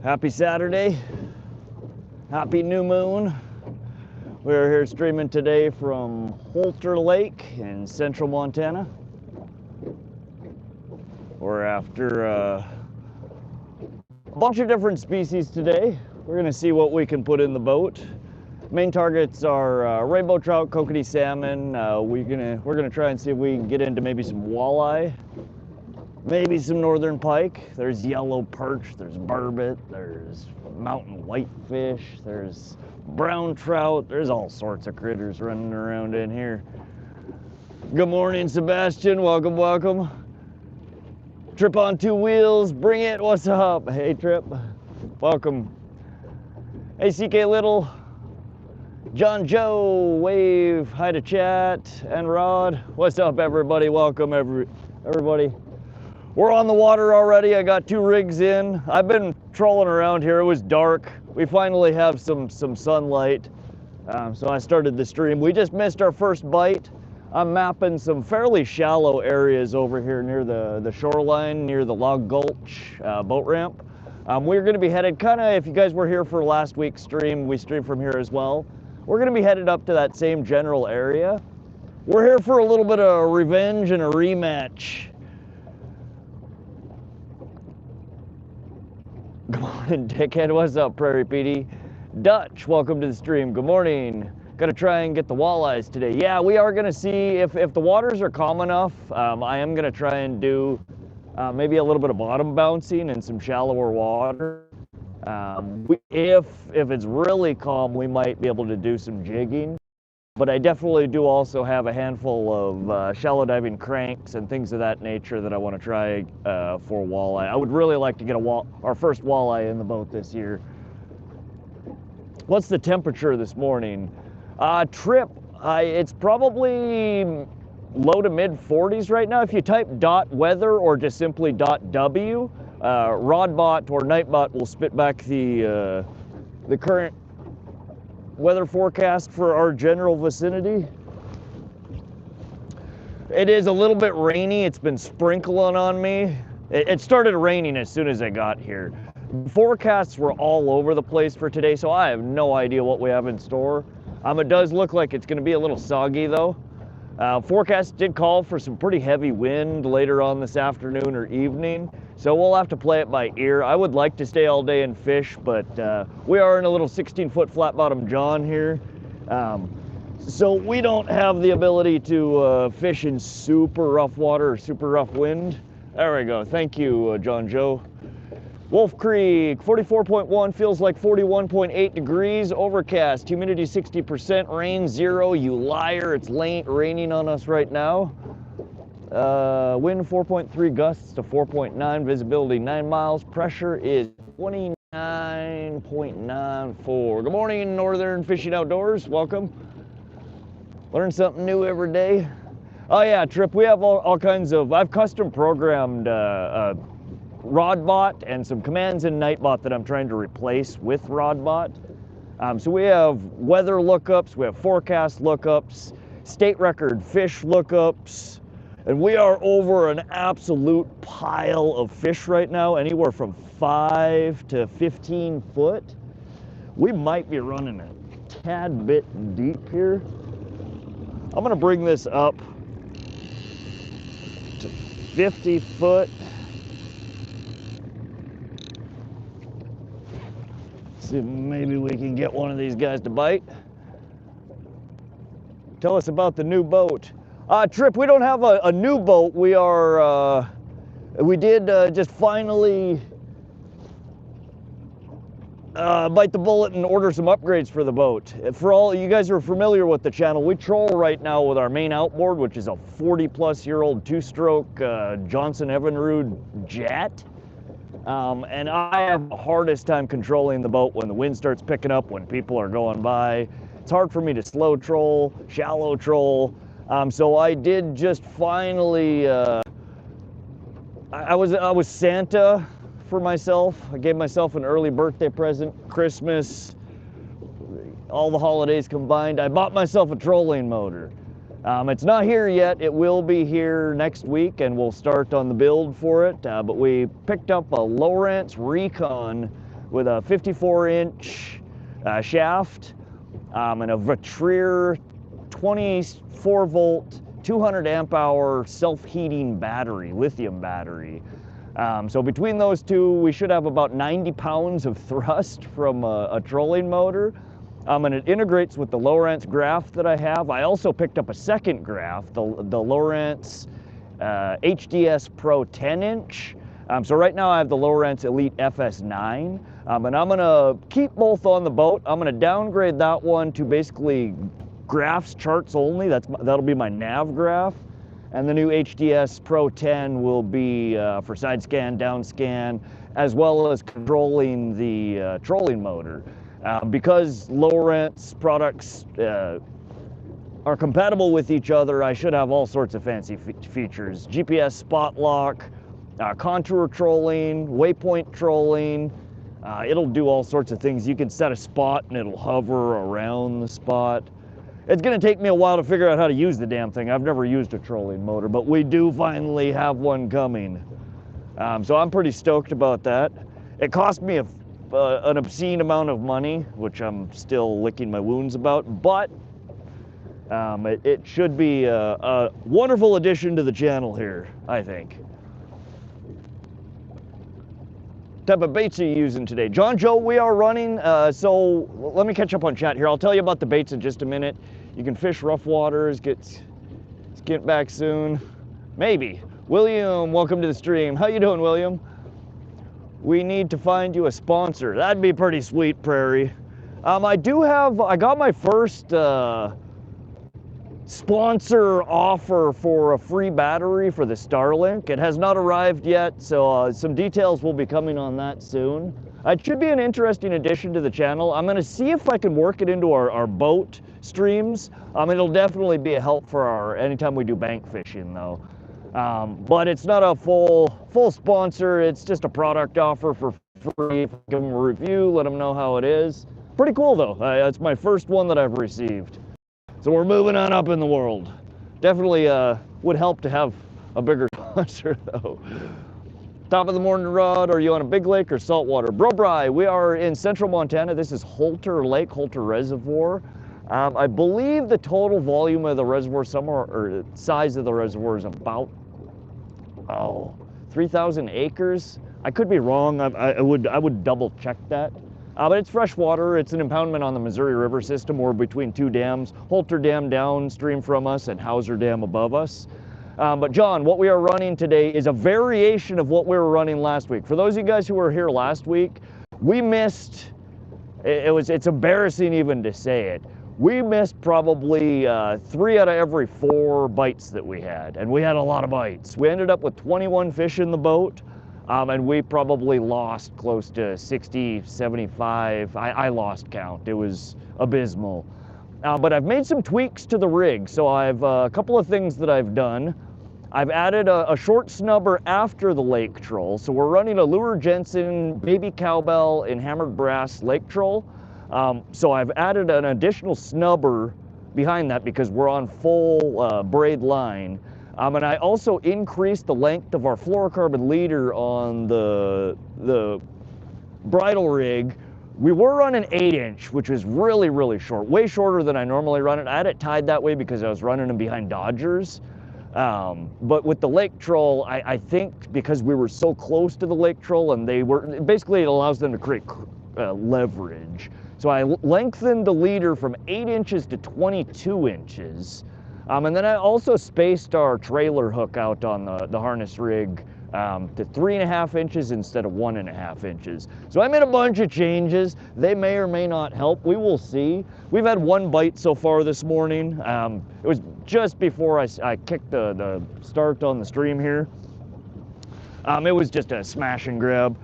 Happy Saturday, happy new moon. We're here streaming today from Holter Lake in central Montana. We're after a bunch of different species today. We're gonna see what we can put in the boat. Main targets are rainbow trout, kokanee salmon. We're gonna try and see if we can get into maybe some walleye, maybe some northern pike. There's yellow perch, there's burbot, there's mountain whitefish, there's brown trout. There's all sorts of critters running around in here. Good morning, Sebastian. Welcome, welcome. Trip on two wheels, bring it. What's up? Hey, Trip. Welcome. Hey, CK Little. John Joe, wave, hi to chat, and Rod. What's up, everybody? Welcome, everybody. We're on the water already. I got 2 rigs in. I've been trolling around here. It was dark. We finally have some sunlight, so I started the stream. We just missed our first bite. I'm mapping some fairly shallow areas over here near the shoreline, near the Log Gulch boat ramp. We're going to be headed kind of, if you guys were here for last week's stream, we streamed from here as well. We're going to be headed up to that same general area. We're here for a little bit of revenge and a rematch. Good morning, dickhead. What's up, Prairie PD? Dutch, welcome to the stream. Good morning. Gonna try and get the walleyes today. Yeah, we are gonna see if the waters are calm enough. I am gonna try and do maybe a little bit of bottom bouncing and some shallower water. If it's really calm, we might be able to do some jigging. But I definitely do also have a handful of shallow diving cranks and things of that nature that I want to try for walleye. I would really like to get our first walleye in the boat this year. What's the temperature this morning? Trip, it's probably low to mid 40s right now. If you type .weather or just simply .w, RodBot or Nightbot will spit back the current weather forecast for our general vicinity. It is a little bit rainy. It's been sprinkling on me. It started raining as soon as I got here. Forecasts were all over the place for today, so I have no idea what we have in store. It does look like it's going to be a little soggy though. Forecast did call for some pretty heavy wind later on this afternoon or evening, so we'll have to play it by ear. I would like to stay all day and fish, but we are in a little 16-foot flat bottom john here, so we don't have the ability to fish in super rough water or super rough wind. There we go. Thank you, John Joe. Wolf Creek, 44.1, feels like 41.8 degrees, overcast, humidity 60%, rain 0, you liar, it's raining on us right now. Wind 4.3, gusts to 4.9, visibility 9 miles, pressure is 29.94. Good morning, Northern Fishing Outdoors, welcome. Learn something new every day. Oh yeah, Trip, we have all kinds of, I've custom programmed RodBot and some commands in Nightbot that I'm trying to replace with RodBot. So we have weather lookups, we have forecast lookups, state record fish lookups, and we are over an absolute pile of fish right now, anywhere from 5 to 15 foot. We might be running a tad bit deep here. I'm gonna bring this up to 50 foot. See if maybe we can get one of these guys to bite. Tell us about the new boat. Trip, we don't have a new boat. We did just finally bite the bullet and order some upgrades for the boat. For all you guys who are familiar with the channel, we troll right now with our main outboard, which is a 40-plus-year-old 2-stroke Johnson Evinrude Jet. And I have the hardest time controlling the boat when the wind starts picking up, when people are going by. It's hard for me to slow troll, shallow troll. So I did just finally, I was Santa for myself. I gave myself an early birthday present, Christmas, all the holidays combined. I bought myself a trolling motor. It's not here yet. It will be here next week, and we'll start on the build for it. But we picked up a Lowrance Recon with a 54-inch shaft and a Vetreer 24-volt, 200 amp hour self-heating battery, lithium battery. So between those two, we should have about 90 pounds of thrust from a trolling motor. And it integrates with the Lowrance graph that I have. I also picked up a second graph, the Lowrance HDS Pro 10-inch. So right now I have the Lowrance Elite FS9, and I'm gonna keep both on the boat. I'm gonna downgrade that one to basically graphs, charts only. That'll be my nav graph. And the new HDS Pro 10 will be for side scan, down scan, as well as controlling the trolling motor. Because Lowrance products are compatible with each other, I should have all sorts of fancy features. GPS spot lock, contour trolling, waypoint trolling. It'll do all sorts of things. You can set a spot and it'll hover around the spot. It's gonna take me a while to figure out how to use the damn thing. I've never used a trolling motor, but we do finally have one coming. So I'm pretty stoked about that. It cost me an obscene amount of money, which I'm still licking my wounds about, but it should be a wonderful addition to the channel here, I think. What type of baits are you using today? John Joe, we are running, so let me catch up on chat here. I'll tell you about the baits in just a minute. You can fish rough waters, get back soon. Maybe. William, welcome to the stream. How you doing, William? We need to find you a sponsor. That'd be pretty sweet, Prairie. I got my first sponsor offer for a free battery for the Starlink. It has not arrived yet, so some details will be coming on that soon. It should be an interesting addition to the channel. I'm gonna see if I can work it into our boat streams. It'll definitely be a help for anytime we do bank fishing though. But it's not a full sponsor, it's just a product offer for free. Give them a review, let them know how it is. Pretty cool though, it's my first one that I've received. So we're moving on up in the world. Definitely would help to have a bigger sponsor though. Top of the morning, Rod. Are you on a big lake or saltwater? Bro-bri, we are in central Montana. This is Holter Lake, Holter Reservoir. I believe the total volume of the reservoir or size of the reservoir is about 3,000 acres. I could be wrong. I would double check that. But it's fresh water. It's an impoundment on the Missouri River system. We're between two dams, Holter Dam downstream from us and Hauser Dam above us. But John, what we are running today is a variation of what we were running last week. For those of you guys who were here last week, we missed, it's embarrassing even to say it, we missed probably 3 out of every 4 bites that we had, and we had a lot of bites. We ended up with 21 fish in the boat, and we probably lost close to 60, 75. I lost count. It was abysmal. But I've made some tweaks to the rig, so I've a couple of things that I've done. I've added a short snubber after the lake troll, so we're running a Lure Jensen baby cowbell and hammered brass lake troll. So I've added an additional snubber behind that because we're on full braid line. And I also increased the length of our fluorocarbon leader on the bridal rig. We were running 8-inch, which was really, really short, way shorter than I normally run it. I had it tied that way because I was running them behind Dodgers. But with the lake troll, I think because we were so close to the lake troll and basically it allows them to create leverage. So I lengthened the leader from 8 inches to 22 inches. And then I also spaced our trailer hook out on the harness rig to 3.5 inches instead of 1.5 inches. So I made a bunch of changes. They may or may not help. We will see. We've had 1 bite so far this morning. It was just before I kicked the start on the stream here. It was just a smash and grab.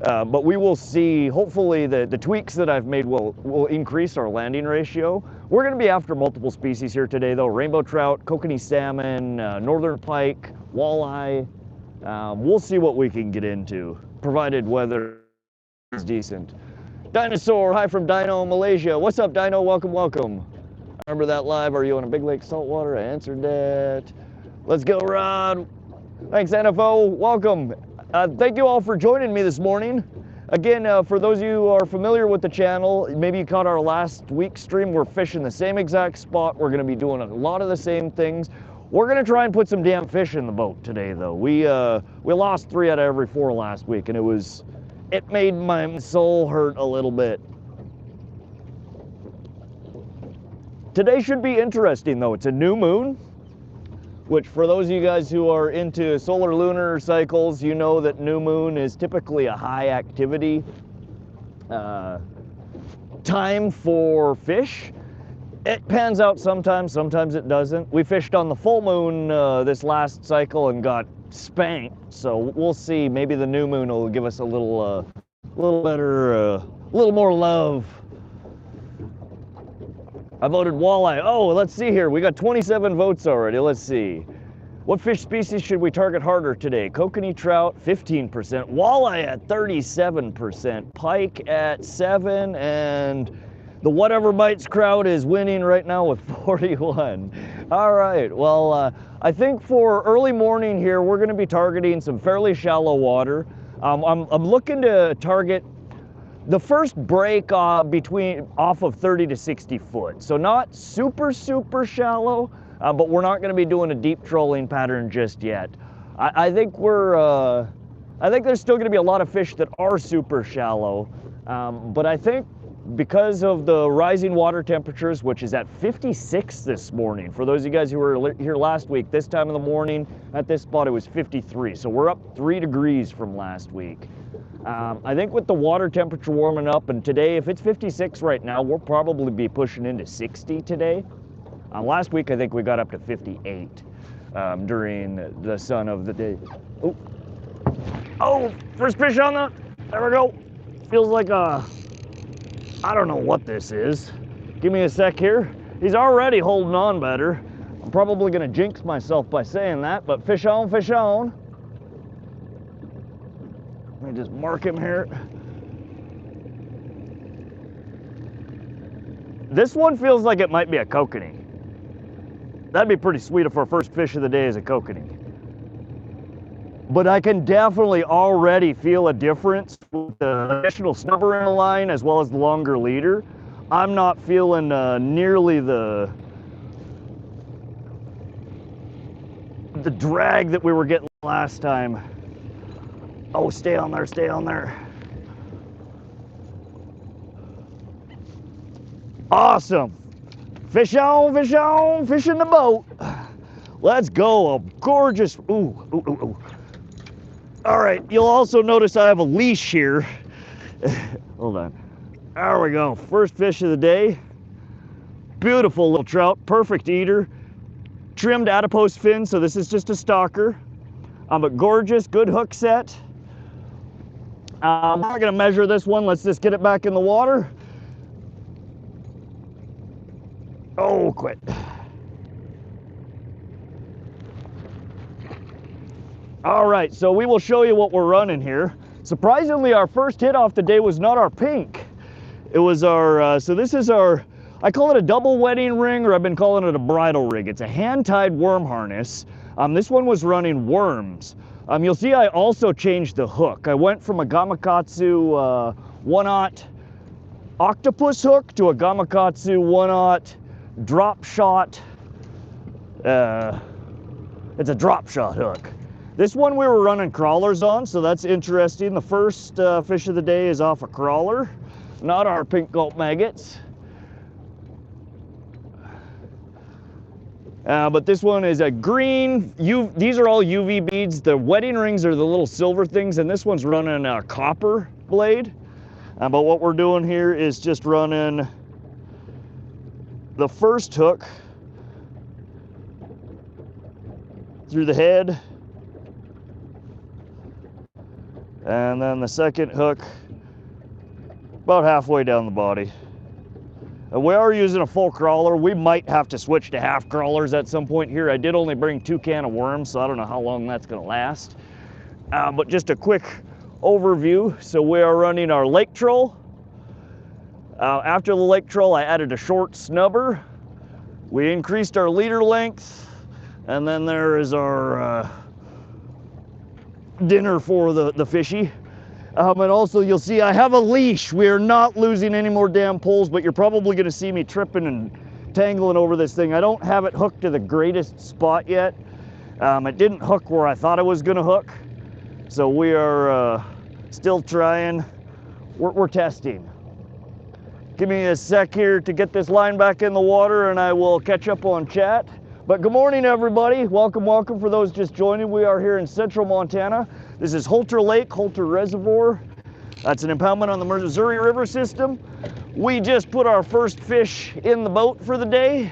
But we will see. Hopefully the tweaks that I've made will increase our landing ratio. We're going to be after multiple species here today though. Rainbow trout, kokanee salmon, northern pike, walleye. We'll see what we can get into, provided weather is decent. Dinosaur, hi from Dino, Malaysia. What's up, Dino? Welcome, welcome. Remember that live? Are you on a big lake saltwater? I answered that. Let's go, Rod. Thanks, NFO. Welcome. Thank you all for joining me this morning. Again, for those of you who are familiar with the channel, maybe you caught our last week's stream, we're fishing the same exact spot. We're gonna be doing a lot of the same things. We're gonna try and put some damn fish in the boat today though. We lost 3 out of every 4 last week, and it made my soul hurt a little bit. Today should be interesting though. It's a new moon, which for those of you guys who are into solar lunar cycles, you know that new moon is typically a high activity time for fish. It pans out sometimes it doesn't. We fished on the full moon this last cycle and got spanked, so we'll see. Maybe the new moon will give us a little better, a little more love. I voted walleye. Oh, let's see here. We got 27 votes already. Let's see. What fish species should we target harder today? Kokanee trout, 15%. Walleye at 37%. Pike at 7%. And the whatever bites crowd is winning right now with 41. All right. Well, I think for early morning here, we're going to be targeting some fairly shallow water. I'm looking to target the first break off of 30 to 60 foot. So not super shallow, but we're not going to be doing a deep trolling pattern just yet. I think there's still going to be a lot of fish that are super shallow, but I think because of the rising water temperatures, which is at 56 this morning. For those of you guys who were here last week, this time of the morning at this spot it was 53. So we're up 3 degrees from last week. I think with the water temperature warming up, and today, if it's 56 right now, we'll probably be pushing into 60 today. Last week, I think we got up to 58 during the sun of the day. Oh, first fish on the, there we go. Feels like I don't know what this is. Give me a sec here. He's already holding on better. I'm probably gonna jinx myself by saying that, but fish on, fish on. Let me just mark him here. This one feels like it might be a kokanee. That'd be pretty sweet if our first fish of the day is a kokanee. But I can definitely already feel a difference with the additional snubber in the line as well as the longer leader. I'm not feeling nearly the drag that we were getting last time. Oh, stay on there, stay on there. Awesome. Fish on, fish in the boat. Let's go, a gorgeous, ooh. All right, you'll also notice I have a leash here. Hold on. There we go, first fish of the day. Beautiful little trout, perfect eater. Trimmed adipose fin, so this is just a stalker. But gorgeous, good hook set. I'm not gonna measure this one. Let's just get it back in the water. Oh, quit. All right, so we will show you what we're running here. Surprisingly, our first hit off the day was not our pink. It was our, so this is our, I call it a double wedding ring, or I've been calling it a bridal rig. It's a hand-tied worm harness. This one was running worms. You'll see I also changed the hook. I went from a Gamakatsu 1/0 octopus hook to a Gamakatsu 1/0 drop shot. It's a drop shot hook. This one we were running crawlers on, so that's interesting. The first fish of the day is off a crawler, not our pink gulp maggots. But this one is a green, these are all UV beads. The wedding rings are the little silver things, and this one's running a copper blade. But what we're doing here is just running the first hook through the head, and then the second hook about halfway down the body. And we are using a full crawler. We might have to switch to half crawlers at some point here. I did only bring 2 cans of worms, so I don't know how long that's gonna last. But just a quick overview. So we are running our lake troll. After the lake troll, I added a short snubber. We increased our leader length. And then there is our dinner for the fishy. And also you'll see I have a leash. We are not losing any more damn poles, but you're probably gonna see me tripping and tangling over this thing. I don't have it hooked to the greatest spot yet. It didn't hook where I thought it was gonna hook. So we are still trying. We're testing. Give me a sec here to get this line back in the water and I will catch up on chat. But good morning, everybody. Welcome, welcome for those just joining. We are here in central Montana. This is Holter Lake, Holter Reservoir. That's an impoundment on the Missouri River system. We just put our first fish in the boat for the day.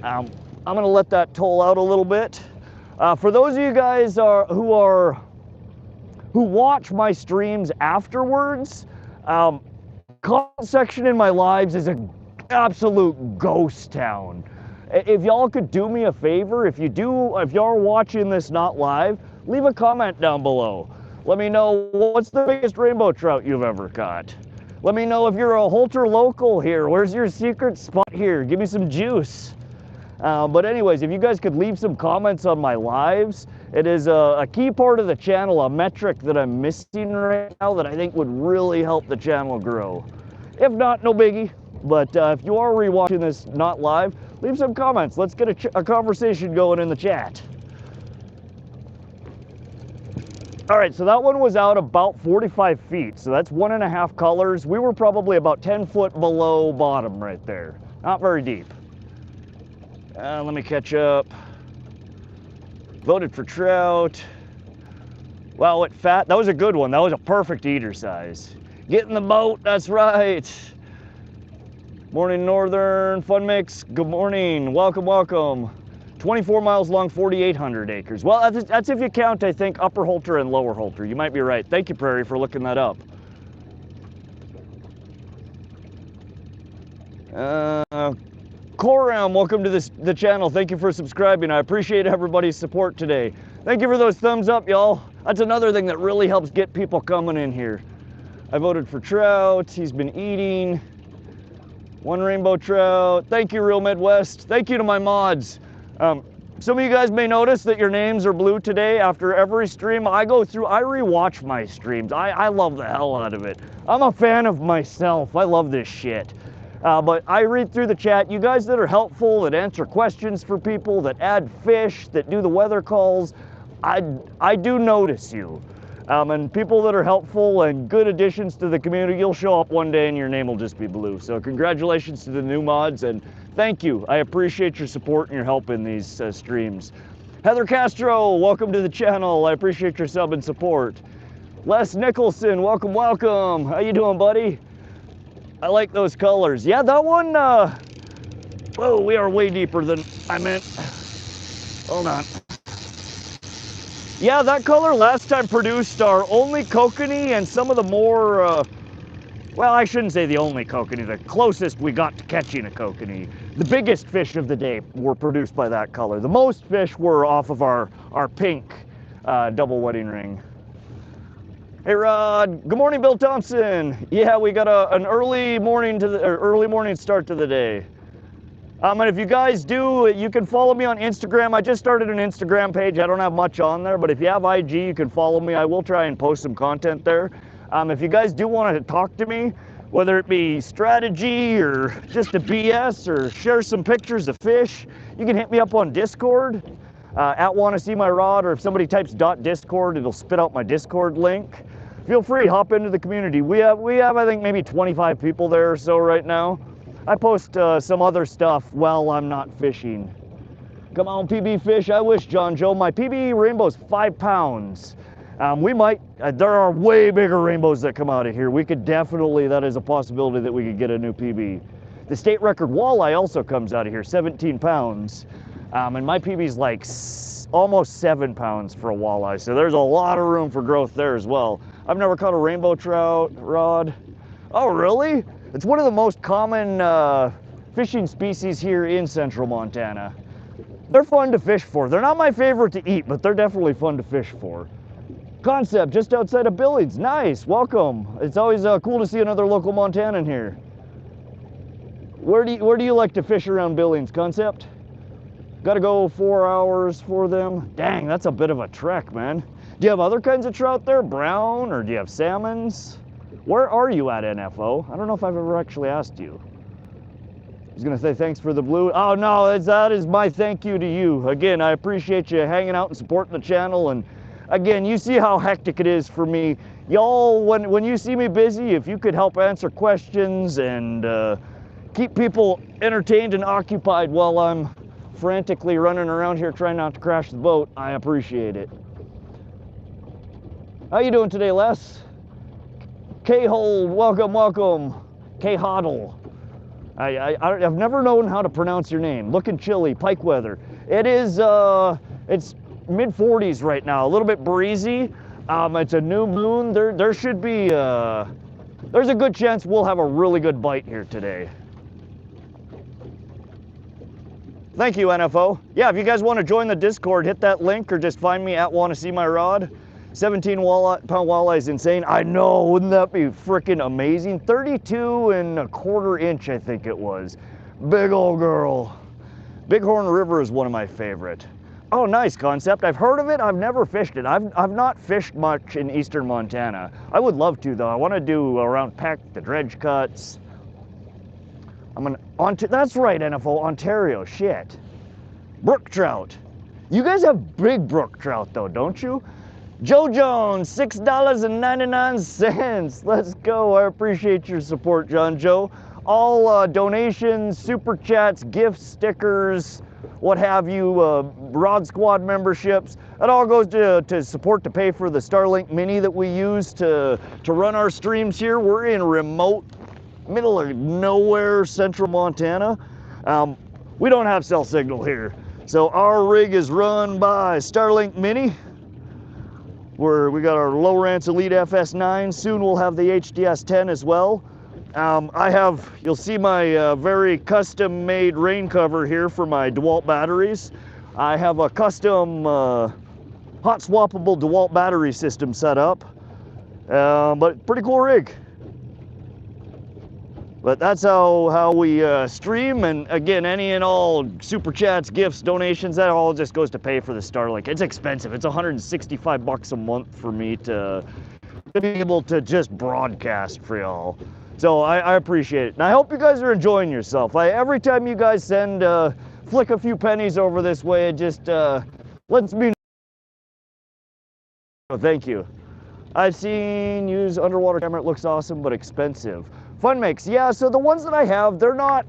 I'm gonna let that toll out a little bit. For those of you guys who watch my streams afterwards, comment section in my lives is an absolute ghost town. If y'all could do me a favor, if y'all watching this not live, leave a comment down below. Let me know what's the biggest rainbow trout you've ever caught. Let me know if you're a Holter local here. Where's your secret spot here? Give me some juice. But anyways, if you guys could leave some comments on my lives, it is a key part of the channel, a metric that I'm missing right now that I think would really help the channel grow. If not, no biggie. But if you are rewatching this not live, leave some comments. Let's get a conversation going in the chat. All right, so that one was out about 45 feet. So that's 1.5 colors. We were probably about 10 foot below bottom right there. Not very deep. Let me catch up. Voted for trout. Wow, what fat. That was a good one. That was a perfect eater size. Get in the boat, that's right. Morning, Northern Fun Mix. Good morning. Welcome, welcome. 24 miles long, 4,800 acres. Well, that's if you count, I think, Upper Holter and Lower Holter. You might be right. Thank you, Prairie, for looking that up. Coram, welcome to the channel. Thank you for subscribing. I appreciate everybody's support today. Thank you for those thumbs up, y'all. That's another thing that really helps get people coming in here. I voted for trout. He's been eating. One rainbow trout. Thank you, Real Midwest. Thank you to my mods. Some of you guys may notice that your names are blue today. After every stream, I rewatch my streams. I love the hell out of it. I'm a fan of myself. I love this shit. But I read through the chat. You guys that are helpful, that answer questions for people, that add fish, that do the weather calls, I do notice you. And people that are helpful and good additions to the community, you'll show up one day and your name will just be blue. So congratulations to the new mods and thank you. I appreciate your support and your help in these streams. Heather Castro, welcome to the channel. I appreciate your sub and support. Les Nicholson, welcome, welcome. How you doing, buddy? I like those colors. Yeah, that one, whoa, we are way deeper than I meant. Hold on. Yeah, that color last time produced our only kokanee and some of the more, well, I shouldn't say the only kokanee, the closest we got to catching a kokanee. The biggest fish of the day were produced by that color. The most fish were off of our pink double wedding ring. Hey Rod, good morning, Bill Thompson. Yeah, we got an early morning start to the day. And if you guys do, you can follow me on Instagram. I just started an Instagram page. I don't have much on there, but if you have IG, you can follow me. I will try and post some content there. If you guys do want to talk to me, whether it be strategy or just a BS or share some pictures of fish, you can hit me up on Discord at WannaSeeMyRod, or if somebody types .discord, it'll spit out my Discord link. Feel free, hop into the community. We have I think maybe 25 people there or so right now. I post some other stuff while I'm not fishing. Come on, PB fish. I wish, John Joe. My PB rainbow's 5 pounds. There are way bigger rainbows that come out of here. We could definitely, that is a possibility that we could get a new PB. The state record walleye also comes out of here, 17 pounds. And my PB's like almost 7 pounds for a walleye. So there's a lot of room for growth there as well. I've never caught a rainbow trout, Rod. Oh, really? It's one of the most common fishing species here in central Montana. They're fun to fish for. They're not my favorite to eat, but they're definitely fun to fish for. Concept, just outside of Billings. Nice, welcome. It's always cool to see another local Montanan here. Where do you like to fish around Billings, Concept? Gotta go 4 hours for them. Dang, that's a bit of a trek, man. Do you have other kinds of trout there? Brown, or do you have salmons? Where are you at, NFO? I don't know if I've ever actually asked you. I was gonna say thanks for the blue. Oh no, that is my thank you to you. Again, I appreciate you hanging out and supporting the channel. And again, you see how hectic it is for me. Y'all, when you see me busy, if you could help answer questions and keep people entertained and occupied while I'm frantically running around here trying not to crash the boat, I appreciate it. How you doing today, Les? K-Hole, welcome. K-Hoddle. I've never known how to pronounce your name. Looking chilly, pike weather. It is, it's mid-40s right now, a little bit breezy. It's a new moon. There should be, there's a good chance we'll have a really good bite here today. Thank you, NFO. Yeah, if you guys want to join the Discord, hit that link or just find me at WannaSeeMyRod. 17 pound walleye is insane. I know, wouldn't that be freaking amazing? 32¼ inch, I think it was. Big old girl. Bighorn River is one of my favorite. Oh, nice concept. I've heard of it. I've never fished it. I've not fished much in eastern Montana. I would love to though. I want to do around Peck, the dredge cuts. That's right, NFO, Ontario. Shit. Brook trout. You guys have big brook trout though, don't you? Joe Jones, $6.99. Let's go. I appreciate your support, John Joe. All donations, super chats, gifts, stickers, what have you, Rod Squad memberships. It all goes to support to pay for the Starlink Mini that we use to run our streams here. We're in remote, middle of nowhere, central Montana. We don't have cell signal here. So our rig is run by Starlink Mini. We got our Lowrance Elite FS9. Soon we'll have the HDS 10 as well. You'll see my very custom made rain cover here for my DeWalt batteries. I have a custom hot swappable DeWalt battery system set up, but pretty cool rig. But that's how we stream, and again, any and all super chats, gifts, donations, that all just goes to pay for the Starlink. It's expensive. It's $165 a month for me to be able to just broadcast for y'all. So I appreciate it. And I hope you guys are enjoying yourself. Every time you guys send, flick a few pennies over this way, it just lets me know. Thank you. I've seen use underwater camera. It looks awesome, but expensive. Fun makes, yeah, so the ones that I have, they're not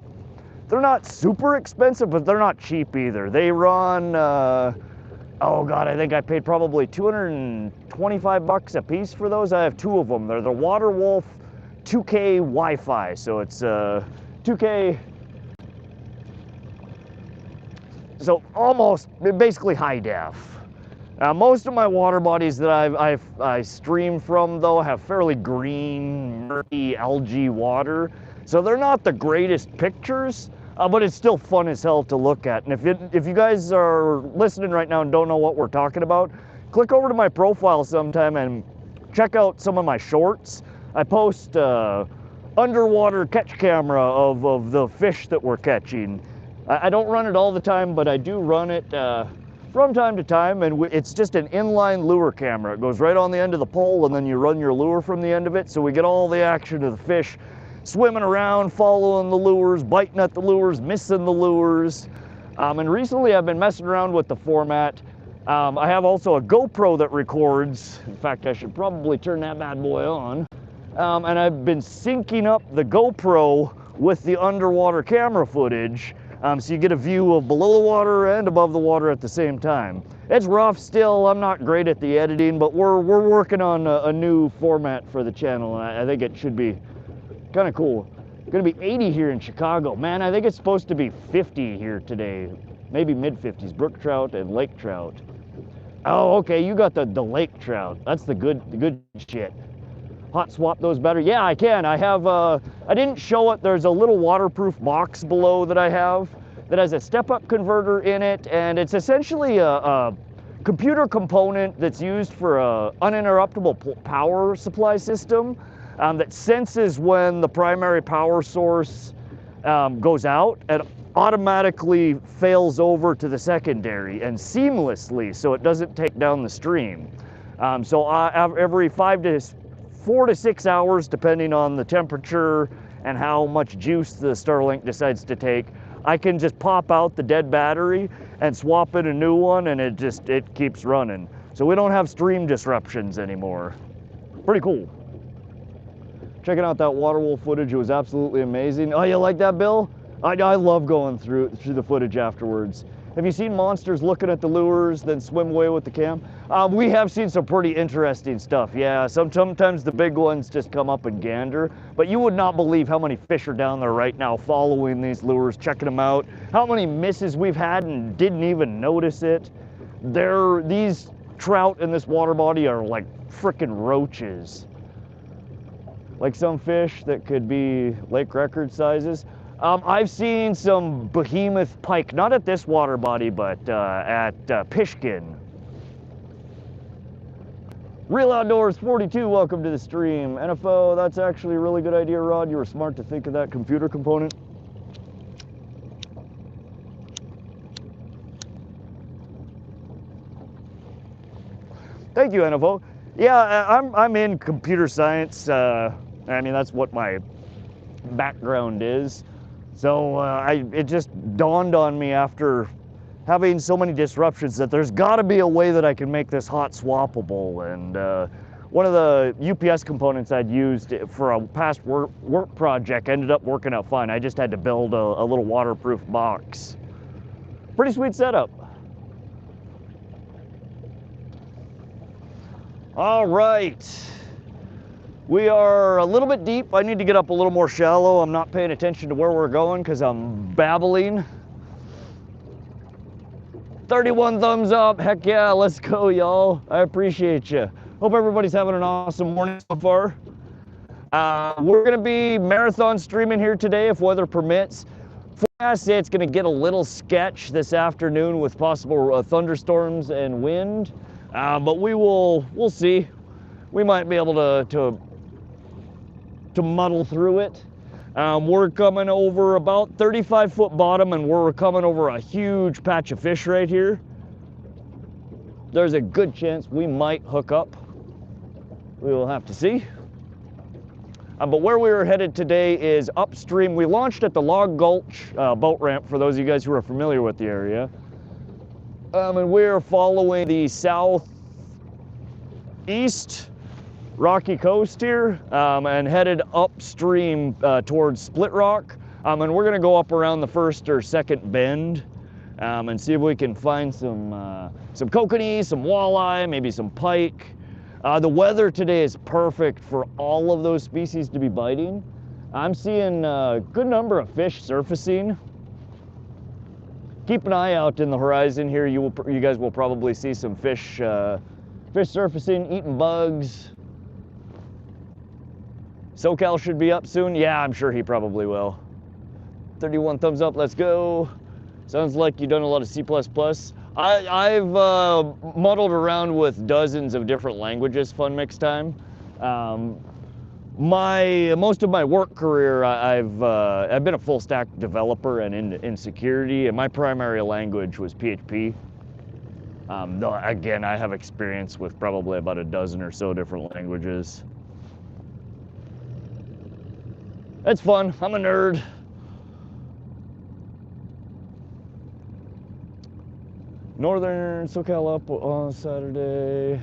super expensive, but they're not cheap either. They run, oh God, I think I paid probably $225 a piece for those. I have two of them. They're the Water Wolf 2K Wi-Fi, so it's 2K, so almost, basically high def. Most of my water bodies that I stream from, though, have fairly green, murky, algae water. So they're not the greatest pictures, but it's still fun as hell to look at. And if you guys are listening right now and don't know what we're talking about, click over to my profile sometime and check out some of my shorts. I post underwater catch camera of the fish that we're catching. I don't run it all the time, but I do run it from time to time, and it's just an inline lure camera. It goes right on the end of the pole, and then you run your lure from the end of it, so we get all the action of the fish swimming around, following the lures, biting at the lures, missing the lures. And recently I've been messing around with the format. I have also a GoPro that records. In fact, I should probably turn that bad boy on. And I've been syncing up the GoPro with the underwater camera footage. So you get a view of below the water and above the water at the same time. It's rough still. I'm not great at the editing, but we're working on a new format for the channel, and I think it should be kind of cool. It's gonna be 80 here in Chicago. Man, I think it's supposed to be 50 here today. Maybe mid-50s. Brook trout and lake trout. Oh, okay, you got the lake trout. That's the good shit. Hot swap those better? Yeah, I can. I have, I didn't show it. There's a little waterproof box below that I have that has a step-up converter in it, and it's essentially a computer component that's used for a uninterruptible power supply system that senses when the primary power source goes out and automatically fails over to the secondary and seamlessly, so it doesn't take down the stream. So every 4 to 6 hours, depending on the temperature and how much juice the Starlink decides to take, I can just pop out the dead battery and swap in a new one, and it keeps running. So we don't have stream disruptions anymore. Pretty cool. Checking out that water wolf footage, it was absolutely amazing. Oh, you like that, Bill? I love going through the footage afterwards. Have you seen monsters looking at the lures, then swim away with the cam? We have seen some pretty interesting stuff, yeah. Sometimes the big ones just come up and gander, but you would not believe how many fish are down there right now following these lures, checking them out. How many misses we've had and didn't even notice it. These trout in this water body are like frickin' roaches. Like some fish that could be lake record sizes. I've seen some behemoth pike, not at this water body, but at Pishkin. Real Outdoors 42, welcome to the stream. NFO, that's actually a really good idea, Rod. You were smart to think of that computer component. Thank you, NFO. Yeah, I'm in computer science. I mean, that's what my background is. So it just dawned on me after having so many disruptions that there's got to be a way that I can make this hot swappable. And one of the UPS components I'd used for a past work project ended up working out fine. I just had to build a little waterproof box. Pretty sweet setup. All right. We are a little bit deep. I need to get up a little more shallow. I'm not paying attention to where we're going because I'm babbling. 31 thumbs up. Heck yeah, let's go, y'all. I appreciate you. Hope everybody's having an awesome morning so far. We're going to be marathon streaming here today if weather permits. Forecast say it's going to get a little sketch this afternoon with possible thunderstorms and wind. But we'll see. We might be able to muddle through it. We're coming over about 35-foot bottom, and we're coming over a huge patch of fish right here. There's a good chance we might hook up. We will have to see. But where we are headed today is upstream. We launched at the Log Gulch boat ramp, for those of you guys who are familiar with the area. And we're following the southeast rocky coast here and headed upstream towards Split Rock. And we're gonna go up around the first or second bend and see if we can find some kokanee, some walleye, maybe some pike. The weather today is perfect for all of those species to be biting. I'm seeing a good number of fish surfacing. Keep an eye out in the horizon here. You guys will probably see some fish surfacing, eating bugs. SoCal should be up soon. Yeah, I'm sure he probably will. 31 thumbs up, let's go. Sounds like you've done a lot of C++. I've muddled around with dozens of different languages, fun mix time. Most of my work career, I've been a full stack developer and in security, and my primary language was PHP. Though again, I have experience with probably about a dozen or so different languages. It's fun, I'm a nerd. Northern SoCal up on Saturday.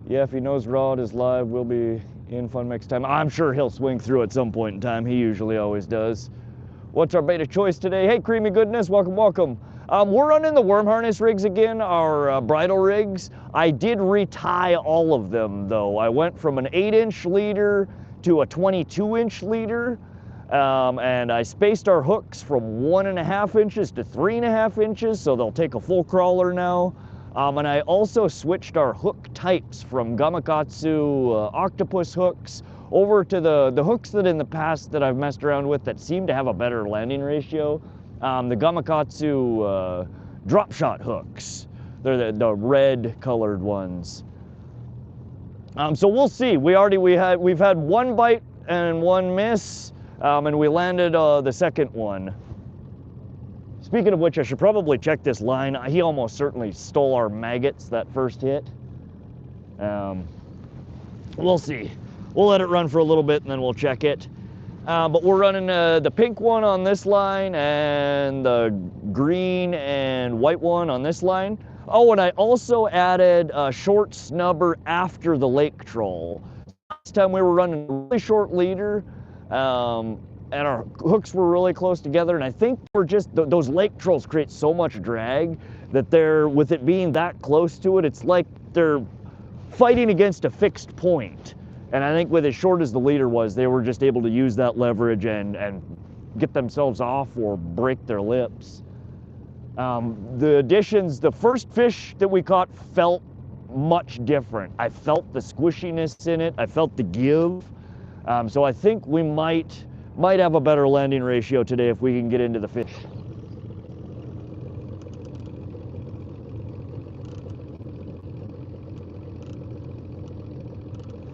Yeah, if he knows Rod is live, we'll be in fun mix time. I'm sure he'll swing through at some point in time. He usually always does. What's our bait of choice today? Hey, creamy goodness, welcome, welcome. We're running the worm harness rigs again, our bridal rigs. I did retie all of them though. I went from an 8-inch leader to a 22-inch leader. And I spaced our hooks from 1.5 inches to 3.5 inches, so they'll take a full crawler now. And I also switched our hook types from Gamakatsu octopus hooks over to the hooks that in the past that I've messed around with that seem to have a better landing ratio. The Gamakatsu drop shot hooks. They're the red colored ones. So we'll see. We've had one bite and one miss. And we landed the second one. Speaking of which, I should probably check this line. He almost certainly stole our maggots that first hit. We'll see. We'll let it run for a little bit and then we'll check it. But we're running the pink one on this line and the green and white one on this line. Oh, and I also added a short snubber after the lake troll. Last time we were running a really short leader, and our hooks were really close together, and I think we're just, those lake trolls create so much drag that they're, with it being that close to it, it's like they're fighting against a fixed point. And I think with as short as the leader was, they were just able to use that leverage and get themselves off or break their lips. The additions, the first fish that we caught felt much different. I felt the squishiness in it. I felt the give. So I think we might have a better landing ratio today if we can get into the fish.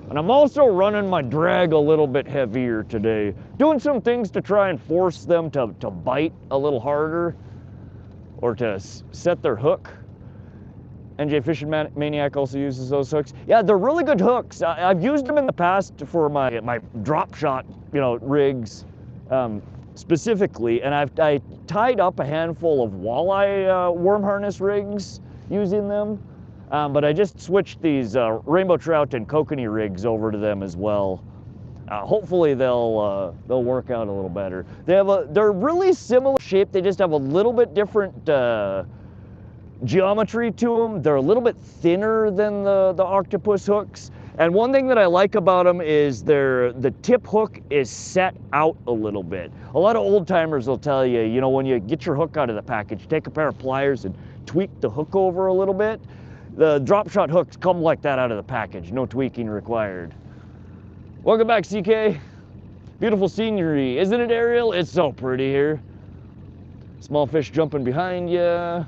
And I'm also running my drag a little bit heavier today. Doing some things to try and force them to bite a little harder or to set their hook. NJ Fishing Maniac also uses those hooks. Yeah, they're really good hooks. I've used them in the past for my drop shot, rigs specifically, and I tied up a handful of walleye worm harness rigs using them. But I just switched these rainbow trout and kokanee rigs over to them as well. Hopefully they'll work out a little better. They're really similar shape. They just have a little bit different geometry to them. They're a little bit thinner than the octopus hooks. And one thing that I like about them is the tip hook is set out a little bit. A lot of old timers will tell you, when you get your hook out of the package, take a pair of pliers and tweak the hook over a little bit. The drop shot hooks come like that out of the package, no tweaking required. Welcome back, CK. Beautiful scenery, isn't it, Ariel? It's so pretty here. Small fish jumping behind you.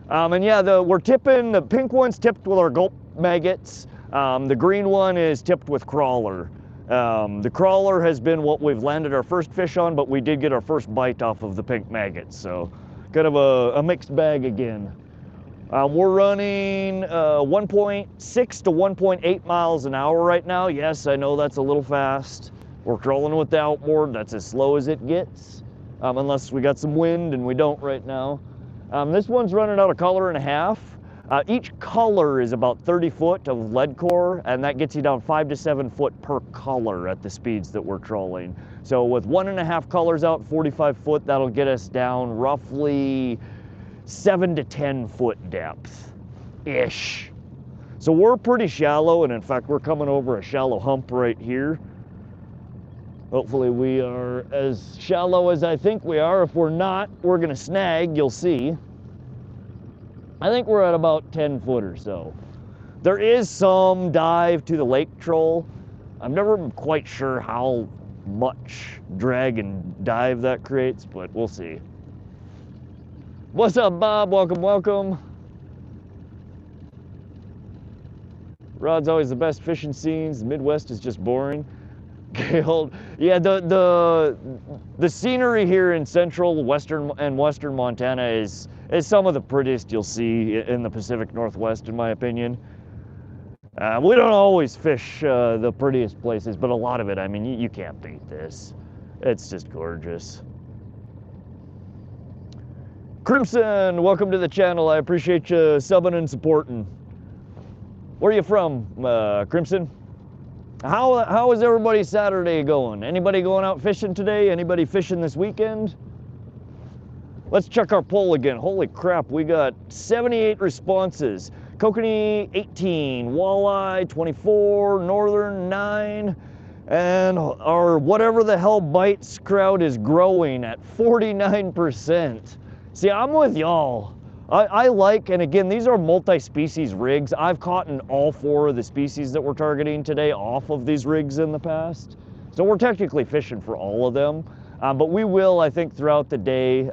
And yeah, we're tipping, the pink one's tipped with our gulp maggots. The green one is tipped with crawler. The crawler has been what we've landed our first fish on, but we did get our first bite off of the pink maggots, so kind of a mixed bag again. We're running 1.6 to 1.8 miles an hour right now. Yes, I know that's a little fast. We're trolling with the outboard. That's as slow as it gets, unless we got some wind, and we don't right now. This one's running out a color and a half. Each color is about 30 foot of lead core, and that gets you down 5 to 7 foot per color at the speeds that we're trolling. So with 1.5 colors out, 45 foot, that'll get us down roughly 7 to 10 foot depth-ish. So we're pretty shallow, and in fact, we're coming over a shallow hump right here. Hopefully we are as shallow as I think we are. If we're not, we're gonna snag, you'll see. I think we're at about 10 foot or so. There is some dive to the lake troll. I'm never quite sure how much drag and dive that creates, but we'll see. What's up, Bob? Welcome, welcome. Rod's always the best fishing scenes. The Midwest is just boring. Yeah, the scenery here in central, western Montana is some of the prettiest you'll see in the Pacific Northwest, in my opinion. We don't always fish the prettiest places, but a lot of it, I mean, you can't beat this. It's just gorgeous. Crimson, welcome to the channel. I appreciate you subbing and supporting. Where are you from, Crimson? How is everybody's Saturday going? Anybody going out fishing today? Anybody fishing this weekend? Let's check our poll again. Holy crap, we got 78 responses. Kokanee 18, walleye 24, northern 9, and our whatever the hell bites crowd is growing at 49%. See, I'm with y'all. I like, and again, these are multi-species rigs. I've caught in all 4 of the species that we're targeting today off of these rigs in the past. So we're technically fishing for all of them. But we will, I think, throughout the day,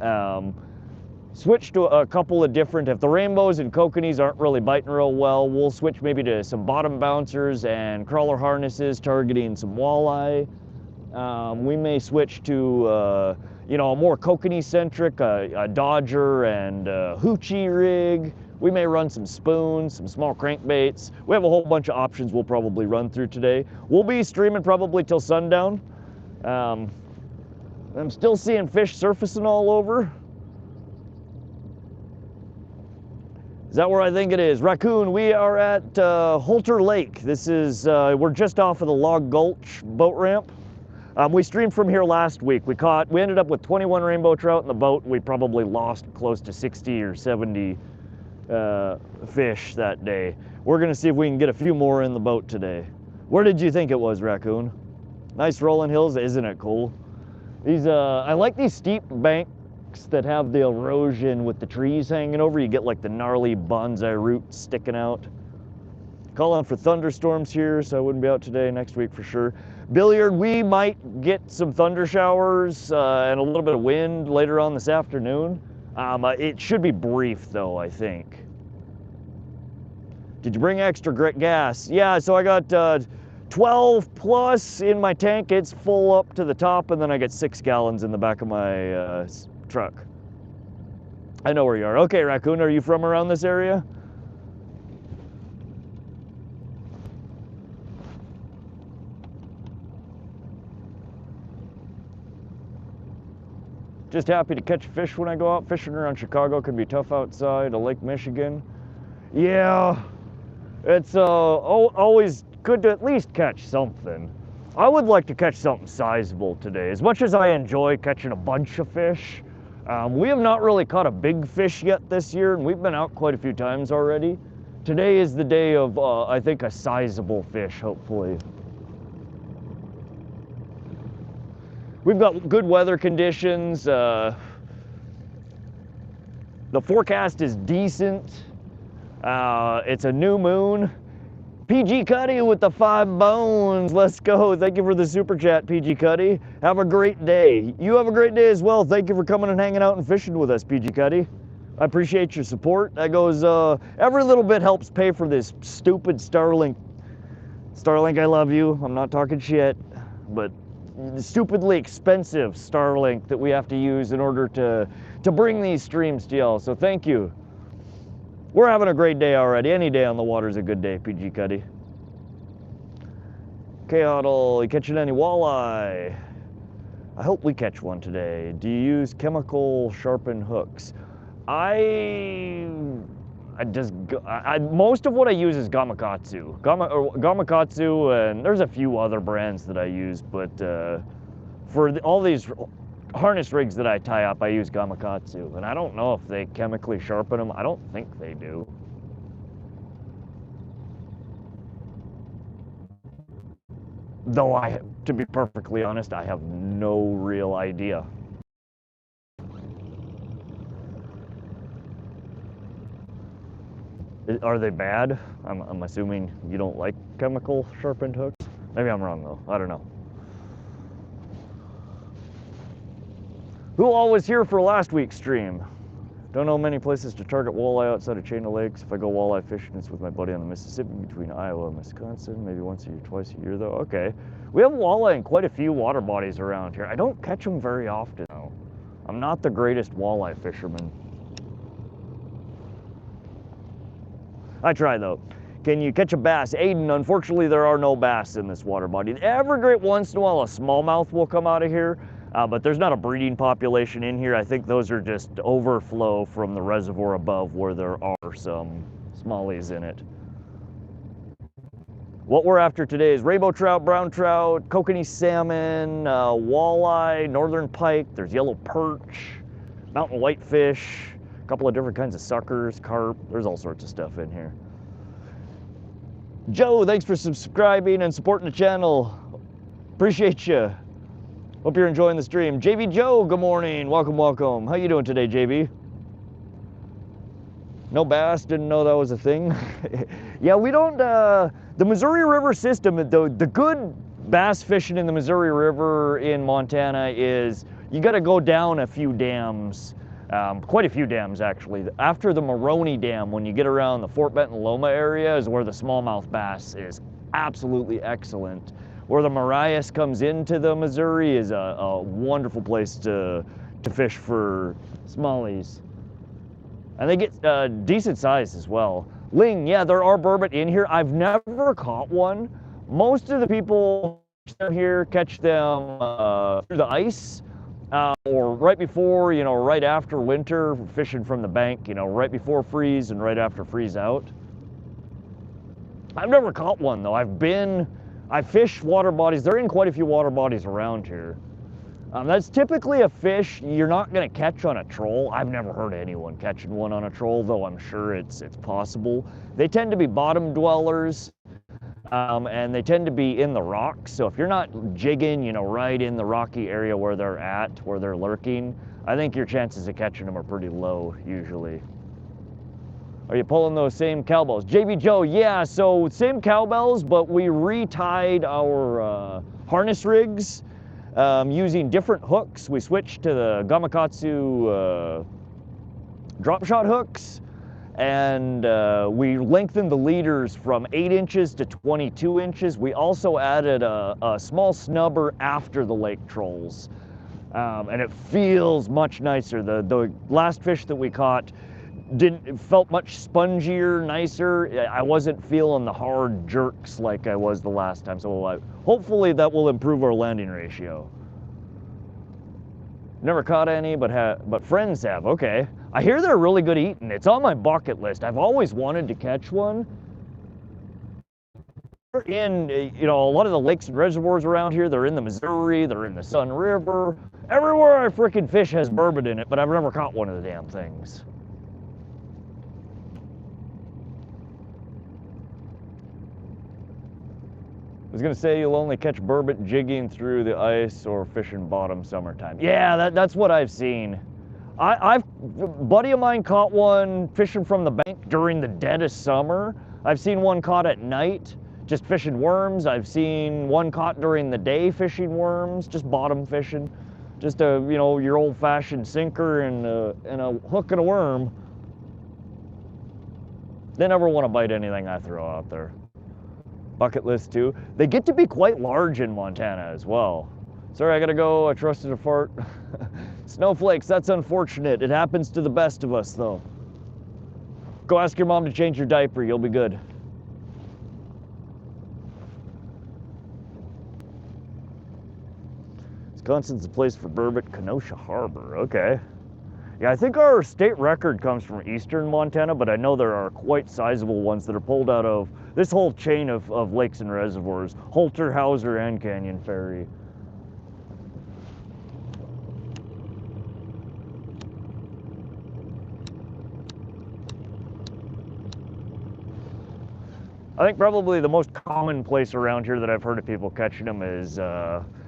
switch to a couple of different, if the rainbows and kokanees aren't really biting real well, we'll switch maybe to some bottom bouncers and crawler harnesses targeting some walleye. We may switch to a more kokanee-centric, a Dodger and a Hoochie rig, We may run some spoons, some small crankbaits. We have a whole bunch of options we'll probably run through today. We'll be streaming probably till sundown. I'm still seeing fish surfacing all over. Is that where I think it is? Raccoon, we are at Holter Lake. This is, we're just off of the Log Gulch boat ramp. We streamed from here last week. We ended up with 21 rainbow trout in the boat. We probably lost close to 60 or 70 fish that day. We're gonna see if we can get a few more in the boat today. Where did you think it was, Raccoon? Nice rolling hills, isn't it cool? These, I like these steep banks that have the erosion with the trees hanging over. You get like the gnarly bonsai roots sticking out. Calling for thunderstorms here, so I wouldn't be out today, next week for sure. Billiard, we might get some thunder showers and a little bit of wind later on this afternoon. It should be brief though, I think. Did you bring extra gas? Yeah, so I got 12 plus in my tank. It's full up to the top, and then I get 6 gallons in the back of my truck. I know where you are. Okay, Raccoon, are you from around this area? Just happy to catch fish when I go out. Fishing around Chicago can be tough outside of Lake Michigan. Yeah, it's always good to at least catch something. I would like to catch something sizable today. As much as I enjoy catching a bunch of fish, we have not really caught a big fish yet this year, and we've been out quite a few times already. Today is the day of, I think, a sizable fish, hopefully. We've got good weather conditions. The forecast is decent. It's a new moon. PG Cuddy with the 5 bones. Let's go. Thank you for the super chat, PG Cuddy. Have a great day. You have a great day as well. Thank you for coming and hanging out and fishing with us, PG Cuddy. I appreciate your support. That goes, every little bit helps pay for this stupid Starlink. Starlink, I love you. I'm not talking shit, but the stupidly expensive Starlink that we have to use in order to bring these streams to y'all. So thank you. We're having a great day already. Any day on the water is a good day, PG Cuddy. K-Huddle, you catching any walleye? I hope we catch one today. Do you use chemical sharpened hooks? Most of what I use is Gamakatsu. Gamakatsu, and there's a few other brands that I use, but for all these harness rigs that I tie up, I use Gamakatsu, and I don't know if they chemically sharpen them. I don't think they do. Though to be perfectly honest, I have no real idea. Are they bad? I'm assuming you don't like chemical sharpened hooks. Maybe I'm wrong though, I don't know. Who all was here for last week's stream? Don't know many places to target walleye outside of chain of lakes. If I go walleye fishing, it's with my buddy on the Mississippi between Iowa and Wisconsin, maybe once a year, twice a year though. Okay. We have walleye in quite a few water bodies around here. I don't catch them very often though. I'm not the greatest walleye fisherman. I try though. Can you catch a bass? Aiden, unfortunately there are no bass in this water body. Every great once in a while a smallmouth will come out of here. But there's not a breeding population in here. I think those are just overflow from the reservoir above where there are some smallies in it. What we're after today is rainbow trout, brown trout, kokanee salmon, walleye, northern pike, there's yellow perch, mountain whitefish, a couple of different kinds of suckers, carp, there's all sorts of stuff in here. Joe, thanks for subscribing and supporting the channel. Appreciate you. Hope you're enjoying the stream. JB Joe, good morning. Welcome, welcome. How you doing today, JB? No bass, didn't know that was a thing. Yeah, we don't, the Missouri River system, the good bass fishing in the Missouri River in Montana is you got to go down a few dams, quite a few dams actually. After the Maroney Dam, when you get around the Fort Benton Loma area is where the smallmouth bass is absolutely excellent. Where the Marias comes into the Missouri is a wonderful place to fish for smallies. And they get decent size as well. Ling, yeah, there are burbot in here. I've never caught one. Most of the people here catch them through the ice or right before, you know, right after winter, fishing from the bank, you know, right before freeze and right after freeze out. I've never caught one though. I fish water bodies. They're in quite a few water bodies around here. That's typically a fish you're not going to catch on a troll. I've never heard of anyone catching one on a troll, though I'm sure it's possible. They tend to be bottom dwellers, and they tend to be in the rocks. So if you're not jigging, you know, right in the rocky area where they're at, where they're lurking, I think your chances of catching them are pretty low usually. Are you pulling those same cowbells? JB Joe, yeah, so same cowbells, but we retied our harness rigs using different hooks. We switched to the Gamakatsu drop shot hooks, and we lengthened the leaders from 8 inches to 22 inches. We also added a small snubber after the lake trolls, and it feels much nicer. The last fish that we caught it felt much spongier, nicer. I wasn't feeling the hard jerks like I was the last time, so hopefully that will improve our landing ratio. Never caught any, but friends have. Okay, I hear they're really good eating. It's on my bucket list. I've always wanted to catch one. They're in, you know, a lot of the lakes and reservoirs around here. They're in the Missouri, they're in the Sun River. Everywhere I freaking fish has burbot in it, but I've never caught one of the damn things. I was gonna say you'll only catch burbot jigging through the ice or fishing bottom summertime. Yeah, that's what I've seen. A buddy of mine caught one fishing from the bank during the dead of summer. I've seen one caught at night, just fishing worms. I've seen one caught during the day fishing worms, just bottom fishing. Just a, you know, your old-fashioned sinker and a hook and a worm. They never want to bite anything I throw out there. Bucket list too. They get to be quite large in Montana as well. Sorry, I gotta go. I trusted a fart. Snowflakes, that's unfortunate. It happens to the best of us though. Go ask your mom to change your diaper, you'll be good. Wisconsin's a place for burbot, Kenosha Harbor, okay. Yeah, I think our state record comes from eastern Montana, but I know there are quite sizable ones that are pulled out of this whole chain of lakes and reservoirs, Holter, Hauser, and Canyon Ferry. I think probably the most common place around here that I've heard of people catching them is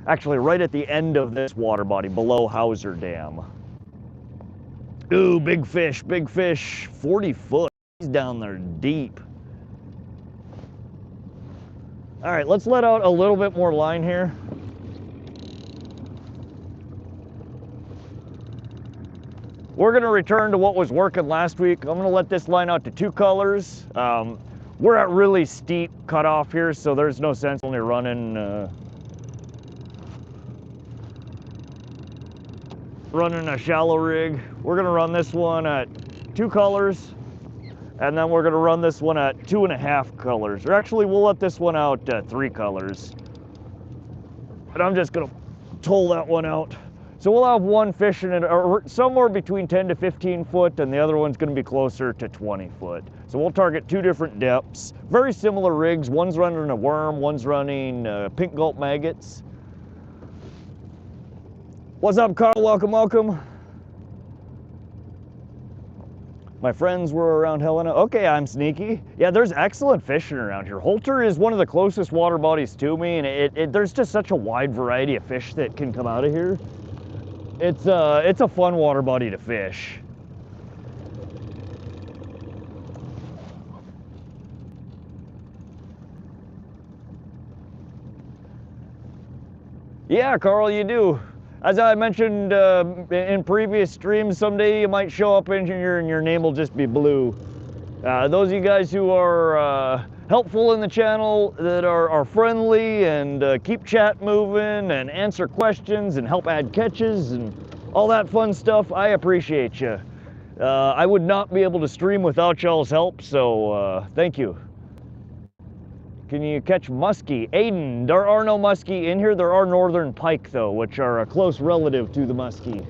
actually right at the end of this water body, below Hauser Dam. Ooh, big fish, 40 foot. He's down there deep. All right, let's let out a little bit more line here. We're gonna return to what was working last week. I'm gonna let this line out to 2 colors. We're at really steep cutoff here, so there's no sense only running a shallow rig. We're gonna run this one at 2 colors, and then we're gonna run this one at 2.5 colors. Or actually, we'll let this one out at 3 colors. And I'm just gonna toll that one out. So we'll have one fishing at somewhere between 10 to 15 foot, and the other one's gonna be closer to 20 foot. So we'll target 2 different depths. Very similar rigs. One's running a worm, one's running pink gulp maggots. What's up, Carl? Welcome. My friends were around Helena. Okay, I'm sneaky. Yeah, there's excellent fishing around here. Holter is one of the closest water bodies to me, and there's just such a wide variety of fish that can come out of here. It's a fun water body to fish. Yeah, Carl, you do. As I mentioned in previous streams, someday you might show up in here and your name will just be blue. Those of you guys who are helpful in the channel, that are friendly and keep chat moving and answer questions and help add catches and all that fun stuff, I appreciate you. I would not be able to stream without y'all's help, so thank you. Can you catch muskie? Aiden, there are no muskie in here. There are northern pike, though, which are a close relative to the muskie.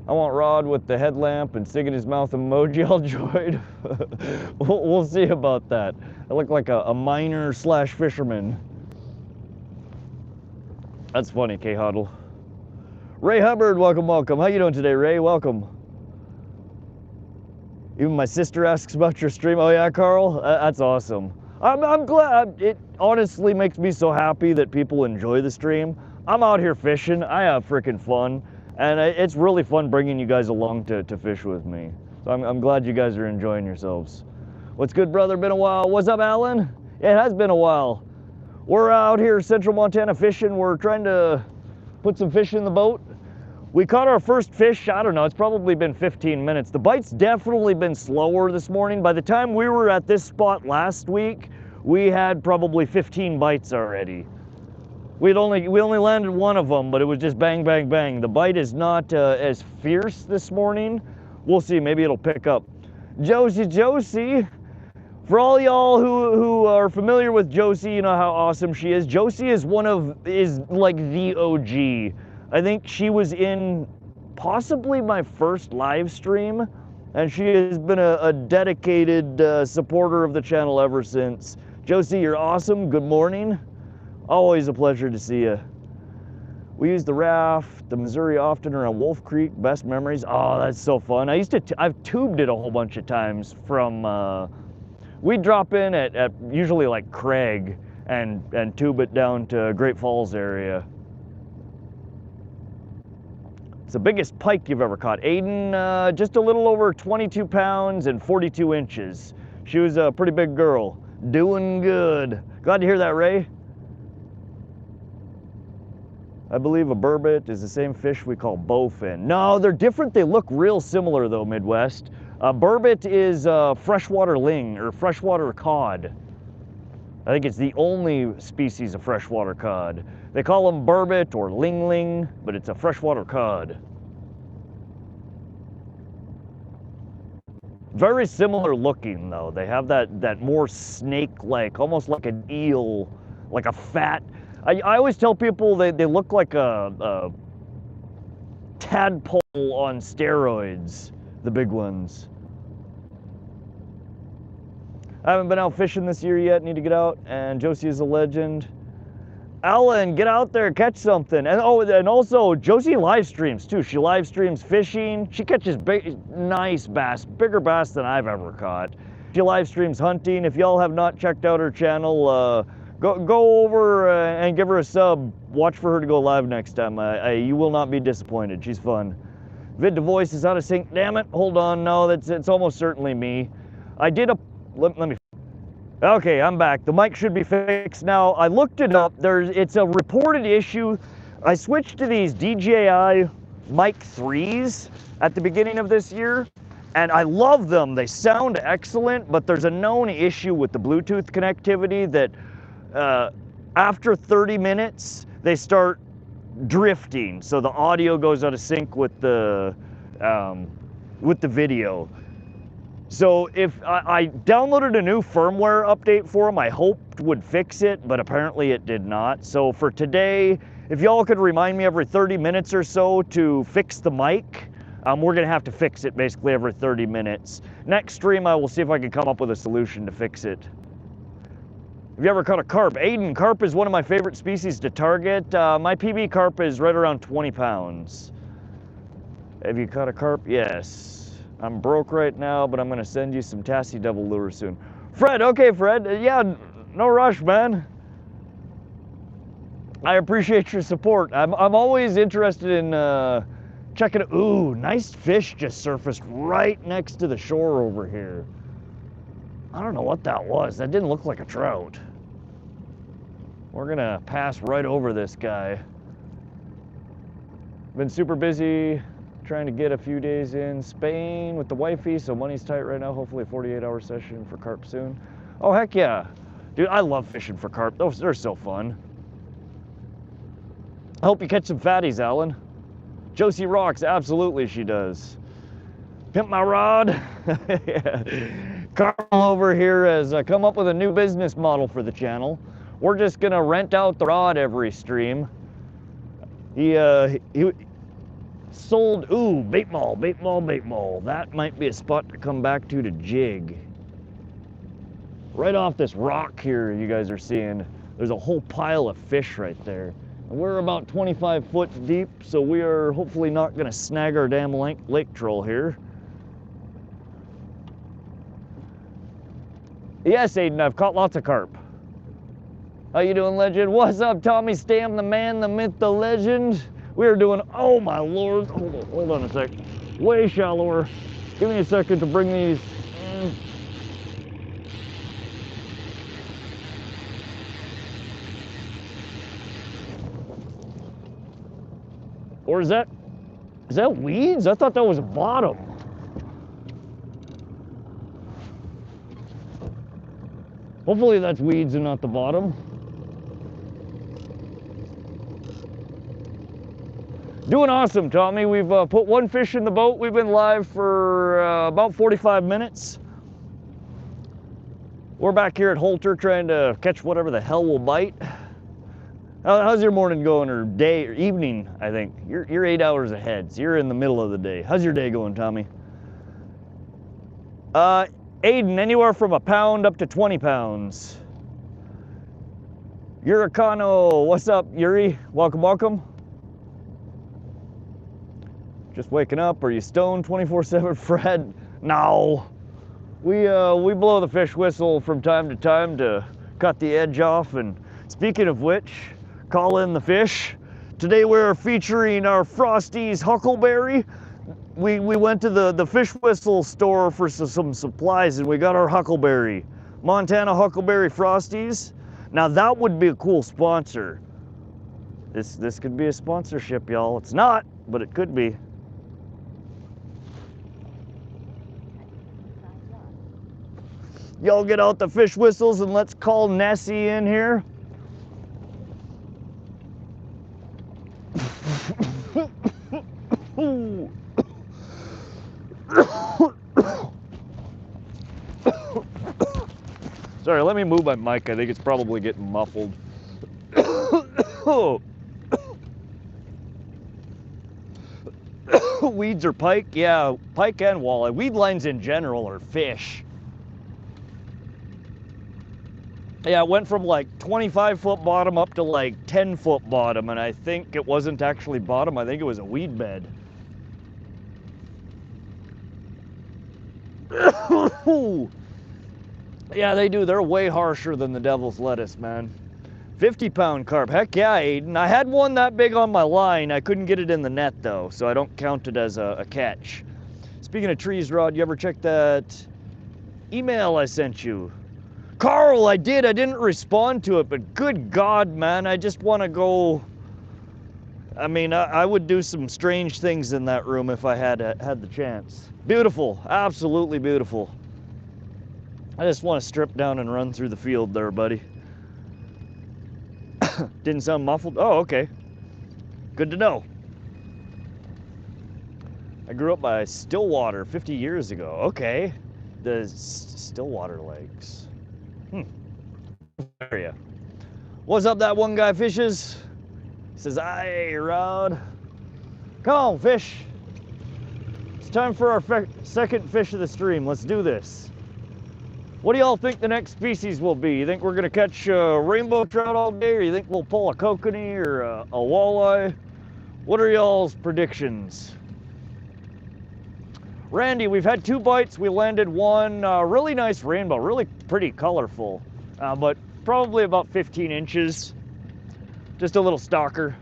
I want Rod with the headlamp and sing in his mouth emoji all joyed. We'll see about that. I look like a miner slash fisherman. That's funny, K-Huddle. Ray Hubbard, welcome, welcome. How you doing today, Ray? Welcome. Even my sister asks about your stream. Oh yeah, Carl? That's awesome. I'm glad. It honestly makes me so happy that people enjoy the stream. I'm out here fishing. I have freaking fun. And it's really fun bringing you guys along to fish with me. So I'm glad you guys are enjoying yourselves. What's good, brother? Been a while. What's up, Alan? Yeah, it has been a while. We're out here central Montana fishing. We're trying to put some fish in the boat. We caught our first fish, I don't know, it's probably been 15 minutes. The bite's definitely been slower this morning. By the time we were at this spot last week, we had probably 15 bites already. We only landed one of them, but it was just bang, bang, bang. The bite is not as fierce this morning. We'll see, maybe it'll pick up. Josie, for all y'all who are familiar with Josie, you know how awesome she is. Josie is like the OG. I think she was in possibly my first live stream, and she has been a dedicated supporter of the channel ever since. Josie, you're awesome. Good morning. Always a pleasure to see you. We use the raft, the Missouri often around Wolf Creek. Best memories. Oh, that's so fun. I've tubed it a whole bunch of times from, we drop in at usually like Craig and tube it down to Great Falls area. It's the biggest pike you've ever caught. Aiden, just a little over 22 pounds and 42 inches. She was a pretty big girl. Doing good. Glad to hear that, Ray. I believe a burbot is the same fish we call bowfin. No, they're different. They look real similar, though, Midwest. Burbot is freshwater ling, or freshwater cod. I think it's the only species of freshwater cod. They call them burbot or ling, but it's a freshwater cod. Very similar looking, though. They have that more snake-like, almost like an eel, like a fat. I always tell people they look like a tadpole on steroids, the big ones. I haven't been out fishing this year yet, need to get out, and Josie is a legend. Alan, get out there, catch something. And also Josie live streams too. She live streams fishing. She catches big, nice bass, bigger bass than I've ever caught. She live streams hunting. If y'all have not checked out her channel, go over and give her a sub. Watch for her to go live next time. You will not be disappointed. She's fun. Vid to voice is out of sync. Damn it! Hold on. No, it's almost certainly me. I did a. Let me. Okay, I'm back. The mic should be fixed now. I looked it up. It's a reported issue. I switched to these DJI Mic 3s at the beginning of this year, and I love them. They sound excellent, but there's a known issue with the Bluetooth connectivity that after 30 minutes, they start drifting. So the audio goes out of sync with the video. So if I downloaded a new firmware update for them, I hoped would fix it, but apparently it did not. So for today, if y'all could remind me every 30 minutes or so to fix the mic, we're gonna have to fix it basically every 30 minutes. Next stream, I will see if I can come up with a solution to fix it. Have you ever caught a carp? Aiden, carp is one of my favorite species to target. My PB carp is right around 20 pounds. Have you caught a carp? Yes. I'm broke right now, but I'm gonna send you some Tassie double lure soon. Fred, okay, Fred. Yeah, no rush, man. I appreciate your support. I'm always interested in checking it. Ooh, nice fish just surfaced right next to the shore over here. I don't know what that was. That didn't look like a trout. We're gonna pass right over this guy. Been super busy trying to get a few days in Spain with the wifey, so money's tight right now. Hopefully a 48-hour session for carp soon. Oh, heck yeah. Dude, I love fishing for carp. They're so fun. I hope you catch some fatties, Alan. Josie rocks, absolutely she does. Pimp my rod. Carl over here has come up with a new business model for the channel. We're just gonna rent out the rod every stream. He sold, ooh, bait maul. That might be a spot to come back to jig. Right off this rock here you guys are seeing, there's a whole pile of fish right there. And we're about 25 foot deep, so we are hopefully not gonna snag our damn lake troll here. Yes, Aiden, I've caught lots of carp. How you doing, legend? What's up, Tommy Stam, the man, the myth, the legend? We are doing, oh my lord, hold on a sec. Way shallower. Give me a second to bring these in. Or is that weeds? I thought that was a bottom. Hopefully that's weeds and not the bottom. Doing awesome, Tommy. We've put one fish in the boat. We've been live for about 45 minutes. We're back here at Holter trying to catch whatever the hell will bite. How's your morning going, or day, or evening, I think? You're 8 hours ahead, so you're in the middle of the day. How's your day going, Tommy? Aiden, anywhere from a pound up to 20 pounds. Yurikano, what's up, Yuri? Welcome, welcome. Just waking up, are you stoned 24/7, Fred? No. We blow the fish whistle from time to time to cut the edge off, and speaking of which, call in the fish. Today we're featuring our Frosty's Huckleberry. We went to the fish whistle store for some supplies, and we got our Huckleberry. Montana Huckleberry Frosties. Now that would be a cool sponsor. This could be a sponsorship, y'all. It's not, but it could be. Y'all get out the fish whistles and let's call Nessie in here. Sorry, let me move my mic. I think it's probably getting muffled. Weeds or pike? Yeah, pike and walleye. Weed lines in general are fish. Yeah, it went from like 25-foot bottom up to like 10-foot bottom, and I think it wasn't actually bottom. I think it was a weed bed. Yeah, they do. They're way harsher than the devil's lettuce, man. 50-pound carp. Heck yeah, Aiden. I had one that big on my line. I couldn't get it in the net, though, so I don't count it as a catch. Speaking of trees, Rod, you ever check that email I sent you? Carl, I did. I didn't respond to it, but good God, man, I just want to go. I mean, I would do some strange things in that room if I had the chance. Beautiful, absolutely beautiful. I just want to strip down and run through the field there, buddy. Didn't sound muffled? Oh, okay. Good to know. I grew up by Stillwater 50 years ago. Okay. The Stillwater Lakes. Area. What's up, that one guy fishes? He says, aye, Rod. Come on, fish. It's time for our second fish of the stream. Let's do this. What do y'all think the next species will be? You think we're gonna catch rainbow trout all day, or you think we'll pull a kokanee or a walleye? What are y'all's predictions? Randy, we've had 2 bites. We landed one really nice rainbow, really pretty colorful, but probably about 15 inches. Just a little stalker.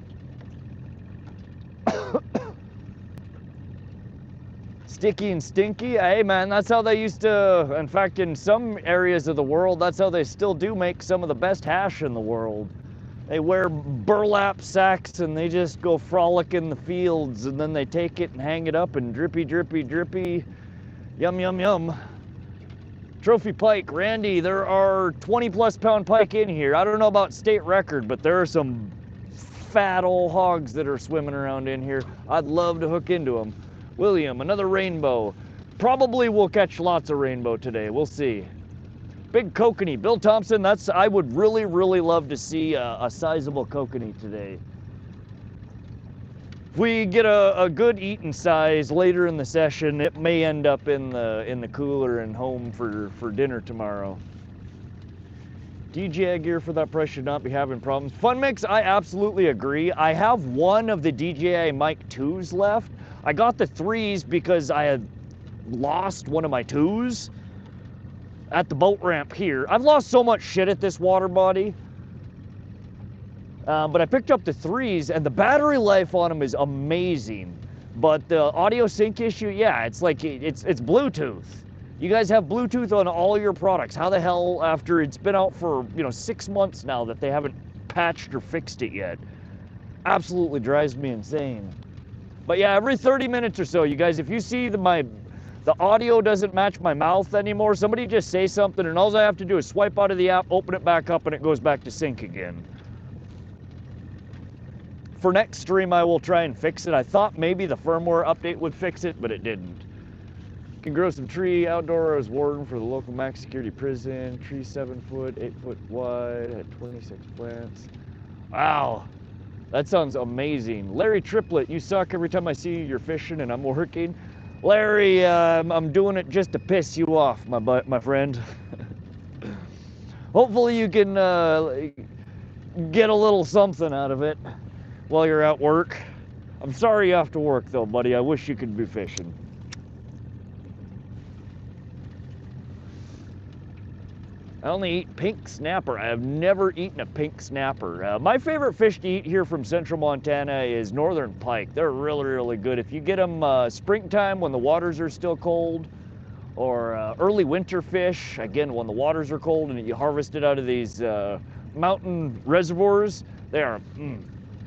Sticky and stinky. Hey man, that's how they used to, in fact, in some areas of the world, that's how they still do make some of the best hash in the world. They wear burlap sacks and they just go frolic in the fields, and then they take it and hang it up and drippy, drippy, drippy. Yum, yum, yum. Trophy pike. Randy, there are 20+ pound pike in here. I don't know about state record, but there are some fat old hogs that are swimming around in here. I'd love to hook into them. William, another rainbow. Probably we'll catch lots of rainbow today. We'll see. Big kokanee. Bill Thompson, I would really, really love to see a sizable kokanee today. If we get a good eating size later in the session, it may end up in the cooler and home for dinner tomorrow. DJI gear for that price should not be having problems. Fun Mix, I absolutely agree. I have one of the DJI Mic 2s left. I got the 3s because I had lost one of my 2s at the boat ramp here. I've lost so much shit at this water body. But I picked up the 3s, and the battery life on them is amazing. But the audio sync issue, yeah, it's like, it's Bluetooth. You guys have Bluetooth on all your products. How the hell, after it's been out for, 6 months now, that they haven't patched or fixed it yet? Absolutely drives me insane. But yeah, every 30 minutes or so, you guys, if you see the audio doesn't match my mouth anymore, somebody just say something, and all I have to do is swipe out of the app, open it back up, and it goes back to sync again. For next stream, I will try and fix it. I thought maybe the firmware update would fix it, but it didn't. Can grow some tree outdoor as warden for the local max security prison. Tree 7 foot, 8 foot wide, had 26 plants. Wow, that sounds amazing. Larry Triplet, you suck every time I see you, you're fishing and I'm working. Larry, I'm doing it just to piss you off, my friend. Hopefully you can get a little something out of it while you're at work. I'm sorry you have to work though, buddy. I wish you could be fishing. I only eat pink snapper. I have never eaten a pink snapper. My favorite fish to eat here from central Montana is northern pike. They're really, really good. If you get them springtime when the waters are still cold, or early winter fish, again, when the waters are cold and you harvest it out of these mountain reservoirs, they are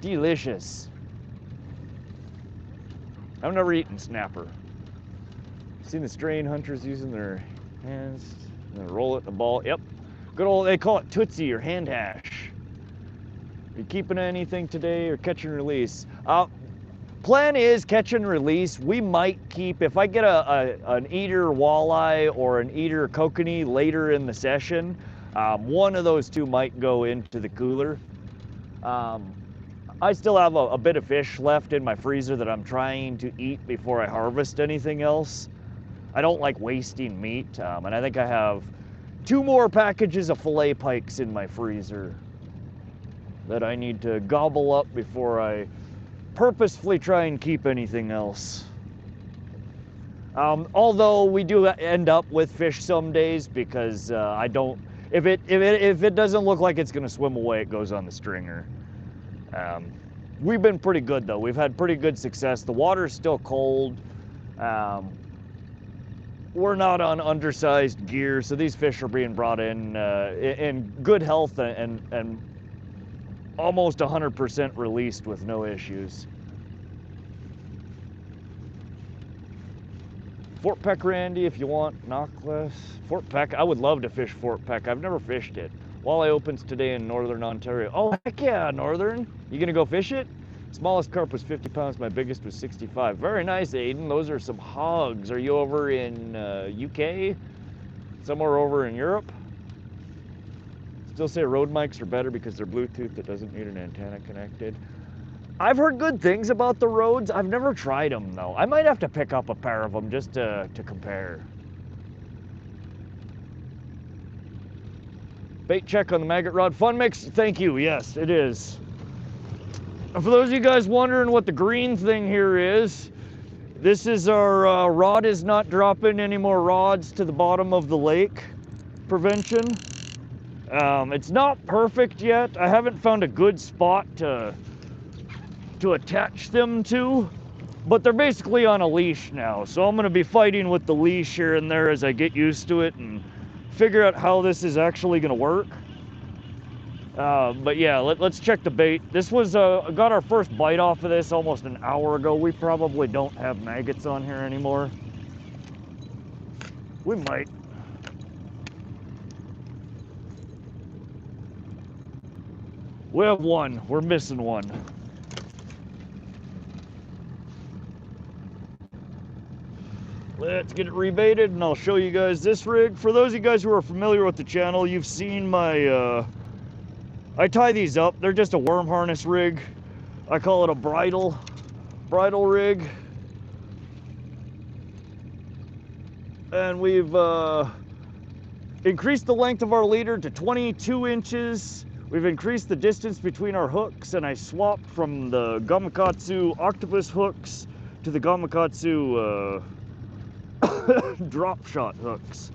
delicious. I've never eaten snapper. Seen the strain hunters using their hands. And roll it in the ball. Yep. Good old, they call it Tootsie or hand hash. Are you keeping anything today or catch and release? Plan is catch and release. We might keep, if I get an eater walleye or an eater kokanee later in the session, one of those two might go into the cooler. I still have a bit of fish left in my freezer that I'm trying to eat before I harvest anything else. I don't like wasting meat, and I think I have 2 more packages of fillet pikes in my freezer that I need to gobble up before I purposefully try and keep anything else. Although we do end up with fish some days because I don't. If it doesn't look like it's going to swim away, it goes on the stringer. We've been pretty good though. We've had pretty good success. The water's still cold. We're not on undersized gear, so these fish are being brought in good health and almost 100% released with no issues. Fort Peck, Randy, if you want knockless. Fort Peck, I would love to fish Fort Peck. I've never fished it. Walleye opens today in Northern Ontario. Oh, heck yeah, Northern. You gonna go fish it? Smallest carp was 50 pounds, my biggest was 65. Very nice, Aiden. Those are some hogs. Are you over in UK? Somewhere over in Europe? Still say road mics are better because they're Bluetooth that doesn't need an antenna connected. I've heard good things about the Rodes. I've never tried them though. I might have to pick up a pair of them just to compare. Bait check on the maggot rod. Fun Mix, thank you. Yes, it is. For those of you guys wondering what the green thing here is, this is our rod is not dropping any more rods to the bottom of the lake prevention. It's not perfect yet. I haven't found a good spot to attach them to, but they're basically on a leash now. So I'm gonna be fighting with the leash here and there as I get used to it and figure out how this is actually gonna work. But yeah, let's check the bait. This was, got our first bite off of this almost an hour ago. We probably don't have maggots on here anymore. We might. We have one, we're missing one. Let's get it rebaited and I'll show you guys this rig. For those of you guys who are familiar with the channel, you've seen my, I tie these up. They're just a worm harness rig. I call it a bridal rig. And we've increased the length of our leader to 22 inches. We've increased the distance between our hooks, and I swapped from the Gamakatsu octopus hooks to the Gamakatsu drop shot hooks.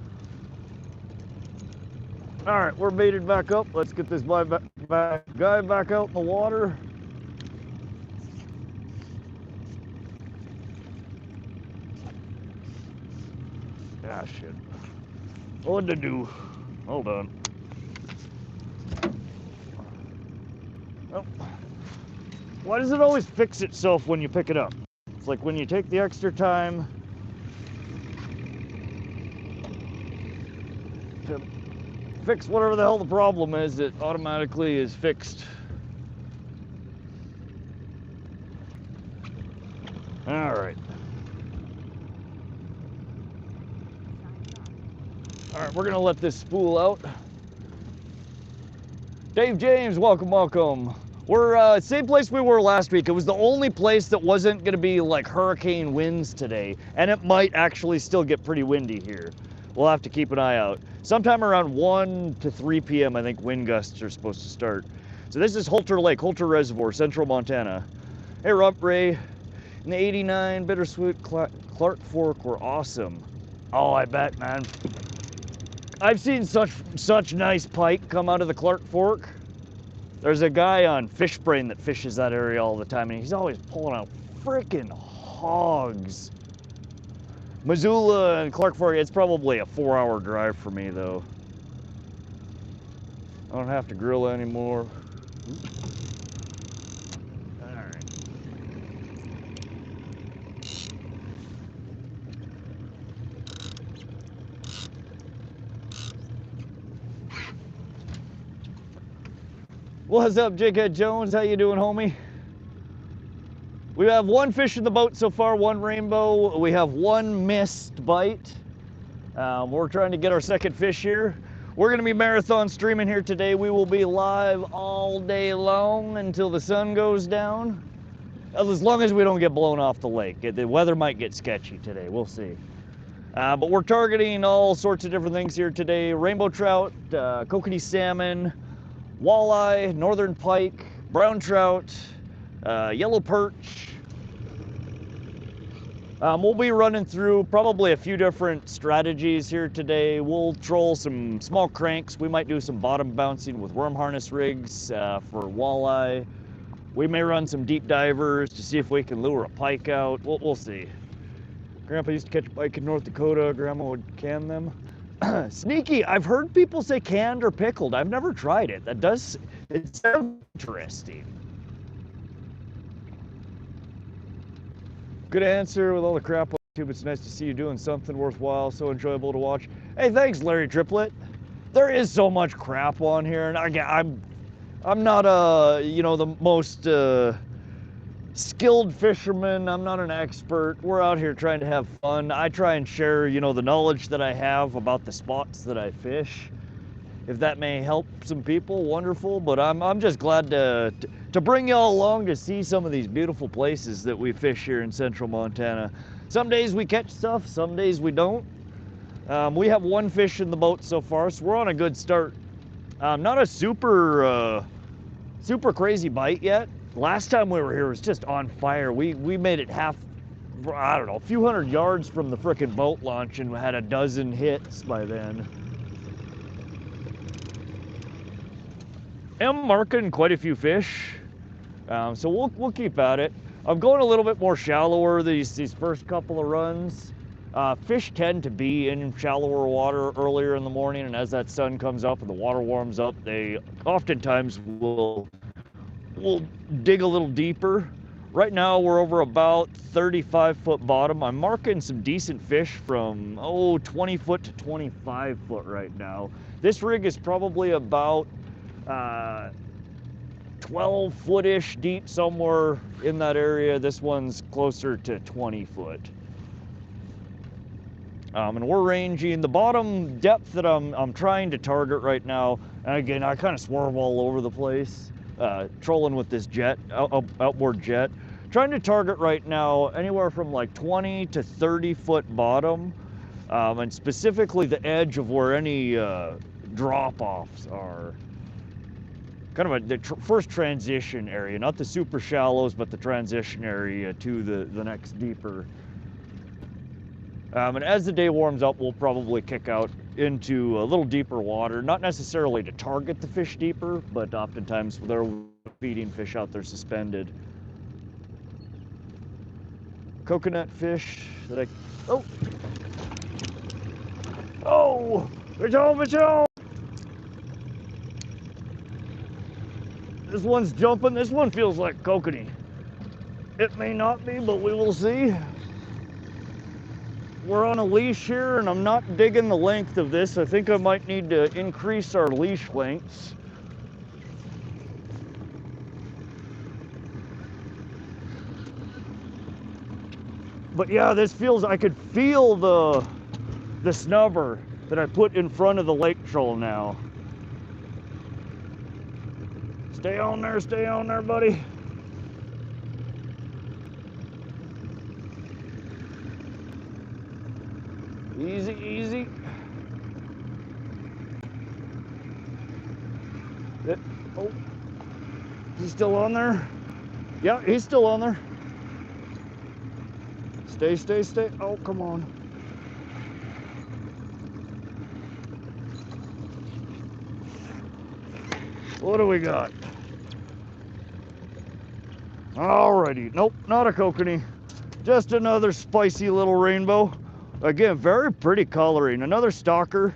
All right, we're baited back up. Let's get this guy back out in the water. Ah, shit. What to do? Hold on. Oh. Why does it always fix itself when you pick it up? It's like when you take the extra time to fix whatever the hell the problem is, it automatically is fixed. All right. All right, we're gonna let this spool out. Dave James, welcome, welcome. We're same place we were last week. It was the only place that wasn't gonna be like hurricane winds today, and it might actually still get pretty windy here. We'll have to keep an eye out. Sometime around 1 to 3 p.m. I think wind gusts are supposed to start. So this is Holter Lake, Holter Reservoir, Central Montana. Hey Rob Ray, in the 89 Bittersweet Clark Fork were awesome. Oh, I bet, man. I've seen such nice pike come out of the Clark Fork. There's a guy on Fish Brain that fishes that area all the time, and he's always pulling out freaking hogs. Missoula and Clark Fork, it's probably a 4-hour drive for me, though. I don't have to grill anymore. All right. What's up, Ckhead Jones? How you doing, homie? We have one fish in the boat so far, one rainbow. We have one missed bite. We're trying to get our second fish here. We're gonna be marathon streaming here today. We will be live all day long until the sun goes down. As long as we don't get blown off the lake. The weather might get sketchy today, we'll see. But we're targeting all sorts of different things here today. Rainbow trout, kokanee salmon, walleye, northern pike, brown trout, yellow perch. We'll be running through probably a few different strategies here today. We'll troll some small cranks. We might do some bottom bouncing with worm harness rigs for walleye. We may run some deep divers to see if we can lure a pike out. We'll see. Grandpa used to catch a pike in North Dakota. Grandma would can them. Sneaky, I've heard people say canned or pickled. I've never tried it. It sounds interesting. Good answer with all the crap on YouTube. It's nice to see you doing something worthwhile, so enjoyable to watch. Hey, thanks, Larry Triplet. There is so much crap on here, and I'm not the most skilled fisherman. I'm not an expert. We're out here trying to have fun. I try and share, the knowledge that I have about the spots that I fish. If that may help some people, wonderful. But I'm just glad to bring y'all along to see some of these beautiful places that we fish here in Central Montana. Some days we catch stuff, some days we don't. We have one fish in the boat so far, so we're on a good start. Not a super crazy bite yet. Last time we were here, it was just on fire. We made it a few hundred yards from the frickin' boat launch and had a dozen hits by then. I'm marking quite a few fish, so we'll keep at it. I'm going a little bit more shallower these first couple of runs. Fish tend to be in shallower water earlier in the morning, and as that sun comes up and the water warms up, they oftentimes will dig a little deeper. Right now we're over about 35-foot bottom. I'm marking some decent fish from 20 foot to 25 foot right now. This rig is probably about 12 foot-ish deep, somewhere in that area. This one's closer to 20 foot. And we're ranging the bottom depth that I'm trying to target right now. And again, I kind of swerve all over the place, trolling with this jet, outboard jet. Trying to target right now anywhere from like 20 to 30 foot bottom, and specifically the edge of where any drop-offs are. Kind of the first transition area, not the super shallows, but the transition area to the next deeper. And as the day warms up, we'll probably kick out into a little deeper water, not necessarily to target the fish deeper, but oftentimes they're feeding fish out there suspended. Coconut fish that I, oh, fish on. This one's jumping. This one feels like kokanee. It may not be, but we will see. We're on a leash here, and I'm not digging the length of this. I think I might need to increase our leash lengths. But yeah, this feels, I could feel the snubber that I put in front of the lake troll now. Stay on there, buddy. Easy, easy. Oh, he's still on there? Yeah, he's still on there. Stay. Oh, come on. What do we got? Alrighty, nope, not a kokanee. Just another spicy little rainbow. Again, very pretty coloring. Another stalker.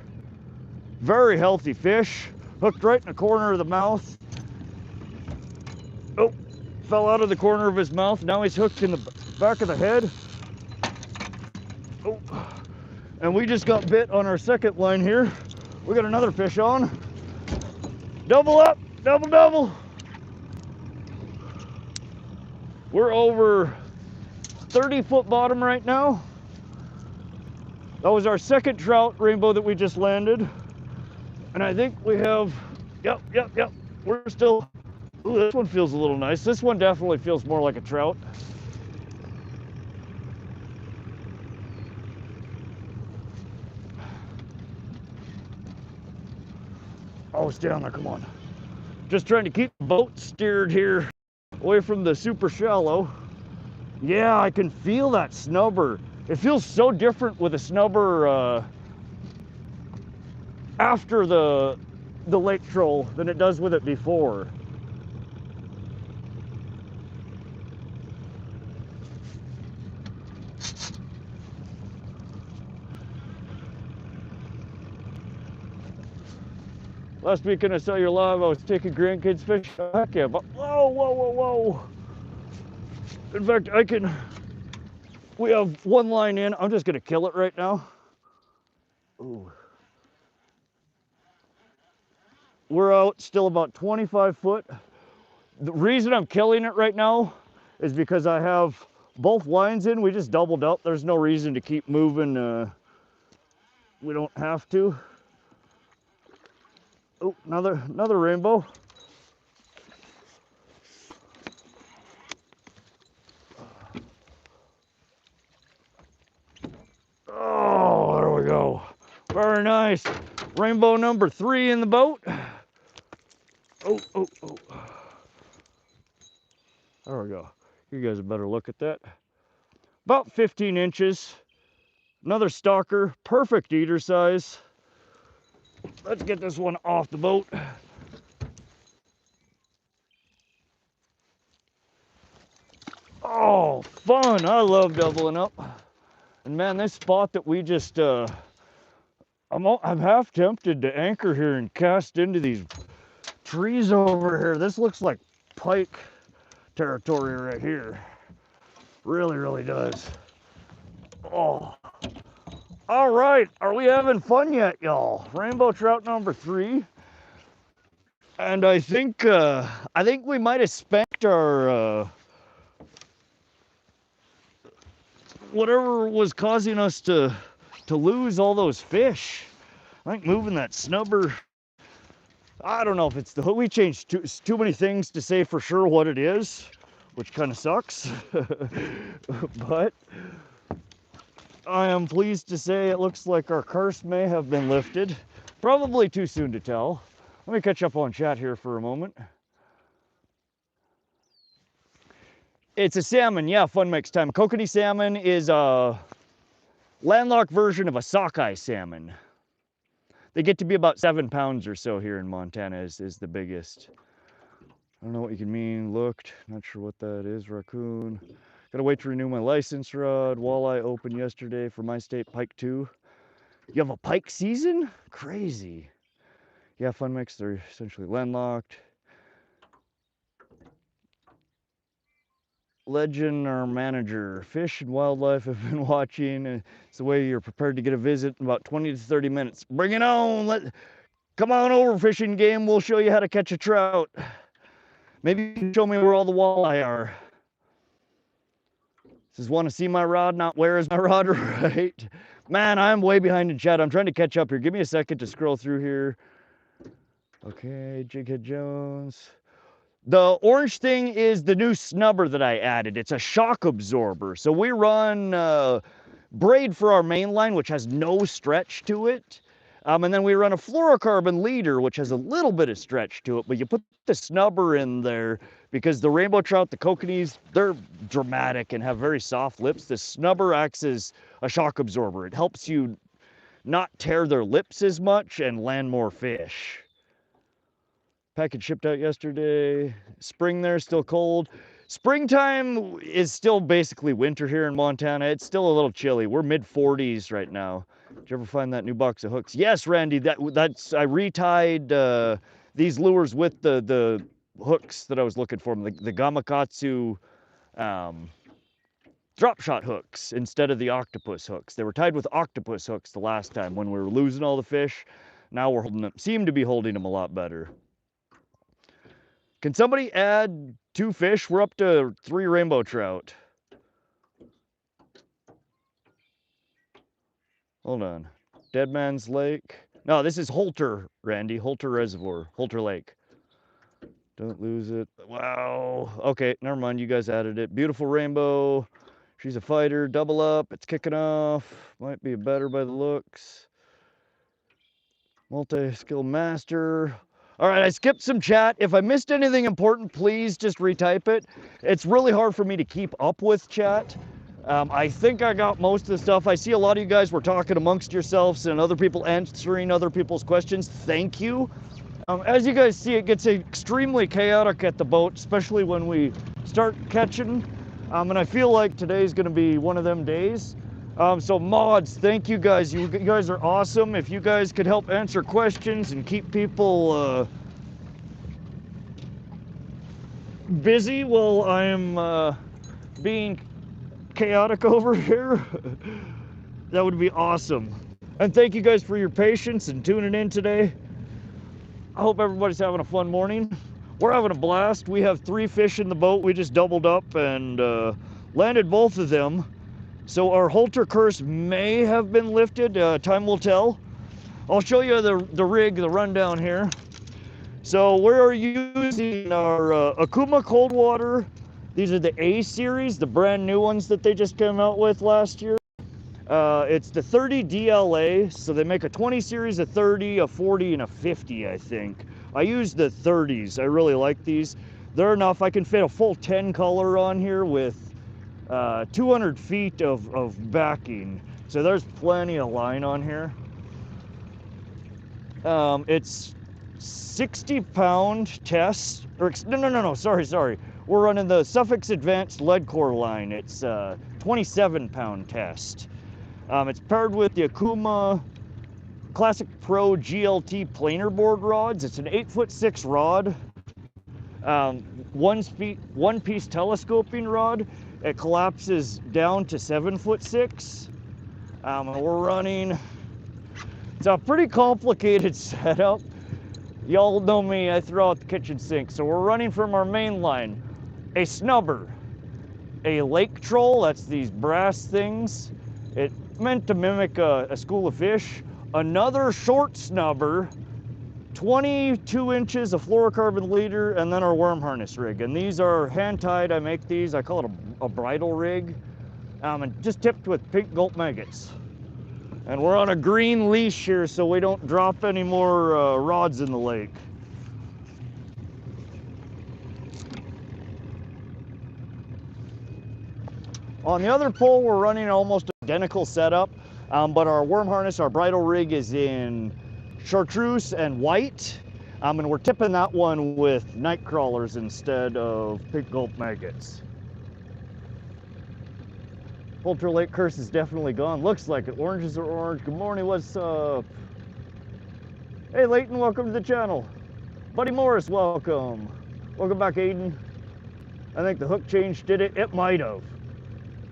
Very healthy fish. Hooked right in the corner of the mouth. Oh, fell out of the corner of his mouth. Now he's hooked in the back of the head. Oh, and we just got bit on our second line here. We got another fish on. Double up, double. We're over 30 foot bottom right now. That was our second trout rainbow that we just landed. And I think we have, yep. We're still, ooh, this one feels a little nice. This one definitely feels more like a trout. Oh, stay on there, come on. Just trying to keep the boat steered here away from the super shallow. Yeah, I can feel that snubber. It feels so different with a snubber after the lake troll than it does with it before. Last weekend I saw your live, I was taking grandkids fishing. Heck yeah, but whoa. In fact, we have one line in. I'm just gonna kill it right now. Ooh. We're out still about 25 foot. The reason I'm killing it right now is because I have both lines in. We just doubled up. There's no reason to keep moving. We don't have to. Oh, another rainbow. Oh, there we go. Very nice. Rainbow number 3 in the boat. Oh. There we go. You guys a better look at that. About 15 inches. Another stalker. Perfect eater size. Let's get this one off the boat. Oh, fun. I love doubling up. And man, this spot that we just, I'm half tempted to anchor here and cast into these trees over here. This looks like pike territory right here. Really does. Oh. All right, are we having fun yet, y'all? Rainbow trout number 3. And I think we might have spanked our whatever was causing us to to lose all those fish. I think moving that snubber, I don't know if it's the hook. We changed too many things to say for sure what it is, which kind of sucks. But I am pleased to say it looks like our curse may have been lifted. Probably too soon to tell. Let me catch up on chat here for a moment. It's a salmon, yeah, fun mix time. Kokanee salmon is a landlocked version of a sockeye salmon. They get to be about 7 pounds or so here in Montana is the biggest. I don't know what you can mean, looked, not sure what that is, raccoon. Gotta wait to renew my license rod. Walleye opened yesterday for my state, pike 2. You have a pike season? Crazy. Yeah, fun mix, they're essentially landlocked. Legend or manager, fish and wildlife have been watching. It's the way you're prepared to get a visit in about 20 to 30 minutes. Bring it on, come on over, fishing game, we'll show you how to catch a trout. Maybe you can show me where all the walleye are. This is want to see my rod, not where is my rod, right? Man, I'm way behind in chat. I'm trying to catch up here. Give me a second to scroll through here. Okay, Jighead Jones. The orange thing is the new snubber that I added. It's a shock absorber. So we run braid for our main line, which has no stretch to it. And then we run a fluorocarbon leader, which has a little bit of stretch to it, but you put the snubber in there because the rainbow trout, the kokanees, they're dramatic and have very soft lips. The snubber acts as a shock absorber. It helps you not tear their lips as much and land more fish. Package shipped out yesterday. Spring there, still cold. Springtime is still basically winter here in Montana. It's still a little chilly. We're mid-40s right now. Did you ever find that new box of hooks? Yes, Randy, that's I retied these lures with the hooks that I was looking for, the Gamakatsu drop shot hooks instead of the octopus hooks. They were tied with octopus hooks the last time when we were losing all the fish. Now we're holding them, seem to be holding them a lot better. Can somebody add 2 fish? We're up to 3 rainbow trout. Hold on. Dead Man's Lake. No, this is Holter, Randy. Holter Reservoir. Holter Lake. Don't lose it. Wow. Okay, never mind. You guys added it. Beautiful rainbow. She's a fighter. Double up. It's kicking off. Might be better by the looks. Multi-skill master. All right, I skipped some chat. If I missed anything important, please just retype it. It's really hard for me to keep up with chat. I think I got most of the stuff. I see a lot of you guys were talking amongst yourselves and other people answering other people's questions. Thank you. As you guys see, it gets extremely chaotic at the boat, especially when we start catching. And I feel like today's gonna be one of them days. So mods, thank you guys. You guys are awesome. If you guys could help answer questions and keep people busy while I'm being chaotic over here, that would be awesome. And thank you guys for your patience and tuning in today. I hope everybody's having a fun morning. We're having a blast. We have 3 fish in the boat. We just doubled up and landed both of them. So our Holter curse may have been lifted. Time will tell. I'll show you the rig, the rundown here. So we're using our Akuma cold water. These are the A series, the brand new ones that they just came out with last year. It's the 30 DLA, so they make a 20 series, a 30, a 40, and a 50, I think. I use the 30s. I really like these. They're enough. I can fit a full 10 color on here with 200 feet of backing. So there's plenty of line on here. It's 60-pound test, or no, sorry. We're running the Suffix Advanced Lead Core line. It's 27-pound test. It's paired with the Akuma Classic Pro GLT planer board rods. It's an 8'6" rod. One-piece telescoping rod. It collapses down to 7'6". We're running. It's a pretty complicated setup. Y'all know me, I throw out the kitchen sink. So we're running from our main line a snubber, a lake troll, that's these brass things. It meant to mimic a school of fish. Another short snubber, 22 inches of fluorocarbon leader, and then our worm harness rig. And these are hand tied. I make these, I call it a bridal rig, and just tipped with pink gulp maggots. And we're on a green leash here so we don't drop any more rods in the lake. On the other pole, we're running almost identical setup, but our worm harness, our bridal rig is in chartreuse and white, and we're tipping that one with night crawlers instead of pink gulp maggots. Holter Lake curse is definitely gone. Looks like it. Oranges are orange. Good morning, what's up? Hey Leighton, welcome to the channel. Buddy Morris, welcome. Welcome back, Aiden. I think the hook change did it. It might have.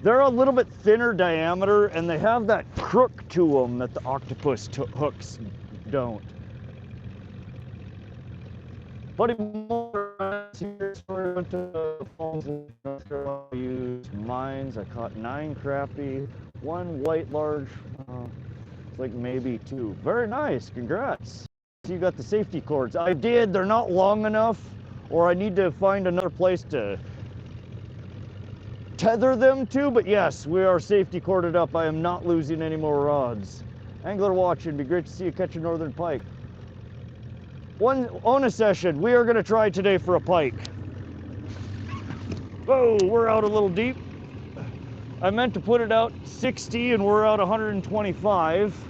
They're a little bit thinner diameter, and they have that crook to them that the octopus hooks don't. Buddy Morris here, went to the falls in North Carolina. I used mines. I caught 9 crappie, 1 white large, like maybe 2. Very nice, congrats. You got the safety cords. I did, they're not long enough, or I need to find another place to tether them to, but yes, we are safety corded up. I am not losing any more rods. Angler watching, be great to see you catch a northern pike. One on a session, we are going to try today for a pike. Whoa, we're out a little deep. I meant to put it out 60 and we're out 125.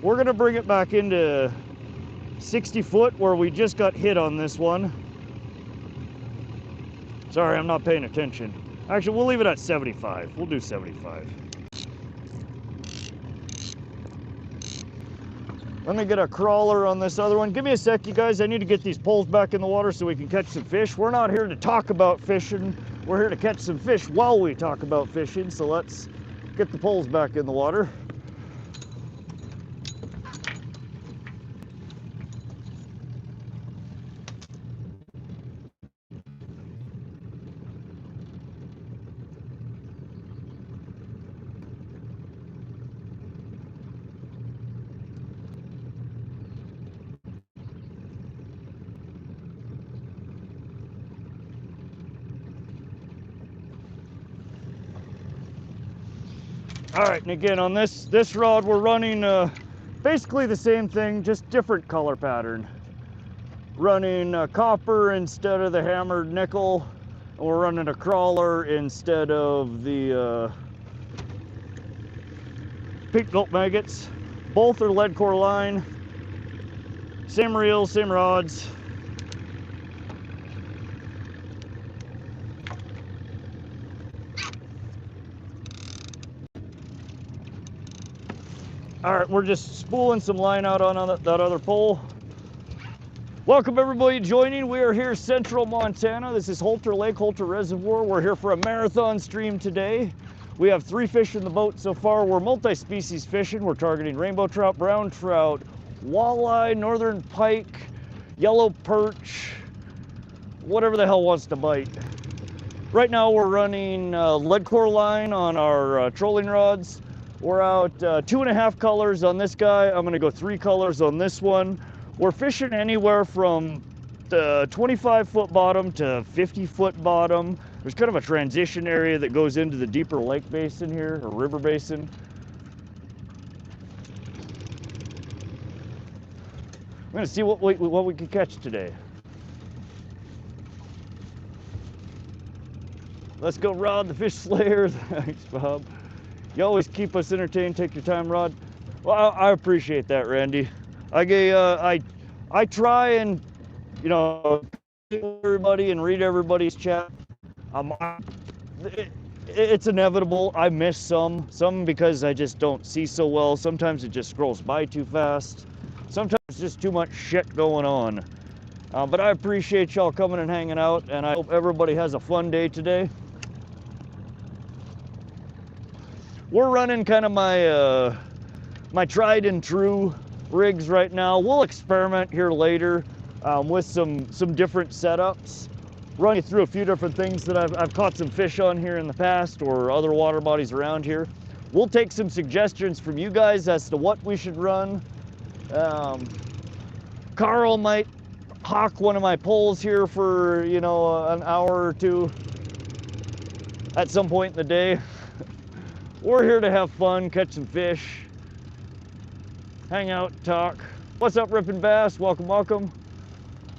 We're going to bring it back into 60 foot where we just got hit on this one. Sorry, I'm not paying attention. Actually, we'll leave it at 75. We'll do 75. Let me get a crawler on this other one. Give me a sec, you guys. I need to get these poles back in the water so we can catch some fish. We're not here to talk about fishing. We're here to catch some fish while we talk about fishing. So let's get the poles back in the water. All right, and again on this rod we're running basically the same thing, just different color pattern. Running copper instead of the hammered nickel, and we're running a crawler instead of the pink gulp maggots. Both are lead core line, same reels, same rods. All right, we're just spooling some line out on that other pole. Welcome everybody joining. We are here central Montana. This is Holter Lake, Holter Reservoir. We're here for a marathon stream today. We have 3 fish in the boat so far. We're multi-species fishing. We're targeting rainbow trout, brown trout, walleye, northern pike, yellow perch, whatever the hell wants to bite. Right now we're running lead core line on our trolling rods. We're out 2.5 colors on this guy. I'm gonna go 3 colors on this one. We're fishing anywhere from the 25-foot bottom to 50-foot bottom. There's kind of a transition area that goes into the deeper lake basin here, or river basin. I'm gonna see what we can catch today. Let's go, Rod, the fish slayer. Thanks, Bob. You always keep us entertained. Take your time, Rod. Well, I appreciate that, Randy. I try and, you know, everybody and read everybody's chat. It's inevitable. I miss some because I just don't see so well. Sometimes it just scrolls by too fast. Sometimes just too much shit going on. But I appreciate y'all coming and hanging out, and I hope everybody has a fun day today. We're running kind of my my tried and true rigs right now. We'll experiment here later with some different setups. Run you through a few different things that I've caught some fish on here in the past or other water bodies around here. we'll take some suggestions from you guys as to what we should run. Carl might hawk one of my poles here for, you know, an hour or two at some point in the day. We're here to have fun, catch some fish, hang out, talk. What's up, Rippin' Bass? Welcome, welcome.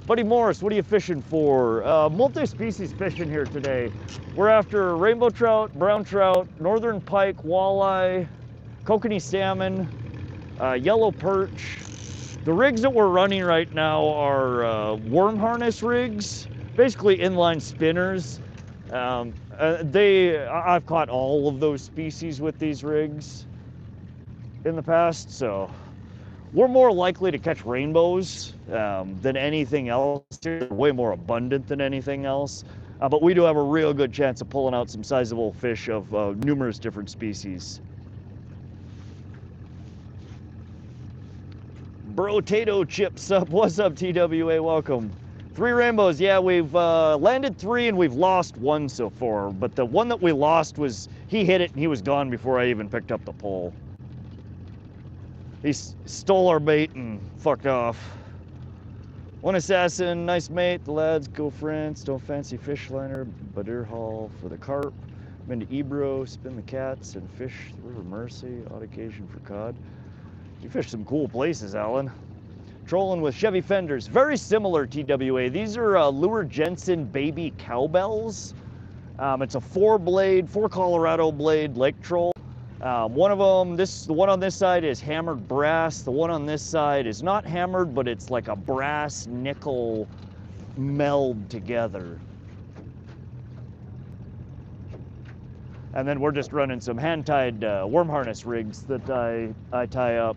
Buddy Morris, what are you fishing for? Multi-species fishing here today. We're after rainbow trout, brown trout, northern pike, walleye, kokanee salmon, yellow perch. The rigs that we're running right now are worm harness rigs, basically inline spinners. I've caught all of those species with these rigs in the past, so we're more likely to catch rainbows than anything else. They're way more abundant than anything else, but we do have a real good chance of pulling out some sizable fish of numerous different species. Brotato chips up. What's up, TWA? Welcome. 3 rainbows. Yeah, we've landed 3 and we've lost 1 so far. But the one that we lost was, he hit it and he was gone before I even picked up the pole. He stole our bait and fucked off. One assassin, nice mate. The lads go friends. Don't fancy fish liner, Badir haul for the carp. Been to Ebro, spin the cats and fish the River Mercy. Odd occasion for cod. You fish some cool places, Alan. Trolling with Chevy fenders, very similar, TWA. These are Lure Jensen baby cowbells. It's a 4 Colorado blade lake troll. One of them, the one on this side is hammered brass. The one on this side is not hammered, but it's like a brass nickel meld together. And then we're just running some hand-tied worm harness rigs that I tie up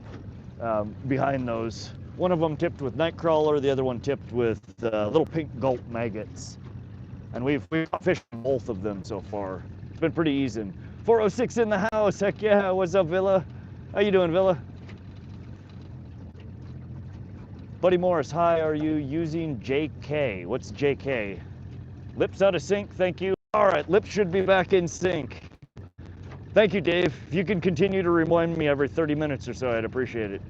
behind those. One of them tipped with nightcrawler, the other one tipped with little pink gulp maggots. And we've fished both of them so far. It's been pretty easy. 406 in the house, heck yeah. What's up, Villa? How you doing, Villa? Buddy Morris, hi, are you using JK? What's JK? Lips out of sync, thank you. All right, lips should be back in sync. Thank you, Dave. If you can continue to remind me every 30 minutes or so, I'd appreciate it.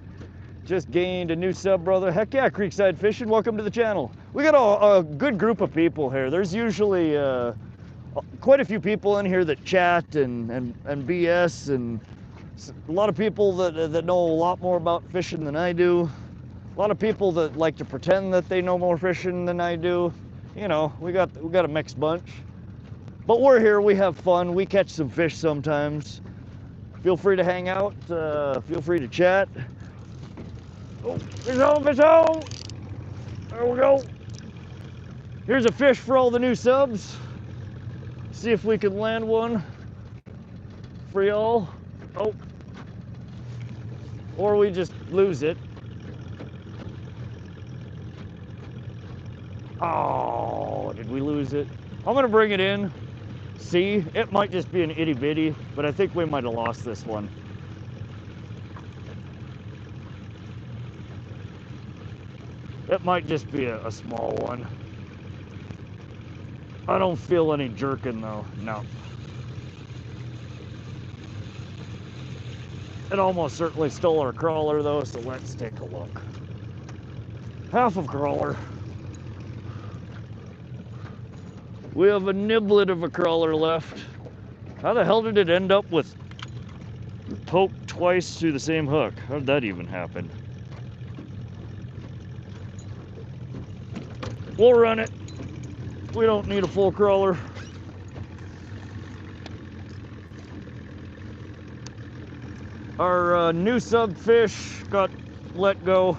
Just gained a new sub, brother. Heck yeah, Creekside Fishing, welcome to the channel. We got a good group of people here. There's usually quite a few people in here that chat and BS, and a lot of people that know a lot more about fishing than I do. A lot of people that like to pretend that they know more fishing than I do. You know, we got a mixed bunch. But we're here, we have fun, we catch some fish sometimes. Feel free to hang out, feel free to chat. Oh, fish on, fish on! There we go. Here's a fish for all the new subs. See if we can land one for y'all. Oh. Or we just lose it. Oh, did we lose it? I'm gonna bring it in. See, it might just be an itty bitty, but I think we might have lost this one. It might just be a small one. I don't feel any jerking though, no. It almost certainly stole our crawler though, so let's take a look. Half of crawler. We have a niblet of a crawler left. How the hell did it end up with poked twice through the same hook? How did that even happen? We'll run it. We don't need a full crawler. Our new sub fish got let go.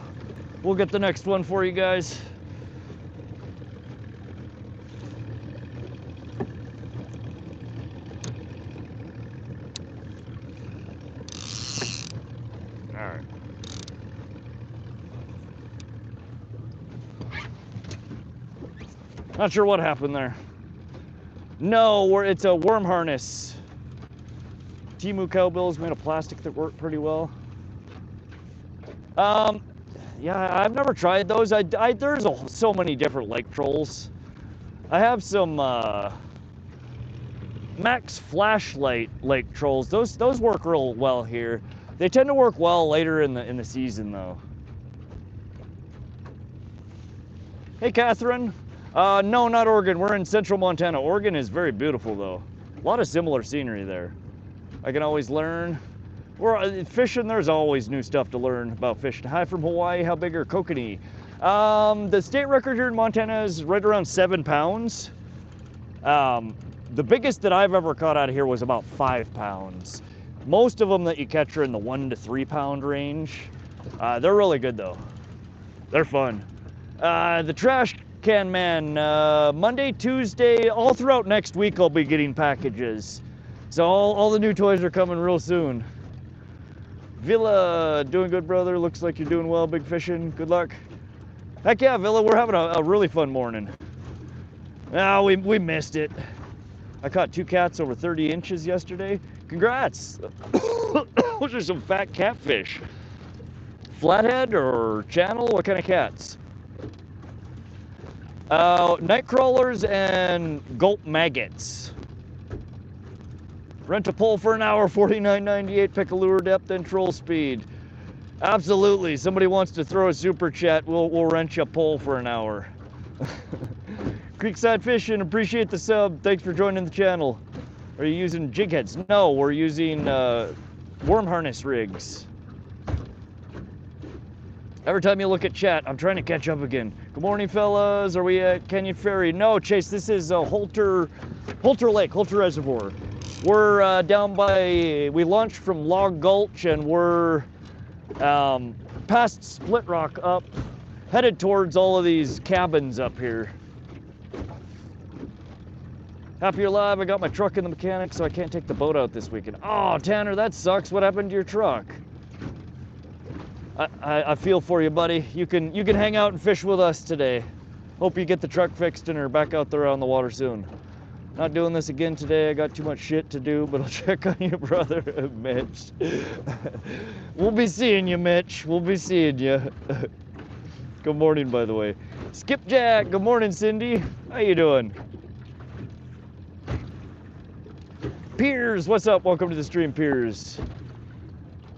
We'll get the next one for you guys. Not sure what happened there. No, it's a worm harness. Timu cowbells made of plastic that work pretty well. Yeah, I've never tried those. There's so many different lake trolls. I have some Max flashlight lake trolls. Those work real well here. They tend to work well later in the season though. Hey Catherine. No, not Oregon. We're in central Montana. Oregon is very beautiful though. A lot of similar scenery there. I can always learn. We're fishing, there's always new stuff to learn about fishing. Hi from Hawaii, how big are kokanee? The state record here in Montana is right around 7 pounds. The biggest that I've ever caught out of here was about 5 pounds. Most of them that you catch are in the 1 to 3 pound range. They're really good though. They're fun. The trash can man, Monday, Tuesday, all throughout next week I'll be getting packages. So all the new toys are coming real soon. Villa, doing good, brother. Looks like you're doing well, big fishing. Good luck. Heck yeah, Villa, we're having a really fun morning. Ah, we missed it. I caught 2 cats over 30 inches yesterday. Congrats. Those are some fat catfish. Flathead or channel? What kind of cats? Night crawlers and gulp maggots. Rent a pole for an hour, $49.98. Pick a lure depth and troll speed. Absolutely. Somebody wants to throw a super chat, we'll rent you a pole for an hour. Creekside Fishing, appreciate the sub. Thanks for joining the channel. Are you using jig heads? No, we're using worm harness rigs. Every time you look at chat, I'm trying to catch up again. Good morning, fellas. Are we at Canyon Ferry? No, Chase, this is Holter Lake, Holter Reservoir. We're down by, we launched from Log Gulch and we're past Split Rock up, headed towards all of these cabins up here. Happy you're live. I got my truck in the mechanic, so I can't take the boat out this weekend. Oh, Tanner, that sucks. What happened to your truck? I feel for you, buddy. You can hang out and fish with us today. Hope you get the truck fixed and are back out there on the water soon. Not doing this again today. I got too much shit to do, but I'll check on you, brother, Mitch. We'll be seeing you, Mitch. We'll be seeing you. Good morning, by the way. Skipjack, good morning, Cindy. How you doing? Piers, what's up? Welcome to the stream, Piers.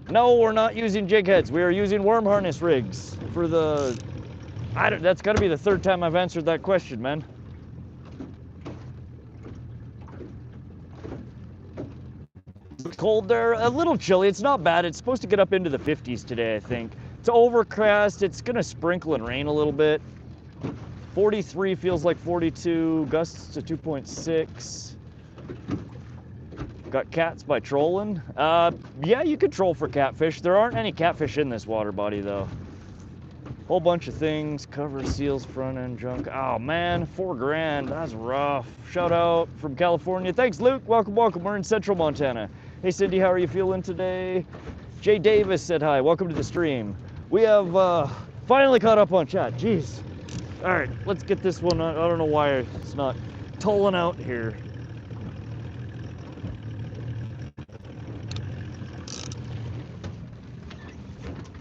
No, we're not using jig heads. We are using worm harness rigs for the... that's got to be the 3rd time I've answered that question, man. It's cold there, a little chilly. It's not bad. It's supposed to get up into the 50s today, I think. It's overcast. It's going to sprinkle and rain a little bit. 43 feels like 42. Gusts to 2.6. Got cats by trolling. Yeah, you could troll for catfish. There aren't any catfish in this water body, though. Whole bunch of things. Cover seals, front end junk. Oh, man, $4 grand. That's rough. Shout out from California. Thanks, Luke. Welcome, welcome. We're in central Montana. Hey, Cindy, how are you feeling today? Jay Davis said hi. Welcome to the stream. We have finally caught up on chat. Jeez. All right, let's get this one. I don't know why it's not tolling out here.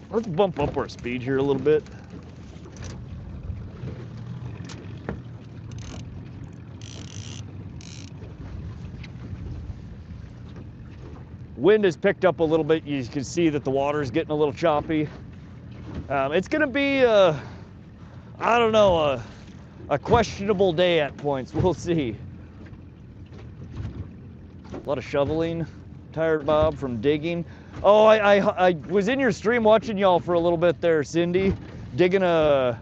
Let's bump up our speed here a little bit. Wind has picked up a little bit. You can see that the water is getting a little choppy. It's going to be, I don't know, a questionable day at points. We'll see. A lot of shoveling. Tired Bob from digging. Oh, I was in your stream watching y'all for a little bit there, Cindy. Digging a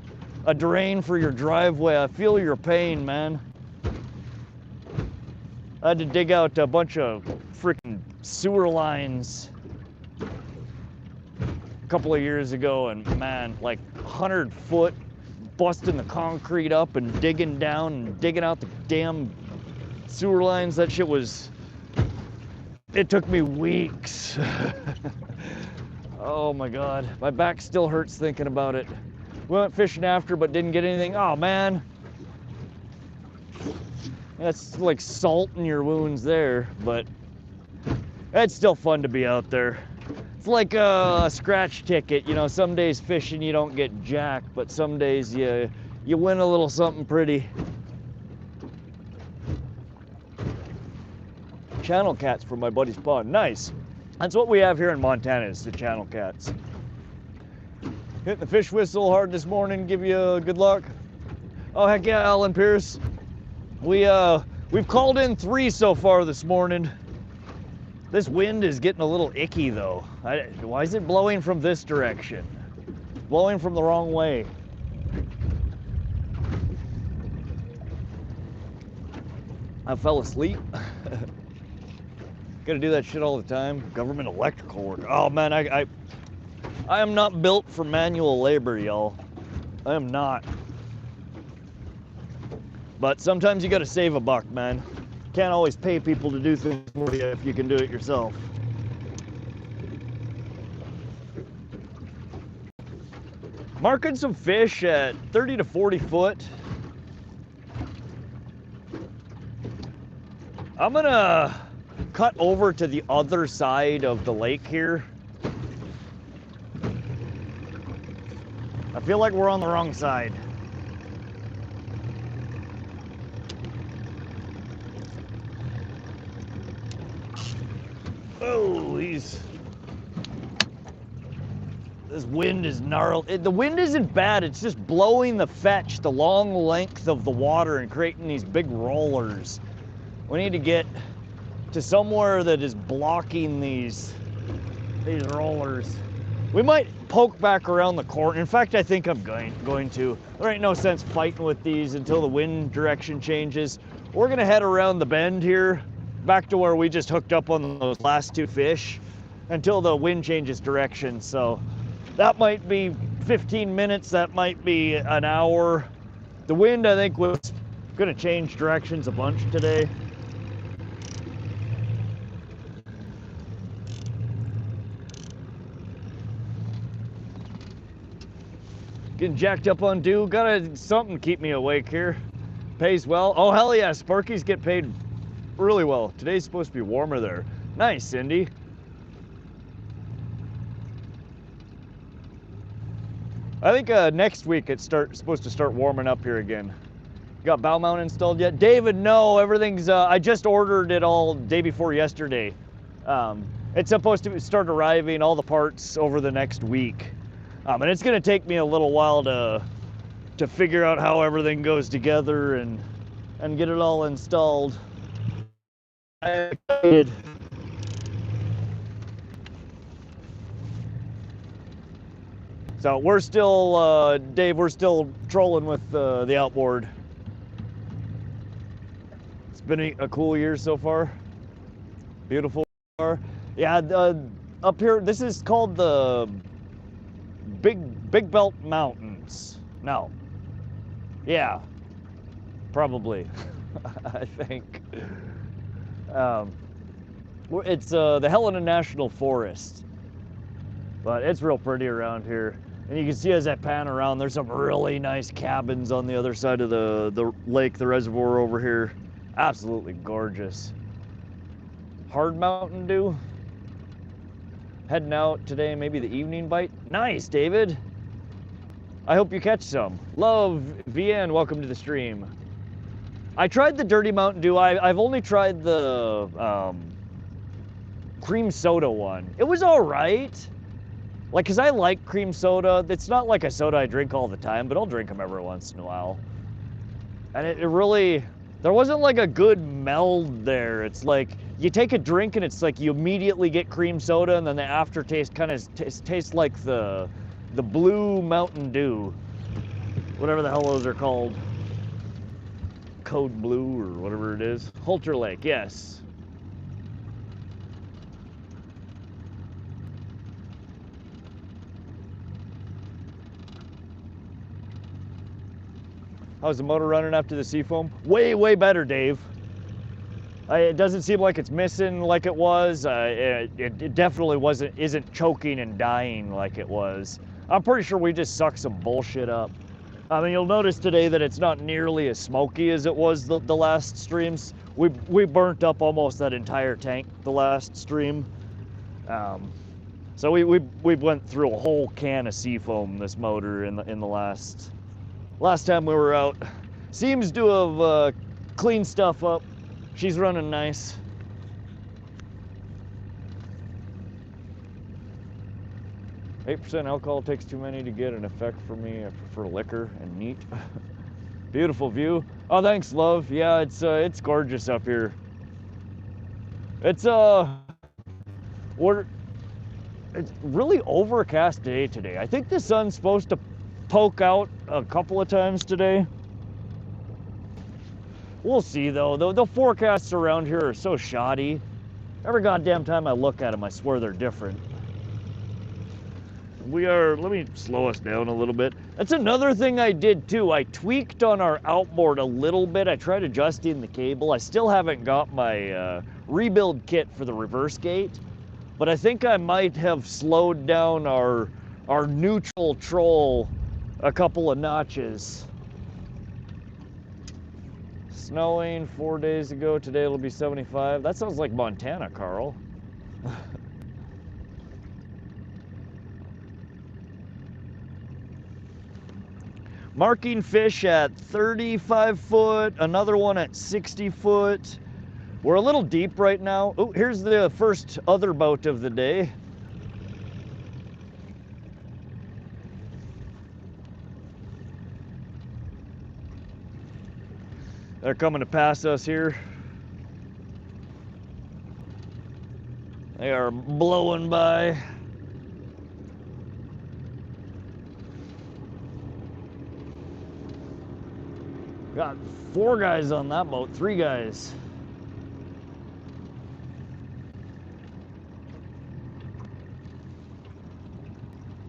drain for your driveway. I feel your pain, man. I had to dig out a bunch of freaking sewer lines a couple of years ago, and man, like 100 foot, busting the concrete up and digging down and digging out the damn sewer lines. That shit was, it took me weeks. Oh my God, my back still hurts thinking about it. We went fishing after, but didn't get anything. Oh man. That's like salt in your wounds there, but it's still fun to be out there. It's like a scratch ticket, you know, some days fishing you don't get jack, but some days you win a little something pretty. channel cats from my buddy's pond. Nice. That's what we have here in Montana, is the channel cats. Hit the fish whistle hard this morning, give you good luck. Oh, heck yeah, Alan Pierce. We've called in 3 so far this morning. This wind is getting a little icky though. Why is it blowing from this direction? Blowing from the wrong way. I fell asleep. Gotta do that shit all the time. Government electrical work. Oh man, I am not built for manual labor, y'all. I am not. But sometimes you gotta save a buck, man. Can't always pay people to do things for you if you can do it yourself. Marking some fish at 30 to 40 foot. I'm gonna cut over to the other side of the lake here. I feel like we're on the wrong side. Oh, this wind is gnarled. The wind isn't bad, it's just blowing the fetch the long length of the water and creating these big rollers. We need to get to somewhere that is blocking these rollers. We might poke back around the corner. In fact, I think I'm going to. There ain't no sense fighting with these until the wind direction changes. We're gonna head around the bend here, back to where we just hooked up on those last 2 fish until the wind changes direction. So that might be 15 minutes, that might be an hour. The wind, I think, was gonna change directions a bunch today. Getting jacked up on dew, gotta something keep me awake here. Pays well. Oh hell yeah, Sparkies get paid really well. Today's supposed to be warmer there. Nice, Cindy. I think next week it's supposed to start warming up here again. Got bow mount installed yet? David, no, everything's, I just ordered it all day before yesterday. It's supposed to start arriving, all the parts, over the next week. And it's gonna take me a little while to figure out how everything goes together and get it all installed. I'm excited. So we're still, Dave, we're still trolling with the outboard. It's been a cool year so far. Beautiful. Yeah, up here, this is called the Big Belt Mountains. No. Yeah. Probably. I think. It's the Helena National Forest. But it's real pretty around here. And you can see as I pan around, there's some really nice cabins on the other side of the lake, the reservoir over here. Absolutely gorgeous. Hard Mountain Dew. Heading out today, maybe the evening bite. Nice, David. I hope you catch some. Love, VN, welcome to the stream. I tried the Dirty Mountain Dew. I've only tried the cream soda one. It was all right. Like, cause I like cream soda. It's not like a soda I drink all the time, but I'll drink them every once in a while. And it really, there wasn't like a good meld there. It's like, you take a drink and it's like you immediately get cream soda, and then the aftertaste kind of tastes like the blue Mountain Dew. Whatever the hell those are called. Code Blue or whatever it is. Holter Lake, yes. How's the motor running after the seafoam? Way, way better, Dave. It doesn't seem like it's missing like it was. It definitely isn't choking and dying like it was. I'm pretty sure we just sucked some bullshit up. I mean, you'll notice today that it's not nearly as smoky as it was the last streams. We burnt up almost that entire tank the last stream. So we went through a whole can of seafoam, this motor, in the last time we were out. Seems to have cleaned stuff up. She's running nice. 8% alcohol takes too many to get an effect for me. I prefer liquor and neat. Beautiful view. Oh, thanks, love. Yeah, it's gorgeous up here. It's it's really overcast day today. I think the sun's supposed to poke out a couple of times today. We'll see though. The forecasts around here are so shoddy. Every goddamn time I look at them, I swear they're different. Let me slow us down a little bit. That's another thing I did too. I tweaked on our outboard a little bit. I tried adjusting the cable. I still haven't got my rebuild kit for the reverse gate, but I think I might have slowed down our neutral troll a couple of notches. Snowing 4 days ago. Today it'll be 75. That sounds like Montana, Carl. Marking fish at 35 foot, another one at 60 foot. We're a little deep right now. Oh, here's the first other boat of the day. They're coming to pass us here. They are blowing by. Got 4 guys on that boat, 3 guys.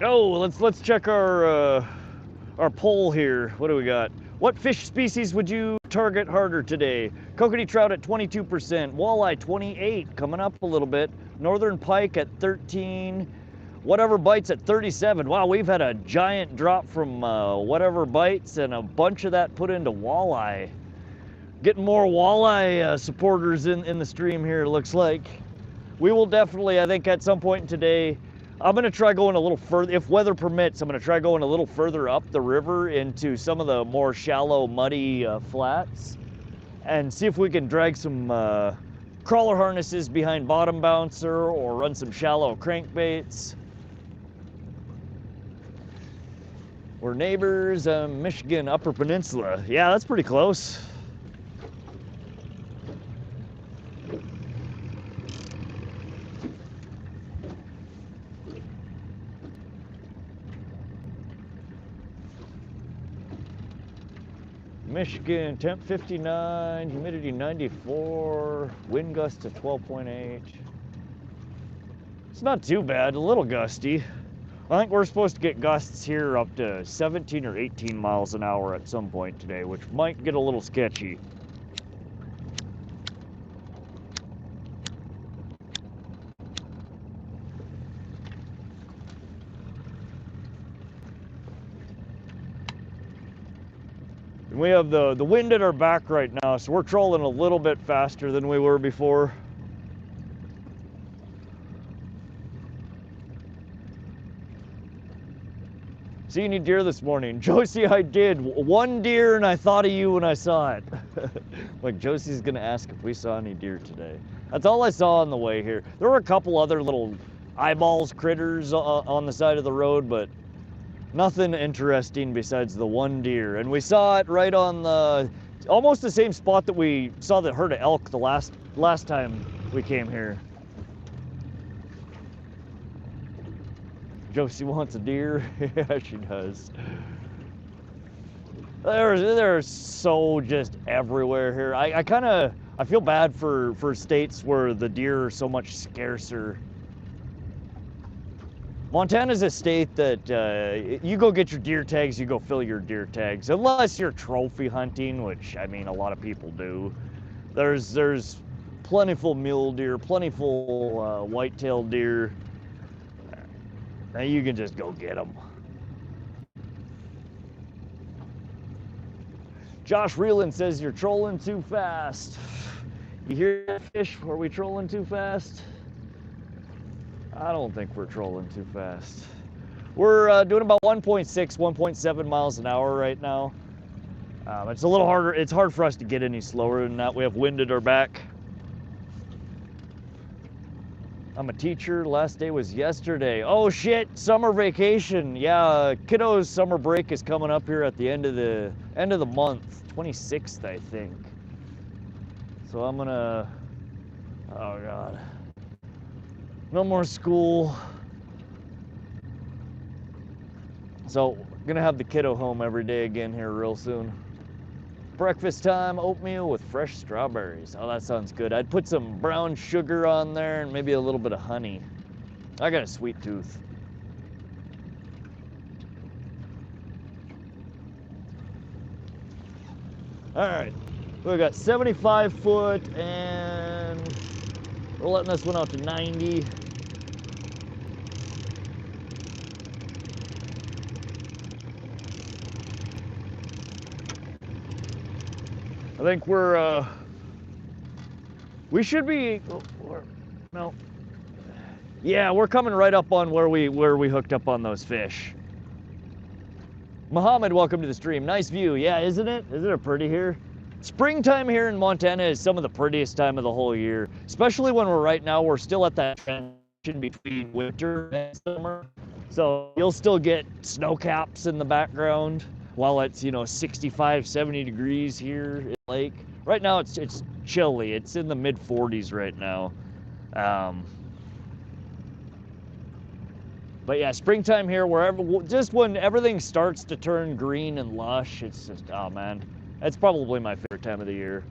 Oh, let's check our poll here. What do we got? What fish species would you target harder today? Kokanee trout at 22%, walleye 28, coming up a little bit. Northern pike at 13. Whatever bites at 37. Wow, we've had a giant drop from whatever bites and a bunch of that put into walleye. Getting more walleye supporters in the stream here, it looks like. We will definitely, I think at some point today, I'm gonna try going a little further, if weather permits, I'm gonna try going a little further up the river into some of the more shallow, muddy flats and see if we can drag some crawler harnesses behind bottom bouncer or run some shallow crankbaits. We're neighbors, Michigan, Upper Peninsula. Yeah, that's pretty close. Michigan, temp 59, humidity 94, wind gust to 12.8. It's not too bad, a little gusty. I think we're supposed to get gusts here up to 17 or 18 miles an hour at some point today, which might get a little sketchy. And we have the wind at our back right now, so we're trolling a little bit faster than we were before. See any deer this morning? Josie, I did. 1 deer and I thought of you when I saw it. Like Josie's gonna ask if we saw any deer today. That's all I saw on the way here. There were a couple other little eyeballs critters on the side of the road, but nothing interesting besides the 1 deer. And we saw it right on the, almost the same spot that we saw the herd of elk the last time we came here. Josie wants a deer. Yeah, she does. They're so just everywhere here. I feel bad for states where the deer are so much scarcer. Montana's a state that you go get your deer tags, you go fill your deer tags, unless you're trophy hunting, which I mean a lot of people do. There's plentiful mule deer, plentiful white-tailed deer. Now you can just go get them. Josh Reeland says you're trolling too fast. You hear that, fish? Are we trolling too fast? I don't think we're trolling too fast. We're doing about 1.6, 1.7 miles an hour right now. It's a little harder. It's hard for us to get any slower than that. We have wind at our back. I'm a teacher. Last day was yesterday. Oh shit, summer vacation. Yeah, kiddo's summer break is coming up here at the end of the month, 26th, I think. So I'm gonna, oh God, no more school. So gonna have the kiddo home every day again here real soon. Breakfast time, oatmeal with fresh strawberries. Oh, that sounds good. I'd put some brown sugar on there and maybe a little bit of honey. I got a sweet tooth. All right, we got 75 foot and we're letting this one out to 90. I think we should be, no. Yeah, we're coming right up on where we hooked up on those fish. Muhammad, welcome to the stream. Nice view. Yeah, isn't it? Isn't it pretty here? Springtime here in Montana is some of the prettiest time of the whole year, especially when we're still at that transition between winter and summer. So you'll still get snow caps in the background while it's, 65, 70 degrees here in the lake. Right now it's chilly. It's in the mid 40s right now. But yeah, springtime here, just when everything starts to turn green and lush, it's just, oh man, that's probably my favorite time of the year.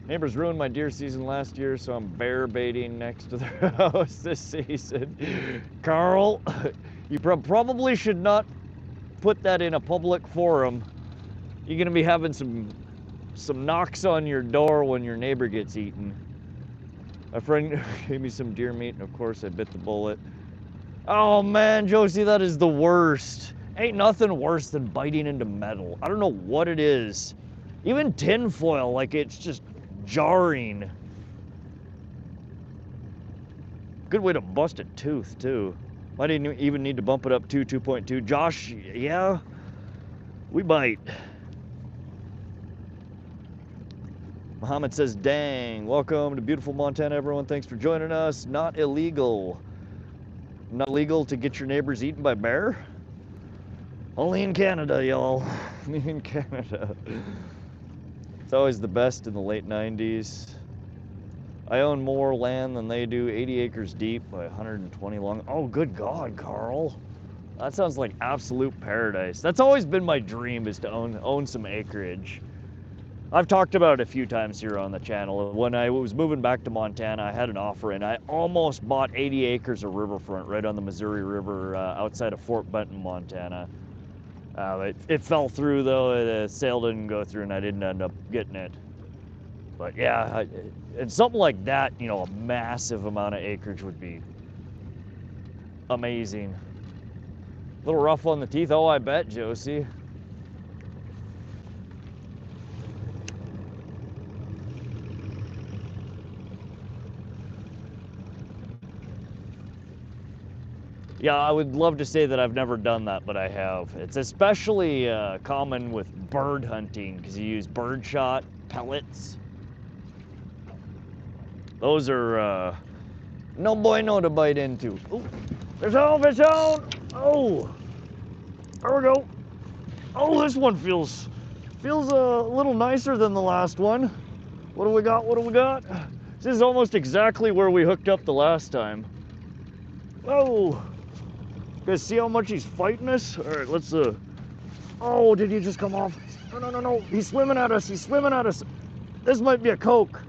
Neighbors ruined my deer season last year, so I'm bear baiting next to their house this season. Carl, you probably should not put that in a public forum. You're gonna be having some knocks on your door when your neighbor gets eaten. A friend gave me some deer meat, and of course I bit the bullet. Oh man, Josie, that is the worst. Ain't nothing worse than biting into metal. I don't know what it is. Even tin foil, like it's just jarring. Good way to bust a tooth too. Might even need to bump it up to 2.2. Josh, yeah, we bite. Muhammad says, dang, welcome to beautiful Montana, everyone. Thanks for joining us. Not illegal. Not illegal to get your neighbors eaten by bear? Only in Canada, y'all. Only in Canada. It's always the best in the late 90s. I own more land than they do, 80 acres deep by 120 long. Oh, good God, Carl. That sounds like absolute paradise. That's always been my dream, is to own some acreage. I've talked about it a few times here on the channel. When I was moving back to Montana, I had an offer and I almost bought 80 acres of riverfront right on the Missouri River outside of Fort Benton, Montana. It fell through though, the sale didn't go through and I didn't end up getting it. But yeah, and something like that, a massive amount of acreage would be amazing. A little rough on the teeth, oh I bet, Josie. Yeah, I would love to say that I've never done that, but I have. It's especially common with bird hunting because you use bird shot pellets. Those are no bueno to bite into. Ooh, fish on, fish on! Oh, there we go. Oh, this one feels a little nicer than the last one. What do we got? What do we got? This is almost exactly where we hooked up the last time. Oh. You guys see how much he's fighting us? All right, let's, oh, did he just come off? No. He's swimming at us. He's swimming at us. This might be a coke.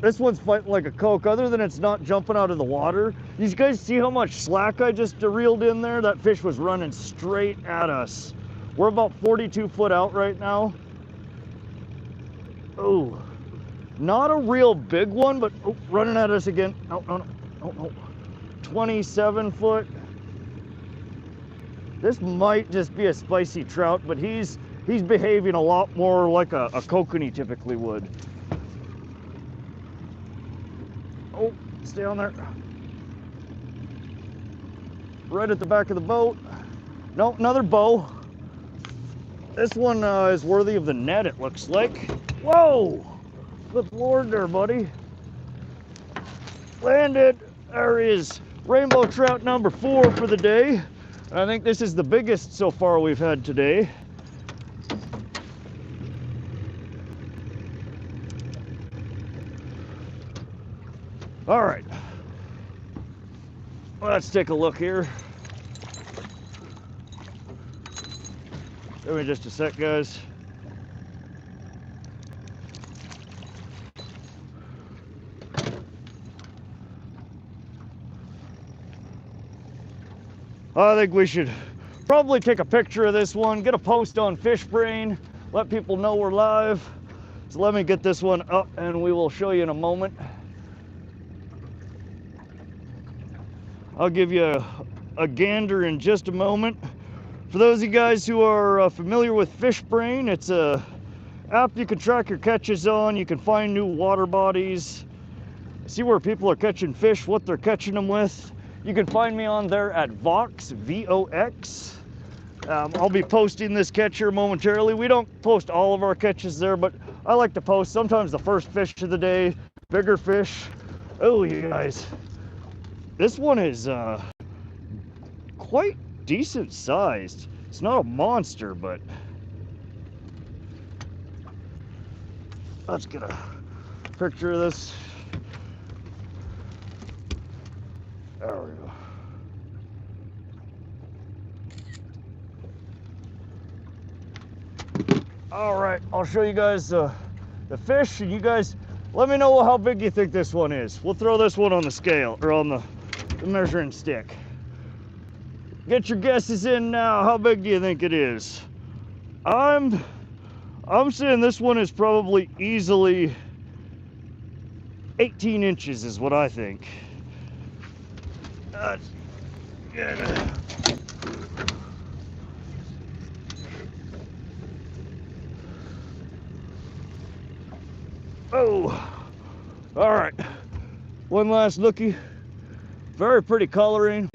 This one's fighting like a coke, other than it's not jumping out of the water. You guys see how much slack I just reeled in there? That fish was running straight at us. We're about 42 foot out right now. Oh, not a real big one, but oh, running at us again. No. 27 foot. This might just be a spicy trout, but he's behaving a lot more like a kokanee typically would. Oh, stay on there. Right at the back of the boat. No, another bow. This one is worthy of the net, it looks like. Whoa! Good Lord there, buddy. landed. There is rainbow trout number 4 for the day. And I think this is the biggest so far we've had today. All right, let's take a look here. Give me just a sec, guys. I think we should probably take a picture of this one, get a post on FishBrain, let people know we're live. So let me get this one up and we will show you in a moment. I'll give you a gander in just a moment. For those of you guys who are familiar with FishBrain, it's a app you can track your catches on. You can find new water bodies, see where people are catching fish, what they're catching them with. You can find me on there at Vox, V-O-X. I'll be posting this catch here momentarily. We don't post all of our catches there, but I like to post sometimes the first fish of the day, bigger fish. Oh, you guys. This one is quite decent sized. It's not a monster, but let's get a picture of this. There we go. All right, I'll show you guys the fish, and you guys let me know how big you think this one is. We'll throw this one on the scale, or on the measuring stick. Get your guesses in now. How big do you think it is? I'm saying this one is probably easily 18 inches is what I think. That's good. Oh, all right. One last looky. Very pretty coloring,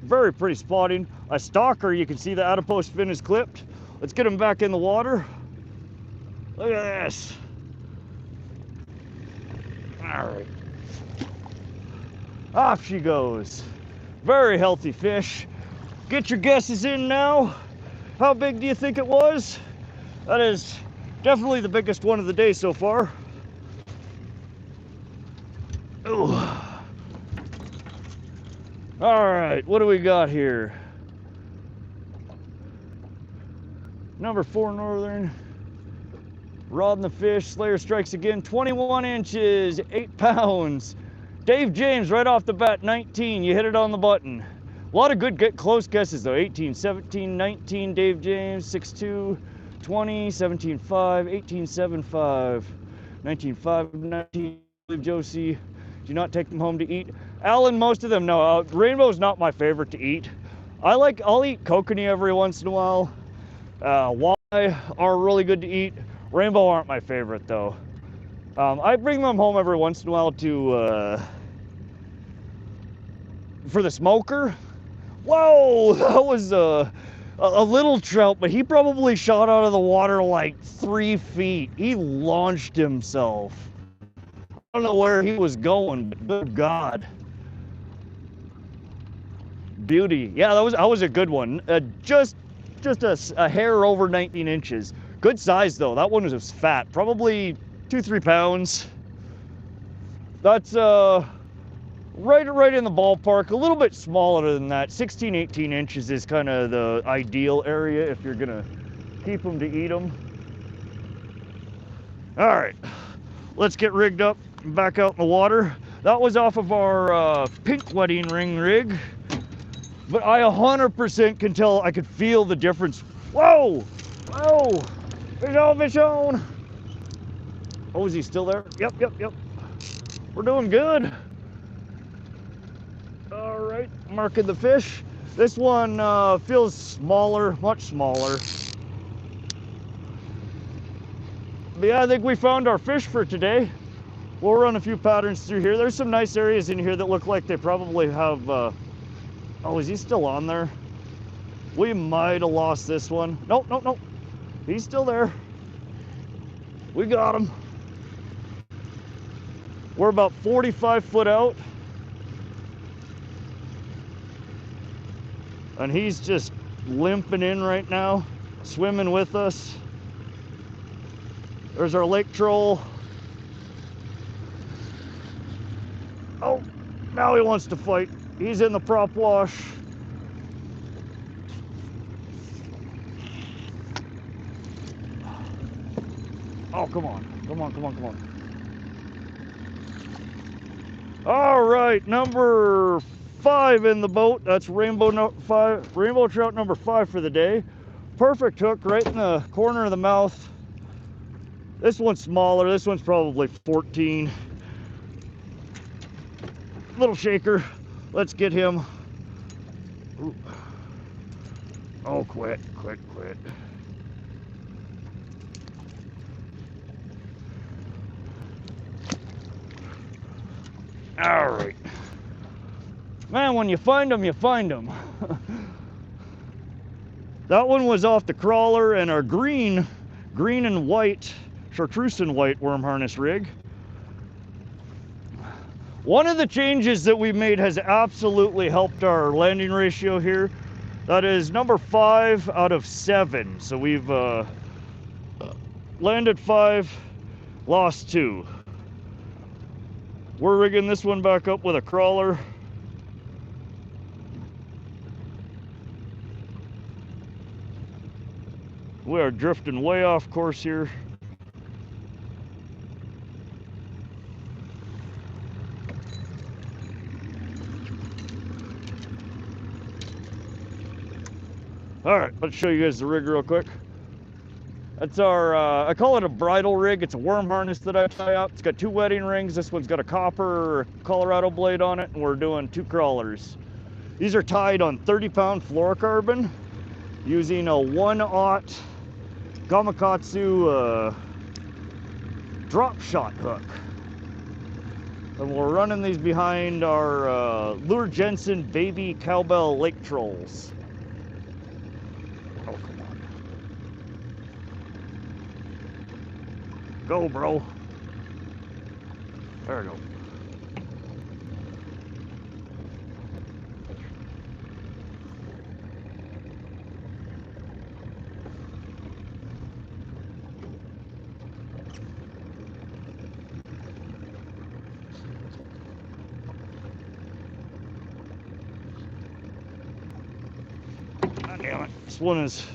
very pretty spotting. A stalker, you can see the adipose fin is clipped. Let's get him back in the water. Look at this. All right. Off she goes. Very healthy fish. Get your guesses in now. How big do you think it was? That is definitely the biggest one of the day so far. Ooh. All right, what do we got here? Number 4 Northern. Rod in the fish, Slayer strikes again. 21 inches, 8 pounds. Dave James right off the bat, 19. You hit it on the button. A lot of good close guesses though. 18, 17, 19. Dave James, 6'2", 20, 17.5, 18.75, 19.5, 19. Josie, do not take them home to eat. Alan, most of them, no. Rainbow's not my favorite to eat. I'll eat kokanee every once in a while. Walleye are really good to eat. Rainbow aren't my favorite though. I bring them home every once in a while to for the smoker. Whoa, that was a little trout, but he probably shot out of the water like 3 feet. He launched himself. I don't know where he was going, but good God. Beauty. Yeah, that was a good one. Just a hair over 19 inches. Good size though. That one was fat, probably 2-3 pounds. That's right in the ballpark. A little bit smaller than that. 16-18 inches is kind of the ideal area if you're gonna keep them to eat them. All right, let's get rigged up and back out in the water. That was off of our pink wedding ring rig, but I 100% can tell. I could feel the difference. Whoa, whoa, fish on. Oh, is he still there? Yep. We're doing good. All right, marking the fish. This one feels smaller, much smaller. But yeah, I think we found our fish for today. We'll run a few patterns through here. There's some nice areas in here that look like they probably have, oh, is he still on there? We might have lost this one. Nope. He's still there. We got him. We're about 45 foot out. And he's just limping in right now, swimming with us. There's our lake troll. Oh, now he wants to fight. He's in the prop wash. Oh, come on. Come on, come on, come on. All right, number 5 in the boat. That's rainbow trout number 5 for the day. Perfect hook right in the corner of the mouth. This one's smaller. This one's probably 14. Little shaker. Let's get him. Ooh. Oh, quit. All right. Man, when you find them, you find them. That one was off the crawler and our green and white, chartreuse and white worm harness rig. One of the changes that we made has absolutely helped our landing ratio here. That is number 5 out of 7. So we've landed 5, lost 2. We're rigging this one back up with a crawler. We are drifting way off course here. All right, let's show you guys the rig real quick. That's our, I call it a bridal rig. It's a worm harness that I tie up. It's got 2 wedding rings. This one's got a copper Colorado blade on it, and we're doing 2 crawlers. These are tied on 30-pound fluorocarbon using a 1/0 Gamakatsu drop shot hook. And we're running these behind our Lure Jensen baby cowbell lake trolls. Oh, come on. Go, bro. There we go. Damn it, this one is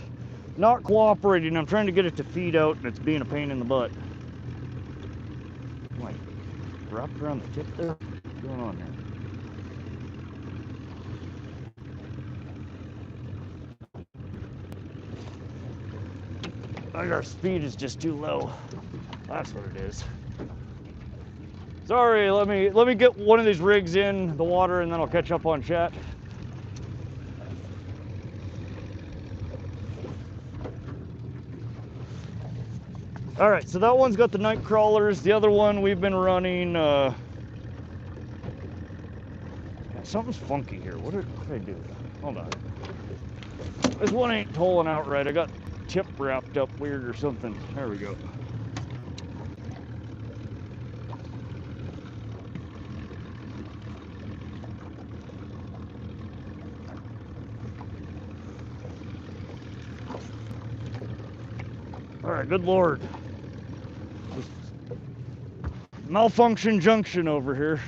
not cooperating. I'm trying to get it to feed out and it's being a pain in the butt. Like, wrapped around the tip there? What's going on there? I think our speed is just too low. That's what it is. Sorry, let me get one of these rigs in the water and then I'll catch up on chat. All right, so that one's got the night crawlers. The other one we've been running, something's funky here. What did I do? Hold on. This one ain't pulling out right. I got tip wrapped up weird or something. There we go. All right, good Lord. Malfunction junction over here.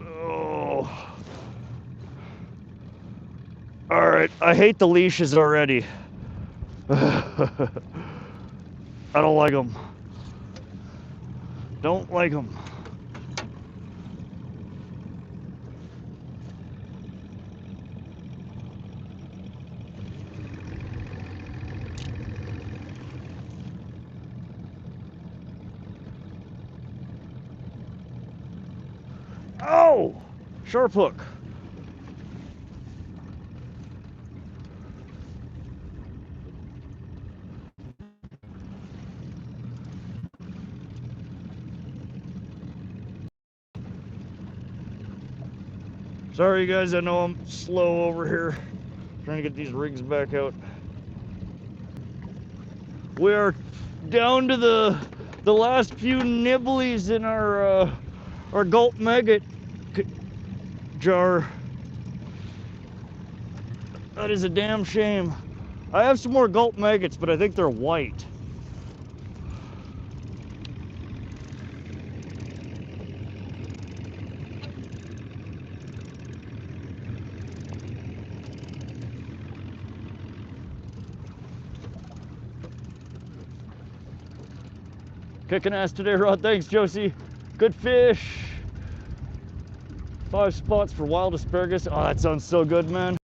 Oh. All right, I hate the leashes already. I don't like them. Don't like them. Oh, sharp hook. Sorry guys, I know I'm slow over here trying to get these rigs back out. We are down to the last few nibblies in our gulp maggot jar. That is a damn shame. I have some more gulp maggots, but I think they're white. Kicking ass today, Rod. Thanks, Josie. Good fish. 5 spots for wild asparagus. Oh, that sounds so good, man.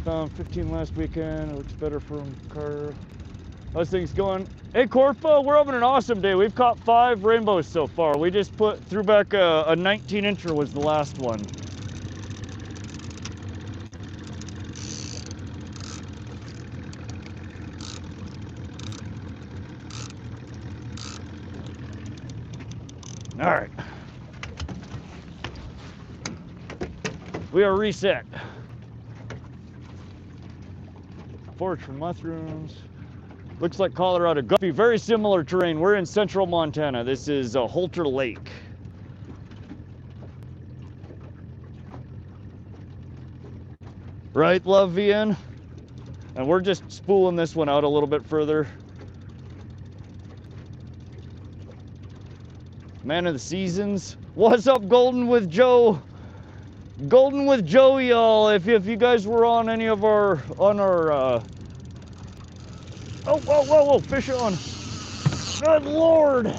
Found 15 last weekend. It looks better from car. How's things going? Hey, Corpo, we're having an awesome day. We've caught 5 rainbows so far. We just threw back a 19-incher was the last one. All right. We are reset. Forage for mushrooms. Looks like Colorado. Guppy, very similar terrain. We're in central Montana. This is Holter Lake. Right, Love VN? And we're just spooling this one out a little bit further. Man of the seasons. What's up, Golden with Joe? Golden with Joe, y'all. If you guys were on any of our oh, whoa, fish on. Good Lord.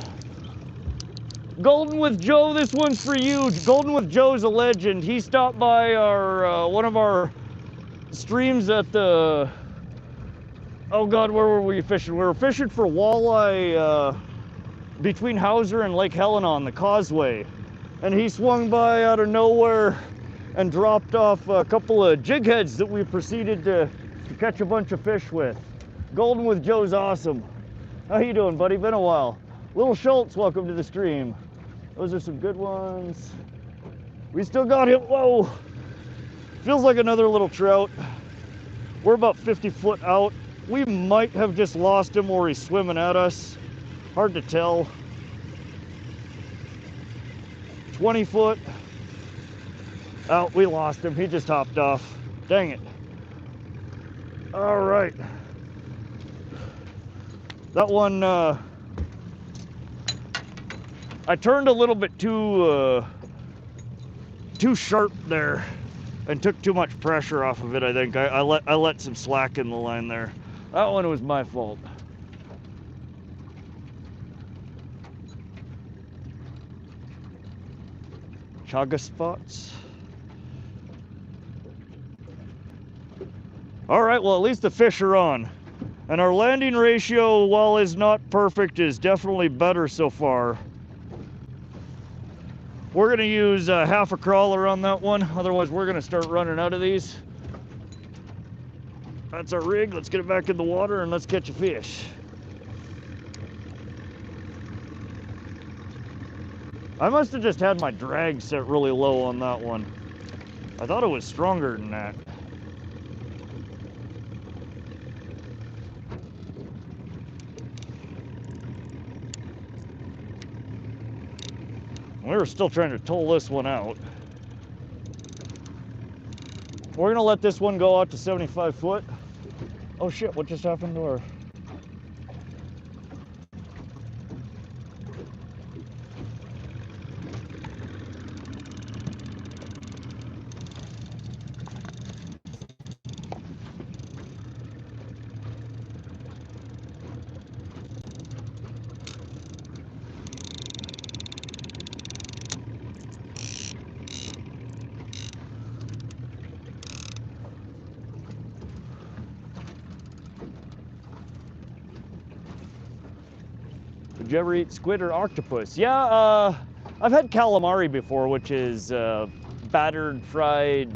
Golden with Joe, this one's for you. Golden with Joe's a legend. He stopped by our one of our streams at the, oh God, where were we fishing? We were fishing for walleye between Hauser and Lake Helena on the causeway, and he swung by out of nowhere and dropped off a couple of jig heads that we proceeded to catch a bunch of fish with. Golden with Joe's awesome. How you doing, buddy? Been a while. Little Schultz, welcome to the stream. Those are some good ones. We still got him. Whoa, feels like another little trout. We're about 50 foot out. We might have just lost him or he's swimming at us. Hard to tell. 20 foot. Oh, we lost him. He just hopped off. Dang it. All right. That one, I turned a little bit too sharp there and took too much pressure off of it, I think. I let some slack in the line there. That one was my fault. Chaga spots. All right, well, at least the fish are on. And our landing ratio, while is not perfect, is definitely better so far. We're gonna use half a crawler on that one. Otherwise, we're gonna start running out of these. That's our rig. Let's get it back in the water and let's catch a fish. I must have just had my drag set really low on that one. I thought it was stronger than that. We were still trying to toll this one out. We're gonna let this one go out to 75 foot. Oh shit, what just happened to our... Did you ever eat squid or octopus? Yeah, I've had calamari before, which is battered fried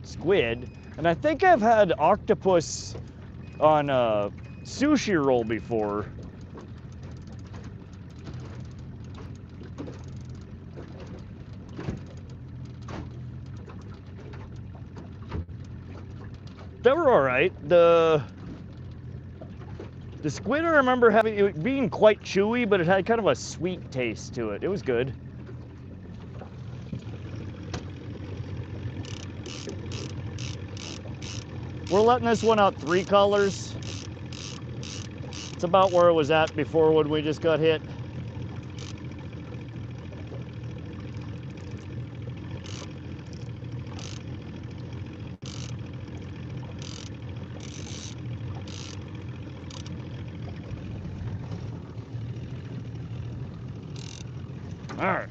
squid. And I think I've had octopus on a sushi roll before. They were all right. The The squid, I remember having it being quite chewy, but it had kind of a sweet taste to it. It was good. We're letting this one out 3 colors. It's about where it was at before when we just got hit. All right.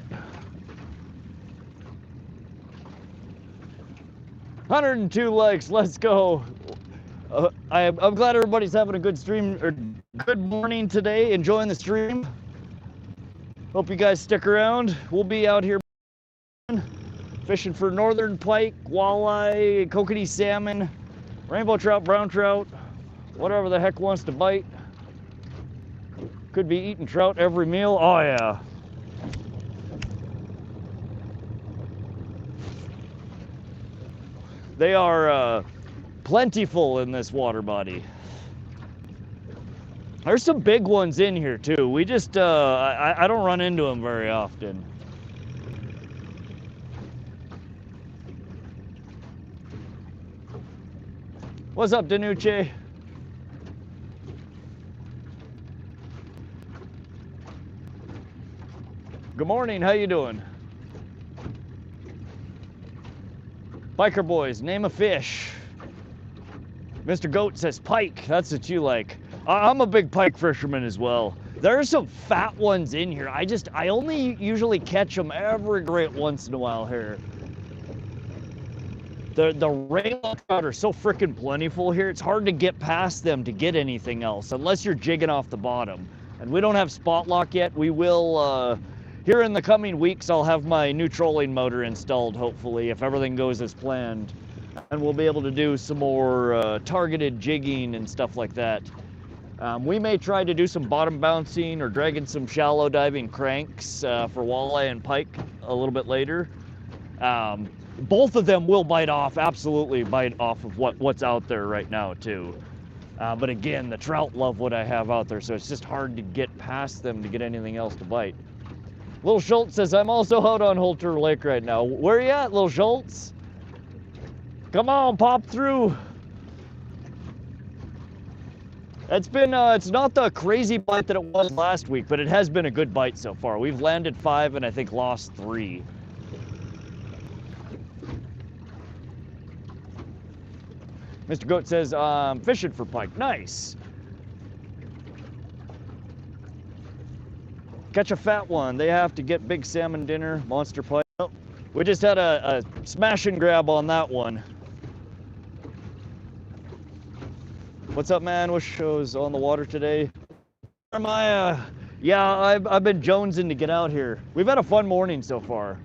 102 likes, let's go. I'm glad everybody's having a good stream, or good morning today, enjoying the stream. Hope you guys stick around. We'll be out here fishing for northern pike, walleye, kokanee salmon, rainbow trout, brown trout, whatever the heck wants to bite. Could be eating trout every meal. Oh yeah. They are plentiful in this water body. There's some big ones in here too. We just, I don't run into them very often. What's up, Danucci? Good morning, how you doing? Biker boys, name a fish. Mr. Goat says pike, that's what you like. I'm a big pike fisherman as well. There are some fat ones in here. I only usually catch them every great once in a while here. The rainbow trout are so freaking plentiful here, it's hard to get past them to get anything else, unless you're jigging off the bottom. And we don't have spot lock yet. We will, here in the coming weeks, I'll have my new trolling motor installed, hopefully, if everything goes as planned. And we'll be able to do some more targeted jigging and stuff like that. We may try to do some bottom bouncing or dragging some shallow diving cranks for walleye and pike a little bit later. Both of them will bite off, absolutely bite off of what's out there right now too. But again, the trout love what I have out there, so it's just hard to get past them to get anything else to bite. Little Schultz says, I'm also out on Holter Lake right now. Where you at, Little Schultz? Come on, pop through. It's been, it's not the crazy bite that it was last week, but it has been a good bite so far. We've landed 5 and I think lost 3. Mr. Goat says, fishing for pike. Nice. Catch a fat one. They have to get big salmon dinner, monster pike. Oh, we just had a smash and grab on that one. What's up, man? What shows on the water today? Jeremiah. Yeah, I've been jonesing to get out here. We've had a fun morning so far.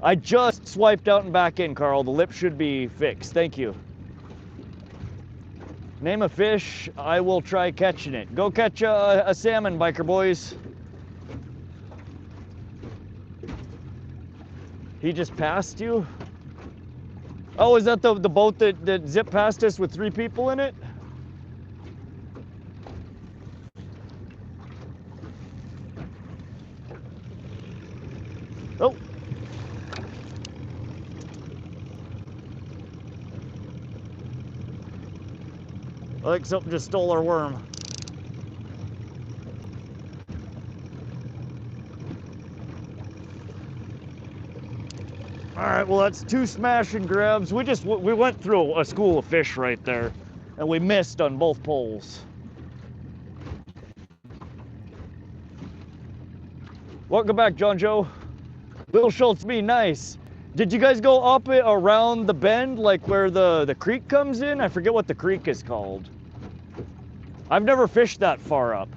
I just swiped out and back in, Carl. The lip should be fixed. Thank you. Name a fish. I will try catching it. Go catch a salmon, biker boys. He just passed you? Oh, is that the boat that zipped past us with 3 people in it? Oh. I think something just stole our worm. All right, well, that's 2 smash and grabs. We went through a school of fish right there, and we missed on both poles. Welcome back, John Joe. Little Schultz, be nice. Did you guys go up it around the bend, like where the creek comes in? I forget what the creek is called. I've never fished that far up.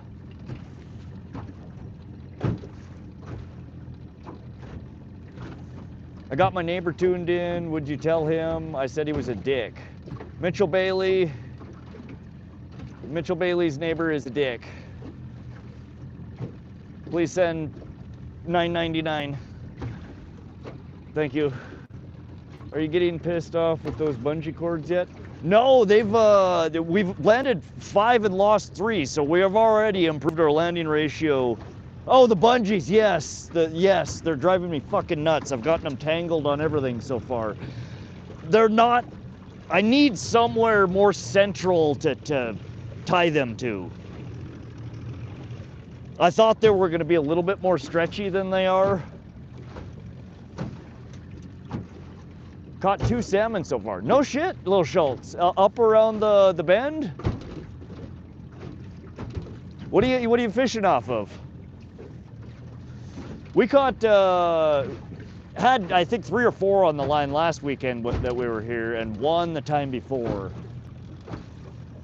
I got my neighbor tuned in. Would you tell him I said he was a dick? Mitchell Bailey. Mitchell Bailey's neighbor is a dick. Please send $9.99. Thank you. Are you getting pissed off with those bungee cords yet? No, we've landed 5 and lost 3, so we have already improved our landing ratio. Oh, the bungees, yes, yes, they're driving me fucking nuts. I've gotten them tangled on everything so far. They're not. I need somewhere more central to tie them to. I thought they were going to be a little bit more stretchy than they are. Caught 2 salmon so far. No shit, little Schultz. Up around the bend. What are you fishing off of? We caught had I think 3 or 4 on the line last weekend that we were here, and 1 the time before.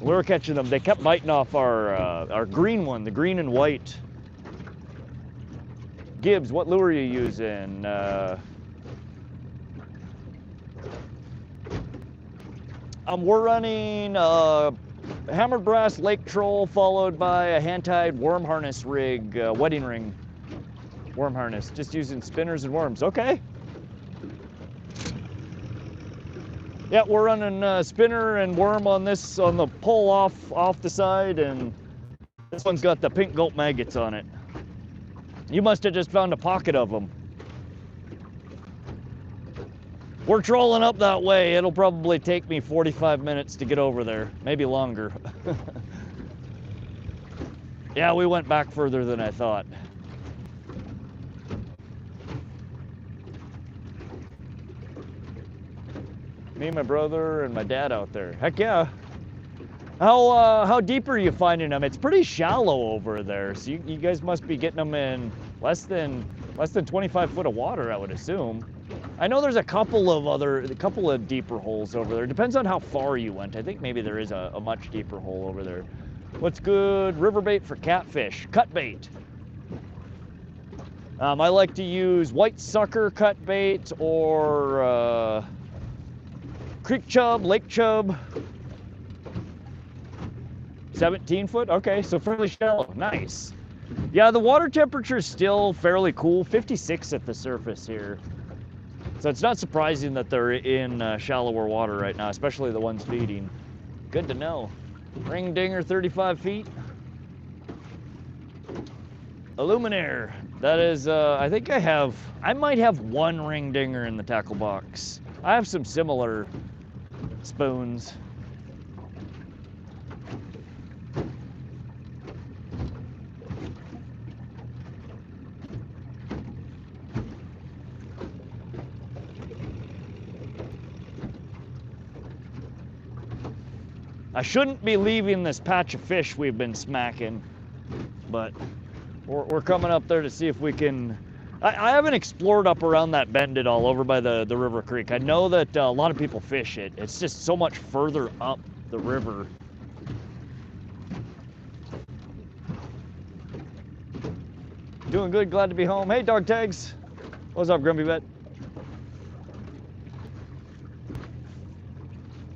We were catching them. They kept biting off our green one, the green and white. Gibbs, what lure are you using? We're running hammered brass lake troll followed by a hand-tied worm harness rig, wedding ring worm harness, just using spinners and worms. Okay. Yeah, we're running spinner and worm on this, on the pull off the side, and this one's got the pink gulp maggots on it. You must have just found a pocket of them. We're trolling up that way. It'll probably take me 45 minutes to get over there, maybe longer. Yeah, we went back further than I thought. Me, my brother, and my dad out there. Heck yeah. How deep are you finding them? It's pretty shallow over there, so you guys must be getting them in less than 25 foot of water, I would assume. I know there's a couple of deeper holes over there. Depends on how far you went. I think maybe there is a much deeper hole over there. What's good? River bait for catfish. Cut bait. I like to use white sucker cut bait or creek chub, lake chub. 17 foot? Okay, so fairly shallow. Nice. Yeah, the water temperature is still fairly cool. 56 at the surface here. So it's not surprising that they're in shallower water right now, especially the ones feeding. Good to know. Ring dinger, 35 feet. Illuminaire. That is, I think I might have 1 ring dinger in the tackle box. I have some similar spoons. I shouldn't be leaving this patch of fish we've been smacking, but we're coming up there to see if we can. I haven't explored up around that bend at all over by the river creek. I know that a lot of people fish it. It's just so much further up the river. Doing good, glad to be home. Hey, dog tags. What's up, Grumpy Vet?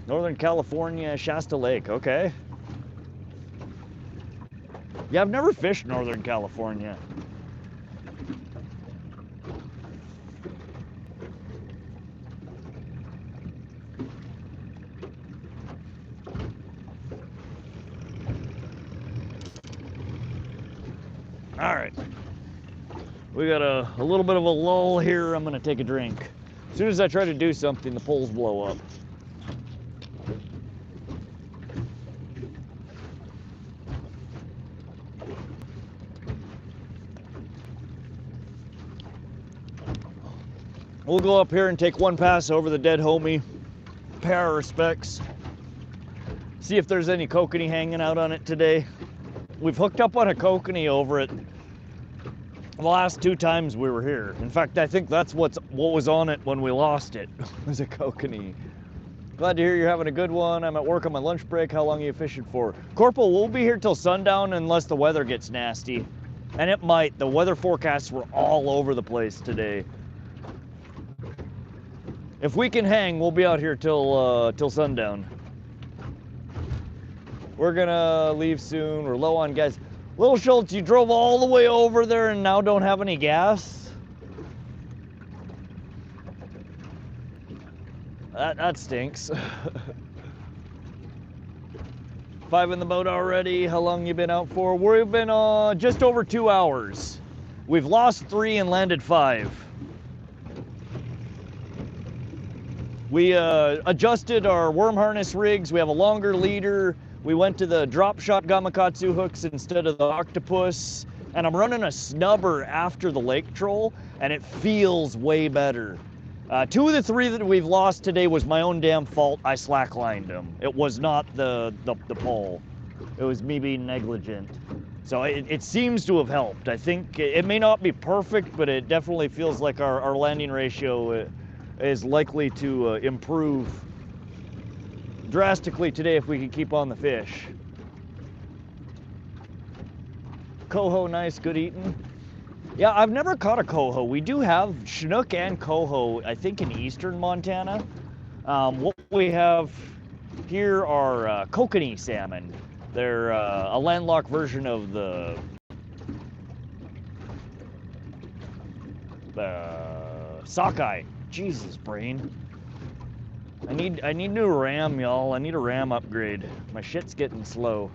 Northern California, Shasta Lake, okay. Yeah, I've never fished Northern California. All right. We got a little bit of a lull here. I'm gonna take a drink. As soon as I try to do something, the poles blow up. We'll go up here and take one pass over the dead homie, pay our respects, see if there's any kokanee hanging out on it today. We've hooked up on a kokanee over it the last 2 times we were here. In fact, I think that's what was on it when we lost it, was a kokanee. Glad to hear you're having a good one. I'm at work on my lunch break. How long are you fishing for? Corporal, we'll be here till sundown unless the weather gets nasty. And it might. The weather forecasts were all over the place today. If we can hang, we'll be out here till sundown. We're gonna leave soon. We're low on gas. Little Schultz, you drove all the way over there and now don't have any gas? That stinks. 5 in the boat already. How long you been out for? We've been just over 2 hours. We've lost 3 and landed 5. We adjusted our worm harness rigs. We have a longer leader. We went to the drop shot gamakatsu hooks instead of the octopus. And I'm running a snubber after the lake troll, and it feels way better. 2 of the 3 that we've lost today was my own damn fault. I slacklined them. It was not the pole. It was me being negligent. So it seems to have helped. I think it may not be perfect, but it definitely feels like our landing ratio is likely to improve drastically today if we can keep on the fish. Coho, nice, good eating. Yeah, I've never caught a coho. We do have Chinook and coho, I think, in eastern Montana. What we have here are Kokanee salmon. They're a landlocked version of the sockeye. Jesus, brain. I need new RAM, y'all. I need a RAM upgrade. My shit's getting slow.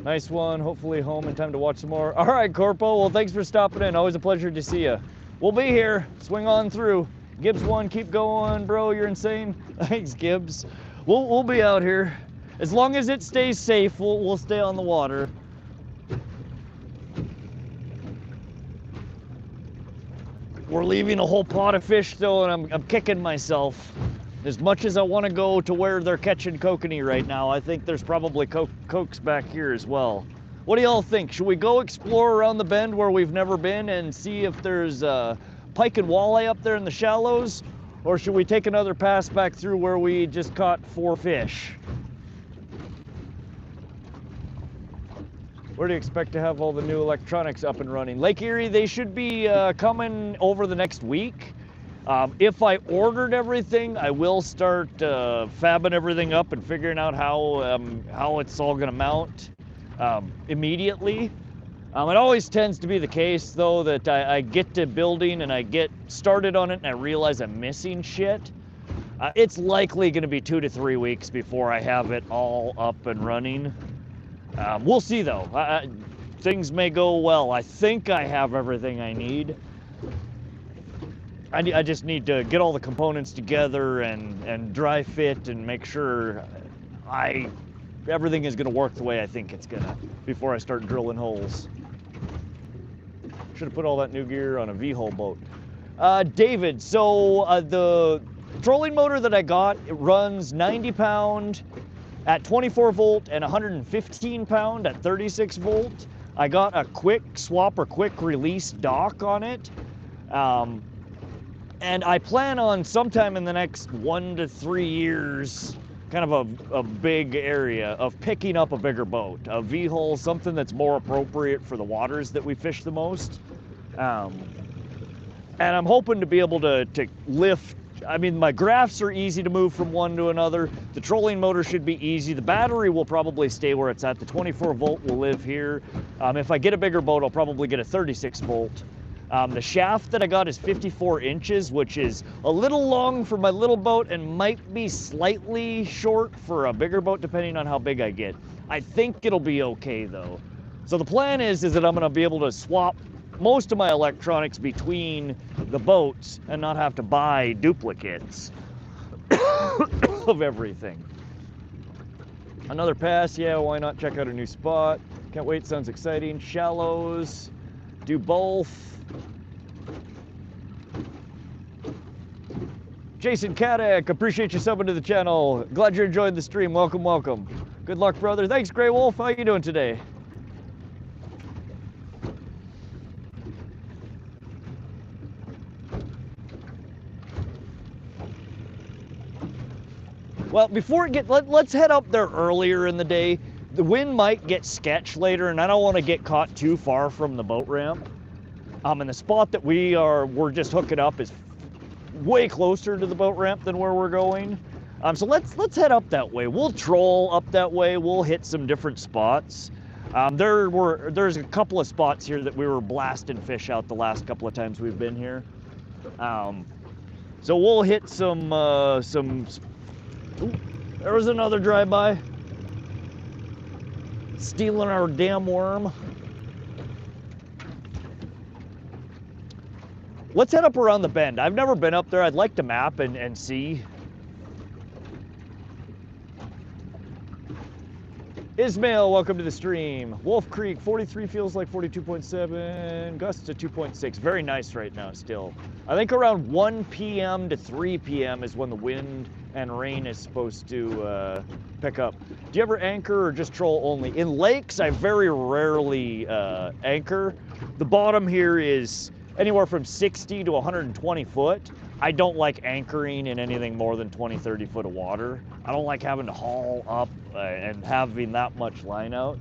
Nice one. Hopefully home in time to watch some more. All right, Corpo. Well, thanks for stopping in. Always a pleasure to see you. We'll be here. Swing on through. Gibbs 1, keep going, bro. You're insane. Thanks, Gibbs. We'll be out here. As long as it stays safe, we'll stay on the water. We're leaving a whole pot of fish though, and I'm kicking myself. As much as I want to go to where they're catching kokanee right now, I think there's probably cokes back here as well. What do y'all think? Should we go explore around the bend where we've never been and see if there's pike and walleye up there in the shallows? Or should we take another pass back through where we just caught 4 fish? Where do you expect to have all the new electronics up and running? Lake Erie, they should be coming over the next week. If I ordered everything, I will start fabbing everything up and figuring out how it's all gonna mount immediately. It always tends to be the case though that I get to building and I get started on it and I realize I'm missing shit. It's likely gonna be 2 to 3 weeks before I have it all up and running. We'll see though. Things may go well. I think I have everything I need. I just need to get all the components together and dry fit and make sure everything is gonna work the way I think it's gonna before I start drilling holes. Should have put all that new gear on a V-hole boat. David, so the trolling motor that I got, it runs 90 pound at 24 volt and 115 pound at 36 volt. I got a quick swap or quick release dock on it. And I plan on sometime in the next 1 to 3 years, kind of a big area of picking up a bigger boat, a V-hull, something that's more appropriate for the waters that we fish the most. And I'm hoping to be able to lift. I mean, my graphs are easy to move from one to another. The trolling motor should be easy. The battery will probably stay where it's at. The 24 volt will live here. If I get a bigger boat, I'll probably get a 36 volt. The shaft that I got is 54 inches, which is a little long for my little boat and might be slightly short for a bigger boat, depending on how big I get. I think it'll be okay though. So the plan is that I'm gonna be able to swap most of my electronics between the boats and not have to buy duplicates of everything. Another pass, yeah, why not check out a new spot? Can't wait, sounds exciting. Shallows, do both. Jason Kadak, appreciate you subbing to the channel. Glad you're enjoying the stream, welcome, welcome. Good luck, brother. Thanks, Grey Wolf, how you doing today? Well, before let's head up there earlier in the day. The wind might get sketch later, and I don't want to get caught too far from the boat ramp. And the spot that we're just hooking up is way closer to the boat ramp than where we're going. So let's head up that way. We'll troll up that way. We'll hit some different spots. There's a couple of spots here that we were blasting fish out the last couple of times we've been here. So we'll hit some There was another drive-by. Stealing our damn worm. Let's head up around the bend. I've never been up there. I'd like to map and see. Ismail, welcome to the stream. Wolf Creek, 43 feels like 42.7. Gusts at 2.6. Very nice right now still. I think around 1 p.m. to 3 p.m. is when the wind and rain is supposed to pick up. Do you ever anchor or just troll only? In lakes, I very rarely anchor. The bottom here is anywhere from 60 to 120 foot. I don't like anchoring in anything more than 20, 30 foot of water. I don't like having to haul up and having that much line out.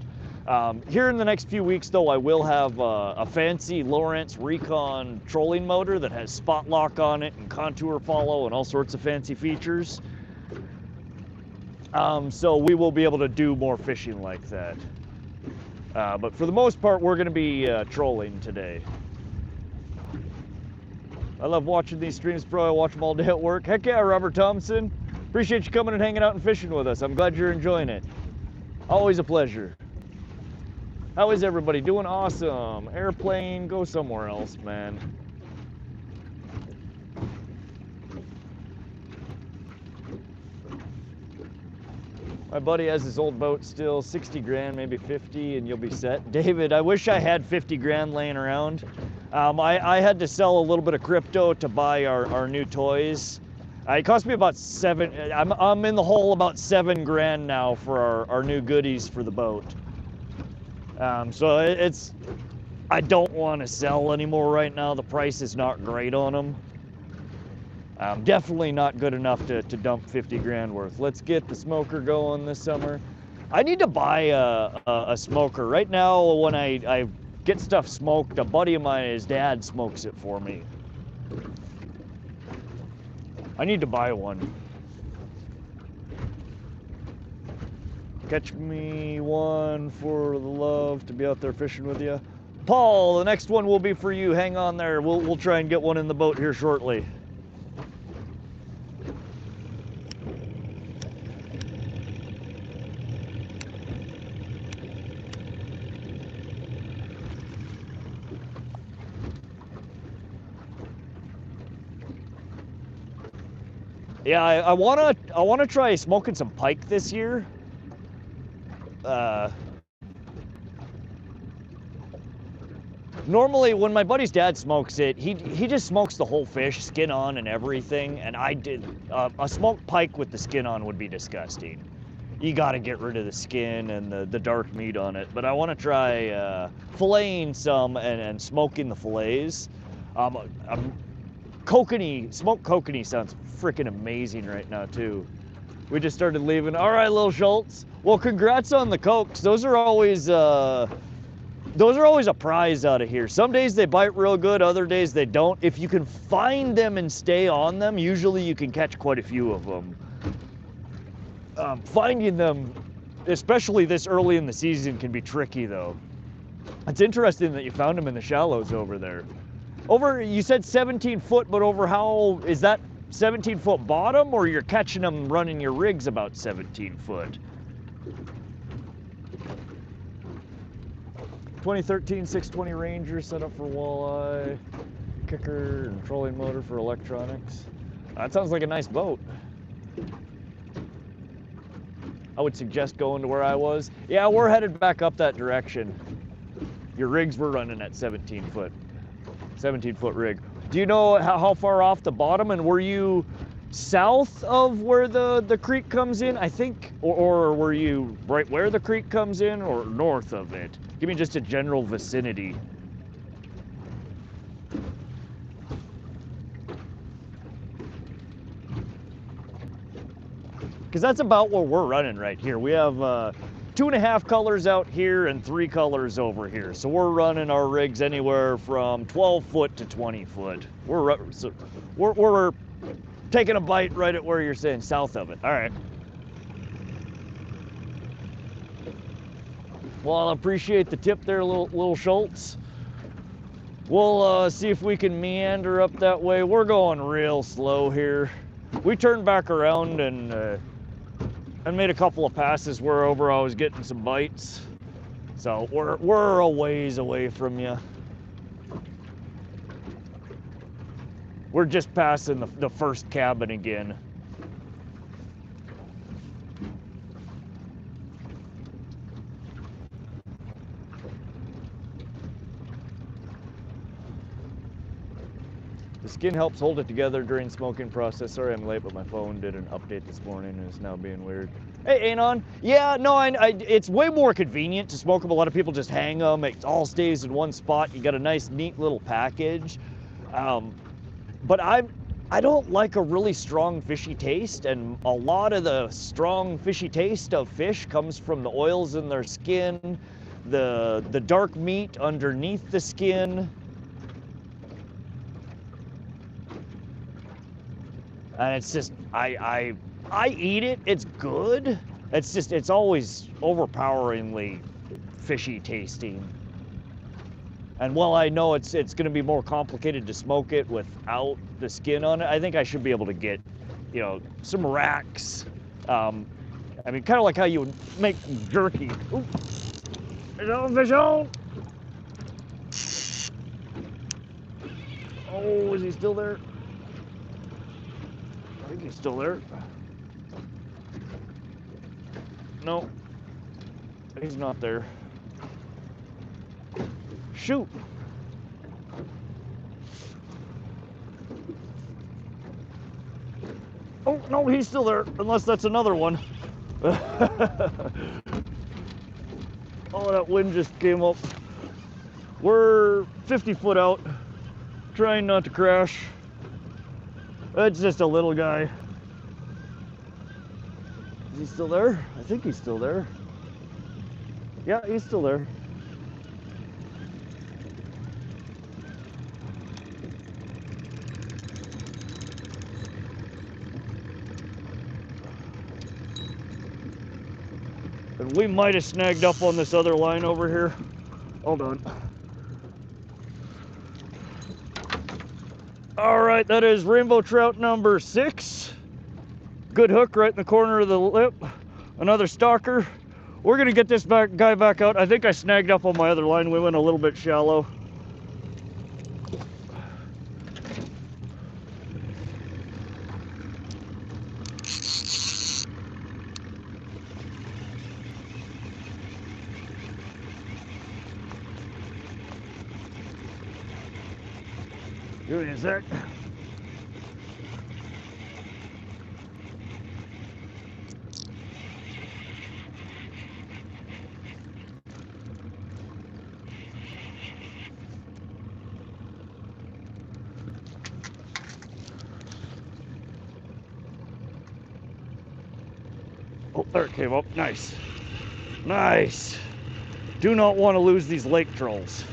Here in the next few weeks though, I will have a fancy Lowrance Recon trolling motor that has spot lock on it and contour follow and all sorts of fancy features. So we will be able to do more fishing like that. But for the most part, we're gonna be trolling today. I love watching these streams, bro. I watch them all day at work. Heck yeah, Robert Thompson. Appreciate you coming and hanging out and fishing with us. I'm glad you're enjoying it. Always a pleasure. How is everybody? Doing awesome. Airplane, go somewhere else, man. My buddy has his old boat still, 60 grand, maybe 50, and you'll be set. David, I wish I had 50 grand laying around. I had to sell a little bit of crypto to buy our new toys. It cost me about I'm in the hole about 7 grand now for our new goodies for the boat. So I don't want to sell anymore right now. The price is not great on them. Definitely not good enough to dump 50 grand worth. Let's get the smoker going this summer. I need to buy a smoker. Right now, when I get stuff smoked, a buddy of mine, his dad smokes it for me. I need to buy one. Catch me one for the love to be out there fishing with you. Paul, the next one will be for you. Hang on there. We'll try and get one in the boat here shortly. Yeah, I wanna try smoking some pike this year. Normally when my buddy's dad smokes it, he just smokes the whole fish, skin on and everything. And I did a smoked pike with the skin on would be disgusting. You got to get rid of the skin and the dark meat on it. But I want to try filleting some and smoking the fillets. Kokanee, smoked kokanee sounds freaking amazing right now too. We just started leaving. All right, little Schultz. Well, congrats on the cokes. Those are always a prize out of here. Some days they bite real good, other days they don't. If you can find them and stay on them, usually you can catch quite a few of them. Finding them, especially this early in the season, can be tricky though. It's interesting that you found them in the shallows over there. You said 17 foot, but over how, is that 17 foot bottom, or you're catching them running your rigs about 17 foot? 2013 620 Ranger set up for walleye, kicker and trolling motor for electronics. That sounds like a nice boat. I would suggest going to where I was. Yeah, we're headed back up that direction. Your rigs were running at 17 foot rig. Do you know how far off the bottom, and were you south of where the creek comes in, I think, or were you right where the creek comes in, or north of it? Give me just a general vicinity. Because that's about where we're running right here. We have 2.5 colors out here and 3 colors over here. So we're running our rigs anywhere from 12 foot to 20 foot. We're taking a bite right at where you're saying, south of it. All right. Well, I appreciate the tip there, little Schultz. We'll see if we can meander up that way. We're going real slow here. We turned back around and I made a couple of passes where over I was getting some bites. So we're a ways away from you. We're just passing the first cabin again. The skin helps hold it together during smoking process. Sorry I'm late, but my phone did an update this morning and it's now being weird. Hey, Anon. Yeah, no, it's way more convenient to smoke them. A lot of people just hang them. It all stays in one spot. You got a nice, neat little package. But I don't like a really strong fishy taste, and a lot of the strong fishy taste of fish comes from the oils in their skin, the dark meat underneath the skin. And it's just, I eat it, it's good. It's just, it's always overpoweringly fishy tasting. And while I know it's gonna be more complicated to smoke it without the skin on it, I think I should be able to get, you know, some racks. I mean, kind of like how you would make jerky. Ooh, fish on, fish on. Oh, is he still there? I think he's still there. No, he's not there. Shoot. Oh, no, he's still there, unless that's another one. Oh, that wind just came up. We're 50 foot out, trying not to crash. It's just a little guy. Is he still there? I think he's still there. Yeah, he's still there. And we might have snagged up on this other line over here. Hold on. All right, that is rainbow trout number 6. Good hook right in the corner of the lip. Another stalker. We're gonna get this guy back out. I think I snagged up on my other line. We went a little bit shallow. Give me a sec. Oh, there it came up. Nice. Nice. Do not want to lose these lake trolls.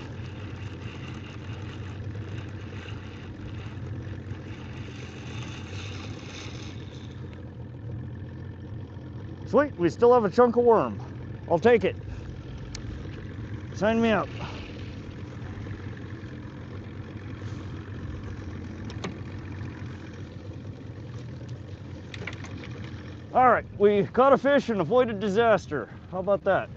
Sweet, we still have a chunk of worm. I'll take it. Sign me up. All right, we caught a fish and avoided disaster. How about that?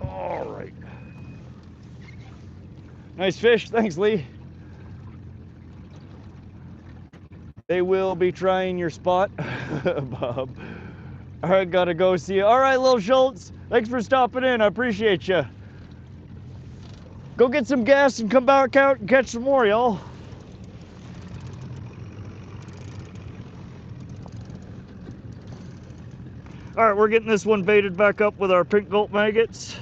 All right. Nice fish, thanks Lee. They will be trying your spot, Bob. All right, gotta go see you. All right, Lil Schultz, thanks for stopping in, I appreciate you. Go get some gas and come back out and catch some more, y'all. All right, we're getting this one baited back up with our pink gulp maggots.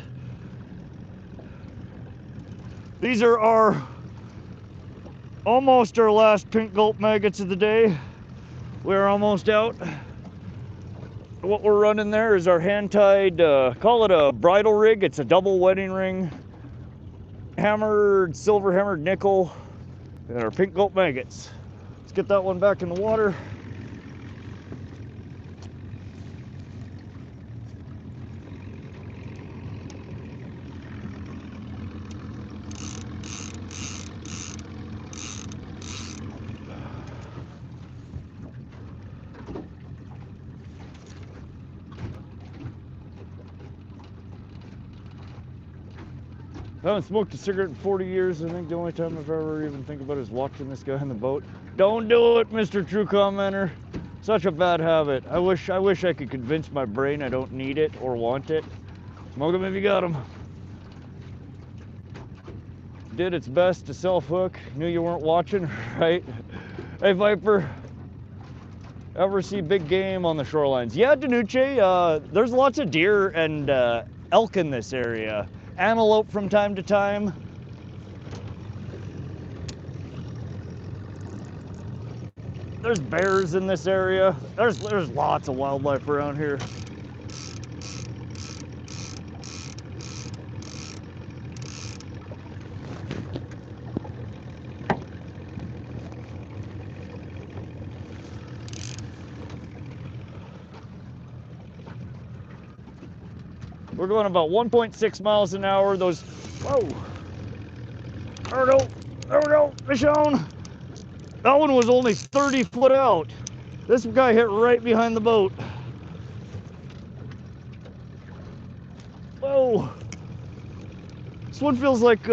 These are almost our last pink gulp maggots of the day. We're almost out. What we're running there is our hand-tied, call it a bridal rig. It's a double wedding ring, hammered, silver hammered nickel, and our pink gulp maggots. Let's get that one back in the water. I haven't smoked a cigarette in 40 years. I think the only time I've ever even think about is watching this guy on the boat. Don't do it, Mr. True Commenter. Such a bad habit. I wish I could convince my brain I don't need it or want it. Smoke them if you got them. Did its best to self-hook. Knew you weren't watching, right? Hey, Viper. Ever see big game on the shorelines? Yeah, Danucci, there's lots of deer and elk in this area. Antelope from time to time. There's bears in this area. There's lots of wildlife around here. We're going about 1.6 miles an hour. Those, whoa. There we go, Michonne. That one was only 30 foot out. This guy hit right behind the boat. Whoa. This one feels like,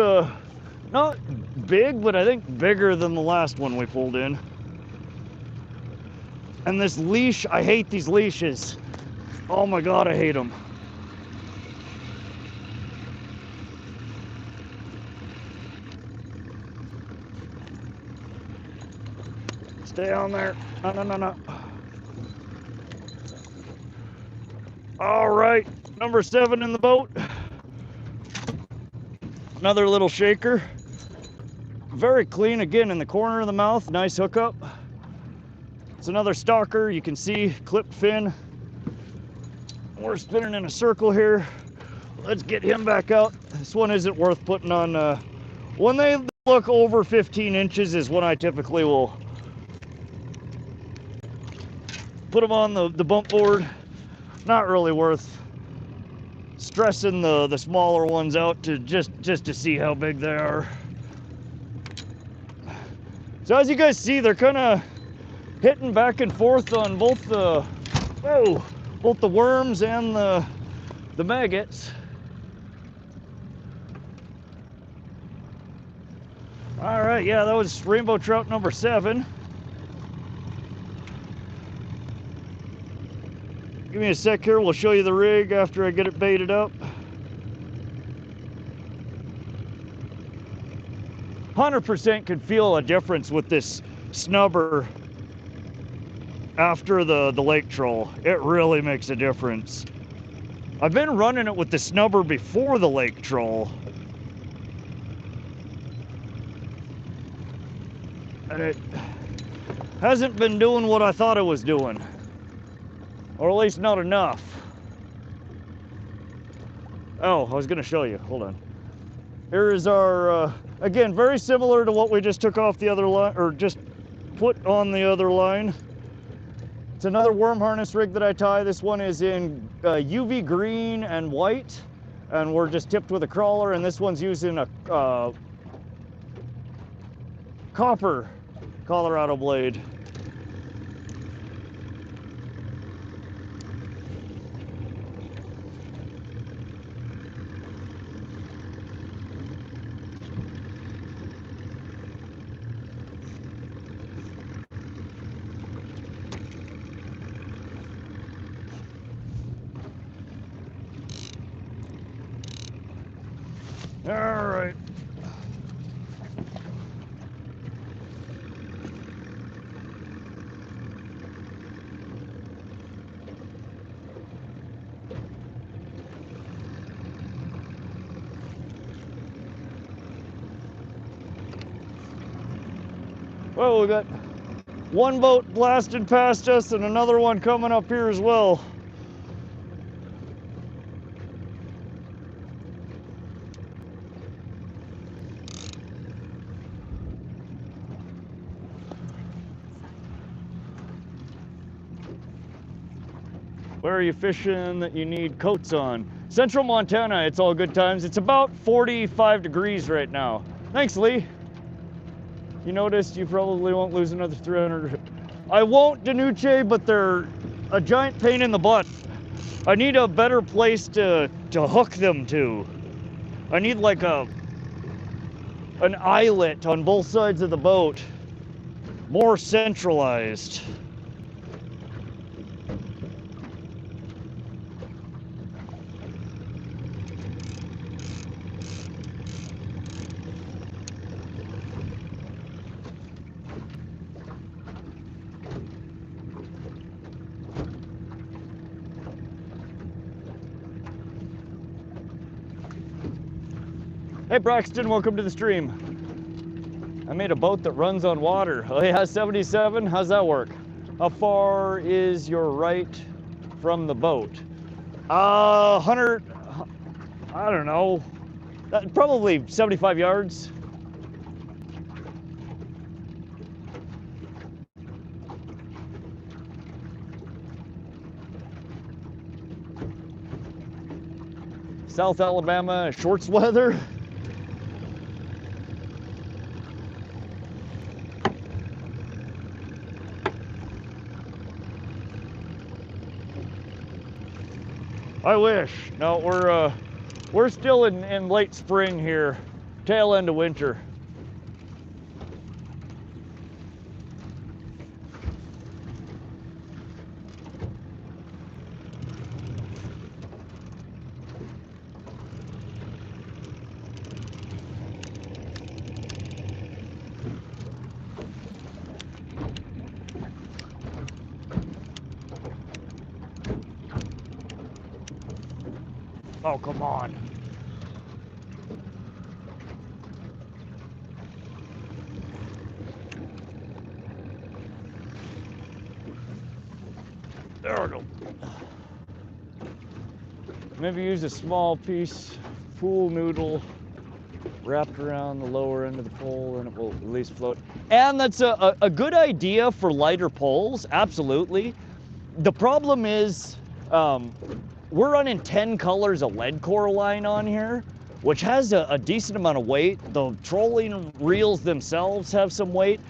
not big, but I think bigger than the last one we pulled in. And this leash, I hate these leashes. Oh my God, I hate them. Stay on there. No. All right, number 7 in the boat. Another little shaker. Very clean again in the corner of the mouth. Nice hookup. It's another stalker. You can see clipped fin. We're spinning in a circle here. Let's get him back out. This one isn't worth putting on. When they look over 15 inches is when I typically will put them on the bump board. Not really worth stressing the smaller ones out to just to see how big they are. So as you guys see, they're kind of hitting back and forth on both the worms and the maggots. All right, yeah, that was rainbow trout number 7. Give me a sec here, we'll show you the rig after I get it baited up. 100% could feel a difference with this snubber after the lake troll. It really makes a difference. I've been running it with the snubber before the lake troll, and it hasn't been doing what I thought it was doing. Or at least not enough. Oh, I was gonna show you, hold on. Here is our, again, very similar to what we just took off the other line, or just put on the other line. It's another worm harness rig that I tie. This one is in UV green and white, and we're just tipped with a crawler, and this one's using a copper Colorado blade. All right. Well, we got one boat blasting past us and another one coming up here as well. Where are you fishing that you need coats on? Central Montana, it's all good times. It's about 45 degrees right now. Thanks, Lee. You noticed you probably won't lose another 300. I won't, Danucci, but they're a giant pain in the butt. I need a better place to hook them to. I need like a an eyelet on both sides of the boat, more centralized. Hey Braxton, welcome to the stream. I made a boat that runs on water. Oh yeah, 77, how's that work? How far is your right from the boat? 100, I don't know, probably 75 yards. South Alabama, shorts weather. I wish. No, we're still in late spring here, tail end of winter. Oh, come on. There we go. Maybe use a small piece pool noodle wrapped around the lower end of the pole and it will at least float. And that's a good idea for lighter poles, absolutely. The problem is, we're running 10 colors of lead core line on here, which has a decent amount of weight. The trolling reels themselves have some weight.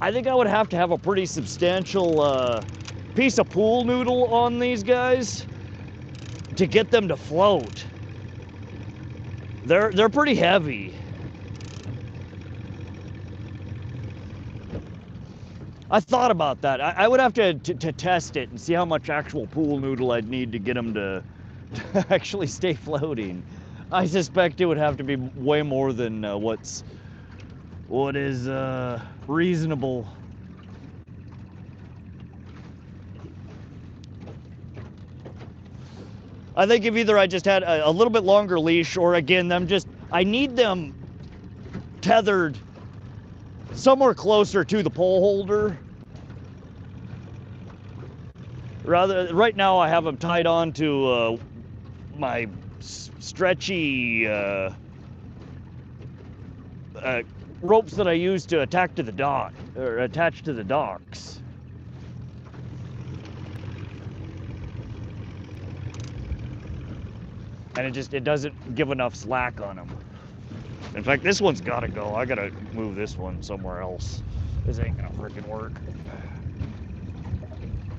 I think I would have to have a pretty substantial piece of pool noodle on these guys to get them to float. They're pretty heavy. I thought about that. I would have to test it and see how much actual pool noodle I'd need to get them to actually stay floating. I suspect it would have to be way more than what is reasonable. I think if either I just had a little bit longer leash, or again, I need them tethered somewhere closer to the pole holder. Right now I have them tied on to my stretchy ropes that I use to attach to the dock, or attach to the docks. And it doesn't give enough slack on them. In fact, this one's gotta go. I gotta move this one somewhere else. This ain't gonna frickin' work.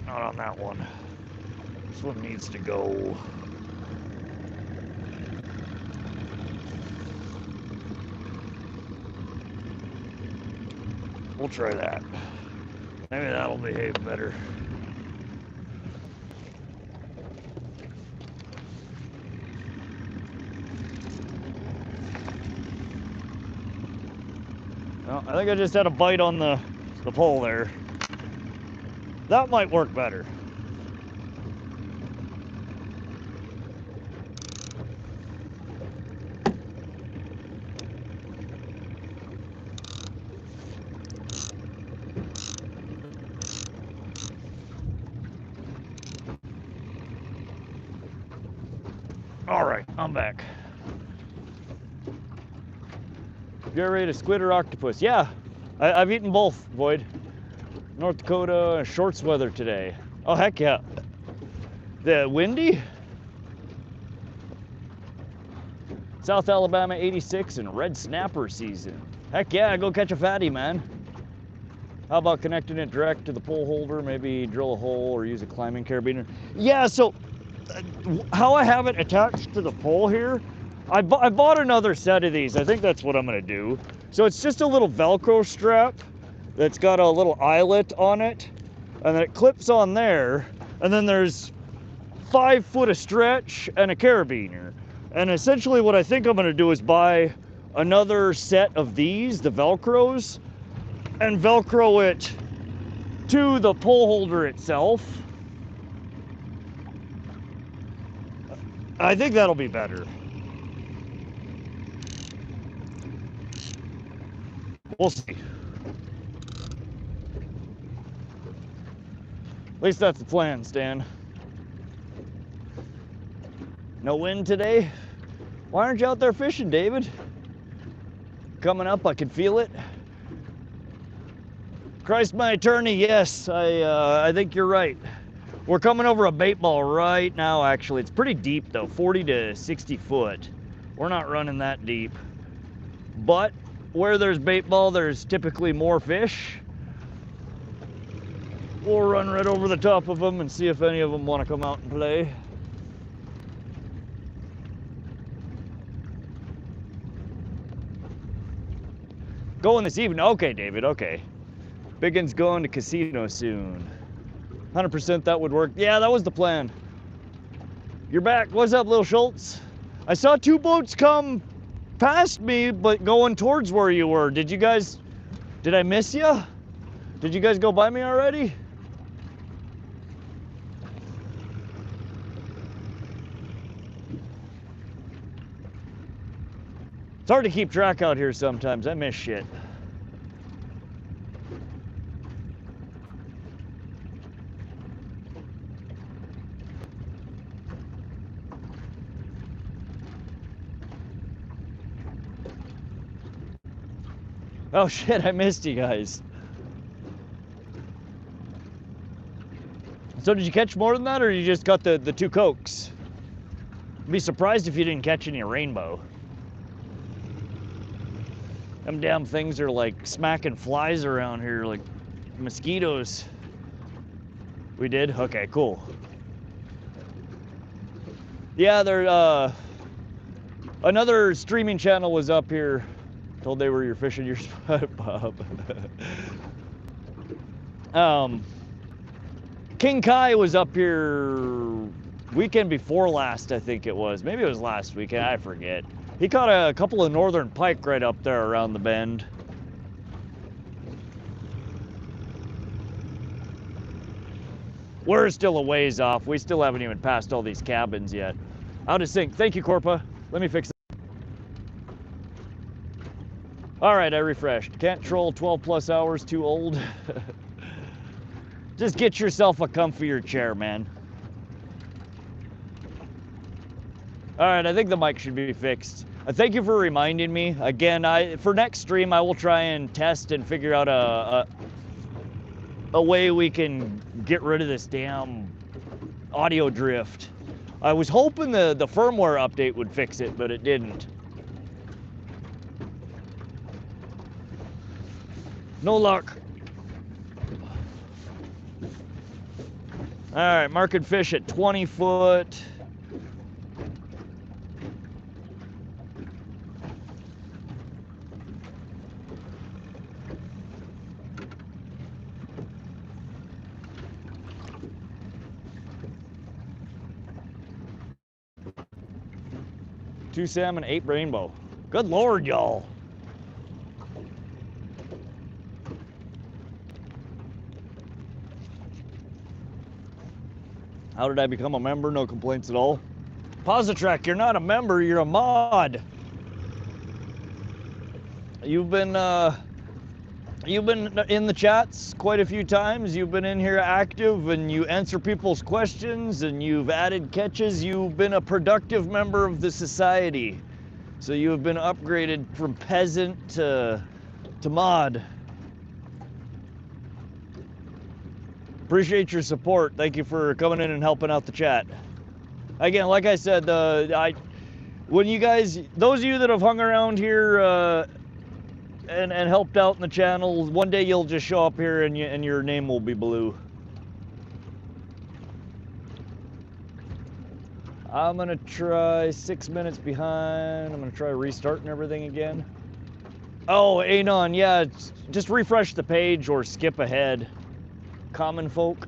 Not on that one. This one needs to go. We'll try that. Maybe that'll behave better. Well, I think I just had a bite on the pole there. That might work better. All right, I'm back. You ever ate a squid or octopus? Yeah, I've eaten both, Void. North Dakota, shorts weather today. Oh, heck yeah. The windy? South Alabama 86 and red snapper season. Heck yeah, go catch a fatty, man. How about connecting it direct to the pole holder? Maybe drill a hole or use a climbing carabiner. Yeah, so how I have it attached to the pole here, I bought another set of these. I think that's what I'm gonna do. So it's just a little Velcro strap that's got a little eyelet on it, and then it clips on there, and then there's 5 foot of stretch and a carabiner. And essentially what I think I'm gonna do is buy another set of these, the Velcros, and Velcro it to the pole holder itself. I think that'll be better. We'll see. At least that's the plan, Stan. No wind today? Why aren't you out there fishing, David? Coming up, I can feel it. Christ, my attorney, yes, I think you're right. We're coming over a bait ball right now, actually. It's pretty deep, though, 40 to 60 foot. We're not running that deep. But where there's bait ball, there's typically more fish. We'll run right over the top of them and see if any of them want to come out and play. Going this evening? Okay, David, okay. Biggin's going to casino soon. 100% that would work. Yeah, that was the plan. You're back. What's up, Lil Schultz? I saw 2 boats come past me, but going towards where you were. Did I miss you? Did you guys go by me already? It's hard to keep track out here sometimes. I miss shit. Oh shit, I missed you guys. So did you catch more than that, or you just got the 2 cokes? I'd be surprised if you didn't catch any rainbow. Them damn things are like smacking flies around here like mosquitoes. We did? Okay, cool. Yeah, there, another streaming channel was up here. Told they were your fishing your spot, Bob. King Kai was up here weekend before last, I think it was. Maybe it was last weekend, I forget. He caught a couple of northern pike right up there around the bend. We're still a ways off. We still haven't even passed all these cabins yet. Out of sync. Thank you, Corpa. Let me fix it. All right, I refreshed. Can't troll 12 plus hours, too old. Just get yourself a comfier chair, man. All right, I think the mic should be fixed. Thank you for reminding me. Again, for next stream, I will try and test and figure out a way we can get rid of this damn audio drift. I was hoping the firmware update would fix it, but it didn't. No luck. All right, marking fish at 20 foot. Two salmon, 8 rainbow. Good Lord, y'all. How did I become a member? No complaints at all. Positrack, you're not a member, you're a mod. You've been in the chats quite a few times. You've been in here active and you answer people's questions and you've added catches. You've been a productive member of the society. So you have been upgraded from peasant to mod. Appreciate your support. Thank you for coming in and helping out the chat. Again, like I said, when you guys, those of you that have hung around here and helped out in the channel, one day you'll just show up here and your name will be blue. I'm gonna try 6 minutes behind. I'm gonna try restarting everything again. Oh, Anon, yeah, just refresh the page or skip ahead. Common folk.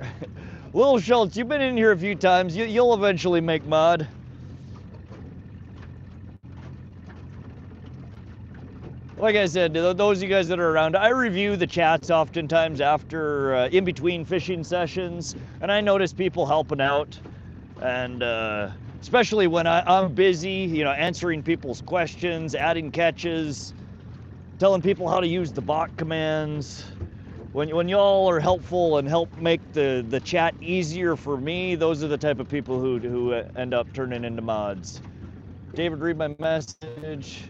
Lil Schultz, you've been in here a few times. You'll eventually make mod. Like I said, those of you guys that are around, I review the chats oftentimes after, in between fishing sessions, and I notice people helping out, and especially when I'm busy, you know, answering people's questions, adding catches, telling people how to use the bot commands. When y'all are helpful and help make the chat easier for me, those are the type of people who end up turning into mods. David, read my message.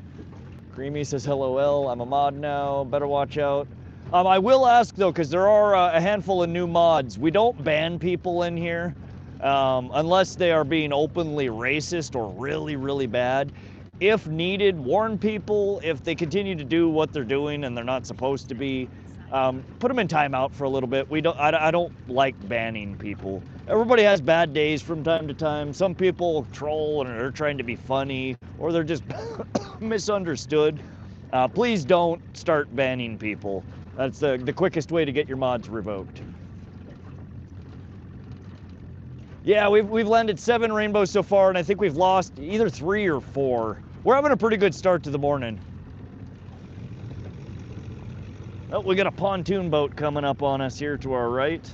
Creamy says, LOL, I'm a mod now, better watch out. I will ask though, because there are a handful of new mods. We don't ban people in here unless they are being openly racist or really, really bad. If needed, warn people. If they continue to do what they're doing and they're not supposed to be, put them in timeout for a little bit. I don't like banning people. Everybody has bad days from time to time. Some people troll and are trying to be funny, or they're just misunderstood. Please don't start banning people. That's the quickest way to get your mods revoked. Yeah, we've landed 7 rainbows so far, and I think we've lost either 3 or 4. We're having a pretty good start to the morning. Oh, we got a pontoon boat coming up on us here to our right.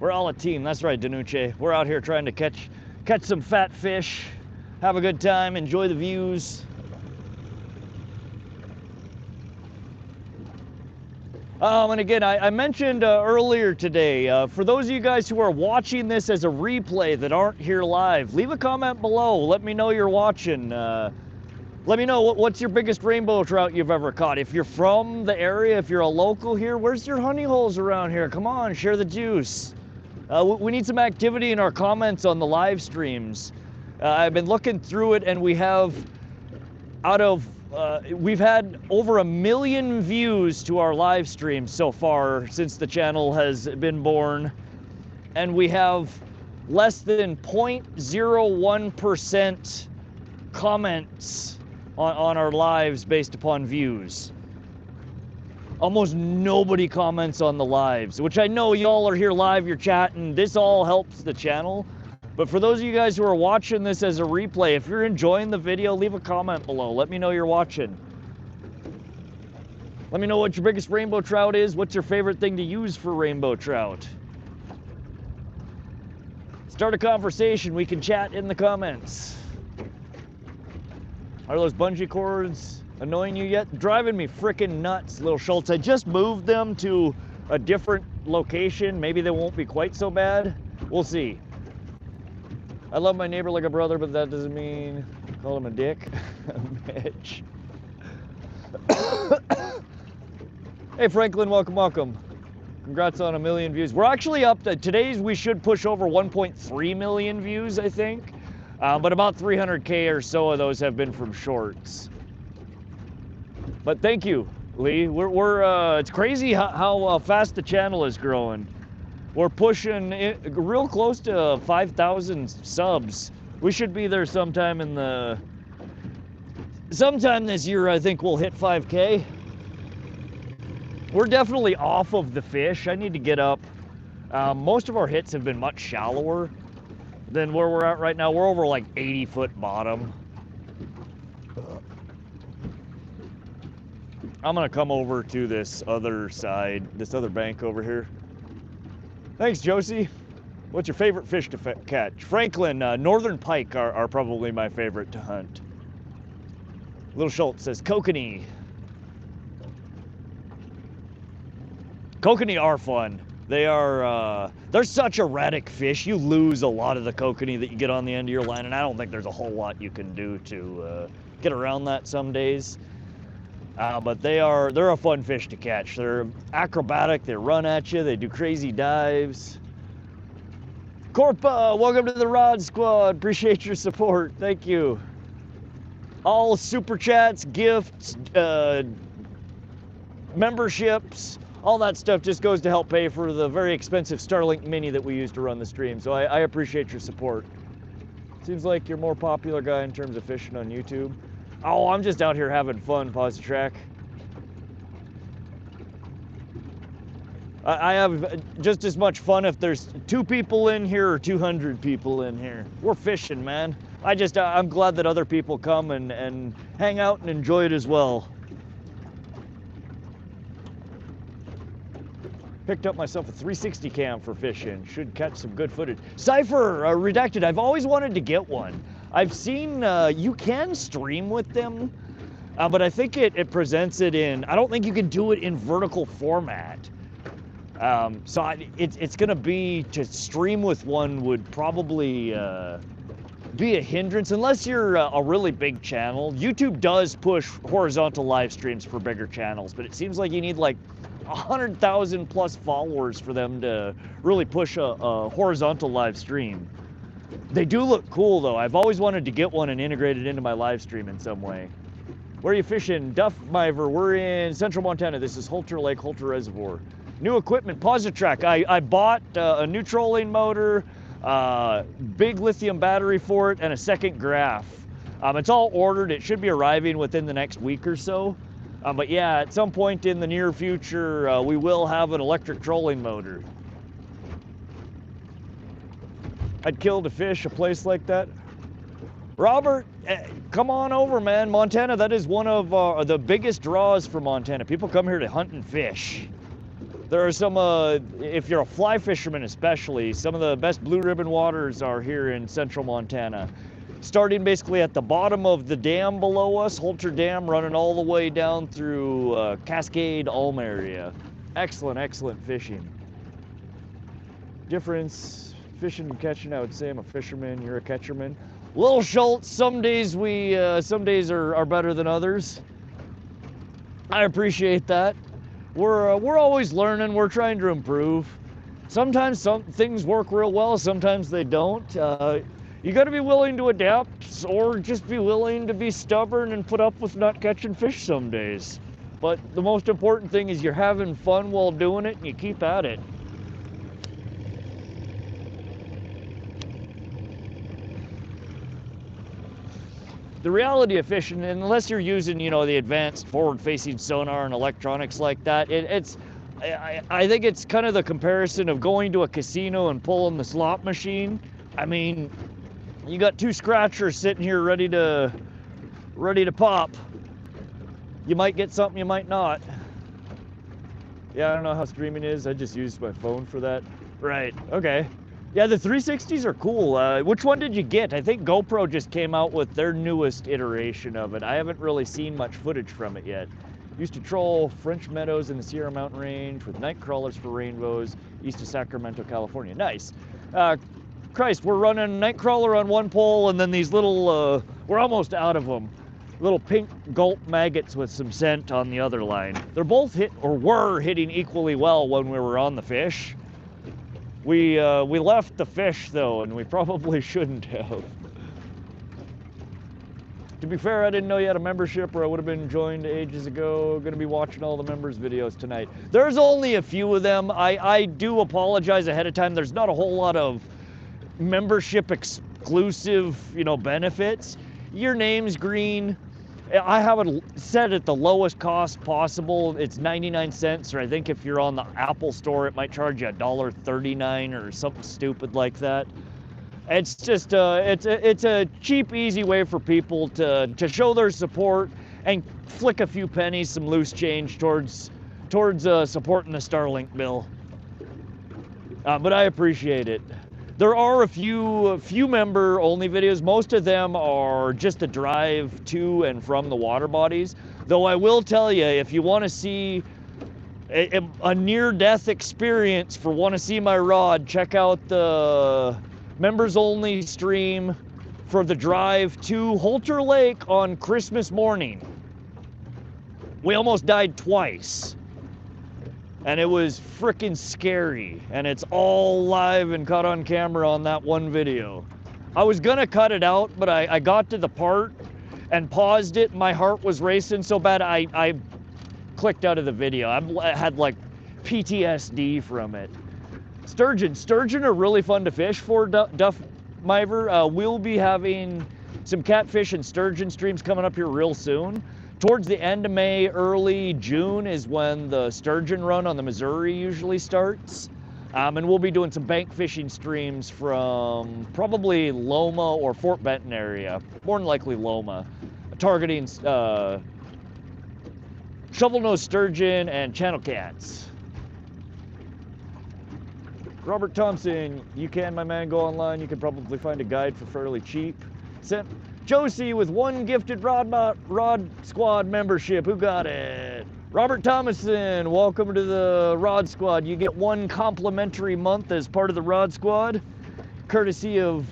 We're all a team, that's right, Danucci. We're out here trying to catch some fat fish, have a good time, enjoy the views. And again, I mentioned earlier today, for those of you guys who are watching this as a replay that aren't here live, leave a comment below. Let me know you're watching. Let me know what's your biggest rainbow trout you've ever caught. If you're from the area, if you're a local here, where's your honey holes around here? Come on, share the juice. We need some activity in our comments on the live streams. I've been looking through it, and we have, we've had over 1 million views to our live stream so far since the channel has been born, and we have less than 0.01% comments on our lives based upon views. Almost nobody comments on the lives, which I know y'all are here live, you're chatting. This all helps the channel. But for those of you guys who are watching this as a replay, if you're enjoying the video, leave a comment below. Let me know you're watching. Let me know what your biggest rainbow trout is. What's your favorite thing to use for rainbow trout? Start a conversation. We can chat in the comments. Are those bungee cords annoying you yet? Driving me frickin' nuts, Lil Schultz. I just moved them to a different location. Maybe they won't be quite so bad. We'll see. I love my neighbor like a brother, but that doesn't mean call him a dick. Mitch. Hey Franklin, welcome, welcome. Congrats on 1 million views. We're actually up to, today's we should push over 1.3 million views, I think. But about 300K or so of those have been from shorts. But thank you, Lee. It's crazy how fast the channel is growing. We're pushing real close to 5,000 subs. We should be there sometime sometime this year. I think we'll hit 5K. We're definitely off of the fish. I need to get up. Most of our hits have been much shallower than where we're at right now. We're over like 80-foot bottom. I'm gonna come over to this other side, this other bank over here. Thanks, Josie. What's your favorite fish to catch? Franklin, northern pike are probably my favorite to hunt. Little Schultz says Kokanee. Kokanee are fun. They're such erratic fish. You lose a lot of the kokanee that you get on the end of your line, and I don't think there's a whole lot you can do to get around that some days. But they're a fun fish to catch. They're acrobatic, they run at you, they do crazy dives. Corpa, welcome to the Rod Squad. Appreciate your support, thank you. All super chats, gifts, memberships, all that stuff just goes to help pay for the very expensive Starlink Mini that we use to run the stream. So I appreciate your support. Seems like you're more popular guy in terms of fishing on YouTube. Oh, I'm just out here having fun, pause the track. I have just as much fun if there's 2 people in here or 200 people in here. We're fishing, man. I'm glad that other people come and hang out and enjoy it as well. Picked up myself a 360 cam for fishing. Should catch some good footage. Cypher, Redacted, I've always wanted to get one. I've seen you can stream with them, but I think it presents it in, I don't think you can do it in vertical format. So it's gonna be, to stream with one would probably be a hindrance unless you're a really big channel. YouTube does push horizontal live streams for bigger channels, but it seems like you need like 100,000 plus followers for them to really push a horizontal live stream. They do look cool though. I've always wanted to get one and integrate it into my live stream in some way. Where are you fishing? Duff Miver. We're in central Montana. This is Holter Lake, Holter Reservoir. New equipment, pause the track. I bought a new trolling motor, big lithium battery for it, and a second graph. It's all ordered. It should be arriving within the next week or so. But yeah, at some point in the near future, we will have an electric trolling motor. I'd kill to fish a place like that. Robert, come on over, man. Montana, that is one of the biggest draws for Montana. People come here to hunt and fish. There are some, if you're a fly fisherman especially, some of the best blue ribbon waters are here in central Montana. Starting basically at the bottom of the dam below us, Holter Dam, running all the way down through Cascade, Ulm area. Excellent, excellent fishing. Difference, fishing and catching, I would say I'm a fisherman, you're a catcherman. Lil Schultz, some days are better than others. I appreciate that. We're always learning, we're trying to improve. Sometimes some things work real well, sometimes they don't. You gotta be willing to adapt, or just be willing to be stubborn and put up with not catching fish some days. But the most important thing is you're having fun while doing it and you keep at it. The reality of fishing, unless you're using, you know, the advanced forward-facing sonar and electronics like that, I think it's kind of the comparison of going to a casino and pulling the slot machine. I mean, you got 2 scratchers sitting here ready to pop. You might get something, you might not. Yeah, I don't know how streaming is. I just used my phone for that. Right, okay. Yeah, the 360s are cool. Which one did you get? I think GoPro just came out with their newest iteration of it. I haven't really seen much footage from it yet. Used to troll French meadows in the Sierra Mountain Range with night crawlers for rainbows east of Sacramento, California. Nice. Christ, we're running night crawler on one pole and then these little, we're almost out of them, little pink gulp maggots with some scent on the other line. They're both were hitting equally well when we were on the fish. We left the fish though, and we probably shouldn't have. To be fair, I didn't know you had a membership or I would have been joined ages ago. Gonna be watching all the members' videos tonight. There's only a few of them. I do apologize ahead of time. There's not a whole lot of membership exclusive, you know, benefits. Your name's green. I have it set at the lowest cost possible. It's 99 cents, or I think if you're on the Apple store, it might charge you $1.39 or something stupid like that. It's just, it's a cheap, easy way for people to show their support and flick a few pennies, some loose change towards supporting the Starlink bill. But I appreciate it. There are a few member-only videos. Most of them are just a drive to and from the water bodies. Though I will tell you, if you want to see a near-death experience for WannaSeeMyRod, check out the members-only stream for the drive to Holter Lake on Christmas morning. We almost died twice. And it was freaking scary, and it's all live and caught on camera on that one video. I was gonna cut it out, but I got to the part and paused it. My heart was racing so bad I clicked out of the video. I had like PTSD from it. Sturgeon are really fun to fish for, Duff Miver. We'll be having some catfish and sturgeon streams coming up here real soon. Towards the end of May, early June is when the sturgeon run on the Missouri usually starts. And we'll be doing some bank fishing streams from probably Loma or Fort Benton area, more than likely Loma, targeting shovel-nosed sturgeon and channel cats. Robert Thompson, you can, my man, go online. You can probably find a guide for fairly cheap. Josie with 1 gifted Rod Squad membership. Who got it? Robert Thomason, welcome to the Rod Squad. You get 1 complimentary month as part of the Rod Squad, courtesy of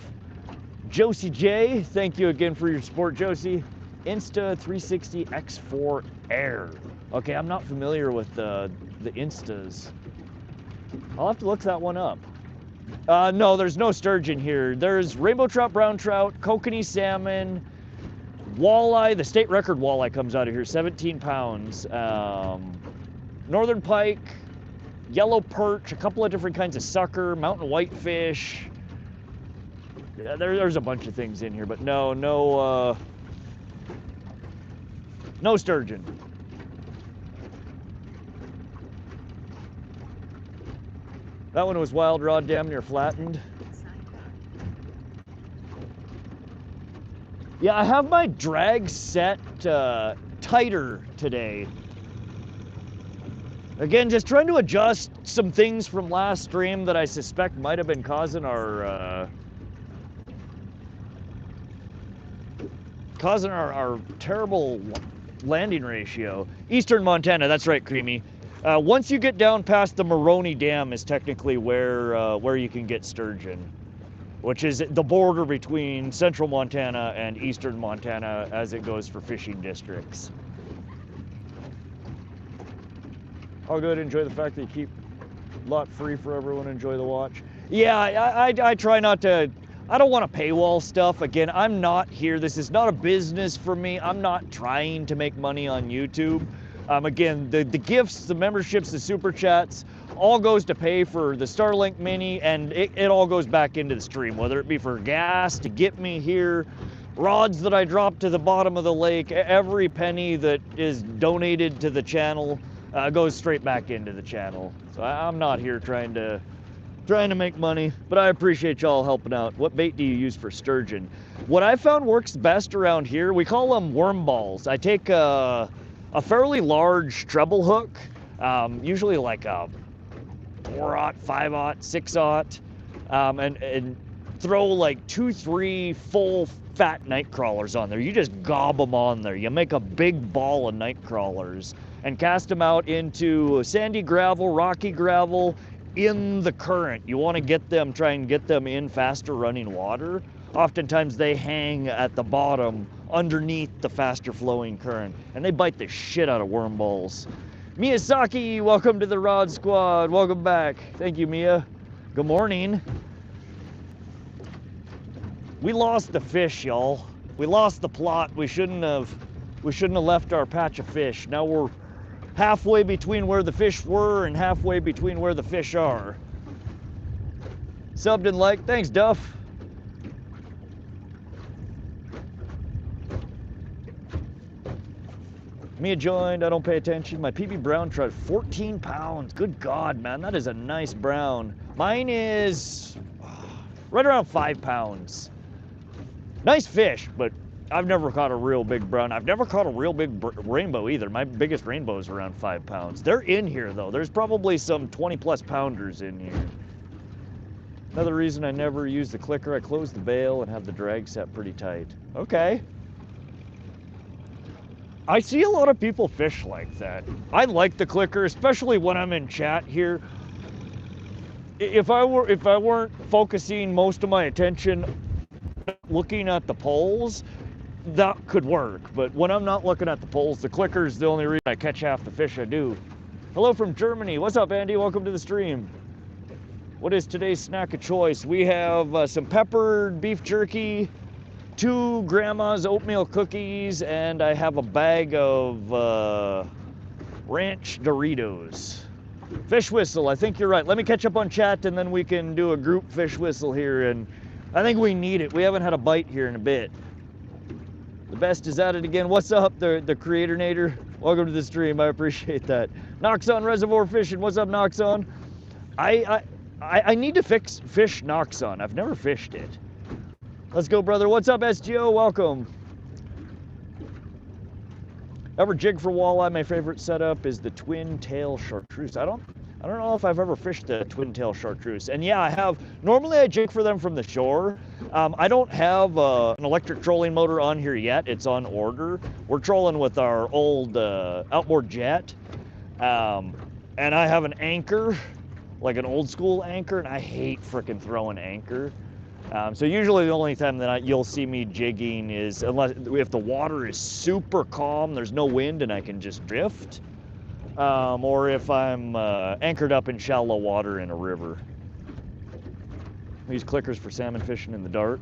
Josie J. Thank you again for your support, Josie. Insta360 X4 Air. Okay, I'm not familiar with the Instas. I'll have to look that one up. No, there's no sturgeon here. There's rainbow trout, brown trout, kokanee salmon, walleye. The state record walleye comes out of here, 17 pounds. Northern pike, yellow perch, a couple of different kinds of sucker, mountain whitefish. Yeah, there's a bunch of things in here, but no sturgeon. That one was wild rod, damn near flattened. Yeah, I have my drag set tighter today. Again, just trying to adjust some things from last stream that I suspect might have been causing our terrible landing ratio. Eastern Montana, that's right, Creamy. Once you get down past the Maroney Dam is technically where you can get sturgeon, which is the border between central Montana and eastern Montana as it goes for fishing districts. All good, enjoy the fact that you keep lot free for everyone to enjoy the watch. Yeah, I try not to, I don't want to paywall stuff. Again, I'm not here, this is not a business for me. I'm not trying to make money on YouTube. Again, the gifts, the memberships, the super chats, all goes to pay for the Starlink mini, and it all goes back into the stream, whether it be for gas to get me here, rods that I drop to the bottom of the lake. Every penny that is donated to the channel goes straight back into the channel. So I'm not here trying to make money, but I appreciate y'all helping out. What bait do you use for sturgeon? What I found works best around here, we call them worm balls. I take a fairly large treble hook, usually like a 4/0, 5/0, 6/0, and throw like 2-3 full fat night crawlers on there. You just gob them on there. You make a big ball of night crawlers and cast them out into sandy gravel, rocky gravel in the current. You want to try and get them in faster running water. Oftentimes they hang at the bottom underneath the faster flowing current, and they bite the shit out of worm balls. Miyazaki, welcome to the Rod Squad. Welcome back. Thank you, Mia. Good morning. We lost the fish, y'all. We lost the plot. We shouldn't have left our patch of fish. Now we're halfway between where the fish were and halfway between where the fish are. Subbed and liked. Thanks, Duff. Mia joined, I don't pay attention. My PB brown trout, 14 pounds. Good God, man, that is a nice brown. Mine is right around 5 pounds. Nice fish, but I've never caught a real big brown. I've never caught a real big rainbow either. My biggest rainbow is around 5 pounds. They're in here though. There's probably some 20+ pounders in here. Another reason I never use the clicker, I close the bail and have the drag set pretty tight. Okay. I see a lot of people fish like that. I like the clicker, especially when I'm in chat here. If I weren't focusing most of my attention looking at the poles, that could work. But when I'm not looking at the poles, the clicker is the only reason I catch half the fish I do. Hello from Germany. What's up, Andy? Welcome to the stream. What is today's snack of choice? We have some peppered beef jerky, 2 grandma's oatmeal cookies, and I have a bag of ranch Doritos. Fish whistle, I think you're right. Let me catch up on chat and then we can do a group fish whistle here and I think we need it. We haven't had a bite here in a bit. The best is at it again. What's up, the Creator-nator? Welcome to the stream. I appreciate that. Noxon Reservoir Fishing. What's up, Noxon? I need to fish Noxon. I've never fished it. Let's go, brother. What's up, SGO? Welcome. Ever jig for walleye? My favorite setup is the twin tail chartreuse. I don't know if I've ever fished the twin tail chartreuse. And yeah, I have. Normally I jig for them from the shore. I don't have an electric trolling motor on here yet. It's on order. We're trolling with our old outboard jet. And I have an anchor, like an old school anchor, and I hate frickin' throwing anchor. So usually the only time that you'll see me jigging is if the water is super calm, there's no wind and I can just drift, or if I'm anchored up in shallow water in a river. I use clickers for salmon fishing in the dark.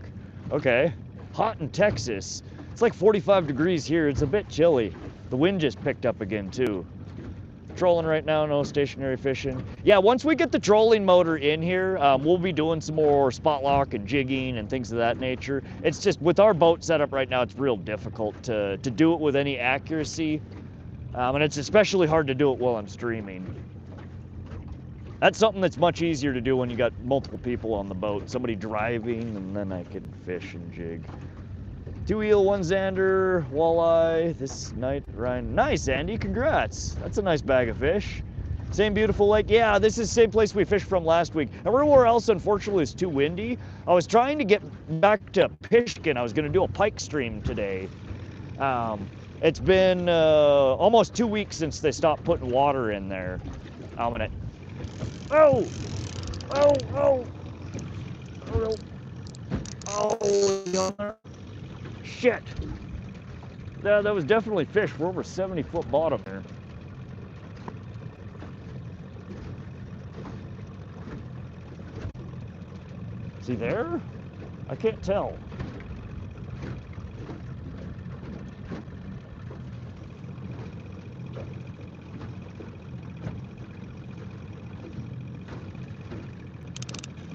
Okay, hot in Texas. It's like 45 degrees here. It's a bit chilly. The wind just picked up again too. Trolling right now, no stationary fishing. Yeah, once we get the trolling motor in here, we'll be doing some more spot lock and jigging and things of that nature. It's just with our boat setup right now, it's real difficult to do it with any accuracy. And it's especially hard to do it while I'm streaming. That's something that's much easier to do when you got multiple people on the boat, somebody driving, and then I can fish and jig. 2 eel, 1 zander, walleye this night, Ryan. Nice, Andy, congrats. That's a nice bag of fish. Same beautiful lake. Yeah, this is the same place we fished from last week. Everywhere else, unfortunately, is too windy. I was trying to get back to Pishkin. I was gonna do a pike stream today. It's been almost 2 weeks since they stopped putting water in there. I'm gonna, oh, shit. Yeah, that was definitely fish. We're over 70-foot bottom here. Is he there? I can't tell.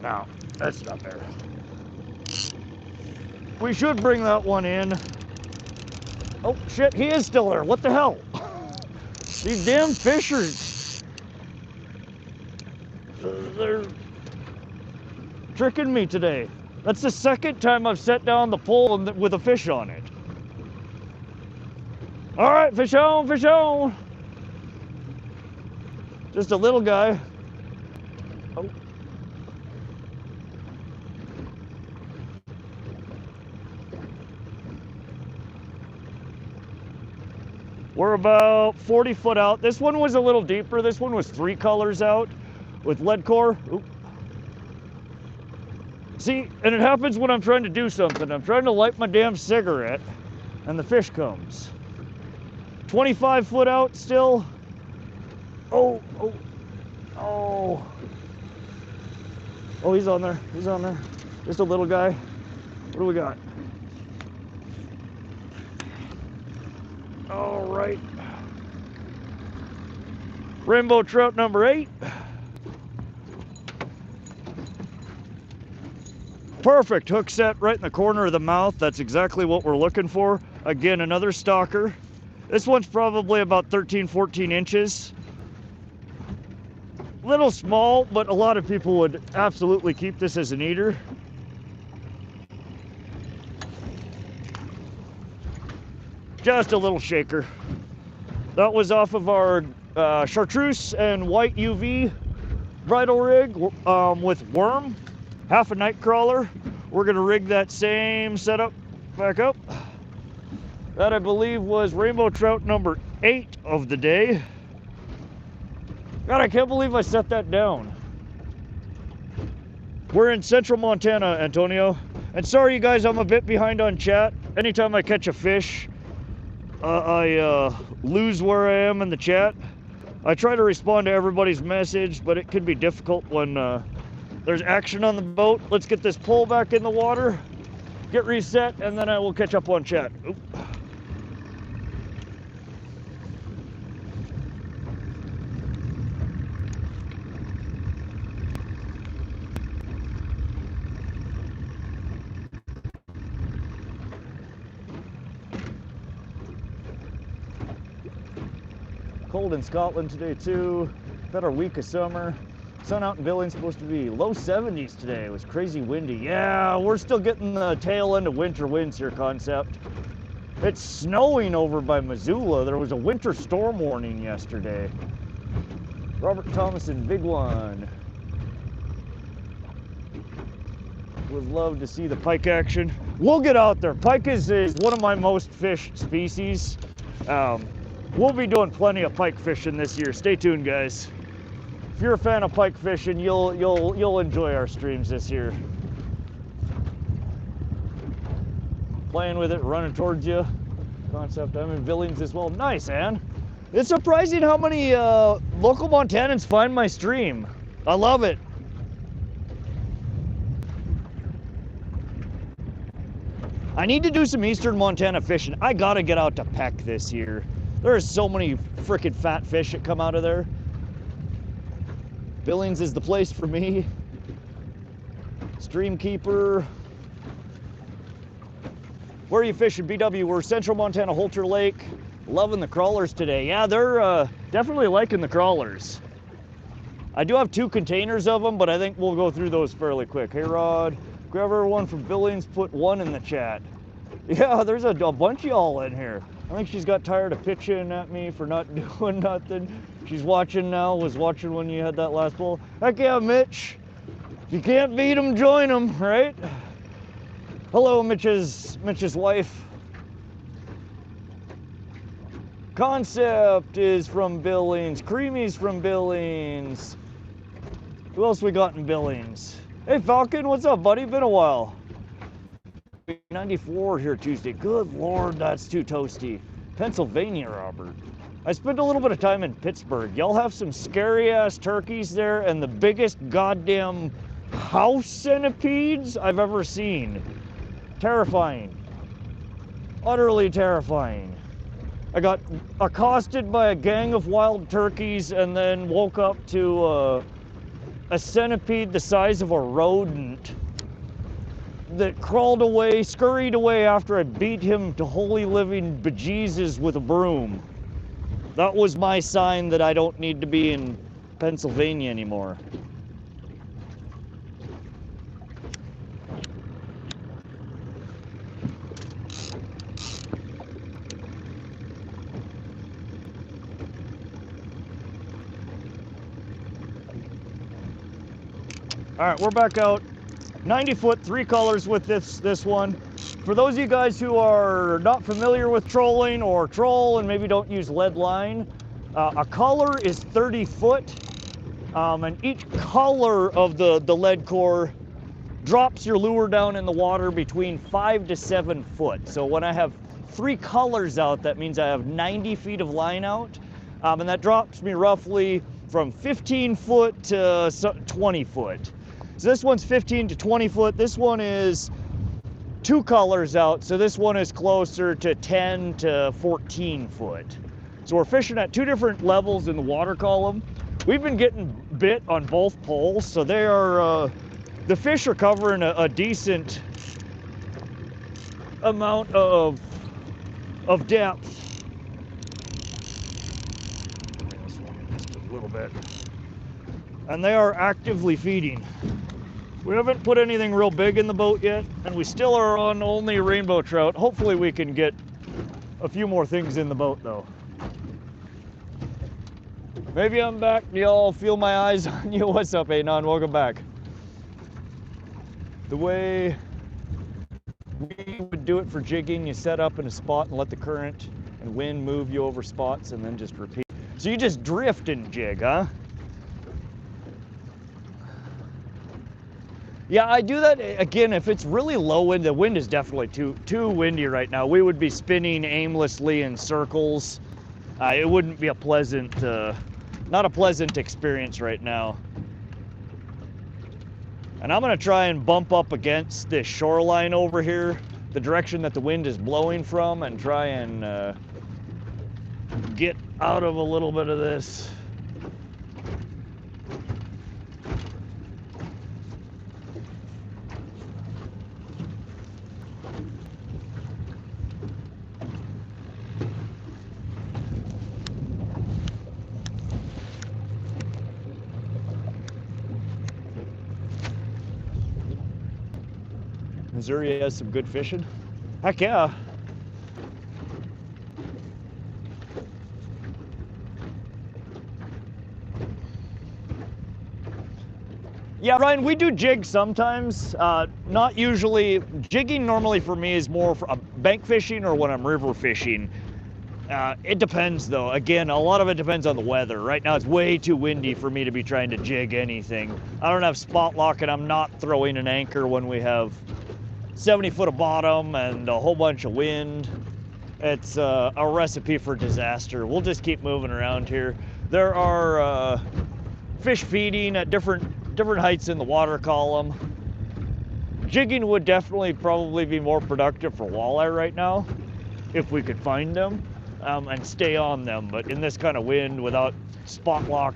No, that's not there. We should bring that one in. Oh shit, he is still there. What the hell? These damn fishers. They're tricking me today. That's the second time I've set down the pole with a fish on it. All right, fish on, fish on. Just a little guy. Oh. We're about 40 foot out. This one was a little deeper. This one was 3 colors out with lead core. Oop. See, and it happens when I'm trying to do something. I'm trying to light my damn cigarette and the fish comes. 25 foot out still. Oh, oh, oh. Oh, he's on there. He's on there. Just a little guy. What do we got? All right. Rainbow trout number 8. Perfect hook set right in the corner of the mouth. That's exactly what we're looking for. Again, another stalker. This one's probably about 13, 14 inches. Little small, but a lot of people would absolutely keep this as an eater. Just a little shaker. That was off of our chartreuse and white UV bridal rig with worm, half a night crawler. We're gonna rig that same setup back up. That I believe was rainbow trout number 8 of the day. God, I can't believe I set that down. We're in central Montana, Antonio. And sorry you guys, I'm a bit behind on chat. Anytime I catch a fish, I lose where I am in the chat. I try to respond to everybody's message, but it can be difficult when there's action on the boat. Let's get this pole back in the water, get reset, and then I will catch up on chat. Oop. Cold in Scotland today too. Had our week of summer. Sun out in Billings supposed to be low 70s today. It was crazy windy. Yeah, we're still getting the tail end of winter winds here, Concept. It's snowing over by Missoula. There was a winter storm warning yesterday. Robert Thomason, big one. Would love to see the pike action. We'll get out there. Pike is one of my most fished species. We'll be doing plenty of pike fishing this year. Stay tuned, guys. If you're a fan of pike fishing, you'll enjoy our streams this year. Playing with it, running towards you. Concept, I'm in Billings as well. Nice, Ann. It's surprising how many local Montanans find my stream. I love it. I need to do some Eastern Montana fishing. I gotta get out to Peck this year. There's so many freaking fat fish that come out of there. Billings is the place for me. Stream keeper. Where are you fishing, BW? We're Central Montana, Holter Lake. Loving the crawlers today. Yeah, they're definitely liking the crawlers. I do have 2 containers of them, but I think we'll go through those fairly quick. Hey, Rod, grab everyone from Billings, put 1 in the chat. Yeah, there's a bunch of y'all in here. I think she's got tired of pitching at me for not doing nothing. She's watching now, was watching when you had that last pull. Heck yeah, Mitch. If you can't beat them, join them, right? Hello, Mitch's wife. Concept is from Billings. Creamy's from Billings. Who else we got in Billings? Hey, Falcon, what's up, buddy? Been a while. 94 here Tuesday. Good Lord, that's too toasty. Pennsylvania, Robert. I spent a little bit of time in Pittsburgh. Y'all have some scary-ass turkeys there and the biggest goddamn house centipedes I've ever seen. Terrifying. Utterly terrifying. I got accosted by a gang of wild turkeys and then woke up to a centipede the size of a rodent that crawled away, scurried away after I beat him to holy living bejesus with a broom. That was my sign that I don't need to be in Pennsylvania anymore. All right, we're back out. 90 foot, 3 colors with this one. For those of you guys who are not familiar with trolling or troll and maybe don't use lead line, a color is 30 foot, and each color of the lead core drops your lure down in the water between 5 to 7 foot. So when I have 3 colors out, that means I have 90 feet of line out, and that drops me roughly from 15 foot to 20 foot. So this one's 15 to 20 foot. This one is 2 colors out, so this one is closer to 10 to 14 foot. So we're fishing at 2 different levels in the water column. We've been getting bit on both poles, so they are, the fish are covering a decent amount of depth. This one just a little bit. And they are actively feeding. We haven't put anything real big in the boat yet, and we still are on only rainbow trout. Hopefully we can get a few more things in the boat though. Maybe I'm back. Y'all feel my eyes on you. What's up, Anon? Welcome back. The way we would do it for jigging, you set up in a spot and let the current and wind move you over spots and then just repeat. So you just drift and jig, huh? Yeah, I do that, again, if it's really low wind. The wind is definitely too windy right now. We would be spinning aimlessly in circles. It wouldn't be a pleasant, not a pleasant experience right now. And I'm gonna try and bump up against this shoreline over here, the direction that the wind is blowing from, and try and get out of a little bit of this. Missouri has some good fishing. Heck yeah. Yeah, Ryan, we do jig sometimes, not usually. Jigging normally for me is more for bank fishing or when I'm river fishing. It depends though. Again, a lot of it depends on the weather. Right now it's way too windy for me to be trying to jig anything. I don't have spot lock and I'm not throwing an anchor when we have 70 foot of bottom and a whole bunch of wind. It's a recipe for disaster. We'll just keep moving around here. There are fish feeding at different heights in the water column. Jigging would definitely probably be more productive for walleye right now if we could find them and stay on them, but in this kind of wind without spot lock,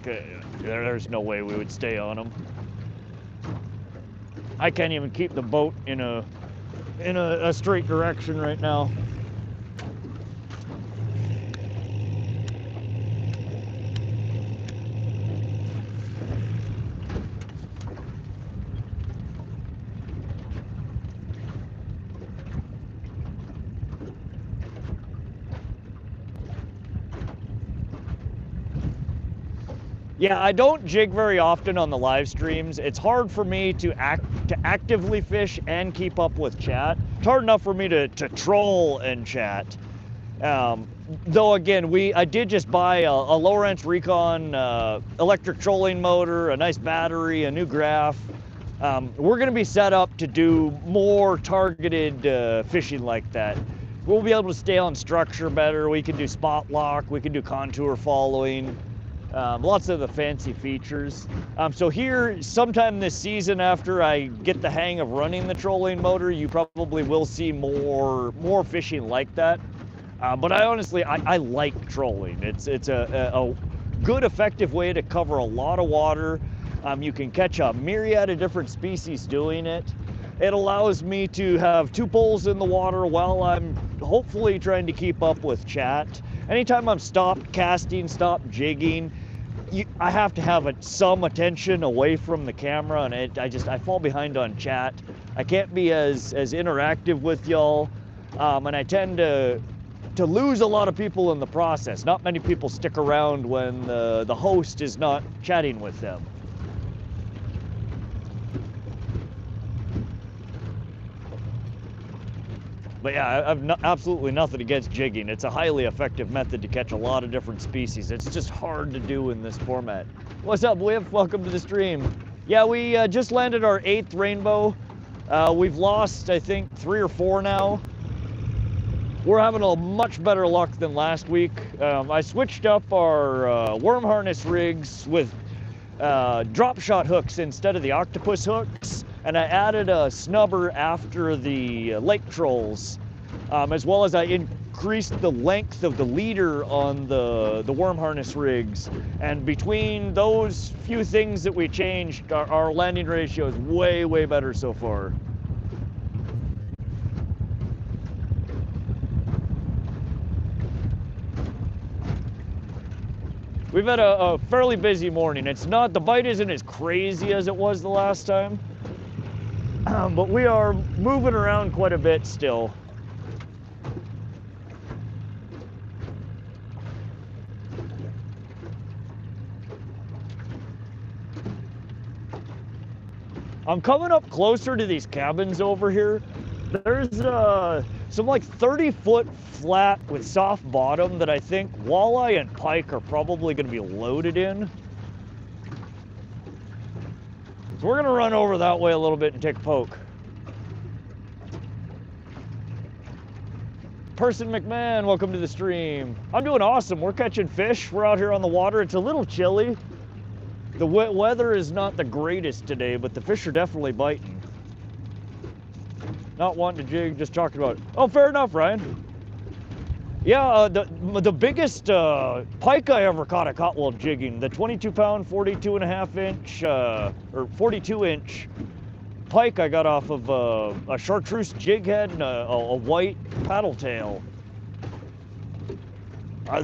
there's no way we would stay on them. I can't even keep the boat in a straight direction right now. Yeah, I don't jig very often on the live streams. It's hard for me to actively fish and keep up with chat. It's hard enough for me to troll and chat. Though again, I did just buy a Lowrance Recon electric trolling motor, a nice battery, a new graph. We're gonna be set up to do more targeted fishing like that. We'll be able to stay on structure better. We can do spot lock, we can do contour following. Lots of the fancy features. So here, sometime this season, after I get the hang of running the trolling motor, you probably will see more fishing like that. But I honestly like trolling. It's a good, effective way to cover a lot of water. You can catch a myriad of different species doing it. It allows me to have two poles in the water while I'm hopefully trying to keep up with chat. Anytime I'm stopped casting, stopped jigging, I have to have some attention away from the camera, and I fall behind on chat. I can't be as interactive with y'all, and I tend to lose a lot of people in the process. Not many people stick around when the host is not chatting with them. But yeah, I've absolutely nothing against jigging. It's a highly effective method to catch a lot of different species. It's just hard to do in this format. What's up, Whip? Welcome to the stream. Yeah, we just landed our 8th rainbow. We've lost, I think, 3 or 4 now. We're having a much better luck than last week. I switched up our worm harness rigs with drop shot hooks instead of the octopus hooks. And I added a snubber after the lake trolls, as well as I increased the length of the leader on the worm harness rigs. And between those few things that we changed, our landing ratio is way, way better so far. We've had a fairly busy morning. The bite isn't as crazy as it was the last time. But we are moving around quite a bit still. I'm coming up closer to these cabins over here. There's some like 30-foot flat with soft bottom that I think walleye and pike are probably going to be loaded in. So we're gonna run over that way a little bit and take a poke. Person McMahon, welcome to the stream. I'm doing awesome. We're catching fish. We're out here on the water. It's a little chilly. The weather is not the greatest today, but the fish are definitely biting. Not wanting to jig, just talking about it. Oh, fair enough, Ryan. Yeah, the biggest pike I ever caught, I caught while jigging. The 22-pound, 42.5-inch, or 42-inch pike I got off of a chartreuse jig head and a white paddle tail.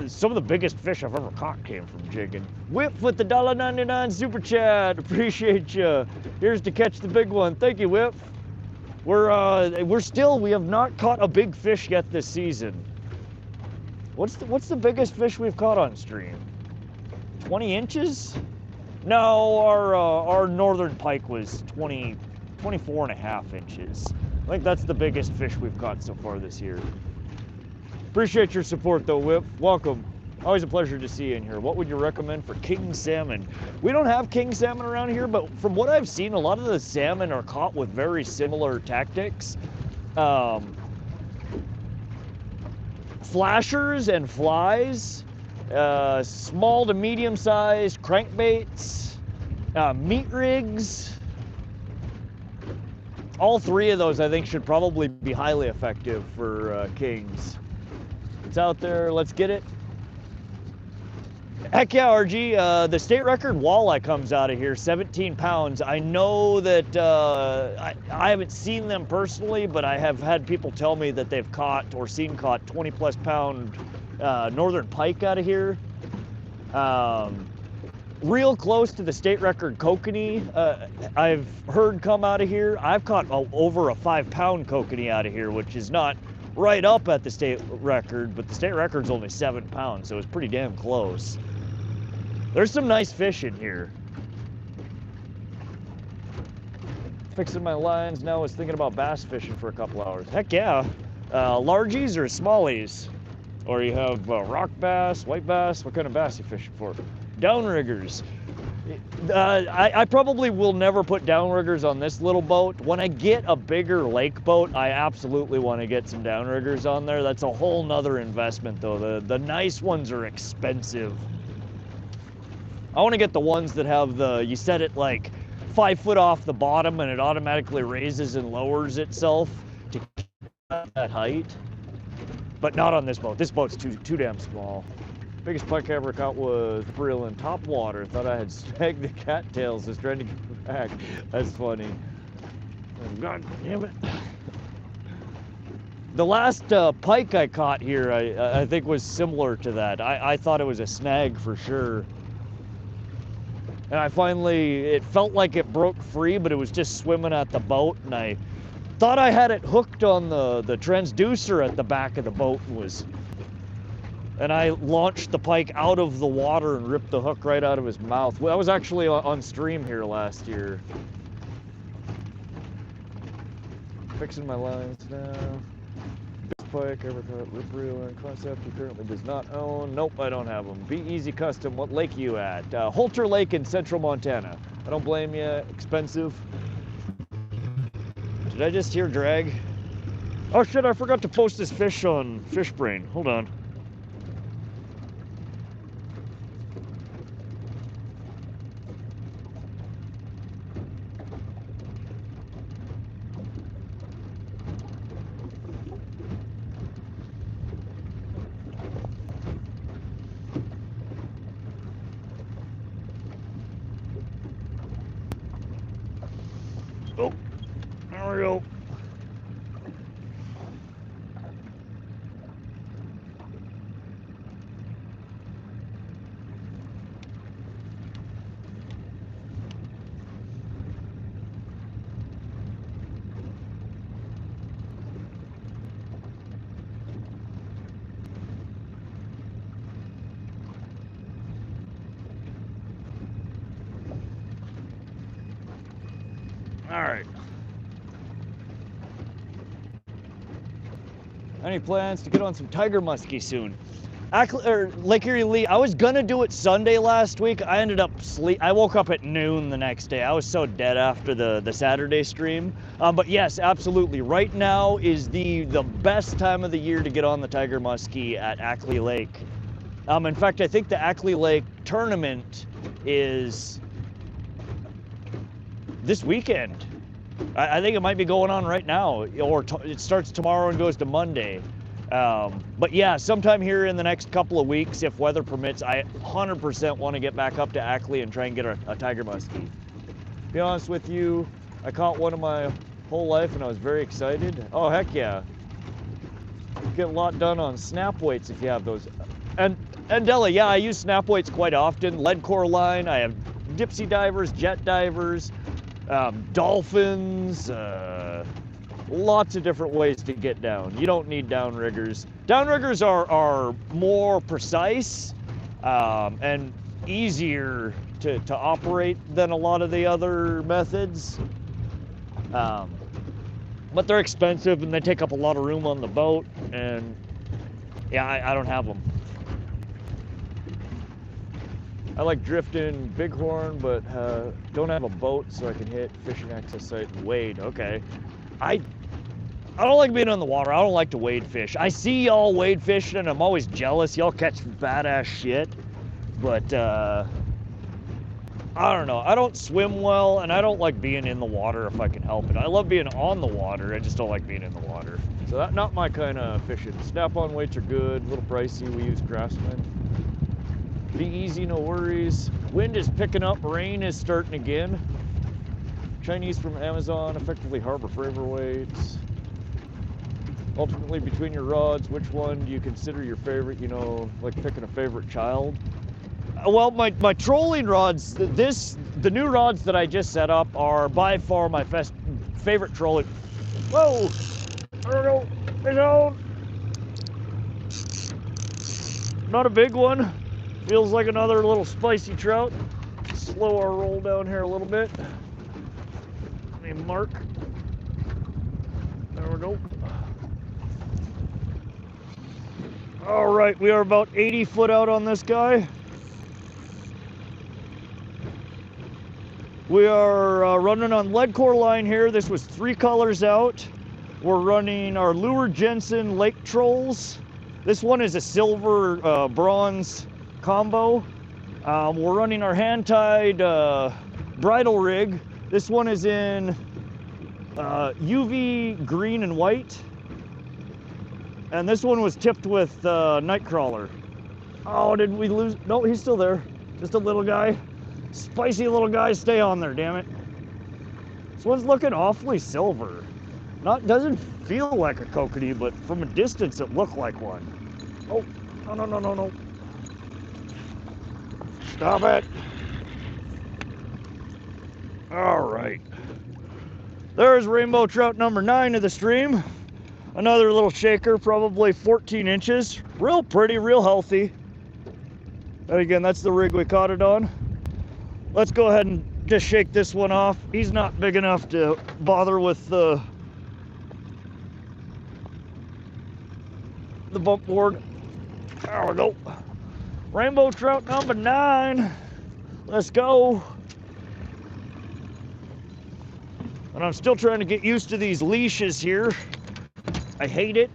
Some of the biggest fish I've ever caught came from jigging. Whip with the $1.99 super chat. Appreciate you. Here's to catch the big one. Thank you, Whip. We have not caught a big fish yet this season. What's the biggest fish we've caught on stream? 20 inches? No, our northern pike was 24 and a half inches. I think that's the biggest fish we've caught so far this year. Appreciate your support though, Whip. Welcome. Always a pleasure to see you in here. What would you recommend for king salmon? We don't have king salmon around here, but from what I've seen, a lot of the salmon are caught with very similar tactics. Flashers and flies, small to medium-sized crankbaits, meat rigs. All three of those, I think, should probably be highly effective for kings. It's out there. Let's get it. Heck yeah, RG. The state record walleye comes out of here, 17 pounds. I know that I haven't seen them personally, but I have had people tell me that they've caught or seen caught 20+ pound northern pike out of here. Real close to the state record kokanee, I've heard come out of here. I've caught over a 5 pound kokanee out of here, which is not right up at the state record, but the state record's only 7 pounds, so it's pretty damn close. There's some nice fish in here. Fixing my lines now, was thinking about bass fishing for a couple hours. Heck yeah. Largies or smallies? Or you have rock bass, white bass? What kind of bass you fishing for? Downriggers. I probably will never put downriggers on this little boat. When I get a bigger lake boat, I absolutely want to get some downriggers on there. That's a whole nother investment though. The nice ones are expensive. I want to get the ones that have you set it like 5 foot off the bottom and it automatically raises and lowers itself to keep that height. But not on this boat. This boat's too damn small. Biggest pike I ever caught was Bridal in top water. Thought I had snagged the cattails. Just trying to get back. That's funny. Oh, God damn it. The last pike I caught here, I think was similar to that. I thought it was a snag for sure. And it felt like it broke free, but it was just swimming at the boat, and I thought I had it hooked on the transducer at the back of the boat and I launched the pike out of the water and ripped the hook right out of his mouth. Well, I was actually on stream here last year. Fixing my lines now. Pike, ever caught rip reel and concept he currently does not own. Nope, I don't have them. Be Easy Custom, what lake are you at? Holter Lake in central Montana. I don't blame you, expensive. Did I just hear drag? Oh shit, I forgot to post this fish on Fishbrain. Hold on. Oh, there we go. All right. Any plans to get on some tiger muskie soon? Lake Erie Lee, I was gonna do it Sunday last week. I ended up I woke up at noon the next day. I was so dead after the Saturday stream. But yes, absolutely. Right now is the best time of the year to get on the tiger muskie at Ackley Lake. In fact, I think the Ackley Lake tournament is this weekend. I think it might be going on right now, or it starts tomorrow and goes to Monday. But yeah, sometime here in the next couple of weeks, if weather permits, I 100% want to get back up to Ackley and try and get a tiger muskie. To be honest with you, I caught one of my whole life and I was very excited. Oh, heck yeah. Get a lot done on snap weights if you have those. And Della, yeah, I use snap weights quite often. Lead core line, I have dipsy divers, jet divers, dolphins, lots of different ways to get down. You don't need downriggers. Downriggers are more precise and easier to operate than a lot of the other methods. But they're expensive and they take up a lot of room on the boat, and yeah, I don't have them. I like drifting bighorn, but don't have a boat so I can hit fishing access site and wade. Okay. I don't like being on the water. I don't like to wade fish. I see y'all wade fishing and I'm always jealous. Y'all catch badass shit. But I don't know. I don't swim well, and I don't like being in the water if I can help it. I love being on the water. I just don't like being in the water. So that's not my kind of fishing. Snap-on weights are good. A little pricey. We use Craftsman. Be easy, no worries. Wind is picking up. Rain is starting again. Chinese from Amazon. Effectively harbor framer weights. Ultimately, between your rods, which one do you consider your favorite? You know, like picking a favorite child. Well, my trolling rods, the new rods that I just set up are by far my favorite trolling. Whoa! I don't know. It's on. Not a big one. Feels like another little spicy trout. Slow our roll down here a little bit. Let me mark. There we go. All right, we are about 80 foot out on this guy. We are running on lead core line here. This was 3 colors out. We're running our Lure Jensen Lake Trolls. This one is a silver bronze combo. We're running our hand-tied bridal rig. This one is in UV green and white. And this one was tipped with Nightcrawler. Oh, did we lose? No, he's still there. Just a little guy. Spicy little guy, stay on there, damn it. This one's looking awfully silver. Doesn't feel like a kokanee, but from a distance it looked like one. Oh, no. Stop it. All right. There's rainbow trout number 9 of the stream. Another little shaker, probably 14 inches. Real pretty, real healthy. And again, that's the rig we caught it on. Let's go ahead and just shake this one off. He's not big enough to bother with the bump board. There we go. Rainbow trout number 9. Let's go. And I'm still trying to get used to these leashes here. I hate it.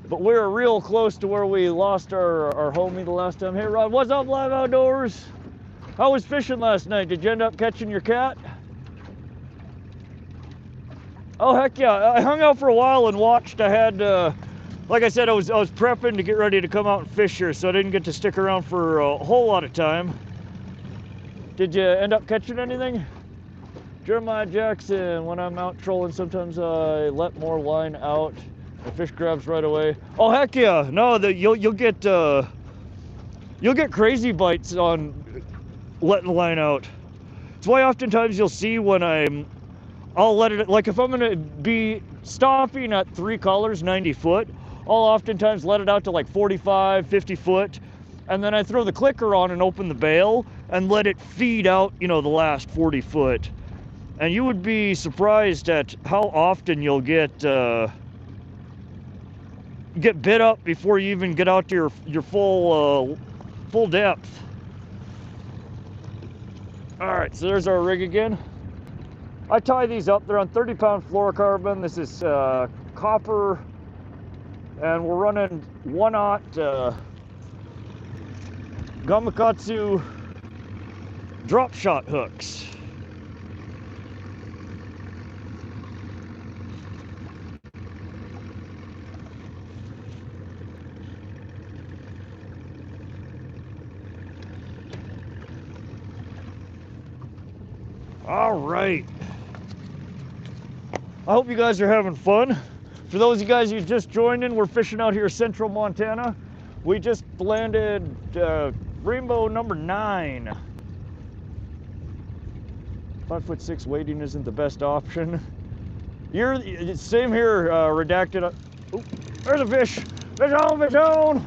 But we're real close to where we lost our homie the last time. Hey Rod, what's up, Live Outdoors? How was fishing last night? Did you end up catching your cat? Oh heck yeah, I hung out for a while and watched. I had, like I said, I was prepping to get ready to come out and fish here, so I didn't get to stick around for a whole lot of time. Did you end up catching anything? Jeremiah Jackson, when I'm out trolling, sometimes I let more line out. The fish grabs right away. Oh heck yeah! No, you'll get crazy bites on letting the line out. It's why oftentimes you'll see when I'll let it, like if I'm gonna be stopping at 3 colors, 90 foot, I'll oftentimes let it out to like 45, 50 foot, and then I throw the clicker on and open the bail and let it feed out, you know, the last 40 foot. And you would be surprised at how often you'll get bit up before you even get out to your full depth. All right, so there's our rig again. I tie these up. They're on 30-pound fluorocarbon. This is copper, and we're running 1/0 Gamakatsu drop shot hooks. All right. I hope you guys are having fun. For those of you guys who just joined in, we're fishing out here central Montana. We just landed rainbow number 9. 5'6" wading isn't the best option. Same here, redacted. Oop, there's a fish. Fish on, fish on.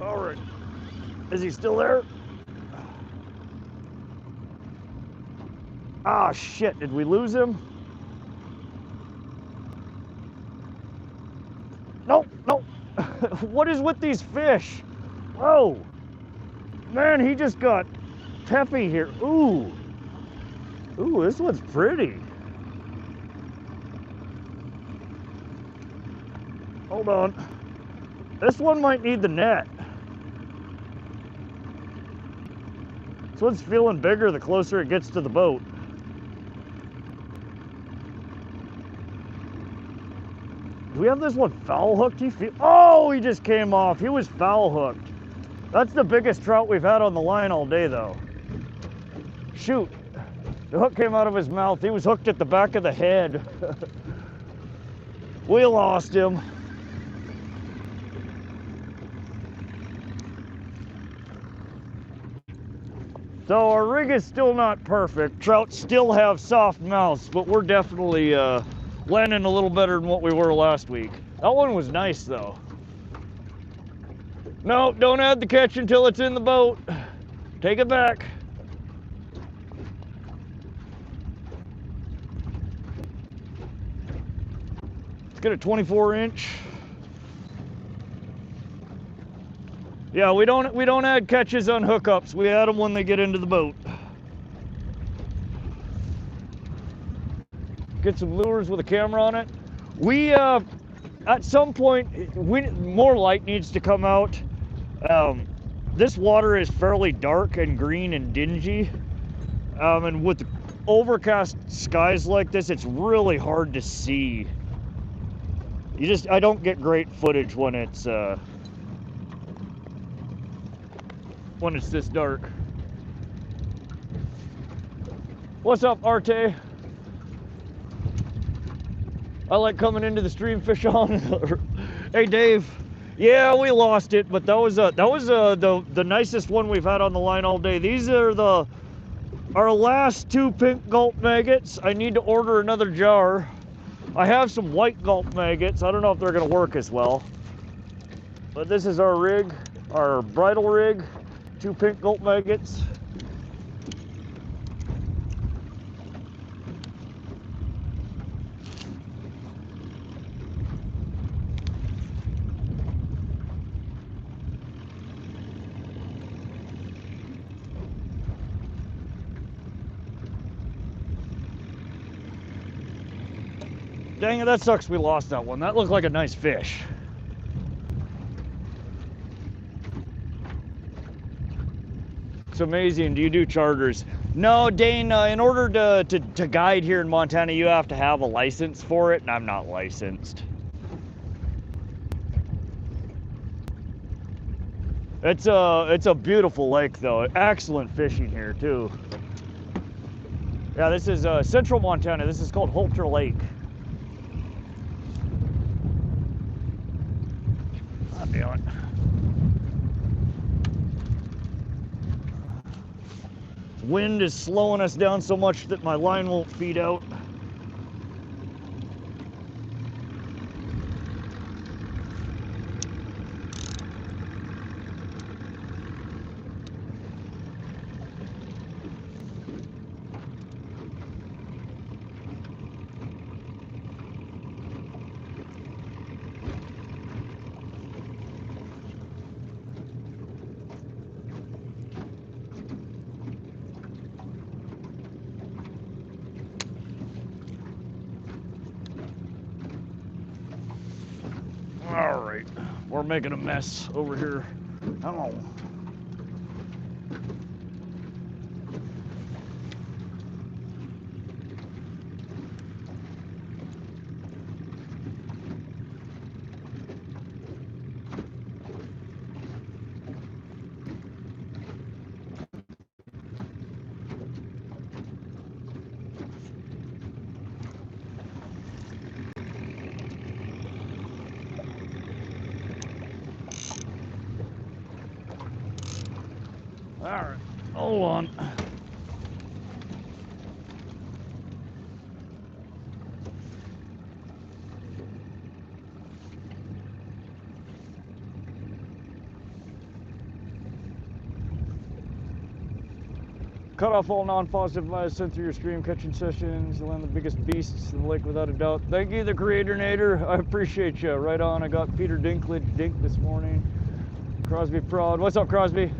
All right, is he still there? Ah, shit, did we lose him? Nope, nope. What is with these fish? Whoa. Man, he just got peppy here. Ooh. Ooh, this one's pretty. Hold on. This one might need the net. This one's feeling bigger the closer it gets to the boat. Do we have this one foul hooked? Oh, he just came off. He was foul hooked. That's the biggest trout we've had on the line all day, though. Shoot. The hook came out of his mouth. He was hooked at the back of the head. We lost him. So our rig is still not perfect. Trout still have soft mouths, but we're definitely landing a little better than what we were last week. That one was nice, though. No, don't add the catch until it's in the boat. Take it back. Let's get a 24-inch. Yeah, we don't add catches on hookups. We add them when they get into the boat. Get some lures with a camera on it. We at some point more light needs to come out. This water is fairly dark and green and dingy, and with overcast skies like this, it's really hard to see. I don't get great footage when it's this dark. What's up, Arte? I like coming into the stream, fish on. Hey, Dave. Yeah, we lost it, but that was the nicest one we've had on the line all day. These are our last 2 pink gulp maggots. I need to order another jar. I have some white gulp maggots. I don't know if they're gonna work as well. But this is our rig, our bridal rig, 2 pink gulp maggots. Dang it, that sucks we lost that one. That looked like a nice fish. It's amazing. Do you do charters? No, Dane, in order to guide here in Montana, you have to have a license for it, and I'm not licensed. It's a beautiful lake, though. Excellent fishing here, too. Yeah, this is central Montana. This is called Holter Lake. On. Wind is slowing us down so much that my line won't feed out. All right, we're making a mess over here. Come on. right, hold on. Cut off all non-positive advice sent through your stream catching sessions. You'll land the biggest beasts in the lake without a doubt. Thank you, the Creator Nader. I appreciate you. Right on. I got Peter Dinklage Dink this morning. Crosby Prod. What's up, Crosby?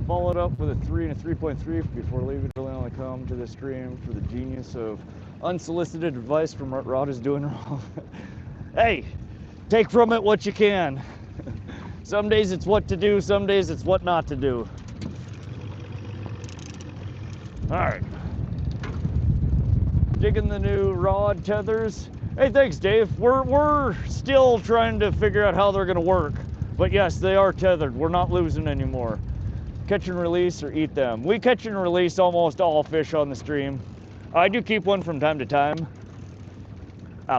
Followed up with a 3 and a 3.3 before leaving. Really only come to the stream for the genius of unsolicited advice from what Rod is doing wrong. Hey, take from it what you can. Some days it's what to do, some days it's what not to do. All right, digging the new rod tethers. Hey, thanks, Dave. We're still trying to figure out how they're gonna work, but yes, they are tethered. We're not losing anymore. Catch and release or eat them. We catch and release almost all fish on the stream. I do keep one from time to time.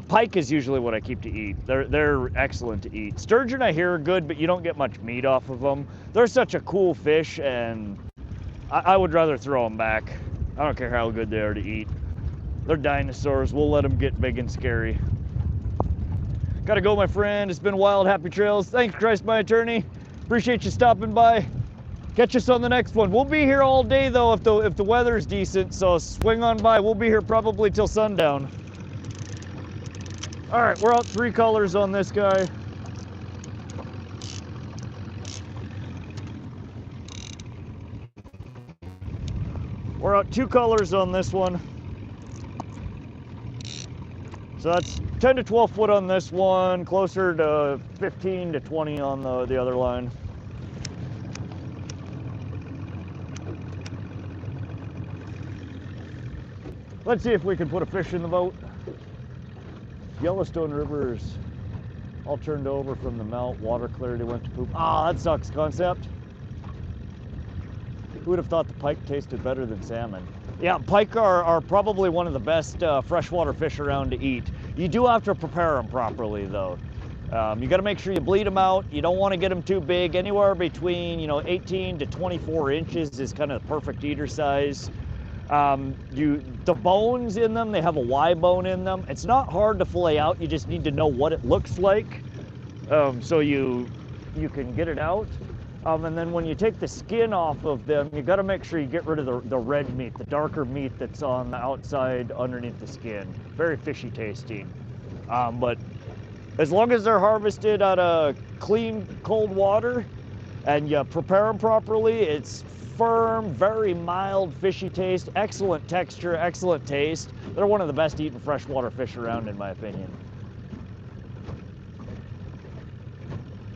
Pike is usually what I keep to eat. They're excellent to eat. Sturgeon I hear are good, but you don't get much meat off of them. They're such a cool fish, and I would rather throw them back. I don't care how good they are to eat. They're dinosaurs. We'll let them get big and scary. Gotta go, my friend. It's been wild. Happy trails. Thanks, Christ, my attorney. Appreciate you stopping by. Catch us on the next one. We'll be here all day, though, if the weather's decent, so swing on by. We'll be here probably till sundown. All right, we're out 3 colors on this guy. We're out 2 colors on this one. So that's 10 to 12 foot on this one, closer to 15 to 20 on the other line. Let's see if we can put a fish in the boat. Yellowstone River is all turned over from the melt. Water clarity went to poop. Ah, that sucks, Concept. Who would have thought the pike tasted better than salmon? Yeah, pike are probably one of the best freshwater fish around to eat. You do have to prepare them properly, though. You got to make sure you bleed them out. You don't want to get them too big. Anywhere between 18 to 24 inches is kind of the perfect eater size. The bones in them, they have a Y bone in them. It's not hard to fillet out. You just need to know what it looks like, so you can get it out. And then when you take the skin off of them, you got to make sure you get rid of the red meat, the darker meat that's on the outside underneath the skin. Very fishy tasting. But as long as they're harvested out of clean, cold water and you prepare them properly, it's firm, very mild, fishy taste, excellent texture, excellent taste. They're one of the best eaten freshwater fish around, in my opinion.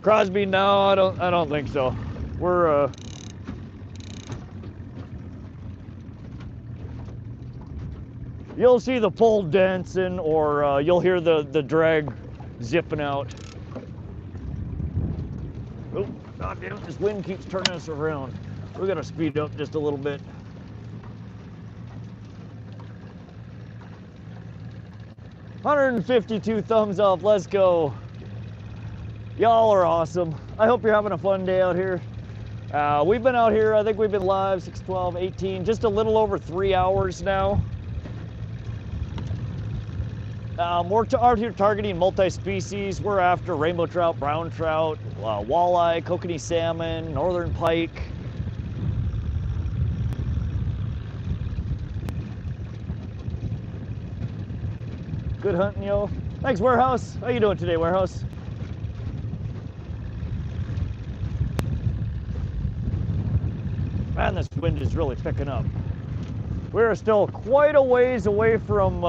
Crosby, no, I don't think so. We're you'll see the pole dancing, or you'll hear the drag zipping out. Oh, God damn, this wind keeps turning us around. We gotta speed up just a little bit. $152 thumbs up, let's go. Y'all are awesome. I hope you're having a fun day out here. We've been out here, I think we've been live 6, 12, 18, just a little over 3 hours now. We're out here targeting multi-species. We're after rainbow trout, brown trout, walleye, kokanee salmon, northern pike. Good hunting, yo. Thanks, Warehouse. How you doing today, Warehouse? Man, this wind is really picking up. We're still quite a ways away from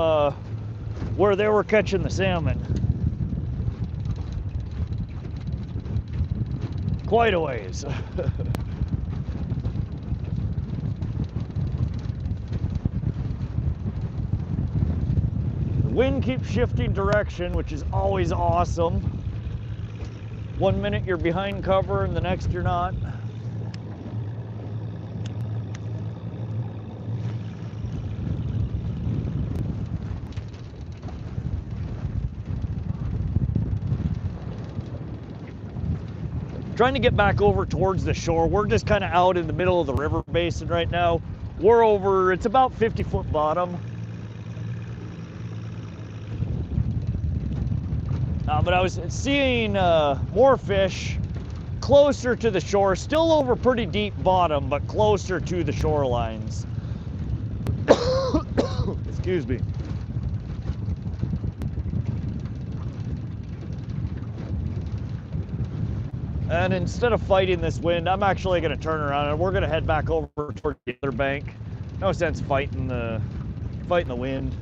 where they were catching the salmon. Quite a ways. The wind keeps shifting direction, which is always awesome. 1 minute you're behind cover and the next you're not. Trying to get back over towards the shore. We're just kind of out in the middle of the river basin right now. We're over, it's about 50-foot bottom. But I was seeing more fish closer to the shore, still over pretty deep bottom, but closer to the shorelines. Excuse me. And instead of fighting this wind, I'm actually going to turn around and we're going to head back over toward the other bank. No sense fighting the wind.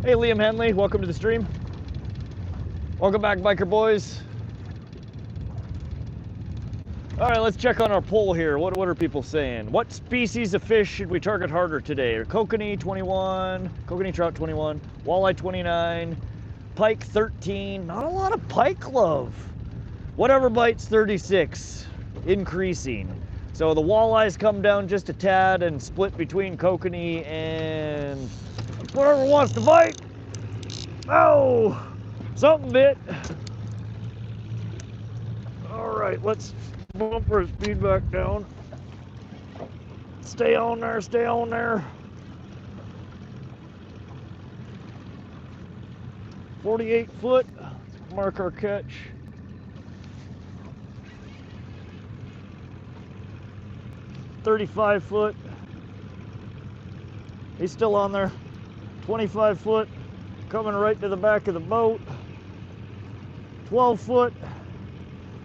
Hey, Liam Henley, welcome to the stream. Welcome back, biker boys. All right, let's check on our poll here. What are people saying? What species of fish should we target harder today? Kokanee 21, Kokanee trout 21, walleye 29, pike 13. Not a lot of pike love. Whatever bites 36, increasing. So the walleyes come down just a tad and split between Kokanee and whatever wants to bite. Oh, something bit. All right, let's bump our speed back down. Stay on there, stay on there. 48 foot, mark our catch. $35 he's still on there. 25 foot, coming right to the back of the boat. 12 foot,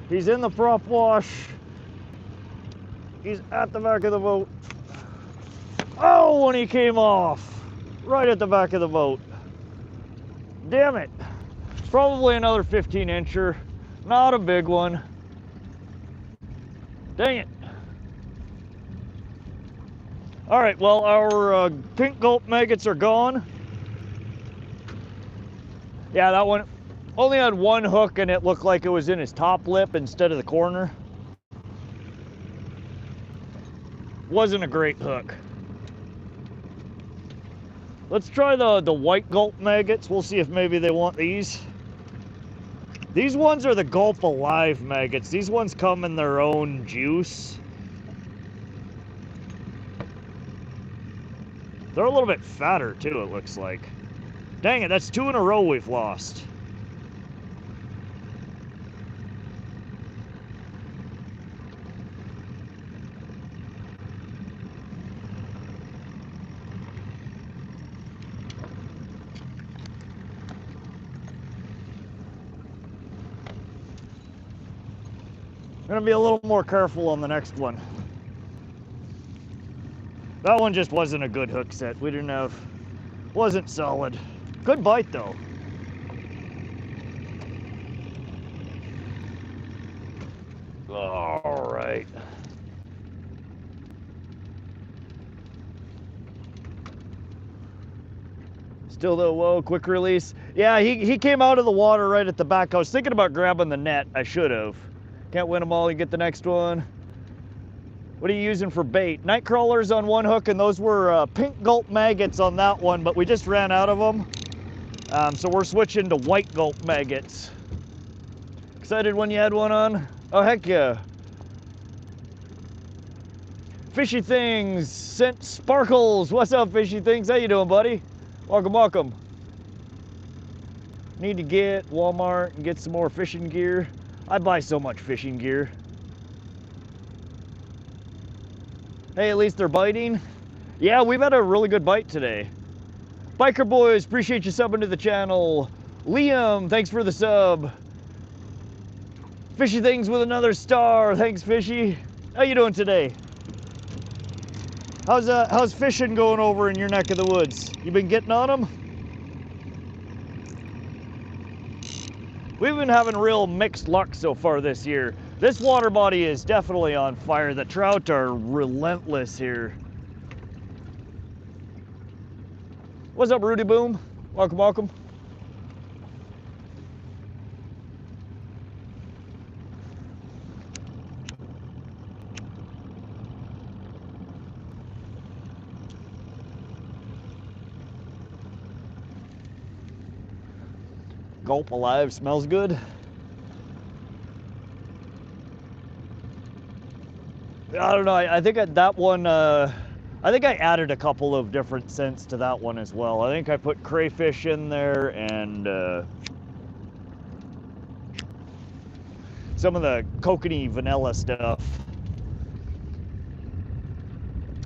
he's in the prop wash. He's at the back of the boat. Oh, when he came off, right at the back of the boat. Damn it. Probably another 15-incher, not a big one. Dang it. All right, well, our pink gulp maggots are gone. Yeah, that one only had one hook and it looked like it was in his top lip instead of the corner. Wasn't a great hook. Let's try the white gulp maggots. We'll see if maybe they want these. These ones are the gulp alive maggots. These ones come in their own juice. They're a little bit fatter too, it looks like. Dang it, that's 2 in a row we've lost. Gonna be a little more careful on the next one. That one just wasn't a good hook set. We didn't have, wasn't solid. Good bite though. All right. Still though, whoa, quick release. Yeah, he came out of the water right at the back. I was thinking about grabbing the net. I should have. Can't win them all. You get the next one. What are you using for bait? Night crawlers on one hook, and those were pink gulp maggots on that one, but we just ran out of them. So we're switching to white gulp maggots. Excited when you had one on? Oh, heck yeah. Fishy Things sent sparkles. What's up, Fishy Things? How you doing, buddy? Welcome, welcome. Need to get Walmart and get some more fishing gear. I buy so much fishing gear. Hey, at least they're biting. Yeah, we've had a really good bite today. Biker boys, appreciate you subbing to the channel. Liam, thanks for the sub. Fishy Things with another star. Thanks, Fishy. How you doing today? How's fishing going over in your neck of the woods? You been getting on them? We've been having real mixed luck so far this year. This water body is definitely on fire. The trout are relentless here. What's up, Rudy Boom? Welcome, welcome. Gulp alive, smells good. I don't know, I think that one, I think I added a couple of different scents to that one as well. I think I put crayfish in there and some of the Kokanee vanilla stuff.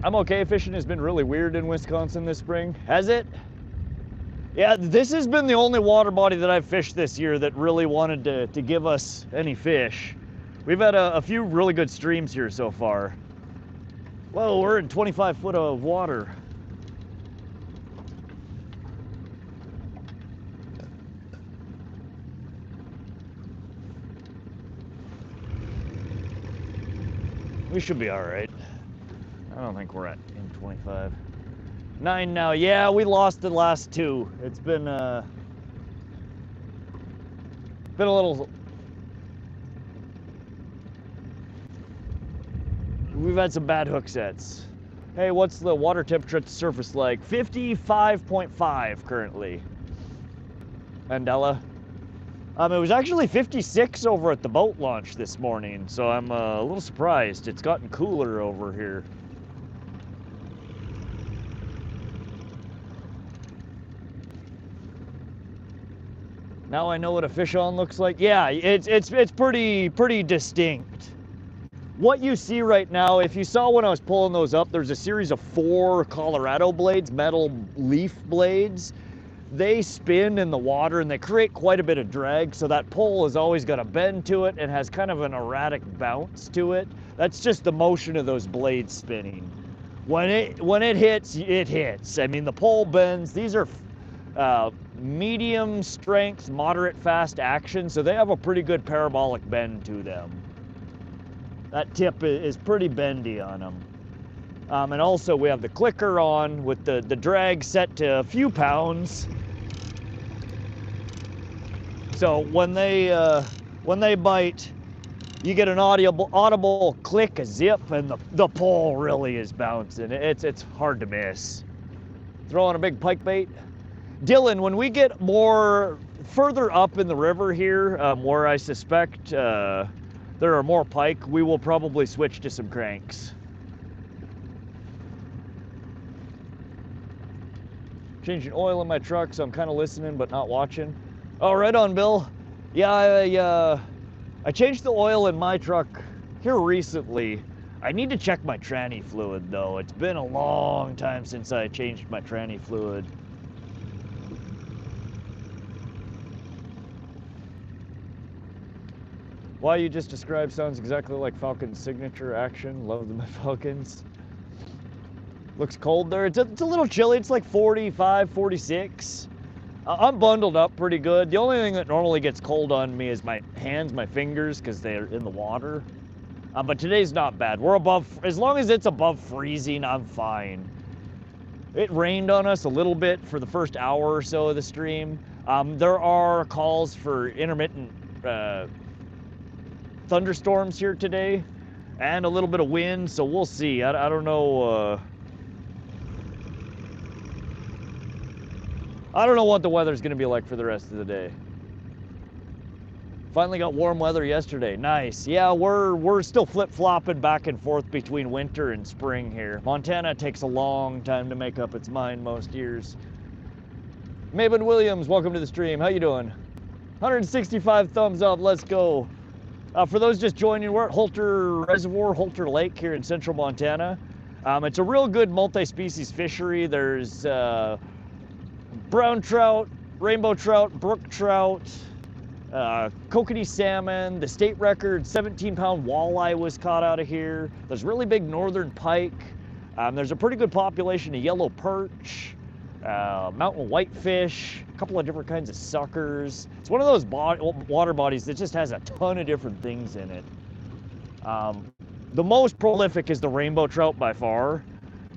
I'm okay. Fishing has been really weird in Wisconsin this spring. Has it? Yeah, this has been the only water body that I've fished this year that really wanted to give us any fish. We've had a few really good streams here so far. Whoa, we're in 25 foot of water. We should be all right. I don't think we're at in 25. 9 now. Yeah, we lost the last 2. It's been a little. We've had some bad hook sets. Hey, what's the water temperature at the surface like? 55.5 currently. Mandela. It was actually 56 over at the boat launch this morning, so I'm a little surprised. It's gotten cooler over here. Now I know what a fish on looks like. Yeah, it's pretty distinct. What you see right now, if you saw when I was pulling those up, there's a series of 4 Colorado blades, metal leaf blades. They spin in the water and they create quite a bit of drag, so that pole has always got a bend to it and has kind of an erratic bounce to it. That's just the motion of those blades spinning. When it hits, it hits. I mean, the pole bends. These are medium strength, moderate fast action, so they have a pretty good parabolic bend to them. That tip is pretty bendy on them. And also we have the clicker on with the drag set to a few pounds. So when they bite, you get an audible click, a zip, and the pole really is bouncing. It's hard to miss. Throwing a big pike bait. Dylan, when we get further up in the river here, where I suspect there are more pike, we will probably switch to some cranks. Changing oil in my truck, so I'm kind of listening but not watching. Oh, right on, Bill. Yeah, I changed the oil in my truck here recently. I need to check my tranny fluid though. It's been a long time since I changed my tranny fluid. Why you just described sounds exactly like Falcon's signature action. Love the Falcons. Looks cold there. It's a little chilly. It's like 45, 46. I'm bundled up pretty good. The only thing that normally gets cold on me is my hands, my fingers, because they're in the water. But today's not bad. We're above, as long as it's above freezing, I'm fine. It rained on us a little bit for the first hour or so of the stream. There are calls for intermittent thunderstorms here today and a little bit of wind, so we'll see. I don't know. I don't know what the weather's going to be like for the rest of the day. Finally got warm weather yesterday. Nice. Yeah, we're still flip-flopping back and forth between winter and spring here. Montana takes a long time to make up its mind most years. Maven Williams, welcome to the stream. How you doing? 165 thumbs up. Let's go. For those just joining, we're at Holter Reservoir, Holter Lake here in central Montana. It's a real good multi-species fishery. There's brown trout, rainbow trout, brook trout, kokanee salmon. The state record 17-pound walleye was caught out of here. There's really big northern pike. There's a pretty good population of yellow perch, mountain whitefish, a couple of different kinds of suckers. It's one of those water bodies that just has a ton of different things in it. The most prolific is the rainbow trout by far.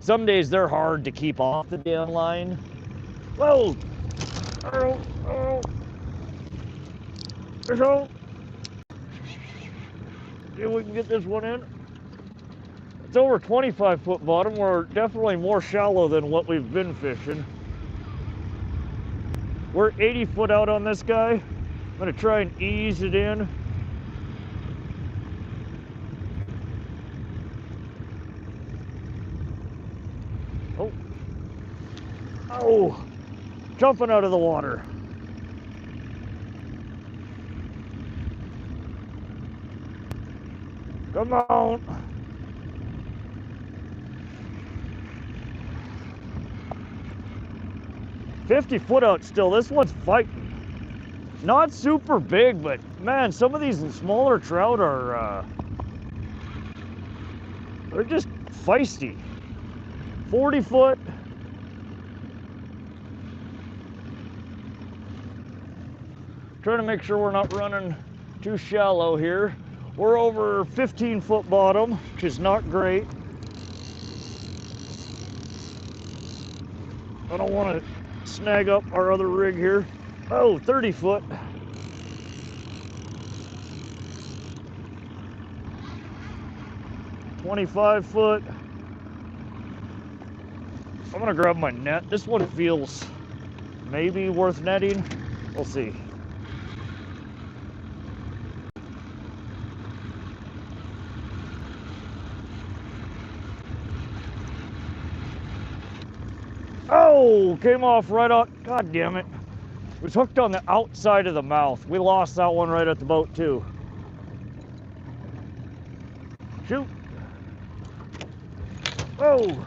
Some days they're hard to keep off the damn line. Whoa! Oh, oh. So, see if we can get this one in. It's over 25 foot bottom. We're definitely more shallow than what we've been fishing. We're 80 foot out on this guy. I'm gonna try and ease it in. Oh. Oh, jumping out of the water. Come on. $50 out still. This one's fighting. Not super big, but man, some of these smaller trout are they're just feisty. 40 foot. Trying to make sure we're not running too shallow here. We're over 15-foot bottom, which is not great. I don't want to snag up our other rig here. Oh, 30 foot. $25. I'm gonna grab my net. This one feels maybe worth netting. We'll see. Oh, came off right on. God damn it. It was hooked on the outside of the mouth. We lost that one right at the boat too. Shoot. Oh.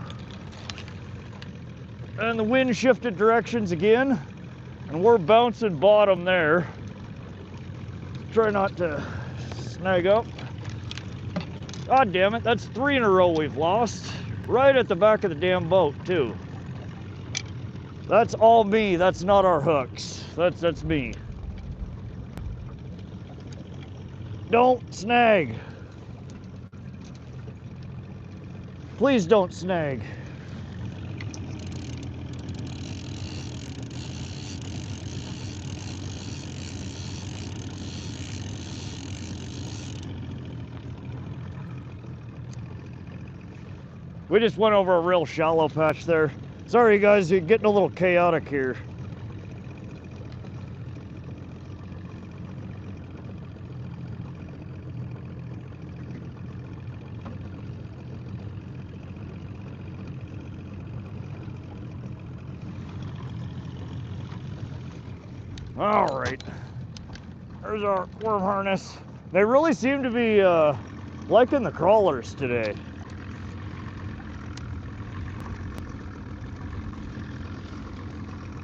And the wind shifted directions again. And we're bouncing bottom there. Try not to snag up. God damn it, that's 3 in a row we've lost. Right at the back of the damn boat too. That's all me, that's not our hooks. That's me. Don't snag. Please don't snag. We just went over a real shallow patch there. Sorry guys, you're getting a little chaotic here. All right, there's our worm harness. They really seem to be liking the crawlers today.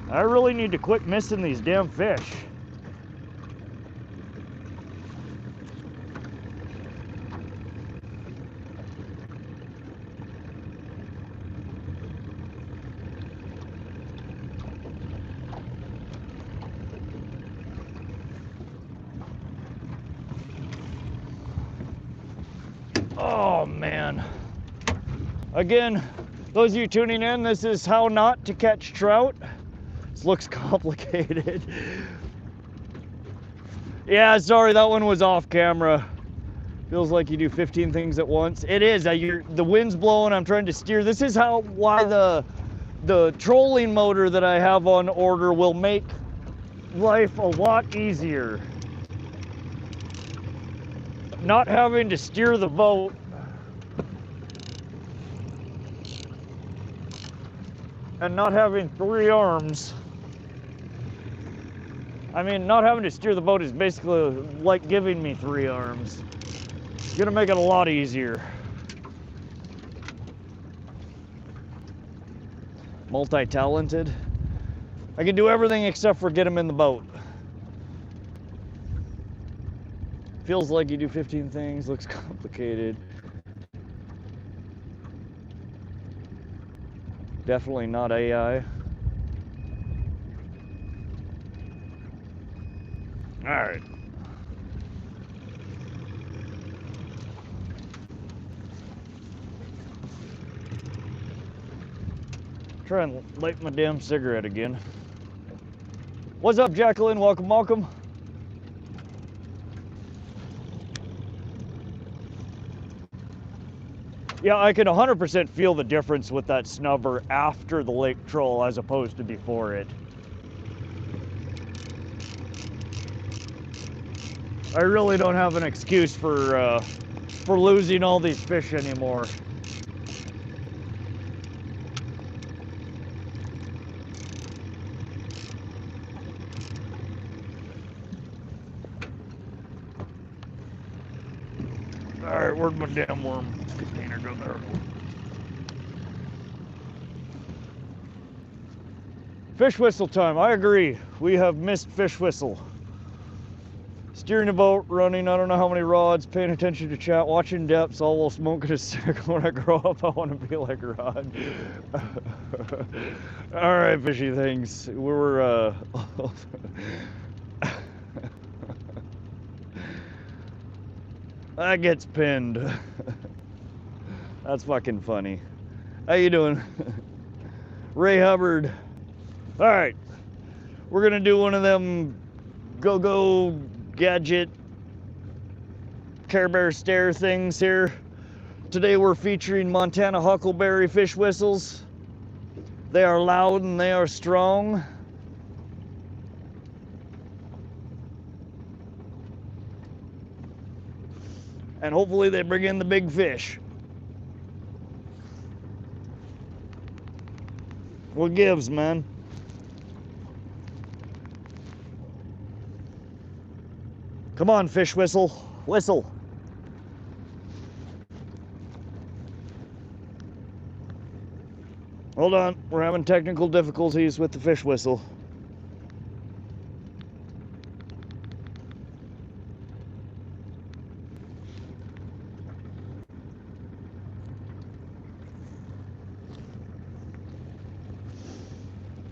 I really need to quit missing these damn fish. Oh man. Again, those of you tuning in, this is how not to catch trout. This looks complicated. Yeah, sorry, that one was off camera. Feels like you do 15 things at once. It is. The wind's blowing. I'm trying to steer. This is why the trolling motor that I have on order will make life a lot easier. Not having to steer the boat. And not having 3 arms. I mean, not having to steer the boat is basically like giving me 3 arms. It's gonna make it a lot easier. Multi-talented. I can do everything except for get them in the boat. Feels like you do 15 things, looks complicated. Definitely not AI. All right. Try and light my damn cigarette again. What's up, Jacqueline? Welcome, welcome. Yeah, I can 100% feel the difference with that snubber after the lake troll as opposed to before it. I really don't have an excuse for losing all these fish anymore. All right, where'd my damn worm container go? There. Fish whistle time. I agree. We have missed fish whistle. Steering the boat, running, I don't know how many rods, paying attention to chat, watching depths, all while smoking a cigarette. When I grow up, I want to be like Rod. All right, fishy things. We're, that gets pinned. That's fucking funny. How you doing? Ray Hubbard. All right, we're gonna do one of them go-go gadget Care Bear stare things here. Today we're featuring Montana Huckleberry fish whistles. They are loud and they are strong. And hopefully they bring in the big fish. What gives, man? Come on, fish whistle. Whistle. Hold on, we're having technical difficulties with the fish whistle.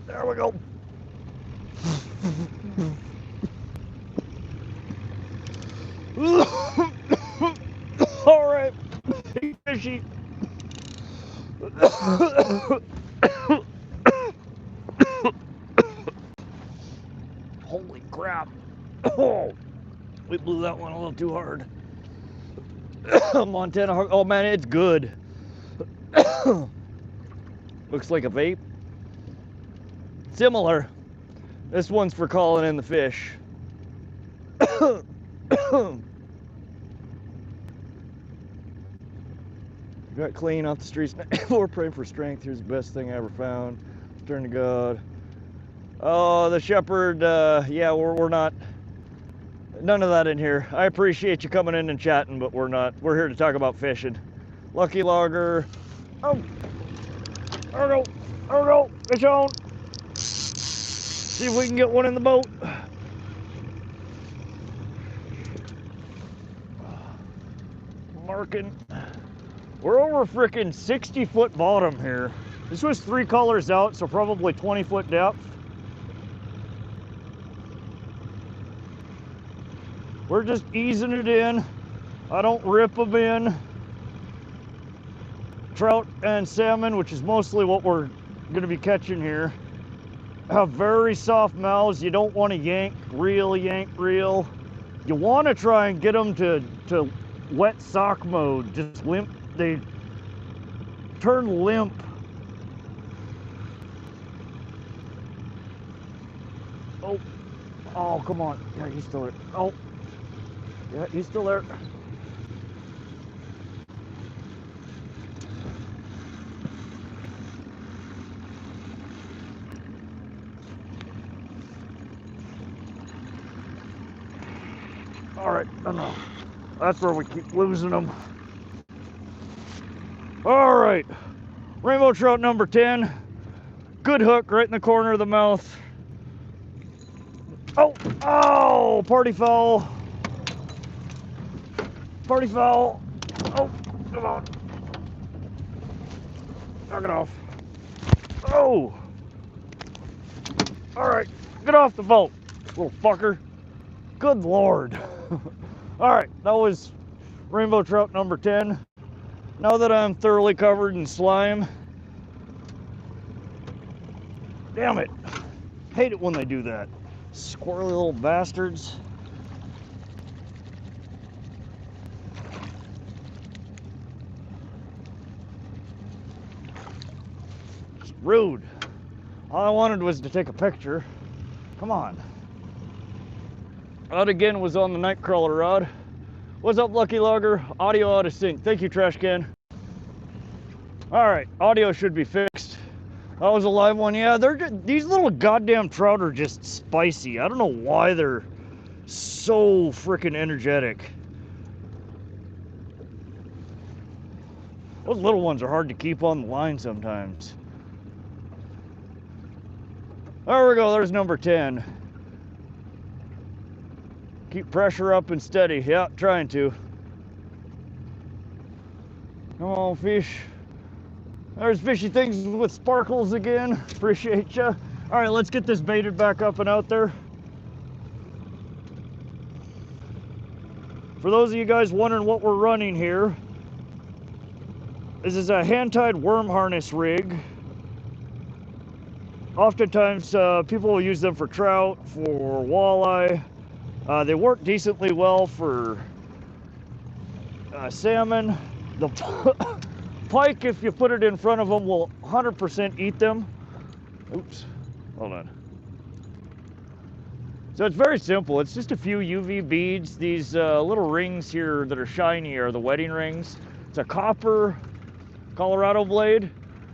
There we go. All right, big fishy. Holy crap. Oh, we blew that one a little too hard. Montana, oh man, it's good. Looks like a vape. Similar. This one's for calling in the fish. Got clean off the streets. We're praying for strength. Here's the best thing I ever found. Turn to God. Oh, the shepherd. Yeah, we're not. None of that in here. I appreciate you coming in and chatting, but we're not. We're here to talk about fishing. Lucky logger. Oh. Oh no. Oh no. Fish on. See if we can get one in the boat. Marking. We're over frickin' 60-foot bottom here. This was 3 colors out, so probably 20-foot depth. We're just easing it in. I don't rip them in. Trout and salmon, which is mostly what we're gonna be catching here, have very soft mouths. You don't want to yank reel. You want to try and get them to wet sock mode, just limp. They turn limp. Oh, come on. Yeah, he's still there. Oh, yeah, he's still there. All right, no. That's where we keep losing them. All right, rainbow trout number 10. Good hook right in the corner of the mouth. Oh, party foul. Party foul. Oh, come on. Knock it off. Oh. All right, get off the boat, little fucker. Good Lord. All right, that was rainbow trout number 10. Now that I'm thoroughly covered in slime, damn it, hate it when they do that. Squirrely little bastards. It's rude. All I wanted was to take a picture. Come on. Out again was on the Nightcrawler rod. What's up, Lucky Logger? Audio out of sync. Thank you, trash can. All right, audio should be fixed. That was a live one. Yeah, these little goddamn trout are just spicy. I don't know why they're so freaking energetic. Those little ones are hard to keep on the line sometimes. There we go, there's number 10. Keep pressure up and steady. Yeah, trying to. Come on, fish. There's fishy things with sparkles again. Appreciate ya. All right, let's get this baited back up and out there. For those of you guys wondering what we're running here, this is a hand-tied worm harness rig. Oftentimes, people will use them for trout, for walleye. They work decently well for salmon. The pike, if you put it in front of them, will 100% eat them. Oops, hold on. So it's very simple. It's just a few UV beads. These little rings here that are shiny are the wedding rings. It's a copper Colorado blade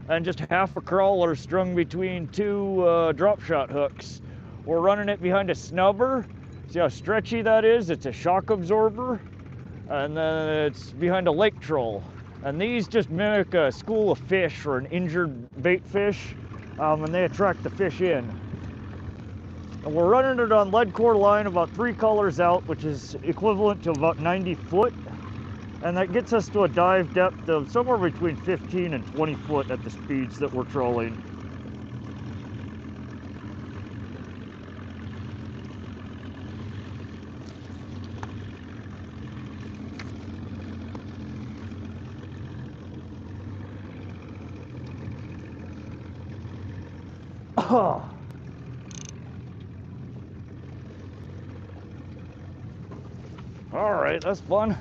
and just half a crawler strung between two drop shot hooks. We're running it behind a snubber. See how stretchy that is? It's a shock absorber. And then it's behind a lake troll. And these just mimic a school of fish or an injured bait fish, and they attract the fish in. And we're running it on lead core line about 3 colors out, which is equivalent to about 90 foot. And that gets us to a dive depth of somewhere between 15 and 20 foot at the speeds that we're trolling. Oh. All right, that's fun.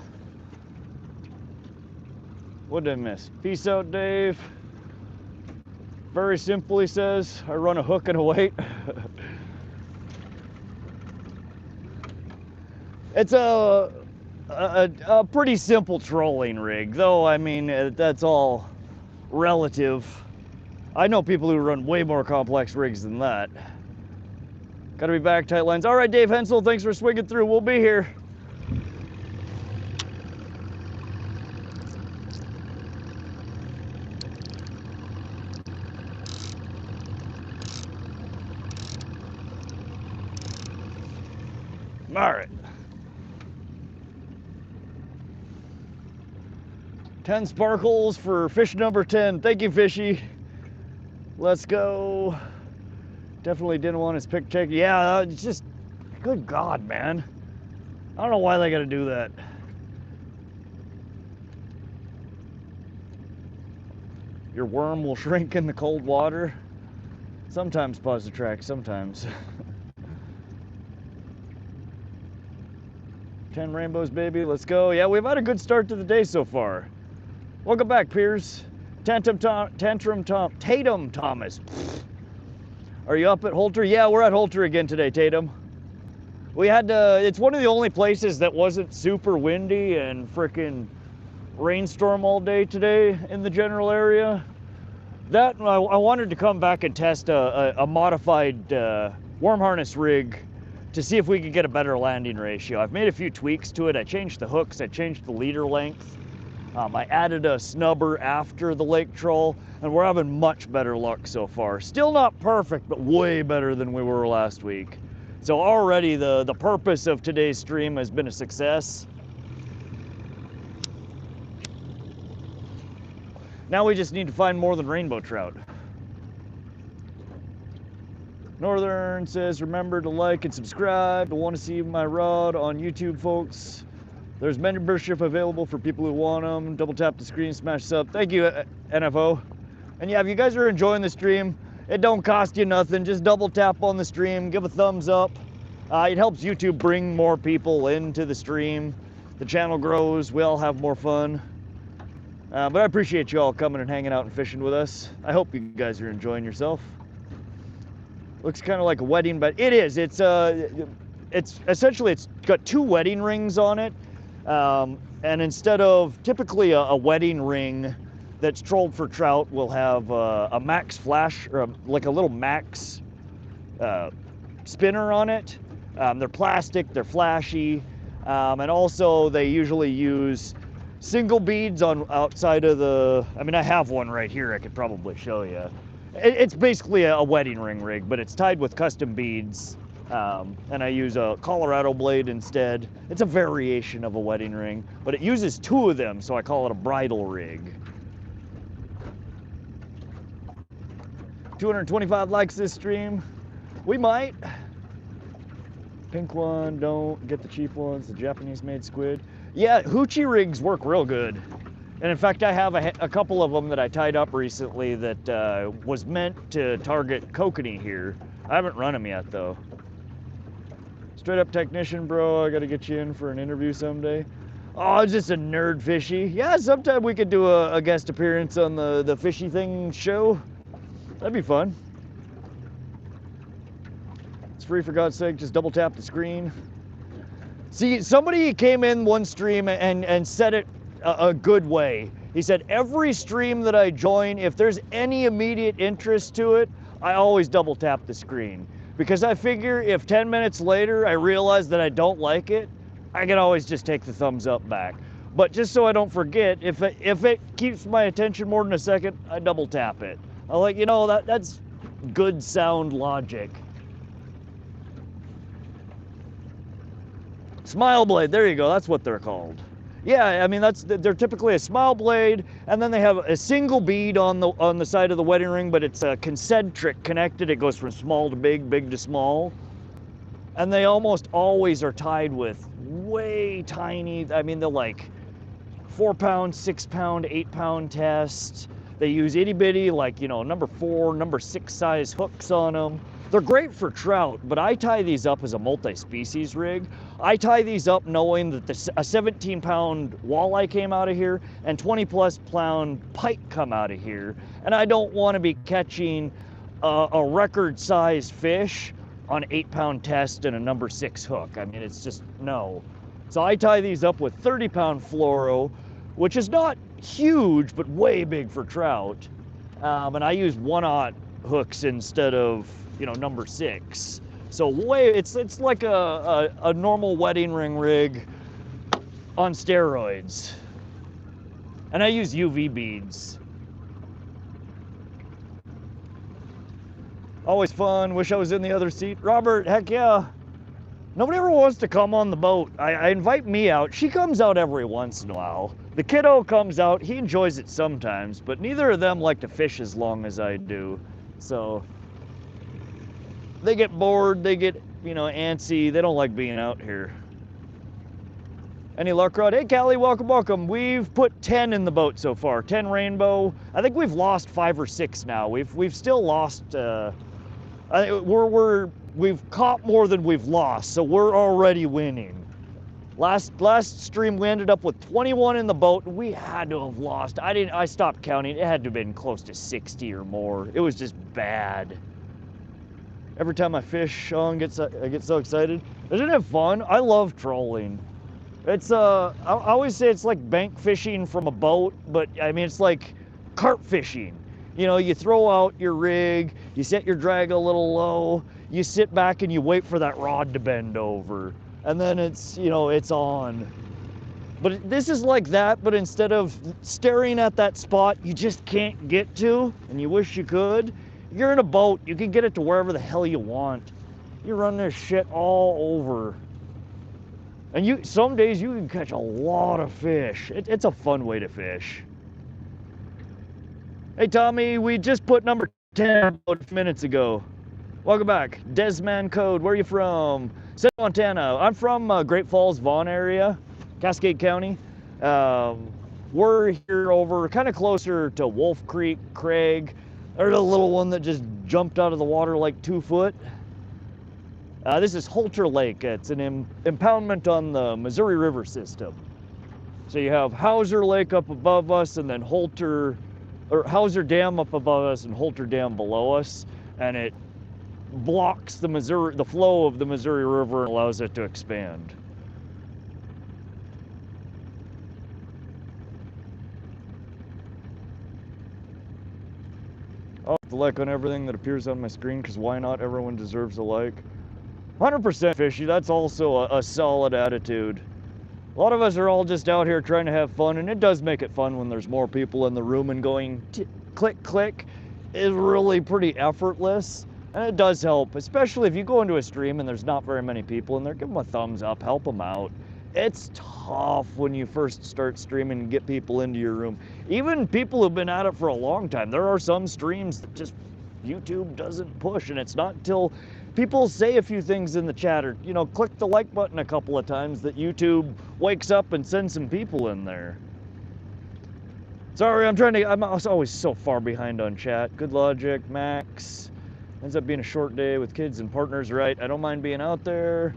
What did I miss? Peace out, Dave. Very simply says, I run a hook and a weight. It's a pretty simple trolling rig, though. I mean, that's all relative. I know people who run way more complex rigs than that. Gotta be back, tight lines. All right, Dave Hensel, thanks for swinging through. We'll be here. All right. 10 sparkles for fish number 10. Thank you, Fishy. Let's go. Definitely didn't want his pick check. Yeah, it's just, good God, man. I don't know why they gotta do that. Your worm will shrink in the cold water. Sometimes pause the track, sometimes. 10 rainbows, baby, let's go. Yeah, we've had a good start to the day so far. Welcome back, Piers. Tatum Thomas. Are you up at Holter? Yeah, we're at Holter again today, Tatum. We had it's one of the only places that wasn't super windy and frickin' rainstorm all day today in the general area. That, I wanted to come back and test a modified worm harness rig to see if we could get a better landing ratio. I've made a few tweaks to it. I changed the hooks, I changed the leader length. I added a snubber after the lake troll, and we're having much better luck so far. Still not perfect, but way better than we were last week. So already the purpose of today's stream has been a success. Now we just need to find more than rainbow trout. Northern says, remember to like and subscribe. I want to see my rod on YouTube, folks. There's membership available for people who want them. Double tap the screen, smash sub. Thank you, NFO. And yeah, if you guys are enjoying the stream, it don't cost you nothing. Just double tap on the stream, give a thumbs up. It helps YouTube bring more people into the stream. The channel grows, we all have more fun. But I appreciate you all coming and hanging out and fishing with us. I hope you guys are enjoying yourself. Looks kind of like a wedding, but it is. It's it's essentially, it's got 2 wedding rings on it. And instead of typically a wedding ring that's trolled for trout will have a max flash, or like a little max spinner on it. They're plastic, they're flashy, and also they usually use single beads on outside of the, I mean, I have one right here I could probably show you. It's basically a wedding ring rig, but it's tied with custom beads, and I use a Colorado blade instead. It's a variation of a wedding ring, but it uses 2 of them, so I call it a bridal rig. 225 likes this stream. We might. Pink one, don't get the cheap ones, the Japanese made squid. Yeah, hoochie rigs work real good. And in fact, I have a couple of them that I tied up recently that was meant to target Kokanee here. I haven't run them yet though. Straight up technician, bro, I gotta get you in for an interview someday. Oh, just a nerd fishy. Yeah, sometime we could do a guest appearance on the fishy thing show. That'd be fun. It's free, for God's sake, just double tap the screen. See, somebody came in one stream and said it a good way. He said, every stream that I join, if there's any immediate interest to it, I always double tap the screen. Because I figure if 10 minutes later I realize that I don't like it, I can always just take the thumbs up back. But just so I don't forget, if it keeps my attention more than a second, I double tap it. I'm like, you know, that's good sound logic. Smile blade, there you go, that's what they're called. Yeah, I mean, they're typically a smile blade, and then they have a single bead on the side of the wedding ring, but it's concentric connected. It goes from small to big, big to small. And they almost always are tied with way tiny, I mean, they're like 4 pound, 6 pound, 8 pound tests. They use itty bitty, like, you know, number 4, number 6 size hooks on them. They're great for trout, but I tie these up as a multi-species rig. I tie these up knowing that a 17-pound walleye came out of here and 20-plus pound pike come out of here, and I don't want to be catching a record-sized fish on 8-pound test and a number 6 hook. I mean, it's just no. So I tie these up with 30-pound fluoro, which is not huge, but way big for trout. And I use 1/0 hooks instead of, you know, number 6. So it's like a normal wedding ring rig on steroids. And I use UV beads. Always fun, wish I was in the other seat. Robert, heck yeah. Nobody ever wants to come on the boat. I invite me out. She comes out every once in a while. The kiddo comes out, he enjoys it sometimes, but neither of them like to fish as long as I do. So they get bored, they get, you know, antsy, they don't like being out here. Any luck, Rod? Hey, Callie, welcome, welcome. We've put 10 in the boat so far, 10 rainbow. I think we've lost 5 or 6 now. We've still lost, we've caught more than we've lost, so we're already winning. Last stream, we ended up with 21 in the boat, and we had to have lost. I stopped counting. It had to have been close to 60 or more. It was just bad. Every time I fish, Sean I get so excited. Isn't it fun? I love trolling. It's I always say it's like bank fishing from a boat, but I mean it's like carp fishing. You know, you throw out your rig, you set your drag a little low, you sit back and you wait for that rod to bend over, and then it's, you know, it's on. But this is like that, but instead of staring at that spot you just can't get to, and you wish you could, you're in a boat, you can get it to wherever the hell you want. You run this shit all over. And some days you can catch a lot of fish. It's a fun way to fish. Hey Tommy, we just put number 10 a few minutes ago. Welcome back. Desman Code, where are you from? Central Montana. I'm from Great Falls, Vaughn area, Cascade County. We're here over kind of closer to Wolf Creek, Craig. There's a little one that just jumped out of the water like 2 foot. This is Holter Lake. It's an impoundment on the Missouri River system. So you have Hauser Lake up above us, and then Hauser Dam up above us, and Holter Dam below us. And blocks the flow of the Missouri River and allows it to expand. I'll have to like on everything that appears on my screen, because why not? Everyone deserves a like. 100% fishy, that's also a solid attitude. A lot of us are all just out here trying to have fun, and it does make it fun when there's more people in the room, and going click, click is really pretty effortless. And it does help, especially if you go into a stream and there's not very many people in there. Give them a thumbs up, help them out. It's tough when you first start streaming and get people into your room. Even people who've been at it for a long time, there are some streams that just YouTube doesn't push, and it's not until people say a few things in the chat, or, you know, click the like button a couple of times, that YouTube wakes up and sends some people in there. Sorry, I'm always so far behind on chat. Good logic, Max. Ends up being a short day with kids and partners, right? I don't mind being out there.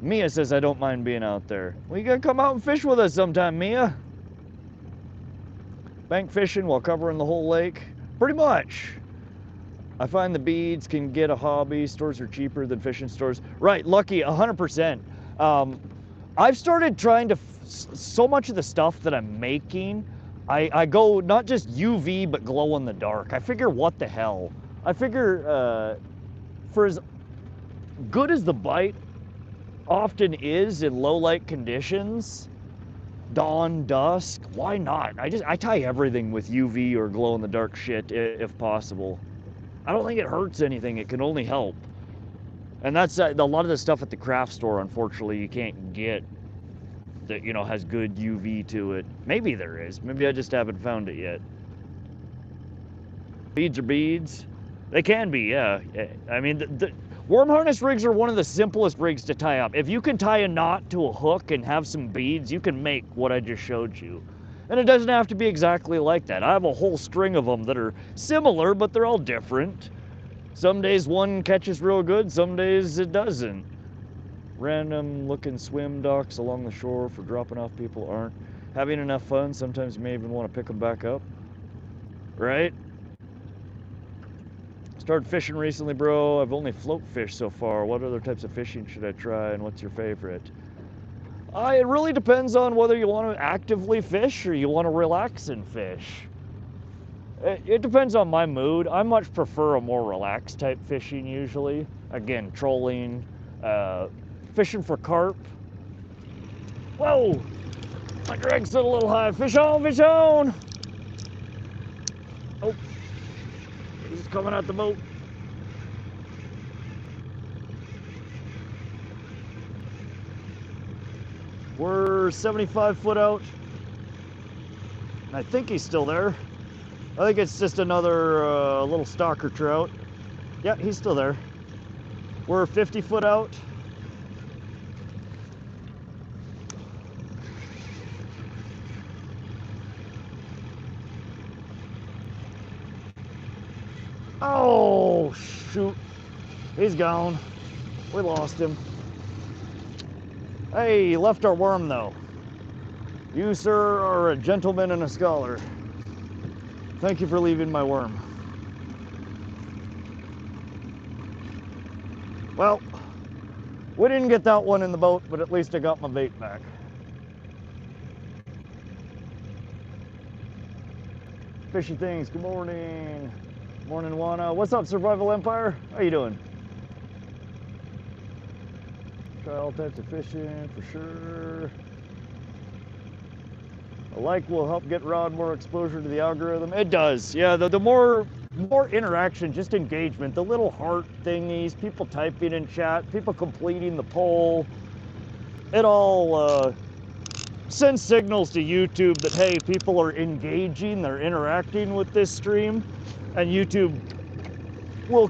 Mia says I don't mind being out there. Well, you gotta come out and fish with us sometime, Mia. Bank fishing while covering the whole lake. Pretty much. I find the beads can get a hobby. Stores are cheaper than fishing stores. Right, Lucky, 100%. I've started trying to, so much of the stuff that I'm making, I go not just UV, but glow in the dark. I figure, what the hell? I figure for as good as the bite often is in low light conditions, dawn, dusk, why not? I tie everything with UV or glow in the dark shit if possible. I don't think it hurts anything, it can only help. And that's a lot of the stuff at the craft store, unfortunately, you can't get that, you know, has good UV to it. Maybe there is, maybe I just haven't found it yet. Beads are beads. They can be, yeah. I mean, the worm harness rigs are one of the simplest rigs to tie up. If you can tie a knot to a hook and have some beads, you can make what I just showed you. And it doesn't have to be exactly like that. I have a whole string of them that are similar, but they're all different. Some days one catches real good, some days it doesn't. Random looking swim docks along the shore for dropping off people aren't having enough fun. Sometimes you may even want to pick them back up. Right? Started fishing recently, bro. I've only float fished so far. What other types of fishing should I try, and what's your favorite? It really depends on whether you want to actively fish or you want to relax and fish. It depends on my mood. I much prefer a more relaxed type fishing usually. Again, trolling, fishing for carp. Whoa! My drag's still a little high. Fish on, fish on! Oh. He's coming out the boat. We're 75 foot out. I think he's still there. I think it's just another little stalker trout. Yeah, he's still there. We're 50 foot out. Oh, shoot. He's gone. We lost him. Hey, you left our worm, though. You, sir, are a gentleman and a scholar. Thank you for leaving my worm. Well, we didn't get that one in the boat, but at least I got my bait back. Fishy things, good morning. Morning, Wanna. What's up, Survival Empire? How you doing? Try all types of fishing for sure. A like will help get Rod more exposure to the algorithm. It does, yeah. The more interaction, just engagement, the little heart thingies, people typing in chat, people completing the poll. It all sends signals to YouTube that, hey, people are engaging, they're interacting with this stream, and YouTube will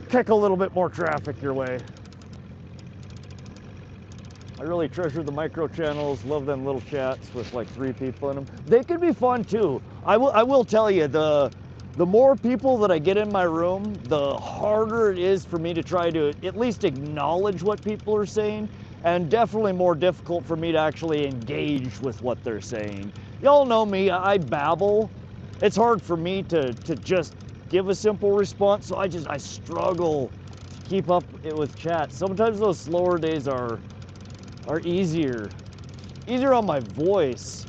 kick a little bit more traffic your way. I really treasure the micro channels, love them little chats with like 3 people in them. They can be fun too. I will tell you, the more people that I get in my room, the harder it is for me to try to at least acknowledge what people are saying, and definitely more difficult for me to actually engage with what they're saying. Y'all know me, I babble. It's hard for me to just give a simple response, so I struggle keep up with chat. Sometimes those slower days are easier on my voice.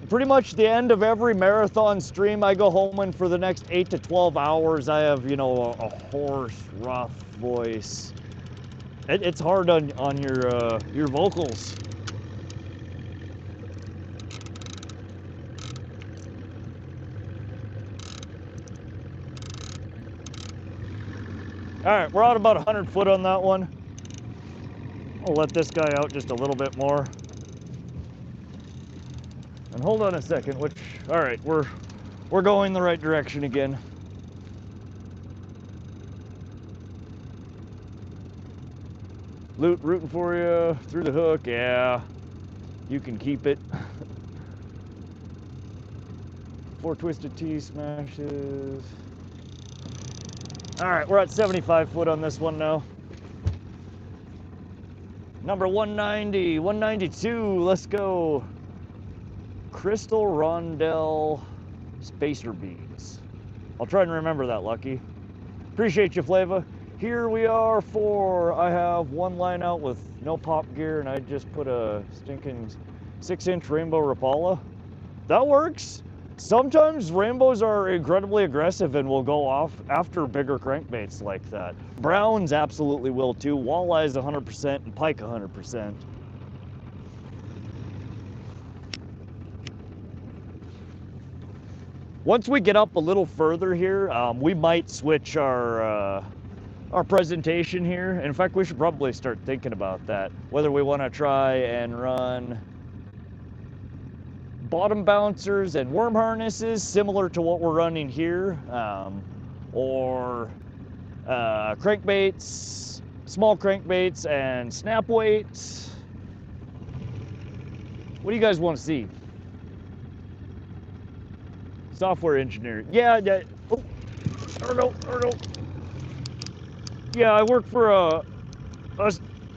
Pretty much the end of every marathon stream, I go home and for the next 8 to 12 hours, I have, you know, a hoarse, rough voice. It's hard on your vocals. All right, we're out about 100 foot on that one. I'll let this guy out just a little bit more. And hold on a second, all right, we're going the right direction again. Loot rooting for you through the hook, yeah. You can keep it. 4 twisted T smashes. All right, we're at 75 foot on this one now. Number 190, 192, let's go. Crystal Rondell Spacer Beans. I'll try and remember that, Lucky. Appreciate you, Flava. Here we are I have one line out with no pop gear, and I just put a stinking 6-inch rainbow Rapala. That works. Sometimes rainbows are incredibly aggressive and will go off after bigger crankbaits like that. Browns absolutely will too. Walleyes 100% and pike 100%. Once we get up a little further here, we might switch our presentation here. In fact, we should probably start thinking about that. Whether we want to try and run bottom bouncers and worm harnesses similar to what we're running here, or crankbaits, small crankbaits and snap weights. What do you guys want to see? Software engineer. Yeah, oh, Ergo. Yeah, I work for a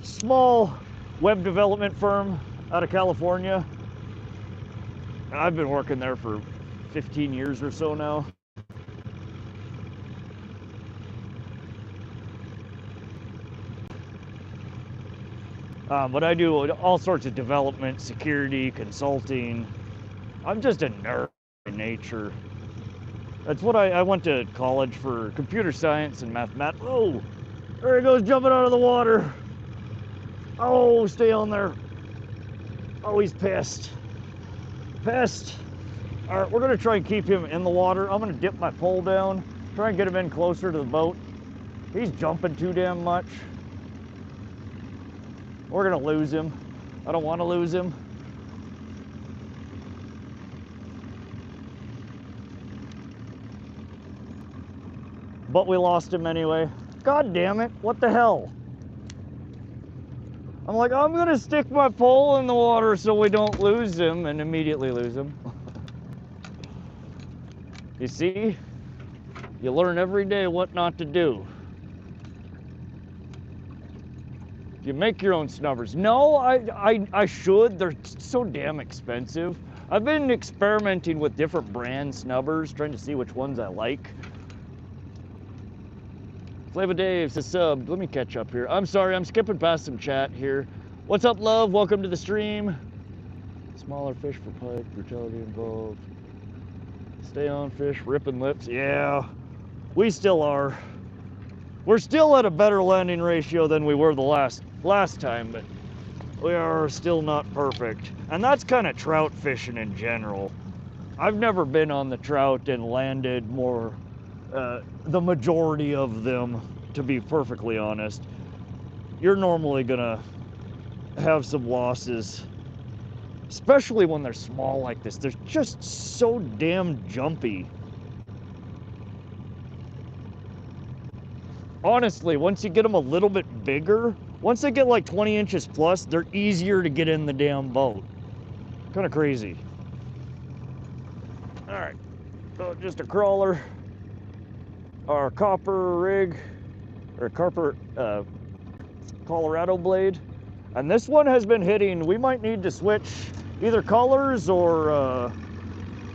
small web development firm out of California. I've been working there for 15 years or so now. But I do all sorts of development, security, consulting. I'm just a nerd by nature. That's what I went to college for computer science and mathematics. Oh, there he goes jumping out of the water. Oh, stay on there. Oh, he's pissed. All right, we're gonna try and keep him in the water. I'm gonna dip my pole down, try and get him in closer to the boat. He's jumping too damn much. We're gonna lose him. I don't want to lose him. But we lost him anyway. God damn it, what the hell? I'm like, I'm gonna stick my pole in the water so we don't lose him, and immediately lose him. You see? You learn every day what not to do. You make your own snubbers. No, I should. They're so damn expensive. I've been experimenting with different brand snubbers, trying to see which ones I like. Flava Dave says sub. Let me catch up here. I'm sorry, I'm skipping past some chat here. What's up, love? Welcome to the stream. Smaller fish for pike, brutality involved. Stay on fish, ripping lips. Yeah, we still are. We're still at a better landing ratio than we were the last time, but we are still not perfect. And that's kind of trout fishing in general. I've never been on the trout and landed more, the majority of them, to be perfectly honest. You're normally gonna have some losses, especially when they're small like this. They're just so damn jumpy. Honestly, once you get them a little bit bigger, once they get like 20 inches plus, they're easier to get in the damn boat. Kind of crazy. All right, so just a crawler, our copper rig, or copper Colorado blade. And this one has been hitting. We might need to switch either colors or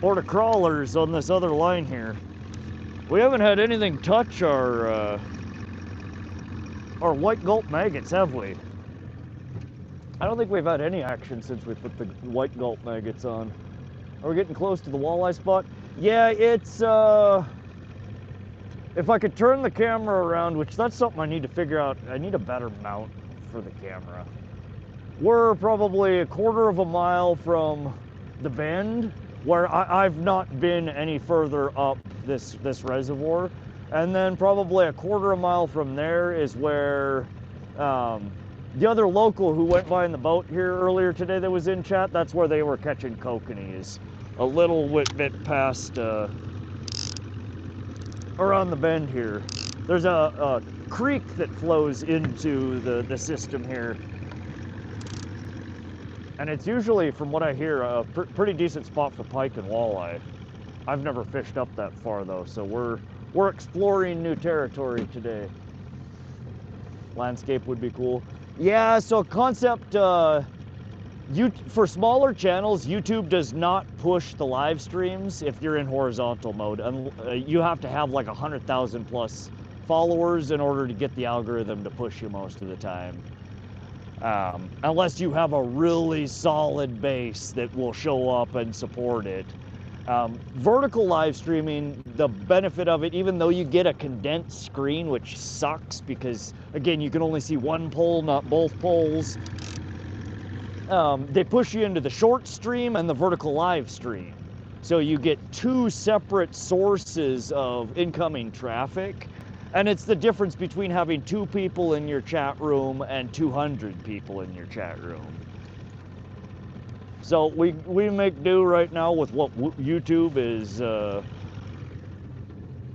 to crawlers on this other line here. We haven't had anything touch our or white gulp maggots, have we? I don't think we've had any action since we put the white gulp maggots on. Are we getting close to the walleye spot? Yeah, it's, if I could turn the camera around, which that's something I need to figure out. I need a better mount for the camera. We're probably a quarter of a mile from the bend, where I've not been any further up this reservoir. And then probably a quarter of a mile from there is where the other local who went by in the boat here earlier today that was in chat, that's where they were catching kokanees. A little bit past, around the bend here. There's a creek that flows into the system here. And it's usually, from what I hear, a pretty decent spot for pike and walleye. I've never fished up that far though, so we're exploring new territory today. Landscape would be cool. Yeah, so concept, for smaller channels, YouTube does not push the live streams if you're in horizontal mode. You have to have like 100,000 plus followers in order to get the algorithm to push you most of the time. Unless you have a really solid base that will show up and support it. Vertical live streaming, the benefit of it, even though you get a condensed screen, which sucks because, again, you can only see one pole, not both poles. They push you into the short stream and the vertical live stream. So you get two separate sources of incoming traffic. And it's the difference between having 2 people in your chat room and 200 people in your chat room. So we make do right now with what YouTube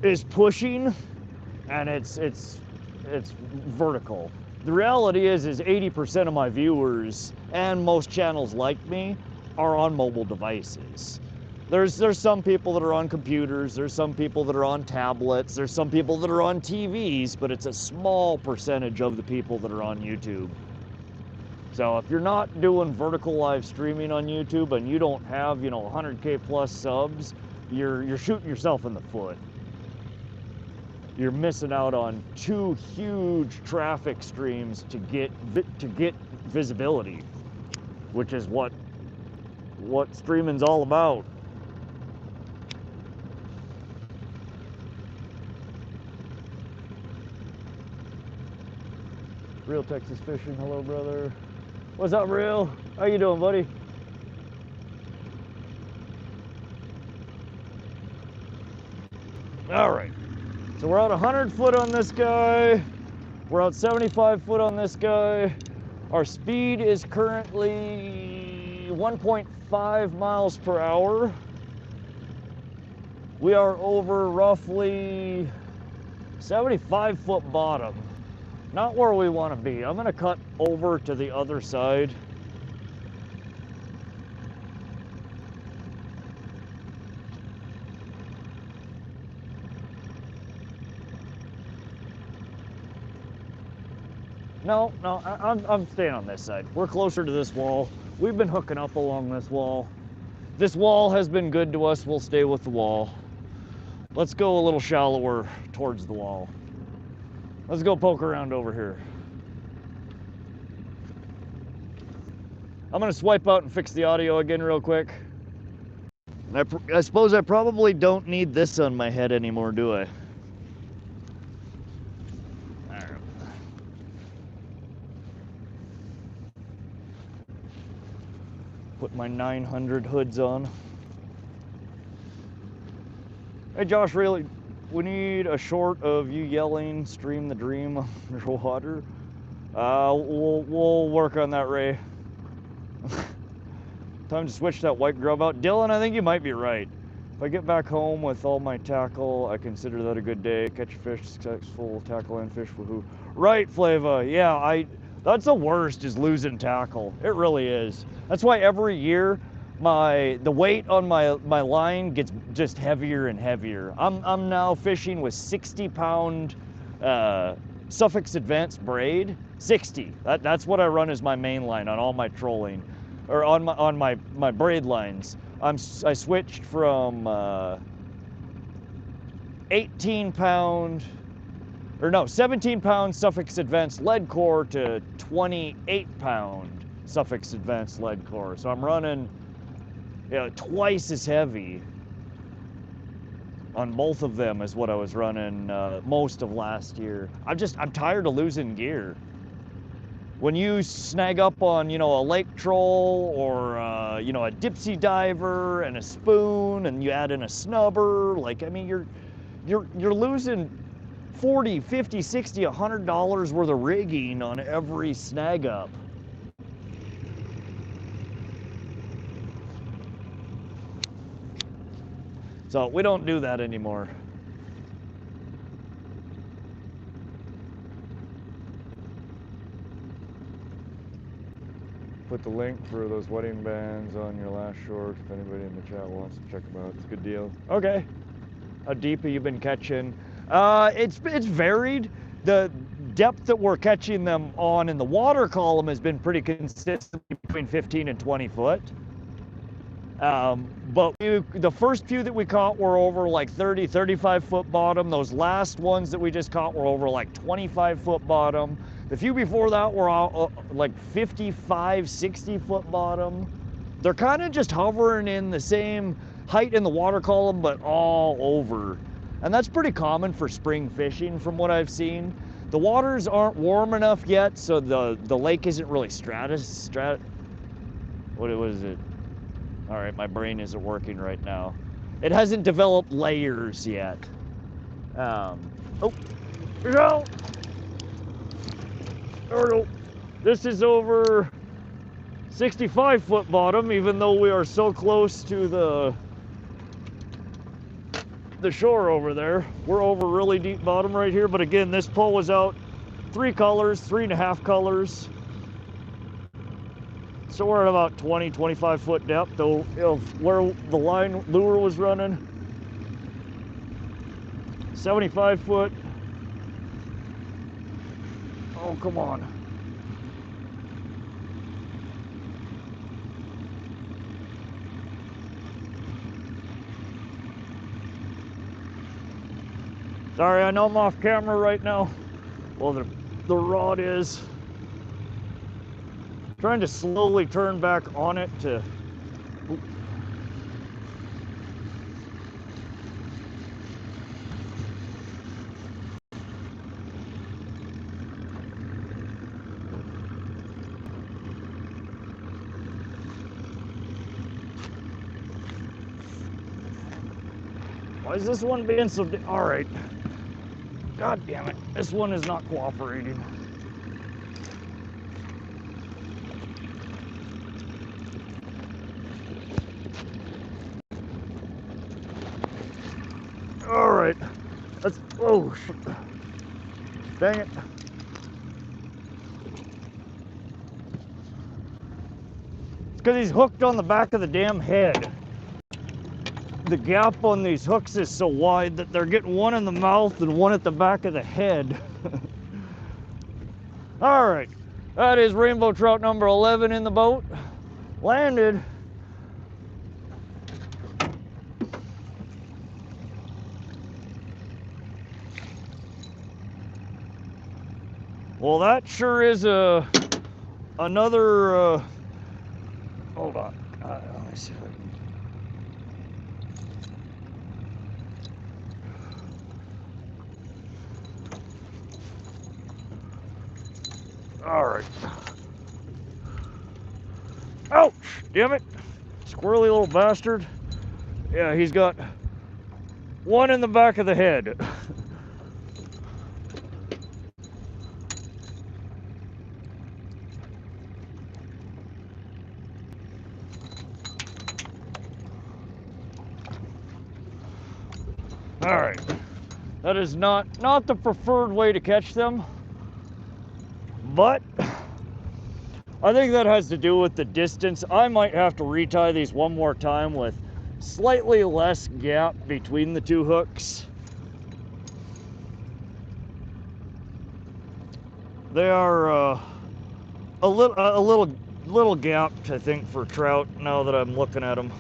is pushing, and it's vertical. The reality is 80% of my viewers and most channels like me are on mobile devices. There's some people that are on computers, there's some people that are on tablets, there's some people that are on TVs, but it's a small percentage of the people that are on YouTube. So if you're not doing vertical live streaming on YouTube and you don't have, 100K plus subs, you're shooting yourself in the foot. You're missing out on 2 huge traffic streams to get visibility, which is what streaming's all about. Real Texas Fishing, hello brother. What's up, Real? How you doing, buddy? All right, so we're out 100 foot on this guy. We're out 75 foot on this guy. Our speed is currently 1.5 miles per hour. We are over roughly 75 foot bottom. Not where we want to be. I'm going to cut over to the other side. No, I'm staying on this side. We're closer to this wall. We've been hooking up along this wall. This wall has been good to us. We'll stay with the wall. Let's go a little shallower towards the wall. Let's go poke around over here. I'm gonna swipe out and fix the audio again real quick. I suppose I probably don't need this on my head anymore, do I? All right. Put my 900 hoods on. Hey Josh, really? We need a short of you yelling, stream the dream underwater. We'll work on that, Ray. Time to switch that white grub out. Dylan, I think you might be right. If I get back home with all my tackle, I consider that a good day. Catch a fish, successful tackle and fish, woohoo. Right, Flava, yeah, that's the worst is losing tackle. It really is. That's why every year, the weight on my line gets just heavier and heavier. I'm now fishing with 60-pound Suffix Advanced braid. 60. That's what I run as my main line on all my trolling, or on my braid lines. I switched from 18-pound or no, 17-pound Suffolk Advanced lead core to 28-pound Suffolk Advanced lead core. So I'm running, you know, twice as heavy on both of them as what I was running most of last year. I'm tired of losing gear. When you snag up on, you know, a lake troll or, you know, a dipsy diver and a spoon, and you add in a snubber, like, I mean, you're losing 40, 50, 60, $100 worth of rigging on every snag up. So we don't do that anymore. Put the link for those wedding bands on your last short if anybody in the chat wants to check them out. It's a good deal. Okay. How deep have you been catching? It's varied. The depth that we're catching them on in the water column has been pretty consistent, between 15 and 20 foot. But the first few that we caught were over like 30, 35 foot bottom. Those last ones that we just caught were over like 25 foot bottom. The few before that were all, like 55, 60 foot bottom. They're kind of just hovering in the same height in the water column, but all over. And that's pretty common for spring fishing from what I've seen. The waters aren't warm enough yet, so the lake isn't really what is it? All right, my brain isn't working right now. It hasn't developed layers yet. Oh, here we go. There we go. This is over 65 foot bottom, even though we are so close to the shore over there. We're over really deep bottom right here, but again, this pole was out 3 colors, 3.5 colors. So we're at about 20, 25 foot depth of where the line lure was running. 75 foot. Oh, come on. Sorry, I know I'm off camera right now. Well, the rod is. Trying to slowly turn back on it to. Ooh. Why is this one being so... All right. God damn it. This one is not cooperating. All right. Let's... Oh, shit. Dang it. It's because he's hooked on the back of the damn head. The gap on these hooks is so wide that they're getting one in the mouth and one at the back of the head. All right, that is rainbow trout number 11 in the boat. Landed. Well, that sure is another, hold on, let me see if I can. All right. Ouch, damn it. Squirrely little bastard. Yeah, he's got one in the back of the head. All right, that is not the preferred way to catch them, but I think that has to do with the distance. I might have to retie these one more time with slightly less gap between the two hooks. They are a little gapped, I think, for trout now that I'm looking at them.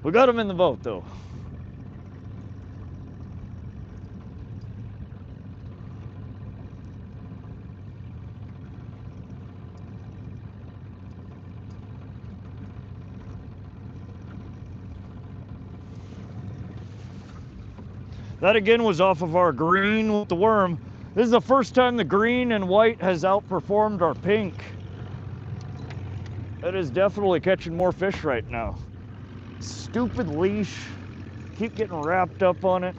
We got them in the boat though. That again was off of our green with the worm. This is the first time the green and white has outperformed our pink. It is definitely catching more fish right now. Stupid leash. Keep getting wrapped up on it.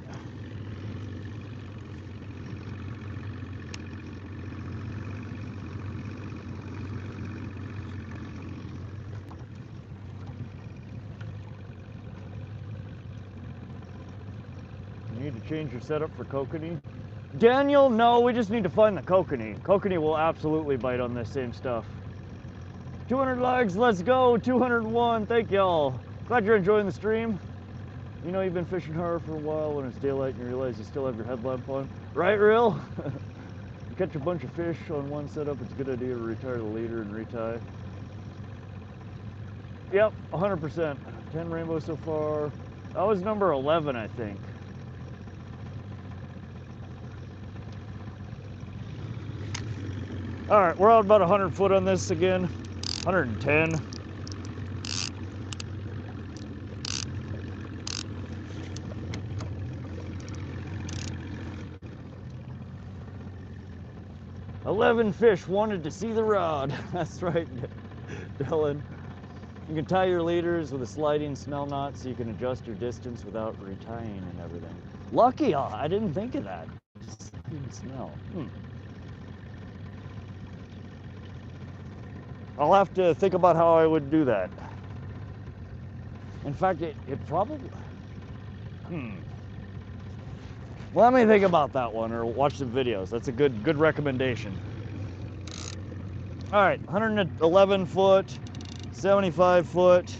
You need to change your setup for Kokanee. Daniel, no, we just need to find the Kokanee. Kokanee will absolutely bite on this same stuff. 200 likes, let's go. 201, thank y'all. Glad you're enjoying the stream. You know you've been fishing hard for a while when it's daylight and you realize you still have your headlamp on. Right, Real? You catch a bunch of fish on one setup, it's a good idea to retire the leader and retie. Yep, 100%. 10 rainbows so far. That was number 11, I think. All right, we're out about 100 foot on this again. 110. "11 fish wanted to see the rod." That's right, Dylan. You can tie your leaders with a sliding snell knot so you can adjust your distance without retying and everything. Lucky, I didn't think of that. Sliding snell. I'll have to think about how I would do that. In fact, it probably... Let me think about that one, or watch some videos. That's a good recommendation. All right, 111 foot, 75 foot.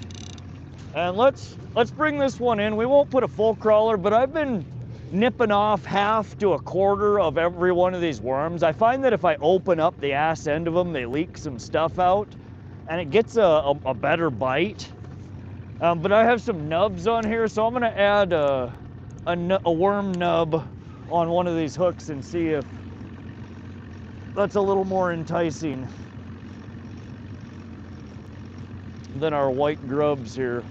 And let's bring this one in. We won't put a full crawler, but I've been nipping off half to a quarter of every one of these worms. I find that if I open up the ass end of them, they leak some stuff out and it gets a better bite. But I have some nubs on here, so I'm gonna add a worm nub on one of these hooks and see if that's a little more enticing than our white grubs here.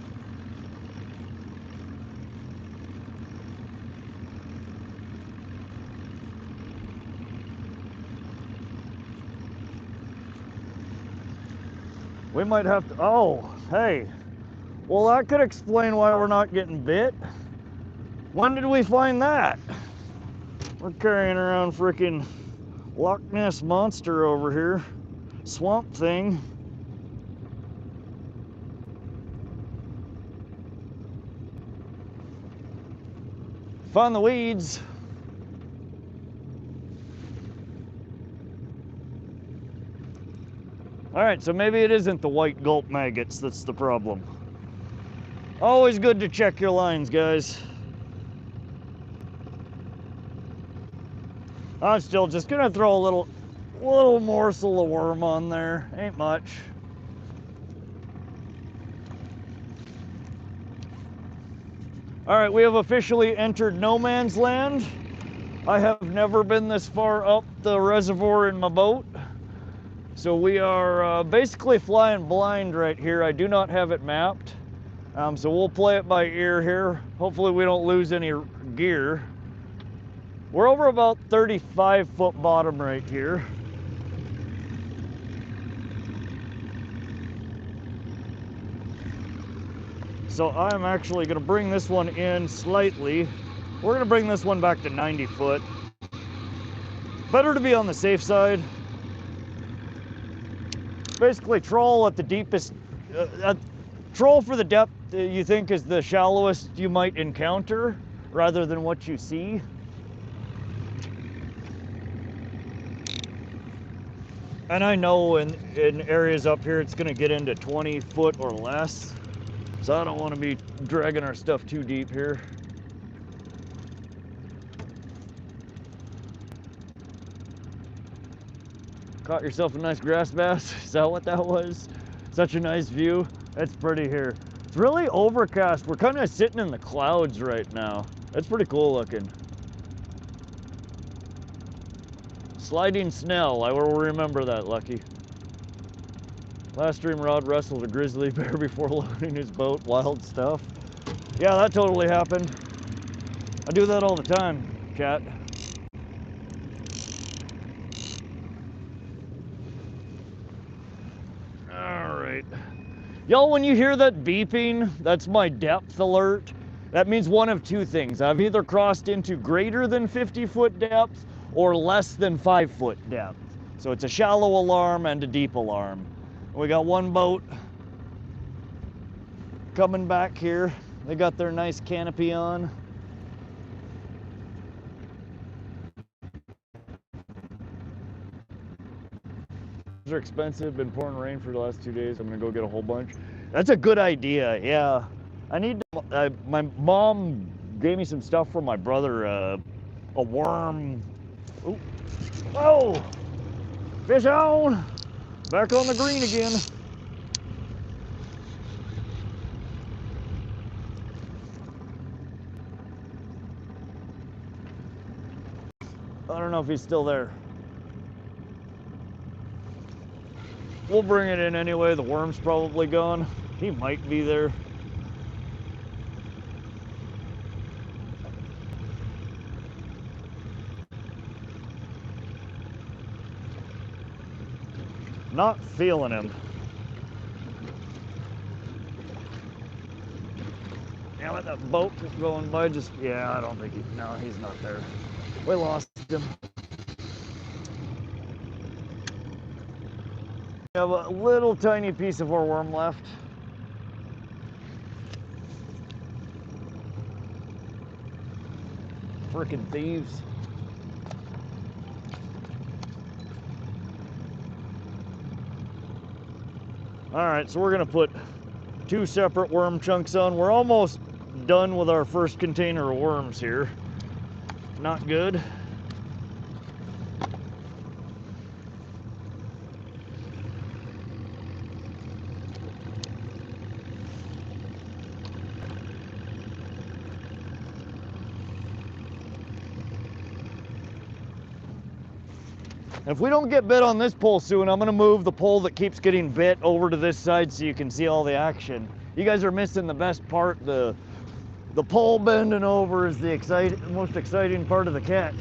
We might have to, oh, hey. Well, that could explain why we're not getting bit. When did we find that? We're carrying around freaking Loch Ness Monster over here. Swamp Thing. Found the weeds. All right, so maybe it isn't the white gulp maggots that's the problem. Always good to check your lines, guys. I'm still just gonna throw a little morsel of worm on there. Ain't much. All right, we have officially entered no man's land. I have never been this far up the reservoir in my boat. So we are basically flying blind right here. I do not have it mapped. So we'll play it by ear here. Hopefully we don't lose any gear. We're over about 35 foot bottom right here. So I'm actually gonna bring this one in slightly. We're gonna bring this one back to 90 foot. Better to be on the safe side. Basically troll at the deepest, troll for the depth you think is the shallowest you might encounter rather than what you see. And I know in areas up here it's gonna get into 20 foot or less. So I don't want to be dragging our stuff too deep here. Caught yourself a nice grass bass. Is that what that was? Such a nice view. It's pretty here. It's really overcast. We're kind of sitting in the clouds right now. That's pretty cool looking. Sliding Snell, I will remember that, Lucky. Last stream, Rod wrestled a grizzly bear before loading his boat. Wild stuff. Yeah, that totally happened. I do that all the time, chat. All right. Y'all, when you hear that beeping, that's my depth alert. That means one of two things. I've either crossed into greater than 50-foot depth or less than 5-foot depth. So it's a shallow alarm and a deep alarm. We got one boat coming back here. They got their nice canopy on. These are expensive, been pouring rain for the last 2 days. I'm gonna go get a whole bunch. That's a good idea, yeah. I need to, my mom gave me some stuff from my brother, a worm. Ooh. Oh, fish on. Back on the green again. I don't know if he's still there. We'll bring it in anyway. The worm's probably gone. He might be there. Not feeling him. Damn it, that boat is going by just, yeah, I don't think no, he's not there. We lost him. We have a little tiny piece of our worm left. Frickin' thieves. All right, so we're gonna put 2 separate worm chunks on. We're almost done with our first container of worms here. Not good. If we don't get bit on this pole soon, I'm gonna move the pole that keeps getting bit over to this side so you can see all the action. You guys are missing the best part. The pole bending over is the most exciting part of the catch.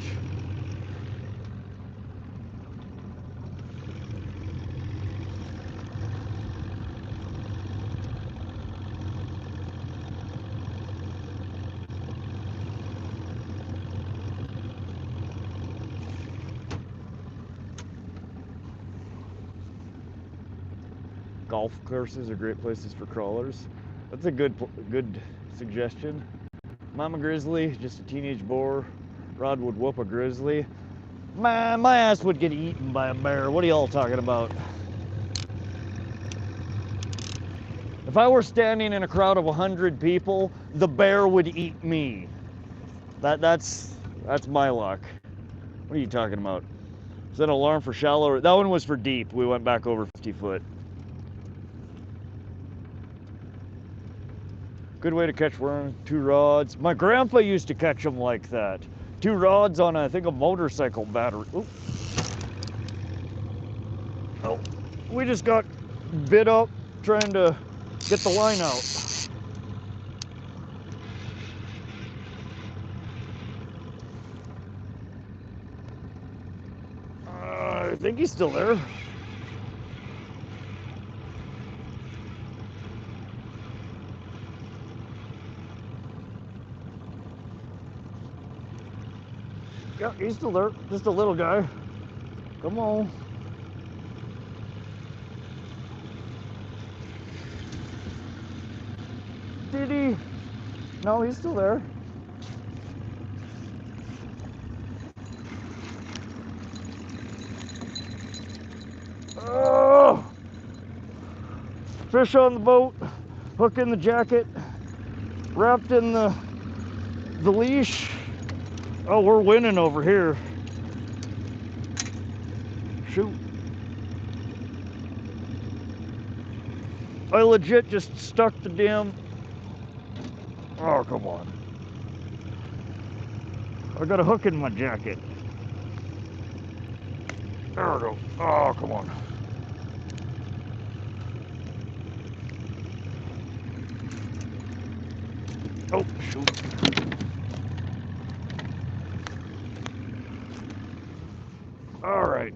Golf courses are great places for crawlers. That's a good suggestion. Mama grizzly, just a teenage boar. Rod would whoop a grizzly. Man, my ass would get eaten by a bear. What are y'all talking about? If I were standing in a crowd of 100 people, the bear would eat me. That's my luck. What are you talking about? Is that an alarm for shallow? That one was for deep. We went back over 50 foot. Good way to catch worms, 2 rods. My grandpa used to catch them like that. 2 rods on, I think, a motorcycle battery. Ooh. Oh, we just got bit up trying to get the line out. I think he's still there. Yeah, he's still there. Just a little guy. Come on. Did he? No, he's still there. Oh! Fish on the boat, hook in the jacket, wrapped in the leash. Oh, we're winning over here. Shoot. I legit just stuck the damn... Oh, come on. I got a hook in my jacket. There we go. Oh, come on. Oh, shoot. All right.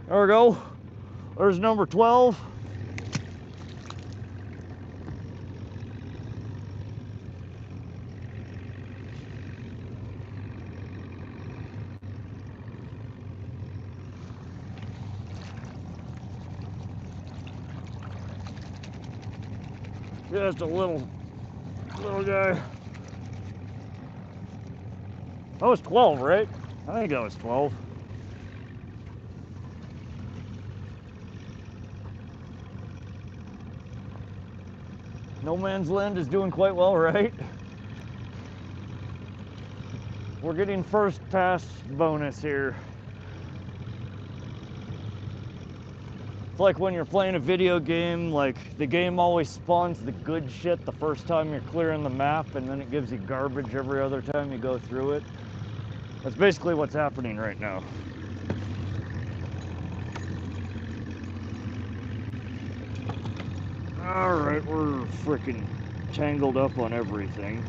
There we go. There's number 12. Just a little guy. That was 12, right? I think that was 12. No Man's Land is doing quite well, right? We're getting first pass bonus here. It's like when you're playing a video game, like the game always spawns the good shit the first time you're clearing the map, and then it gives you garbage every other time you go through it. That's basically what's happening right now. All right, we're freaking tangled up on everything.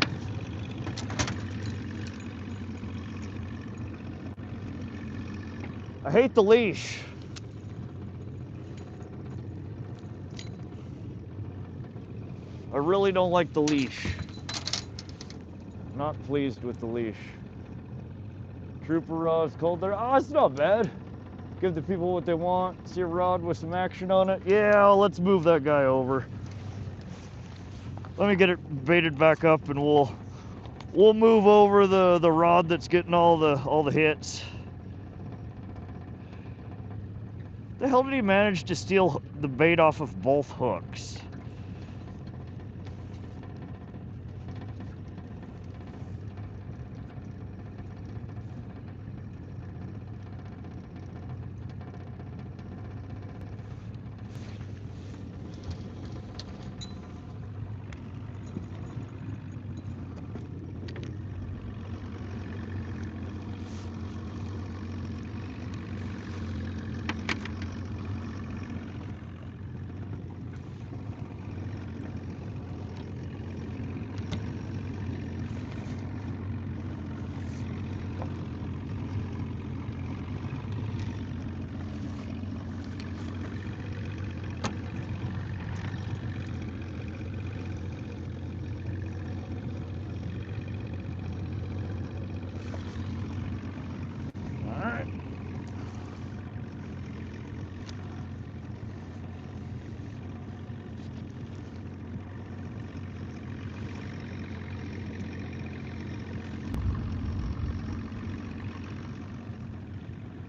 I hate the leash. I really don't like the leash. Not pleased with the leash. Trooper rod's cold there. Oh, it's not bad. Give the people what they want. See a rod with some action on it. Yeah, let's move that guy over. Let me get it baited back up, and we'll move over the rod that's getting all the hits. The hell did he manage to steal the bait off of both hooks?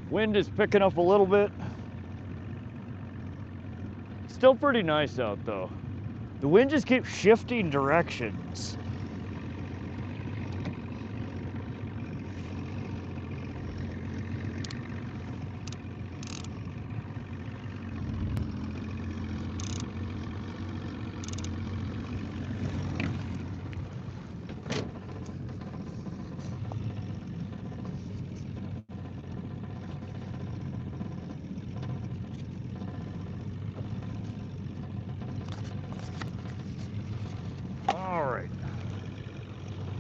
Wind is picking up a little bit. Still pretty nice out though. The wind just keeps shifting directions.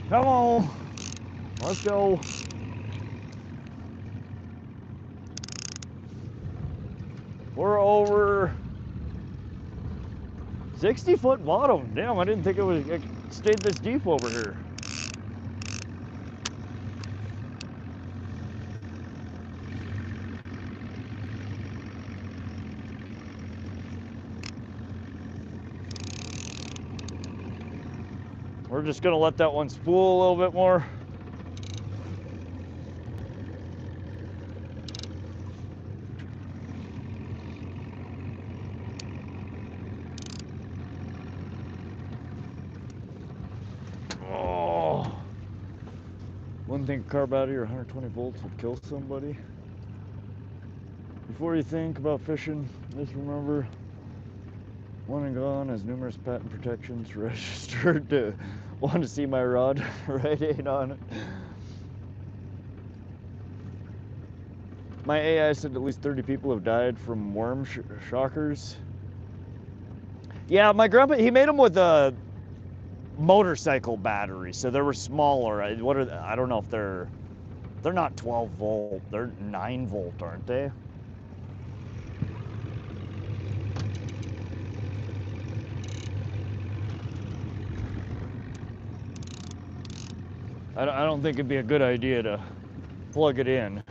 Come on, let's go. We're over 60-foot bottom. Damn, I didn't think it stayed this deep over here. We're just gonna let that one spool a little bit more. Oh. One thing, carb battery or 120 volts would kill somebody. Before you think about fishing, just remember One and Gone has numerous patent protections registered to WannaSeeMyRod right on it. My AI said at least 30 people have died from worm shockers. Yeah, my grandpa, he made them with a motorcycle battery, so they were smaller. I don't know if they're not 12 volt, they're 9 volt, aren't they? I don't think it'd be a good idea to plug it in.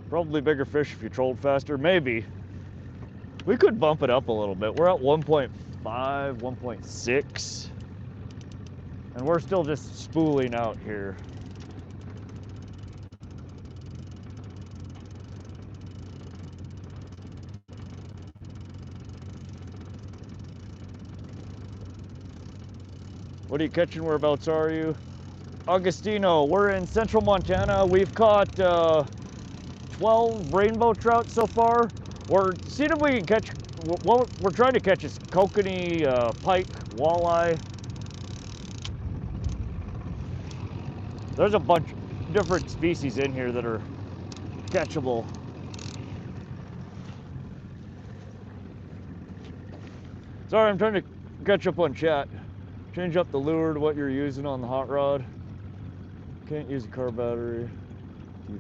Probably bigger fish if you trolled faster, maybe. We could bump it up a little bit. We're at 1.5, 1.6. And we're still just spooling out here. What are you catching? Whereabouts are you? Augustino, we're in central Montana. We've caught 12 rainbow trout so far. We're seeing if we can catch, what we're trying to catch is kokanee, pike, walleye. There's a bunch of different species in here that are catchable. Sorry, I'm trying to catch up on chat. Change up the lure to what you're using on the hot rod. Can't use a car battery.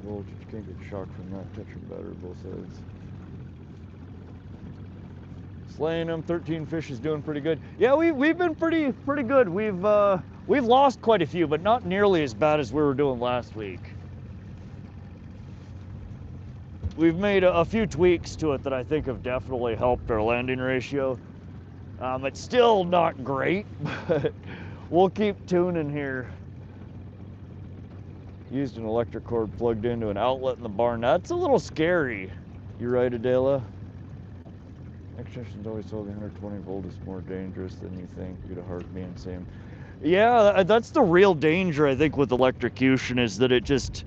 Voltage, can't get shocked from that. Touching battery both sides. Slaying them. 13 fish is doing pretty good. Yeah, we've been pretty good. We've lost quite a few, but not nearly as bad as we were doing last week. We've made a few tweaks to it that I think have definitely helped our landing ratio. It's still not great, but we'll keep tuning here. Used an electric cord plugged into an outlet in the barn. That's a little scary. You're right, Adela. Extension's always told me 120 volt is more dangerous than you think due to heart being same. Yeah, that's the real danger, I think, with electrocution, is that it's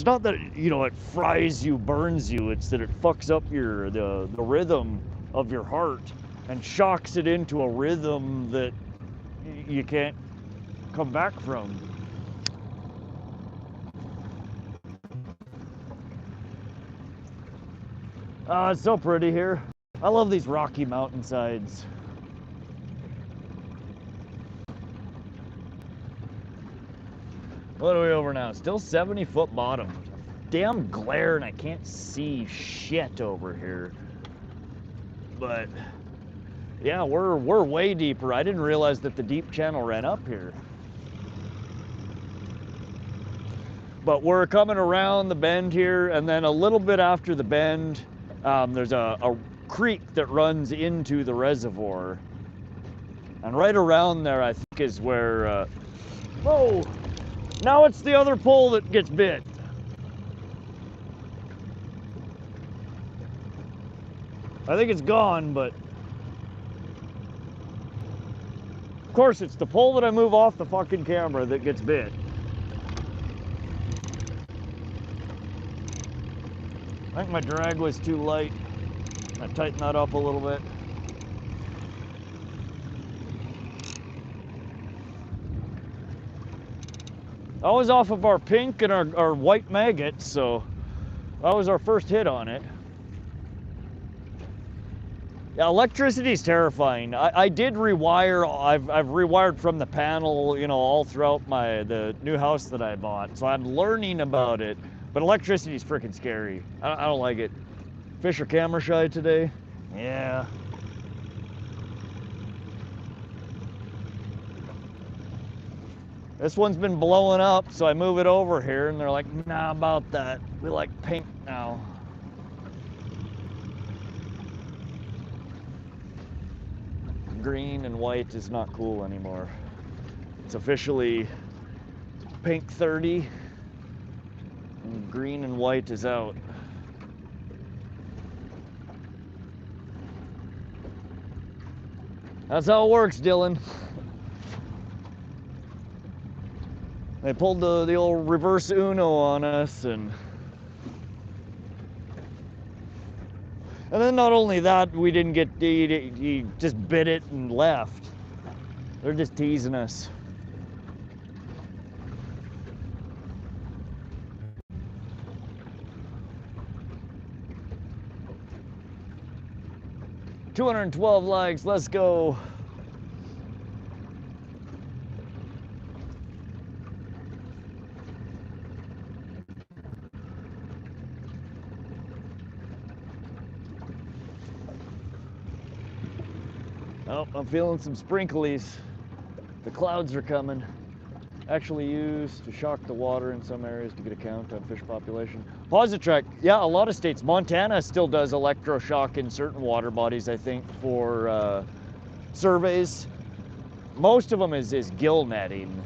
not that, you know, it fries you, burns you, it's that it fucks up the rhythm of your heart and shocks it into a rhythm that you can't come back from. It's so pretty here. I love these rocky mountainsides. What are we over now? Still 70-foot bottom. Damn glare, and I can't see shit over here. But yeah, we're way deeper. I didn't realize that the deep channel ran up here. But we're coming around the bend here, and then a little bit after the bend, there's a creek that runs into the reservoir. And right around there, I think, is where, whoa! Now it's the other pole that gets bit. I think it's gone, but of course it's the pole that I move off the fucking camera that gets bit. I think my drag was too light. I tightened that up a little bit. That was off of our pink and our white maggots, so that was our first hit on it. Yeah, electricity is terrifying. I did rewire. I've rewired from the panel, you know, all throughout the new house that I bought. So I'm learning about it. But electricity is freaking scary. I don't like it. Fish are camera shy today. Yeah. This one's been blowing up, so I move it over here, and they're like, nah, about that. We like pink now. Green and white is not cool anymore. It's officially pink 30, and green and white is out. That's how it works, Dylan. They pulled the old reverse Uno on us, and And then not only that, we didn't get to eat it, he just bit it and left. They're just teasing us. $212 likes, let's go. Oh, I'm feeling some sprinklies. The clouds are coming. Actually used to shock the water in some areas to get a count on fish population. Positrack, yeah, a lot of states. Montana still does electroshock in certain water bodies, I think, for surveys. Most of them is gill netting,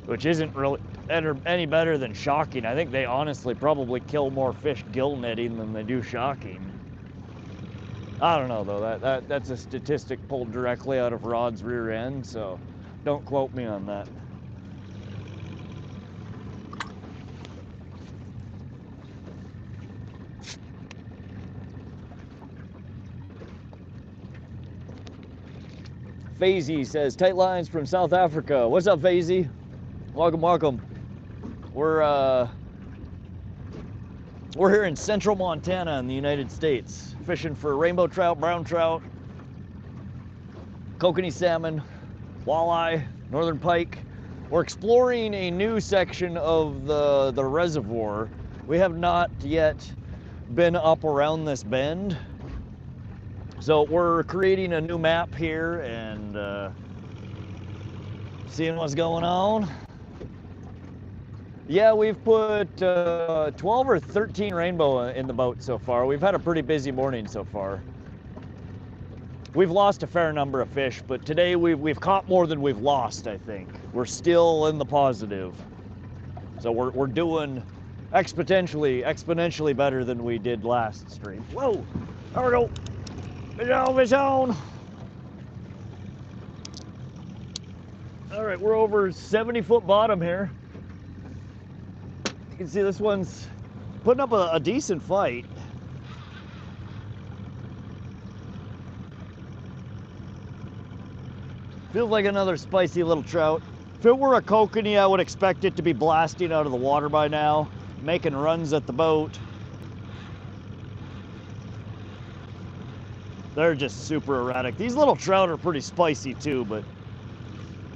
which isn't really any better than shocking. I think they honestly probably kill more fish gill netting than they do shocking. I don't know though, that's a statistic pulled directly out of Rod's rear end, so don't quote me on that. Feisty says, tight lines from South Africa. What's up, Feisty? Welcome, welcome. We're here in central Montana in the United States, fishing for rainbow trout, brown trout, kokanee salmon, walleye, northern pike. We're exploring a new section of the reservoir. We have not yet been up around this bend. So we're creating a new map here and seeing what's going on. Yeah, we've put 12 or 13 rainbow in the boat so far. We've had a pretty busy morning so far. We've lost a fair number of fish, but today we've caught more than we've lost, I think. We're still in the positive. So we're doing exponentially better than we did last stream. Whoa, there we go. Fish on, fish on. All right, we're over 70-foot bottom here. You can see this one's putting up a decent fight. Feels like another spicy little trout. If it were a kokanee, I would expect it to be blasting out of the water by now, making runs at the boat. They're just super erratic. These little trout are pretty spicy too, but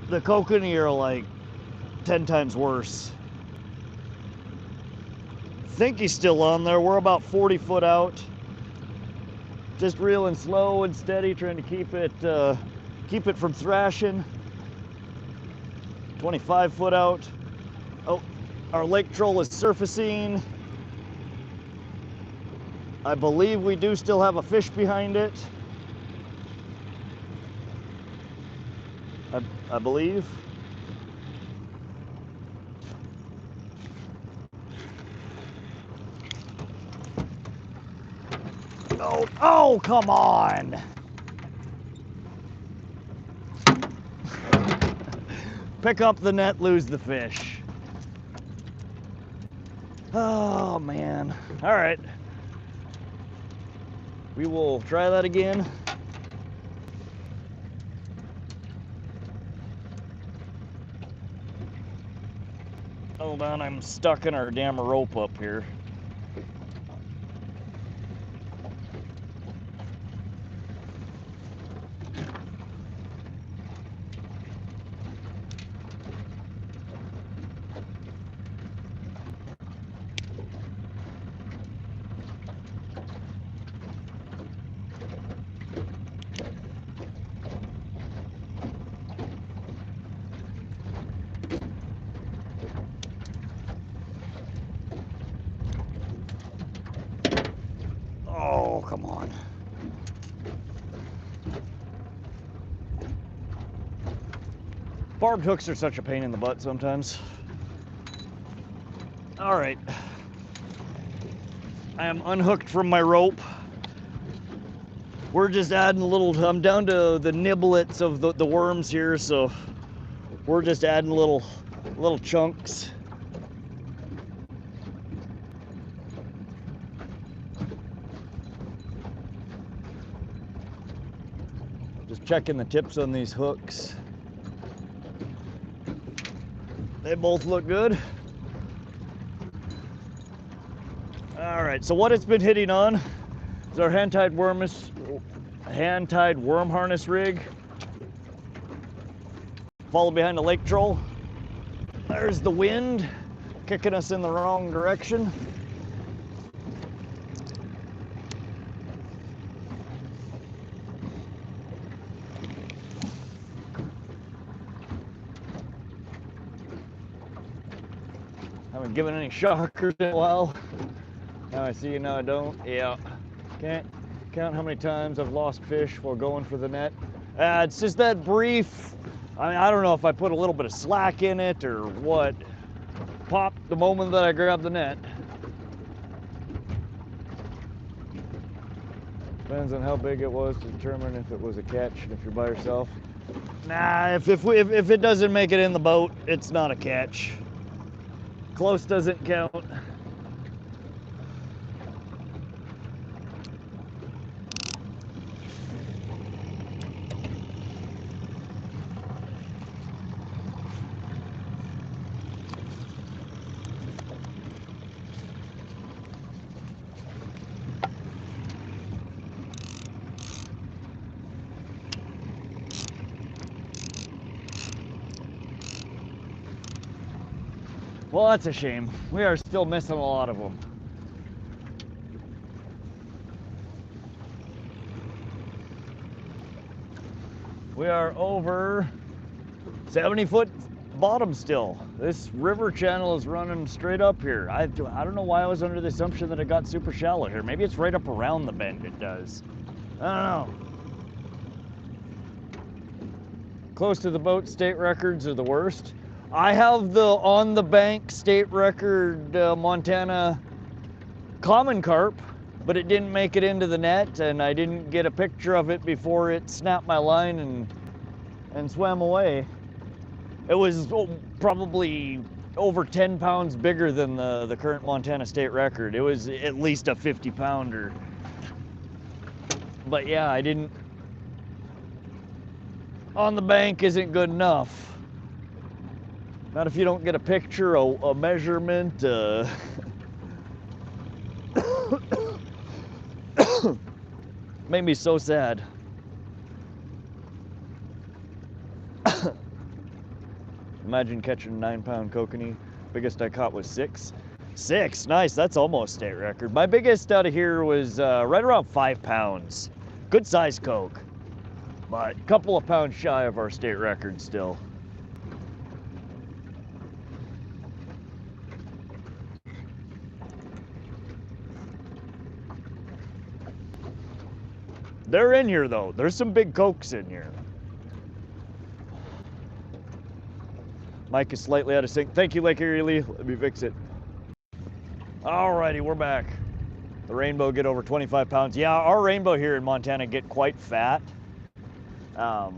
the kokanee are like 10 times worse. I think he's still on there. We're about 40 foot out. Just reeling slow and steady, trying to keep it from thrashing. 25 foot out. Oh, our lake troll is surfacing. I believe we do still have a fish behind it. I believe. Oh, come on. Pick up the net, lose the fish. Oh, man. All right. We will try that again. Hold on, I'm stuck in our damn rope up here. Oh, come on. Barbed hooks are such a pain in the butt sometimes. All right. I am unhooked from my rope. We're just adding a little, I'm down to the niblets of the worms here, so we're just adding little chunks. Just checking the tips on these hooks. They both look good. All right, so what it's been hitting on is our hand-tied worm harness rig. Follow behind the lake troll. There's the wind kicking us in the wrong direction. Haven't given any shockers in a while. Now I see you, now I don't. Yeah. Can't count how many times I've lost fish while going for the net. It's just that brief. I mean, I don't know if I put a little bit of slack in it or what. Popped the moment that I grabbed the net. Depends on how big it was to determine if it was a catch and if you're by yourself. Nah, if it doesn't make it in the boat, it's not a catch. Close doesn't count. Well, that's a shame. We are still missing a lot of them. We are over 70-foot bottom still. This river channel is running straight up here. I don't know why I was under the assumption that it got super shallow here. Maybe it's right up around the bend it does. I don't know. Close to the boat, state records are the worst. I have the on the bank state record Montana common carp, but it didn't make it into the net, and I didn't get a picture of it before it snapped my line and swam away. It was probably over 10 pounds bigger than the current Montana state record. It was at least a 50-pounder. But yeah, I didn't. On the bank isn't good enough. Not if you don't get a picture, a measurement. Made me so sad. Imagine catching a 9-pound kokanee. Biggest I caught was 6. 6, nice, that's almost state record. My biggest out of here was right around 5 pounds. Good size coke, but a couple of pounds shy of our state record still. They're in here though. There's some big cokes in here. Mic is slightly out of sync. Thank you, Lake Erie Lee. Let me fix it. Alrighty, we're back. The rainbow get over 25 pounds. Yeah, our rainbow here in Montana get quite fat. I've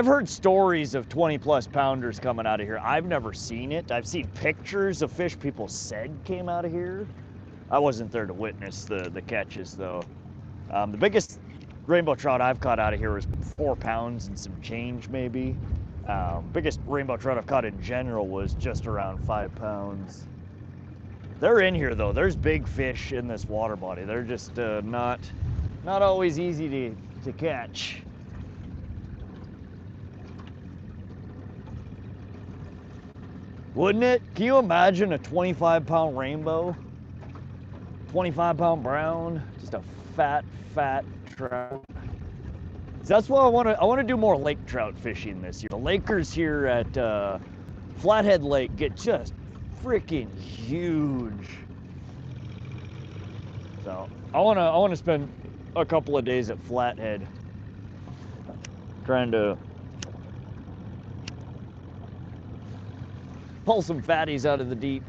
heard stories of 20+ pounders coming out of here. I've never seen it. I've seen pictures of fish people said came out of here. I wasn't there to witness the catches though. The biggest rainbow trout I've caught out of here was 4 pounds and some change maybe. Biggest rainbow trout I've caught in general was just around 5 pounds. They're in here though. There's big fish in this water body. They're just not always easy to catch. Wouldn't it? Can you imagine a 25-pound rainbow? 25-pound brown, just a fat trout. So that's why I want to do more lake trout fishing this year. The Lakers here at Flathead Lake get just freaking huge. So I want to spend a couple of days at Flathead trying to pull some fatties out of the deep.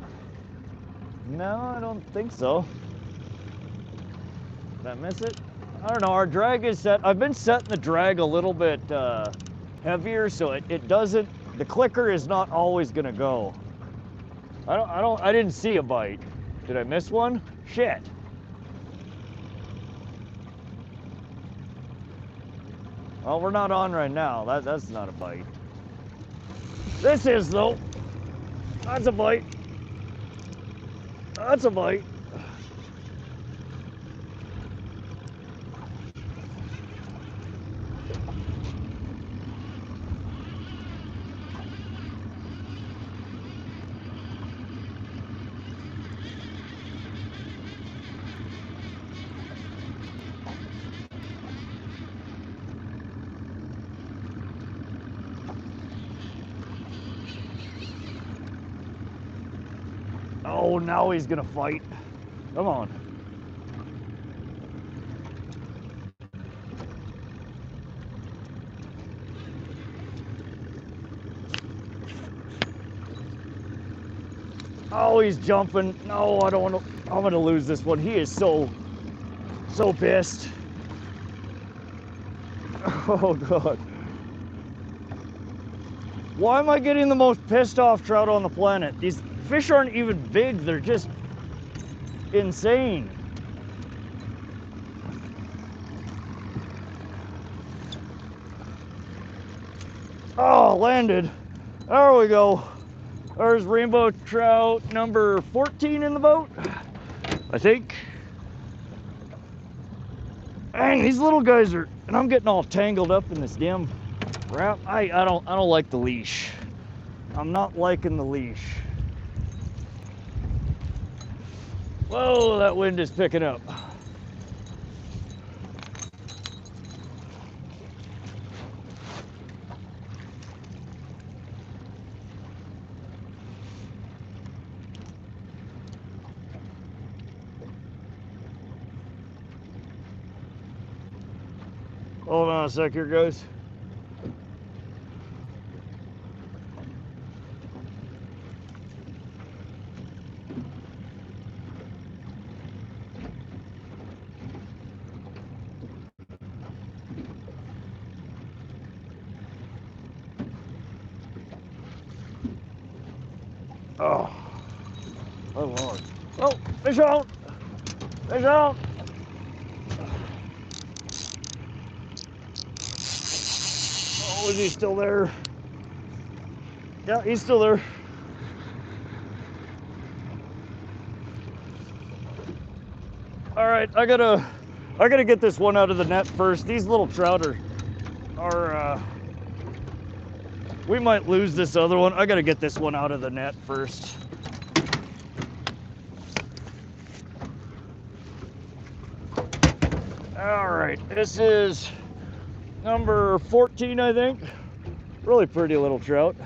No, I don't think so. Did I miss it? I don't know, our drag is set. I've been setting the drag a little bit heavier so it doesn't, the clicker is not always gonna go. I didn't see a bite. Did I miss one? Shit. Well, we're not on right now. That's not a bite. This is, though. That's a bite. That's a bite. Oh, now he's gonna fight. Come on. Oh, he's jumping. No, I don't want to. I'm gonna lose this one. He is so pissed. Oh God. Why am I getting the most pissed off trout on the planet? These fish aren't even big, they're just insane. Oh, landed. There we go. There's rainbow trout number 14 in the boat, I think. Dang, these little guys are, and I'm getting all tangled up in this damn wrap. I don't like the leash. I'm not liking the leash. Whoa, that wind is picking up. Hold on a sec here, guys. Oh Lord. Oh, fish out! Fish out! Oh, is he still there? Yeah, he's still there. All right, I gotta get this one out of the net first. These little trout are we might lose this other one. I gotta get this one out of the net first. All right, this is number 14, I think. Really pretty little trout.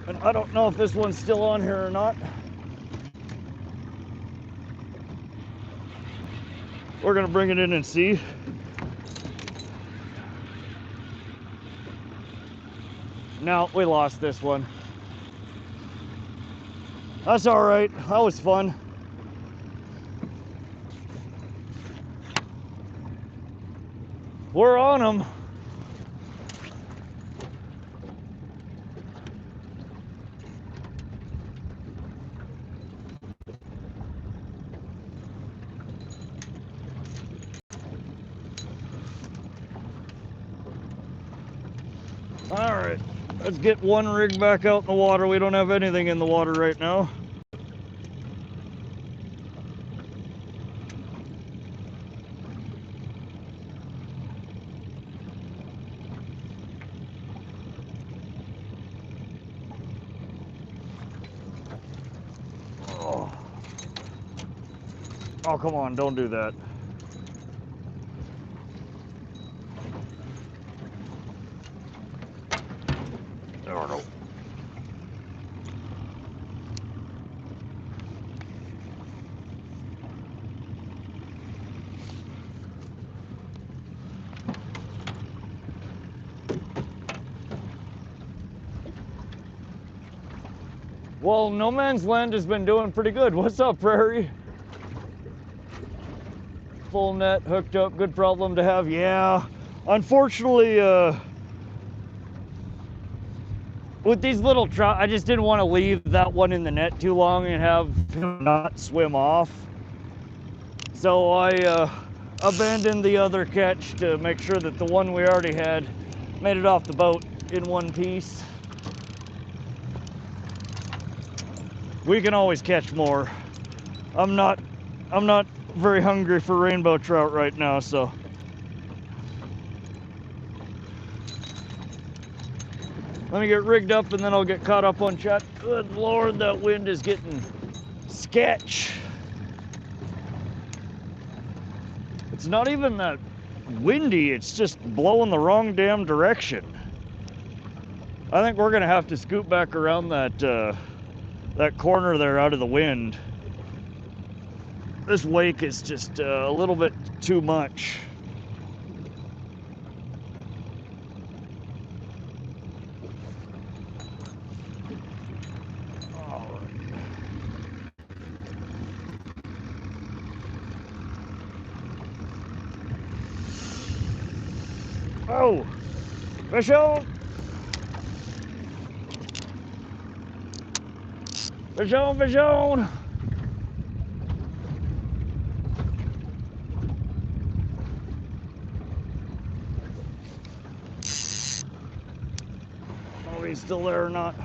And I don't know if this one's still on here or not. We're gonna bring it in and see. No, we lost this one. That's all right, that was fun. We're on them. All right, let's get one rig back out in the water. We don't have anything in the water right now. Oh, come on, don't do that. Oh, no. Well, No Man's Land has been doing pretty good. What's up, Prairie? Full net, hooked up, good problem to have. Yeah, unfortunately, with these little trout, I just didn't want to leave that one in the net too long and have him not swim off. So I abandoned the other catch to make sure that the one we already had made it off the boat in one piece. We can always catch more. I'm not very hungry for rainbow trout right now, so. Let me get rigged up and then I'll get caught up on chat. Good Lord, that wind is getting sketch. It's not even that windy, it's just blowing the wrong damn direction. I think we're gonna have to scoot back around that that corner there out of the wind. This wake is just a little bit too much. Oh, fish on! Fish on, fish on! Oh, he's still there or not?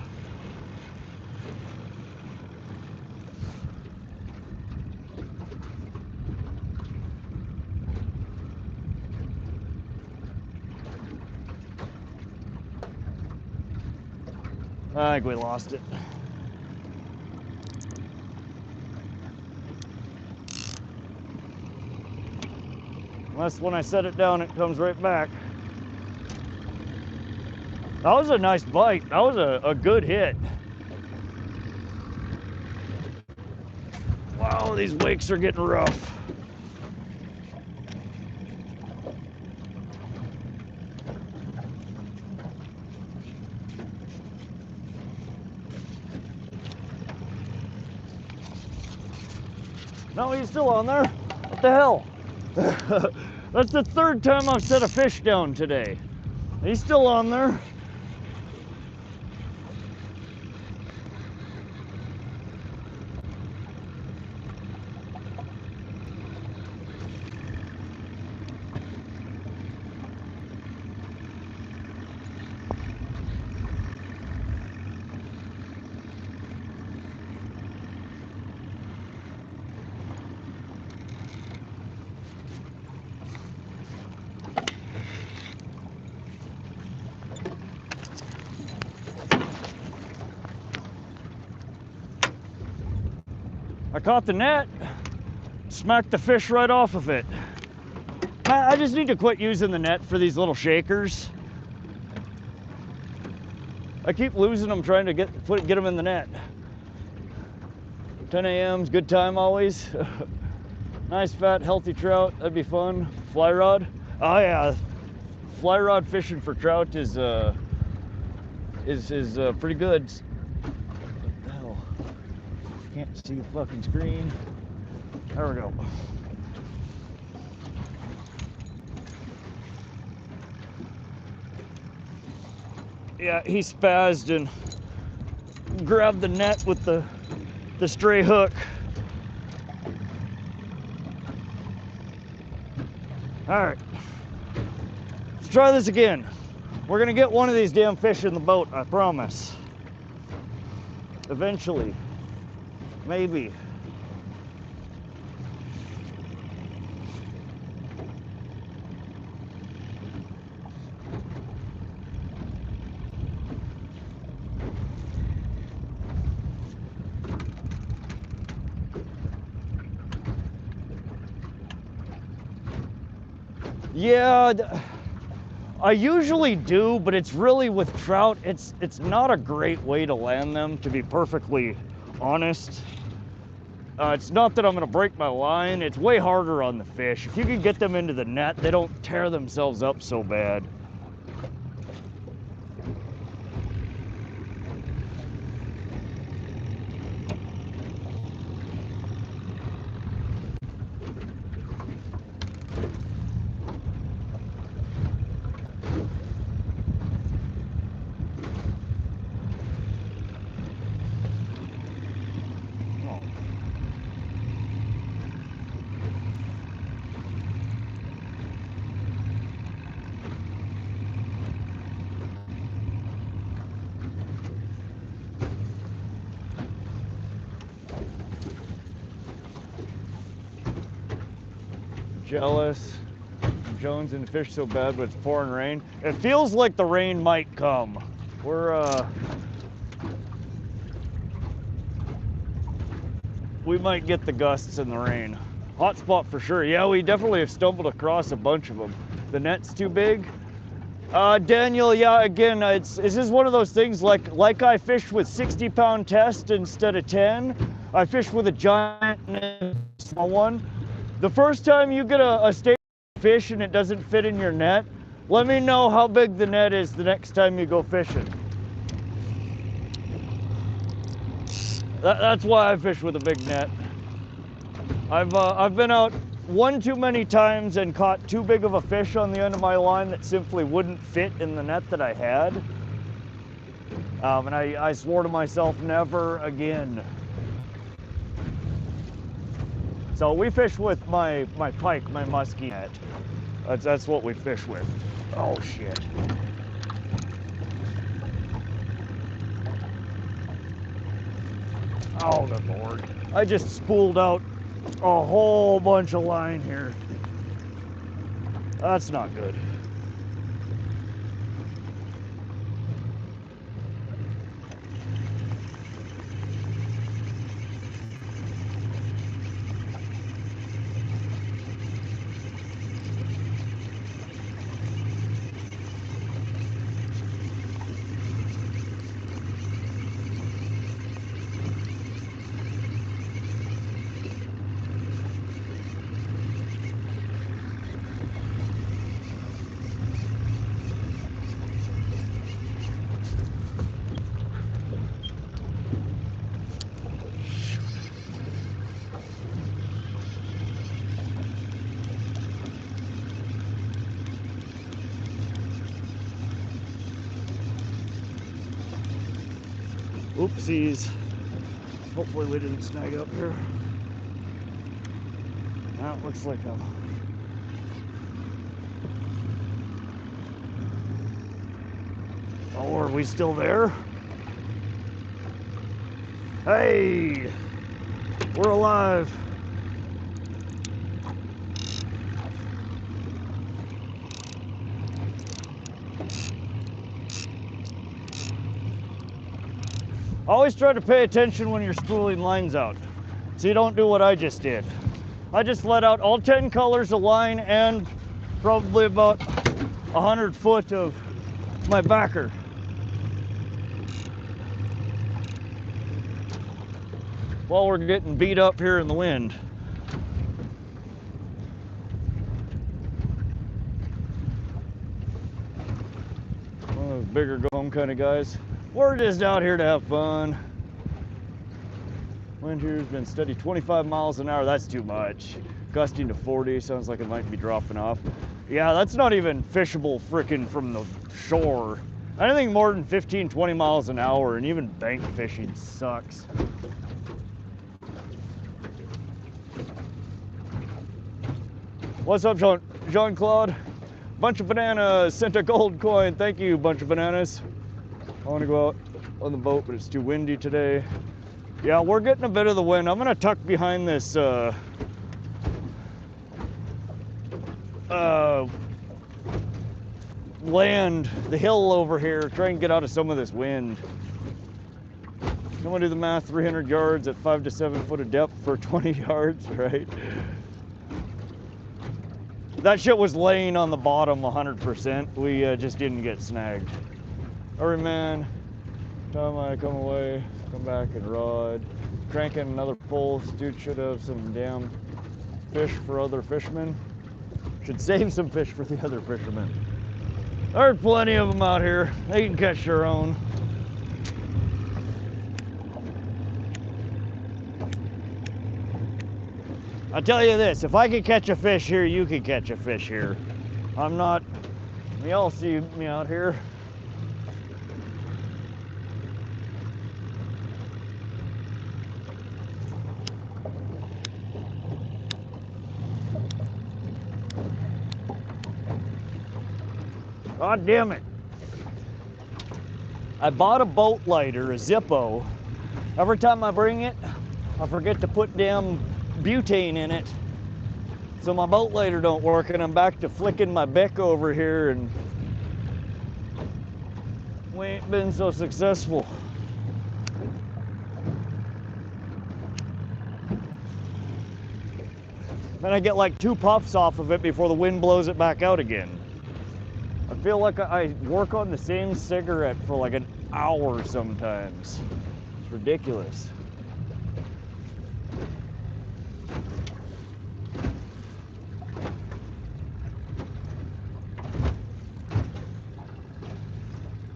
I think we lost it. Unless when I set it down, it comes right back. That was a nice bite. That was a good hit. Wow, these wakes are getting rough. No, he's still on there. What the hell? That's the third time I've set a fish down today. He's still on there. I caught the net, smacked the fish right off of it. I just need to quit using the net for these little shakers. I keep losing them trying to get them in the net. 10 a.m.'s good time always. Nice fat healthy trout, that'd be fun. Fly rod, oh yeah, fly rod fishing for trout is pretty good. Can't see the fucking screen. There we go. Yeah, he spazzed and grabbed the net with the stray hook. All right, let's try this again. We're gonna get one of these damn fish in the boat, I promise. Eventually. Maybe. Yeah, I usually do, but it's really with trout, it's not a great way to land them, to be perfectly honest. It's not that I'm gonna break my line, it's way harder on the fish. If you can get them into the net, they don't tear themselves up so bad. Jealous. I'm jonesing to fish so bad, but it's pouring rain. It feels like the rain might come. We might get the gusts and the rain. Hot spot for sure. Yeah, we definitely have stumbled across a bunch of them. The net's too big. Daniel, yeah, again, this is one of those things like I fished with 60-pound test instead of 10. I fished with a giant and a small one. The first time you get a state fish and it doesn't fit in your net, let me know how big the net is the next time you go fishing. That's why I fish with a big net. I've been out one too many times and caught too big of a fish on the end of my line that simply wouldn't fit in the net that I had. And I swore to myself, never again. So we fish with my pike, my musky net. That's what we fish with. Oh shit. Oh good Lord. I just spooled out a whole bunch of line here. That's not good. Oopsies. Hopefully we didn't snag up here. That looks like a... Oh, are we still there? Hey! We're alive. Always try to pay attention when you're spooling lines out, so you don't do what I just did. I just let out all 10 colors of line and probably about 100 foot of my backer. While we're getting beat up here in the wind. One of those bigger go home kind of guys. We're just out here to have fun. Wind here's been steady 25 miles an hour. That's too much. Gusting to 40. Sounds like it might be dropping off. Yeah, that's not even fishable frickin' from the shore. Anything more than 15, 20 miles an hour, and even bank fishing sucks. What's up, Jean-Claude? Bunch of bananas. Sent a gold coin. Thank you, bunch of bananas. I want to go out on the boat, but it's too windy today. Yeah, we're getting a bit of the wind. I'm gonna tuck behind this land, the hill over here, try and get out of some of this wind. I'm gonna do the math, 300 yards at 5 to 7 foot of depth for 20 yards, right? That shit was laying on the bottom 100%. We just didn't get snagged. Hurry, man. Time I come away, come back and rod. Cranking another pole. Dude should have some damn fish for other fishermen. Should save some fish for the other fishermen. There are plenty of them out here. They can catch their own. I'll tell you this, if I could catch a fish here, you could catch a fish here. I'm not, y'all see me out here. God damn it. I bought a boat lighter, a Zippo. Every time I bring it, I forget to put damn butane in it. So my boat lighter don't work, and I'm back to flicking my beck over here, and we ain't been so successful. Then I get like 2 puffs off of it before the wind blows it back out again. I feel like I work on the same cigarette for like an hour sometimes. It's ridiculous.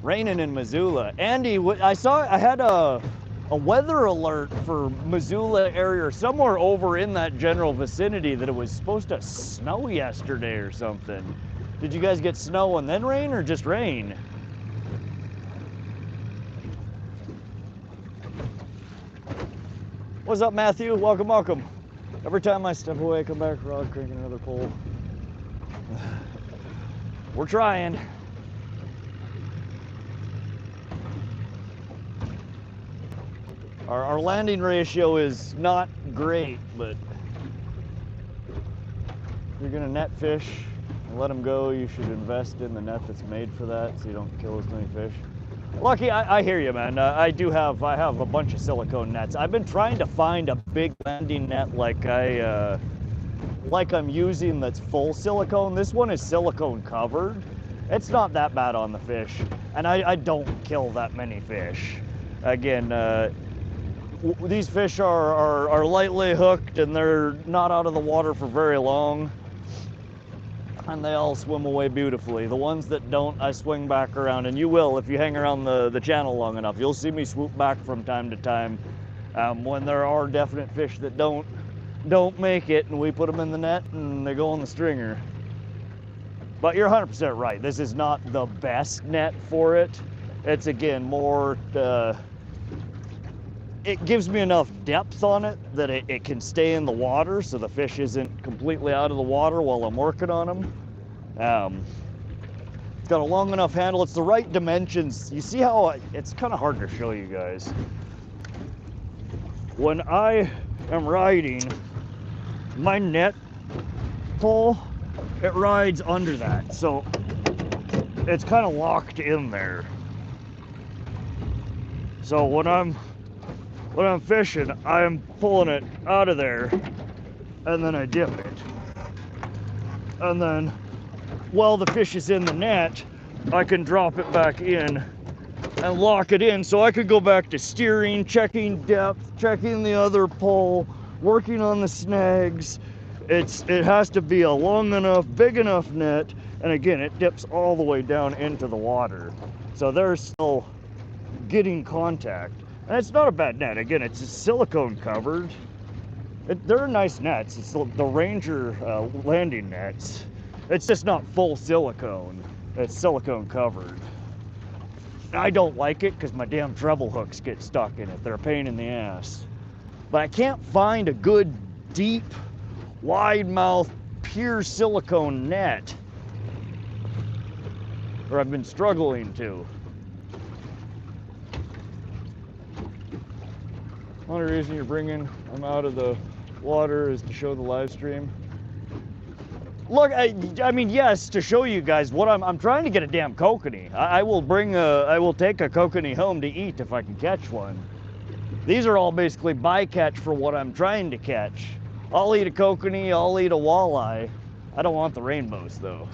Raining in Missoula. Andy, I had a weather alert for Missoula area or somewhere over in that general vicinity that it was supposed to snow yesterday or something. Did you guys get snow and then rain, or just rain? What's up, Matthew? Welcome, welcome. Every time I step away, come back, rod cranking another pole. We're trying. Our landing ratio is not great, but if you're gonna net fish and let them go, you should invest in the net that's made for that so you don't kill as many fish. Lucky, I hear you, man. I have a bunch of silicone nets. I've been trying to find a big landing net like I'm using that's full silicone. This one is silicone covered. It's not that bad on the fish, and I don't kill that many fish. Again, these fish are lightly hooked, and they're not out of the water for very long, and they all swim away beautifully. The ones that don't, I swing back around, and you will if you hang around the channel long enough. You'll see me swoop back from time to time when there are definite fish that don't make it, and we put them in the net and they go on the stringer. But you're 100% right. This is not the best net for it. It's, again, more it gives me enough depth on it that it can stay in the water, so the fish isn't completely out of the water while I'm working on them. It's got a long enough handle. It's the right dimensions. You see how it's kind of hard to show you guys. When I am riding, my net pole, it rides under that, so it's kind of locked in there. So when I'm fishing, I'm pulling it out of there, and then I dip it. And then while the fish is in the net, I can drop it back in and lock it in, so I could go back to steering, checking depth, checking the other pole, working on the snags. It has to be a long enough, big enough net, and again, it dips all the way down into the water. So they're still getting contact. And it's not a bad net. Again, it's silicone covered. They're nice nets. It's the Ranger landing nets. It's just not full silicone. It's silicone covered. I don't like it because my damn treble hooks get stuck in it. They're a pain in the ass. But I can't find a good, deep, wide mouth, pure silicone net. Or I've been struggling to. Only reason you're bringing them out of the water is to show the live stream. Look, I mean, yes, to show you guys what I'm trying to get a damn kokanee. I will take a kokanee home to eat if I can catch one. These are all basically bycatch for what I'm trying to catch. I'll eat a kokanee, I'll eat a walleye. I don't want the rainbows though.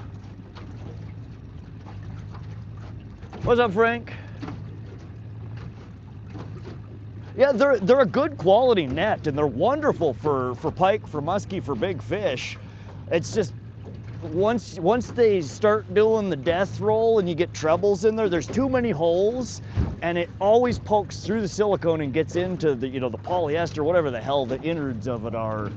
What's up, Frank? Yeah, they're a good quality net, and they're wonderful for pike, for muskie, for big fish. It's just once they start doing the death roll and you get trebles in there, there's too many holes, and it always pokes through the silicone and gets into the the polyester, whatever the hell the innards of it are.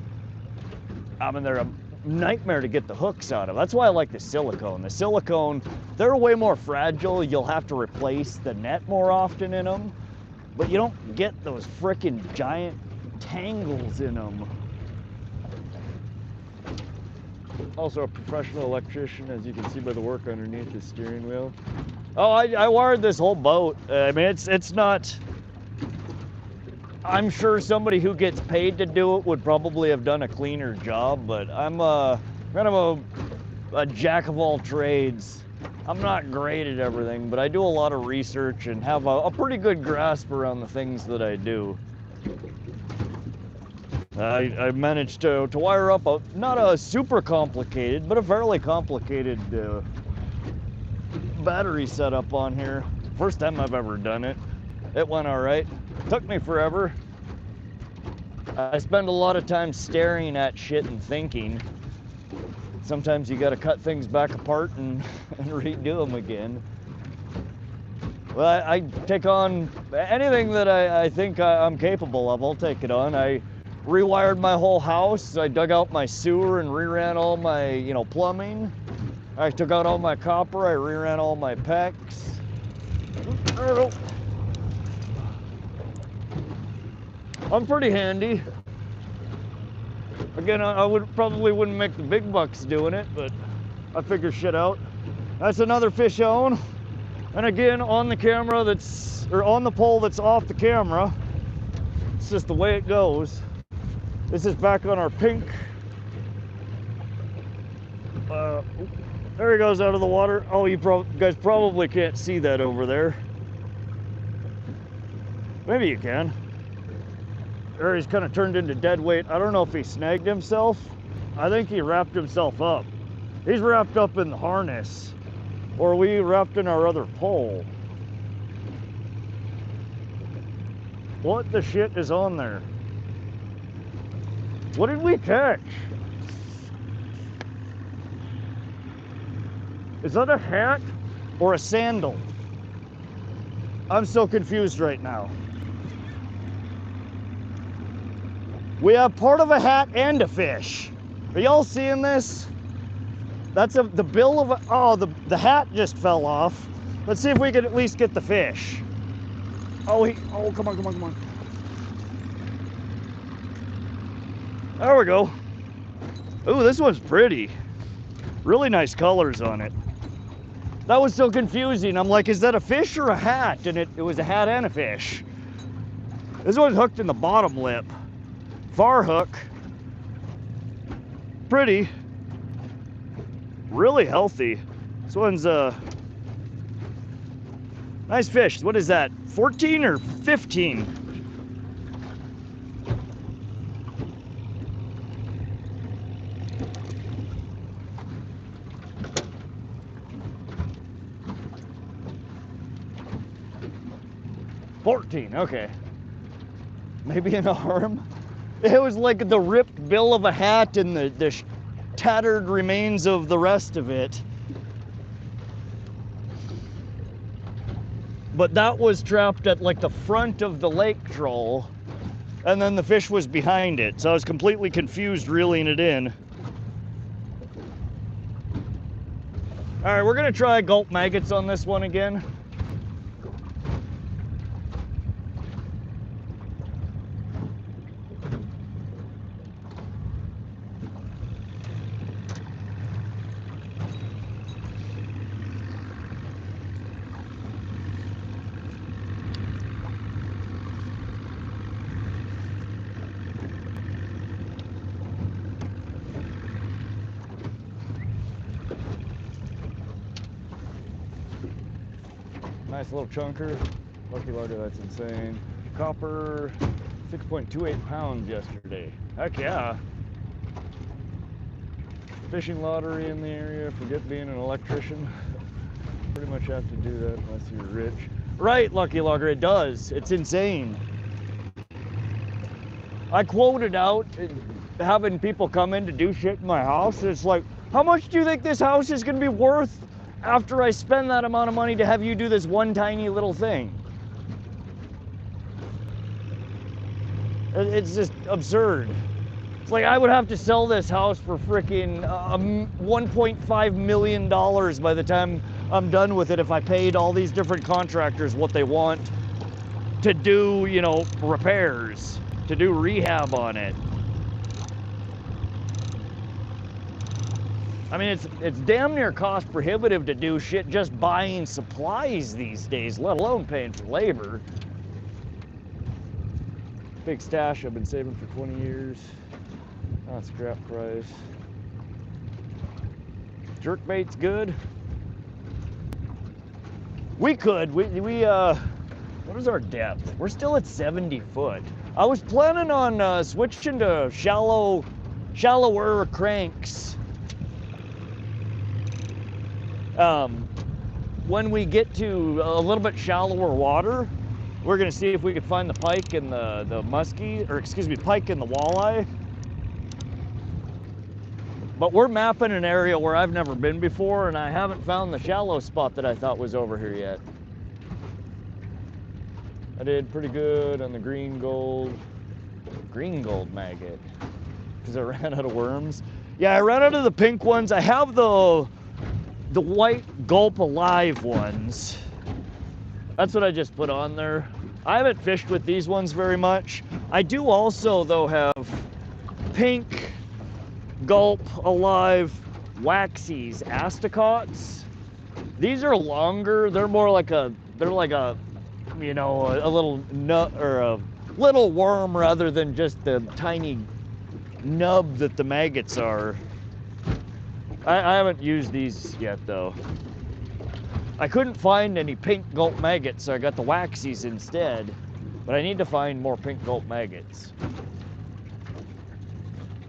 I mean, they're a nightmare to get the hooks out of. That's why I like the silicone. The silicone, they're way more fragile. You'll have to replace the net more often in them. But you don't get those frickin' giant tangles in them. Also a professional electrician, as you can see by the work underneath the steering wheel. Oh, I wired this whole boat. I mean, it's not... I'm sure somebody who gets paid to do it would probably have done a cleaner job, but I'm kind of a jack of all trades. I'm not great at everything, but I do a lot of research and have a pretty good grasp around the things that I do. I managed to wire up not a super complicated, but a fairly complicated battery setup on here. First time I've ever done it. It went all right. Took me forever. I spend a lot of time staring at shit and thinking. Sometimes you gotta cut things back apart and redo them again. Well, I take on anything that I think I'm capable of. I'll take it on. I rewired my whole house. I dug out my sewer and reran all my, plumbing. I took out all my copper. I reran all my PEX. I'm pretty handy. Again, I probably wouldn't make the big bucks doing it, but I figure shit out. That's another fish on. And again, on the camera on the pole that's off the camera. It's just the way it goes. This is back on our pink. There he goes out of the water. Oh, you guys probably can't see that over there. Maybe you can. There he's kind of turned into dead weight. I don't know if he snagged himself. I think he wrapped himself up. He's wrapped up in the harness. Or we wrapped in our other pole. What the shit is on there? What did we catch? Is that a hat or a sandal? I'm so confused right now. We have part of a hat and a fish. Are y'all seeing this? That's the bill of the hat just fell off. Let's see if we can at least get the fish. Oh, come on. There we go. Ooh, this one's pretty. Really nice colors on it. That was so confusing. I'm like, is that a fish or a hat? And it was a hat and a fish. This one's hooked in the bottom lip. Far hook. Pretty. Really healthy. This one's a nice fish. What is that? 14 or 15? Okay. Maybe an arm. It was like the ripped bill of a hat and the tattered remains of the rest of it. But that was trapped at like the front of the lake troll, and then the fish was behind it. So I was completely confused reeling it in. All right, we're gonna try gulp maggots on this one again. Nice little chunker. Lucky lugger, that's insane. Copper, 6.28 pounds yesterday. Heck yeah. Fishing lottery in the area. Forget being an electrician. Pretty much have to do that unless you're rich. Right, Lucky Lugger, it does. It's insane. I quoted out having people come in to do shit in my house. It's like, how much do you think this house is going to be worth after I spend that amount of money to have you do this one tiny little thing? It's just absurd. It's like I would have to sell this house for freaking $1.5 million by the time I'm done with it if I paid all these different contractors what they want to do, you know, repairs, to do rehab on it. I mean, it's damn near cost prohibitive to do shit just buying supplies these days, let alone paying for labor. Big stash I've been saving for 20 years. Not scrap price. Jerkbait's good. We could. What is our depth? We're still at 70 foot. I was planning on switching to shallower cranks. When we get to a little bit shallower water, we're gonna see if we could find the pike and the muskie, or excuse me, pike and the walleye. But we're mapping an area where I've never been before, and I haven't found the shallow spot that I thought was over here yet. I did pretty good on the green gold maggot, because I ran out of worms. Yeah, I ran out of the pink ones. I have the white gulp alive ones. That's what I just put on there. I haven't fished with these ones very much. I do also, though, have pink gulp alive waxies asticots. These are longer. They're more like a, you know, a little nut or a little worm rather than just the tiny nub that the maggots are. I haven't used these yet though. I couldn't find any pink gulp maggots, so I got the waxies instead. But I need to find more pink gulp maggots.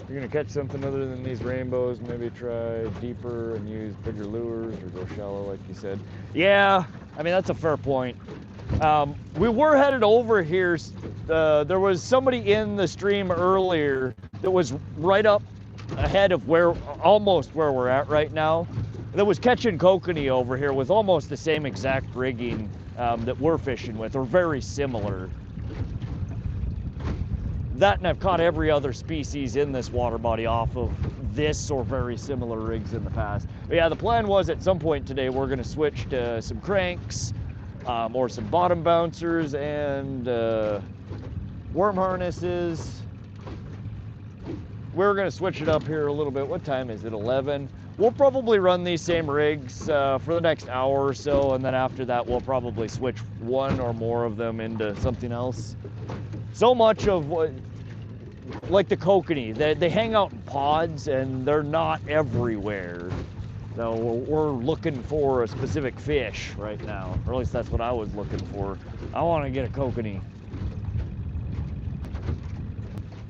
You're gonna catch something other than these rainbows, maybe try deeper and use bigger lures or go shallow like you said. Yeah, I mean, that's a fair point. We were headed over here. There was somebody in the stream earlier that was right up ahead of almost where we're at right now, that was catching kokanee over here with almost the same exact rigging that we're fishing with, or very similar. That, and I've caught every other species in this water body off of this or very similar rigs in the past. But yeah, the plan was at some point today we're going to switch to some cranks or some bottom bouncers and worm harnesses. We're going to switch it up here a little bit. What time is it? 11. We'll probably run these same rigs for the next hour or so, and then after that we'll probably switch one or more of them into something else. So much of what, like the kokanee, they hang out in pods and they're not everywhere. So we're looking for a specific fish right now, or at least that's what I was looking for. I want to get a kokanee.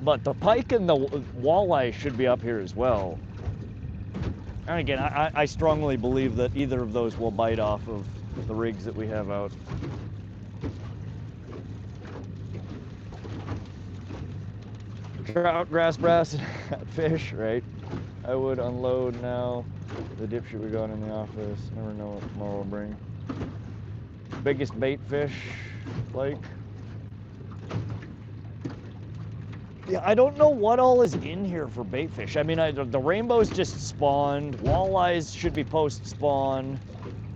But the pike and the walleye should be up here as well. And again, I strongly believe that either of those will bite off of the rigs that we have out. Trout, grass bass, and fish, right? I would unload now. The dipshit we got in the office. Never know what tomorrow will bring. Biggest bait fish, like. Yeah, I don't know what all is in here for bait fish. I mean, the rainbows just spawned. Walleyes should be post-spawn.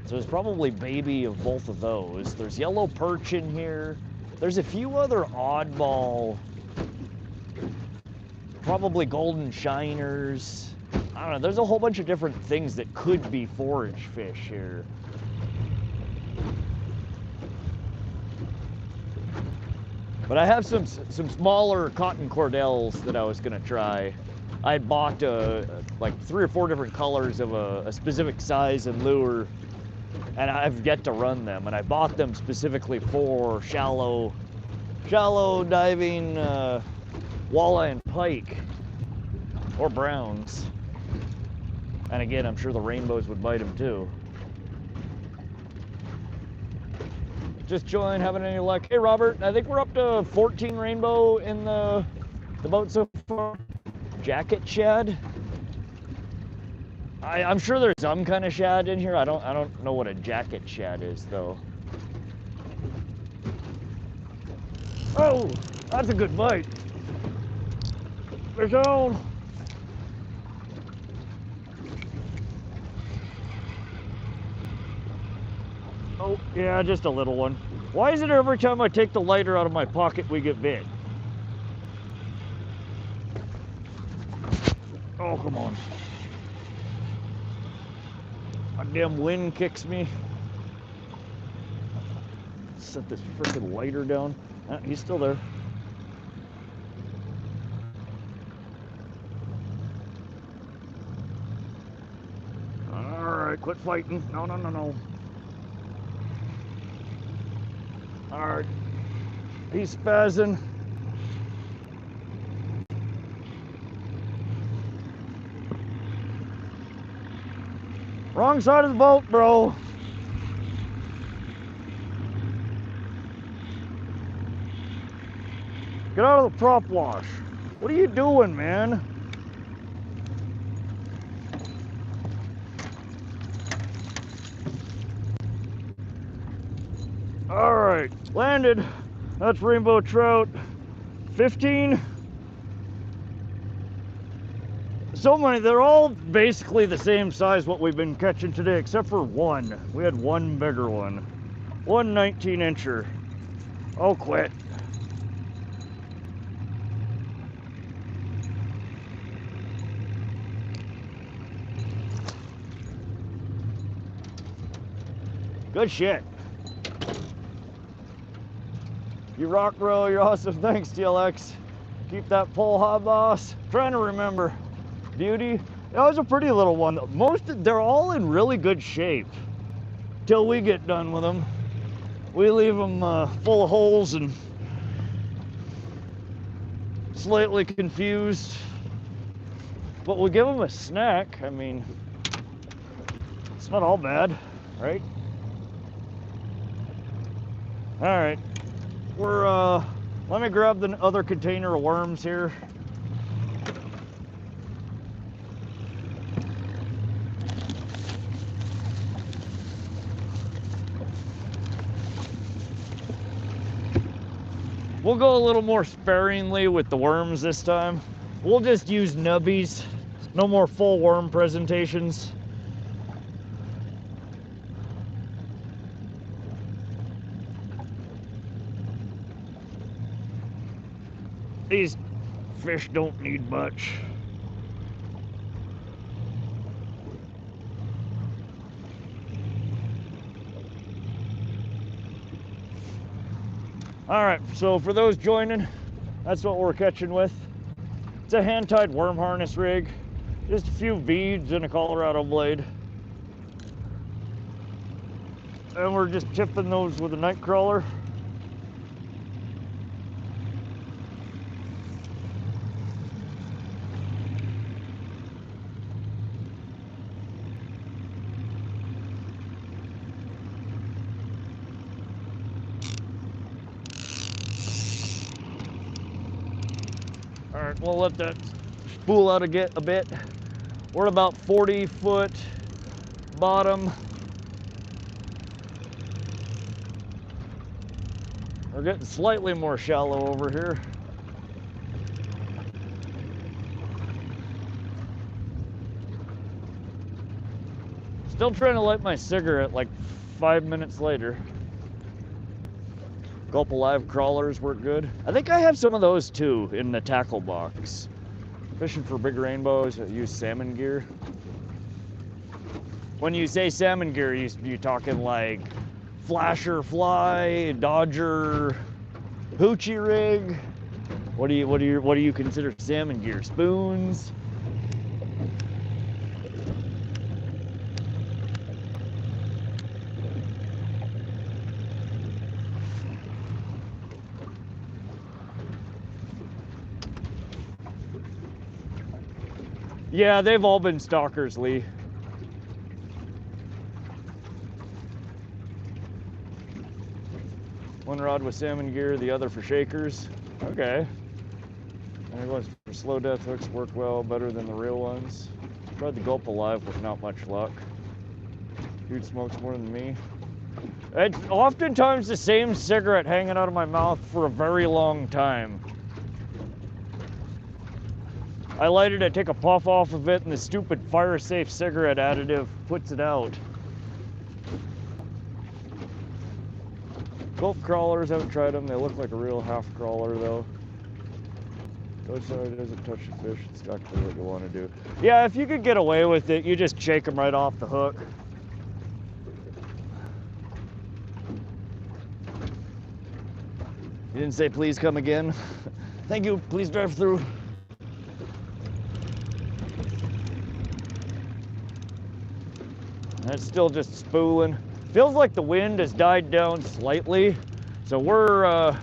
So there's probably baby of both of those. There's yellow perch in here. There's a few other oddball, probably golden shiners. I don't know, there's a whole bunch of different things that could be forage fish here. But I have some smaller cotton cordels that I was gonna try. I bought like 3 or 4 different colors of a specific size and lure, and I've yet to run them. And I bought them specifically for shallow diving walleye and pike, or browns. And again, I'm sure the rainbows would bite them too. Just chilling, having any luck. Hey Robert, I think we're up to 14 rainbow in the boat so far. Jacket shad. I'm sure there's some kind of shad in here. I don't know what a jacket shad is though. Oh, that's a good bite. Fish on. Oh, yeah, just a little one. Why is it every time I take the lighter out of my pocket we get bit? Oh, come on. A damn wind kicks me. Set this freaking lighter down. Ah, he's still there. quit fighting. No, no, no, no. All right, he's spazzing. Wrong side of the boat, bro. Get out of the prop wash. What are you doing, man? All right, landed. That's rainbow trout. 15. So many, they're all basically the same size what we've been catching today, except for one. We had one bigger one. One 19-incher. Oh, quit. Good shit. You rock, bro. You're awesome. Thanks, TLX. Keep that pole hot, boss. Trying to remember. Beauty. That was a pretty little one. They're all in really good shape till we get done with them. We leave them full of holes and slightly confused. But we'll give them a snack. I mean, it's not all bad, right? All right, let me grab the other container of worms here. We'll go a little more sparingly with the worms this time. We'll just use nubbies. No more full worm presentations. These fish don't need much. All right, so for those joining, that's what we're catching with. It's a hand-tied worm harness rig. Just a few beads and a Colorado blade. And we're just tipping those with a night crawler. All right, we'll let that spool out a bit. We're at about 40-foot bottom. We're getting slightly more shallow over here. Still trying to light my cigarette like 5 minutes later. Gulp Alive crawlers work good. I think I have some of those too in the tackle box. Fishing for big rainbows, I use salmon gear. When you say salmon gear, you talking like flasher fly, dodger, hoochie rig? What do you consider salmon gear? Spoons? Yeah, they've all been stalkers, Lee. One rod with salmon gear, the other for shakers. Okay. And it was for slow death hooks, work well, better than the real ones. Tried the Gulp Alive with not much luck. Dude smokes more than me. It's oftentimes the same cigarette hanging out of my mouth for a very long time. I light it, I take a puff off of it, and the stupid fire-safe cigarette additive puts it out. Gulp crawlers, haven't tried them. They look like a real half crawler though. Notice how it doesn't touch the fish. It's exactly what you want to do. Yeah, if you could get away with it, you just shake them right off the hook. You didn't say please come again. Thank you, please drive through. It's still just spooling. Feels like the wind has died down slightly. So we're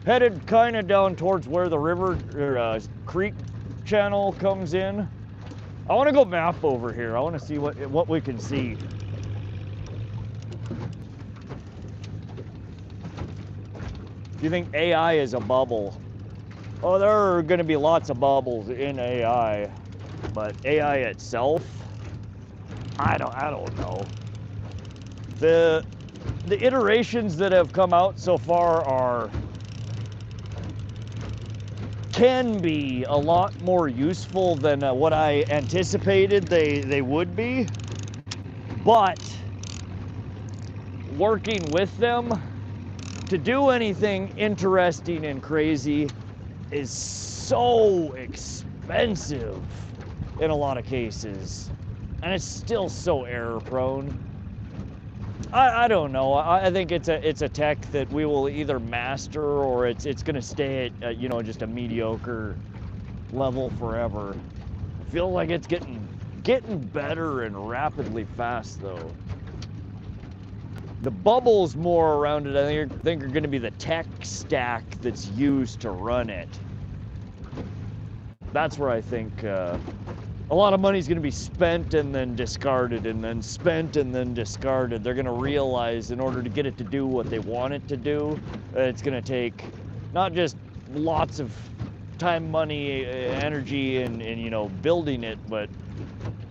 headed kind of down towards where the river or creek channel comes in. I want to go map over here. I want to see what we can see. Do you think AI is a bubble? Oh, there are going to be lots of bubbles in AI, but AI itself, I don't know. The iterations that have come out so far can be a lot more useful than what I anticipated they would be, but working with them to do anything interesting and crazy is so expensive in a lot of cases, and it's still so error prone. I don't know. I think it's a tech that we will either master or it's gonna stay at you know, just a mediocre level forever. I feel like it's getting better and rapidly fast though. The bubbles more around it, I think are gonna be the tech stack that's used to run it. That's where I think a lot of money is going to be spent and then discarded, and then spent and then discarded. They're going to realize in order to get it to do what they want it to do, it's going to take not just lots of time, money, energy, and you know, building it, but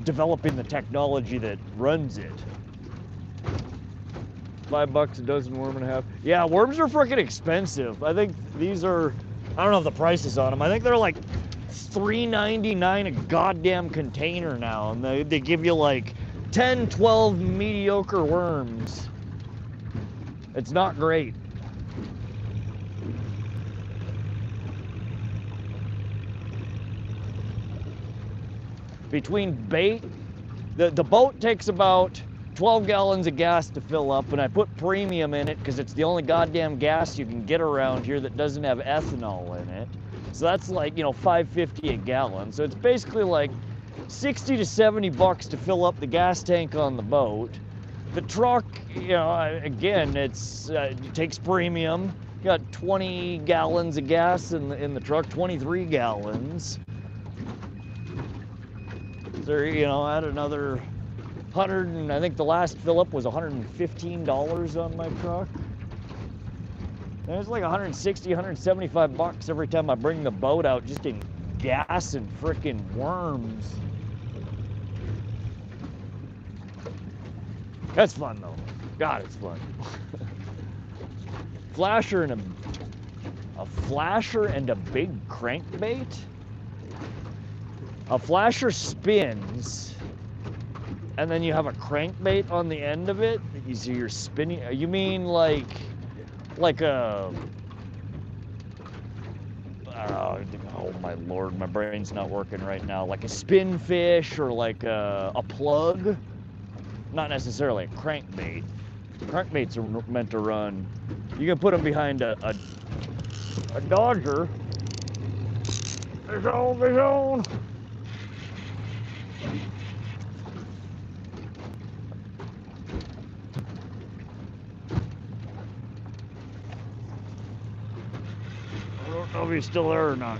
developing the technology that runs it. $5 a dozen, worm and a half. Yeah, worms are freaking expensive. I think these are, I don't know the prices on them. I think they're like $3.99 a goddamn container now, and they give you like 10, 12 mediocre worms. It's not great. Between bait, the boat takes about 12 gallons of gas to fill up, and I put premium in it because it's the only goddamn gas you can get around here that doesn't have ethanol in it. So that's like, you know, $5.50 a gallon. So it's basically like 60 to 70 bucks to fill up the gas tank on the boat. The truck, you know, again, it takes premium. You got 20 gallons of gas in the truck, 23 gallons. So, you know, add another 100, and I think the last fill up was $115 on my truck. And it's like 160, 175 bucks every time I bring the boat out just in gas and frickin' worms. That's fun though. God, it's fun. Flasher and a flasher and a big crankbait. A flasher spins, and then you have a crankbait on the end of it. So you're spinning. You mean like a, oh my lord, my brain's not working right now. Like a spin fish or like a plug. Not necessarily a crankbait. Crankbaits are meant to run. You can put them behind a Dodger. Fish on. I don't know if he's still there or not.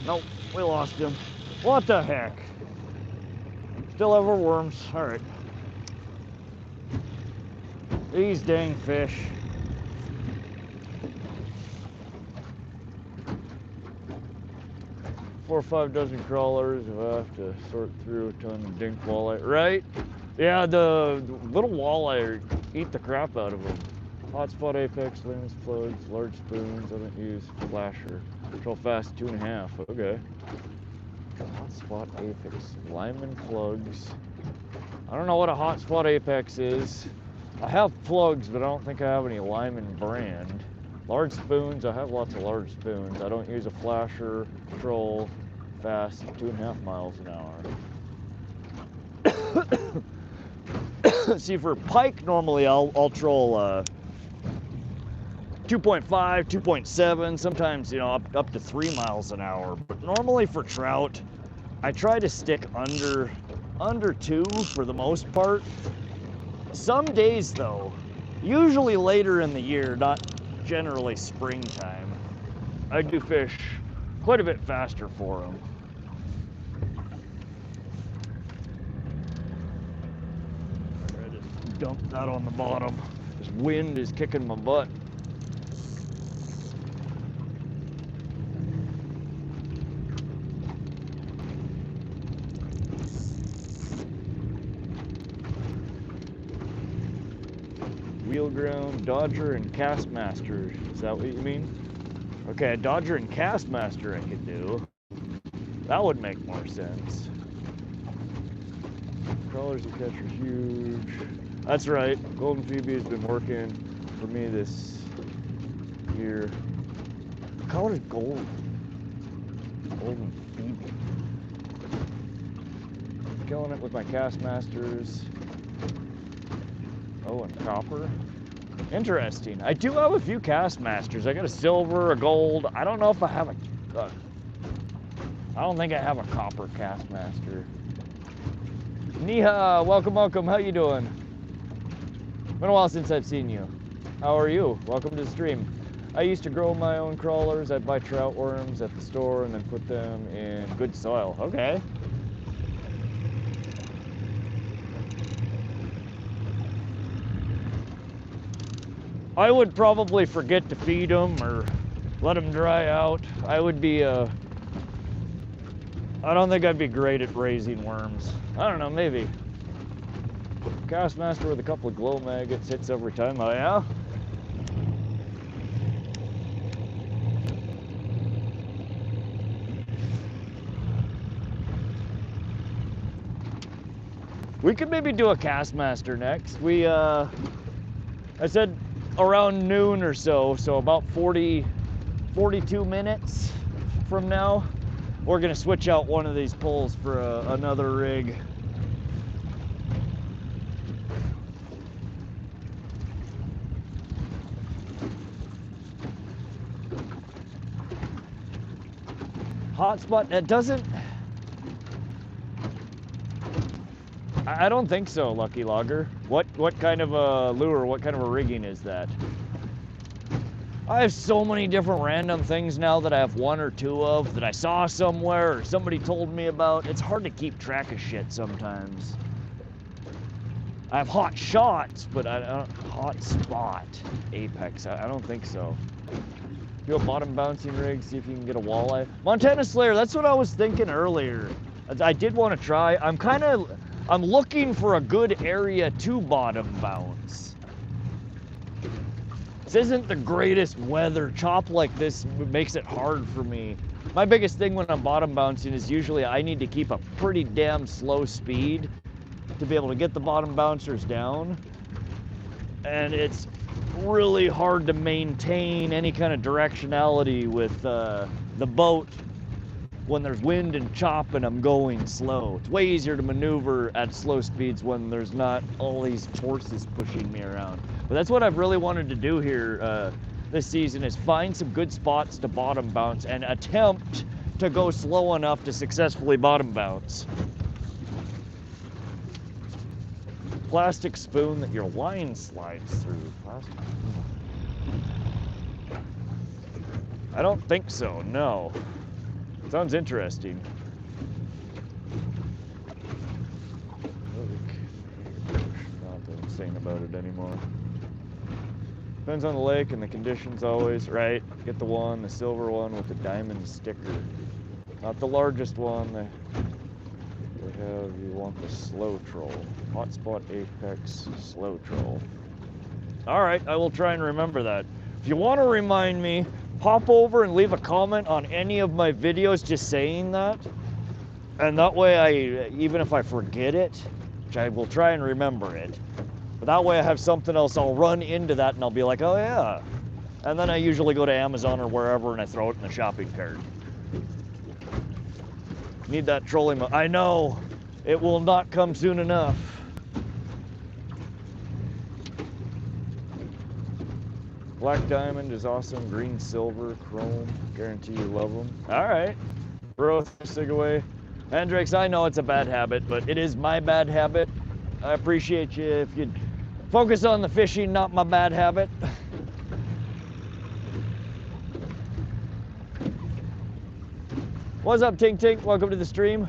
Nope, we lost him. What the heck? Still have our worms. All right. These dang fish. Four or 5 dozen crawlers. If I have to sort through a ton of dink walleye, right? Yeah, the little walleye eat the crap out of them. Hotspot apex, limits, plugs, large spoons. I don't use flasher. Control fast 2.5. Okay. Hotspot apex, lineman plugs. I don't know what a hotspot apex is. I have plugs, but I don't think I have any Lyman brand. Large spoons, I have lots of large spoons. I don't use a flasher. Control fast 2.5 miles an hour. See, for pike, normally I'll troll 2.5, 2.7, sometimes, you know, up to 3 miles an hour. But normally for trout, I try to stick under 2 for the most part. Some days though, usually later in the year, not generally springtime, I do fish quite a bit faster for them. I just dumped that on the bottom. This wind is kicking my butt. Wheel ground, Dodger, and Castmaster. Is that what you mean? Okay, a Dodger and Castmaster I could do. That would make more sense. Crawlers and catch are huge. That's right. Golden Phoebe has been working for me this year. The color's gold. Golden Phoebe. Killing it with my Castmasters. Oh, and copper. Interesting. I do have a few Castmasters. I got a silver, a gold. I don't know if I have a... I don't think I have a copper Castmaster. Niha, welcome, welcome. How you doing? Been a while since I've seen you. How are you? Welcome to the stream. I used to grow my own crawlers. I'd buy trout worms at the store and then put them in good soil. Okay. I would probably forget to feed them or let them dry out. I would be, I don't think I'd be great at raising worms. I don't know, maybe. Castmaster with a couple of glow maggots hits every time. Oh yeah? We could maybe do a Castmaster next. We, I said around noon or so, so about 42 minutes from now, we're gonna switch out one of these poles for another rig. Hotspot, that doesn't... I don't think so, Lucky Logger. What kind of a lure, what kind of a rigging is that? I have so many different random things now that I have 1 or 2 of that I saw somewhere or somebody told me about. It's hard to keep track of shit sometimes. I have hot shots, but I don't... Hot spot apex, I don't think so. Do a bottom bouncing rig, see if you can get a walleye. Montana Slayer, that's what I was thinking earlier. I did want to try. I'm looking for a good area to bottom bounce. This isn't the greatest weather. Chop like this makes it hard for me. My biggest thing when I'm bottom bouncing is usually I need to keep a pretty damn slow speed to be able to get the bottom bouncers down. And it's really hard to maintain any kind of directionality with the boat when there's wind and chop and I'm going slow. It's way easier to maneuver at slow speeds when there's not all these forces pushing me around. But that's what I've really wanted to do here this season, is find some good spots to bottom bounce and attempt to go slow enough to successfully bottom bounce. Plastic spoon that your line slides through. Plastic. I don't think so, no. Sounds interesting. Not saying about it anymore. Depends on the lake and the conditions always, right? Get the silver one with the diamond sticker. Not the largest one. They have, you want the slow troll. Hotspot apex slow troll. All right, I will try and remember that. If you want to remind me, hop over and leave a comment on any of my videos just saying that. And that way even if I forget it, which I will try and remember it, but that way I have something else, I'll run into that and I'll be like, oh yeah. And then I usually go to Amazon or wherever and I throw it in the shopping cart. Need that trolling, I know, it will not come soon enough. Black diamond is awesome. Green, silver, chrome. Guarantee you love them. All right. Throw a cig away. Hendrix, I know it's a bad habit, but it is my bad habit. I appreciate you if you'd focus on the fishing, not my bad habit. What's up, Tink Tink? Welcome to the stream.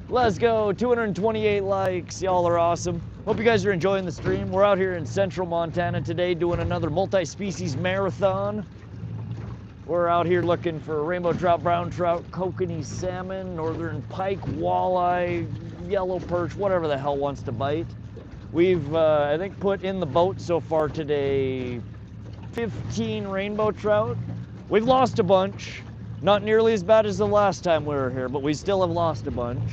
Let's go, 228 likes. Y'all are awesome. Hope you guys are enjoying the stream. We're out here in central Montana today doing another multi-species marathon. We're out here looking for rainbow trout, brown trout, kokanee salmon, northern pike, walleye, yellow perch, whatever the hell wants to bite. We've, I think, put in the boat so far today 15 rainbow trout. We've lost a bunch. Not nearly as bad as the last time we were here, but we still have lost a bunch.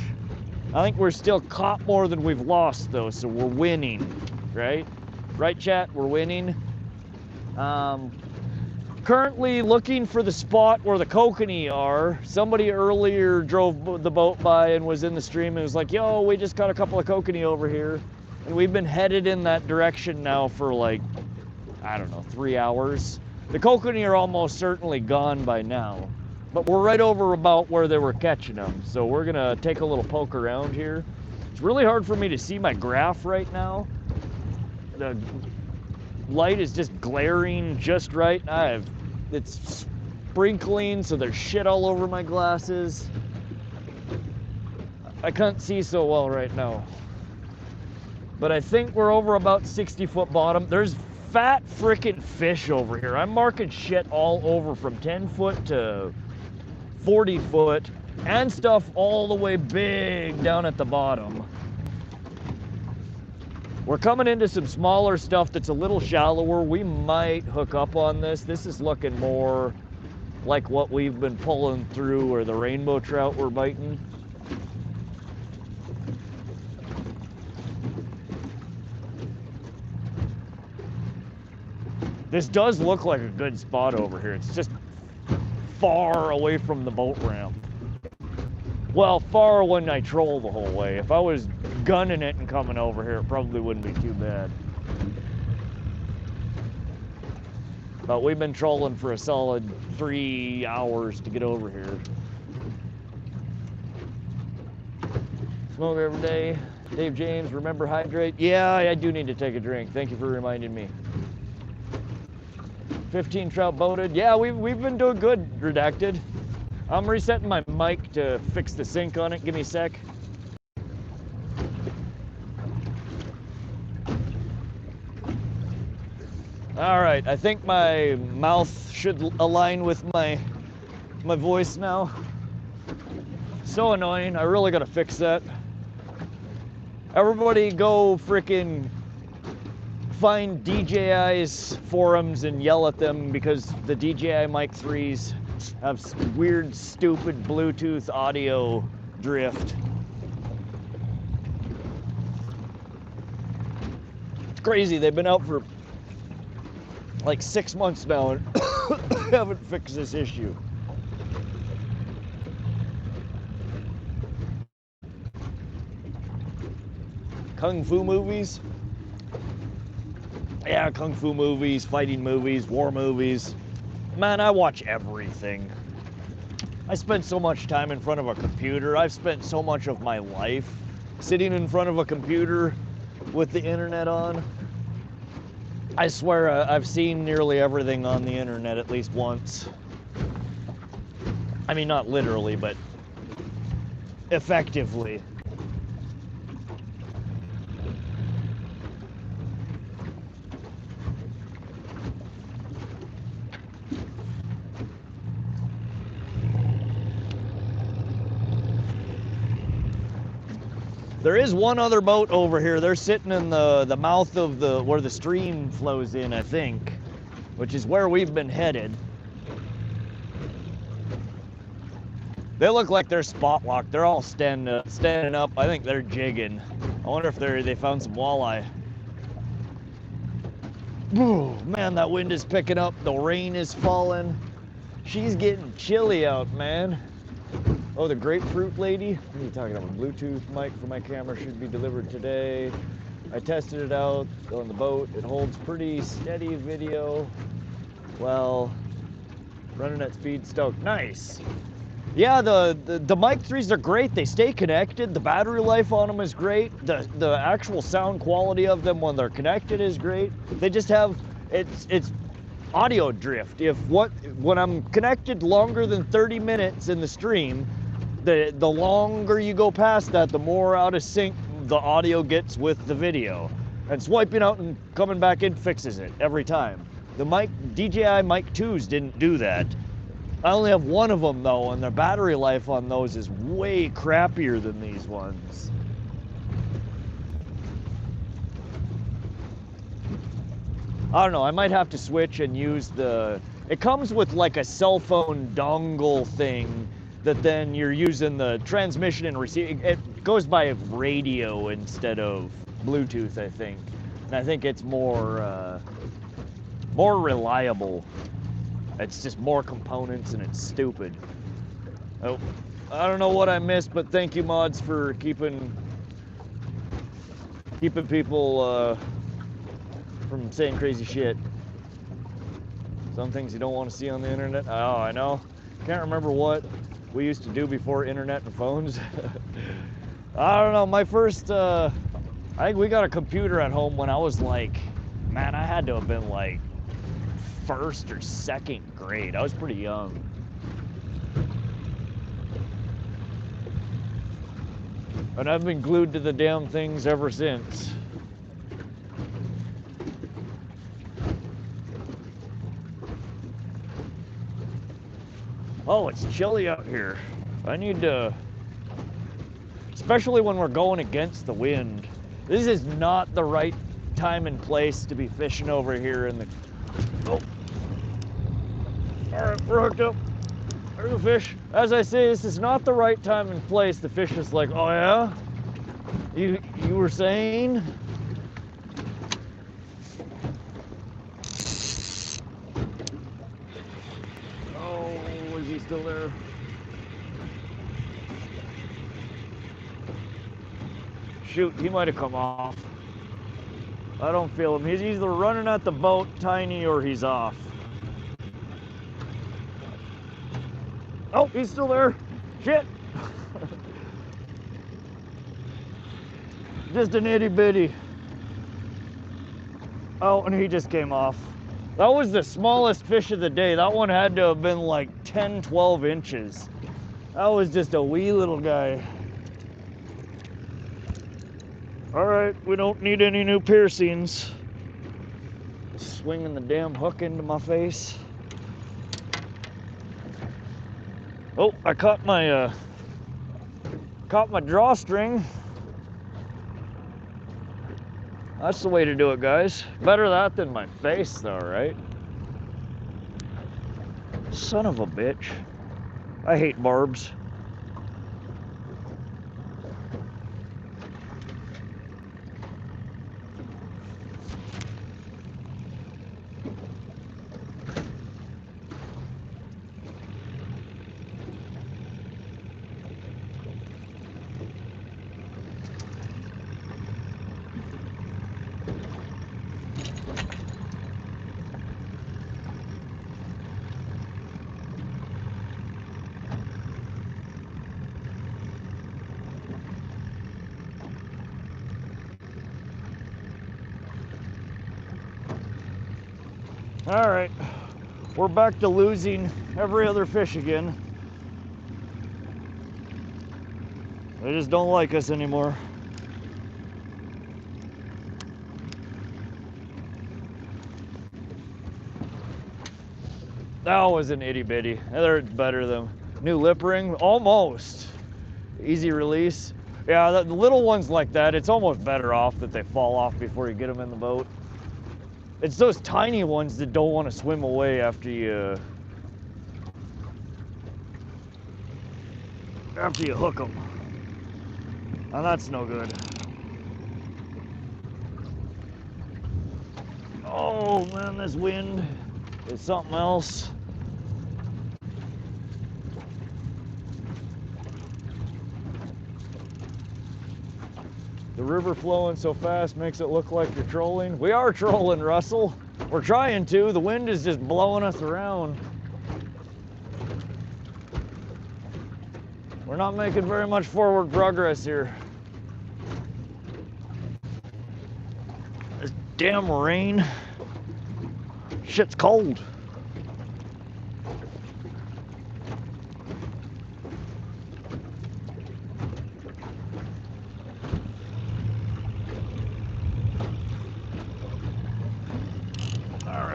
I think we're still caught more than we've lost, though, so we're winning, right? Right, chat? We're winning. Currently looking for the spot where the kokanee are. Somebody earlier drove the boat by and was in the stream and was like, yo, we just caught a couple of kokanee over here. And we've been headed in that direction now for like, I don't know, 3 hours. The kokanee are almost certainly gone by now. But we're right over about where they were catching them. So we're gonna take a little poke around here. It's really hard for me to see my graph right now. The light is just glaring just right. It's sprinkling, so there's shit all over my glasses. I can't see so well right now. But I think we're over about 60-foot bottom. There's fat frickin' fish over here. I'm marking shit all over from 10 foot to 40 foot and stuff all the way big down at the bottom. We're coming into some smaller stuff that's a little shallower. We might hook up on this. This is looking more like what we've been pulling through or the rainbow trout we're biting. This does look like a good spot over here. It's just far away from the boat ramp. Well, far when I troll the whole way. If I was gunning it and coming over here, it probably wouldn't be too bad. But we've been trolling for a solid 3 hours to get over here. Smoke every day. Dave James, remember hydrate? Yeah, I do need to take a drink. Thank you for reminding me. 15 trout boated. Yeah, we've been doing good, Redacted. I'm resetting my mic to fix the sync on it. Give me a sec. All right, I think my mouth should align with my voice now. So annoying. I really gotta fix that. Everybody go frickin' find DJI's forums and yell at them because the DJI Mic 3s have weird, stupid Bluetooth audio drift. It's crazy. They've been out for like 6 months now and haven't fixed this issue. Kung Fu movies? Yeah, Kung Fu movies, fighting movies, war movies. Man, I watch everything. I spend so much time in front of a computer. I've spent so much of my life sitting in front of a computer with the internet on. I swear I've seen nearly everything on the internet at least once. I mean, not literally, but effectively. There is one other boat over here. They're sitting in the mouth of where the stream flows in, I think, which is where we've been headed. They look like they're spot locked. They're all standing up. I think they're jigging. I wonder if they found some walleye. Ooh, man, that wind is picking up. The rain is falling. She's getting chilly out, man. Oh, the grapefruit lady? What are you talking about? Bluetooth mic for my camera should be delivered today. I tested it out on the boat. It holds pretty steady video. Well, running at speed stoked. Nice. Yeah, the Mic 3s are great. They stay connected. The battery life on them is great. The actual sound quality of them when they're connected is great. They just have, it's audio drift. When I'm connected longer than 30 minutes in the stream, the longer you go past that, the more out of sync the audio gets with the video. And swiping out and coming back in fixes it every time. The DJI Mic 2s didn't do that. I only have one of them though, and their battery life on those is way crappier than these ones. I don't know, I might have to switch and use it comes with like a cell phone dongle thing that then you're using the transmission and receiving. It goes by radio instead of Bluetooth, I think. And I think it's more reliable. It's just more components and it's stupid. Oh, I don't know what I missed, but thank you mods for keeping people from saying crazy shit. Some things you don't want to see on the internet. Oh, I know. Can't remember what we used to do before internet and phones. I don't know, my first, I think we got a computer at home when I was like, man, I had to have been like first or second grade. I was pretty young. And I've been glued to the damn things ever since. Oh, it's chilly out here. I need to, especially when we're going against the wind. This is not the right time and place to be fishing over here in the, oh. All right, we're hooked up. There's a fish. As I say, this is not the right time and place. The fish is like, oh yeah? You were saying? Oh, is he still there? Shoot, he might have come off. I don't feel him. He's either running at the boat, tiny, or he's off. Oh, he's still there. Shit. Just an itty bitty. Oh, and he just came off. That was the smallest fish of the day. That one had to have been like 10, 12 inches. That was just a wee little guy. All right, we don't need any new piercings. Swinging the damn hook into my face. Oh, I caught my drawstring. That's the way to do it, guys. Better that than my face, though, right? Son of a bitch. I hate barbs. All right, we're back to losing every other fish again. They just don't like us anymore. That was an itty bitty. They're better than new lip ring, almost. Easy release. Yeah, the little ones like that, it's almost better off that they fall off before you get them in the boat. It's those tiny ones that don't want to swim away after you hook them. And that's no good. Oh man, this wind is something else. The river flowing so fast makes it look like you're trolling. We are trolling, Russell. We're trying to. The wind is just blowing us around. We're not making very much forward progress here. This damn rain. Shit's cold.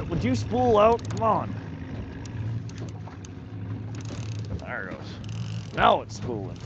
Would you spool out? Come on. There it goes. Now it's spooling.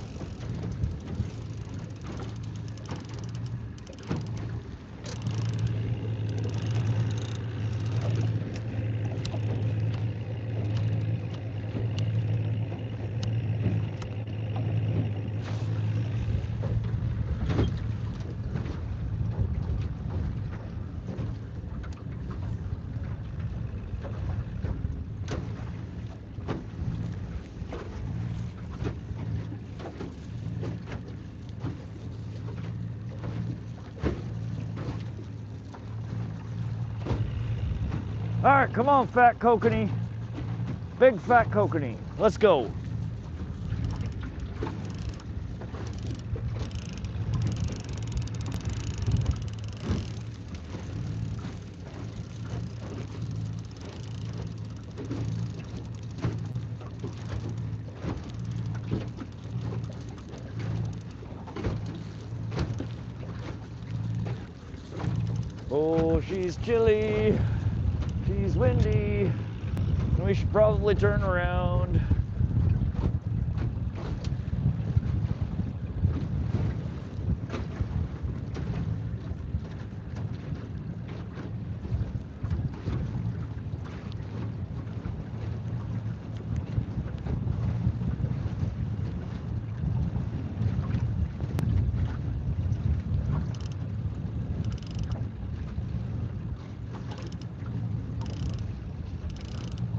All right, come on, fat kokanee. Big fat kokanee. Let's go. Oh, she's chilly. She's windy. We should probably turn around.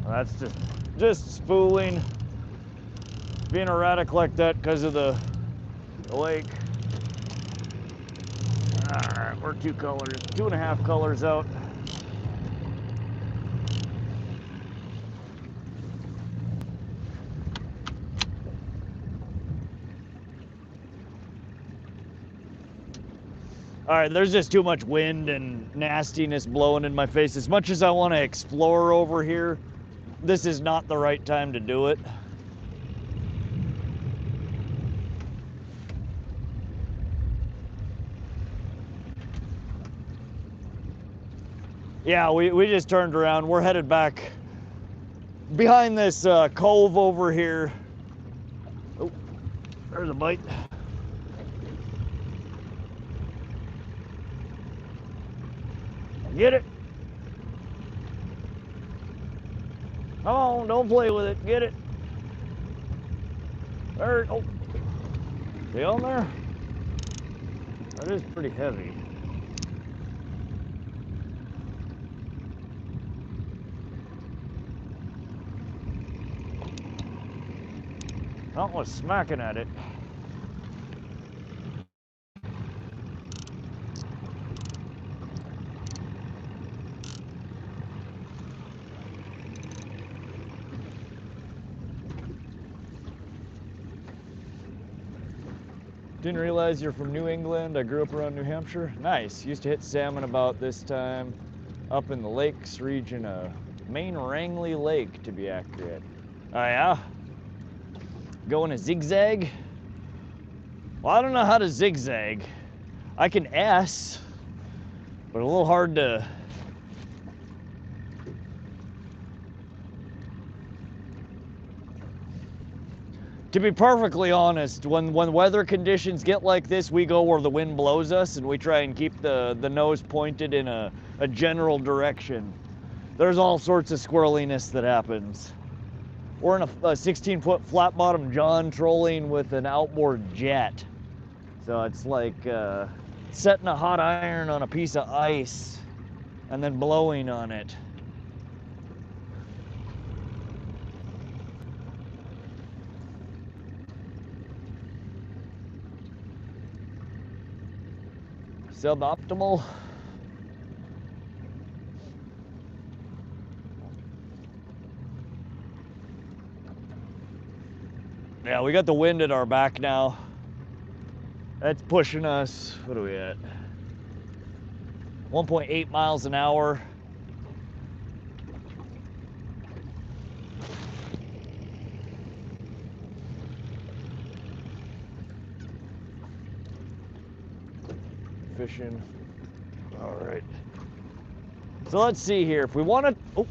That's just spooling. Being erratic like that because of the lake. All right, we're 2.5 colors out. All right, there's just too much wind and nastiness blowing in my face. As much as I want to explore over here, this is not the right time to do it. Yeah, we just turned around. We're headed back behind this cove over here. Oh, there's a bite. Get it. Come on, don't play with it. Get it. There. Oh. See on there? That is pretty heavy. I was smacking at it. Didn't realize you're from New England. I grew up around New Hampshire. Nice. Used to hit salmon about this time up in the lakes region of Main Rangeley Lake, to be accurate. Oh yeah? Going a zigzag? Well, I don't know how to zigzag. I can S, but a little hard to... To be perfectly honest, when weather conditions get like this, we go where the wind blows us and we try and keep the nose pointed in a general direction. There's all sorts of squirreliness that happens. We're in a 16-foot flat bottom john trolling with an outboard jet. So it's like setting a hot iron on a piece of ice and then blowing on it. Suboptimal. Yeah, we got the wind at our back now. That's pushing us, what are we at? 1.8 miles an hour. Fishing. All right. So let's see here. If we want to, oh.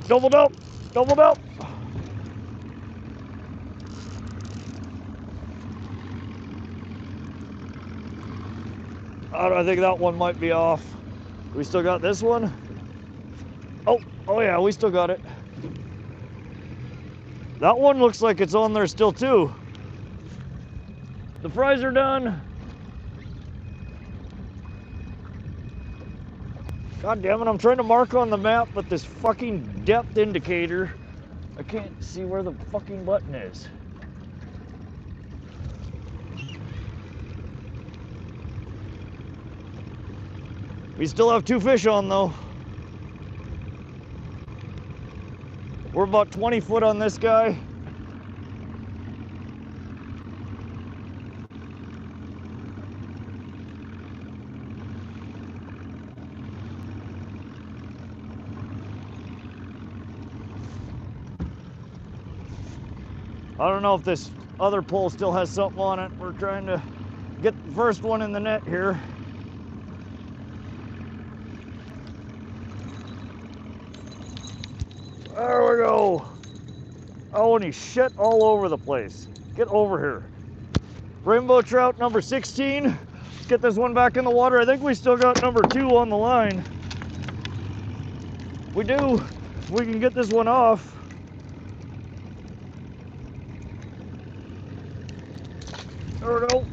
Doubled up, doubled up. I think that one might be off. We still got this one. Oh yeah, we still got it. That one looks like it's on there still too. The fries are done. God damn it, I'm trying to mark on the map, but this fucking depth indicator, I can't see where the fucking button is. We still have 2 fish on though. We're about 20 foot on this guy. I don't know if this other pole still has something on it. We're trying to get the first one in the net here. There we go. Oh, and he's shit all over the place. Get over here. Rainbow trout number 16. Let's get this one back in the water. I think we still got number 2 on the line. We do. We can get this one off. There we go.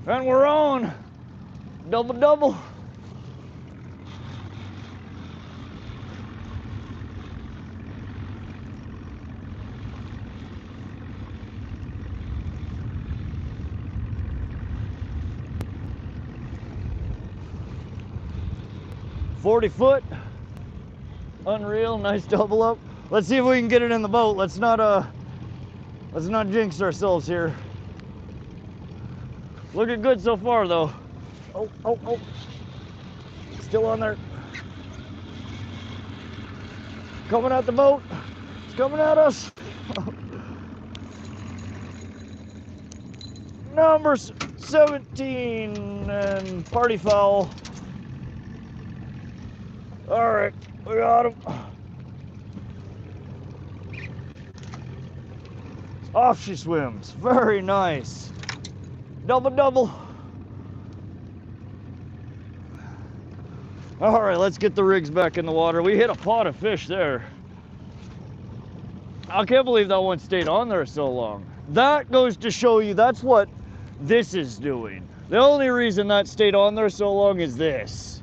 And we're on. Double, double. $40 foot, unreal, nice double up. Let's see if we can get it in the boat. Let's not jinx ourselves here. Looking good so far though. Oh, still on there. Coming at the boat, it's coming at us. Number 17 and party foul. All right, we got him. Off she swims, very nice. Double, double. All right, let's get the rigs back in the water. We hit a pot of fish there. I can't believe that one stayed on there so long. That goes to show you that's what this is doing. The only reason that stayed on there so long is this.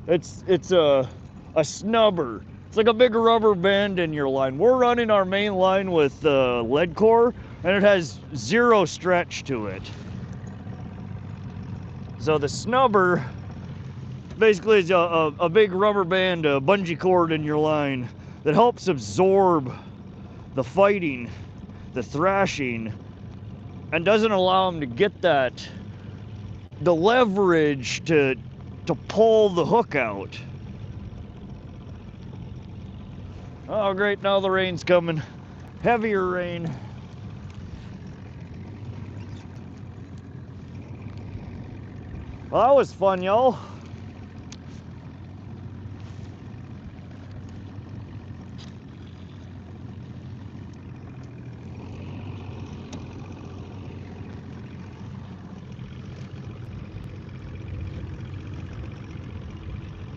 It's a snubber. It's like a big rubber band in your line. We're running our main line with lead core, and it has 0 stretch to it. So the snubber basically is a big rubber band, a bungee cord in your line that helps absorb the fighting, the thrashing, and doesn't allow them to get the leverage to pull the hook out. Oh great, now the rain's coming. Heavier rain. Well, that was fun, y'all.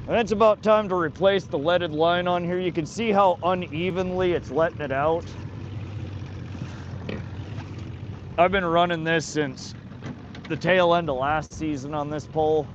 And it's about time to replace the leaded line on here. You can see how unevenly it's letting it out. I've been running this since the tail end of last season on this pole.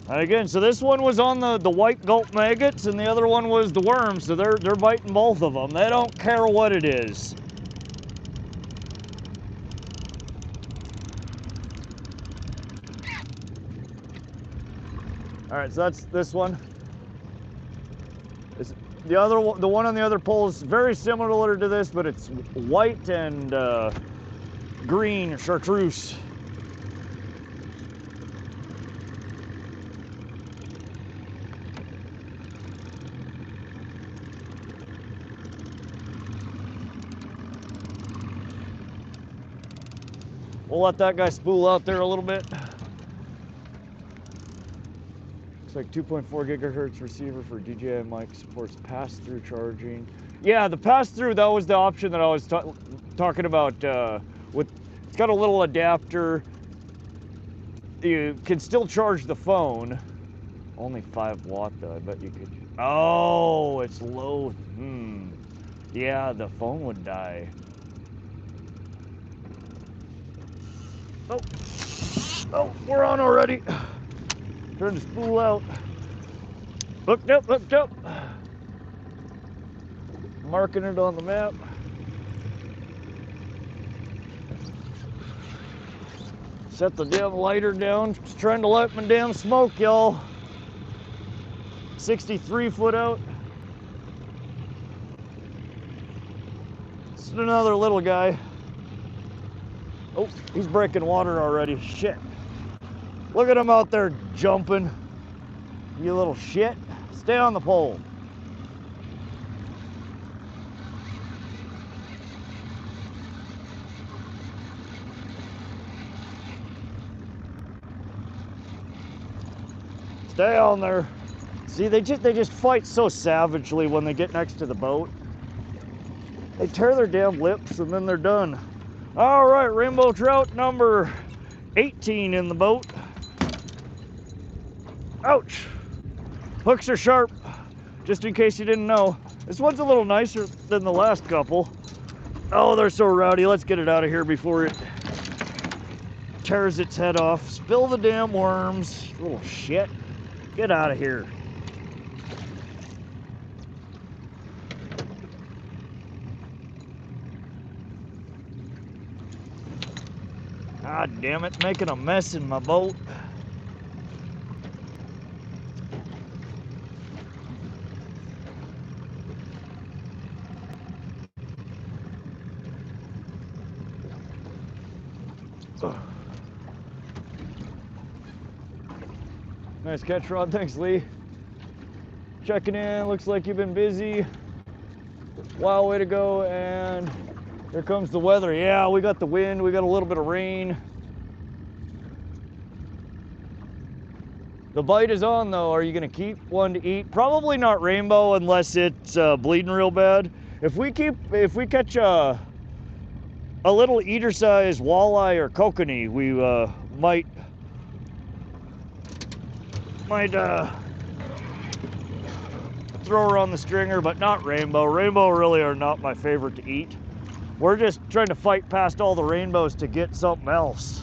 And again, so this one was on the white gulp maggots and the other one was the worms, so they're biting both of them. They don't care what it is. All right, so that's this one. The one on the other pole is very similar to this, but it's white and green chartreuse. We'll let that guy spool out there a little bit. Looks like 2.4 gigahertz receiver for DJI mic, supports pass-through charging. Yeah, the pass-through, that was the option that I was talking about. It's got a little adapter. You can still charge the phone. Only 5 watt though, I bet you could. Oh, it's low. Yeah, the phone would die. Oh, we're on already. Trying to spool out. Looked up. Marking it on the map. Set the damn lighter down. Just trying to light my damn smoke, y'all. 63 foot out. It's another little guy. Oh, he's breaking water already. Shit. Look at him out there jumping. You little shit. Stay on the pole. Stay on there. See, they just fight so savagely when they get next to the boat. They tear their damn lips and then they're done. All right, rainbow trout number 18 in the boat. Ouch. Hooks are sharp, just in case you didn't know. This one's a little nicer than the last couple. Oh, they're so rowdy. Let's get it out of here before it tears its head off. Spill the damn worms. Little shit. Get out of here. God damn it, making a mess in my boat. Nice catch, Rod. Thanks, Lee. Checking in. Looks like you've been busy. Wild way to go. And here comes the weather. Yeah, we got the wind. We got a little bit of rain. The bite is on, though. Are you going to keep one to eat? Probably not rainbow unless it's bleeding real bad. If we catch a little eater-sized walleye or kokanee, we might throw her on the stringer, but not rainbow. Rainbow really are not my favorite to eat. We're just trying to fight past all the rainbows to get something else.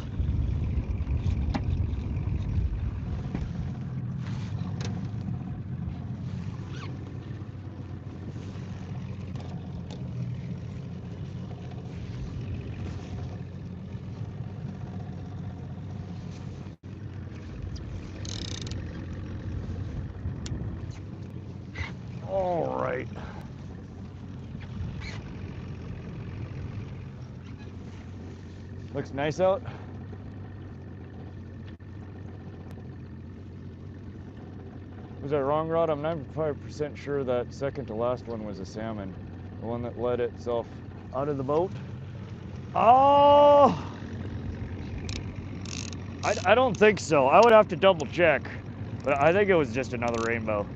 All right. Looks nice out. Was I wrong, Rod? I'm 95% sure that second to last one was a salmon. The one that let itself out of the boat. Oh! I don't think so. I would have to double check. But I think it was just another rainbow.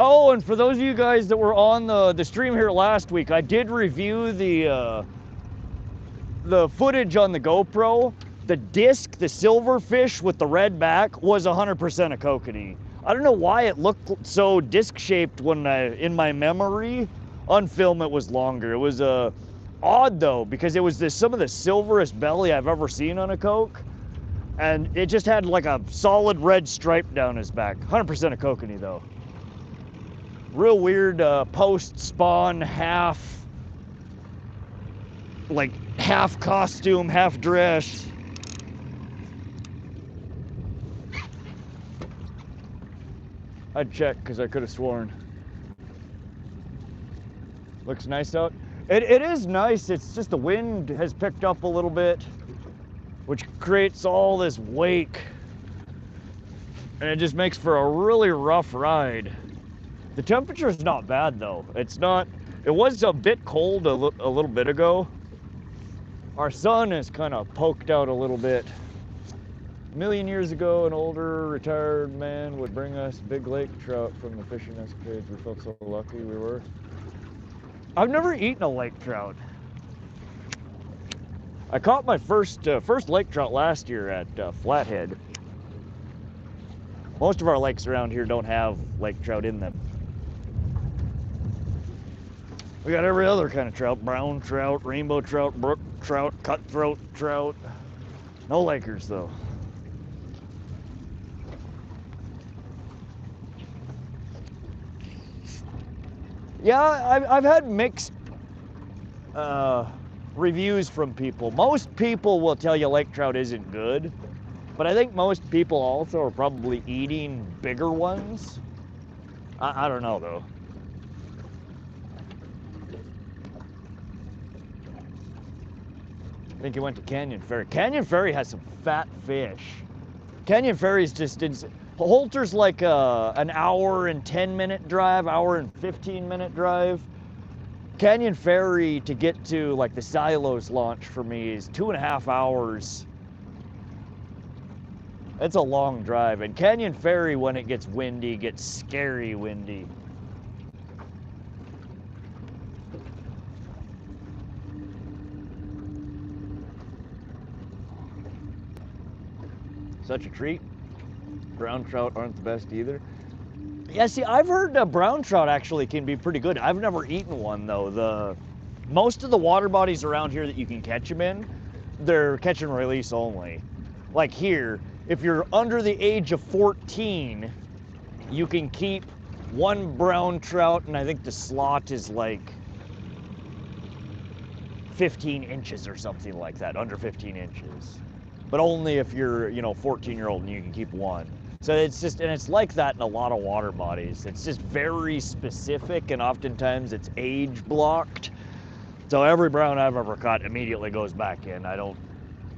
Oh, and for those of you guys that were on the stream here last week, I did review the footage on the GoPro. The disc, the silverfish with the red back, was 100% a kokanee. I don't know why it looked so disc-shaped when in my memory On film, it was longer. It was odd though, because it was some of the silverest belly I've ever seen on a coke, and it just had like a solid red stripe down his back. 100% a Kokanee though. Real weird post spawn, half costume, half dress. I'd check because I could have sworn. Looks nice out. It is nice. It's just the wind has picked up a little bit, which creates all this wake, and it just makes for a really rough ride. The temperature is not bad though. It's not. It was a bit cold a little bit ago. Our sun is kind of poked out a little bit. A million years ago, an older retired man would bring us big lake trout from the fishing escapades. We felt so lucky we were. I've never eaten a lake trout. I caught my first lake trout last year at Flathead. Most of our lakes around here don't have lake trout in them. We got every other kind of trout: brown trout, rainbow trout, brook trout, cutthroat trout. No lakers though. Yeah, I've had mixed reviews from people. Most people will tell you lake trout isn't good, but I think most people also are probably eating bigger ones. I don't know though. I think he went to Canyon Ferry. Canyon Ferry has some fat fish. Canyon Ferry's just insane. Holter's like an hour and 10-minute drive, hour and 15-minute drive. Canyon Ferry to get to like the silos launch for me is 2.5 hours. It's a long drive, and Canyon Ferry, when it gets windy, gets scary windy. Such a treat. Brown trout aren't the best either. Yeah, see, I've heard brown trout actually can be pretty good. I've never eaten one though. Most of the water bodies around here that you can catch them in, they're catch and release only. Like here, if you're under the age of 14, you can keep one brown trout, and I think the slot is like 15 inches or something like that, under 15 inches. But only if you're, 14-year-old and you can keep one. So it's just, and it's like that in a lot of water bodies. It's just very specific, and oftentimes it's age blocked. So every brown I've ever caught immediately goes back in. I don't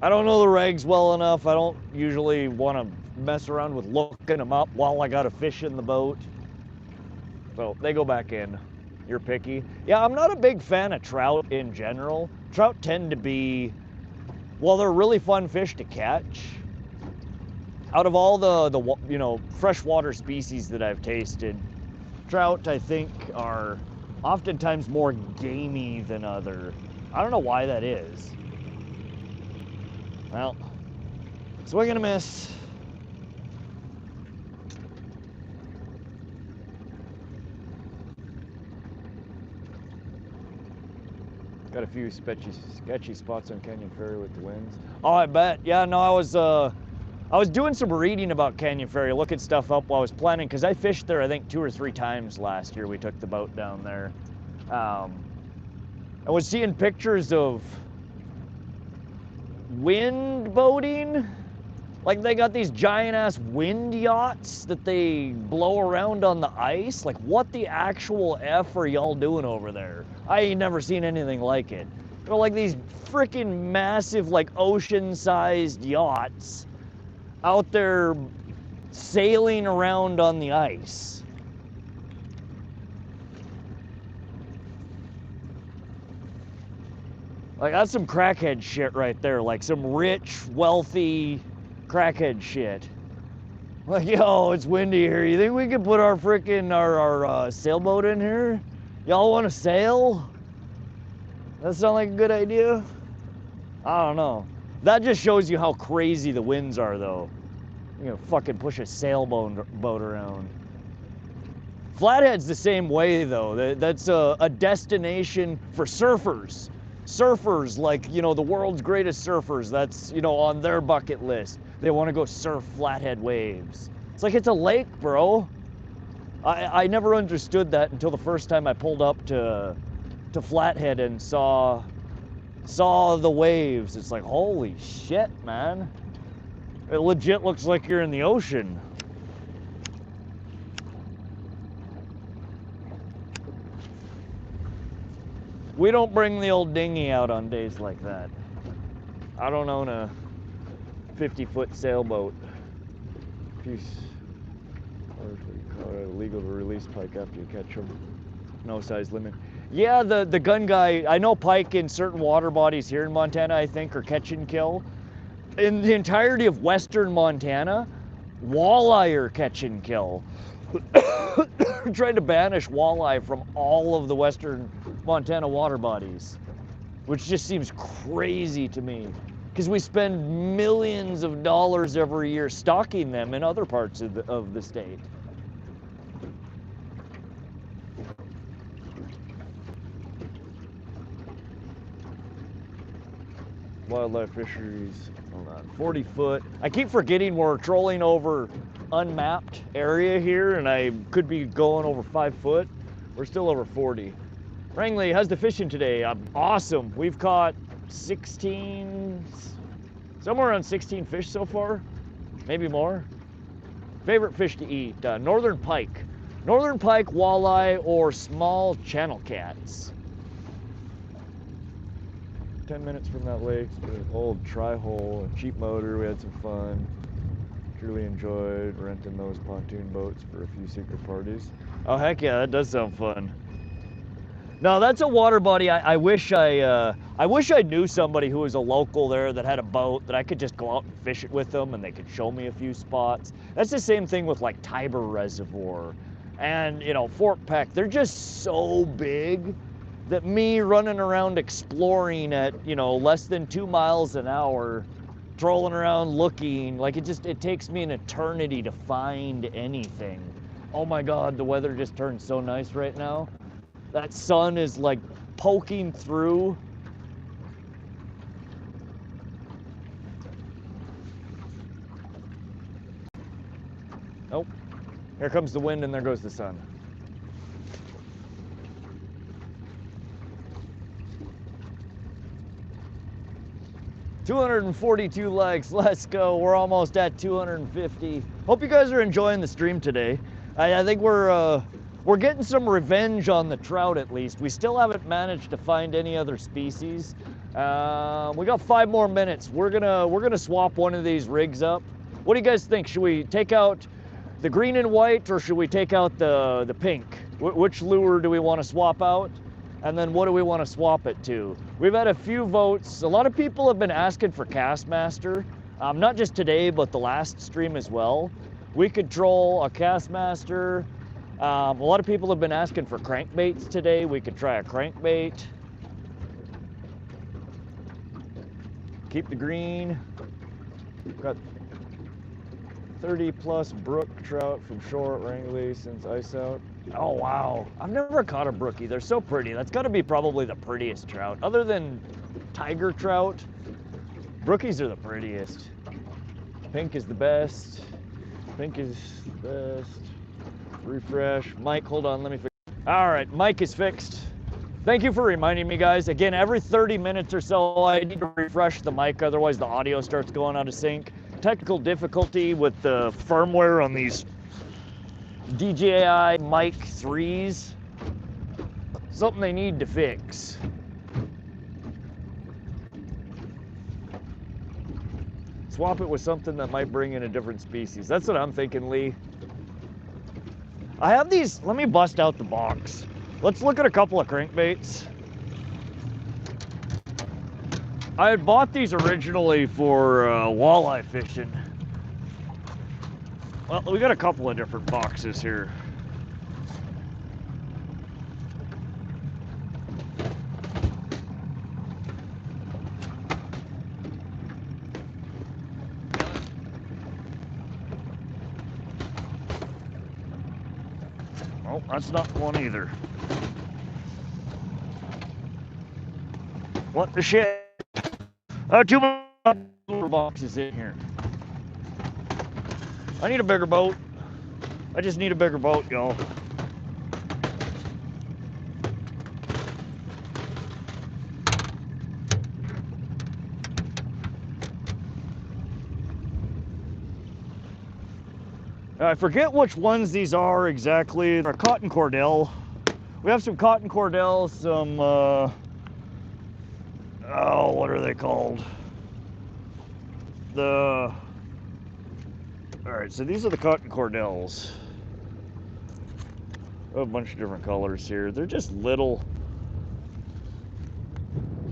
know the regs well enough. I don't usually want to mess around with looking them up while I got a fish in the boat. So they go back in. You're picky. Yeah, I'm not a big fan of trout in general. Trout tend to be, well, they're really fun fish to catch. Out of all the freshwater species that I've tasted, trout, I think, are oftentimes more gamey than other. I don't know why that is. Well, swing and a miss. Got a few sketchy spots on Canyon Ferry with the winds. Oh, I bet. Yeah, no, I was doing some reading about Canyon Ferry, looking stuff up while I was planning, because I fished there, I think, 2 or 3 times last year. We took the boat down there. I was seeing pictures of wind boating. Like, they got these giant-ass wind yachts that they blow around on the ice. Like, what the actual F are y'all doing over there? I ain't never seen anything like it. They're like these freaking massive, like, ocean-sized yachts out there sailing around on the ice. Like, that's some crackhead shit right there. Like, some rich, wealthy crackhead shit. Like, yo, it's windy here. You think we could put our freaking, our sailboat in here? Y'all want to sail? That sound like a good idea? I don't know. That just shows you how crazy the winds are, though. You're gonna fucking push a sailboat around. Flathead's the same way though. That's a destination for surfers. Surfers, like, you know, the world's greatest surfers, that's, you know, on their bucket list. They want to go surf Flathead waves. It's like it's a lake, bro. I never understood that until the first time I pulled up to Flathead and saw the waves. It's like, holy shit, man. It legit looks like you're in the ocean. We don't bring the old dinghy out on days like that. I don't own a 50-foot sailboat. Illegal to release pike after you catch them. No size limit. Yeah, the gun guy, I know pike in certain water bodies here in Montana, I think, are catch and kill. In the entirety of western Montana, walleye are catch and kill. We're trying to banish walleye from all of the western Montana water bodies, which just seems crazy to me, because we spend millions of dollars every year stocking them in other parts of the state. Wildlife fisheries, hold on, 40 foot. I keep forgetting we're trolling over unmapped area here, and I could be going over 5 foot. We're still over 40. Wrangley, how's the fishing today? Awesome. We've caught 16, somewhere around 16 fish so far, maybe more. Favorite fish to eat? Northern pike. Northern pike, walleye, or small channel cats. 10 minutes from that lake, old tri-hole, a cheap motor, we had some fun. Truly enjoyed renting those pontoon boats for a few secret parties. Oh heck yeah, that does sound fun. No, that's a water body. I wish I knew somebody who was a local there that had a boat that I could just go out and fish it with them and they could show me a few spots. That's the same thing with like Tiber Reservoir and, you know, Fort Peck. They're just so big that me running around exploring at, you know, less than 2 miles an hour, trolling around looking, like it takes me an eternity to find anything. Oh my God, the weather just turned so nice right now. That sun is like poking through. Nope. Here comes the wind and there goes the sun. $242 likes, let's go. We're almost at 250. Hope you guys are enjoying the stream today. I think we're getting some revenge on the trout at least. We still haven't managed to find any other species. We got 5 more minutes. We're gonna swap one of these rigs up. What do you guys think? Should we take out the green and white or should we take out the pink? Which lure do we want to swap out? And then what do we want to swap it to? We've had a few votes. A lot of people have been asking for Castmaster. Not just today, but the last stream as well. We could troll a Castmaster. A lot of people have been asking for crankbaits today. We could try a crankbait. Keep the green. Got 30 plus brook trout from shore at Wrangley since ice out. Oh wow, I've never caught a brookie. They're so pretty. That's gotta be probably the prettiest trout. Other than tiger trout, brookies are the prettiest. Pink is the best. Pink is the best. Refresh. Mike, hold on, let me fix. All right, Mike is fixed. Thank you for reminding me, guys. Again, every 30 minutes or so, I need to refresh the mic, otherwise the audio starts going out of sync. Technical difficulty with the firmware on these DJI Mic 3s. Something they need to fix. Swap it with something that might bring in a different species. That's what I'm thinking, Lee. I have these, let me bust out the box. Let's look at a couple of crankbaits. I had bought these originally for walleye fishing. Well, we got a couple of different boxes here. Oh, that's not one either. What the shit? Too many boxes in here. I need a bigger boat. I just need a bigger boat, y'all. I forget which ones these are exactly. They're cotton cordell. We have some cotton cordell, some, oh, what are they called? All right, so these are the cotton cordells. A bunch of different colors here. They're just little.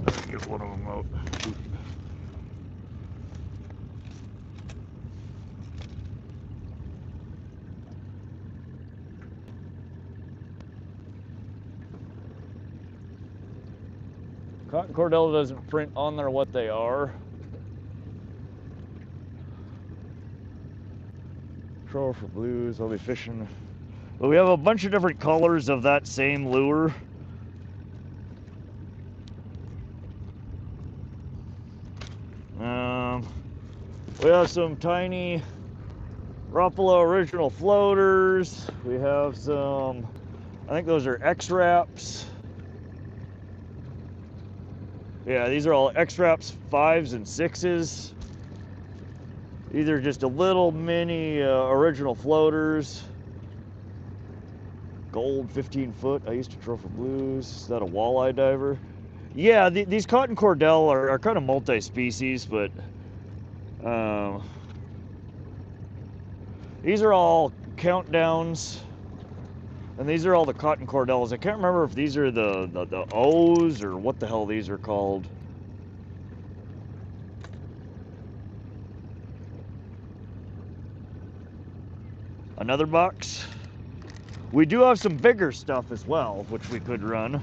Let's get one of them out. Cotton cordell doesn't print on there what they are. Troll for blues, I'll be fishing. But we have a bunch of different colors of that same lure. We have some tiny Rapala original floaters. We have some, I think those are X-Wraps. Yeah, these are all X-Wraps 5s and 6s. These are just a little mini original floaters. Gold 15 foot. I used to throw for blues. Is that a walleye diver? Yeah, these cotton cordell are kind of multi-species, but these are all countdowns, and these are all the cotton cordells. I can't remember if these are the O's or what the hell these are called. Another box. We do have some bigger stuff as well, which we could run.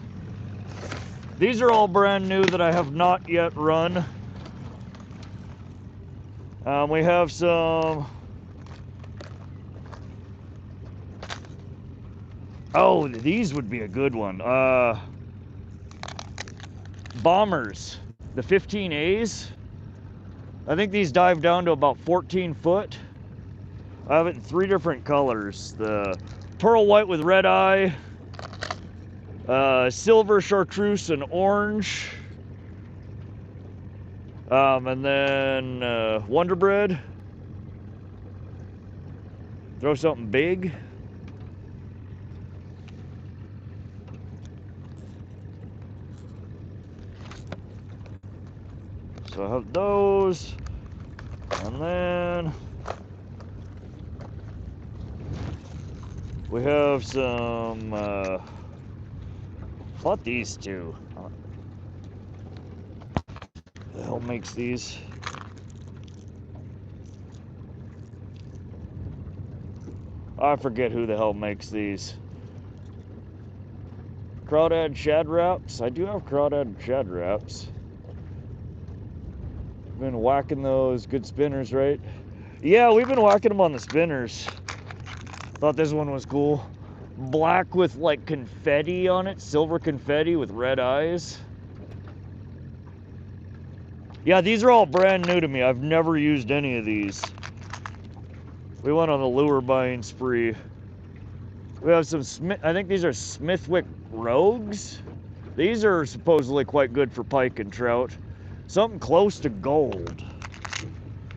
These are all brand new that I have not yet run. We have some. Oh, these would be a good one. Bombers, the 15As. I think these dive down to about 14 foot. I have it in 3 different colors. The pearl white with red eye, silver chartreuse and orange, and then Wonder Bread. Throw something big. So I have those, and then we have some, what these two? The hell makes these? I forget who the hell makes these. Crawdad Shad Wraps. I do have Crawdad Shad Wraps. Been whacking those, good spinners, right? Yeah, we've been whacking them on the spinners. Thought this one was cool. Black with like confetti on it, silver confetti with red eyes. Yeah, these are all brand new to me. I've never used any of these. We went on a lure buying spree. We have some Smith, I think these are Smithwick Rogues. These are supposedly quite good for pike and trout. Something close to gold.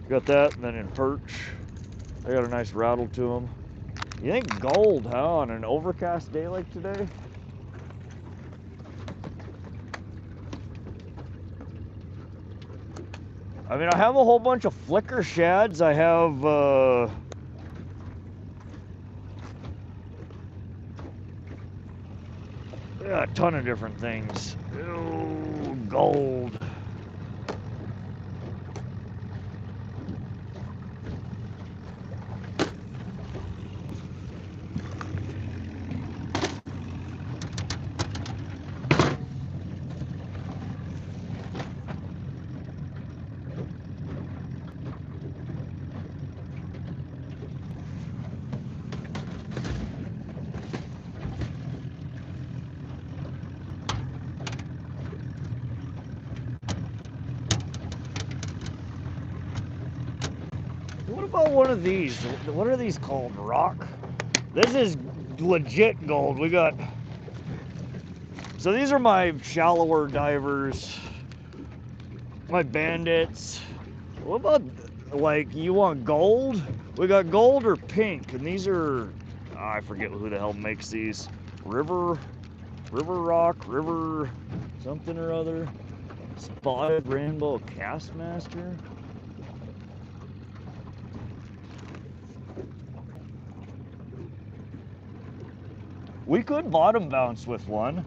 Got that, and then in perch. They got a nice rattle to them. You think gold, huh, on an overcast day like today? I mean, I have a whole bunch of flicker shads. I have, yeah, a ton of different things. Ooh, gold. about one of these? What are these called? Rock? This is legit gold. We got... So these are my shallower divers. My bandits. What about, like, you want gold? We got gold or pink, and these are... I forget who the hell makes these. River Rock, River something or other. Spotted Rainbow Castmaster. We could bottom bounce with one.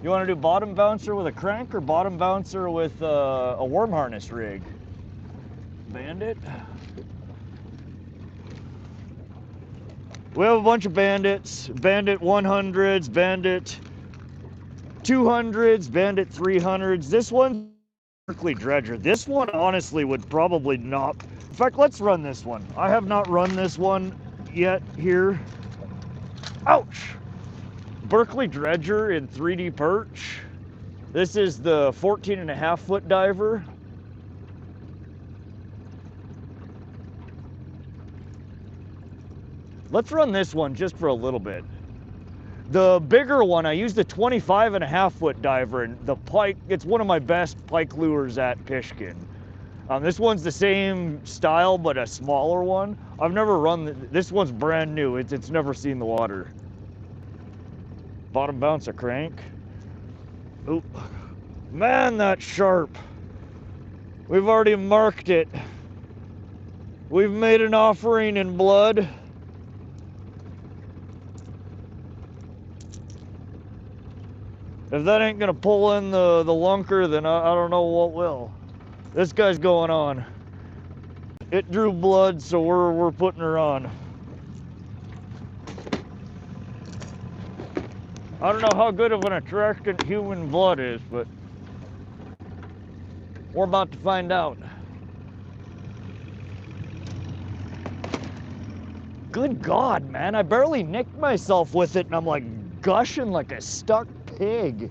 You want to do bottom bouncer with a crank or bottom bouncer with a worm harness rig? Bandit. We have a bunch of bandits. Bandit 100s, Bandit 200s, Bandit 300s. This one's Berkeley Dredger. This one honestly would probably not. In fact, let's run this one. I have not run this one yet here. Ouch! Berkeley Dredger in 3D perch. This is the 14.5-foot diver. Let's run this one just for a little bit. The bigger one, I used a 25.5-foot diver, and the pike, it's one of my best pike lures at Fishkin. This one's the same style, but a smaller one. I've never run, this one's brand new. It's never seen the water. Bottom bounce a crank. Oop. Man, that's sharp. We've already marked it. We've made an offering in blood. If that ain't gonna pull in the lunker, then I don't know what will. This guy's going on. It drew blood, so we're putting her on. I don't know how good of an attractant human blood is, but we're about to find out. Good God, man, I barely nicked myself with it, and I'm like gushing like a stuck pig.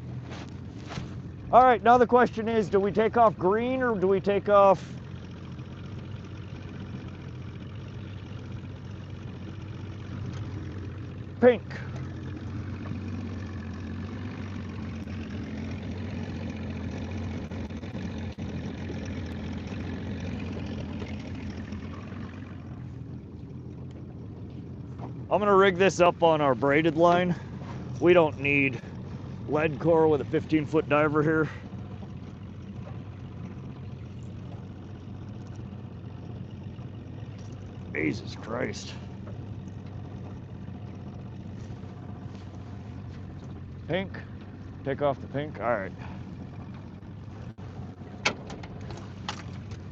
All right, now the question is, do we take off green or do we take off pink? I'm gonna rig this up on our braided line. We don't need lead core with a 15-foot diver here. Jesus Christ. Pink, take off the pink, all right.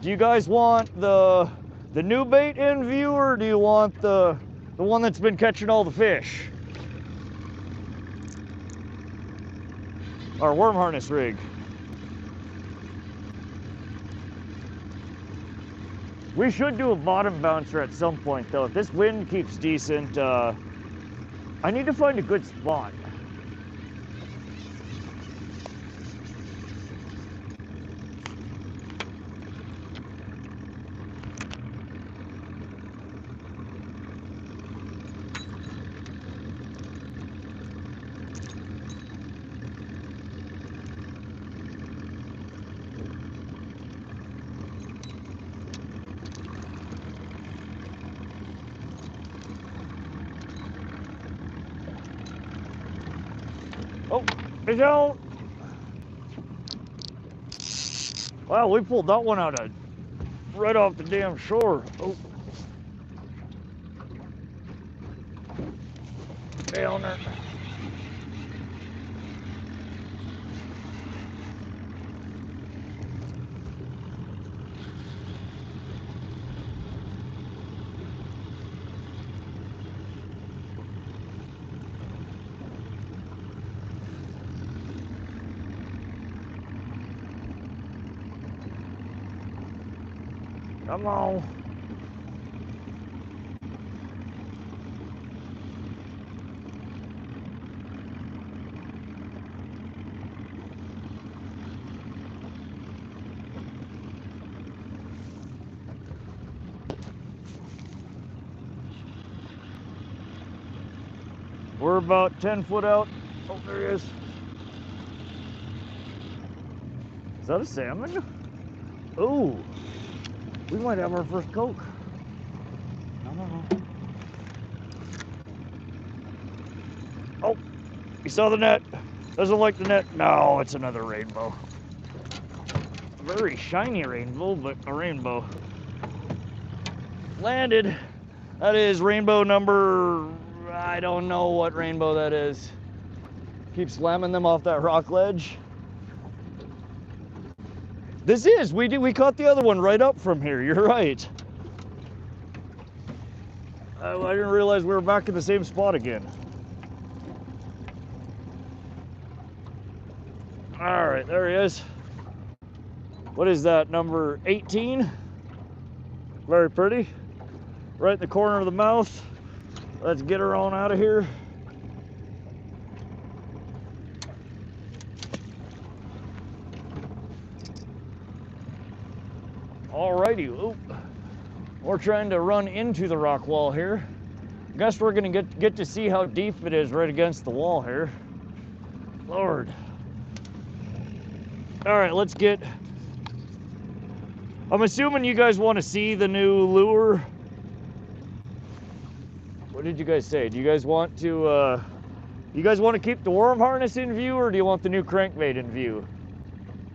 Do you guys want the new bait in view, or do you want the one that's been catching all the fish? Our worm harness rig. We should do a bottom bouncer at some point though. If this wind keeps decent, I need to find a good spot. Oh, fish out! Wow, we pulled that one out of right off the damn shore. Oh. Down there. Come on. We're about 10 foot out. Oh, there he is. Is that a salmon? Oh, we might have our first Coke. No. Oh, you saw the net. Doesn't like the net. No, it's another rainbow. Very shiny rainbow, but a rainbow. Landed. That is rainbow number, I don't know what rainbow that is. Keep slamming them off that rock ledge. This is, we caught the other one right up from here, you're right. I didn't realize we were back in the same spot again. All right, there he is. What is that, number 18? Very pretty. Right in the corner of the mouth. Let's get her on out of here. Alrighty, oh, we're trying to run into the rock wall here. Guess we're gonna get to see how deep it is right against the wall here. Lord. All right, let's get, I'm assuming you guys want to see the new lure. What did you guys say? Do you guys want to keep the worm harness in view, or do you want the new crankbait in view?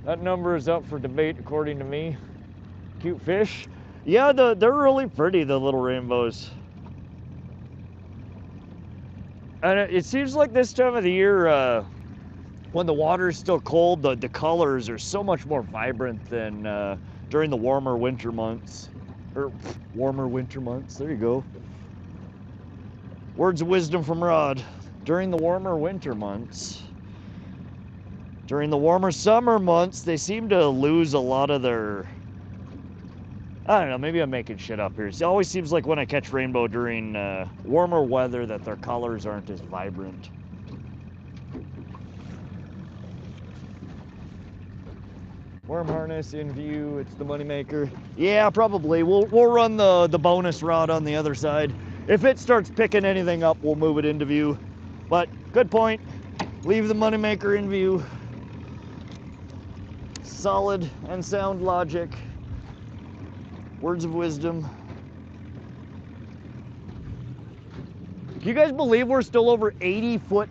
That number is up for debate according to me. Cute fish. Yeah, they're really pretty, the little rainbows. And it seems like this time of the year, when the water is still cold, the colors are so much more vibrant than during the warmer winter months. Or warmer winter months, there you go. Words of wisdom from Rod. During the warmer winter months. During the warmer summer months, they seem to lose a lot of their, I don't know, maybe I'm making shit up here. It always seems like when I catch rainbow during warmer weather that their colors aren't as vibrant. Worm harness in view, it's the moneymaker. Yeah, probably. We'll run the bonus rod on the other side. If it starts picking anything up, we'll move it into view. But good point. Leave the moneymaker in view. Solid and sound logic. Words of wisdom. Do you guys believe we're still over 80-foot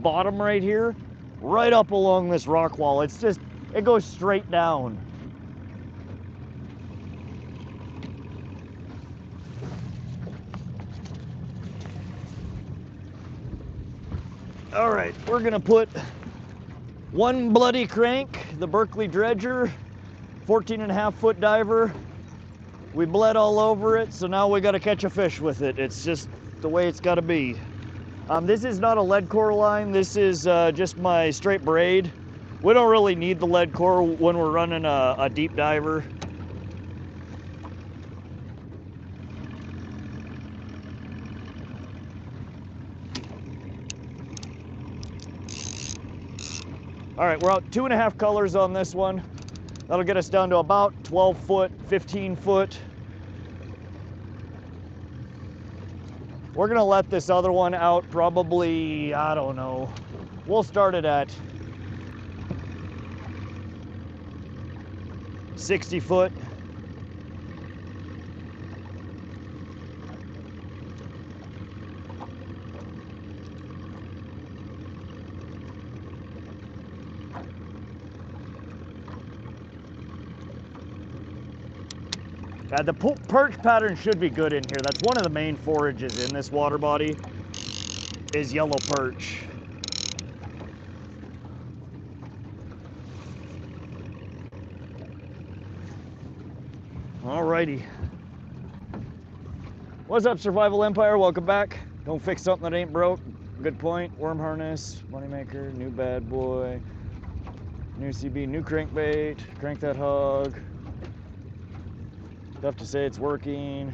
bottom right here? Right up along this rock wall. It's just, it goes straight down. All right, we're gonna put one bloody crank, the Berkeley Dredger, 14.5-foot diver. We bled all over it, so now we gotta catch a fish with it. It's just the way it's gotta be. This is not a lead core line. This is just my straight braid. We don't really need the lead core when we're running a deep diver. All right, we're out 2.5 colors on this one. That'll get us down to about 12 foot, 15 foot. We're gonna let this other one out probably, I don't know. We'll start it at 60 foot. The perch pattern should be good in here. That's one of the main forages in this water body, is yellow perch. Alrighty. What's up, Survival Empire? Welcome back. Don't fix something that ain't broke. Good point. Worm harness, moneymaker, new bad boy, new CB, new crankbait, crank that hog. Tough to say it's working.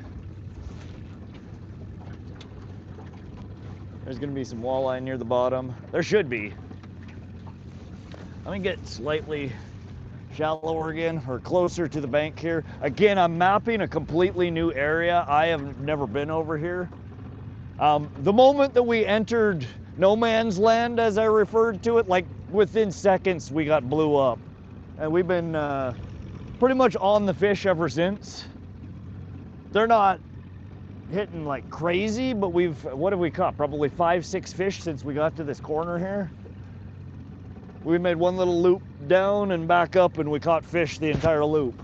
There's gonna be some walleye near the bottom. There should be. Let me get slightly shallower again, or closer to the bank here. Again, I'm mapping a completely new area. I have never been over here. The moment that we entered no man's land, as I referred to it, like within seconds we got blew up. And we've been pretty much on the fish ever since. They're not hitting like crazy, but what have we caught? Probably 5-6 fish since we got to this corner here. We made one little loop down and back up, and we caught fish the entire loop.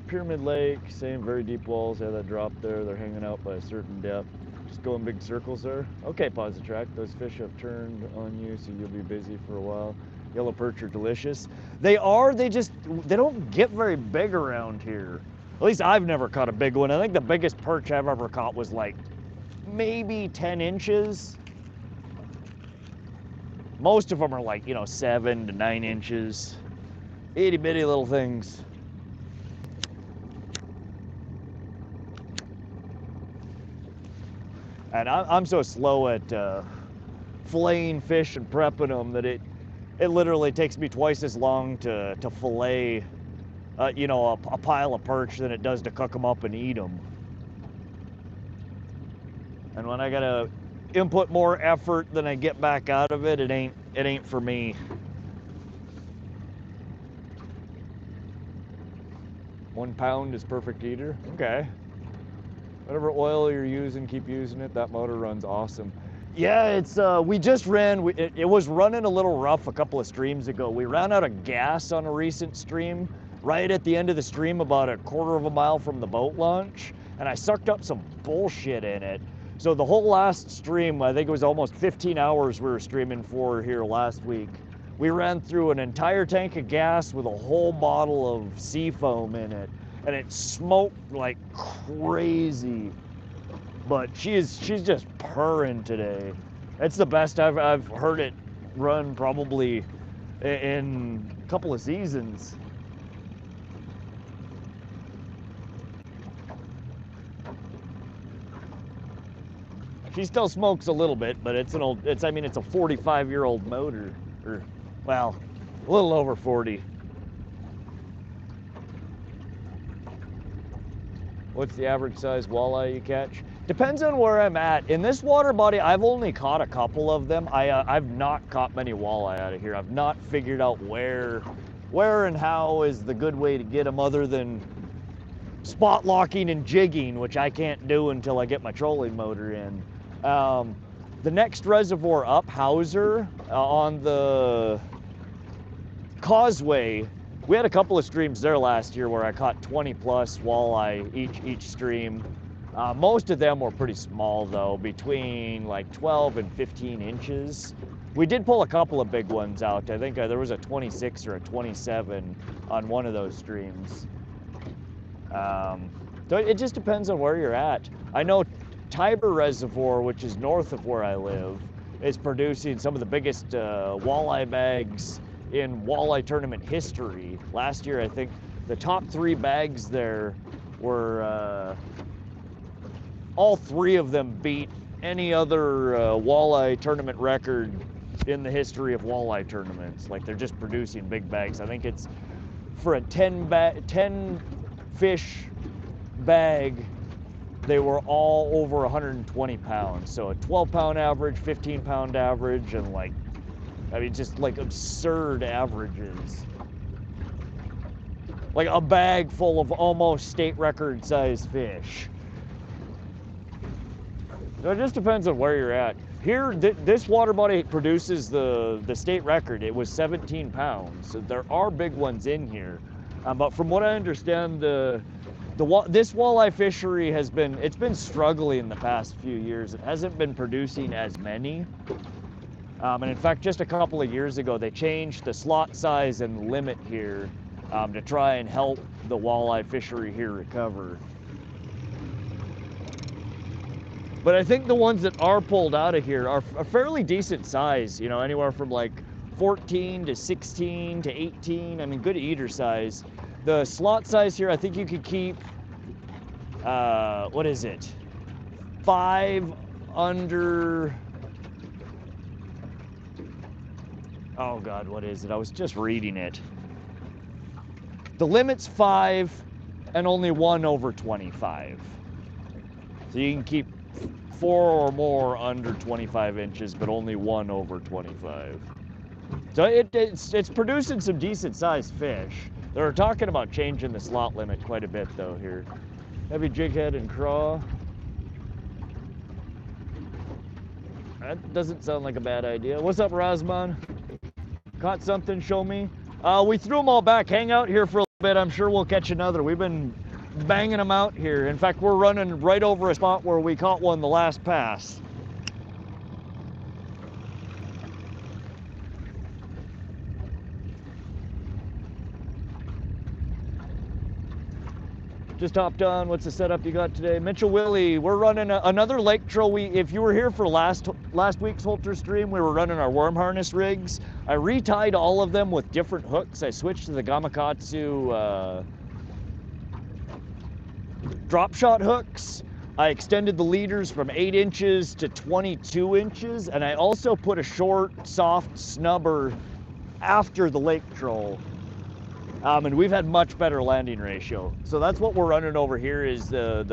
Pyramid Lake, same, very deep walls. Yeah, that drop there, they're hanging out by a certain depth. Just going big circles there. Okay, pause the track. Those fish have turned on you, so you'll be busy for a while. Yellow perch are delicious. They are, they don't get very big around here. At least I've never caught a big one. I think the biggest perch I've ever caught was like maybe 10 inches. Most of them are like, 7 to 9 inches. Itty bitty little things. And I'm so slow at filleting fish and prepping them that it literally takes me twice as long to fillet, a pile of perch than it does to cook them up and eat them. And when I gotta input more effort than I get back out of it, it ain't for me. 1 pound is perfect eater. Okay. Whatever oil you're using, keep using it. That motor runs awesome. Yeah, it's we just ran. It was running a little rough a couple of streams ago. We ran out of gas on a recent stream, right at the end of the stream, about a quarter of a mile from the boat launch, and I sucked up some bullshit in it. So the whole last stream, I think it was almost 15 hours we were streaming for here last week. We ran through an entire tank of gas with a whole bottle of sea foam in it, and it smoked like crazy. But she's just purring today. It's the best I've heard it run probably in a couple of seasons. She still smokes a little bit, but it's a 45-year-old motor, or well, a little over 40. What's the average size walleye you catch? Depends on where I'm at. In this water body, I've only caught a couple of them. I've not caught many walleye out of here. I've not figured out where and how is the good way to get them, other than spot locking and jigging, which I can't do until I get my trolling motor in. The next reservoir up, Hauser, on the causeway, we had a couple of streams there last year where I caught 20 plus walleye each stream. Most of them were pretty small though, between like 12 and 15 inches. We did pull a couple of big ones out. I think there was a 26 or a 27 on one of those streams. So it just depends on where you're at. I know Tiber Reservoir, which is north of where I live, is producing some of the biggest walleye bags in walleye tournament history. Last year, I think the top 3 bags there were, all 3 of them beat any other walleye tournament record in the history of walleye tournaments. Like, they're just producing big bags. I think it's for a 10 fish bag, they were all over 120 pounds. So a 12-pound average, 15-pound average, and like, I mean, just like absurd averages. Like a bag full of almost state record size fish. So it just depends on where you're at. Here, this water body produces the state record. It was 17 pounds. So there are big ones in here. But from what I understand, this walleye fishery it's been struggling the past few years. It hasn't been producing as many. And in fact, just a couple of years ago, they changed the slot size and limit here to try and help the walleye fishery here recover. But I think the ones that are pulled out of here are a fairly decent size, anywhere from like 14 to 16 to 18. I mean, good eater size. The slot size here, I think you could keep, what is it? 5 under, oh God, what is it? I was just reading it. The limit's 5, and only one over 25. So you can keep 4 or more under 25 inches, but only one over 25. So it's producing some decent sized fish. They're talking about changing the slot limit quite a bit though here. Heavy jig head and craw. That doesn't sound like a bad idea. What's up, Razman? Caught something, show me. We threw them all back. Hang out here for a little bit. I'm sure we'll catch another. We've been banging them out here. In fact, we're running right over a spot where we caught one the last pass. Just hopped on. What's the setup you got today? Mitchell Willie, we're running another lake trail. If you were here for last week's Holter stream, we were running our worm harness rigs. I retied all of them with different hooks. I switched to the Gamakatsu drop shot hooks. I extended the leaders from 8 inches to 22 inches, and I also put a short, soft snubber after the lake troll. And we've had much better landing ratio. So that's what we're running over here is the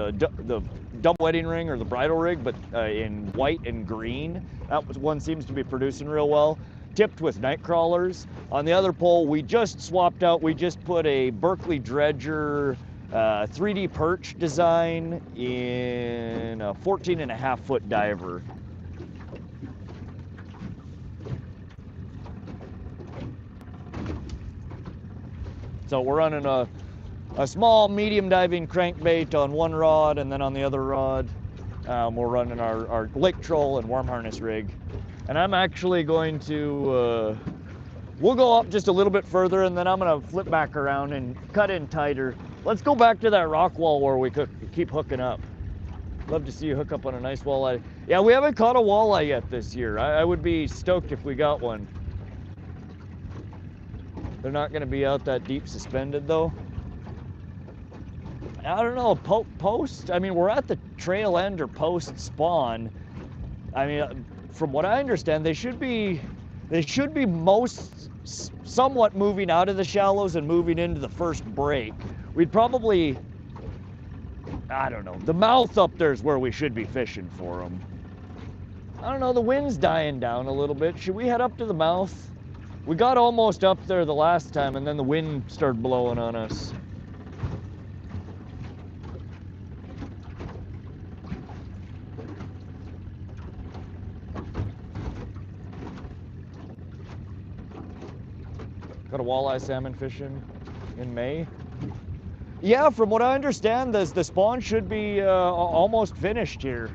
double wedding ring or the bridal rig, but in white and green. That one seems to be producing real well. Tipped with night crawlers. On the other pole, we just swapped out, we just put a Berkeley Dredger 3D perch design in a 14.5-foot diver. So we're running a small medium diving crankbait on one rod, and then on the other rod we're running our lake troll and worm harness rig. And I'm actually going to, we'll go up just a little bit further, and then I'm gonna flip back around and cut in tighter. Let's go back to that rock wall where we could keep hooking up. Love to see you hook up on a nice walleye. Yeah, we haven't caught a walleye yet this year. I would be stoked if we got one. They're not going to be out that deep suspended though. I don't know, post, I mean, we're at the trail end or post spawn. I mean, from what I understand, they should be somewhat moving out of the shallows and moving into the first break. We'd probably, I don't know, the mouth up there is where we should be fishing for them. I don't know, the wind's dying down a little bit. Should we head up to the mouth? We got almost up there the last time, and then the wind started blowing on us. Got a walleye salmon fishing in May. Yeah, from what I understand, the spawn should be almost finished here.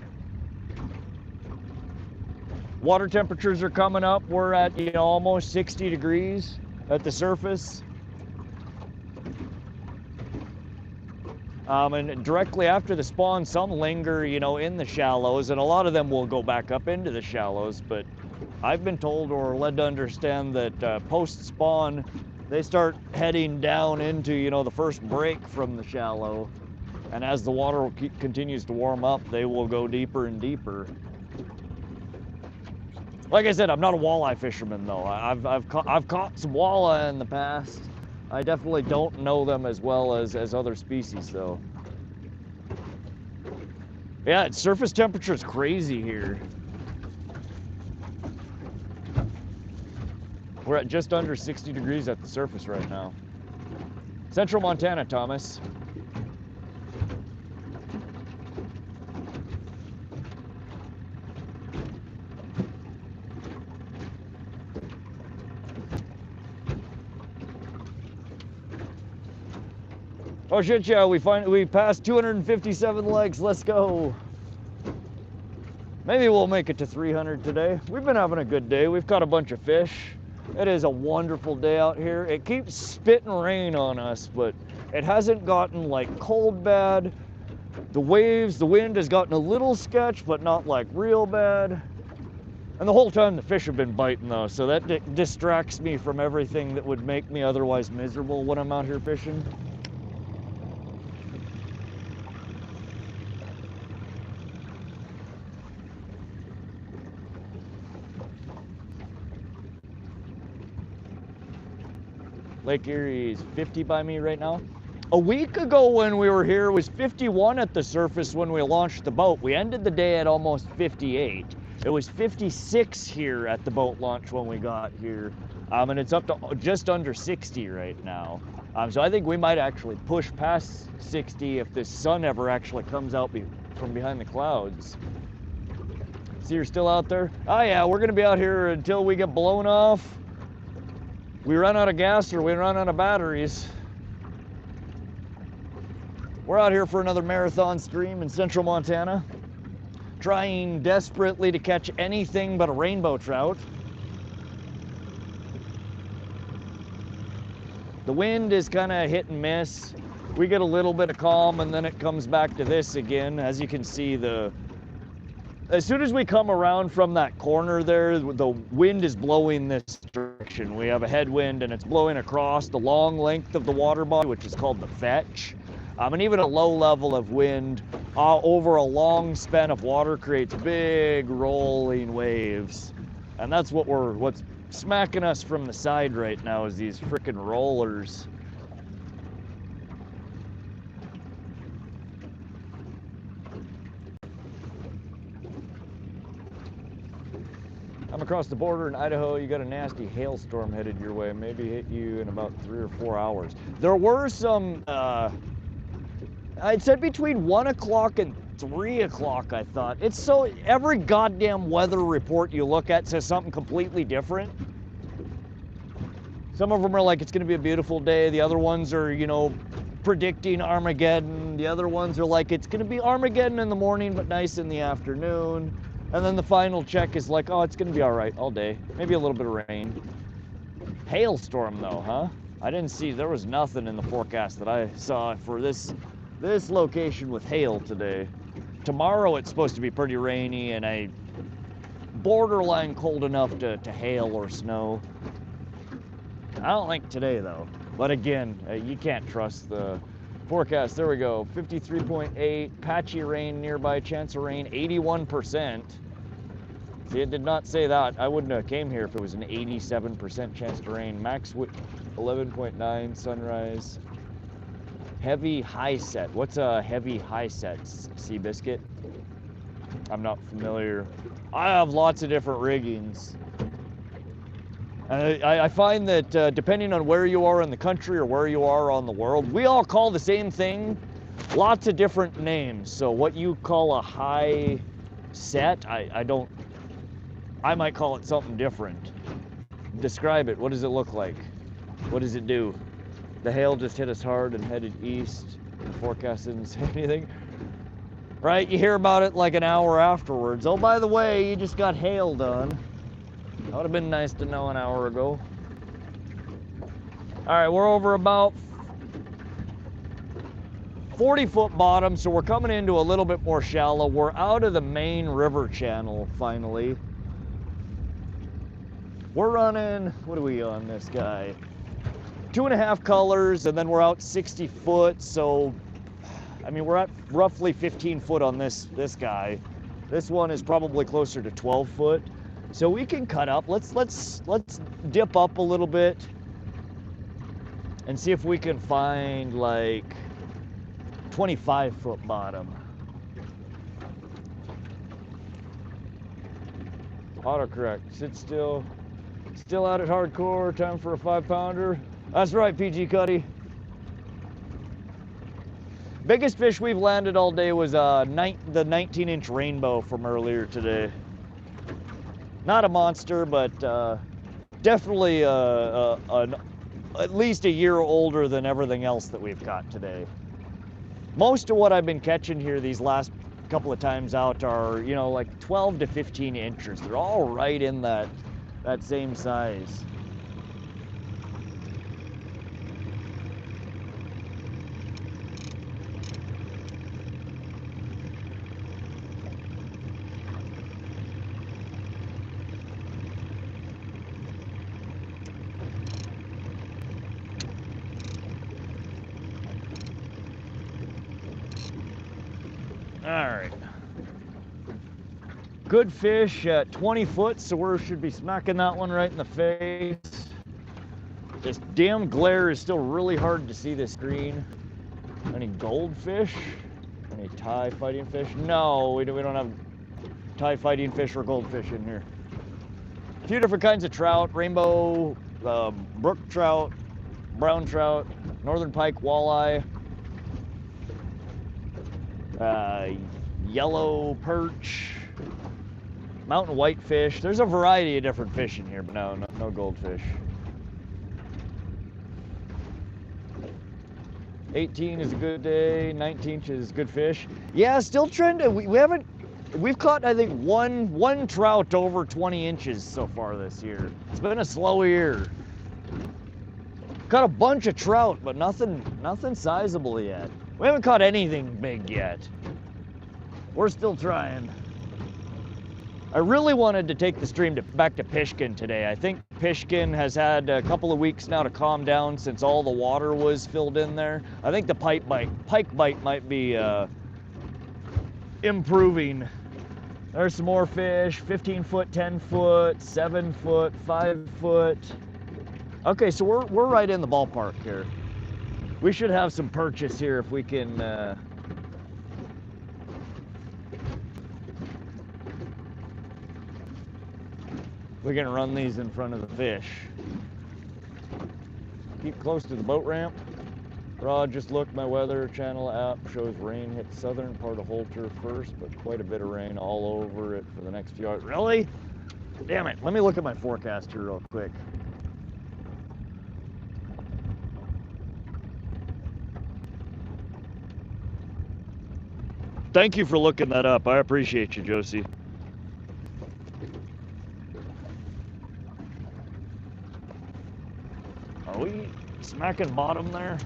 Water temperatures are coming up. We're at, you know, almost 60 degrees at the surface. And directly after the spawn, some linger, you know, in the shallows, and a lot of them will go back up into the shallows. But I've been told or led to understand that post-spawn, they start heading down into, you know, the first break from the shallow. And as the water continues to warm up, they will go deeper and deeper. Like I said, I'm not a walleye fisherman though. I've caught some walleye in the past. I definitely don't know them as well as other species though. Yeah, surface temperature is crazy here. We're at just under 60 degrees at the surface right now. Central Montana, Thomas. Oh shit, yeah, we passed 257 legs, let's go. Maybe we'll make it to 300 today. We've been having a good day. We've caught a bunch of fish. It is a wonderful day out here. It keeps spitting rain on us, but it hasn't gotten like cold bad. The waves, the wind has gotten a little sketch, but not like real bad. And the whole time the fish have been biting though, so that distracts me from everything that would make me otherwise miserable when I'm out here fishing. Lake Erie is 50 by me right now. A week ago when we were here, it was 51 at the surface when we launched the boat. We ended the day at almost 58. It was 56 here at the boat launch when we got here. And it's up to just under 60 right now. So I think we might actually push past 60 if the sun ever actually comes out from behind the clouds. See, you're still out there? Oh yeah, we're gonna be out here until we get blown off. We run out of gas or we run out of batteries. We're out here for another marathon stream in central Montana, trying desperately to catch anything but a rainbow trout. The wind is kind of hit and miss. We get a little bit of calm and then it comes back to this again. As you can see, as soon as we come around from that corner there, the wind is blowing this direction. We have a headwind and it's blowing across the long length of the water body, which is called the fetch. And even a low level of wind over a long span of water creates big rolling waves. And that's what's smacking us from the side right now is these frickin' rollers. I'm across the border in Idaho. You got a nasty hailstorm headed your way. Maybe hit you in about 3 or 4 hours. There were some, I'd said between 1 o'clock and 3 o'clock, I thought. It's so, every goddamn weather report you look at says something completely different. Some of them are like, it's gonna be a beautiful day. The other ones are, you know, predicting Armageddon. The other ones are like, it's gonna be Armageddon in the morning, but nice in the afternoon. And then the final check is like, oh, it's gonna be all right all day. Maybe a little bit of rain. Hailstorm though, huh? I didn't see, there was nothing in the forecast that I saw for this location with hail today. Tomorrow it's supposed to be pretty rainy and borderline cold enough to hail or snow. I don't think today though. But again, you can't trust the forecast. There we go, 53.8, patchy rain nearby, chance of rain, 81%. See, it did not say that. I wouldn't have came here if it was an 87% chance to rain. Max 11.9, sunrise. Heavy high set. What's a heavy high set, Seabiscuit? I'm not familiar. I have lots of different riggings. I find that depending on where you are in the country or where you are on the world, we all call the same thing lots of different names. So what you call a high set, I might call it something different. Describe it. What does it look like? What does it do? The hail just hit us hard and headed east. The forecast didn't say anything. Right? You hear about it like an hour afterwards. Oh, by the way, you just got hail done. That would have been nice to know an hour ago. All right, we're over about 40-foot bottom, so we're coming into a little bit more shallow. We're out of the main river channel, finally. We're running, what are we on this guy? 2.5 colors, and then we're out 60 foot, so, I mean, we're at roughly 15 foot on this guy. This one is probably closer to 12 foot. So we can cut up. Let's dip up a little bit and see if we can find like 25-foot bottom. Autocorrect. Sit still. Still out at hardcore. Time for a 5-pounder. That's right, PG Cuddy. Biggest fish we've landed all day was the 19-inch rainbow from earlier today. Not a monster, but definitely at least a year older than everything else that we've got today. Most of what I've been catching here these last couple of times out are, you know, like 12 to 15 inches. They're all right in that same size. All right. Good fish at 20 foot, so we should be smacking that one right in the face. This damn glare is still really hard to see the screen. Any goldfish? Any Thai fighting fish? No, we don't have Thai fighting fish or goldfish in here. A few different kinds of trout, rainbow, brook trout, brown trout, northern pike, walleye, yellow perch, mountain whitefish. There's a variety of different fish in here, but no goldfish. 18 is a good day, 19 is good fish. Yeah, still trying to, we've caught, I think, one trout over 20 inches so far this year. It's been a slow year. Caught a bunch of trout, but nothing sizable yet. We haven't caught anything big yet. We're still trying. I really wanted to take the stream back to Pishkin today. I think Pishkin has had a couple of weeks now to calm down since all the water was filled in there. I think the pike bite might be improving. There's some more fish, 15 foot, 10 foot, 7 foot, 5 foot. Okay, so we're right in the ballpark here. We should have some purchase here if we can we can run these in front of the fish. Keep close to the boat ramp. Rod, just looked, my weather channel app shows rain hit southern part of Holter first, but quite a bit of rain all over it for the next few hours. Really? Damn it. Let me look at my forecast here real quick. Thank you for looking that up. I appreciate you, Josie. Are we smacking bottom there?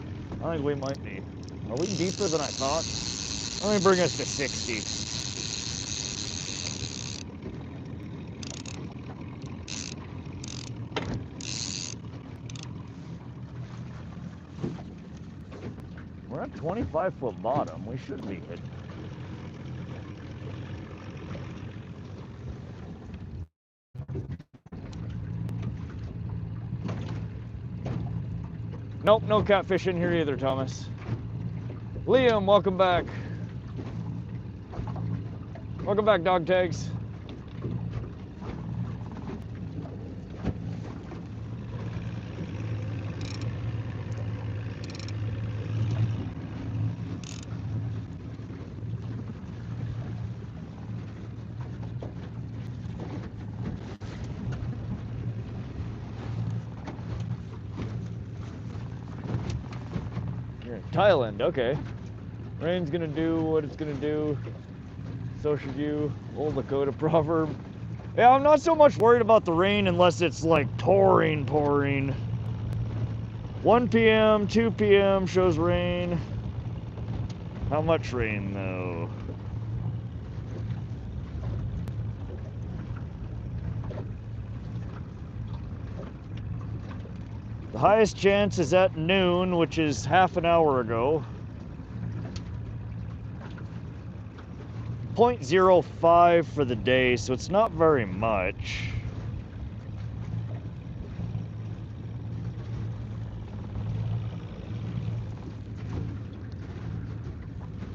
I think we might be. Are we deeper than I thought? Let me bring us to 60. We're at 25-foot bottom. We should be hitting. Nope, no catfish in here either, Thomas. Liam, welcome back. Welcome back, dog tags. Thailand, okay. Rain's gonna do what it's gonna do. So should you. Old Lakota proverb. Yeah, I'm not so much worried about the rain unless it's like pouring. 1 p.m., 2 p.m. shows rain. How much rain though? The highest chance is at noon, which is half an hour ago. 0.05 for the day, so it's not very much.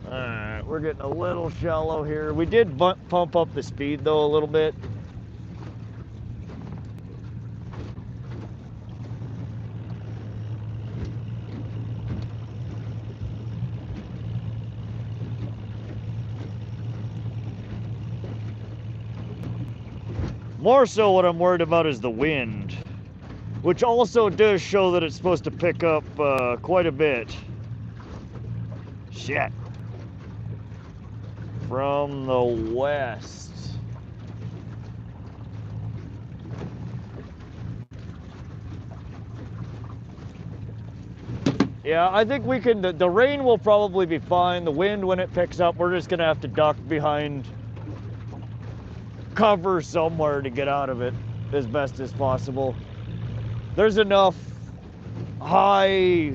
Alright, we're getting a little shallow here. We did pump up the speed though a little bit. More so what I'm worried about is the wind, which also does show that it's supposed to pick up quite a bit. Shit. From the west. Yeah, I think we can, the rain will probably be fine. The wind, when it picks up, we're just gonna have to duck behind cover somewhere to get out of it as best as possible. There's enough high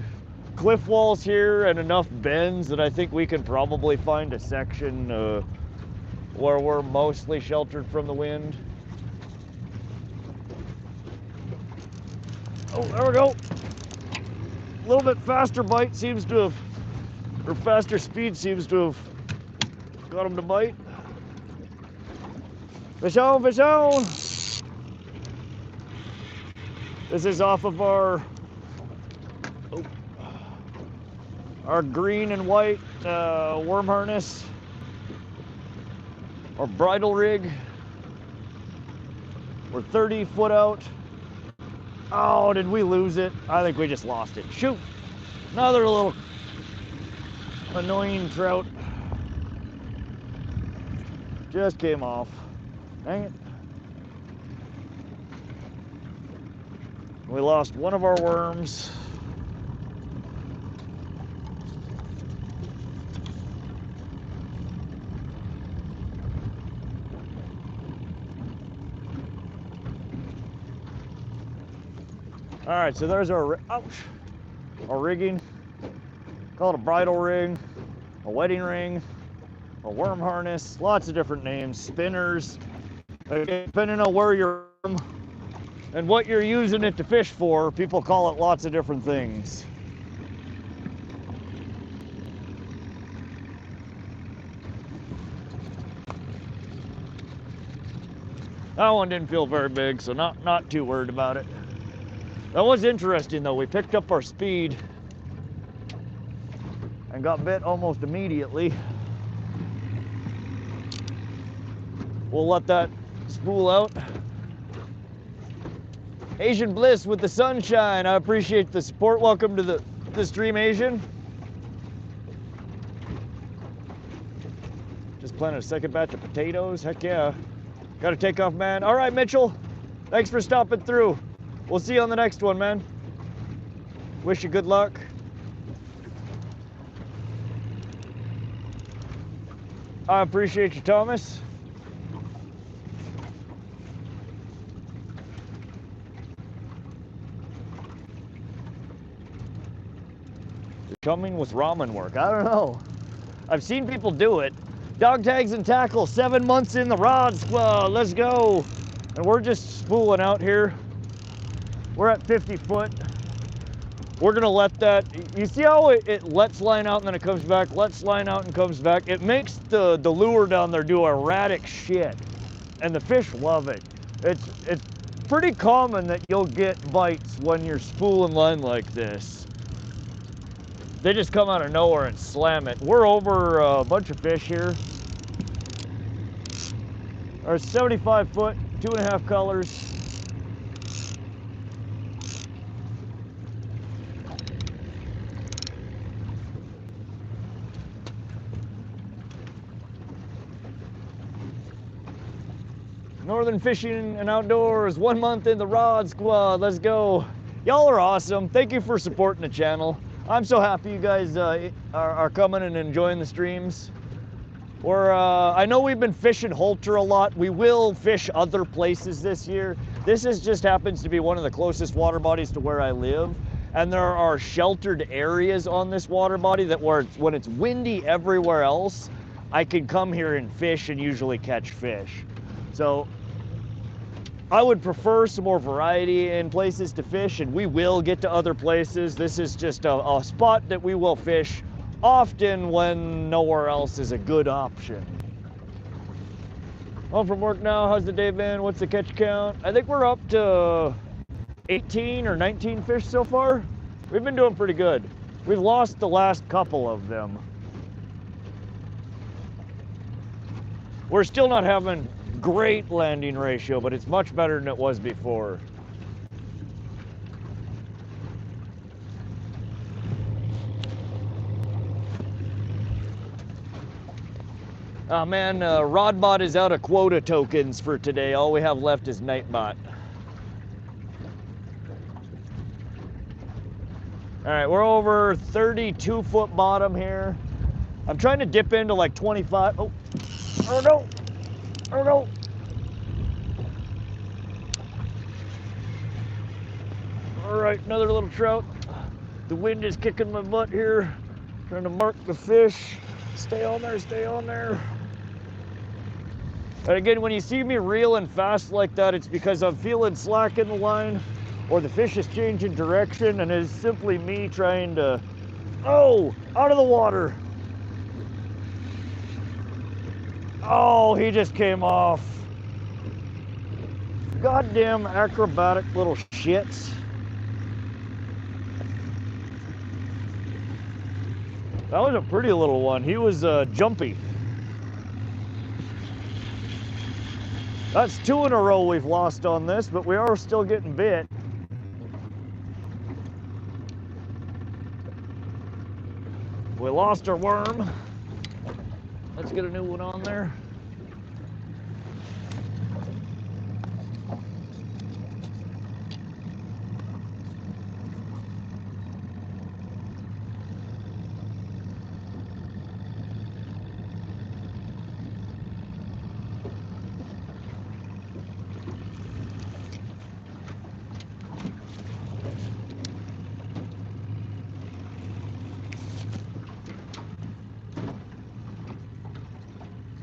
cliff walls here and enough bends that I think we can probably find a section where we're mostly sheltered from the wind. Oh, there we go. A little bit faster bite seems to have Her faster speed seems to have got him to bite. Fish on, fish on! This is off of our green and white worm harness, our bridal rig. We're 30 foot out. Oh, did we lose it? I think we just lost it. Shoot! Another little annoying trout. Just came off. Dang it. We lost one of our worms. All right, so there's our, ouch, our rigging. Call it a bridal ring, a wedding ring, a worm harness, lots of different names, spinners. Depending on where you're from and what you're using it to fish for, people call it lots of different things. That one didn't feel very big, so not too worried about it. That was interesting though. We picked up our speed and got bit almost immediately. We'll let that spool out. Asian Bliss with the sunshine. I appreciate the support. Welcome to the stream, Asian. Just planted a second batch of potatoes. Heck yeah. Got to take off, man. All right, Mitchell. Thanks for stopping through. We'll see you on the next one, man. Wish you good luck. I appreciate you, Thomas. Coming with ramen work. I don't know. I've seen people do it. Dog tags and tackle, 7 months in the rod squad. Let's go. And we're just spooling out here. We're at 50 foot. We're gonna let that, you see how it lets line out and then it comes back, lets line out and comes back? It makes the lure down there do erratic shit. And the fish love it. It's pretty common that you'll get bites when you're spooling line like this. They just come out of nowhere and slam it. We're over a bunch of fish here. Our 75 foot, 2.5 colors. Northern Fishing and Outdoors, 1 month in the rod squad. Let's go. Y'all are awesome. Thank you for supporting the channel. I'm so happy you guys are coming and enjoying the streams. I know we've been fishing Holter a lot. We will fish other places this year. This just happens to be one of the closest water bodies to where I live. And there are sheltered areas on this water body that when it's windy everywhere else, I can come here and fish and usually catch fish. So I would prefer some more variety in places to fish, and we will get to other places. This is just a spot that we will fish often when nowhere else is a good option. Home from work now. How's the day been? What's the catch count? I think we're up to 18 or 19 fish so far. We've been doing pretty good. We've lost the last couple of them. We're still not having great landing ratio, but it's much better than it was before. Oh man, RodBot is out of quota tokens for today. All we have left is Nightbot. All right, we're over 32 foot bottom here. I'm trying to dip into like 25. Oh no. Oh no! All right, another little trout. The wind is kicking my butt here. Trying to mark the fish. Stay on there, stay on there. And again, when you see me reeling fast like that, it's because I'm feeling slack in the line or the fish is changing direction, and it's simply me trying to Oh, out of the water. Oh, he just came off. Goddamn acrobatic little shits. That was a pretty little one. He was jumpy. That's 2 in a row we've lost on this, but we are still getting bit. We lost our worm. Let's get a new one on there.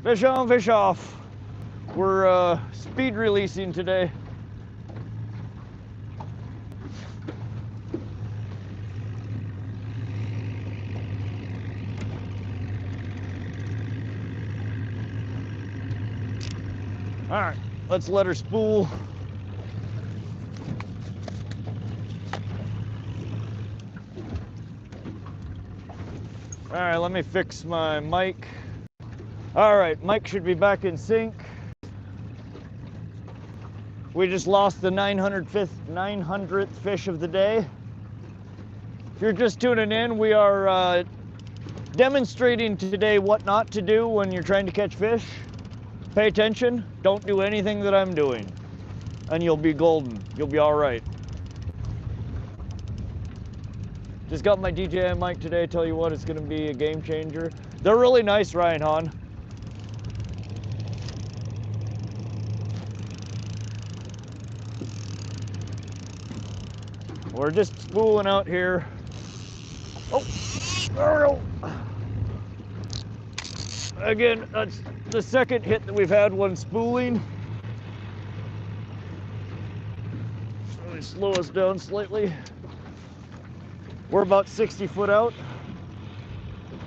Fish on, fish off. We're speed releasing today. All right, let's let her spool. All right, let me fix my mic. All right, mic should be back in sync. We just lost the 900th fish of the day. If you're just tuning in, we are demonstrating today what not to do when you're trying to catch fish. Pay attention, don't do anything that I'm doing, and you'll be golden. You'll be all right. Just got my DJI mic today. Tell you what, it's gonna be a game changer. They're really nice, Ryan Hahn. We're just spooling out here. Oh, there we go. Again, that's the second hit that we've had when spooling. Let me slow us down slightly. We're about 60 foot out.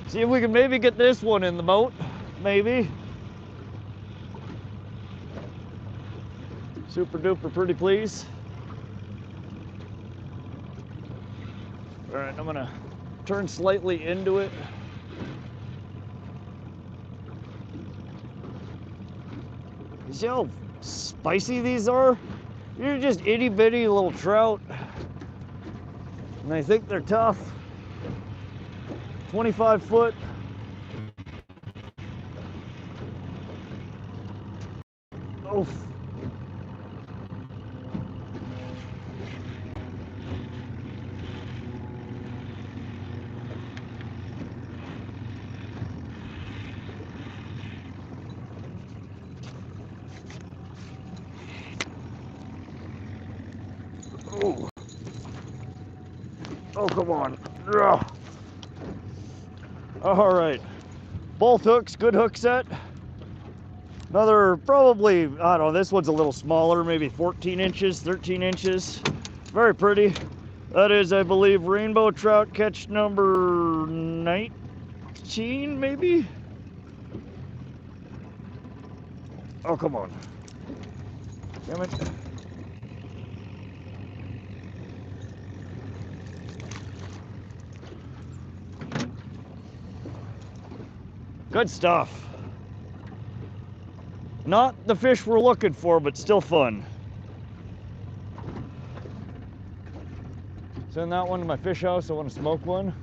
See if we can maybe get this one in the boat. Maybe. Super duper pretty please. All right, I'm gonna turn slightly into it. You see how spicy these are? You're just itty bitty little trout. And I think they're tough. 25 foot. Oof. Oh. Oh, come on. Ugh. All right. Both hooks, good hook set. Another probably, I don't know, this one's a little smaller, maybe 14 inches, 13 inches. Very pretty. That is, I believe, rainbow trout catch number 19, maybe? Oh, come on. Damn it. Good stuff. Not the fish we're looking for, but still fun. Send that one to my fish house. I want to smoke one.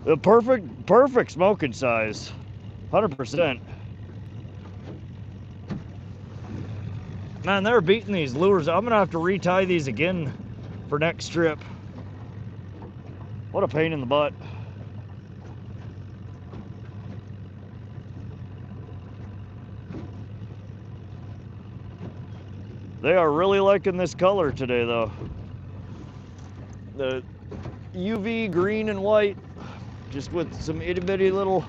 The perfect smoking size. 100%. Man, they're beating these lures. I'm gonna have to retie these again for next trip. What a pain in the butt. They are really liking this color today, though. The UV green and white, just with some itty bitty little.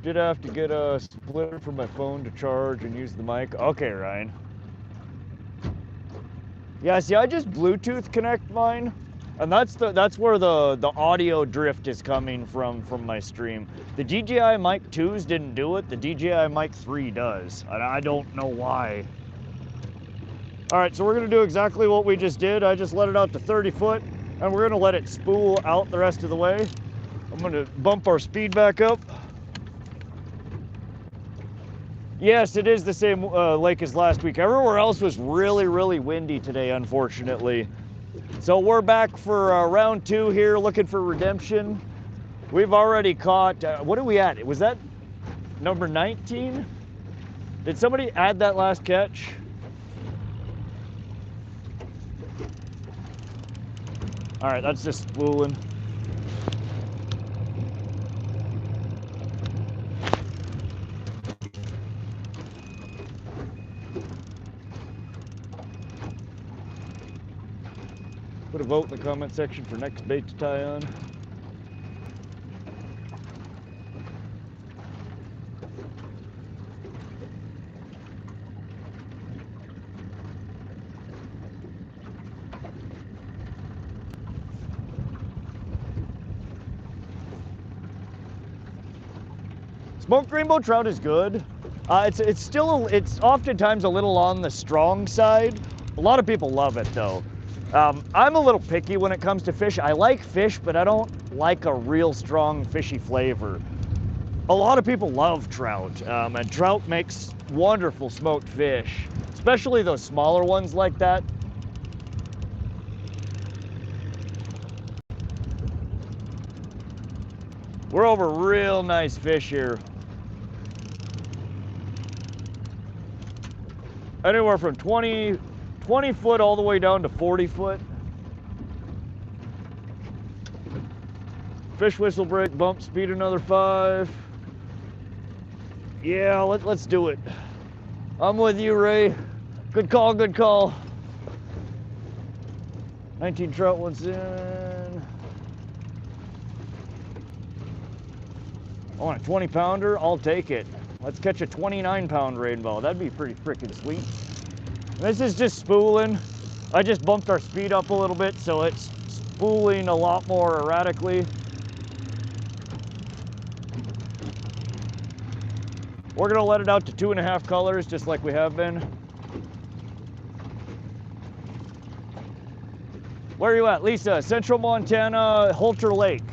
Did have to get a splitter for my phone to charge and use the mic. Okay, Ryan. Yeah, see, I just Bluetooth connect mine, and that's where the audio drift is coming from my stream. The DJI Mic 2s didn't do it. The DJI Mic 3 does, and I don't know why. All right, so we're gonna do exactly what we just did. I just let it out to 30 foot, and we're gonna let it spool out the rest of the way. I'm gonna bump our speed back up. Yes, it is the same lake as last week. Everywhere else was really, really windy today, unfortunately. So we're back for round 2 here, looking for redemption. We've already caught, what are we at? Was that number 19? Did somebody add that last catch? All right, that's just spooling. Put a vote in the comment section for next bait to tie on. Smoked rainbow trout is good. It's oftentimes a little on the strong side. A lot of people love it though. I'm a little picky when it comes to fish. I like fish, but I don't like a real strong fishy flavor. A lot of people love trout, and trout makes wonderful smoked fish, especially those smaller ones like that. We're over real nice fish here. Anywhere from 20 foot all the way down to 40 foot. Fish whistle break, bump speed another 5. Yeah, let's do it. I'm with you, Ray. Good call, good call. 19 trout once in. I want a 20 pounder, I'll take it. Let's catch a 29 pound rainbow. That'd be pretty freaking sweet. This is just spooling. I just bumped our speed up a little bit, so it's spooling a lot more erratically. We're gonna let it out to 2.5 colors, just like we have been. Where are you at, Lisa? Central Montana, Holter Lake.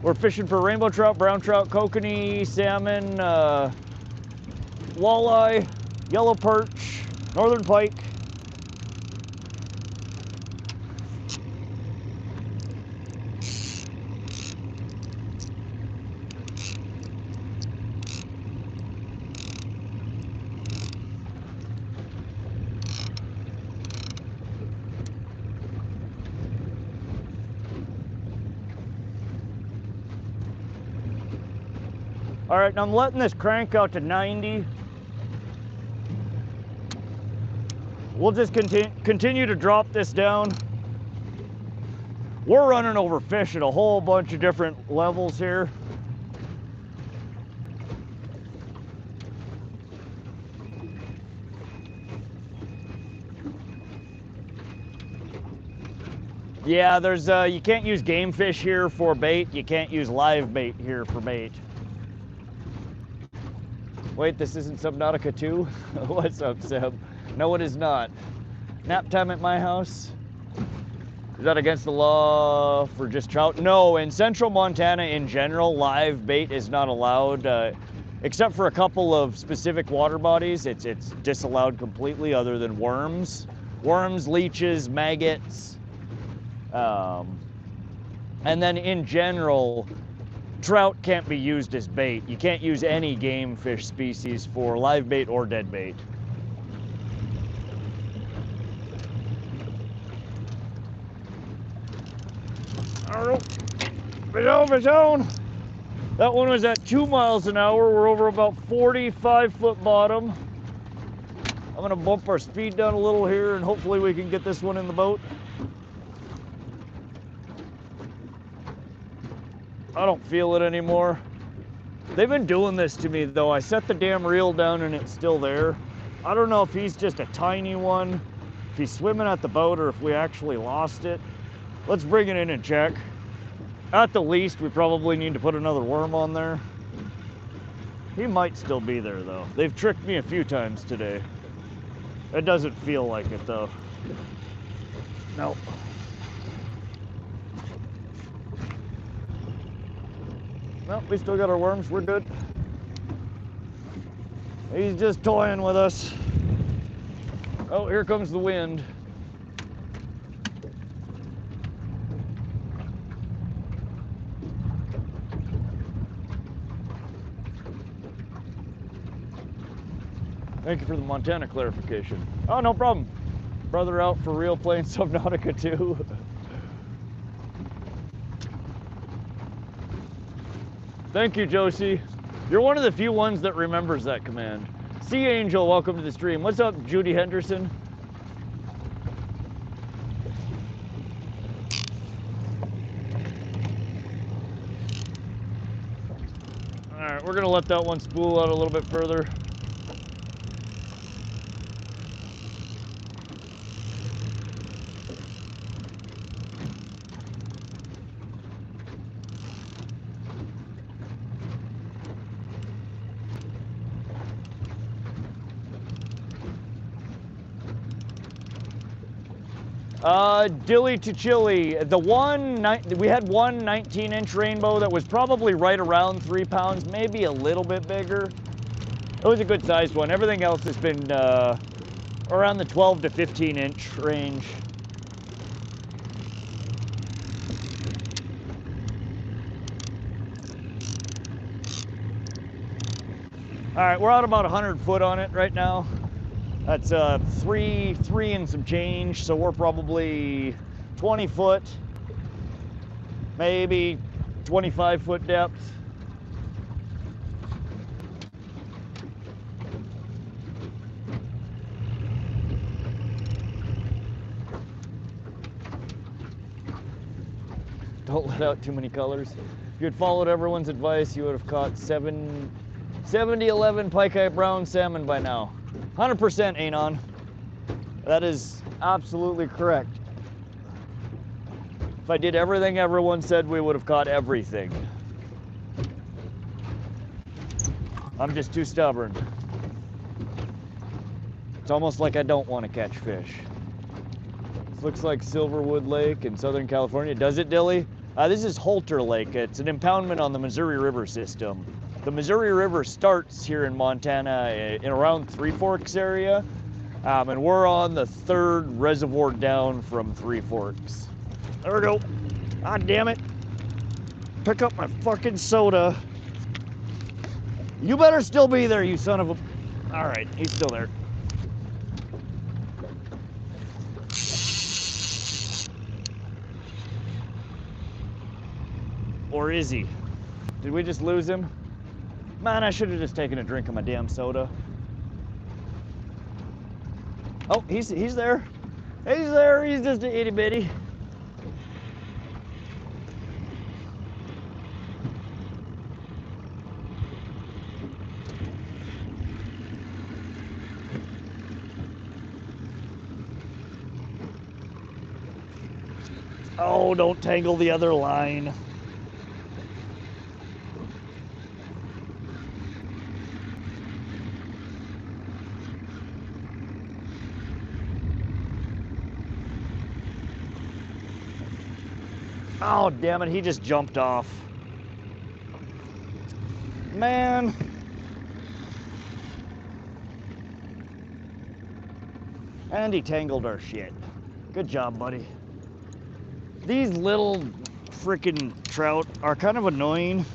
We're fishing for rainbow trout, brown trout, kokanee, salmon, walleye, yellow perch, northern pike. All right, now I'm letting this crank out to 90. We'll just continue to drop this down. We're running over fish at a whole bunch of different levels here. Yeah, there's you can't use game fish here for bait. You can't use live bait here for bait. Wait, this isn't Subnautica 2? What's up, Seb? No, it is not. Nap time at my house? Is that against the law for just trout? No, in central Montana in general, live bait is not allowed, except for a couple of specific water bodies. It's disallowed completely other than worms. Worms, leeches, maggots. And then in general, trout can't be used as bait. You can't use any game fish species for live bait or dead bait. Fish on. That one was at 2 miles an hour. We're over about 45 foot bottom. I'm gonna bump our speed down a little here and hopefully we can get this one in the boat. I don't feel it anymore. They've been doing this to me though. I set the damn reel down and it's still there. I don't know if he's just a tiny one, if he's swimming at the boat, or if we actually lost it. Let's bring it in and check. At the least, we probably need to put another worm on there. He might still be there though. They've tricked me a few times today. It doesn't feel like it though. Nope. Well, we still got our worms, we're good. He's just toying with us. Oh, here comes the wind. Thank you for the Montana clarification. Oh, no problem. Brother out for real playing Subnautica too. Thank you, Josie. You're one of the few ones that remembers that command. Sea Angel, welcome to the stream. What's up, Judy Henderson? All right, we're gonna let that one spool out a little bit further. Dilly to chili. We had one 19-inch rainbow that was probably right around 3 pounds, maybe a little bit bigger. It was a good sized one. Everything else has been around the 12 to 15-inch range. All right, we're at about 100 foot on it right now. That's three and some change, so we're probably 20 foot, maybe 25 foot depth. Don't let out too many colors. If you had followed everyone's advice, you would have caught 70-11 pike-eye brown salmon by now. 100% Anon. That is absolutely correct. If I did everything everyone said, we would have caught everything. I'm just too stubborn. It's almost like I don't want to catch fish. This looks like Silverwood Lake in Southern California. Does it, Dilly? This is Holter Lake. It's an impoundment on the Missouri River system. The Missouri River starts here in Montana in around Three Forks area, and we're on the 3rd reservoir down from Three Forks. There we go. God damn it. Pick up my fucking soda. You better still be there, you son of a... All right, he's still there. Or is he? Did we just lose him? Man, I should have just taken a drink of my damn soda. Oh, he's there. He's there. He's just an itty bitty. Oh, don't tangle the other line. Oh, damn it, he just jumped off. Man. And he tangled our shit. Good job, buddy. These little freaking trout are kind of annoying.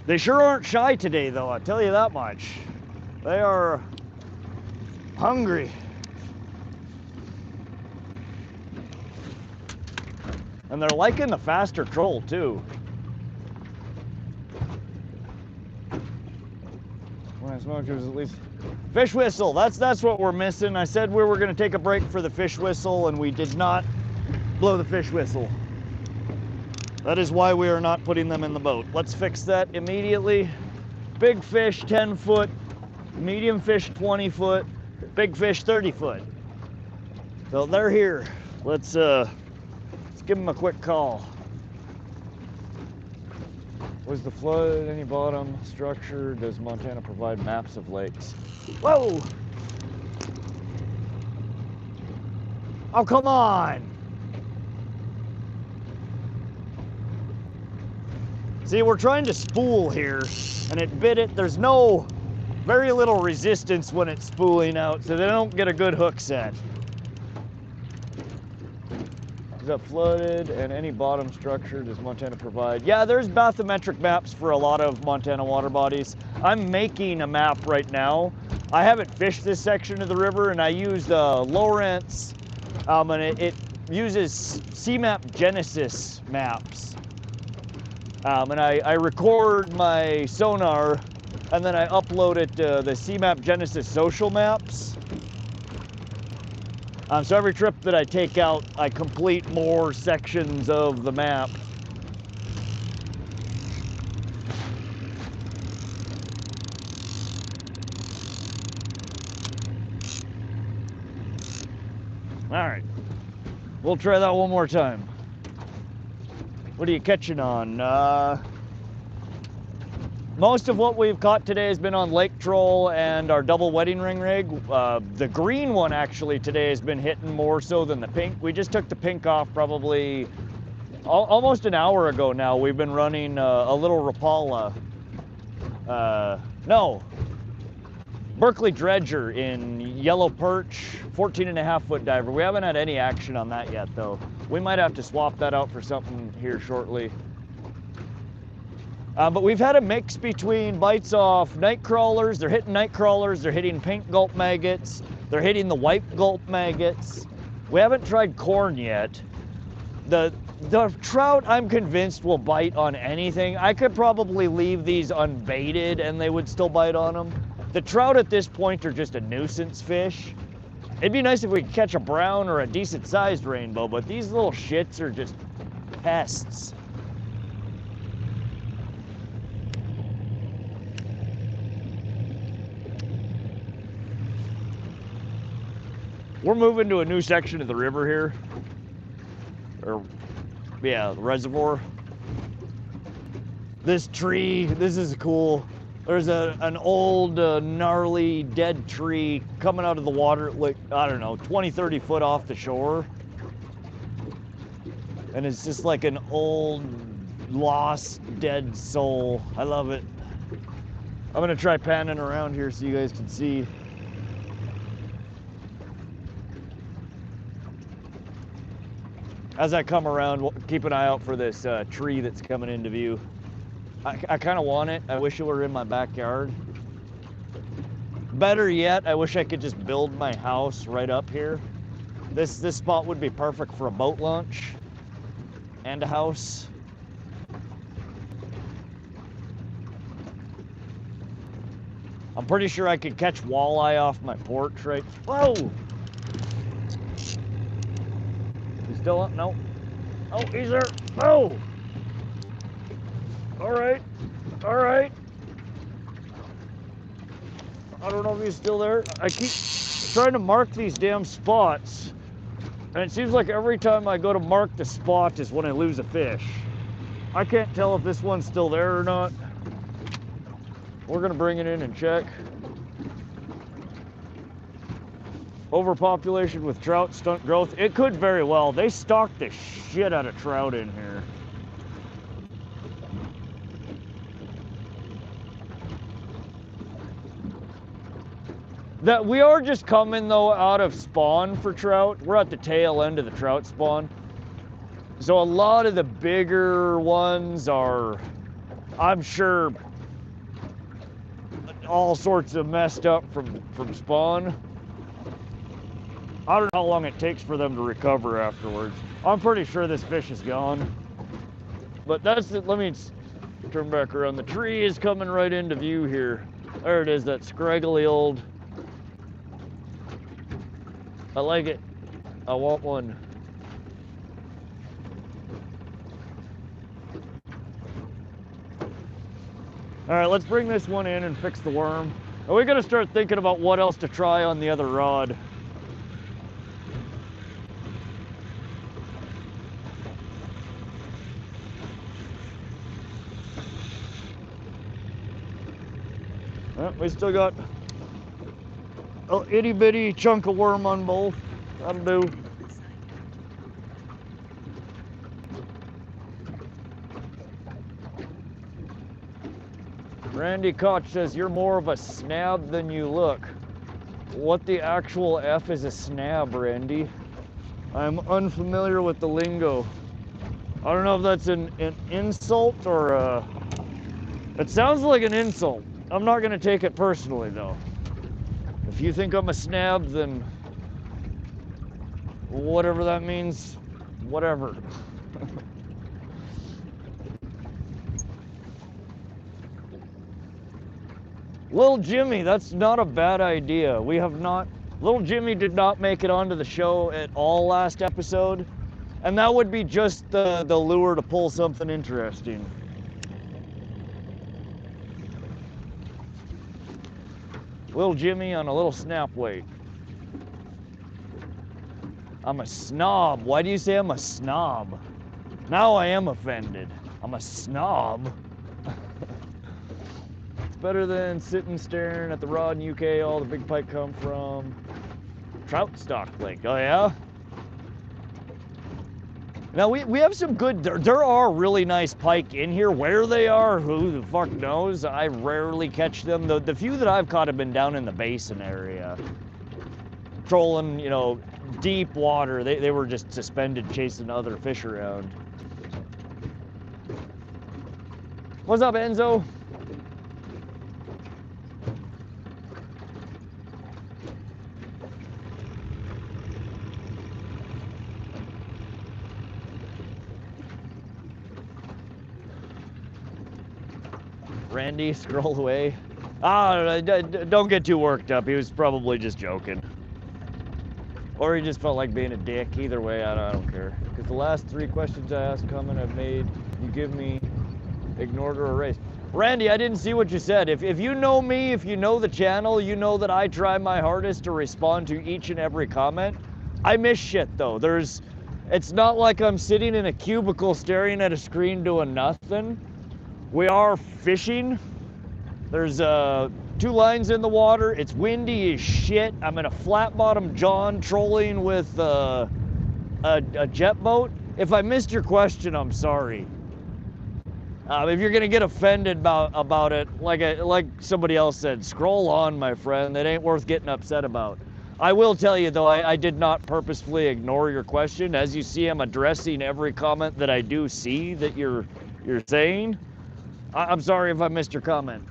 They sure aren't shy today, though, I'll tell you that much. They are hungry. And they're liking the faster troll too. When I smoked, it was at least fish whistle. That's what we're missing. I said we were going to take a break for the fish whistle, and we did not blow the fish whistle. That is why we are not putting them in the boat. Let's fix that immediately. Big fish 10 foot, medium fish 20 foot, big fish 30 foot. So they're here. Let's give them a quick call. Was the flood any bottom structure? Does Montana provide maps of lakes? Whoa! Oh, come on! See, we're trying to spool here, and it bit it. There's very little resistance when it's spooling out, so they don't get a good hook set. Is that flooded, and any bottom structure does Montana provide? Yeah, there's bathymetric maps for a lot of Montana water bodies. I'm making a map right now. I haven't fished this section of the river, and I used Lowrance, and it uses CMAP Genesis maps. And I record my sonar, and then I upload it to the CMAP Genesis social maps. So every trip that I take out, I complete more sections of the map. All right, we'll try that one more time. What are you catching on? Most of what we've caught today has been on lake troll and our double wedding ring rig. The green one actually today has been hitting more so than the pink. We just took the pink off probably almost an hour ago now. We've been running a little Rapala. No, Berkeley dredger in yellow perch, 14.5 foot diver. We haven't had any action on that yet though. We might have to swap that out for something here shortly. But we've had a mix between bites off night crawlers. They're hitting night crawlers. They're hitting pink gulp maggots. They're hitting the white gulp maggots. We haven't tried corn yet. The trout, I'm convinced, will bite on anything. I could probably leave these unbaited and they would still bite on them. The trout at this point are just a nuisance fish. It'd be nice if we could catch a brown or a decent sized rainbow, but these little shits are just pests. We're moving to a new section of the river here. Yeah, the reservoir. This tree, this is cool. There's an old, gnarly, dead tree coming out of the water, like, I don't know, 20, 30 foot off the shore. And it's just like an old, lost, dead soul. I love it. I'm gonna try panning around here so you guys can see. As I come around, keep an eye out for this tree that's coming into view. I kind of want it. I wish it were in my backyard. Better yet, I wish I could just build my house right up here. This spot would be perfect for a boat launch and a house. I'm pretty sure I could catch walleye off my porch, right? Whoa! He's still up? No. Oh, he's there. Oh! All right. All right. I don't know if he's still there. I keep trying to mark these damn spots, and it seems like every time I go to mark the spot is when I lose a fish. I can't tell if this one's still there or not. We're gonna bring it in and check. Overpopulation with trout, stunt growth. It could very well. They stock the shit out of trout in here. That we are just coming though out of spawn for trout. We're at the tail end of the trout spawn. So a lot of the bigger ones are, I'm sure, all sorts of messed up from spawn. I don't know how long it takes for them to recover afterwards. I'm pretty sure this fish is gone. But that's it. Let me turn back around. The tree is coming right into view here. There it is, that scraggly old. I like it. I want one. All right, let's bring this one in and fix the worm. And we gotta start thinking about what else to try on the other rod. We still got a itty bitty chunk of worm on both. That'll do. Randy Koch says, you're more of a snab than you look. What the actual F is a snab, Randy? I'm unfamiliar with the lingo. I don't know if that's an insult or it sounds like an insult. I'm not gonna take it personally though. If you think I'm a snab, then whatever that means, whatever. Little Jimmy, that's not a bad idea. We have not, Little Jimmy did not make it onto the show at all last episode. And that would be just the lure to pull something interesting. Little Jimmy on a little snap weight. I'm a snob. Why do you say I'm a snob? Now I am offended. I'm a snob. It's better than sitting staring at the rod in UK all the big pike come from. Trout stock lake. Oh yeah? Now we have some good, there are really nice pike in here. Where they are, who the fuck knows? I rarely catch them. The few that I've caught have been down in the basin area. Trolling, you know, deep water. They were just suspended chasing other fish around. What's up, Enzo? Randy, scroll away. Ah, don't get too worked up. He was probably just joking. Or he just felt like being a dick. Either way, I don't care. Because the last 3 questions I asked coming, I've made you give me ignored or erased. Randy, I didn't see what you said. If you know me, if you know the channel, you know that I try my hardest to respond to each and every comment. I miss shit though. It's not like I'm sitting in a cubicle staring at a screen doing nothing. We are fishing. There's 2 lines in the water. It's windy as shit. I'm in a flat bottom John trolling with a jet boat. If I missed your question, I'm sorry. If you're gonna get offended about it, like somebody else said, scroll on, my friend. That ain't worth getting upset about. I will tell you though, I did not purposefully ignore your question. As you see, I'm addressing every comment that I do see that you're saying. I'm sorry if I missed your comment.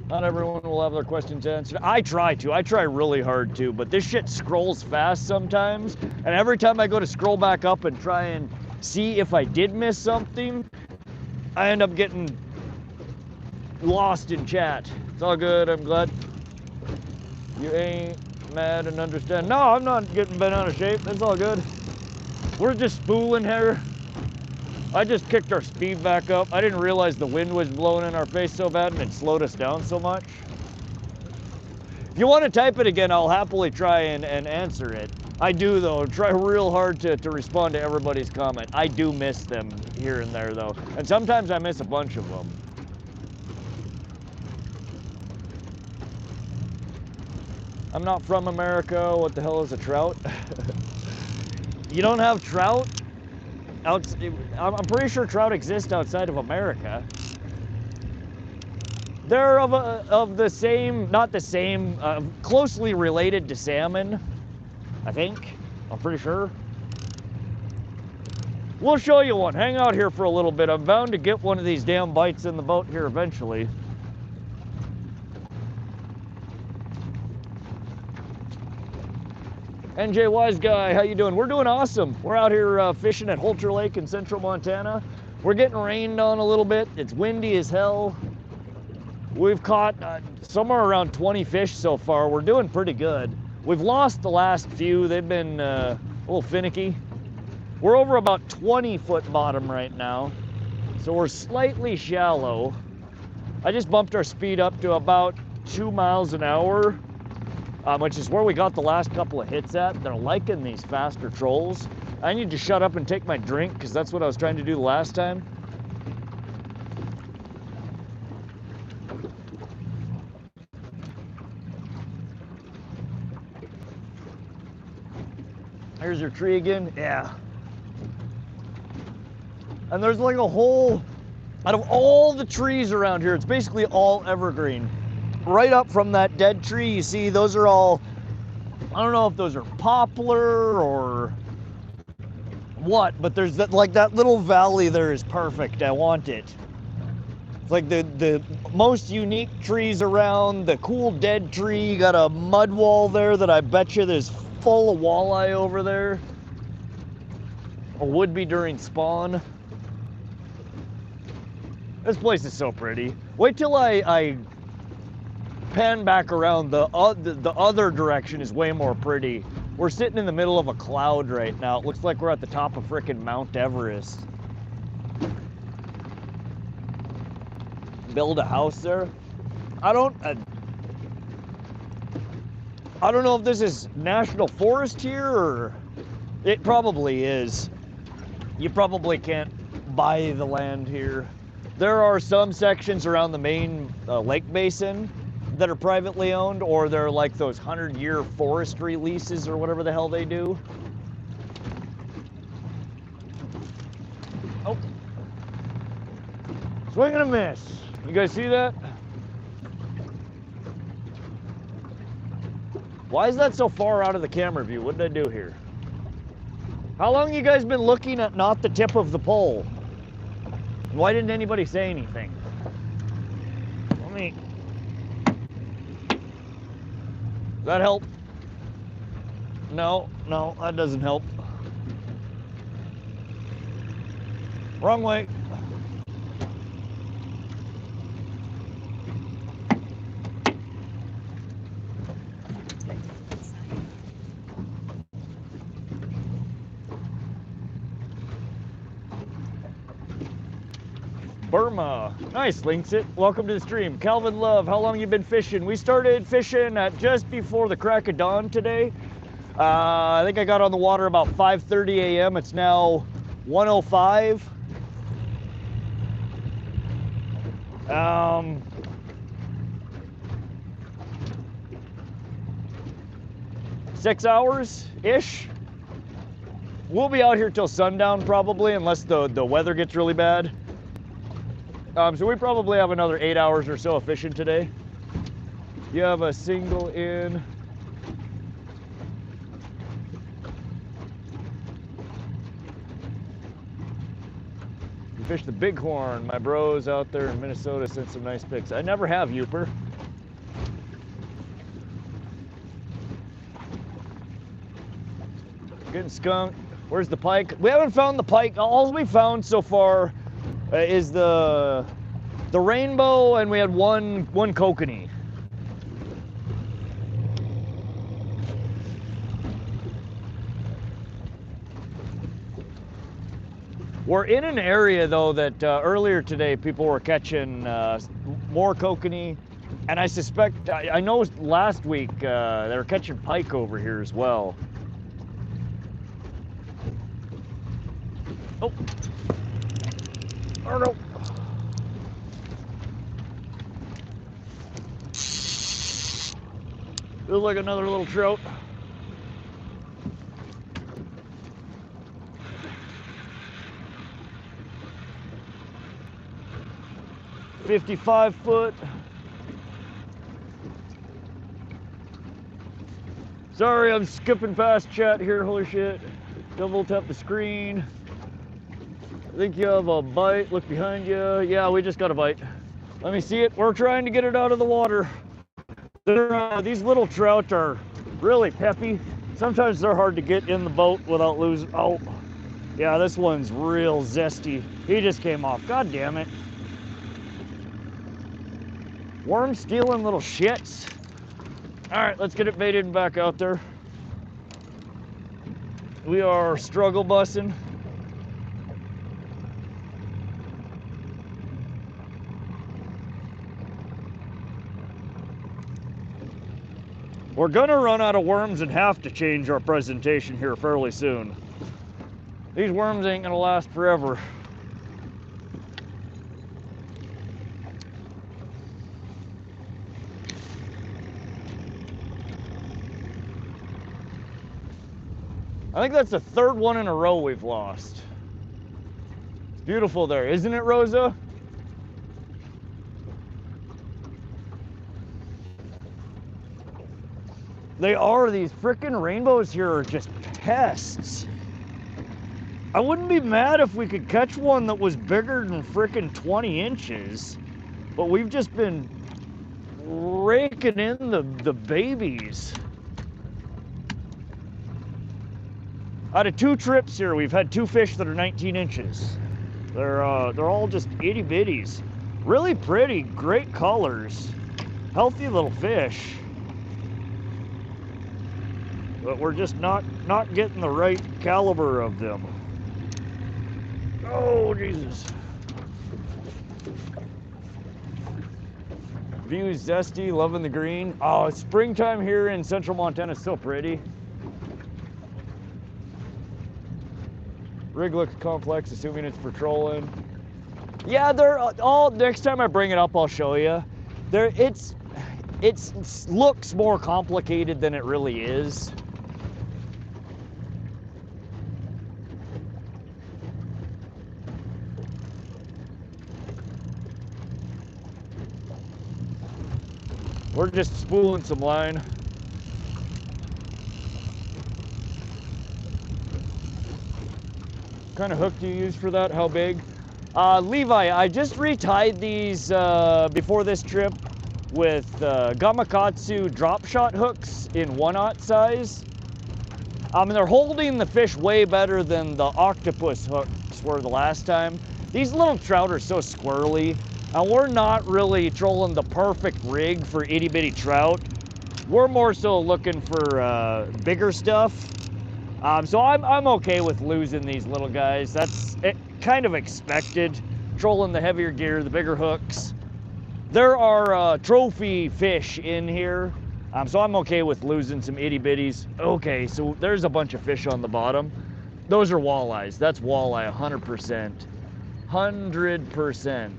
Not everyone will have their questions answered. I try really hard to, but this shit scrolls fast sometimes. And every time I go to scroll back up and try and see if I did miss something, I end up getting lost in chat. It's all good, I'm glad. You ain't mad and understand. No, I'm not getting bent out of shape. It's all good. We're just spooling here. I just kicked our speed back up. I didn't realize the wind was blowing in our face so bad and it slowed us down so much. If you want to type it again, I'll happily try and answer it. I do though, try real hard to respond to everybody's comment. I do miss them here and there though. And sometimes I miss a bunch of them. I'm not from America. What the hell is a trout? You don't have trout? I'm pretty sure trout exist outside of America. They're of the same, not the same, closely related to salmon, I think. I'm pretty sure. We'll show you one. Hang out here for a little bit. I'm bound to get one of these damn bites in the boat here eventually. NJ Wise Guy, how you doing? We're doing awesome. We're out here fishing at Holter Lake in central Montana. We're getting rained on a little bit. It's windy as hell. We've caught somewhere around 20 fish so far. We're doing pretty good. We've lost the last few. They've been a little finicky. We're over about 20-foot bottom right now, so we're slightly shallow. I just bumped our speed up to about 2 miles an hour. Which is where we got the last couple of hits at. They're liking these faster trolls. I need to shut up and take my drink because that's what I was trying to do the last time. Here's your tree again. Yeah. And there's like a whole, out of all the trees around here, it's basically all evergreen. Right up from that dead tree, you see those are all, I don't know if those are poplar or what, but there's that, like that little valley there is perfect. I want it. It's like the most unique trees around, the cool dead tree. You got a mud wall there that I bet you there's full of walleye over there. Or would be during spawn. This place is so pretty. Wait till I pan back around. The other direction is way more pretty. We're sitting in the middle of a cloud right now. It looks like we're at the top of frickin' Mount Everest. Build a house there. I don't know if this is national forest here or it probably is. You probably can't buy the land here. There are some sections around the main lake basin that are privately owned, or they're like those 100-year forestry leases or whatever the hell they do. Oh. Swing and a miss. You guys see that? Why is that so far out of the camera view? What did I do here? How long you guys been looking at not the tip of the pole? Why didn't anybody say anything? Let me... Does that help? No, that doesn't help. Wrong way. Burma. Nice, Links It. Welcome to the stream. Calvin Love, how long you been fishing? We started fishing at just before the crack of dawn today. I think I got on the water about 5:30 a.m. It's now 1:05. 6 hours-ish. We'll be out here till sundown probably, unless the weather gets really bad. So we probably have another 8 hours or so of fishing today. You have a single in. You fish the bighorn. My bros out there in Minnesota sent some nice pics. I never have, Youper. Getting skunked. Where's the pike? We haven't found the pike. All we found so far is the rainbow, and we had one kokanee. We're in an area though that earlier today people were catching more kokanee, and I suspect, I know last week they were catching pike over here as well. Oh. Oh no. Feels like another little trout. $55-foot. Sorry, I'm skipping past chat here. Holy shit. Double tap the screen. I think you have a bite. Look behind you. Yeah, we just got a bite. Let me see it. We're trying to get it out of the water. These little trout are really peppy. Sometimes they're hard to get in the boat without losing. Oh, yeah, this one's real zesty. He just came off. God damn it. Worm stealing little shits. All right, let's get it baited and back out there. We are struggle bussing. We're gonna run out of worms and have to change our presentation here fairly soon. These worms ain't gonna last forever. I think that's the third one in a row we've lost. It's beautiful there, isn't it, Rosa? They are. These frickin' rainbows here are just pests. I wouldn't be mad if we could catch one that was bigger than frickin' 20 inches, but we've just been raking in the babies. Out of 2 trips here, we've had 2 fish that are 19 inches. They're all just itty bitties. Really pretty, great colors, healthy little fish. But we're just not getting the right caliber of them. Oh, Jesus. View is zesty, loving the green. Oh, it's springtime here in central Montana. It's so pretty. Rig looks complex, assuming it's for trolling. Yeah, they're all, next time I bring it up, I'll show you. It looks more complicated than it really is. We're just spooling some line. What kind of hook do you use for that? How big? Levi, I just retied these before this trip with Gamakatsu drop shot hooks in 1/0 size. And they're holding the fish way better than the octopus hooks were the last time. These little trout are so squirrely, and we're not really trolling the perfect rig for itty bitty trout. We're more so looking for bigger stuff. So I'm okay with losing these little guys. That's kind of expected. Trolling the heavier gear, the bigger hooks. There are trophy fish in here, so I'm okay with losing some itty bitties. Okay, so there's a bunch of fish on the bottom. Those are walleyes. That's walleye, 100%. 100%.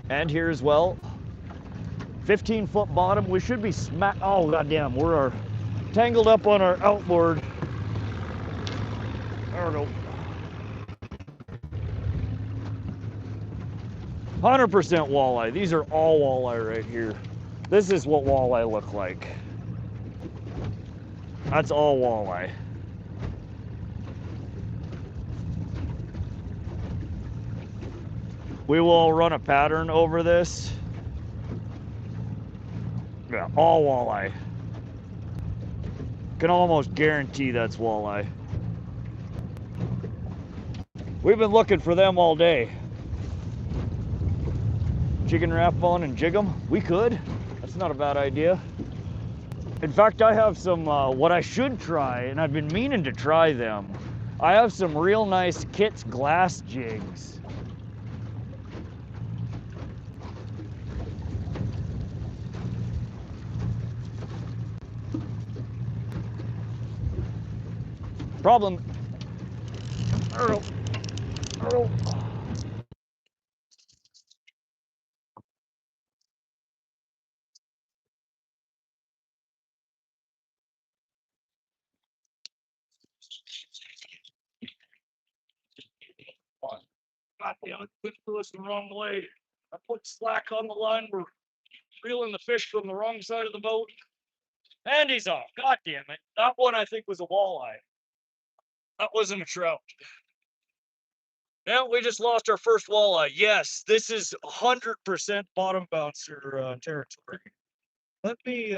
And here as well, 15-foot bottom. We should be oh goddamn, we're tangled up on our outboard. There we go. 100% walleye. These are all walleye right here. This is what walleye look like. That's all walleye. We will run a pattern over this. Yeah, all walleye. Can almost guarantee that's walleye. We've been looking for them all day. Jig and wrap on and jig them? We could. That's not a bad idea. In fact, I have some, what I should try, and I've been meaning to try them. I have some real nice Kit's glass jigs. Problem. God damn it, put this the wrong way. I put slack on the line. We're reeling the fish from the wrong side of the boat. And he's off. God damn it. That one I think was a walleye. That wasn't a trout. Yeah, we just lost our first walleye. Yes, this is 100% bottom bouncer territory. Let me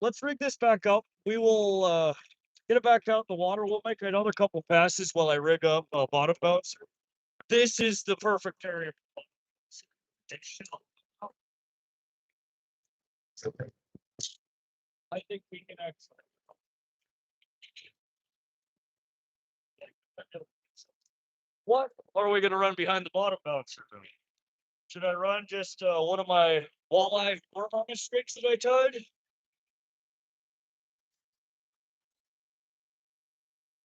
let's rig this back up. We will get it back out in the water. We'll make another couple passes while I rig up bottom bouncer. This is the perfect area. I think we can actually. What are we gonna run behind the bottom bouncer? Should I run just one of my walleye performance streaks that I tied?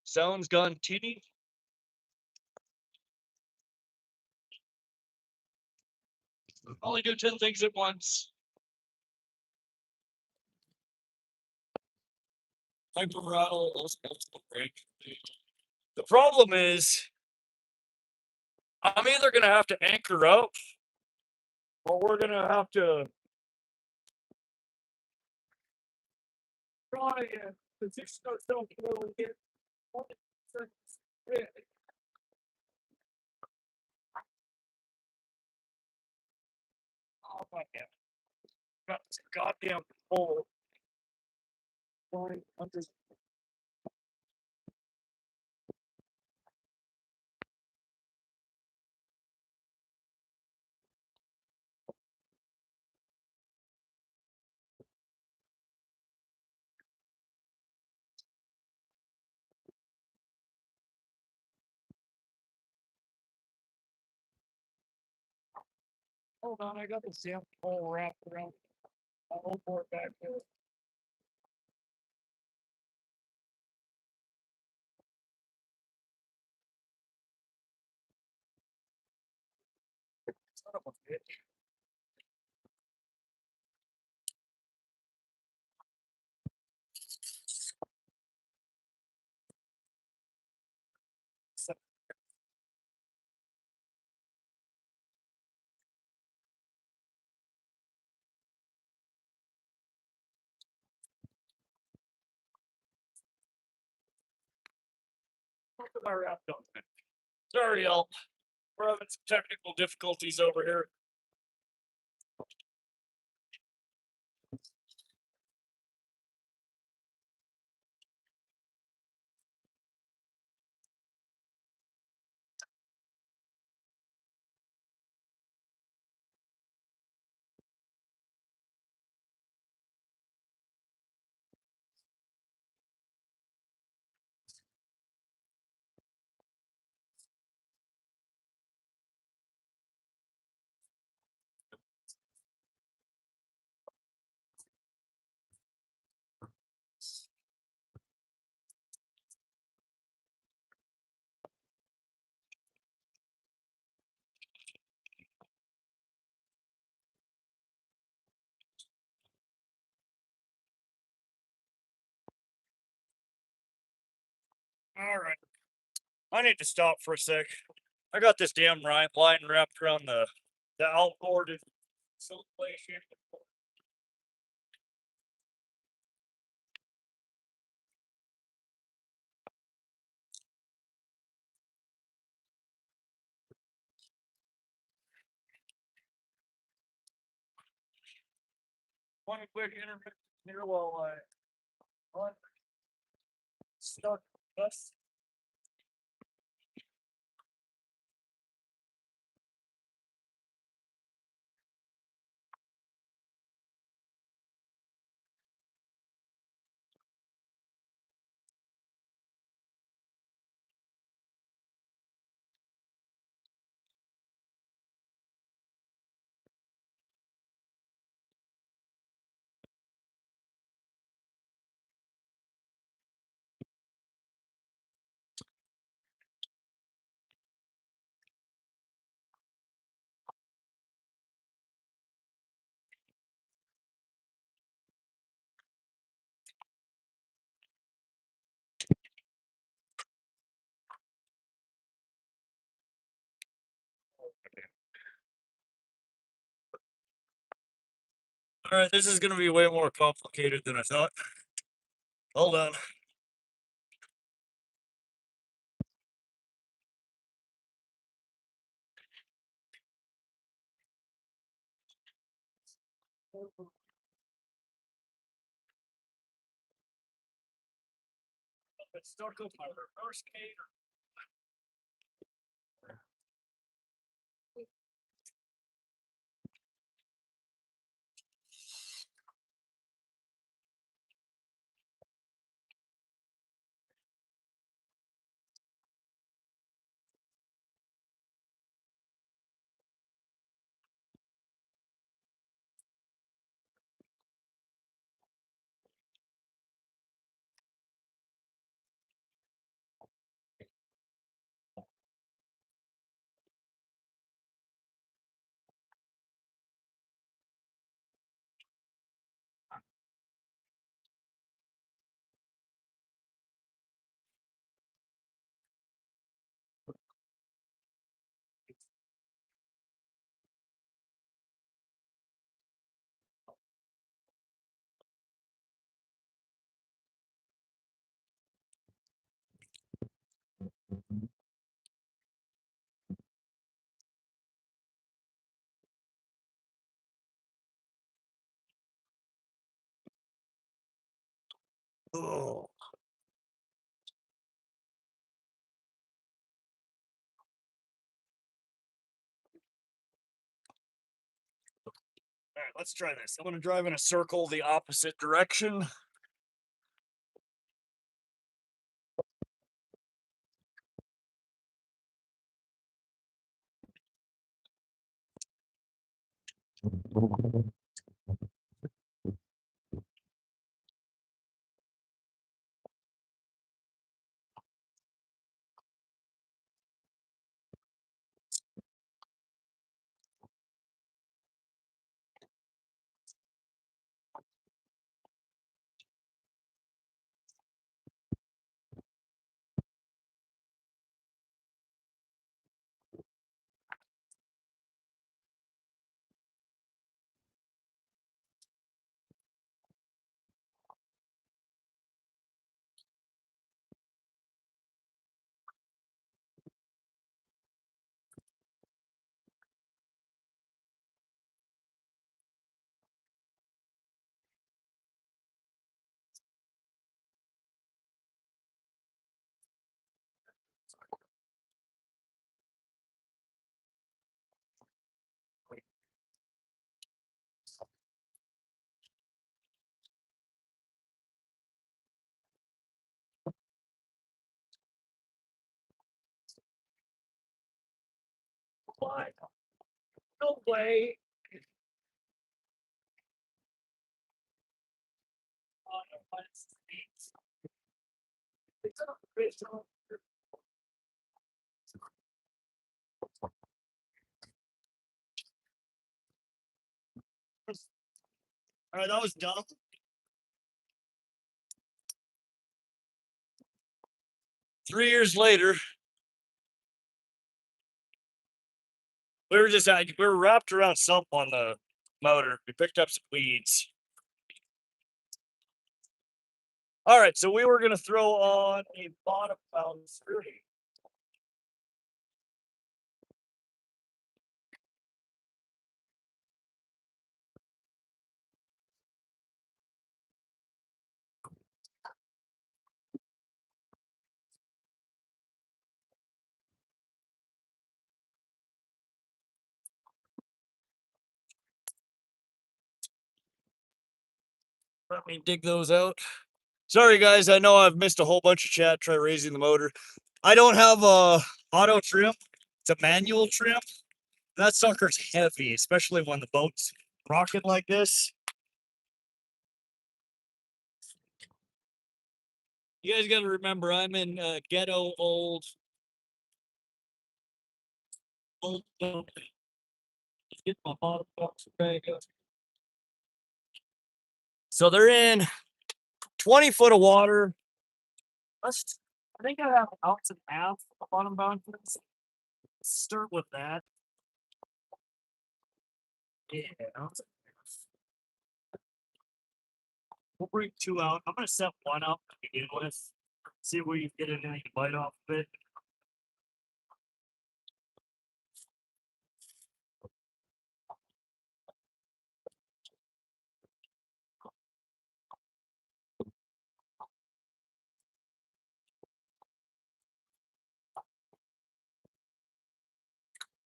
Sounds gone tinny. Only do 10 things at once. Hyper rattle, break. The problem is, I'm either gonna have to anchor up, or we're gonna have to try and position ourselves where we get 20 seconds. Oh my god. Got this goddamn hole. Flying under. Hold on, I got this damn pole wrapped around my whole board back there. Son of a bitch. Look at my wrap done. Sorry, y'all. We're having some technical difficulties over here. All right. I need to stop for a sec. I got this damn line wrapped around the outboard insulation. One quick intermission here while I stuck us. All right, this is going to be way more complicated than I thought. Hold on. It's stuck with my reverse cage. Oh. All right, let's try this. I'm going to drive in a circle the opposite direction. What? No way. All right, that was dumb. Three years later, we were wrapped around something on the motor. We picked up some weeds. All right, so we were going to throw on a bottom bound screw. Let me dig those out. Sorry, guys. I know I've missed a whole bunch of chat. Try raising the motor. I don't have a auto trim. It's a manual trim. That sucker's heavy, especially when the boat's rocking like this. You guys got to remember, I'm in ghetto old boat. Get my bottom box bag up. So they're in 20 foot of water. I think I have an ounce and a half of bottom bound for this. Let's start with that. Yeah, ounce and a half. We'll bring 2 out. I'm gonna set 1 up to begin with. See if we can get anything to bite off of it.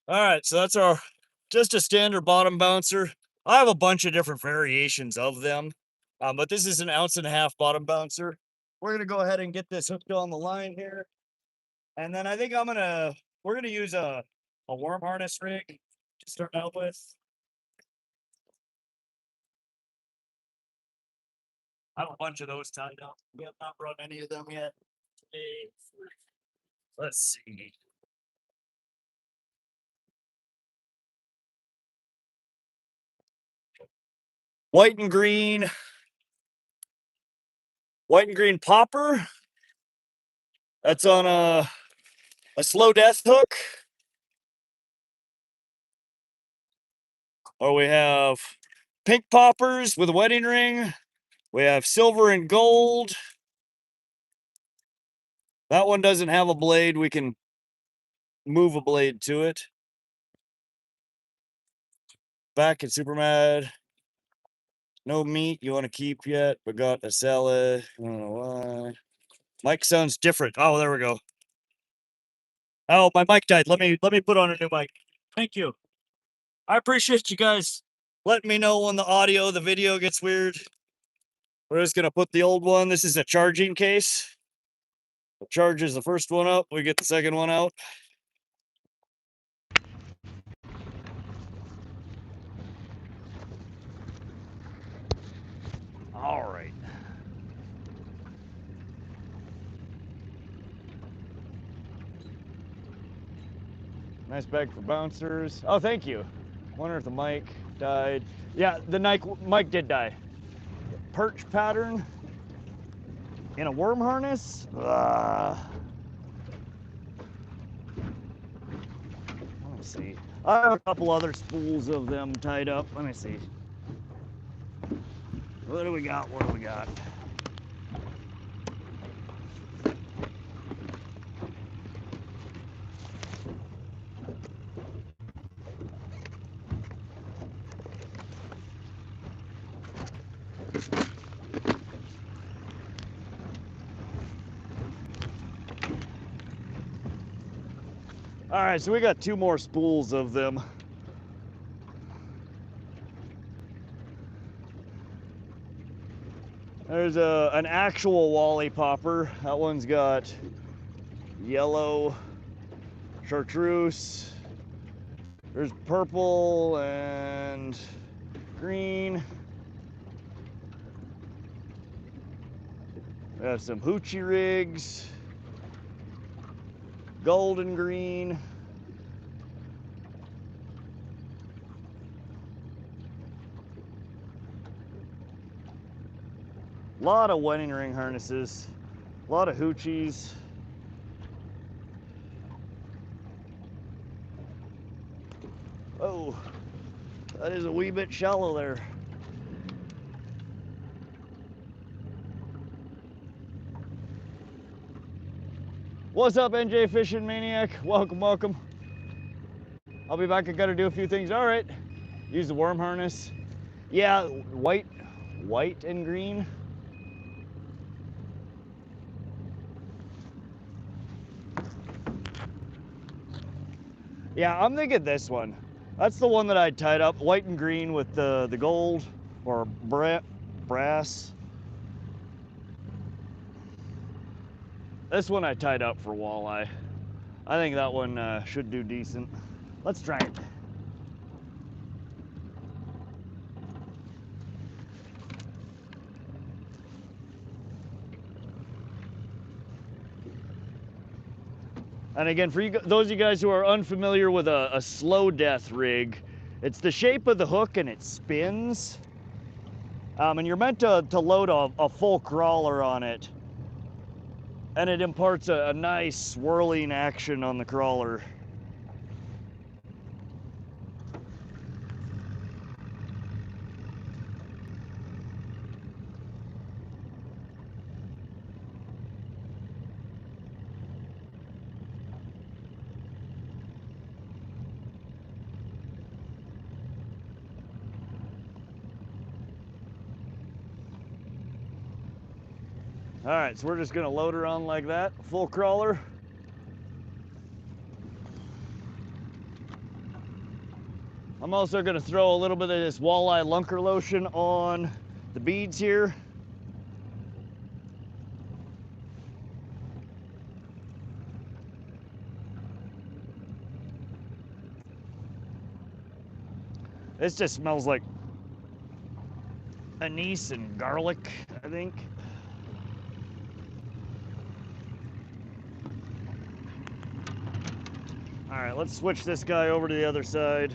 All right, so that's our just a standard bottom bouncer. I have a bunch of different variations of them, but this is an 1.5 ounce bottom bouncer. We're gonna go ahead and get this hooked on the line here, and then I think we're gonna use a worm harness rig to start out with. I have a bunch of those tied up. We have not run any of them yet. Let's see. White and green popper. That's on a slow death hook. Or we have pink poppers with a wedding ring. We have silver and gold. That one doesn't have a blade. We can move a blade to it. Back at Super Mad. No meat you want to keep yet, but got a salad. I don't know why. Mic sounds different. Oh, there we go. Oh, my mic died. Let me put on a new mic. Thank you. I appreciate you guys letting me know when the video gets weird. We're just gonna put the old one. This is a charging case. It charges the first one up. We get the second one out. All right. Nice bag for bouncers. Oh, thank you. Wonder if the mic died. Yeah, the mic did die. Perch pattern in a worm harness. Let me see. I have a couple other spools of them tied up. Let me see. What do we got? What do we got? All right, so we got 2 more spools of them. There's an actual walleye popper. That one's got yellow chartreuse. There's purple and green. We have some hoochie rigs. Golden green. A lot of wedding ring harnesses. A lot of hoochies. Oh, that is a wee bit shallow there. What's up, NJ Fishing Maniac? Welcome, welcome. I'll be back. I gotta do a few things. All right. Use the worm harness. Yeah, white and green. Yeah, I'm thinking this one. That's the one that I tied up, white and green with the gold or brass. This one I tied up for walleye. I think that one should do decent. Let's try it. And again, for those of you guys who are unfamiliar with a slow death rig, it's the shape of the hook and it spins. And you're meant to load a full crawler on it. And it imparts a nice swirling action on the crawler. All right, so we're just gonna load her on like that, full crawler. I'm also gonna throw a little bit of this walleye lunker lotion on the beads here. This just smells like anise and garlic, I think. All right, let's switch this guy over to the other side.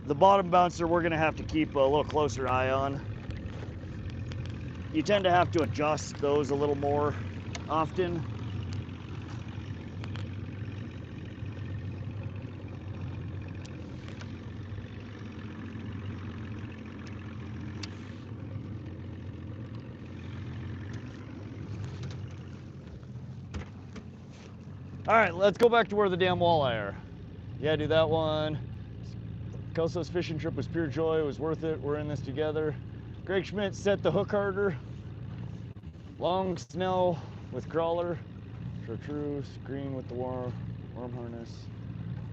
The bottom bouncer we're gonna have to keep a little closer eye on. You tend to have to adjust those a little more often. All right, let's go back to where the damn walleye are. Yeah, do that one. Kelso's fishing trip was pure joy. It was worth it. We're in this together. Greg Schmidt set the hook harder. Long snell with crawler. Chartreuse, green with the worm harness.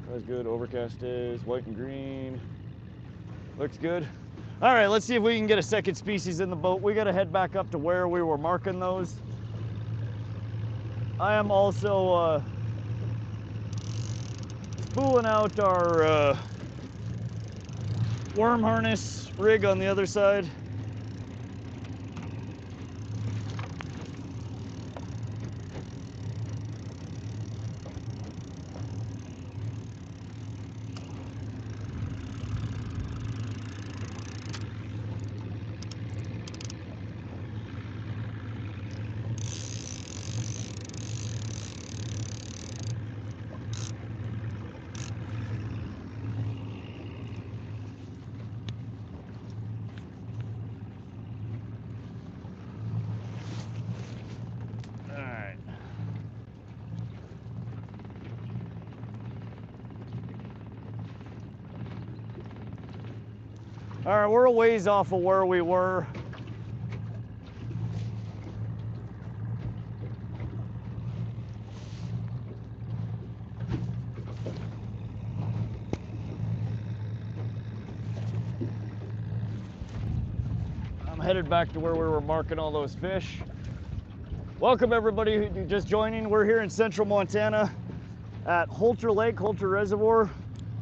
That's good. Overcast days, white and green. Looks good. All right, let's see if we can get a second species in the boat. We got to head back up to where we were marking those. I am also spooling out our worm harness rig on the other side. All right, we're a ways off of where we were. I'm headed back to where we were marking all those fish. Welcome everybody who just joining. We're here in central Montana at Holter Lake, Holter Reservoir.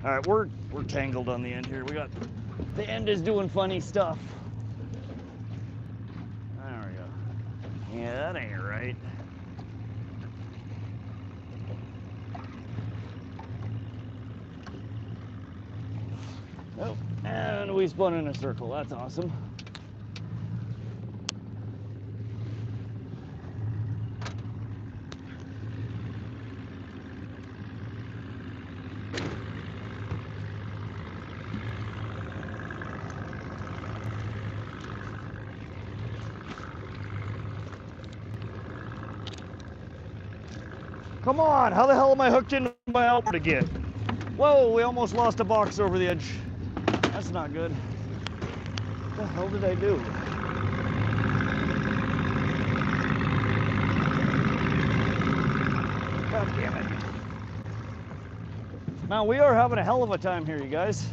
All right, we're tangled on the end here. The end is doing funny stuff. There we go. Yeah, that ain't right. Oh, and we spun in a circle. That's awesome. Come on, how the hell am I hooked into my outboard again? Whoa, we almost lost a box over the edge. That's not good. What the hell did I do? God damn it. Now we are having a hell of a time here, you guys.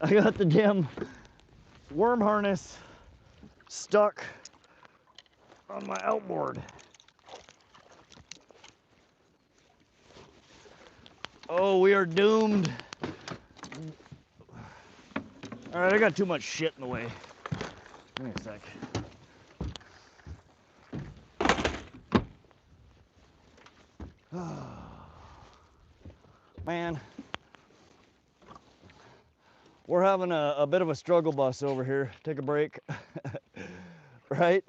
I got the damn worm harness stuck on my outboard. Oh, we are doomed. All right, I got too much shit in the way. Give me a sec. Man, we're having a bit of a struggle bus over here. Take a break, right?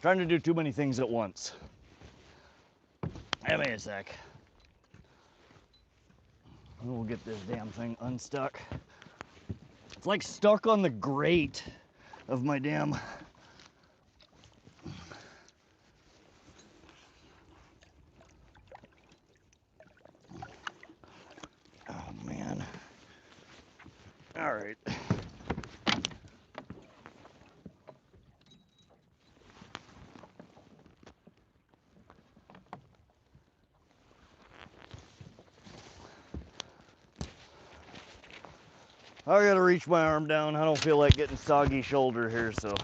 Trying to do too many things at once. Give me a sec. We'll get this damn thing unstuck. It's like stuck on the grate of my damn... Oh man. All right. I gotta reach my arm down. I don't feel like getting soggy shoulder here, so.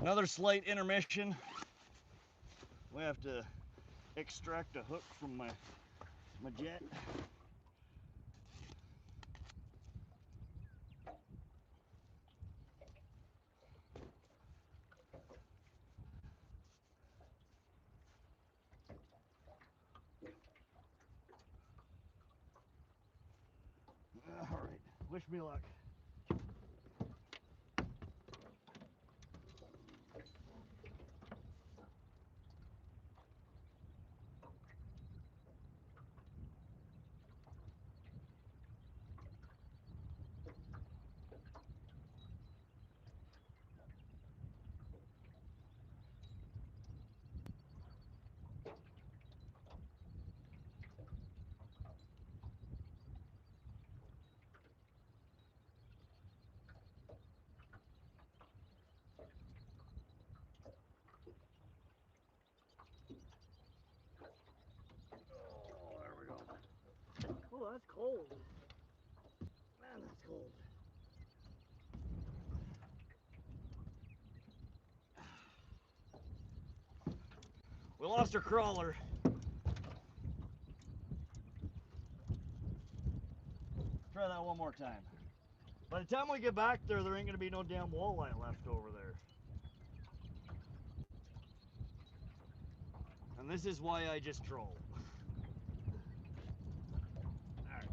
Another slight intermission. We have to extract a hook from my jet. All right, wish me luck. Oh, there we go. Oh, that's cold. Man, that's cold. We lost our crawler. Try that one more time. By the time we get back there, there ain't gonna be no damn walleye left over there. And this is why I just troll. Alright.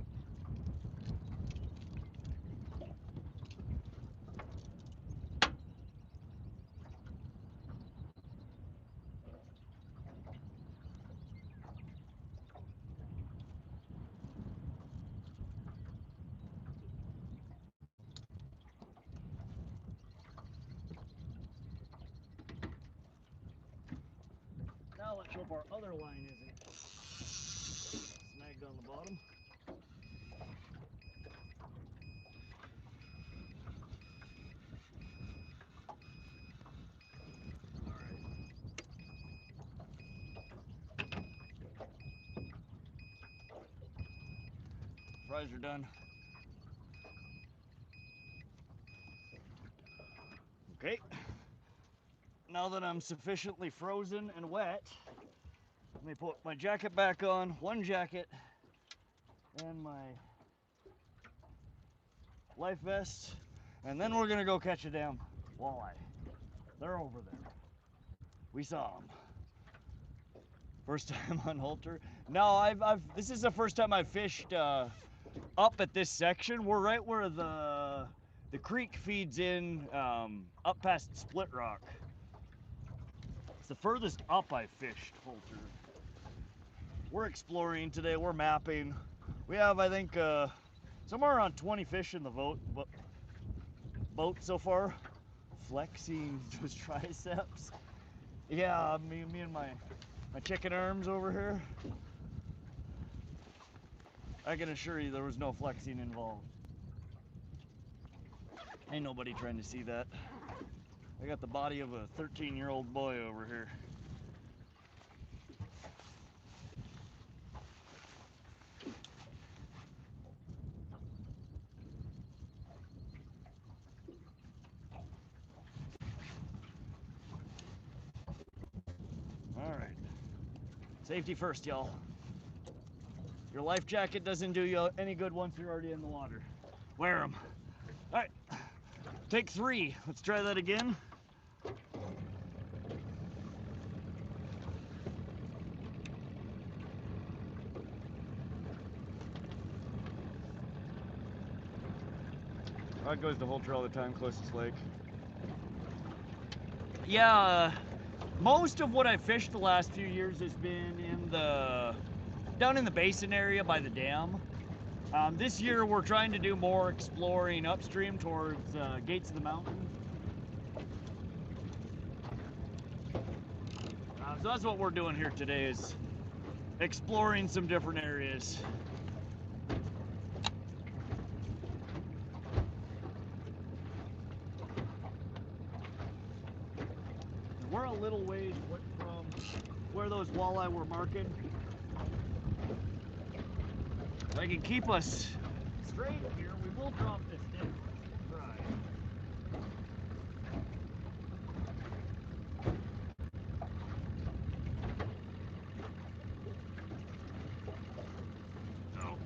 Now let's hope our other line isn't snagged on the bottom. Fries are done. Okay. Now that I'm sufficiently frozen and wet, let me put my jacket back on, one jacket, and my life vest, and then we're gonna go catch a damn walleye. They're over there. We saw them. First time on Holter. No, this is the first time I've fished up at this section. We're right where the creek feeds in up past Split Rock. It's the furthest up I've fished Holter. We're exploring today, we're mapping. We have, I think, somewhere around 20 fish in the boat so far. Flexing those triceps. Yeah, me and my chicken arms over here. I can assure you there was no flexing involved. Ain't nobody trying to see that. I got the body of a 13-year-old boy over here. All right. Safety first, y'all. Your life jacket doesn't do you any good once you're already in the water. Wear them. All right. Take 3. Let's try that again. Rod goes to Holter all the time, closest lake. yeah, most of what I fished the last few years has been down in the basin area by the dam. This year we're trying to do more exploring upstream towards Gates of the Mountain. So that's what we're doing here today, is exploring some different areas. We're a little ways from where those walleye were marking. If they can keep us straight here, we will drop this stick. Right. Oh.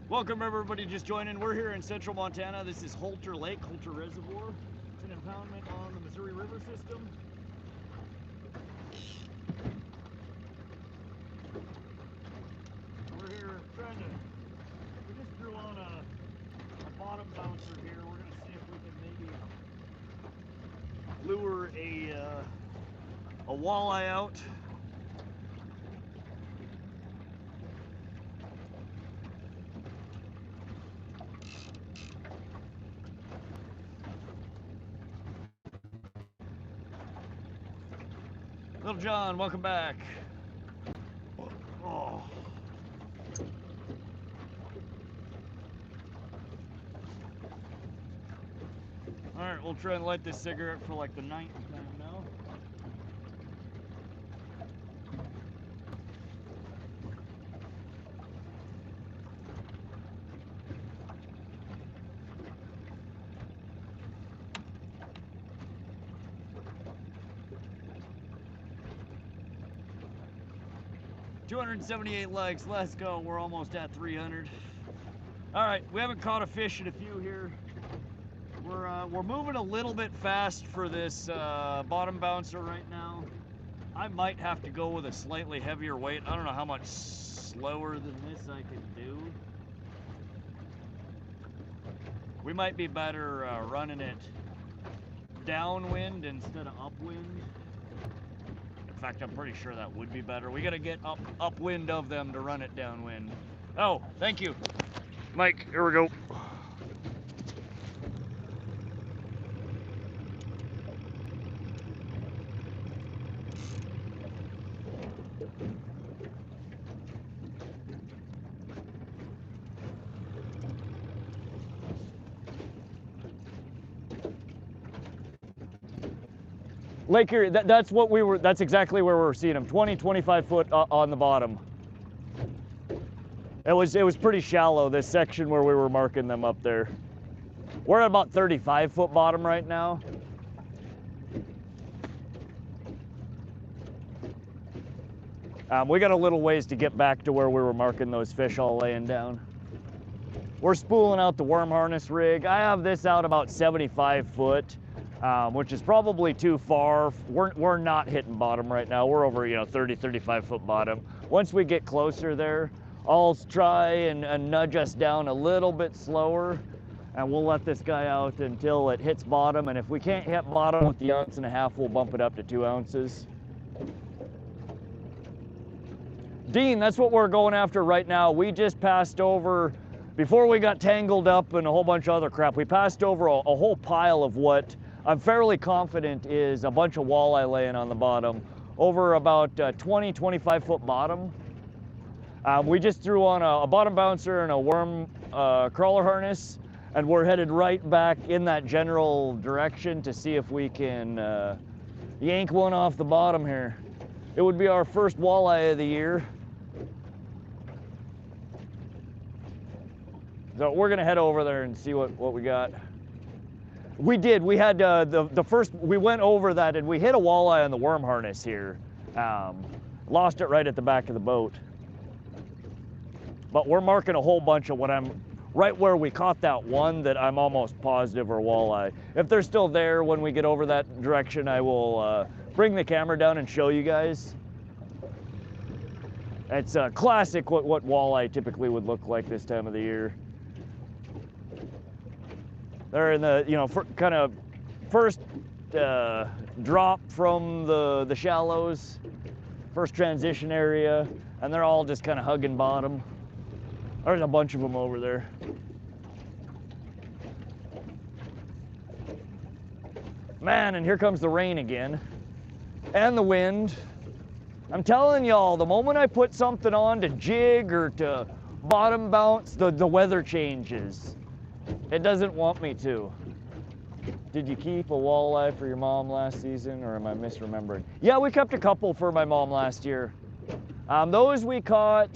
Welcome everybody just joining. We're here in central Montana. This is Holter Lake, Holter Reservoir. It's an impoundment on the Missouri River system. We're here trying to, we just threw on a bottom bouncer here. We're gonna see if we can maybe lure a walleye out. Little John, welcome back. Oh. All right, we'll try and light this cigarette for like the 9th time now. $278 likes, let's go. We're almost at 300. All right, we haven't caught a fish in a few here. We're moving a little bit fast for this bottom bouncer right now. I might have to go with a slightly heavier weight. I don't know how much slower than this I can do. We might be better running it downwind instead of upwind. In fact, I'm pretty sure that would be better. We gotta get upwind of them to run it downwind. Oh, thank you. Mike, here we go. Lake Erie, that's what we were, that's exactly where we were seeing them. 20, 25 foot on the bottom. It was pretty shallow, this section where we were marking them up there. We're at about 35 foot bottom right now. We got a little ways to get back to where we were marking those fish all laying down. We're spooling out the worm harness rig. I have this out about 75 foot. Which is probably too far. We're not hitting bottom right now. We're over 30, 35 foot bottom. Once we get closer there, I'll try and nudge us down a little bit slower, and we'll let this guy out until it hits bottom. And if we can't hit bottom with the 1.5 ounces, we'll bump it up to 2 ounces. Dean, that's what we're going after right now. We just passed over, before we got tangled up in a whole bunch of other crap, we passed over a whole pile of what I'm fairly confident is a bunch of walleye laying on the bottom, over about 20, 25 foot bottom. We just threw on a bottom bouncer and a worm crawler harness, and we're headed right back in that general direction to see if we can yank one off the bottom here. It would be our first walleye of the year. So we're gonna head over there and see what we got. We did. We had the first, we went over that and we hit a walleye on the worm harness here. Lost it right at the back of the boat. But we're marking a whole bunch of what I'm right where we caught that one that I'm almost positive are walleye. If they're still there when we get over that direction, I will bring the camera down and show you guys. It's a classic what walleye typically would look like this time of the year. They're in the, you know, kind of first drop from the shallows, first transition area, and they're all just kind of hugging bottom. There's a bunch of them over there. Man, and here comes the rain again, and the wind. I'm telling y'all, the moment I put something on to jig or to bottom bounce, the weather changes. It doesn't want me to. Did you keep a walleye for your mom last season, or am I misremembering? Yeah, we kept a couple for my mom last year. Those we caught,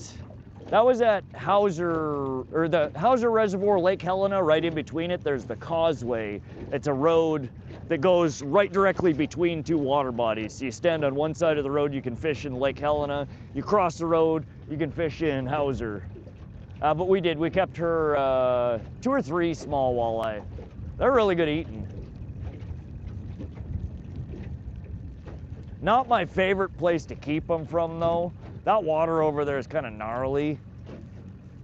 that was at the Hauser Reservoir, Lake Helena. Right in between it, there's the causeway. It's a road that goes right directly between two water bodies. So you stand on one side of the road, you can fish in Lake Helena. You cross the road, you can fish in Hauser. But we kept her 2 or 3 small walleye. They're really good eating. Not my favorite place to keep them from though. That water over there is kind of gnarly.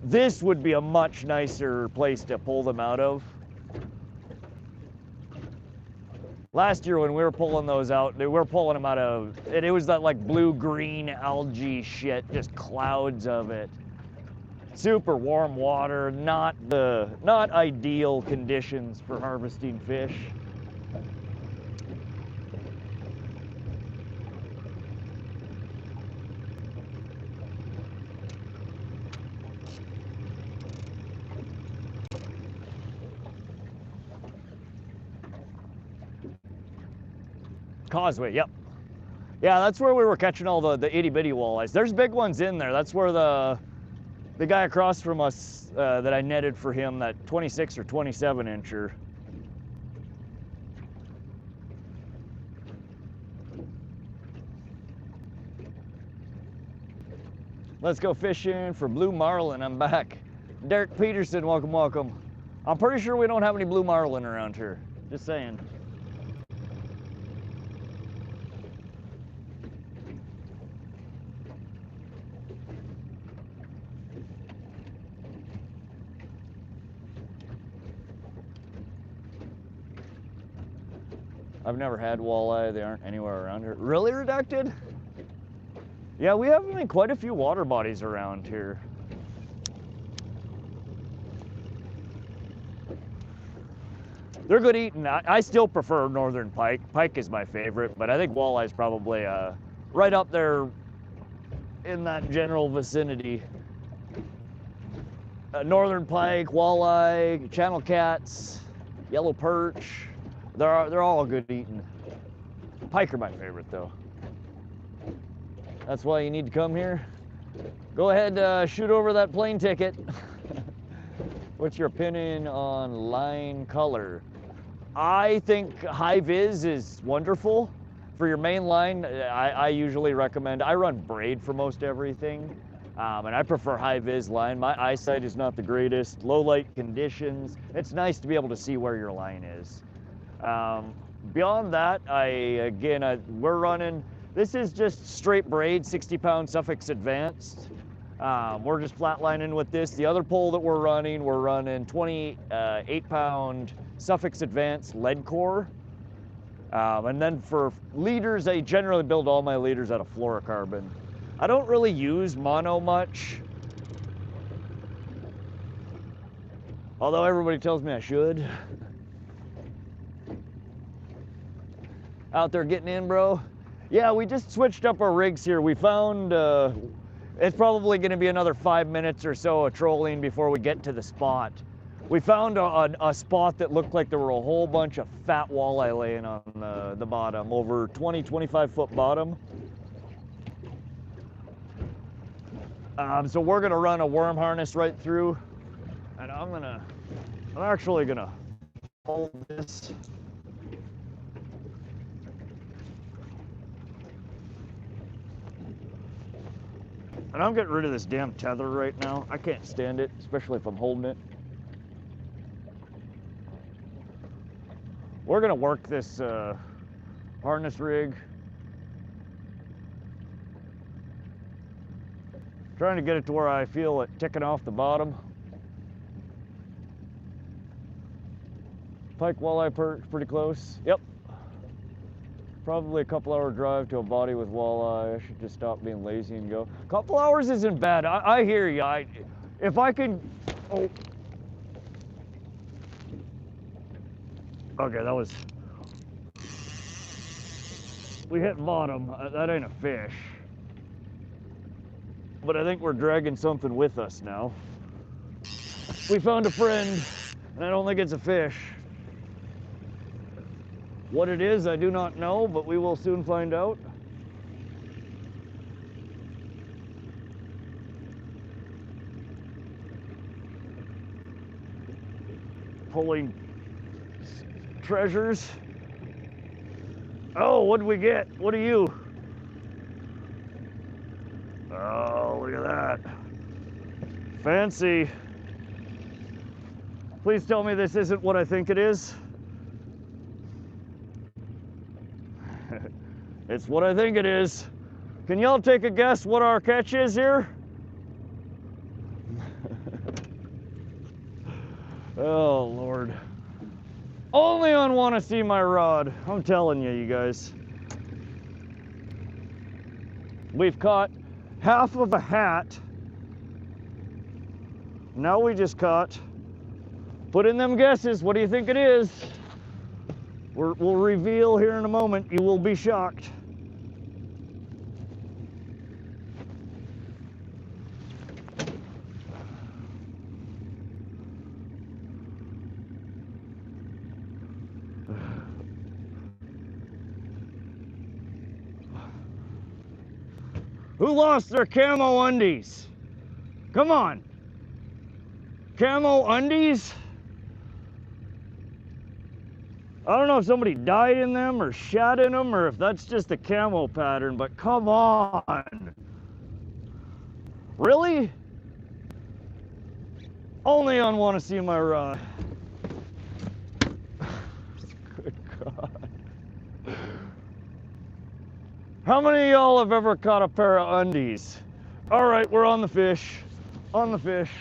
This would be a much nicer place to pull them out of. Last year when we were pulling those out, we were pulling them out of, it was that like blue-green algae shit, just clouds of it. Super warm water, not ideal conditions for harvesting fish. Causeway, yep. Yeah, that's where we were catching all the itty-bitty walleyes. There's big ones in there. That's where the guy across from us that I netted for him, that 26 or 27 incher. Let's go fishing for blue marlin. I'm back. Derek Peterson, welcome, welcome. I'm pretty sure we don't have any blue marlin around here. Just saying. I've never had walleye. They aren't anywhere around here. Really, Redacted? Yeah, we have quite a few water bodies around here. They're good eating. I still prefer northern pike. Pike is my favorite, but I think walleye is probably right up there in that general vicinity. Northern pike, walleye, channel cats, yellow perch. They're all good eating. Pike are my favorite though. That's why you need to come here. Go ahead, shoot over that plane ticket. What's your opinion on line color? I think high vis is wonderful. For your main line, I usually recommend, I run braid for most everything. And I prefer high vis line. My eyesight is not the greatest. Low light conditions. It's nice to be able to see where your line is. Beyond that, we're running, this is just straight braid, 60-pound Suffix Advanced. We're just flatlining with this. The other pole that we're running 28-pound Suffix Advanced lead core. And then for leaders, I generally build all my leaders out of fluorocarbon. I don't really use mono much, although everybody tells me I should. Out there getting in, bro? Yeah, we just switched up our rigs here. We found it's probably going to be another 5 minutes or so of trolling before we get to the spot. We found a spot that looked like there were a whole bunch of fat walleye laying on the bottom, over 20-25 foot bottom. So we're gonna run a worm harness right through, and I'm actually gonna hold this. And I'm getting rid of this damn tether right now. I can't stand it, especially if I'm holding it. We're gonna work this harness rig. Trying to get it to where I feel it ticking off the bottom. Pike, walleye, perch, pretty close. Yep. Probably a couple hour drive to a body with walleye. I should just stop being lazy and go. Couple hours isn't bad. I hear you. If I could, oh. Okay, that was, we hit bottom. That ain't a fish. But I think we're dragging something with us now. We found a friend, and I don't think it's a fish. What it is, I do not know, but we will soon find out. Pulling treasures. Oh, what did we get? What are you? Oh, look at that. Fancy. Please tell me this isn't what I think it is. It's what I think it is. Can y'all take a guess what our catch is here? Oh, Lord. Only on WannaSeeMyRod. I'm telling you, you guys. We've caught half of a hat. Now we just caught. Put in them guesses. What do you think it is? We'll reveal here in a moment. You will be shocked. Who lost their camo undies? Come on. Camo undies? I don't know if somebody died in them or shat in them or if that's just a camo pattern, but come on. Really? Only on WannaSeeMyRod. Good God. How many of y'all have ever caught a pair of undies? All right, we're on the fish. On the fish.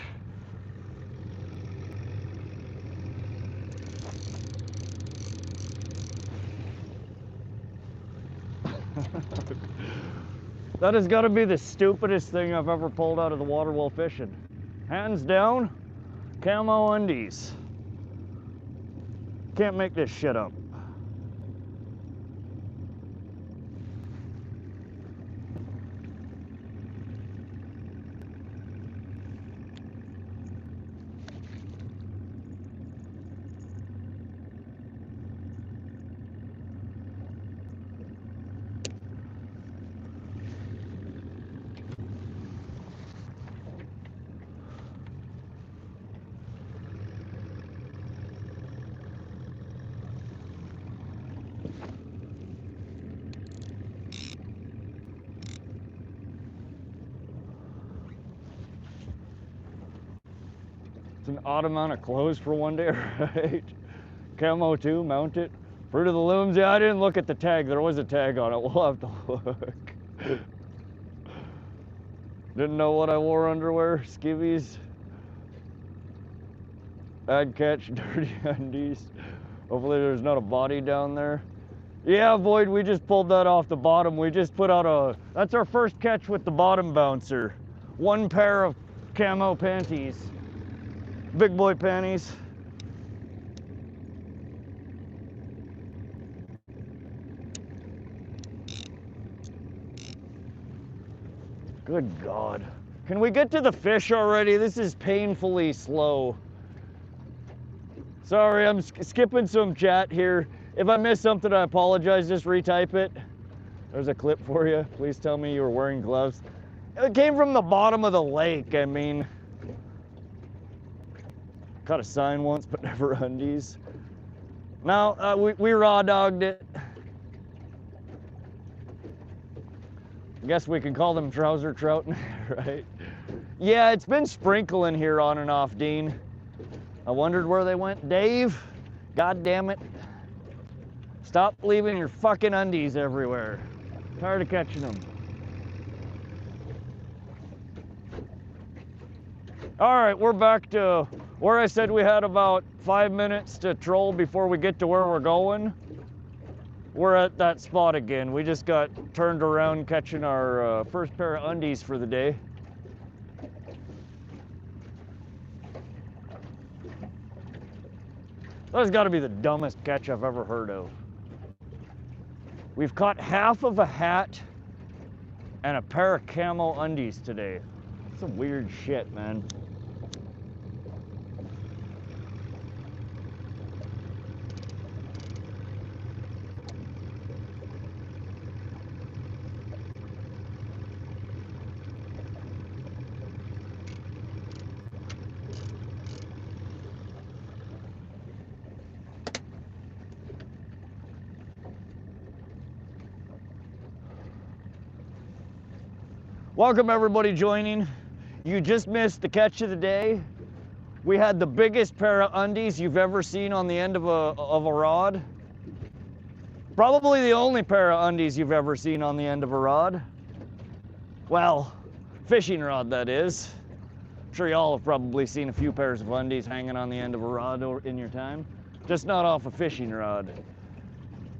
That has got to be the stupidest thing I've ever pulled out of the water while fishing. Hands down, camo undies. Can't make this shit up. It's an odd amount of clothes for one day, right? Camo too, mount it. Fruit of the looms, yeah, I didn't look at the tag. There was a tag on it, we'll have to look. Didn't know what I wore underwear, skivvies. Bad catch, dirty undies. Hopefully there's not a body down there. Yeah, Void, we just pulled that off the bottom. We just put out that's our first catch with the bottom bouncer. One pair of camo panties. Big boy panties. Good God. Can we get to the fish already? This is painfully slow. Sorry, I'm skipping some chat here. If I missed something, I apologize. Just retype it. There's a clip for you. Please tell me you were wearing gloves. It came from the bottom of the lake. I mean, caught a sign once, but never undies. No, we raw dogged it. I guess we can call them trouser trout, right? Yeah, it's been sprinkling here on and off, Dean. I wondered where they went. Dave, God damn it. Stop leaving your fucking undies everywhere. Tired of catching them. All right, we're back to where I said we had about 5 minutes to troll before we get to where we're going. We're at that spot again. We just got turned around catching our first pair of undies for the day. That's got to be the dumbest catch I've ever heard of. We've caught half of a hat and a pair of camo undies today. Some weird shit, man. Welcome everybody joining. You just missed the catch of the day. We had the biggest pair of undies you've ever seen on the end of a rod. Probably the only pair of undies you've ever seen on the end of a rod. Well, fishing rod that is. I'm sure y'all have probably seen a few pairs of undies hanging on the end of a rod in your time. Just not off a fishing rod.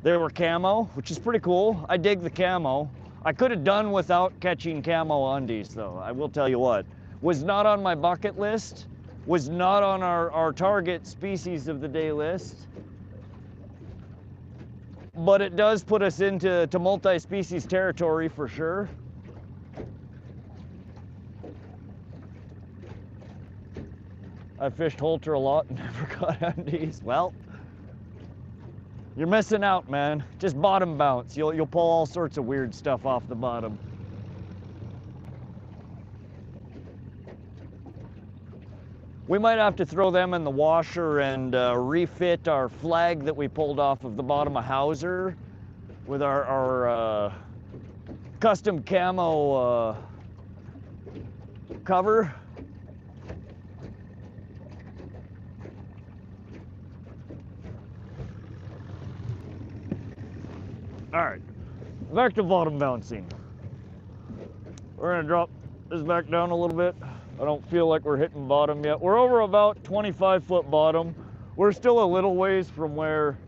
They were camo, which is pretty cool. I dig the camo. I could have done without catching camo undies though, I will tell you what. Was not on my bucket list, was not on our target species of the day list. But it does put us into multi-species territory for sure. I fished Holter a lot and never caught undies. Well, you're missing out, man. Just bottom bounce. You'll pull all sorts of weird stuff off the bottom. We might have to throw them in the washer and refit our flag that we pulled off of the bottom of Hauser with our custom camo cover. All right, back to bottom bouncing. We're gonna drop this back down a little bit. I don't feel like we're hitting bottom yet. We're over about 25-foot bottom. We're still a little ways from where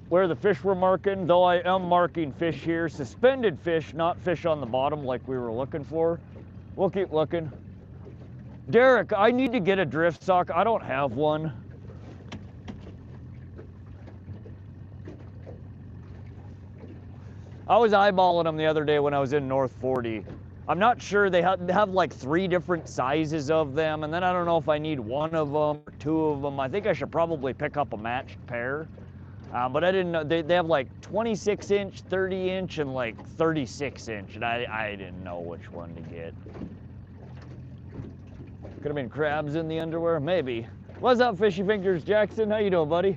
the fish were marking, though I am marking fish here. Suspended fish, not fish on the bottom like we were looking for. We'll keep looking. Derek, I need to get a drift sock. I don't have one. I was eyeballing them the other day when I was in North 40. I'm not sure, they have like 3 different sizes of them, and then I don't know if I need one of them or 2 of them. I think I should probably pick up a matched pair. But I didn't know, they have like 26 inch, 30 inch, and like 36 inch, and I didn't know which one to get. Could have been crabs in the underwear, maybe. What's up, Fishy Fingers Jackson? How you doing, buddy?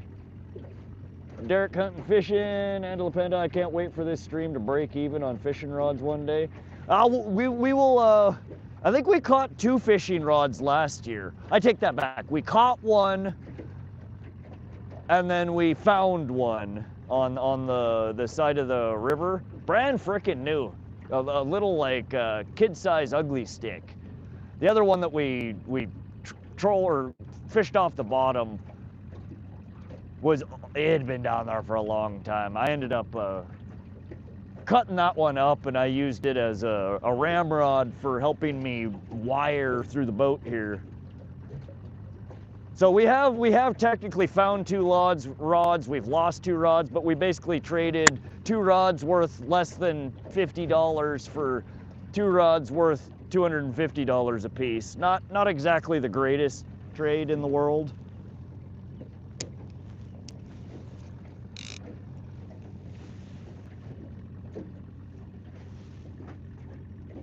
Derek hunting, fishing, Angela Panda. I can't wait for this stream to break even on fishing rods one day. We will, I think we caught 2 fishing rods last year. I take that back. We caught one, and then we found one on the side of the river. Brand frickin' new. A little like kid-size ugly stick. The other one that we troll or fished off the bottom it had been down there for a long time. I ended up cutting that one up, and I used it as a ramrod for helping me wire through the boat here. So we have technically found 2 rods. We've lost 2 rods, but we basically traded 2 rods worth less than $50 for 2 rods worth $250 a piece. Not exactly the greatest trade in the world.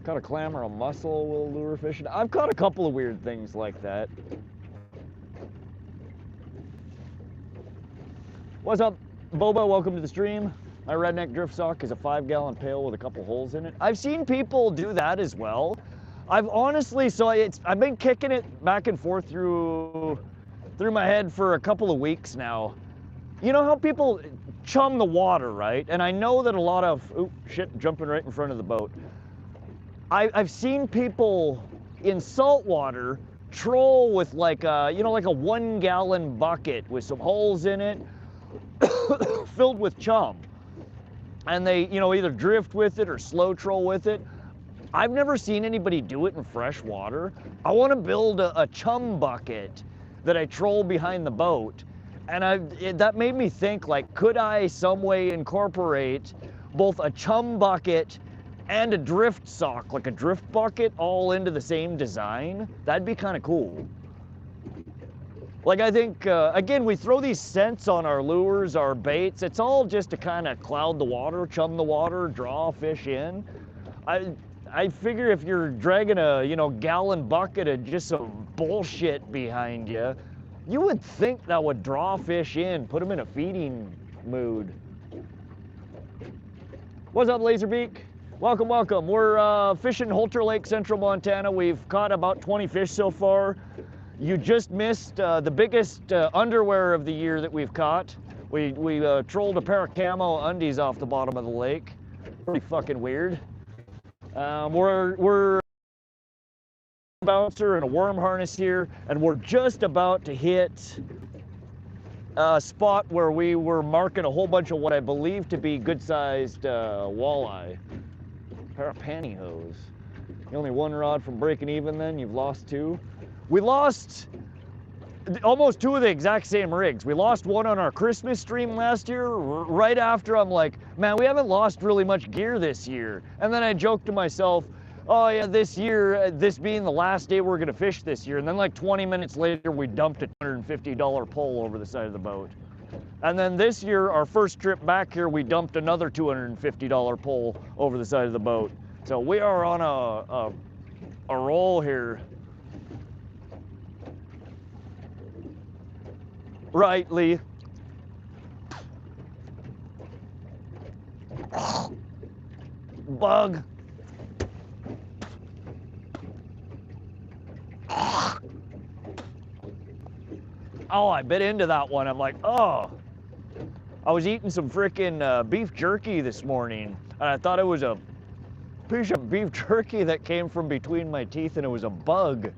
Caught a clam or a mussel while lure fishing. I've caught a couple of weird things like that. What's up, Boba? Welcome to the stream. My redneck drift sock is a 5-gallon pail with a couple holes in it. I've seen people do that as well. I've honestly, I've been kicking it back and forth through my head for a couple of weeks now. You know how people chum the water, right? And I know that a lot of, oh shit, jumping right in front of the boat. I've seen people in saltwater troll with like a, you know, like a 1 gallon bucket with some holes in it filled with chum. And they, you know, either drift with it or slow troll with it. I've never seen anybody do it in fresh water. I want to build a chum bucket that I troll behind the boat. And that made me think, like, could I some way incorporate both a chum bucket and a drift sock, like a drift bucket, all into the same design? That'd be kind of cool. Like, I think, again, we throw these scents on our lures, our baits. It's all just to kind of cloud the water, chum the water, draw fish in. I figure if you're dragging a, you know, gallon bucket of just some bullshit behind you, you would think that would draw fish in, put them in a feeding mood. What's up, Laserbeak? Welcome, welcome. We're fishing Holter Lake, Central Montana. We've caught about 20 fish so far. You just missed the biggest underwear of the year that we've caught. We trolled a pair of camo undies off the bottom of the lake. Pretty fucking weird. We're bouncer and a worm harness here, and we're just about to hit a spot where we were marking a whole bunch of what I believe to be good-sized walleye. A pair of pantyhose. Only one rod from breaking even then, you've lost two. We lost almost two of the exact same rigs. We lost one on our Christmas stream last year, right after I'm like, man, we haven't lost really much gear this year. And then I joked to myself, oh yeah, this year, this being the last day we're gonna fish this year. And then like 20 minutes later, we dumped a $250 pole over the side of the boat. And then this year, our first trip back here, we dumped another $250 pole over the side of the boat. So we are on a roll here. Right, Lee. Bug. Oh, I bit into that one. I'm like, oh. I was eating some freaking beef jerky this morning, and I thought it was a piece of beef jerky that came from between my teeth, and it was a bug.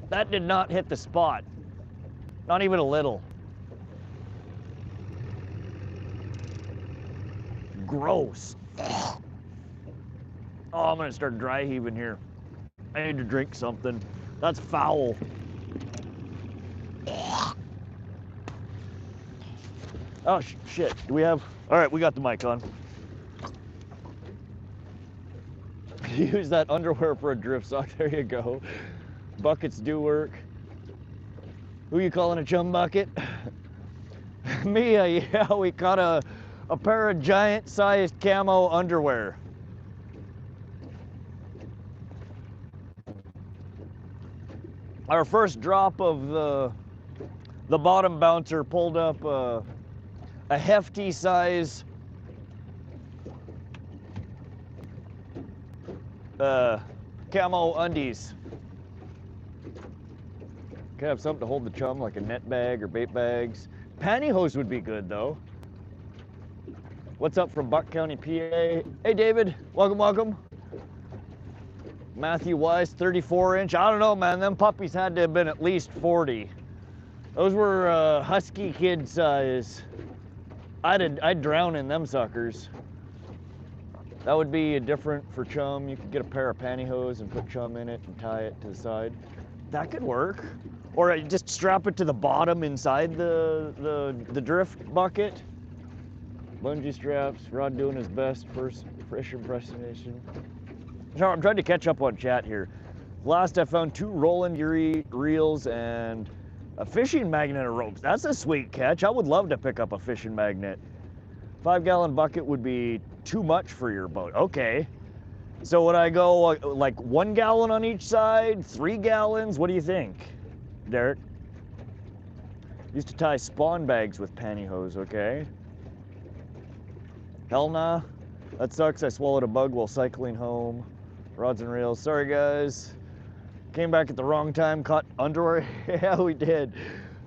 That did not hit the spot. Not even a little. Gross. Oh, I'm gonna start dry heaving here. I need to drink something. That's foul. Oh, shit. Do we have... All right, we got the mic on. Use that underwear for a drift sock. There you go. Buckets do work. Who you calling a chum bucket? Me, yeah, we caught a pair of giant-sized camo underwear. Our first drop of the bottom bouncer pulled up a hefty size camo undies. Could have something to hold the chum, like a net bag or bait bags. Pantyhose would be good though. What's up from Buck County, PA? Hey David, welcome, welcome. Matthew Wise, 34-inch. I don't know, man. Them puppies had to have been at least 40. Those were husky kid size. I'd drown in them suckers. That would be different for chum. You could get a pair of pantyhose and put chum in it and tie it to the side. That could work. Or just strap it to the bottom inside the drift bucket. Bungee straps. Rod doing his best. First fresh impersonation. I'm trying to catch up on chat here. Last I found 2 Roland Urey reels and a fishing magnet of ropes. That's a sweet catch. I would love to pick up a fishing magnet. 5-gallon bucket would be too much for your boat. Okay. So would I go like 1 gallon on each side, 3 gallons? What do you think, Derek? Used to tie spawn bags with pantyhose, okay? Hell nah. That sucks. I swallowed a bug while cycling home. Rods and reels. Sorry, guys. Came back at the wrong time. Caught underwear. Yeah, we did.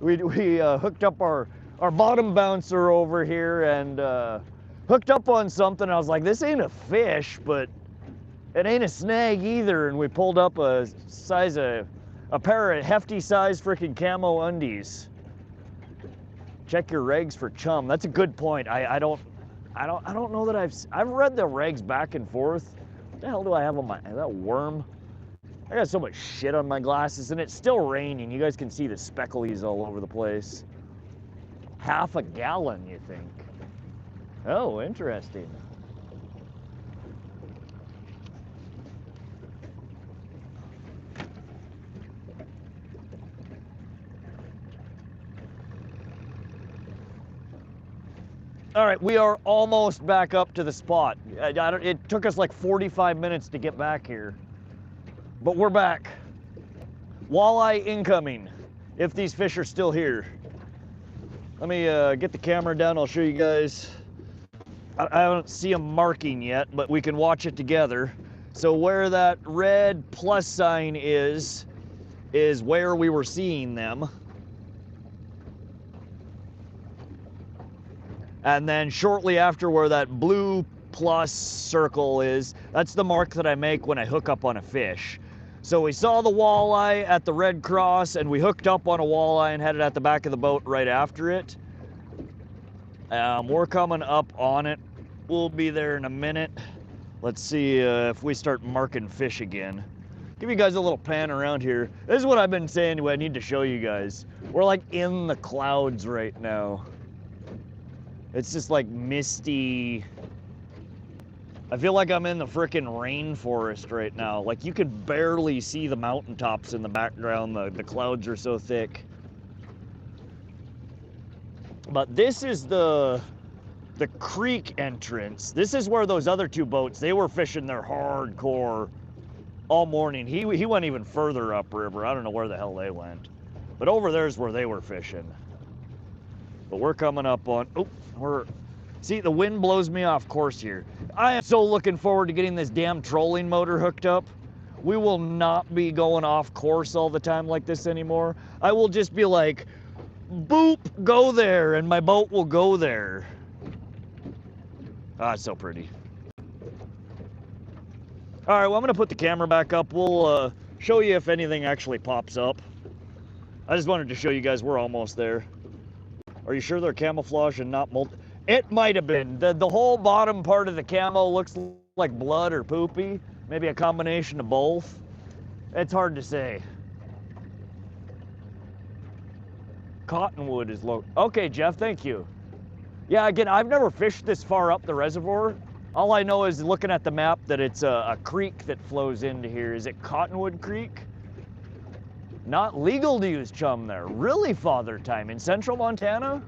We hooked up our bottom bouncer over here and hooked up on something. I was like, this ain't a fish, but it ain't a snag either. And we pulled up a pair of hefty size freaking camo undies. Check your regs for chum. That's a good point. I don't know that I've read the regs back and forth. What the hell do I have on my, is that worm? I got so much shit on my glasses and it's still raining. You guys can see the specklies all over the place. Half a gallon, you think? Oh, interesting. All right, we are almost back up to the spot. It took us like 45 minutes to get back here, but we're back. Walleye incoming, if these fish are still here. Let me get the camera down, I'll show you guys. I don't see them marking yet, but we can watch it together. So where that red plus sign is where we were seeing them. And then shortly after where that blue plus circle is, that's the mark that I make when I hook up on a fish. So we saw the walleye at the red cross and we hooked up on a walleye and had it at the back of the boat right after it. We're coming up on it. We'll be there in a minute. Let's see if we start marking fish again. Give you guys a little pan around here. This is what I've been saying I need to show you guys. We're like in the clouds right now. It's just like misty. I feel like I'm in the frickin' rainforest right now. Like you can barely see the mountaintops in the background. The clouds are so thick. But this is the creek entrance. This is where those other two boats, they were fishing their hardcore all morning. He went even further upriver. I don't know where the hell they went. But over there's where they were fishing. But we're coming up on, see, the wind blows me off course here. I am so looking forward to getting this damn trolling motor hooked up. We will not be going off course all the time like this anymore. I will just be like, boop, go there, and my boat will go there. Ah, it's so pretty. All right, well, I'm gonna put the camera back up. We'll show you if anything actually pops up. I just wanted to show you guys we're almost there. Are you sure they're camouflage and not multi? It might have been. The whole bottom part of the camo looks like blood or poopy. Maybe a combination of both. It's hard to say. Cottonwood is low. Okay, Jeff, thank you. Yeah, again, I've never fished this far up the reservoir. All I know is looking at the map that it's a creek that flows into here. Is it Cottonwood Creek? Not legal to use chum there. Really, Father Time? In central Montana?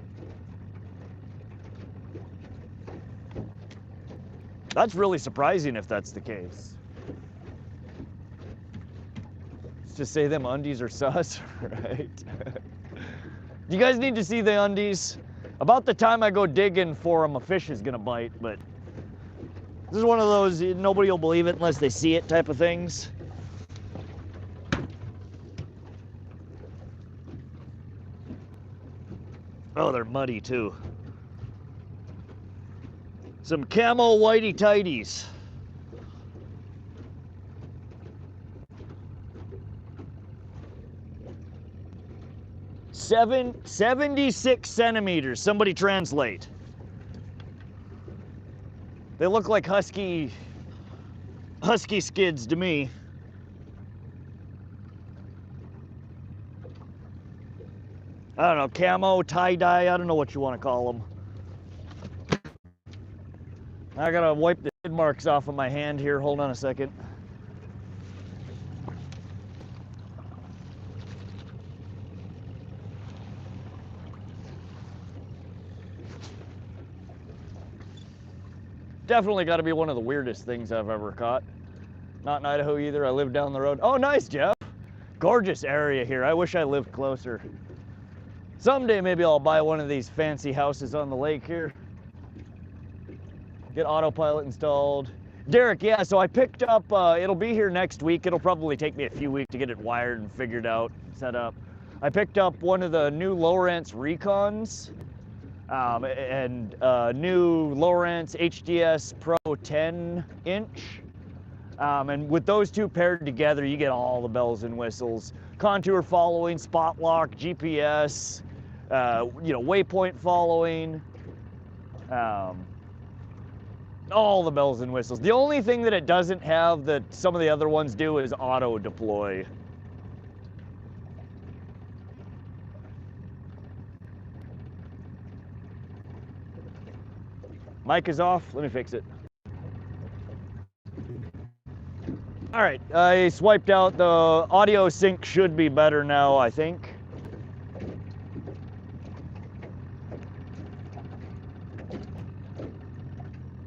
That's really surprising if that's the case. Let's just say them undies are sus, right? You guys need to see the undies. About the time I go digging for them, a fish is gonna bite, but this is one of those, nobody will believe it unless they see it type of things. Oh, they're muddy too. Some camo whitey tighties. – 76 centimeters. Somebody translate. They look like husky skids to me. I don't know, camo, tie-dye, I don't know what you want to call them. I gotta wipe the skid marks off of my hand here. Hold on a second. Definitely got to be one of the weirdest things I've ever caught. Not in Idaho either. I live down the road. Oh, nice, Jeff. Gorgeous area here. I wish I lived closer. Someday maybe I'll buy one of these fancy houses on the lake here. Get autopilot installed. Derek, yeah, so I picked up, it'll be here next week. It'll probably take me a few weeks to get it wired and figured out, set up. I picked up one of the new Lowrance Recons and new Lowrance HDS Pro 10-inch. And with those two paired together, you get all the bells and whistles. Contour following, spot lock, GPS, waypoint following. All the bells and whistles. The only thing that it doesn't have that some of the other ones do is auto deploy. Mic is off. Let me fix it. All right, I swiped out. The audio sync should be better now, I think.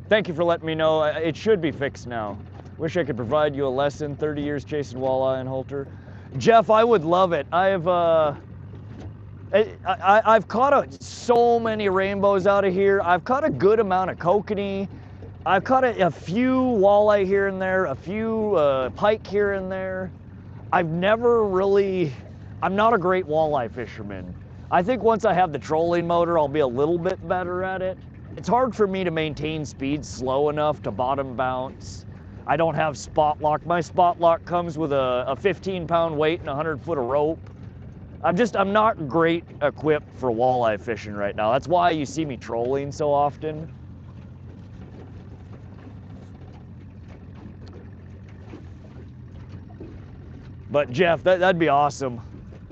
Thank you for letting me know. It should be fixed now. Wish I could provide you a lesson. 30 years chasing walleye and Holter. Jeff, I would love it. I've caught so many rainbows out of here. I've caught a good amount of kokanee. I've caught a few walleye here and there, a few pike here and there. I'm not a great walleye fisherman. I think once I have the trolling motor, I'll be a little bit better at it. It's hard for me to maintain speed slow enough to bottom bounce. I don't have spot lock. My spot lock comes with a 15-pound weight and 100-foot of rope. I'm not great equipped for walleye fishing right now. That's why you see me trolling so often. But Jeff, that'd be awesome.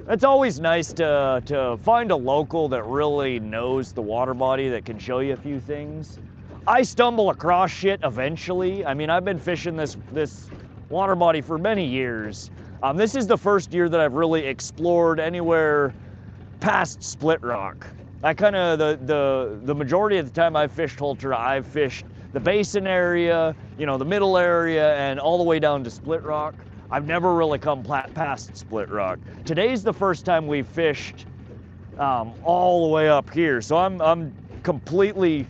It's always nice to find a local that really knows the water body that can show you a few things. I stumble across shit eventually. I mean, I've been fishing this water body for many years. This is the first year that I've really explored anywhere past Split Rock. The majority of the time I've fished Holter, I've fished the basin area, the middle area, and all the way down to Split Rock. I've never really come past Split Rock. Today's the first time we've fished all the way up here. So I'm completely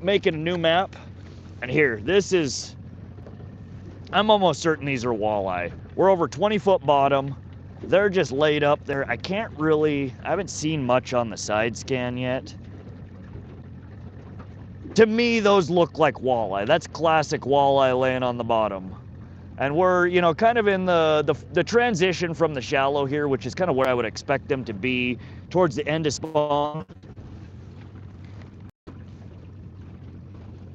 making a new map. And here, I'm almost certain these are walleye. We're over 20-foot bottom. They're just laid up there. I haven't seen much on the side scan yet. To me, those look like walleye. That's classic walleye laying on the bottom. And we're, kind of in the transition from the shallow here, which is kind of where I would expect them to be towards the end of spawn.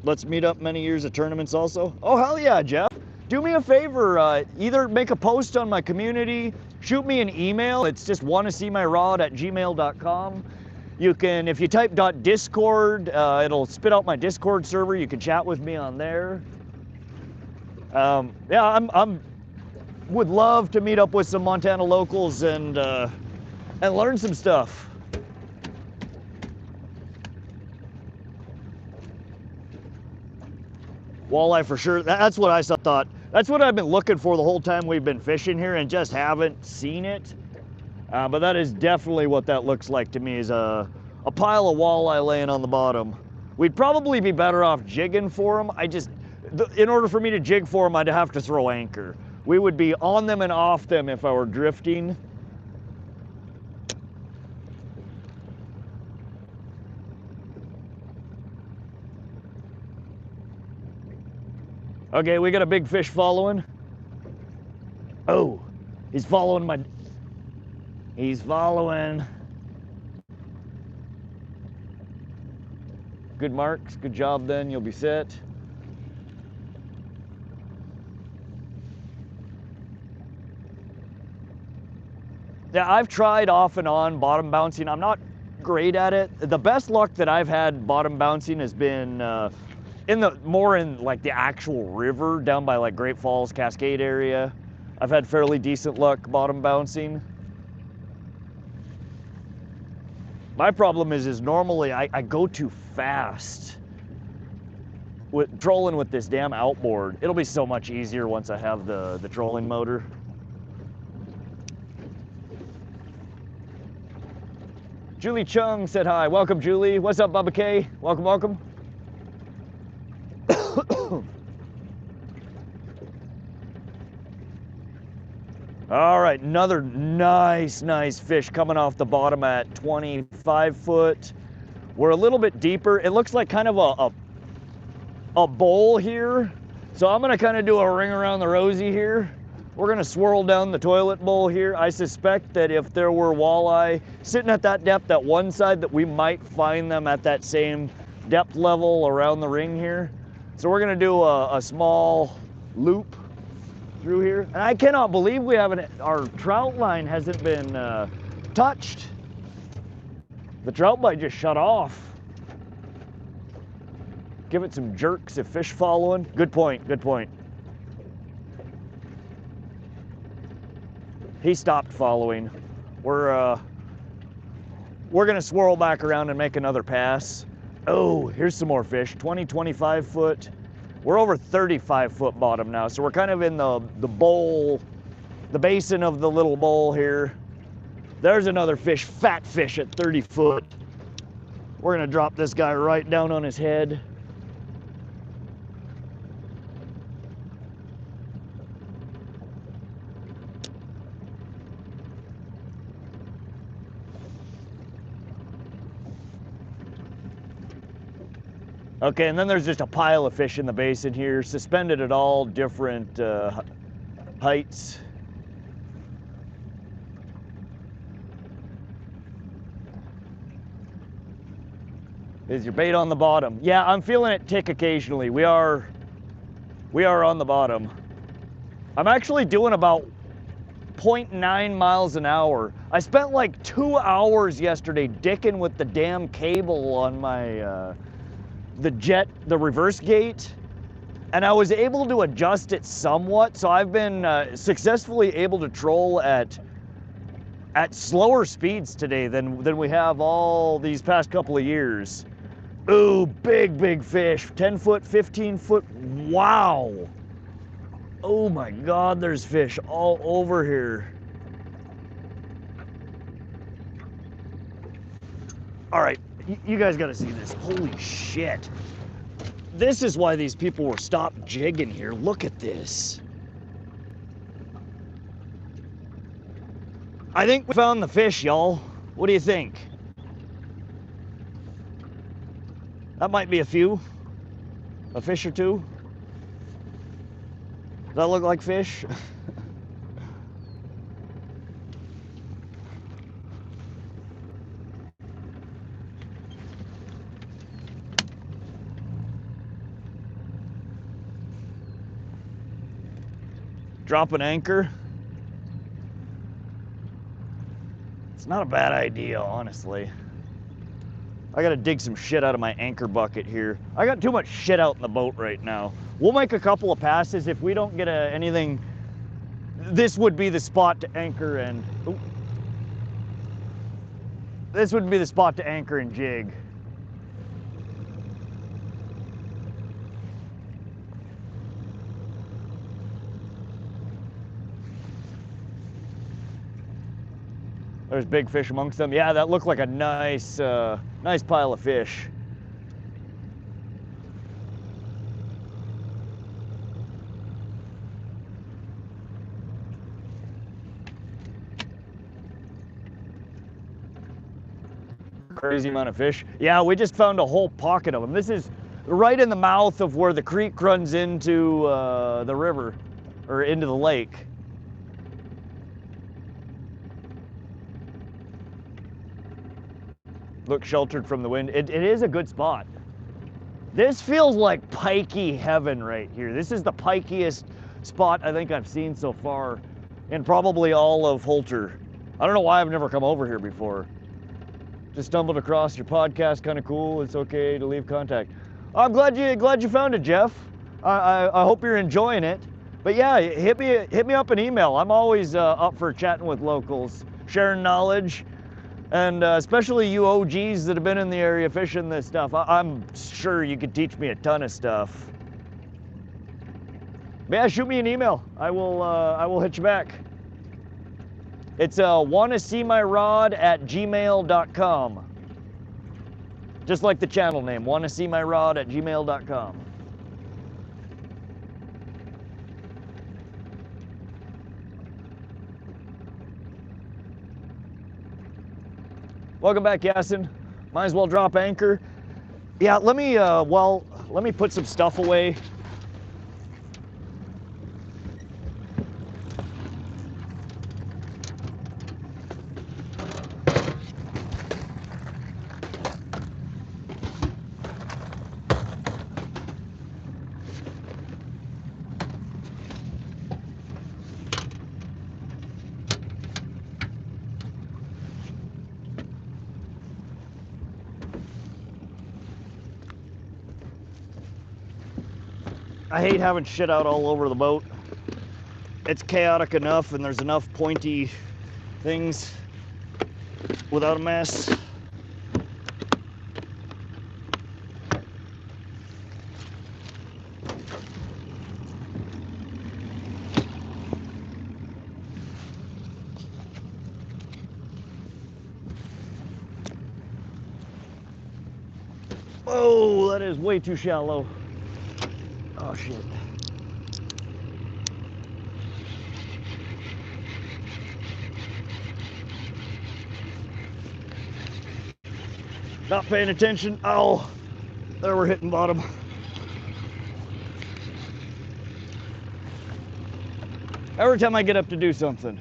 Let's meet up many years of tournaments also. Oh, hell yeah, Jeff. Do me a favor, either make a post on my community, shoot me an email. It's just WannaSeeMyRod@gmail.com. You can, if you type .discord, it'll spit out my Discord server. You can chat with me on there. Yeah, would love to meet up with some Montana locals and learn some stuff. Walleye for sure. That's what I thought. That's what I've been looking for the whole time we've been fishing here and just haven't seen it. But that is definitely what that looks like to me, is a pile of walleye laying on the bottom. We'd probably be better off jigging for them. In order for me to jig for them, I'd have to throw anchor. We would be on them and off them if I were drifting. Okay, we got a big fish following. Oh, he's following he's following. Good marks, good job then, you'll be set. Yeah, I've tried off and on bottom bouncing. I'm not great at it. The best luck that I've had bottom bouncing has been more in like the actual river down by like Great Falls, Cascade area. I've had fairly decent luck bottom bouncing. My problem is normally I go too fast with trolling with this damn outboard. It'll be so much easier once I have the trolling motor. Julie Chung said hi. Welcome, Julie. What's up, Bubba K? Welcome, welcome. All right, another nice fish coming off the bottom at 25 foot. We're a little bit deeper. It looks like kind of a bowl here. So I'm gonna kind of do a ring around the rosy here. We're gonna swirl down the toilet bowl here. I suspect that if there were walleye sitting at that depth at one side, that we might find them at that same depth level around the ring here. So we're gonna do a small loop through here. And I cannot believe we haven't, our trout line hasn't been touched. The trout bite just shut off. Give it some jerks if fish following. Good point, good point. He stopped following. We're gonna swirl back around and make another pass. Oh, here's some more fish, 20, 25 foot. We're over 35 foot bottom now, so we're kind of in the bowl, the basin of the little bowl here. There's another fish, fat fish at 30 foot. We're gonna drop this guy right down on his head. Okay, and then there's just a pile of fish in the basin here, suspended at all different heights. Is your bait on the bottom? Yeah, I'm feeling it tick occasionally. We are on the bottom. I'm actually doing about 0.9 miles an hour. I spent like 2 hours yesterday dicking with the damn cable on my the reverse gate, and I was able to adjust it somewhat, so I've been successfully able to troll at slower speeds today than we have all these past couple of years. Ooh, big fish, 10 foot, 15 foot, wow. Oh my God, there's fish all over here. All right, you guys gotta see this. Holy shit. This is why these people were stopped jigging here. Look at this. I think we found the fish, y'all. What do you think? That might be a few. A fish or two. Does that look like fish? Drop an anchor. It's not a bad idea, honestly. I gotta dig some shit out of my anchor bucket here. I got too much shit out in the boat right now. We'll make a couple of passes. If we don't get anything, this would be the spot to anchor and... Ooh. This would be the spot to anchor and jig. There's big fish amongst them. Yeah, that looked like a nice, nice pile of fish. Crazy amount of fish. Yeah, we just found a whole pocket of them. This is right in the mouth of where the creek runs into the river, or into the lake. Look sheltered from the wind. It is a good spot. This feels like pikey heaven right here. This is the pikiest spot I think I've seen so far in probably all of Holter. I don't know why I've never come over here before. Just stumbled across your podcast, kind of cool. It's okay to leave contact. I'm glad you found it, Jeff. I hope you're enjoying it. But yeah, hit me up an email. I'm always up for chatting with locals, sharing knowledge. And especially you OGs that have been in the area fishing this stuff, I'm sure you could teach me a ton of stuff. But yeah, shoot me an email. I will hit you back. It's WannaSeeMyRod at gmail.com. Just like the channel name, WannaSeeMyRod at gmail.com. Welcome back, Yasin. Might as well drop anchor. Yeah, let me put some stuff away. I hate having shit out all over the boat. It's chaotic enough and there's enough pointy things without a mess. Oh, that is way too shallow. Oh shit. Not paying attention. Oh, there we're hitting bottom. Every time I get up to do something.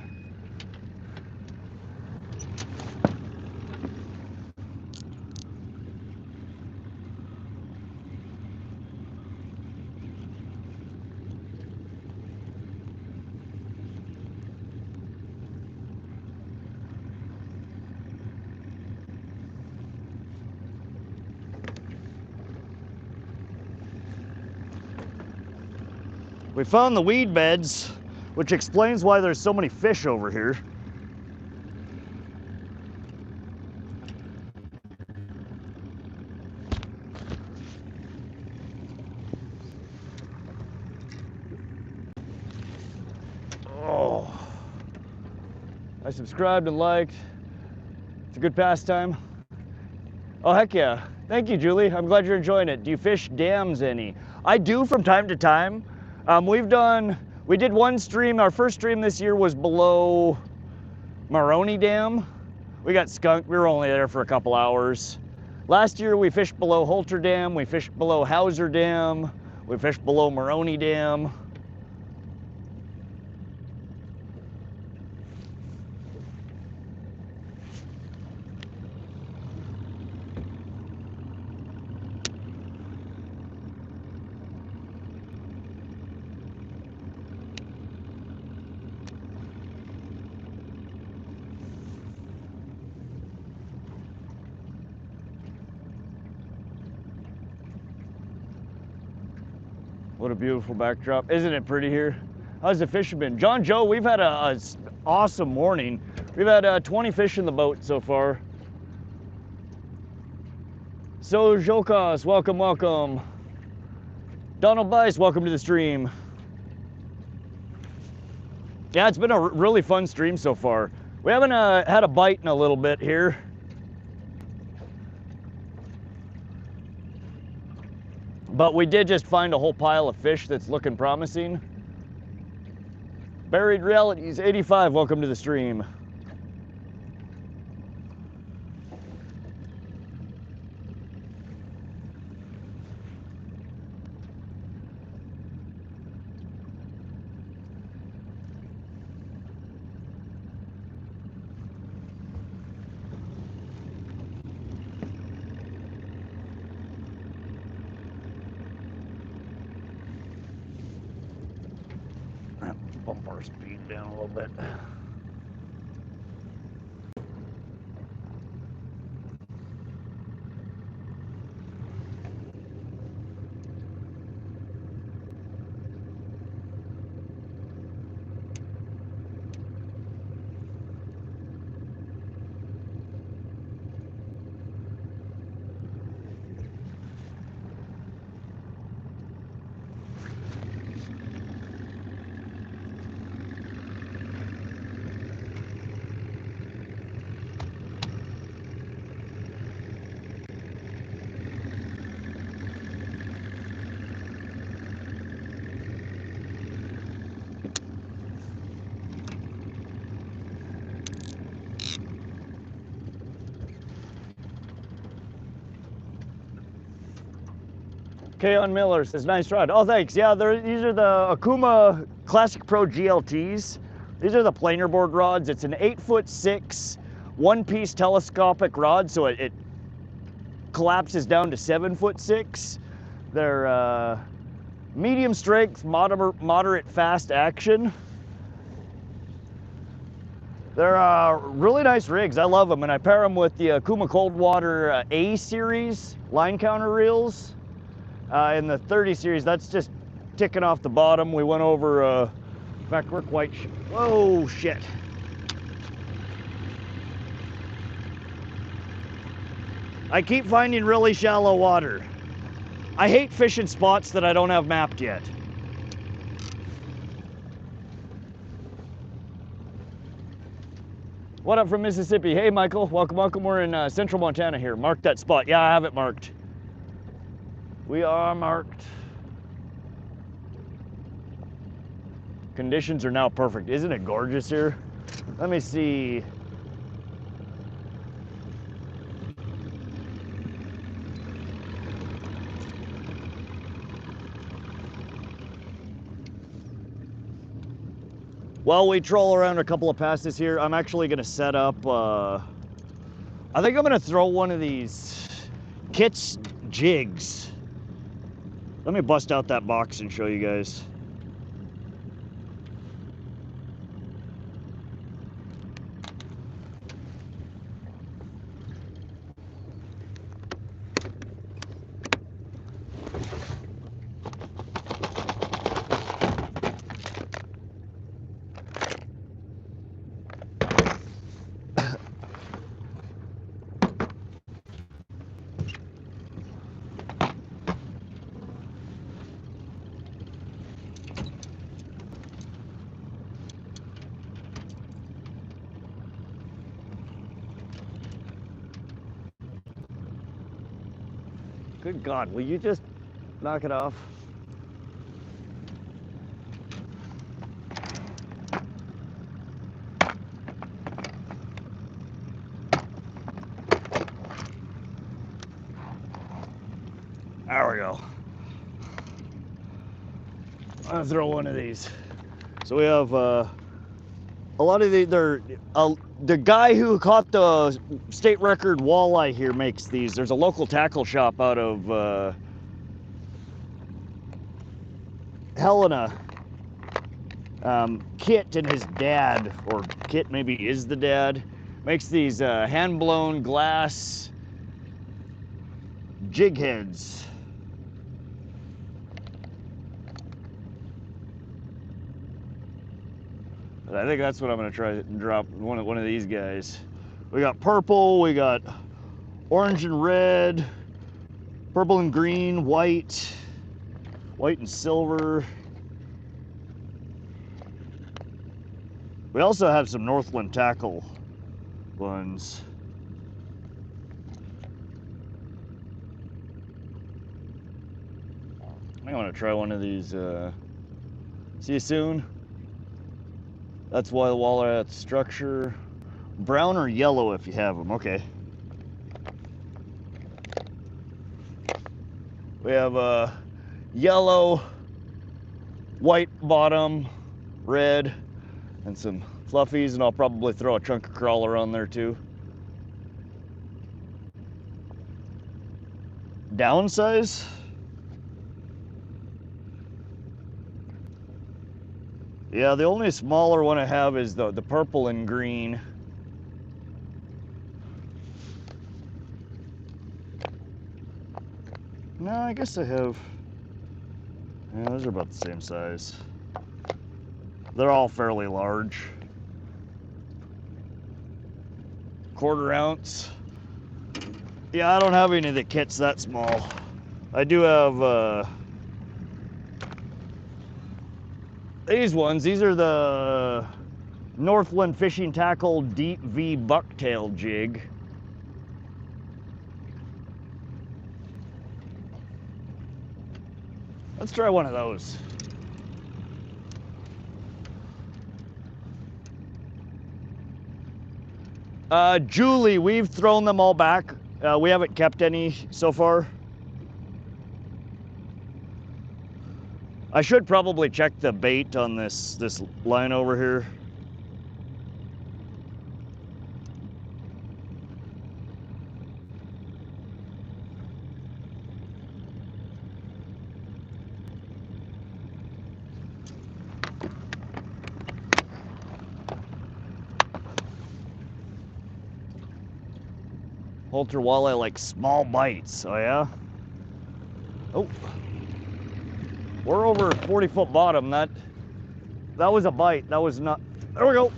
We found the weed beds, which explains why there's so many fish over here. Oh, I subscribed and liked. It's a good pastime. Oh, heck yeah. Thank you, Julie. I'm glad you're enjoying it. Do you fish dams any? I do from time to time. We did one stream. Our first stream this year was below Maroney Dam. We got skunked. We were only there for a couple hours. Last year we fished below Holter Dam. We fished below Hauser Dam. We fished below Maroney Dam. What a beautiful backdrop. Isn't it pretty here? How's the fishing been? John Joe, we've had a awesome morning. We've had 20 fish in the boat so far. So Jokas, welcome, welcome. Donald Bice, welcome to the stream. Yeah, it's been a really fun stream so far. We haven't had a bite in a little bit here. But we did just find a whole pile of fish that's looking promising. Buried Realities 85, welcome to the stream. Bump our speed down a little bit. Keon Miller says, nice rod. Oh, thanks. Yeah, these are the Akuma Classic Pro GLTs. These are the planer board rods. It's an 8'6", one-piece telescopic rod, so it collapses down to 7'6". They're medium strength, moderate fast action. They're really nice rigs. I love them, and I pair them with the Akuma Coldwater A series line counter reels. In the 30 series, that's just ticking off the bottom. We went over, in fact, we're quite, whoa, shit. I keep finding really shallow water. I hate fishing spots that I don't have mapped yet. What up from Mississippi? Hey, Michael, welcome, welcome. We're in central Montana here. Mark that spot. Yeah, I have it marked. We are marked. Conditions are now perfect. Isn't it gorgeous here? Let me see. While we troll around a couple of passes here, I'm actually gonna set up, I think I'm gonna throw one of these Kit's jigs. Let me bust out that box and show you guys. Good God, will you just knock it off? There we go. I'm gonna throw one of these. So we have a lot of the guy who caught the state record walleye here makes these. There's a local tackle shop out of Helena. Kit and his dad, or Kit maybe is the dad, makes these hand-blown glass jig heads. I think that's what I'm gonna try to drop, one of these guys. We got purple, we got orange and red, purple and green, white and silver. We also have some Northland tackle ones. I think I'm gonna try one of these. See you soon. That's why the walleye at the structure. Brown or yellow if you have them. Okay. We have yellow, white bottom, red, and some fluffies, and I'll probably throw a chunk of crawler on there too. Downsize? Yeah, the only smaller one I have is the purple and green. No, I guess I have. Yeah, those are about the same size. They're all fairly large. 1/4 ounce. Yeah, I don't have any of the kits that small. I do have these ones. These are the Northland Fishing Tackle Deep V Bucktail Jig. Let's try one of those. Julie, we've thrown them all back. We haven't kept any so far. I should probably check the bait on this line over here. Holter walleye like small bites, oh yeah? Oh, we're over 40-foot bottom. That was a bite, that was not, there we go.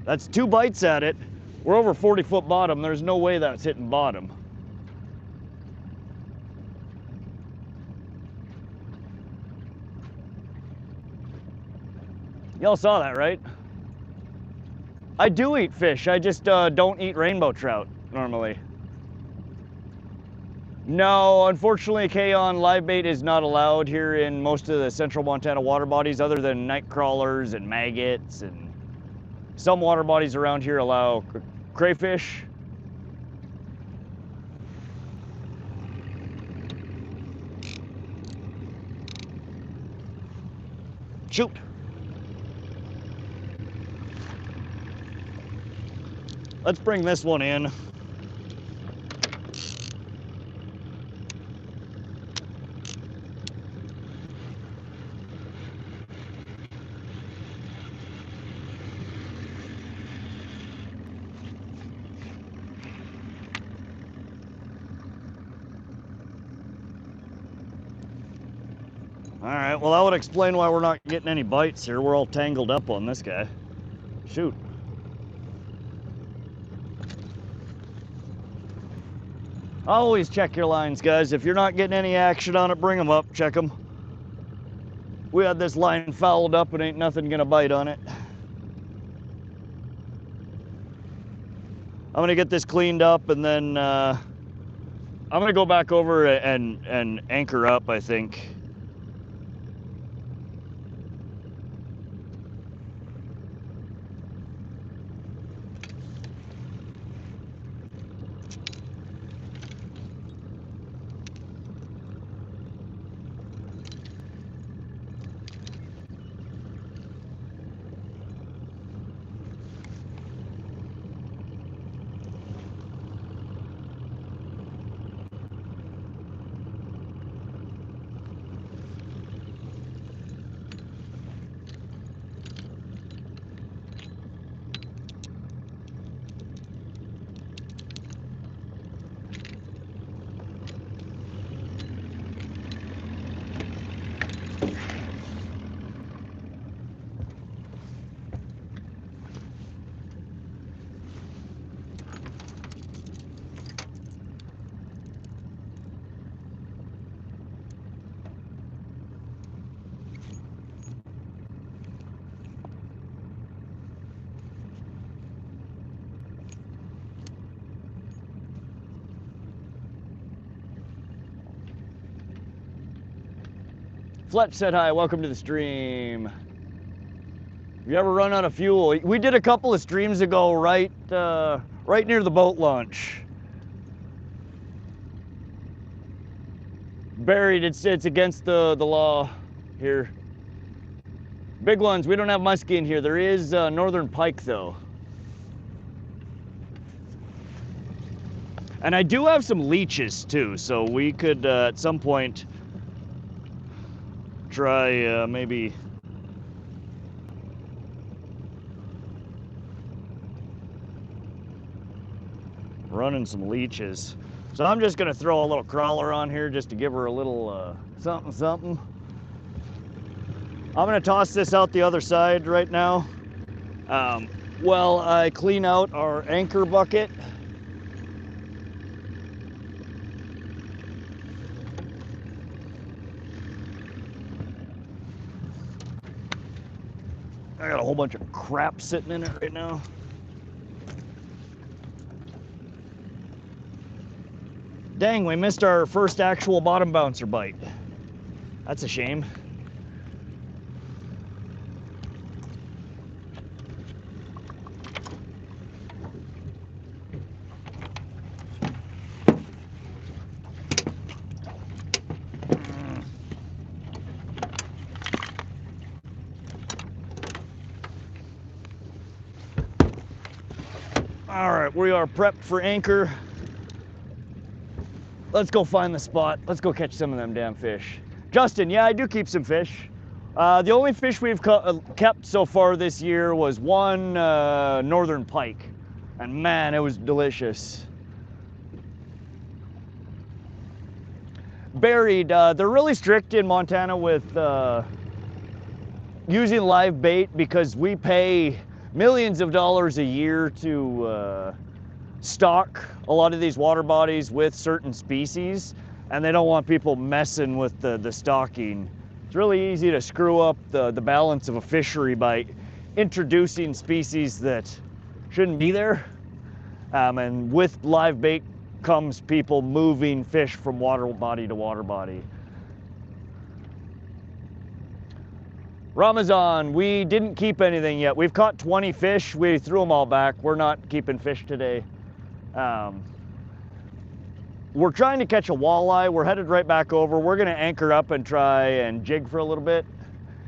That's 2 bites at it. We're over 40-foot bottom, there's no way that's hitting bottom. Y'all saw that, right? I do eat fish, I just don't eat rainbow trout normally. No, unfortunately, K-on live bait is not allowed here in most of the central Montana water bodies other than night crawlers and maggots, and some water bodies around here allow crayfish. Shoot. Let's bring this one in. All right, well, that would explain why we're not getting any bites here. We're all tangled up on this guy. Shoot. Always check your lines, guys. If you're not getting any action on it, bring them up, check them. We had this line fouled up and ain't nothing gonna bite on it. I'm gonna get this cleaned up and then I'm gonna go back over and anchor up, I think. Fletch said hi, welcome to the stream. You ever run out of fuel? We did a couple of streams ago right near the boat launch. Buried, it's against the law here. Big ones, we don't have muskie in here. There is northern pike though. And I do have some leeches too, so we could at some point try maybe running some leeches. So I'm just gonna throw a little crawler on here just to give her a little something. I'm gonna toss this out the other side right now while I clean out our anchor bucket. I got a whole bunch of crap sitting in it right now. Dang, we missed our first actual bottom bouncer bite. That's a shame. right, we are prepped for anchor. Let's go find the spot. Let's go catch some of them damn fish. Justin, yeah, I do keep some fish. The only fish we've kept so far this year was one northern pike. And man, it was delicious. Buried, they're really strict in Montana with using live bait because we pay millions of dollars a year to stock a lot of these water bodies with certain species, and they don't want people messing with the stocking. It's really easy to screw up the balance of a fishery by introducing species that shouldn't be there. And with live bait comes people moving fish from water body to water body. Ramazan, we didn't keep anything yet. We've caught 20 fish. We threw them all back. We're not keeping fish today. We're trying to catch a walleye. We're headed right back over. We're gonna anchor up and try and jig for a little bit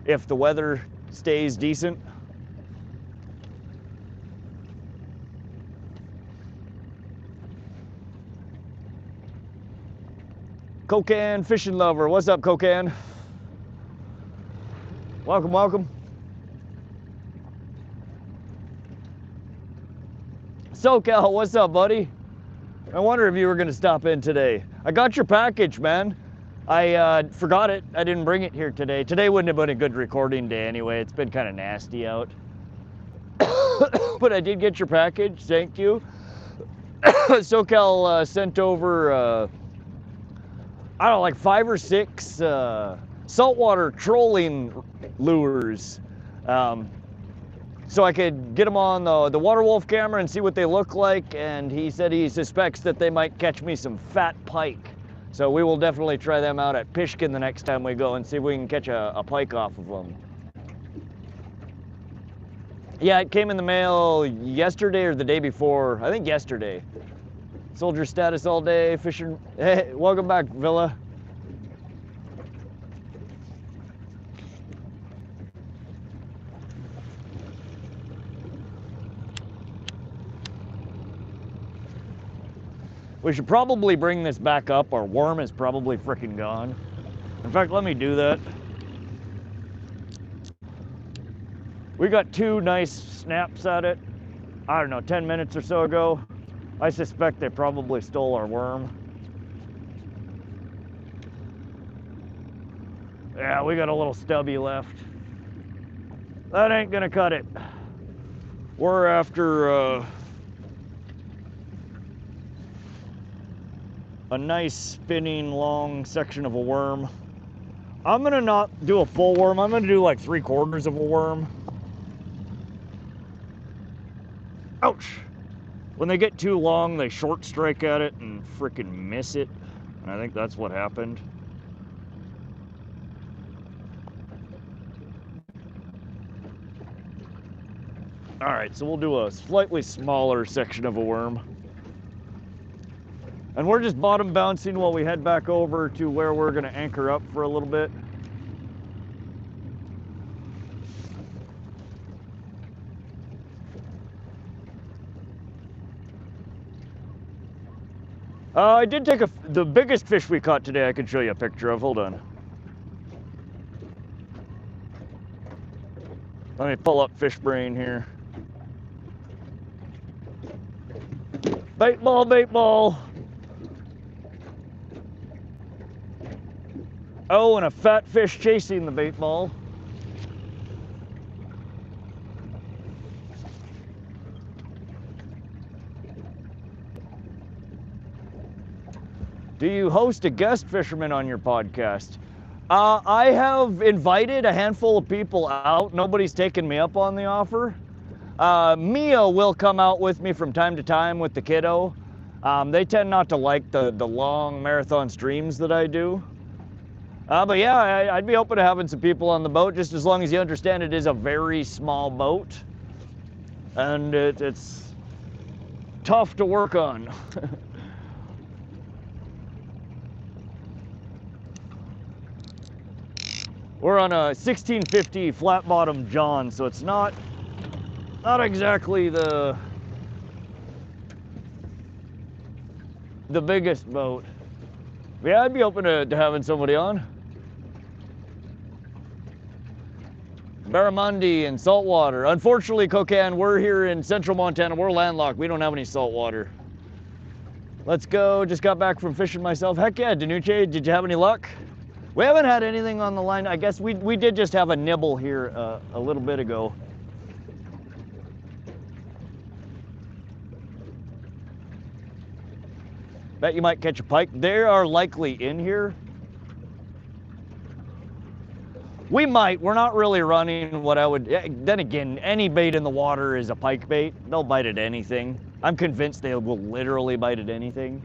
if the weather stays decent. Kokanee fishing lover, what's up, Kokanee? Welcome, welcome. SoCal, what's up, buddy? I wonder if you were gonna stop in today. I got your package, man. I forgot it. I didn't bring it here today. Today wouldn't have been a good recording day anyway. It's been kind of nasty out. But I did get your package, thank you. SoCal sent over, I don't know, like 5 or 6 saltwater trolling lures. So I could get them on the water wolf camera and see what they look like, and he said he suspects that they might catch me some fat pike. So we will definitely try them out at Pishkin the next time we go and see if we can catch a pike off of them. Yeah, it came in the mail yesterday or the day before. I think yesterday. Soldier status all day, fishing. Hey, welcome back, Villa. We should probably bring this back up. Our worm is probably freaking gone. In fact, let me do that. We got 2 nice snaps at it, I don't know, 10 minutes or so ago. I suspect they probably stole our worm. Yeah, we got a little stubby left. That ain't gonna cut it. We're after a nice spinning long section of a worm. I'm gonna not do a full worm. I'm gonna do like 3/4 of a worm. Ouch! When they get too long, they short strike at it and frickin' miss it. And I think that's what happened. All right, so we'll do a slightly smaller section of a worm. And we're just bottom bouncing while we head back over to where we're gonna anchor up for a little bit. I did take the biggest fish we caught today. I can show you a picture of. Hold on. Let me pull up Fish Brain here. Bait ball, bait ball. Oh, and a fat fish chasing the bait ball. Do you host a guest fisherman on your podcast? I have invited a handful of people out. Nobody's taken me up on the offer. Mia will come out with me from time to time with the kiddo. They tend not to like the long marathon streams that I do. But yeah, I'd be open to having some people on the boat, just as long as you understand it is a very small boat. And it's tough to work on. We're on a 1650 flat bottom John, so it's not exactly the the biggest boat. Yeah, I'd be open to having somebody on. Barramundi and saltwater. Unfortunately, Kokanee, we're here in central Montana. We're landlocked. We don't have any saltwater. Let's go. Just got back from fishing myself. Heck yeah, Danucci, did you have any luck? We haven't had anything on the line. I guess we did just have a nibble here a little bit ago. Bet you might catch a pike. They are likely in here. We might. We're not really running what I would. Then again, any bait in the water is a pike bait. They'll bite at anything. I'm convinced they will literally bite at anything.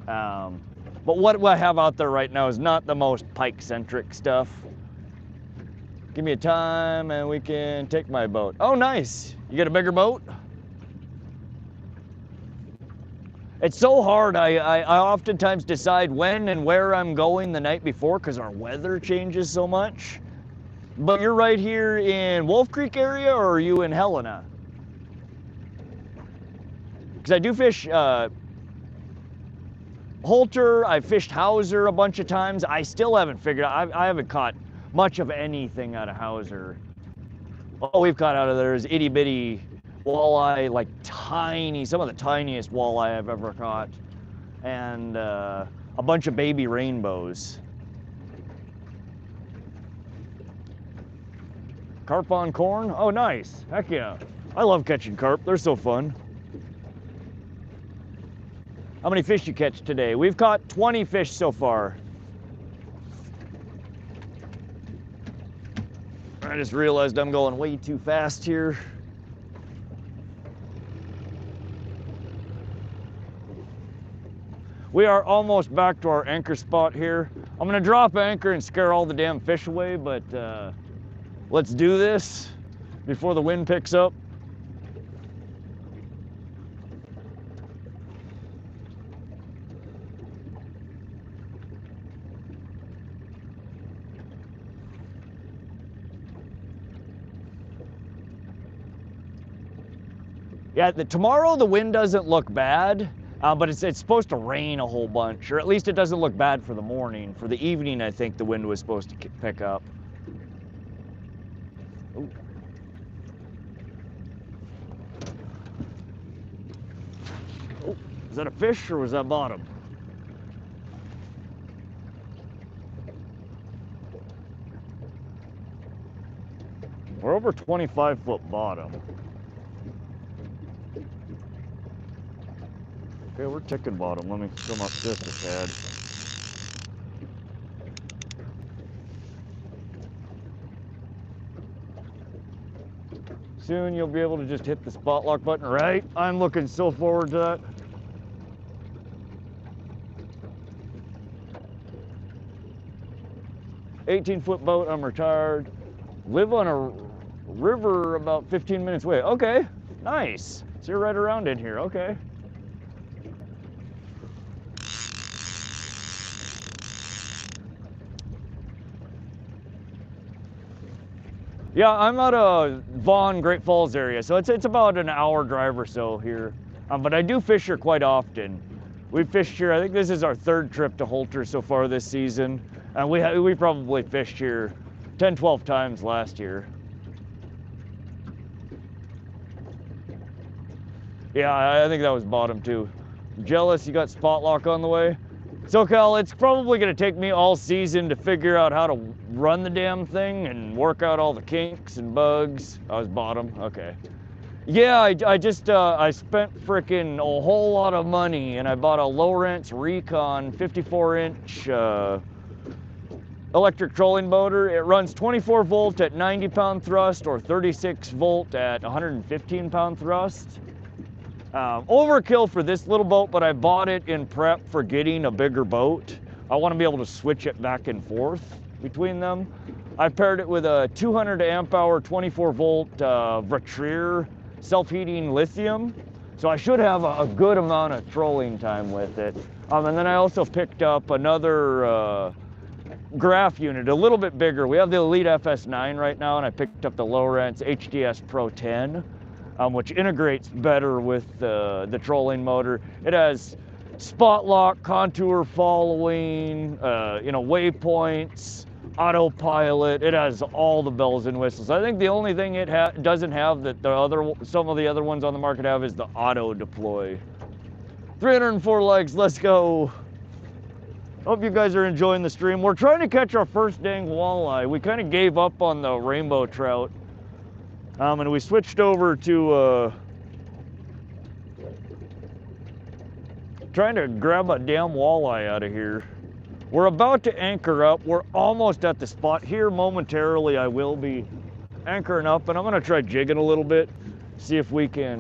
But what I have out there right now is not the most pike-centric stuff. Give me a time and we can take my boat. Oh, nice. You get a bigger boat? It's so hard. I oftentimes decide when and where I'm going the night before because our weather changes so much. But you're right here in Wolf Creek area, or are you in Helena? Because I do fish Holter, I've fished Hauser a bunch of times. I still haven't figured out, I haven't caught much of anything out of Hauser. All we've caught out of there is itty bitty walleye, like tiny, some of the tiniest walleye I've ever caught. And a bunch of baby rainbows. Carp on corn? Oh, nice. Heck yeah. I love catching carp. They're so fun. How many fish you catch today? We've caught 20 fish so far. I just realized I'm going way too fast here. We are almost back to our anchor spot here. I'm gonna drop anchor and scare all the damn fish away, but let's do this before the wind picks up. Yeah, tomorrow the wind doesn't look bad, but it's supposed to rain a whole bunch, or at least it doesn't look bad for the morning. For the evening, I think the wind was supposed to pick up. Ooh. Oh, is that a fish or was that bottom? We're over 25-foot bottom. Okay, we're ticking bottom. Let me come up just a tad. Soon you'll be able to just hit the spot lock button, right? I'm looking so forward to that. "18-foot boat, I'm retired. Live on a river about 15 minutes away." Okay, nice. So you're right around in here, okay. Yeah, I'm out of Vaughan, Great Falls area, so it's about an hour drive or so here. But I do fish here quite often. We've fished here, I think this is our third trip to Holter so far this season. And we probably fished here 10, 12 times last year. Yeah, I think that was bottom too. Jealous you got spot lock on the way. So Cal, it's probably gonna take me all season to figure out how to run the damn thing and work out all the kinks and bugs. I was bottom, okay. Yeah, I just, I spent frickin' a whole lot of money and I bought a Lowrance Recon 54-inch electric trolling motor. It runs 24 volt at 90-pound thrust or 36 volt at 115-pound thrust. Overkill for this little boat, but I bought it in prep for getting a bigger boat. I want to be able to switch it back and forth between them. I paired it with a 200 amp hour 24 volt Vertrier self-heating lithium. So I should have a good amount of trolling time with it. And then I also picked up another graph unit, a little bit bigger. We have the Elite FS9 right now, and I picked up the Lowrance HDS Pro 10. Which integrates better with the trolling motor. It has spot lock, contour following, you know, waypoints, autopilot. It has all the bells and whistles. I think the only thing it doesn't have that some of the other ones on the market have is the auto deploy. 304 likes, let's go. Hope you guys are enjoying the stream. We're trying to catch our first dang walleye. We kind of gave up on the rainbow trout. And we switched over to trying to grab a damn walleye out of here. We're about to anchor up. We're almost at the spot here. Momentarily, I will be anchoring up, and I'm gonna try jigging a little bit, see if we can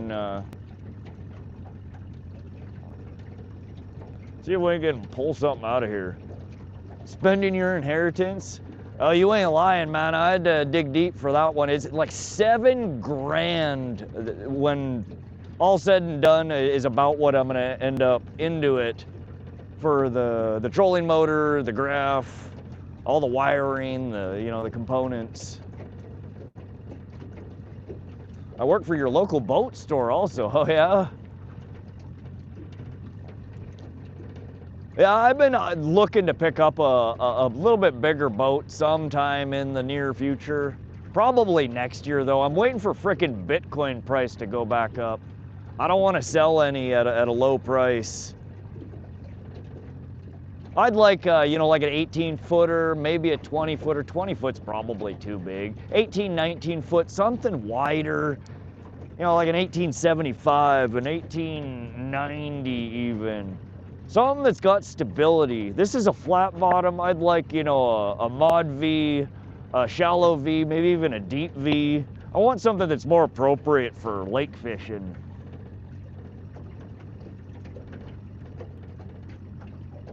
pull something out of here. Spending your inheritance? Oh, you ain't lying, man. I had to dig deep for that one. It's like $7 grand when all said and done is about what I'm gonna end up into it for the trolling motor, the graph, all the wiring, the components. I work for your local boat store also. Oh yeah? Yeah, I've been looking to pick up a little bit bigger boat sometime in the near future. Probably next year though. I'm waiting for frickin' Bitcoin price to go back up. I don't want to sell any at a low price. I'd like, like an 18-footer, maybe a 20-footer. 20 foot's probably too big. 18, 19 foot, something wider. Like an 1875, an 1890 even. Something that's got stability. This is a flat bottom. I'd like, a mod V, a shallow V, maybe even a deep V. I want something that's more appropriate for lake fishing.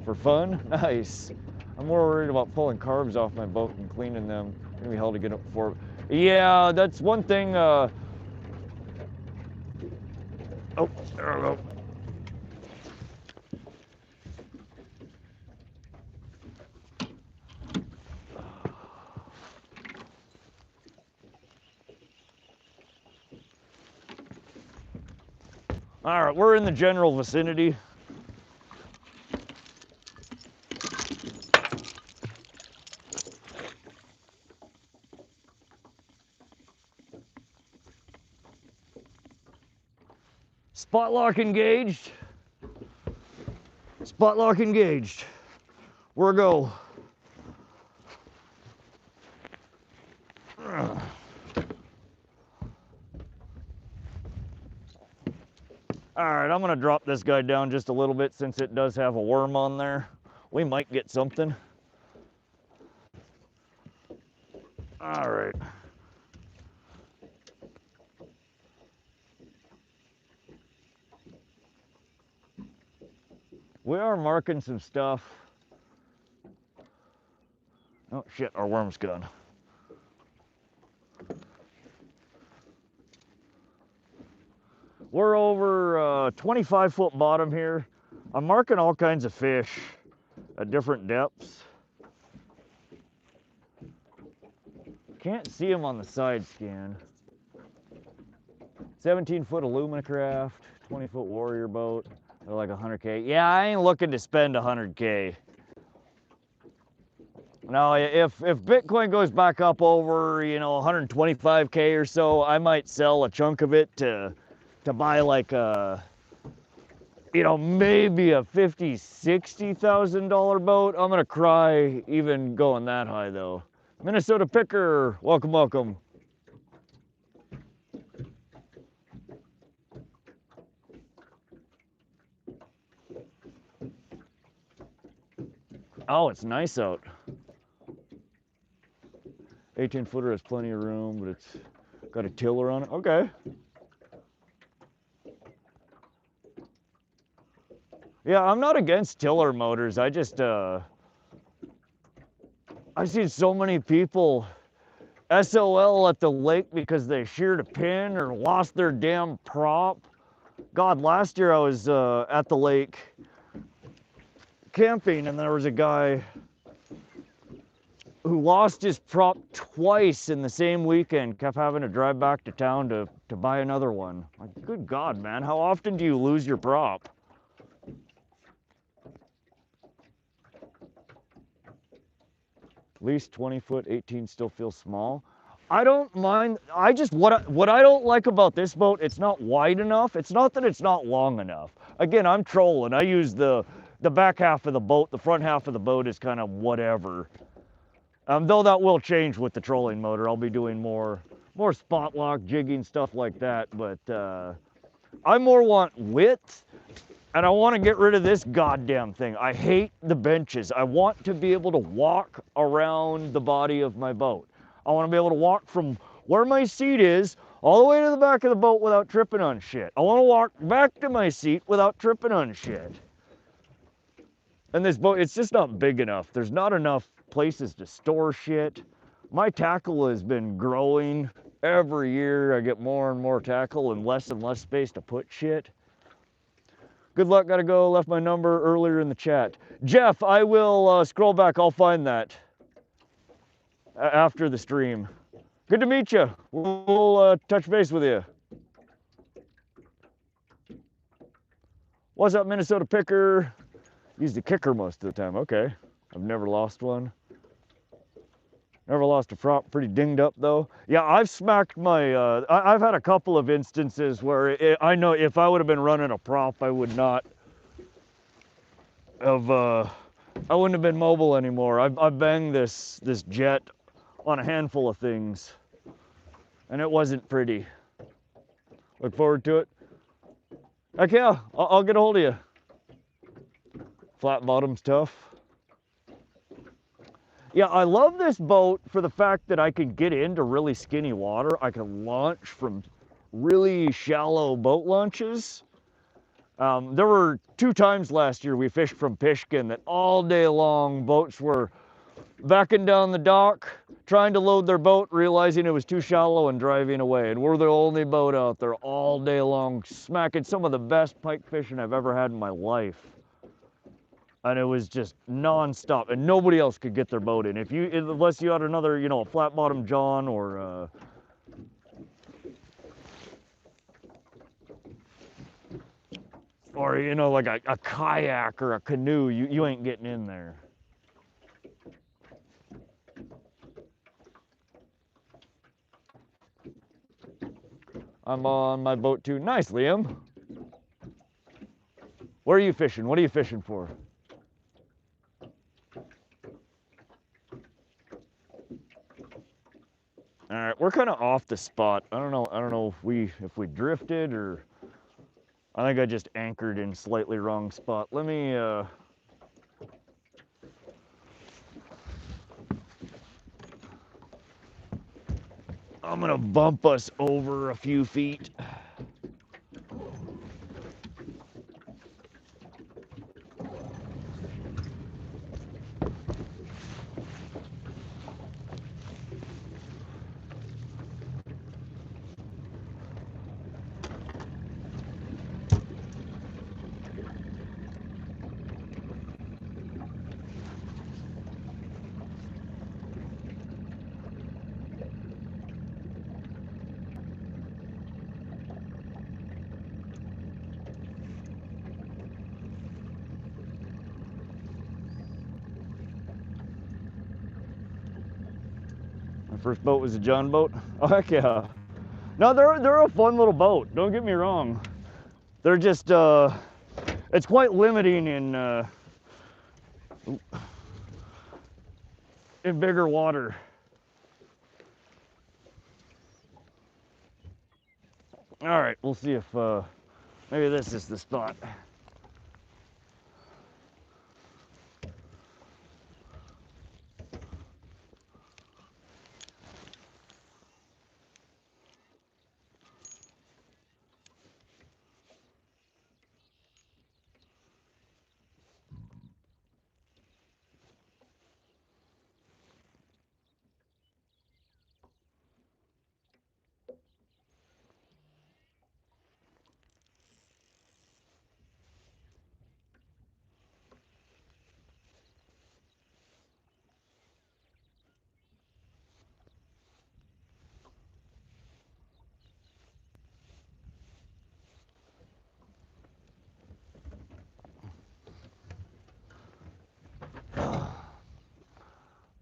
For fun? Nice. I'm more worried about pulling carbs off my boat and cleaning them. It's gonna be hell to get up for. Yeah, that's one thing. Oh, there we go. All right, we're in the general vicinity. Spot lock engaged. Spot lock engaged. We're a go. All right, I'm gonna drop this guy down just a little bit since it does have a worm on there. We might get something. All right. We are marking some stuff. Oh shit, our worm's gone. We're over 25-foot bottom here. I'm marking all kinds of fish at different depths. Can't see them on the side scan. 17-foot Alumacraft, 20-foot Warrior boat. They're like 100K. Yeah, I ain't looking to spend 100K. Now, if Bitcoin goes back up over, 125K or so, I might sell a chunk of it to buy like a, maybe a $50,000, $60,000 boat. I'm gonna cry even going that high though. Minnesota Picker, welcome, welcome. Oh, it's nice out. 18-footer has plenty of room, but it's got a tiller on it. Okay. Yeah, I'm not against tiller motors. I just, I've seen so many people SOL at the lake because they sheared a pin or lost their damn prop. God, last year I was at the lake camping and there was a guy who lost his prop twice in the same weekend, kept having to drive back to town to buy another one. Like, good God, man, how often do you lose your prop? At least 20 foot, 18 still feels small. I don't mind. I just, what I don't like about this boat, it's not wide enough. It's not that it's not long enough. Again, I'm trolling. I use the back half of the boat. The front half of the boat is kind of whatever. Though that will change with the trolling motor. I'll be doing more spot lock, jigging, stuff like that. But I more want width, and I want to get rid of this goddamn thing. I hate the benches. I want to be able to walk around the body of my boat. I want to be able to walk from where my seat is all the way to the back of the boat without tripping on shit. I want to walk back to my seat without tripping on shit. And this boat, it's just not big enough. There's not enough places to store shit. My tackle has been growing every year. I get more and more tackle and less space to put shit. Good luck, gotta go. Left my number earlier in the chat. Jeff, I will scroll back. I'll find that after the stream. Good to meet you. We'll touch base with you. What's up, Minnesota Picker? Use the kicker most of the time. Okay. I've never lost one. Never lost a prop. Pretty dinged up though. Yeah, I've smacked my, I've had a couple of instances where I know if I would have been running a prop, I would not have, I wouldn't have been mobile anymore. I've banged this jet on a handful of things, and it wasn't pretty. Look forward to it. Heck yeah, I'll get a hold of you. Flat bottom's tough. Yeah, I love this boat for the fact that I can get into really skinny water. I can launch from really shallow boat launches. There were 2 times last year we fished from Pishkin that all day long boats were backing down the dock, trying to load their boat, realizing it was too shallow and driving away. And we're the only boat out there all day long, smacking some of the best pike fishing I've ever had in my life. And it was just non-stop, and nobody else could get their boat in. Unless you had another, you know, a flat bottom John or you know, like a kayak or a canoe, you ain't getting in there. I'm on my boat too. Nice, Liam. Where are you fishing? What are you fishing for? All right, we're kind of off the spot. I don't know if we drifted or I think I just anchored in slightly wrong spot. Let me I'm gonna bump us over a few feet. My first boat was a John boat. Oh, heck yeah. No, they're a fun little boat. Don't get me wrong. They're just it's quite limiting in bigger water. All right, we'll see if maybe this is the spot.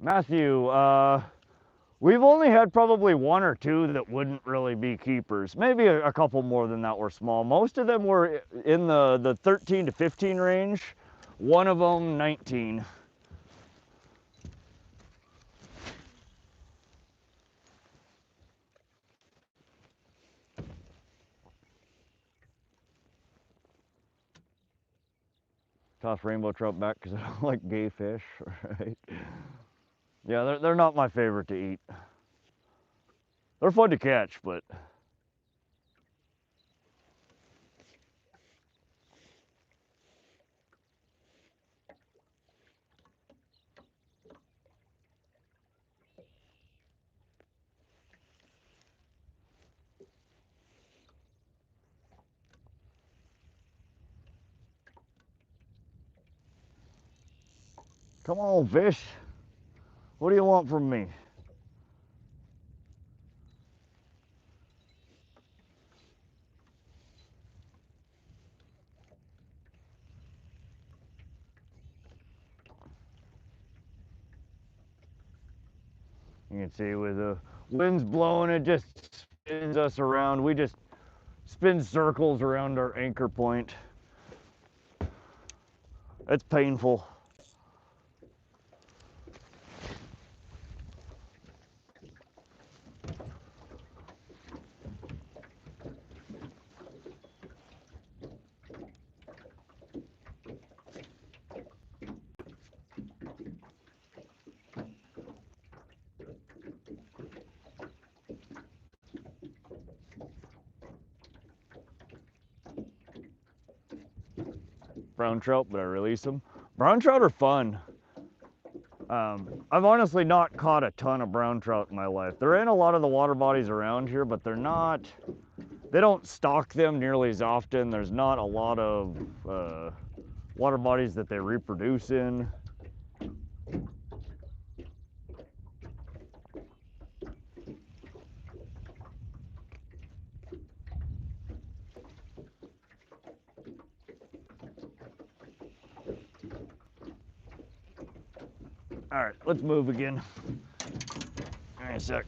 Matthew, we've only had probably one or two that wouldn't really be keepers. Maybe a couple more than that were small. Most of them were in the 13 to 15 range. One of them, 19. Toss rainbow trout back because I don't like gay fish, right? Yeah, they're not my favorite to eat. They're fun to catch, but come on, fish. What do you want from me? You can see with the winds blowing, it just spins us around. We just spin circles around our anchor point. It's painful. Brown trout, but I release them. Brown trout are fun. I've honestly not caught a ton of brown trout in my life. They're in a lot of the water bodies around here, but they don't stock them nearly as often. There's not a lot of water bodies that they reproduce in. All right, let's move again. Give me a sec.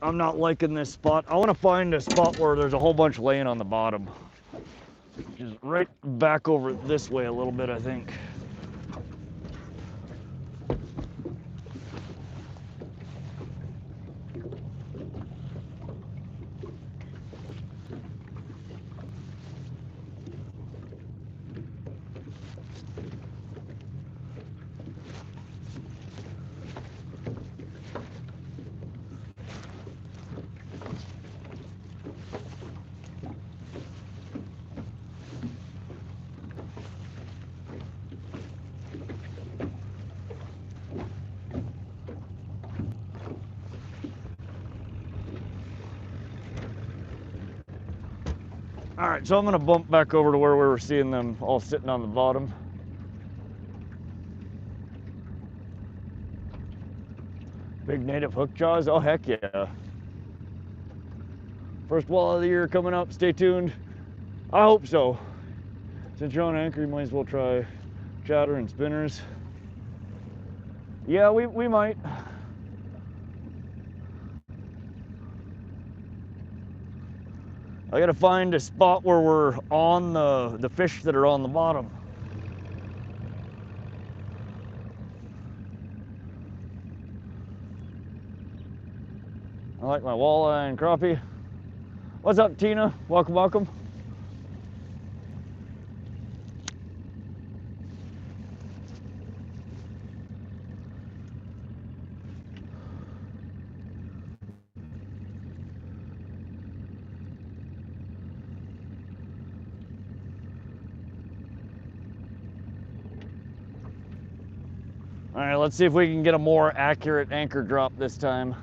I'm not liking this spot. I want to find a spot where there's a whole bunch laying on the bottom. Just right back over this way a little bit, I think. All right, so I'm gonna bump back over to where we were seeing them all sitting on the bottom. Big native hook jaws, oh heck yeah. First walleye of the year coming up, stay tuned. I hope so. Since you're on anchor, you might as well try chatter and spinners. Yeah, we might. I gotta find a spot where we're on the fish that are on the bottom. I like my walleye and crappie. What's up, Tina? Welcome, welcome. All right, let's see if we can get a more accurate anchor drop this time.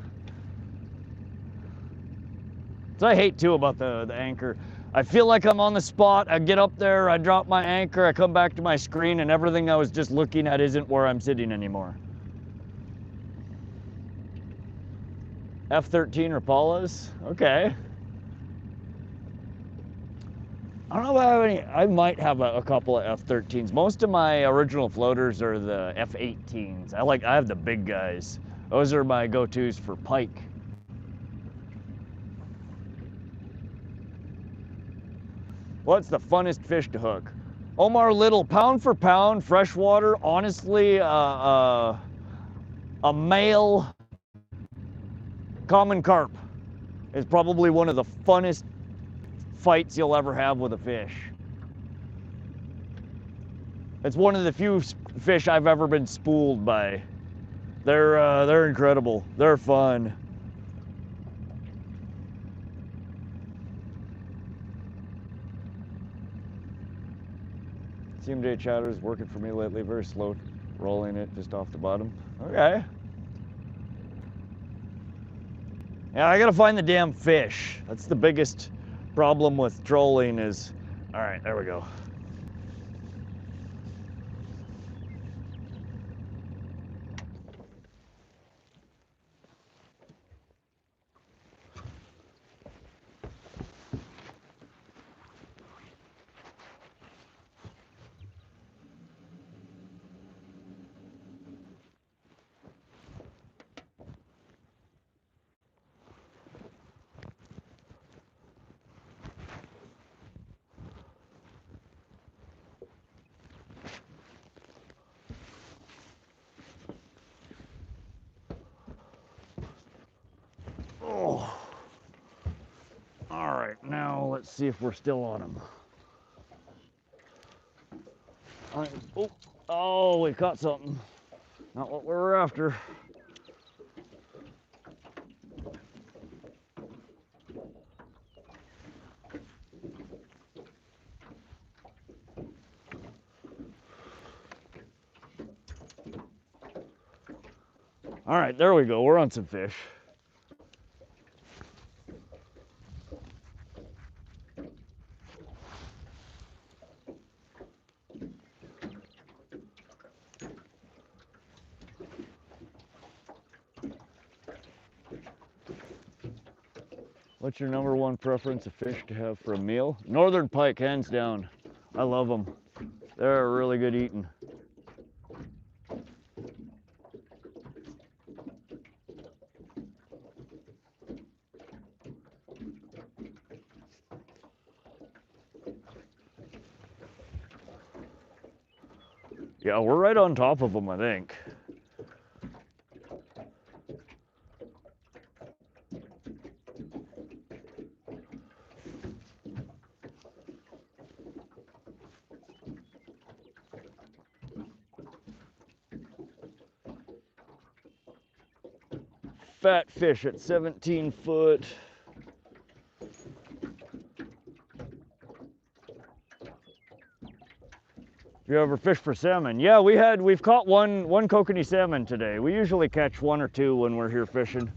So I hate too about the anchor. I feel like I'm on the spot. I get up there, I drop my anchor, I come back to my screen, and everything I was just looking at isn't where I'm sitting anymore. F13 Rapalas, okay. I don't know if I have any. I might have a couple of F-13s. Most of my original floaters are the F-18s. I have the big guys. Those are my go-tos for pike. What's the funnest fish to hook? Omar Little, pound for pound, freshwater, honestly, a male common carp is probably one of the funnest fights you'll ever have with a fish. It's one of the few fish I've ever been spooled by. They're incredible. They're fun. CMJ chatter is working for me lately. Very slow rolling it just off the bottom. Okay. Yeah, I gotta find the damn fish. That's the biggest problem with trolling is, all right, there we go. Oh. All right, now let's see if we're still on them. Oh, we caught something. Not what we were after. All right, there we go. We're on some fish. What's your number one preference of fish to have for a meal? Northern pike, hands down. I love them. They're really good eating. Yeah, we're right on top of them, I think. Fat fish at 17 foot. You ever fish for salmon? Yeah, we've caught one kokanee salmon today. We usually catch one or two when we're here fishing.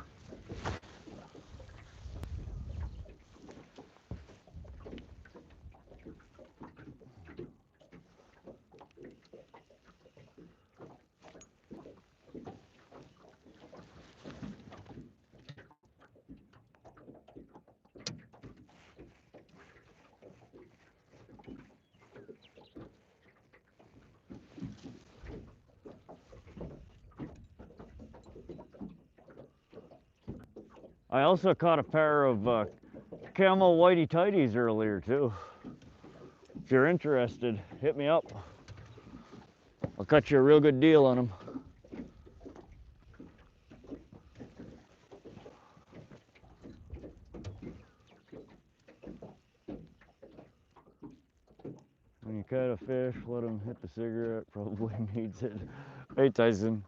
I also caught a pair of camo whitey tighties earlier too. If you're interested, hit me up. I'll cut you a real good deal on them. When you cut a fish, let him hit the cigarette, probably needs it. Hey Tyson.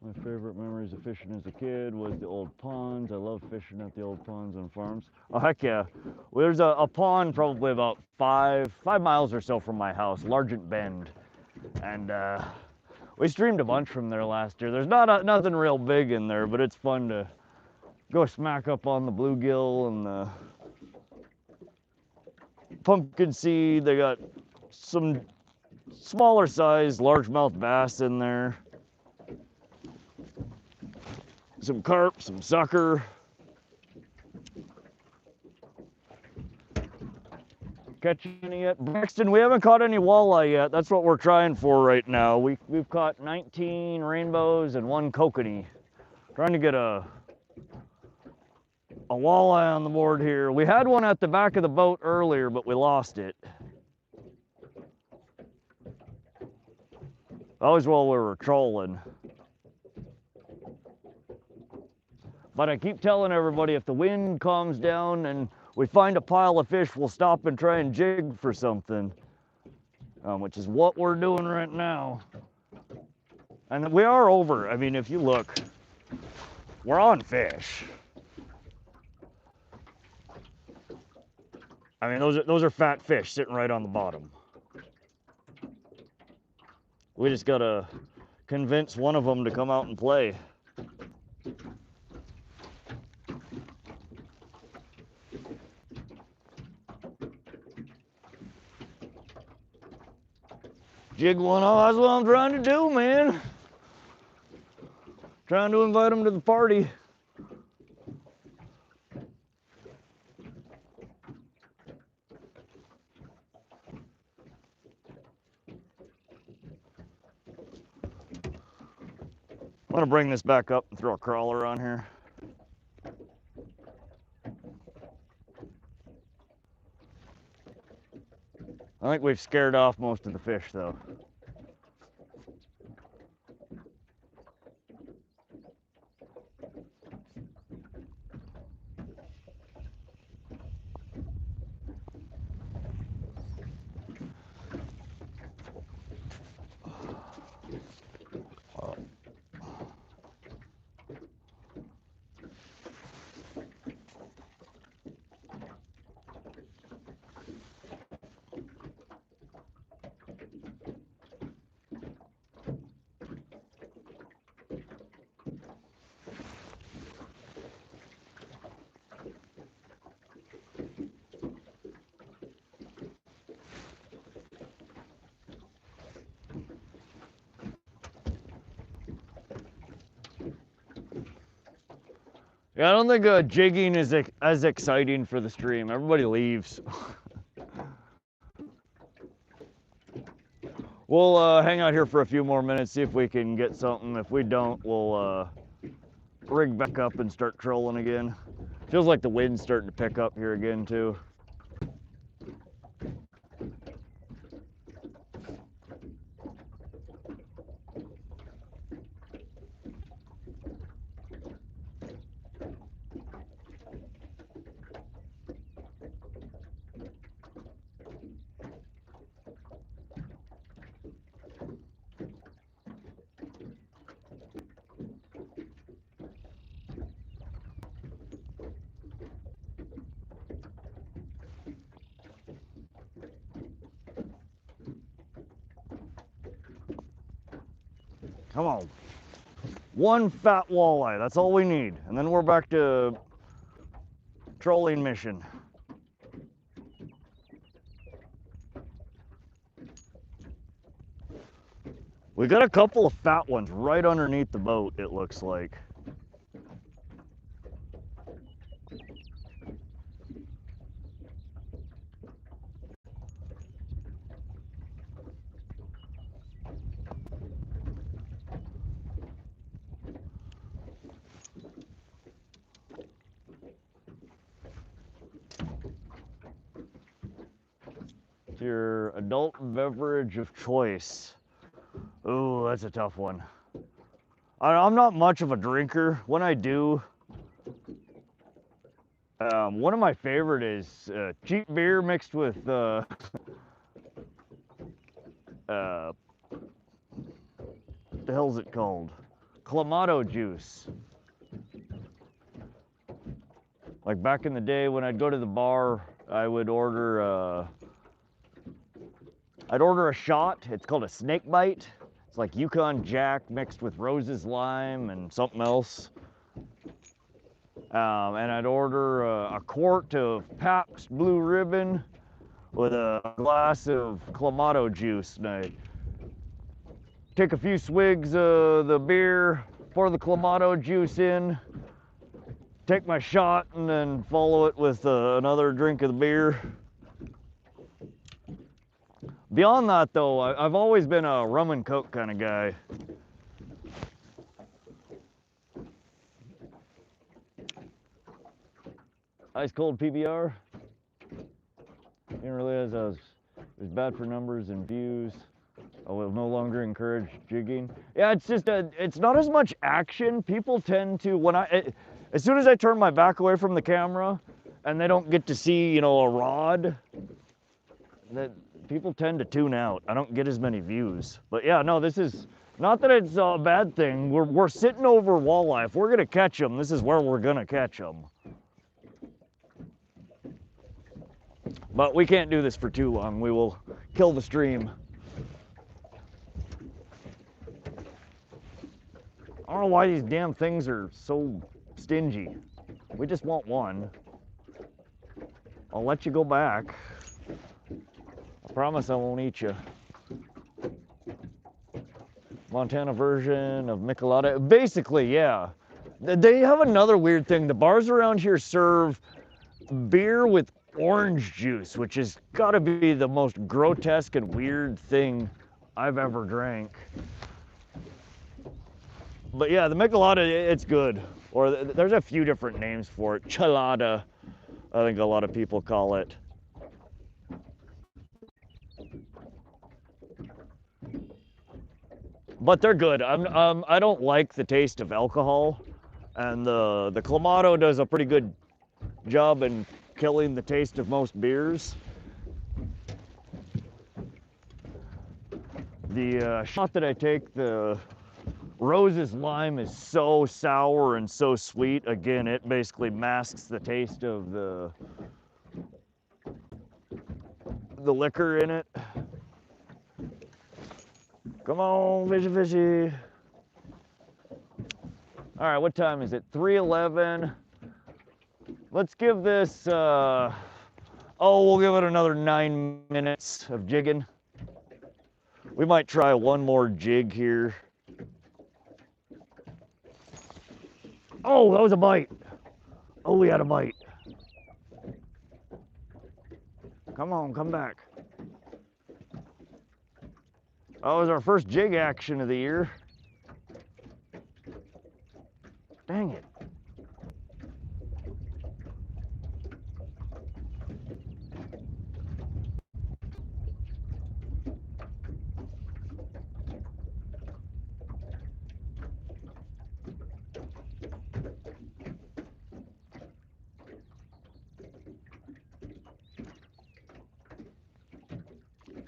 My favorite memories of fishing as a kid was the old ponds. I love fishing at the old ponds on farms. Oh heck yeah. Well, there's a pond probably about five miles or so from my house, Largent Bend. And We streamed a bunch from there last year. There's nothing real big in there, but it's fun to go smack up on the bluegill and the pumpkin seed. They got some smaller size largemouth bass in there. Some carp, some sucker. Catch any yet? Braxton, we haven't caught any walleye yet. That's what we're trying for right now. We've caught 19 rainbows and 1 kokanee. Trying to get a walleye on the board here. We had one at the back of the boat earlier, but we lost it. That was while we were trolling. But I keep telling everybody, if the wind calms down and we find a pile of fish, we'll stop and try and jig for something, which is what we're doing right now. And we are over. I mean, if you look, we're on fish. I mean, those are fat fish sitting right on the bottom. We just gotta convince one of them to come out and play. Jig one off, that's what I'm trying to do, man. Trying to invite them to the party. I'm gonna bring this back up and throw a crawler on here. I think we've scared off most of the fish though. Yeah, I don't think jigging is as exciting for the stream. Everybody leaves. We'll hang out here for a few more minutes, see if we can get something. If we don't, we'll rig back up and start trolling again. Feels like the wind's starting to pick up here again too. Come on. One fat walleye, that's all we need. And then we're back to trolling mission. We got a couple of fat ones right underneath the boat, it looks like. Your adult beverage of choice. Ooh, that's a tough one. I'm not much of a drinker. When I do, one of my favorite is cheap beer mixed with the hell's it called? Clamato juice. Like back in the day when I'd go to the bar, I would order I'd order a shot. It's called a snake bite. It's like Yukon Jack mixed with Rose's Lime and something else. And I'd order a quart of Pabst Blue Ribbon with a glass of Clamato juice. And I take a few swigs of the beer, pour the Clamato juice in, take my shot, and then follow it with another drink of the beer. Beyond that, though, I've always been a rum and coke kind of guy. Ice cold PBR. Didn't realize it was bad for numbers and views. I will no longer encourage jigging. Yeah, it's just it's not as much action. People tend to, as soon as I turn my back away from the camera and they don't get to see, you know, a rod, that people tend to tune out. I don't get as many views. But yeah, no, this is, not that it's a bad thing. We're sitting over walleye. If we're gonna catch them, this is where we're gonna catch them. But we can't do this for too long. We will kill the stream. I don't know why these damn things are so stingy. We just want one. I'll let you go back. I promise I won't eat you. Montana version of Michelada. Basically, yeah. They have another weird thing. The bars around here serve beer with orange juice, which has got to be the most grotesque and weird thing I've ever drank. But yeah, the Michelada, it's good. Or there's a few different names for it. Chelada, I think a lot of people call it. But they're good. I don't like the taste of alcohol, and the Clamato does a pretty good job in killing the taste of most beers. The shot that I take, the Rose's Lime, is so sour and so sweet. Again, it basically masks the taste of the liquor in it. Come on, fishy, fishy. All right, what time is it? 3:11. Let's give this, we'll give it another 9 minutes of jigging. We might try one more jig here. Oh, that was a bite. Oh, we had a bite. Come on, come back. That was our first jig action of the year. Dang it.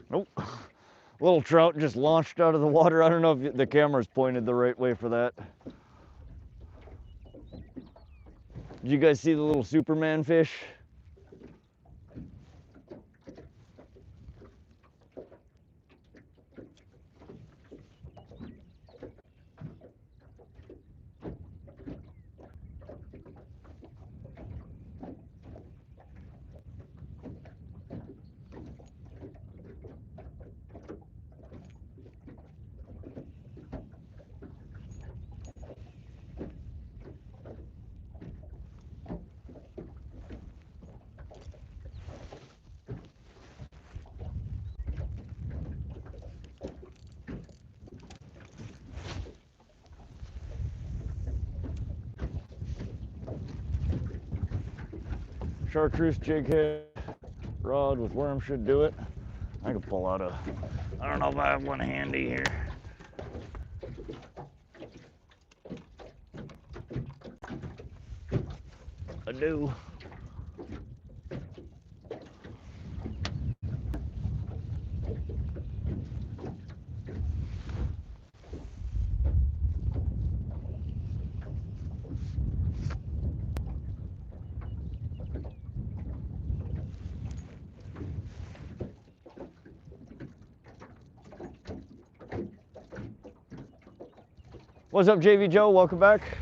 Nope. Little trout just launched out of the water. I don't know if the camera's pointed the right way for that. Did you guys see the little Superman fish? Chartreuse jig head rod with worm should do it. I can pull out I don't know if I have one handy here. I do. What's up, JV Joe? Welcome back.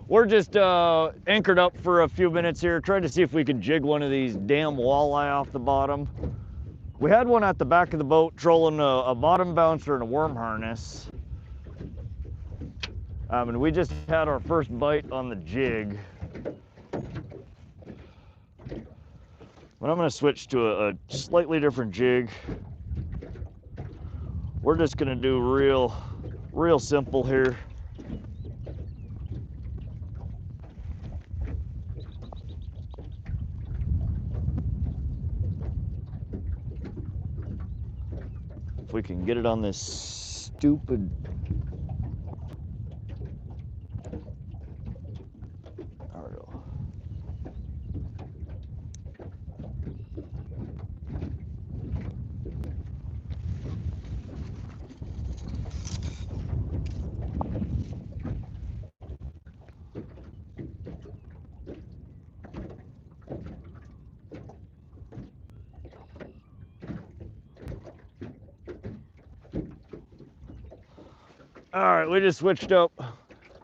We're just anchored up for a few minutes here, trying to see if we can jig one of these damn walleye off the bottom. We had one at the back of the boat trolling a bottom bouncer and a worm harness. And we just had our first bite on the jig. But I'm gonna switch to a slightly different jig. We're just gonna do real simple here. If we can get it on this stupid All right, we just switched up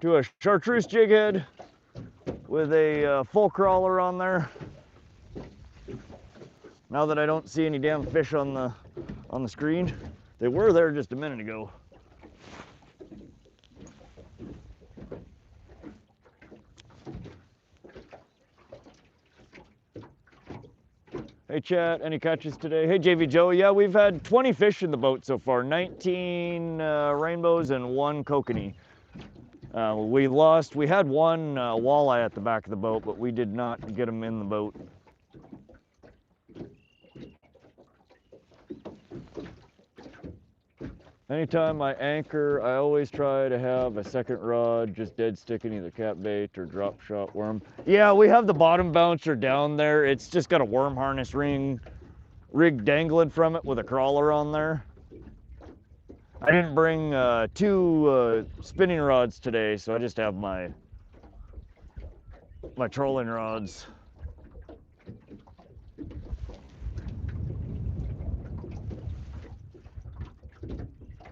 to a chartreuse jig head with a full crawler on there. Now that I don't see any damn fish on the screen, they were there just a minute ago. Hey chat, any catches today? Hey JV Joe, yeah, we've had 20 fish in the boat so far, 19 rainbows and 1 kokanee. We had one walleye at the back of the boat, but we did not get them in the boat. Anytime I anchor, I always try to have a second rod just dead sticking either cat bait or drop shot worm. Yeah, we have the bottom bouncer down there. It's just got a worm harness rig dangling from it with a crawler on there. I didn't bring 2 spinning rods today, so I just have my trolling rods.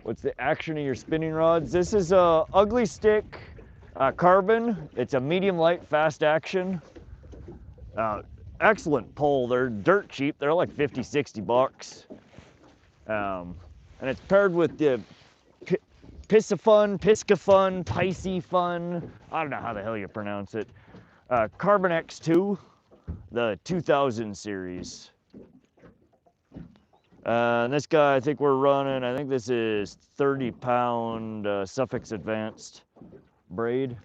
What's the action of your spinning rods? This is a ugly stick carbon. It's a medium light fast action. Excellent pull. They're dirt cheap. They're like 50, 60 bucks. And it's paired with the Piscifun, Piscifun. I don't know how the hell you pronounce it. Carbon X2, the 2000 series. This guy, I think we're running, I think this is 30-pound Suffix Advanced braid.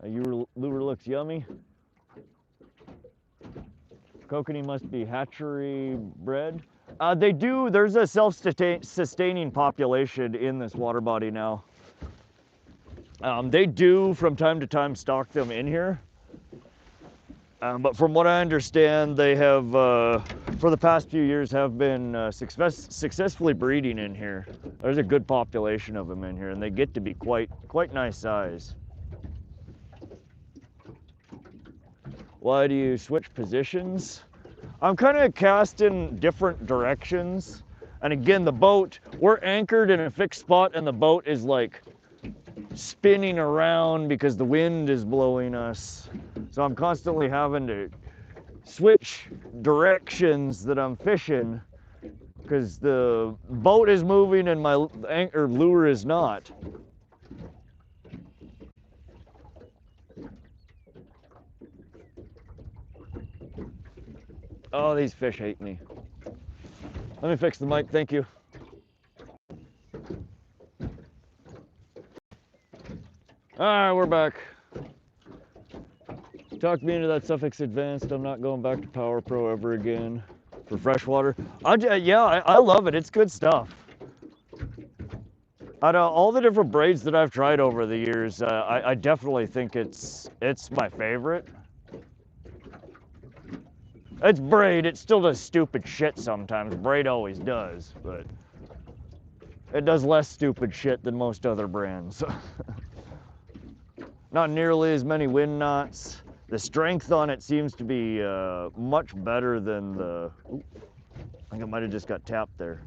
Your lure looks yummy. Kokanee must be hatchery bred. They do, there's a self-sustaining population in this water body now. They do from time to time stock them in here. But from what I understand, they have, for the past few years, have been successfully breeding in here. There's a good population of them in here, and they get to be quite nice size. Why do you switch positions? I'm kind of cast in different directions. And again, the boat, we're anchored in a fixed spot, and the boat is like spinning around because the wind is blowing us. So I'm constantly having to switch directions that I'm fishing because the boat is moving and my anchor lure is not. Oh, these fish hate me. Let me fix the mic, thank you. All right, we're back. Talked me into that Suffix Advanced. I'm not going back to Power Pro ever again for freshwater. Yeah, I love it. It's good stuff. Out of all the different braids that I've tried over the years, I definitely think it's my favorite. It's braid. It still does stupid shit sometimes. Braid always does, but it does less stupid shit than most other brands. Not nearly as many wind knots. The strength on it seems to be much better than the, ooh, I think I might have just got tapped there.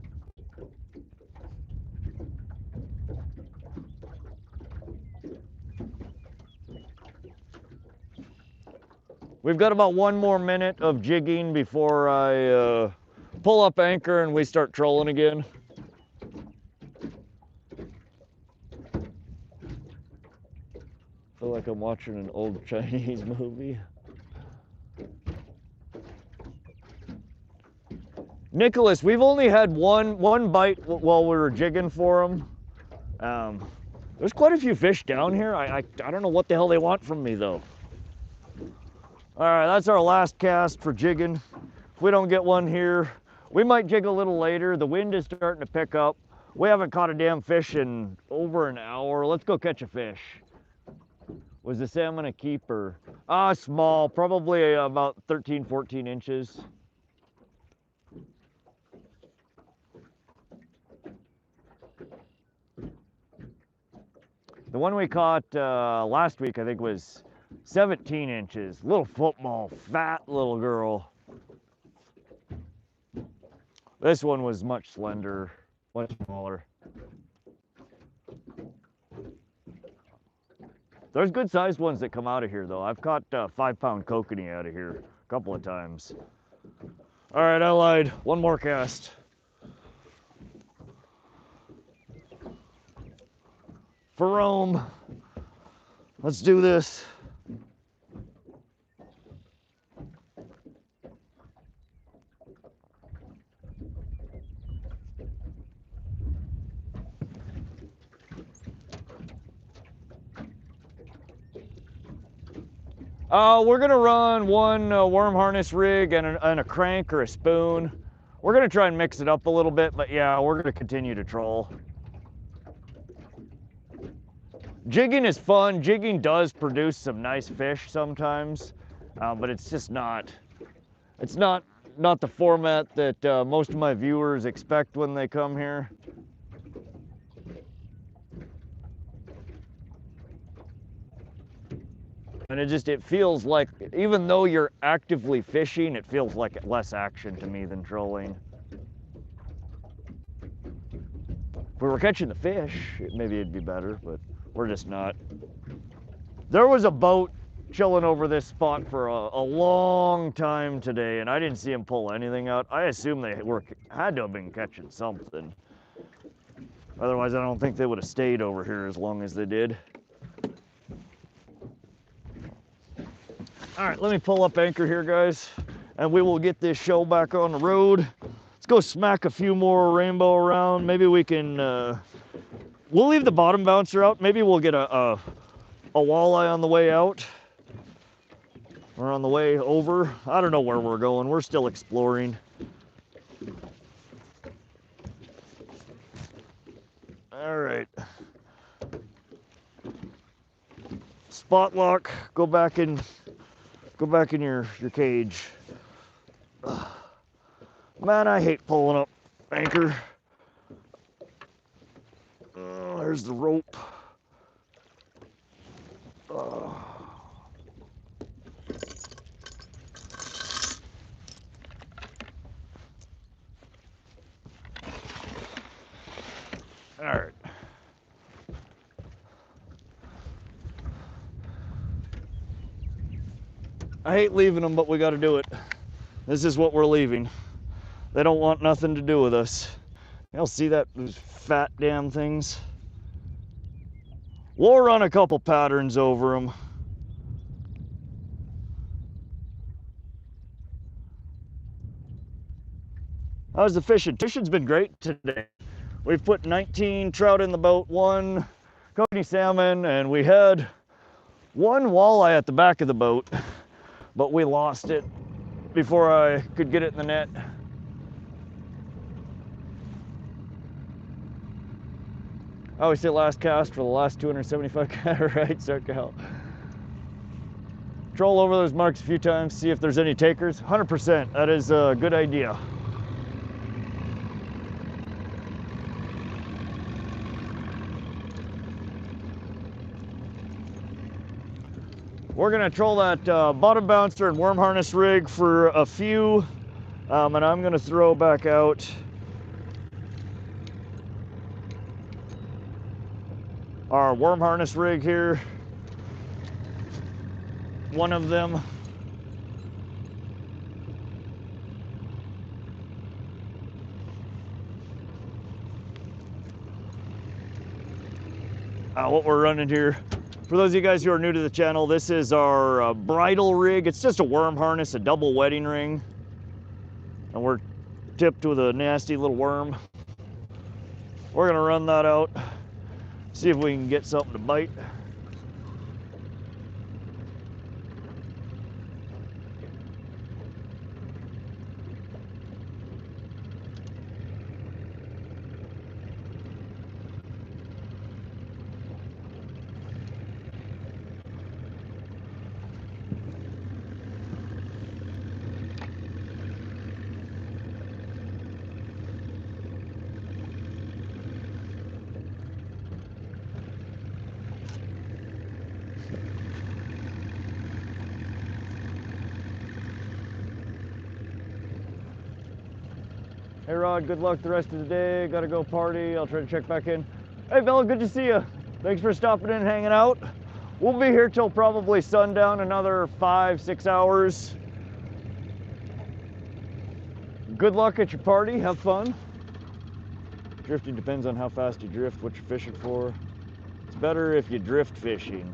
We've got about 1 more minute of jigging before I pull up anchor and we start trolling again. I feel like I'm watching an old Chinese movie. Nicholas, we've only had one bite while we were jigging for him. There's quite a few fish down here. I don't know what the hell they want from me though. All right, that's our last cast for jigging. If we don't get one here, we might jig a little later. The wind is starting to pick up. We haven't caught a damn fish in over an hour. Let's go catch a fish. Was the salmon a keeper? Small, probably about 13, 14 inches. The one we caught last week, I think, was 17 inches. Little football, fat little girl. This one was much slender, much smaller. There's good sized ones that come out of here though. I've caught 5-pound kokanee out of here a couple of times. All right, I lied. One more cast. For Rome. Let's do this. We're gonna run one worm harness rig and a crank or a spoon. We're gonna try and mix it up a little bit, but yeah, we're gonna continue to troll. Jigging is fun. Jigging does produce some nice fish sometimes, but it's just not the format that most of my viewers expect when they come here. And it feels like, even though you're actively fishing, it feels like less action to me than trolling. If we were catching the fish, maybe it'd be better, but we're just not. There was a boat chilling over this spot for a long time today, and I didn't see him pull anything out. I assume they had to have been catching something. Otherwise, I don't think they would have stayed over here as long as they did. All right, let me pull up anchor here, guys, and we will get this show back on the road. Let's go smack a few more rainbow around. Maybe we can, we'll leave the bottom bouncer out. Maybe we'll get a walleye on the way out or on the way over. I don't know where we're going. We're still exploring. All right. Spot lock, go back in your cage. Man, I hate pulling up anchor. There's the rope. All right. I hate leaving them, but we got to do it. This is what we're leaving. They don't want nothing to do with us. You'll see that, those fat damn things. We'll run a couple patterns over them. How's the fishing? Fishing's been great today. We've put 19 trout in the boat, 1 Kokanee salmon, and we had 1 walleye at the back of the boat, but we lost it before I could get it in the net. I always say last cast for the last 275 right, start count. Troll over those marks a few times, see if there's any takers. 100%, that is a good idea. We're gonna troll that bottom bouncer and worm harness rig for a few, and I'm gonna throw back out our worm harness rig here. One of them. What we're running here, for those of you guys who are new to the channel, this is our Bridal rig. It's just a worm harness, a double wedding ring, and we're tipped with a nasty little worm. We're gonna run that out, see if we can get something to bite. Hey Rod, good luck the rest of the day. Gotta go party. I'll try to check back in. Hey Bella, good to see you. Thanks for stopping in and hanging out. We'll be here till probably sundown, another 5-6 hours. Good luck at your party, have fun. Drifting depends on how fast you drift, what you're fishing for. It's better if you drift fishing.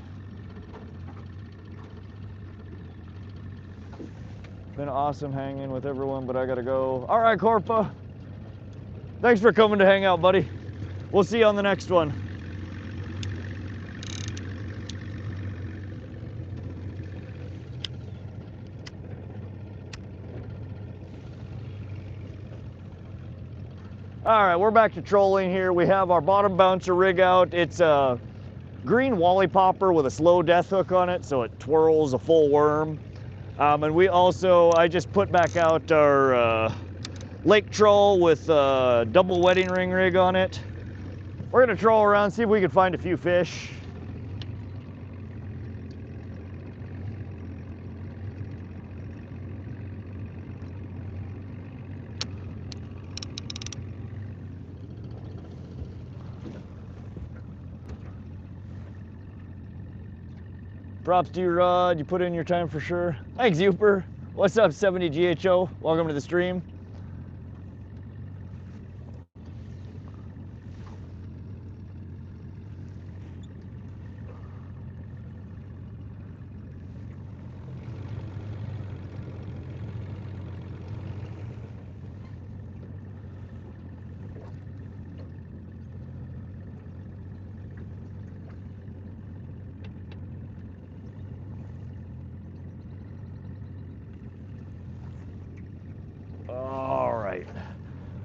Been awesome hanging with everyone, but I gotta go. All right, Corpa. Thanks for coming to hang out, buddy. We'll see you on the next one. All right, we're back to trolling here. We have our bottom bouncer rig out. It's a green walleye popper with a slow death hook on it, so it twirls a full worm. And we also, I just put back out our lake troll with a double wedding ring rig on it. We're gonna troll around, see if we can find a few fish. Props to you, Rod. You put in your time for sure. Thanks, Uper. What's up, 70 GHO? Welcome to the stream.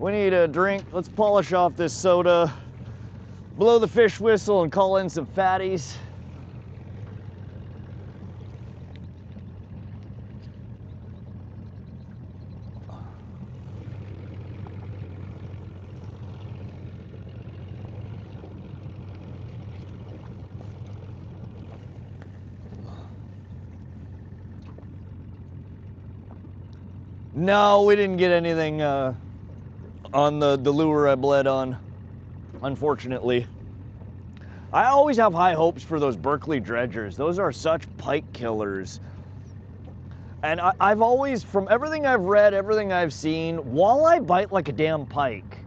We need a drink. Let's polish off this soda, blow the fish whistle, and call in some fatties. No, we didn't get anything on the lure I bled on, unfortunately. I always have high hopes for those Berkeley dredgers. Those are such pike killers. And I've always, from everything I've read, everything I've seen, walleye bite like a damn pike.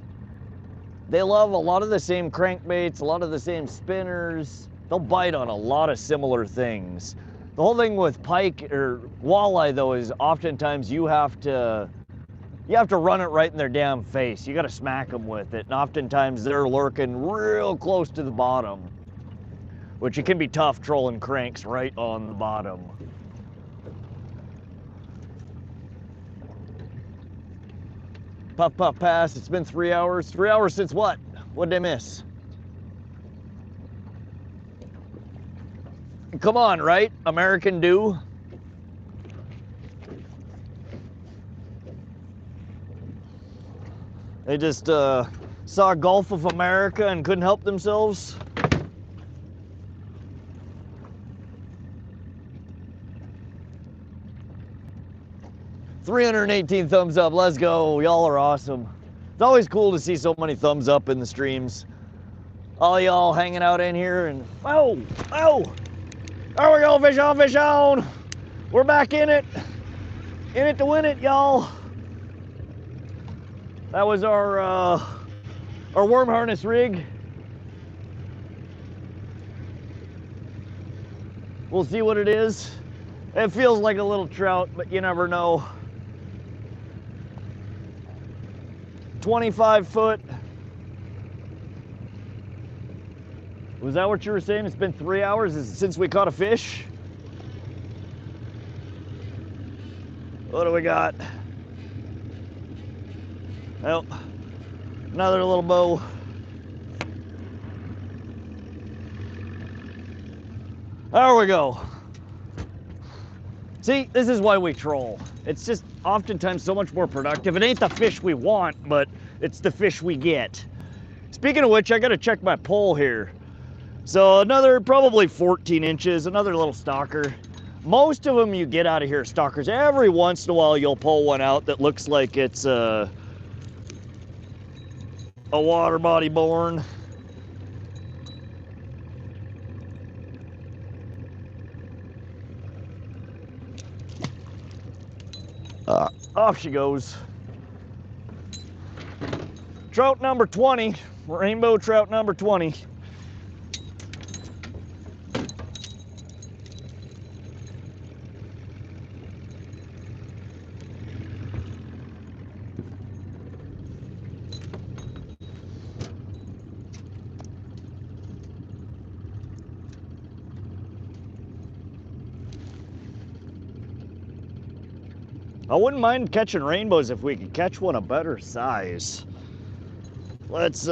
They love a lot of the same crankbaits, a lot of the same spinners. They'll bite on a lot of similar things. The whole thing with pike or walleye though is oftentimes you have to run it right in their damn face. You gotta smack them with it. And oftentimes they're lurking real close to the bottom, which it can be tough trolling cranks right on the bottom. Puff, puff, pass. It's been 3 hours. 3 hours since what? What'd I miss? Come on, right? American Dew. They just saw Gulf of America and couldn't help themselves. 318 thumbs up. Let's go. Y'all are awesome. It's always cool to see so many thumbs up in the streams. All y'all hanging out in here and oh, there we go. Fish on, fish on. We're back in it to win it, y'all. That was our worm harness rig. We'll see what it is. It feels like a little trout, but you never know. 25 foot. Was that what you were saying? It's been 3 hours since we caught a fish? What do we got? Well, another little bow. There we go. See, this is why we troll. It's just oftentimes so much more productive. It ain't the fish we want, but it's the fish we get. Speaking of which, I gotta check my pole here. So another probably 14 inches, another little stalker. Most of them you get out of here stalkers. Every once in a while you'll pull one out that looks like it's a water body born. Off she goes. Trout number 20, rainbow trout number 20. I wouldn't mind catching rainbows if we could catch one a better size. Let's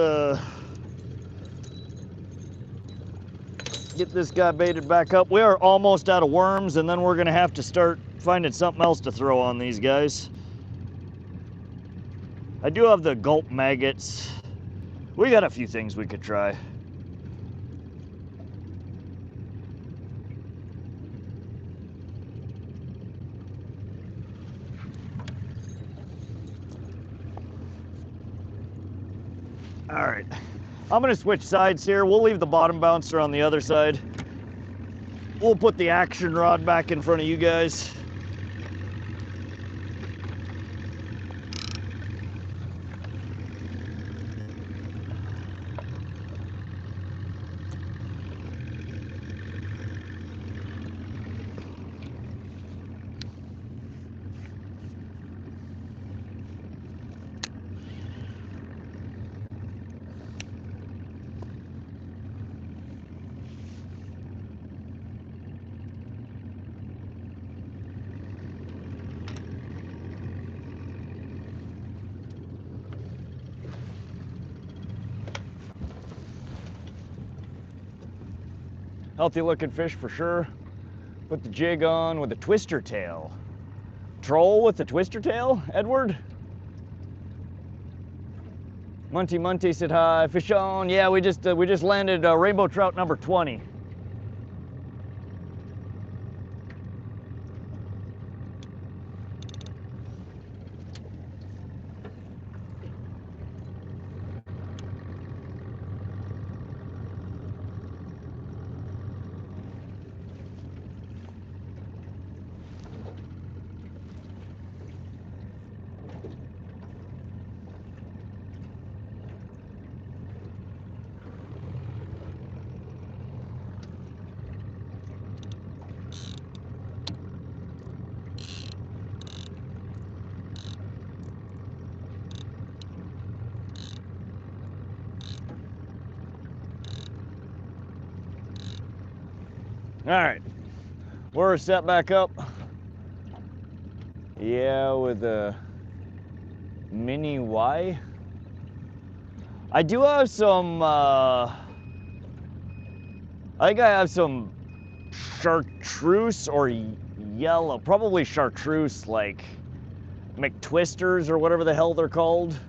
get this guy baited back up. We are almost out of worms, and then we're gonna have to start finding something else to throw on these guys. I do have the gulp maggots. We got a few things we could try. All right, I'm gonna switch sides here. We'll leave the bottom bouncer on the other side. We'll put the action rod back in front of you guys. Healthy looking fish for sure. Put the jig on with a twister tail. Troll with the twister tail, Edward? Munty said hi. Fish on. Yeah, we just landed rainbow trout number 20. All right, we're set back up. Yeah, with a mini Y. I do have some, I think I have some chartreuse or yellow, probably chartreuse, like McTwisters or whatever the hell they're called.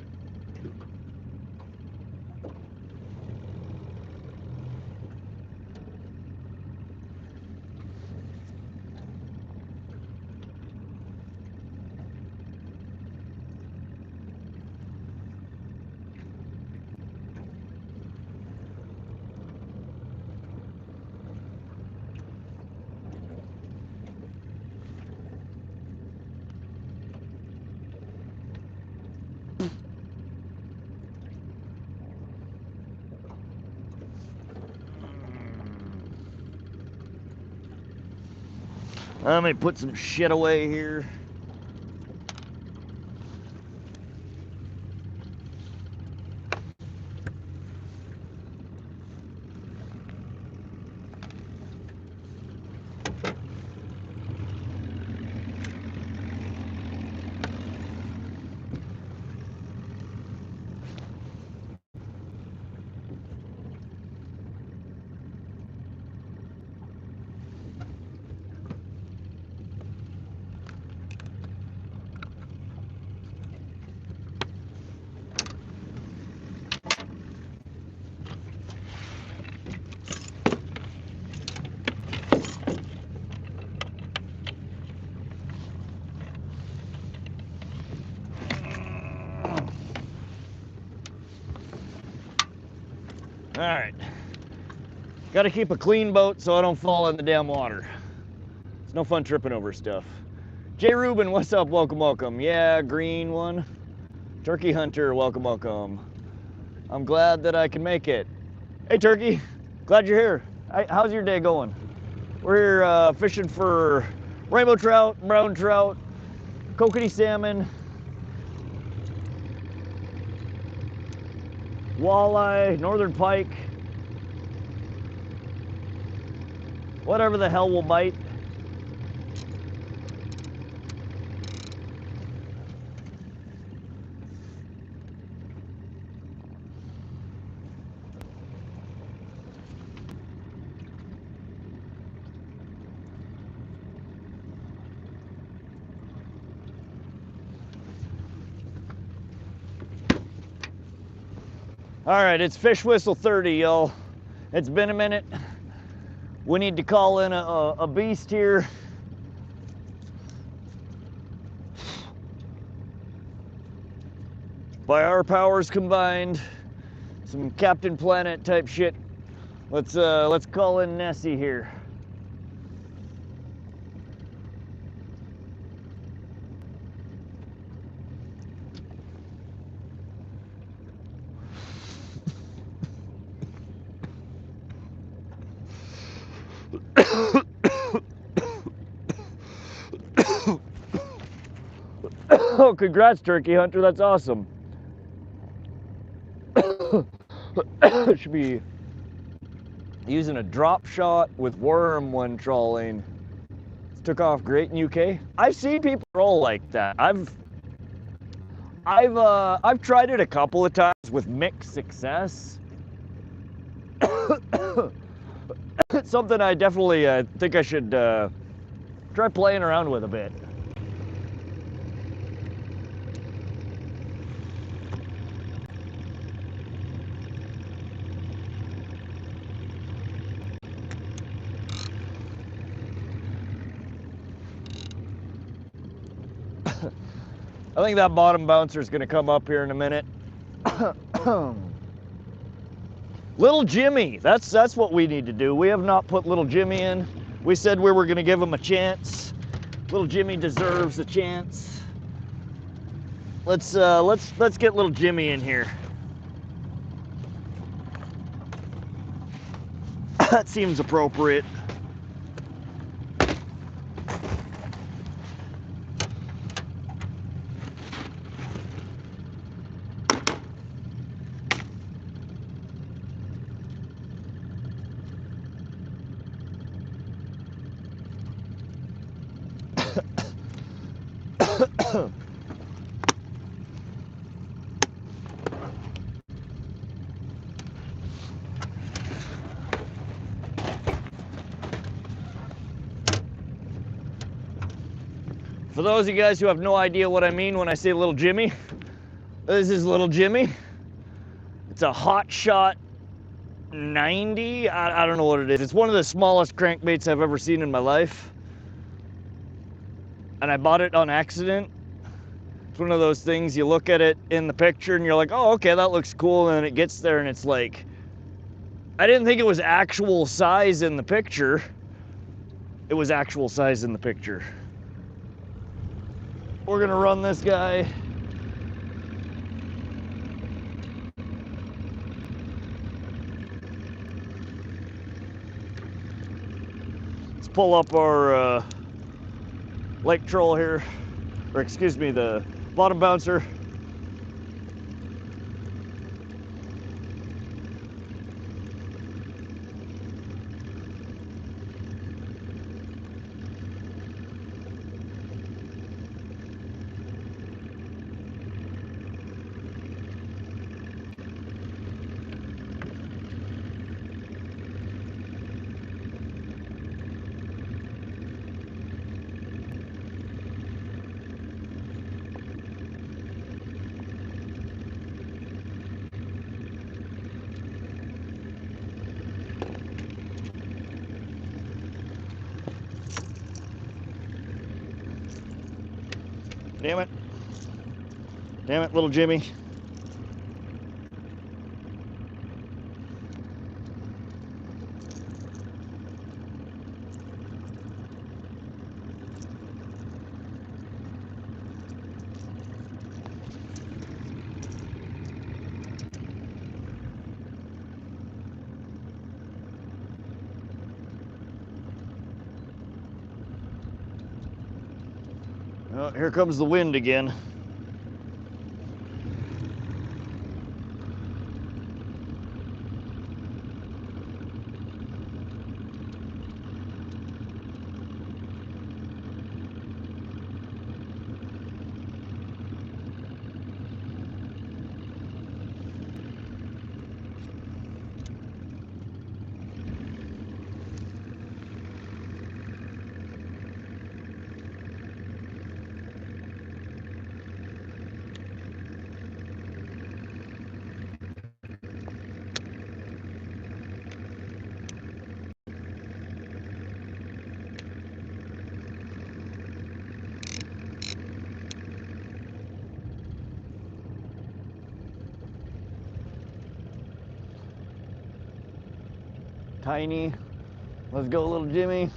Let me put some shit away here. All right, got to keep a clean boat so I don't fall in the damn water. It's no fun tripping over stuff. Jay Rubin, what's up? Welcome, welcome. Yeah, green one. Turkey Hunter, welcome, welcome. I'm glad that I can make it. Hey, Turkey, glad you're here. How's your day going? We're here fishing for rainbow trout, brown trout, kokanee salmon, walleye, northern pike, whatever the hell will bite. All right, it's fish whistle 30, y'all. It's been a minute. We need to call in a beast here. By our powers combined, some Captain Planet type shit. Let's call in Nessie here. Oh, congrats, Turkey Hunter. That's awesome. Should be using a drop shot with worm when trawling. Took off great in UK. I've seen people roll like that. I've tried it a couple of times with mixed success. It's something I definitely think I should try playing around with a bit. I think that bottom bouncer is going to come up here in a minute. Little Jimmy, that's what we need to do. We have not put little Jimmy in. We said we were going to give him a chance. Little Jimmy deserves a chance. Let's get little Jimmy in here. That seems appropriate. For those of you guys who have no idea what I mean when I say little Jimmy, this is little Jimmy. It's a Hot Shot 90. I don't know what it is. It's one of the smallest crankbaits I've ever seen in my life. And I bought it on accident. It's one of those things, you look at it in the picture and you're like, oh, okay, that looks cool. And then it gets there and it's like, I didn't think it was actual size in the picture. It was actual size in the picture. We're gonna run this guy. Let's pull up our lake troll here, or excuse me, the bottom bouncer. Damn it. Damn it, little Jimmy. Oh, here comes the wind again. Tiny. Let's go, little Jimmy.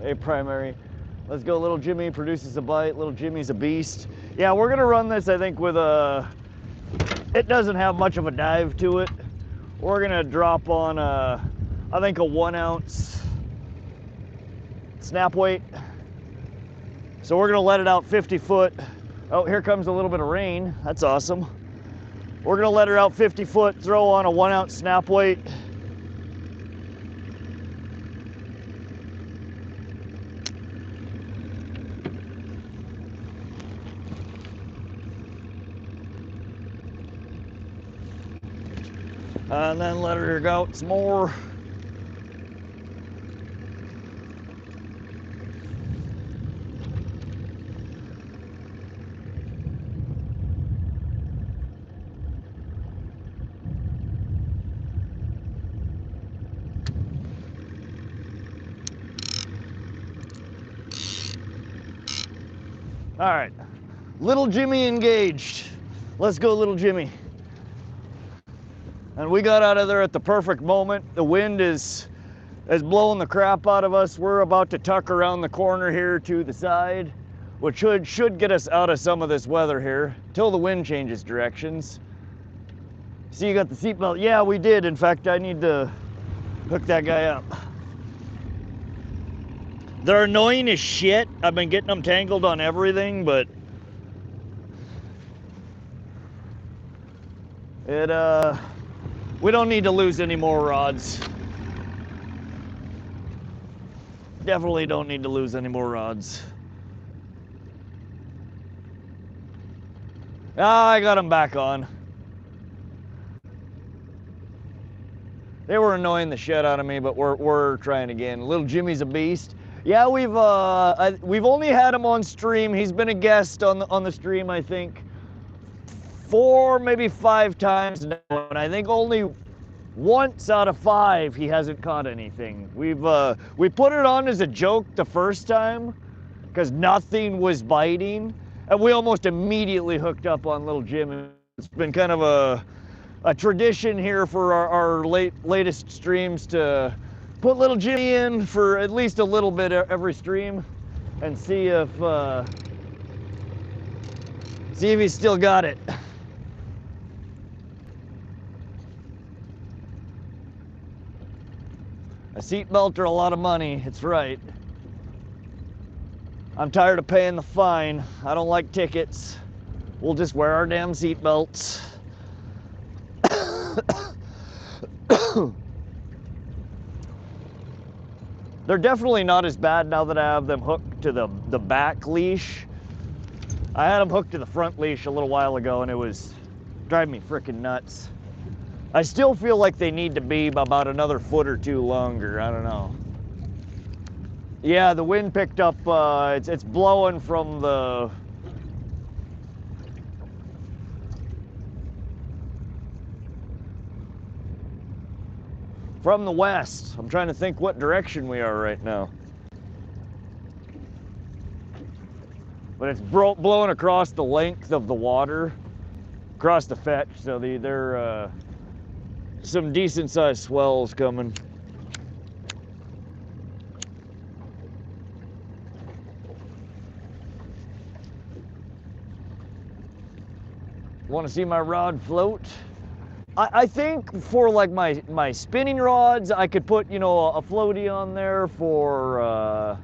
A primary. Let's go, little Jimmy. Produces a bite. Little Jimmy's a beast. Yeah, we're gonna run this, I think, with a... It doesn't have much of a dive to it. We're gonna drop on I think a 1 ounce snap weight. So we're gonna let it out 50 foot. Oh, here comes a little bit of rain. That's awesome. We're gonna let her out 50 foot, throw on a 1 ounce snap weight. And then let her go out some more. All right, little Jimmy engaged. Let's go, little Jimmy. And we got out of there at the perfect moment. The wind is blowing the crap out of us. We're about to tuck around the corner here to the side, which should get us out of some of this weather here till the wind changes directions. See, you got the seatbelt. Yeah, we did. In fact, I need to hook that guy up. They're annoying as shit. I've been getting them tangled on everything, but we don't need to lose any more rods. Definitely don't need to lose any more rods. Ah, I got them back on. They were annoying the shit out of me, but we're trying again. Little Jimmy's a beast. Yeah, we've only had him on stream. He's been a guest on the stream, I think, 4, maybe 5 times now, and I think only once out of 5 he hasn't caught anything. We put it on as a joke the first time because nothing was biting, and we almost immediately hooked up on little Jim. It's been kind of a tradition here for our latest streams to put little Jimmy in for at least a little bit every stream and see if he's still got it. A seatbelt or a lot of money, it's right. I'm tired of paying the fine. I don't like tickets. We'll just wear our damn seatbelts. They're definitely not as bad now that I have them hooked to the back leash. I had them hooked to the front leash a little while ago and it was driving me freaking nuts. I still feel like they need to be about another foot or two longer. I don't know. Yeah, the wind picked up. It's blowing from the west. I'm trying to think what direction we are right now. But it's blowing across the length of the water, across the fetch. So they're some decent sized swells coming. Want to see my rod float? I think for like my spinning rods, I could put, you know, a floaty on there. For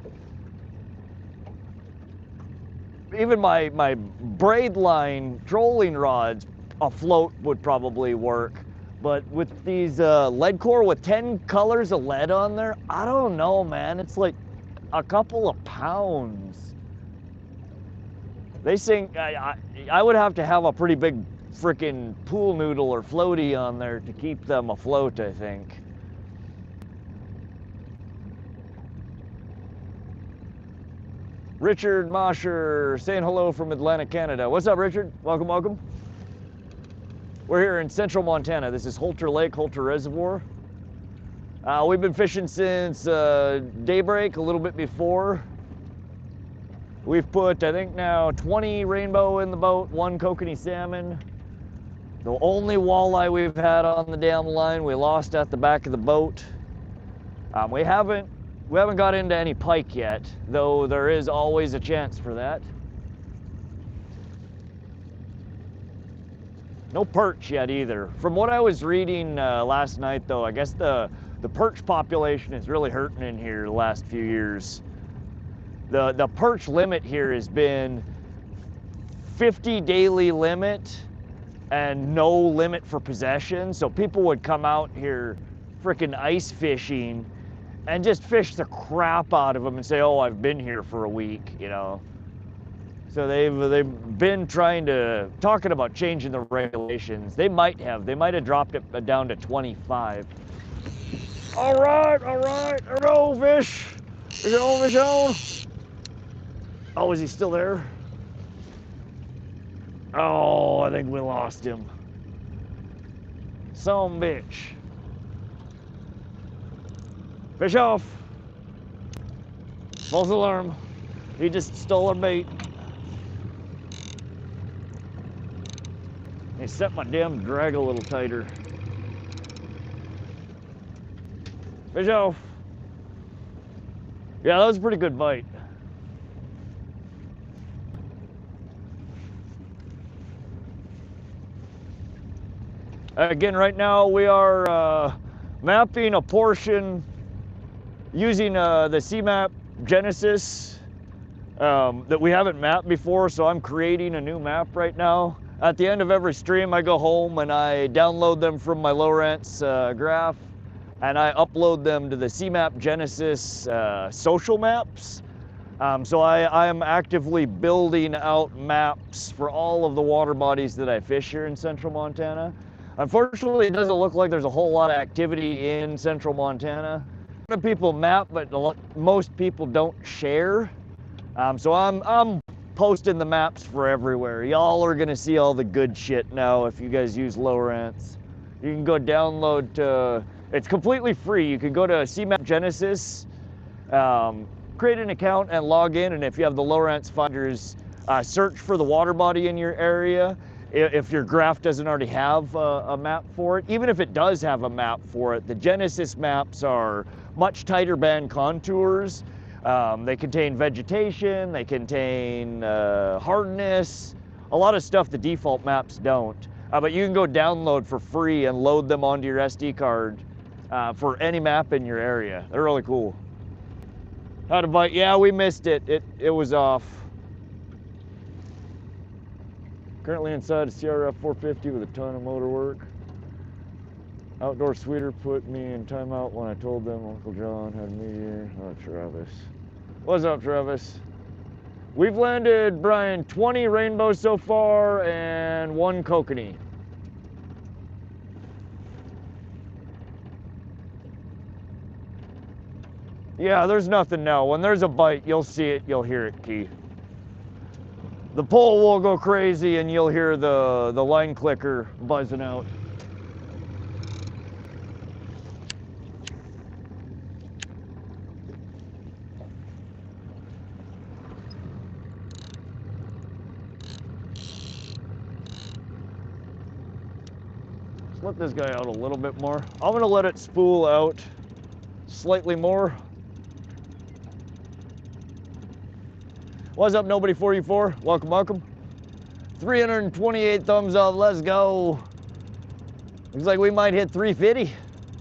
even my braid line trolling rods, a float would probably work. But with these lead core with 10 colors of lead on there, I don't know, man. It's like a couple of pounds. They sink. I would have to have a pretty big freaking pool noodle or floaty on there to keep them afloat, I think. Richard Mosher saying hello from Atlanta, Canada. What's up, Richard? Welcome, welcome. We're here in central Montana. This is Holter Lake, Holter Reservoir. We've been fishing since daybreak, a little bit before. We've put, I think now, 20 rainbow in the boat, 1 kokanee salmon. The only walleye we've had on the damn line, we lost at the back of the boat. We haven't got into any pike yet, though there is always a chance for that. No perch yet either. From what I was reading last night, though, I guess the perch population is really hurting in here the last few years. The perch limit here has been 50 daily limit and no limit for possession. So people would come out here freaking ice fishing and just fish the crap out of them and say, oh, I've been here for a week, you know. So they've been talking about changing the regulations. They might have dropped it down to 25. All right, there we go, fish. Fish on. Oh, is he still there? Oh, I think we lost him. Some bitch. Fish off. False alarm. He just stole our bait. He set my damn drag a little tighter. Fish off. Yeah, that was a pretty good bite. Again, right now we are mapping a portion using the CMap Genesis that we haven't mapped before, so I'm creating a new map right now. At the end of every stream, I go home and I download them from my Lowrance graph, and I upload them to the CMap Genesis social maps. So I am actively building out maps for all of the water bodies that I fish here in central Montana. Unfortunately, it doesn't look like there's a whole lot of activity in central Montana. A lot of people map, but most people don't share. So I'm posting the maps for everywhere. Y'all are gonna see all the good shit now if you guys use Lowrance. You can go download, it's completely free. You can go to CMap Genesis, create an account and log in, and if you have the Lowrance finders, search for the water body in your area. If your graph doesn't already have a map for it, even if it does have a map for it, the Genesis maps are much tighter band contours. They contain vegetation, they contain hardness, a lot of stuff the default maps don't. But you can go download for free and load them onto your SD card for any map in your area. They're really cool. Had a bite. Yeah, we missed it. It was off. Currently inside a CRF 450 with a ton of motor work. Outdoor Sweeter put me in timeout when I told them Uncle John had me here. Oh, Travis. What's up, Travis? We've landed, Brian, 20 rainbows so far and 1 kokanee. Yeah, there's nothing now. When there's a bite, you'll see it, you'll hear it, Key. The pole will go crazy and you'll hear the line clicker buzzing out. Let's let this guy out a little bit more. I'm gonna let it spool out slightly more. What's up, Nobody 44? Welcome, welcome. 328 thumbs up, let's go. Looks like we might hit 350.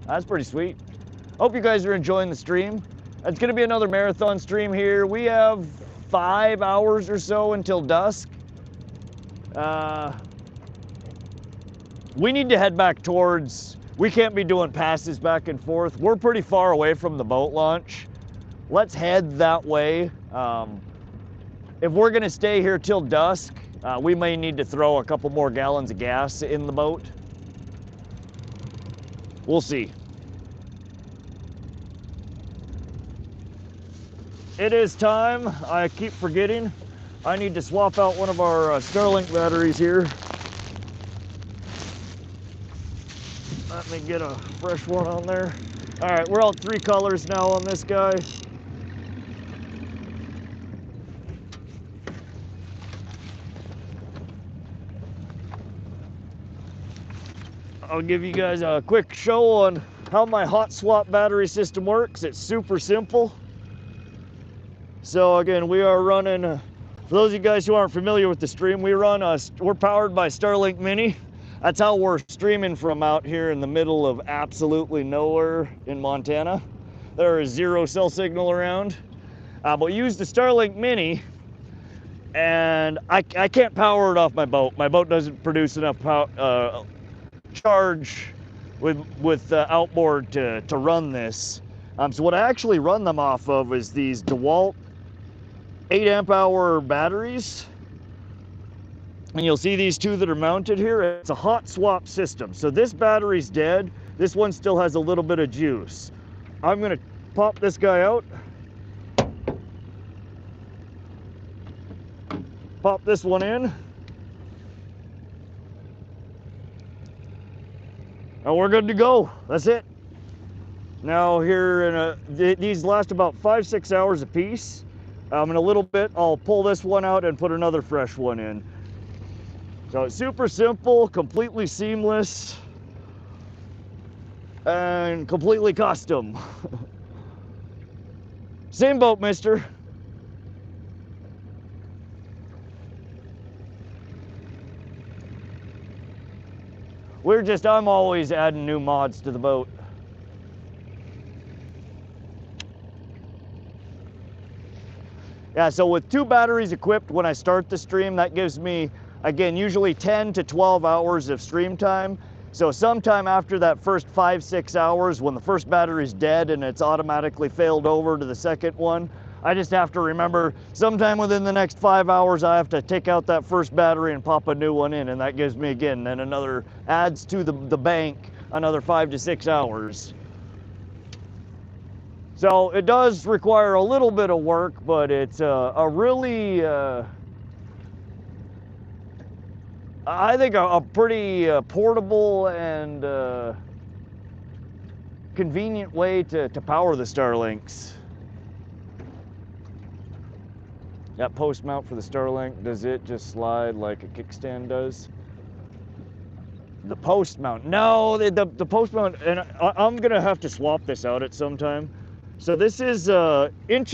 That's pretty sweet. Hope you guys are enjoying the stream. It's gonna be another marathon stream here. We have 5 hours or so until dusk. We need to head back towards, we can't be doing passes back and forth. We're pretty far away from the boat launch. Let's head that way. If we're gonna stay here till dusk, we may need to throw a couple more gallons of gas in the boat. We'll see. It is time. I keep forgetting. I need to swap out one of our Starlink batteries here. Let me get a fresh one on there. All right, we're all 3 colors now on this guy. I'll give you guys a quick show on how my hot swap battery system works. It's super simple. So again, we are running, for those of you guys who aren't familiar with the stream, we're powered by Starlink Mini. That's how we're streaming from out here in the middle of absolutely nowhere in Montana. There is 0 cell signal around. But we use the Starlink Mini, and I can't power it off my boat. My boat doesn't produce enough charge with outboard to run this. So what I actually run them off of is these DeWalt 8 amp hour batteries. And you'll see these 2 that are mounted here. It's a hot swap system. So this battery's dead. This one still has a little bit of juice. I'm gonna pop this guy out. Pop this one in. And we're good to go. That's it. Now here, these last about 5-6 hours a piece. In a little bit, I'll pull this one out and put another fresh one in. So it's super simple, completely seamless, and completely custom. Same boat, mister. I'm always adding new mods to the boat. Yeah, so with 2 batteries equipped when I start the stream, that gives me, again, usually 10 to 12 hours of stream time. So sometime after that first 5-6 hours, when the first battery's dead and it's automatically failed over to the second one, I just have to remember sometime within the next 5 hours, I have to take out that first battery and pop a new one in. And that gives me, again, then another, adds to the bank, another 5 to 6 hours. So it does require a little bit of work, but it's a really, I think a pretty portable and convenient way to power the Starlinks. That post mount for the Starlink, does it just slide like a kickstand does? The post mount, no, the post mount, and I'm gonna have to swap this out at some time. So this is 1.5 inch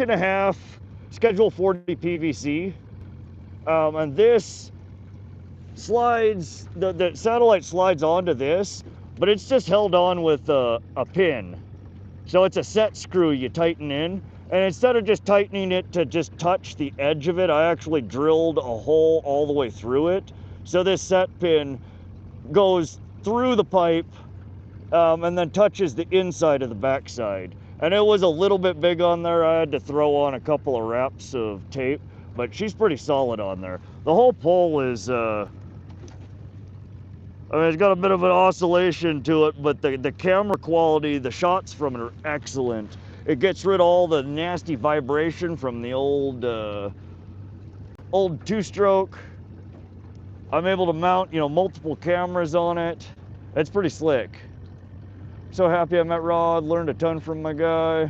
Schedule 40 PVC, and this slides, the satellite slides onto this, but it's just held on with a pin. So it's a set screw you tighten in. And instead of just tightening it to just touch the edge of it, I actually drilled a hole all the way through it. So this set pin goes through the pipe and then touches the inside of the backside. And it was a little bit big on there. I had to throw on a couple of wraps of tape, but she's pretty solid on there. The whole pole is, I mean, it's got a bit of an oscillation to it, but the camera quality, the shots from it are excellent. It gets rid of all the nasty vibration from the old two-stroke. I'm able to mount, you know, multiple cameras on it. It's pretty slick. So happy I met Rod, learned a ton from my guy.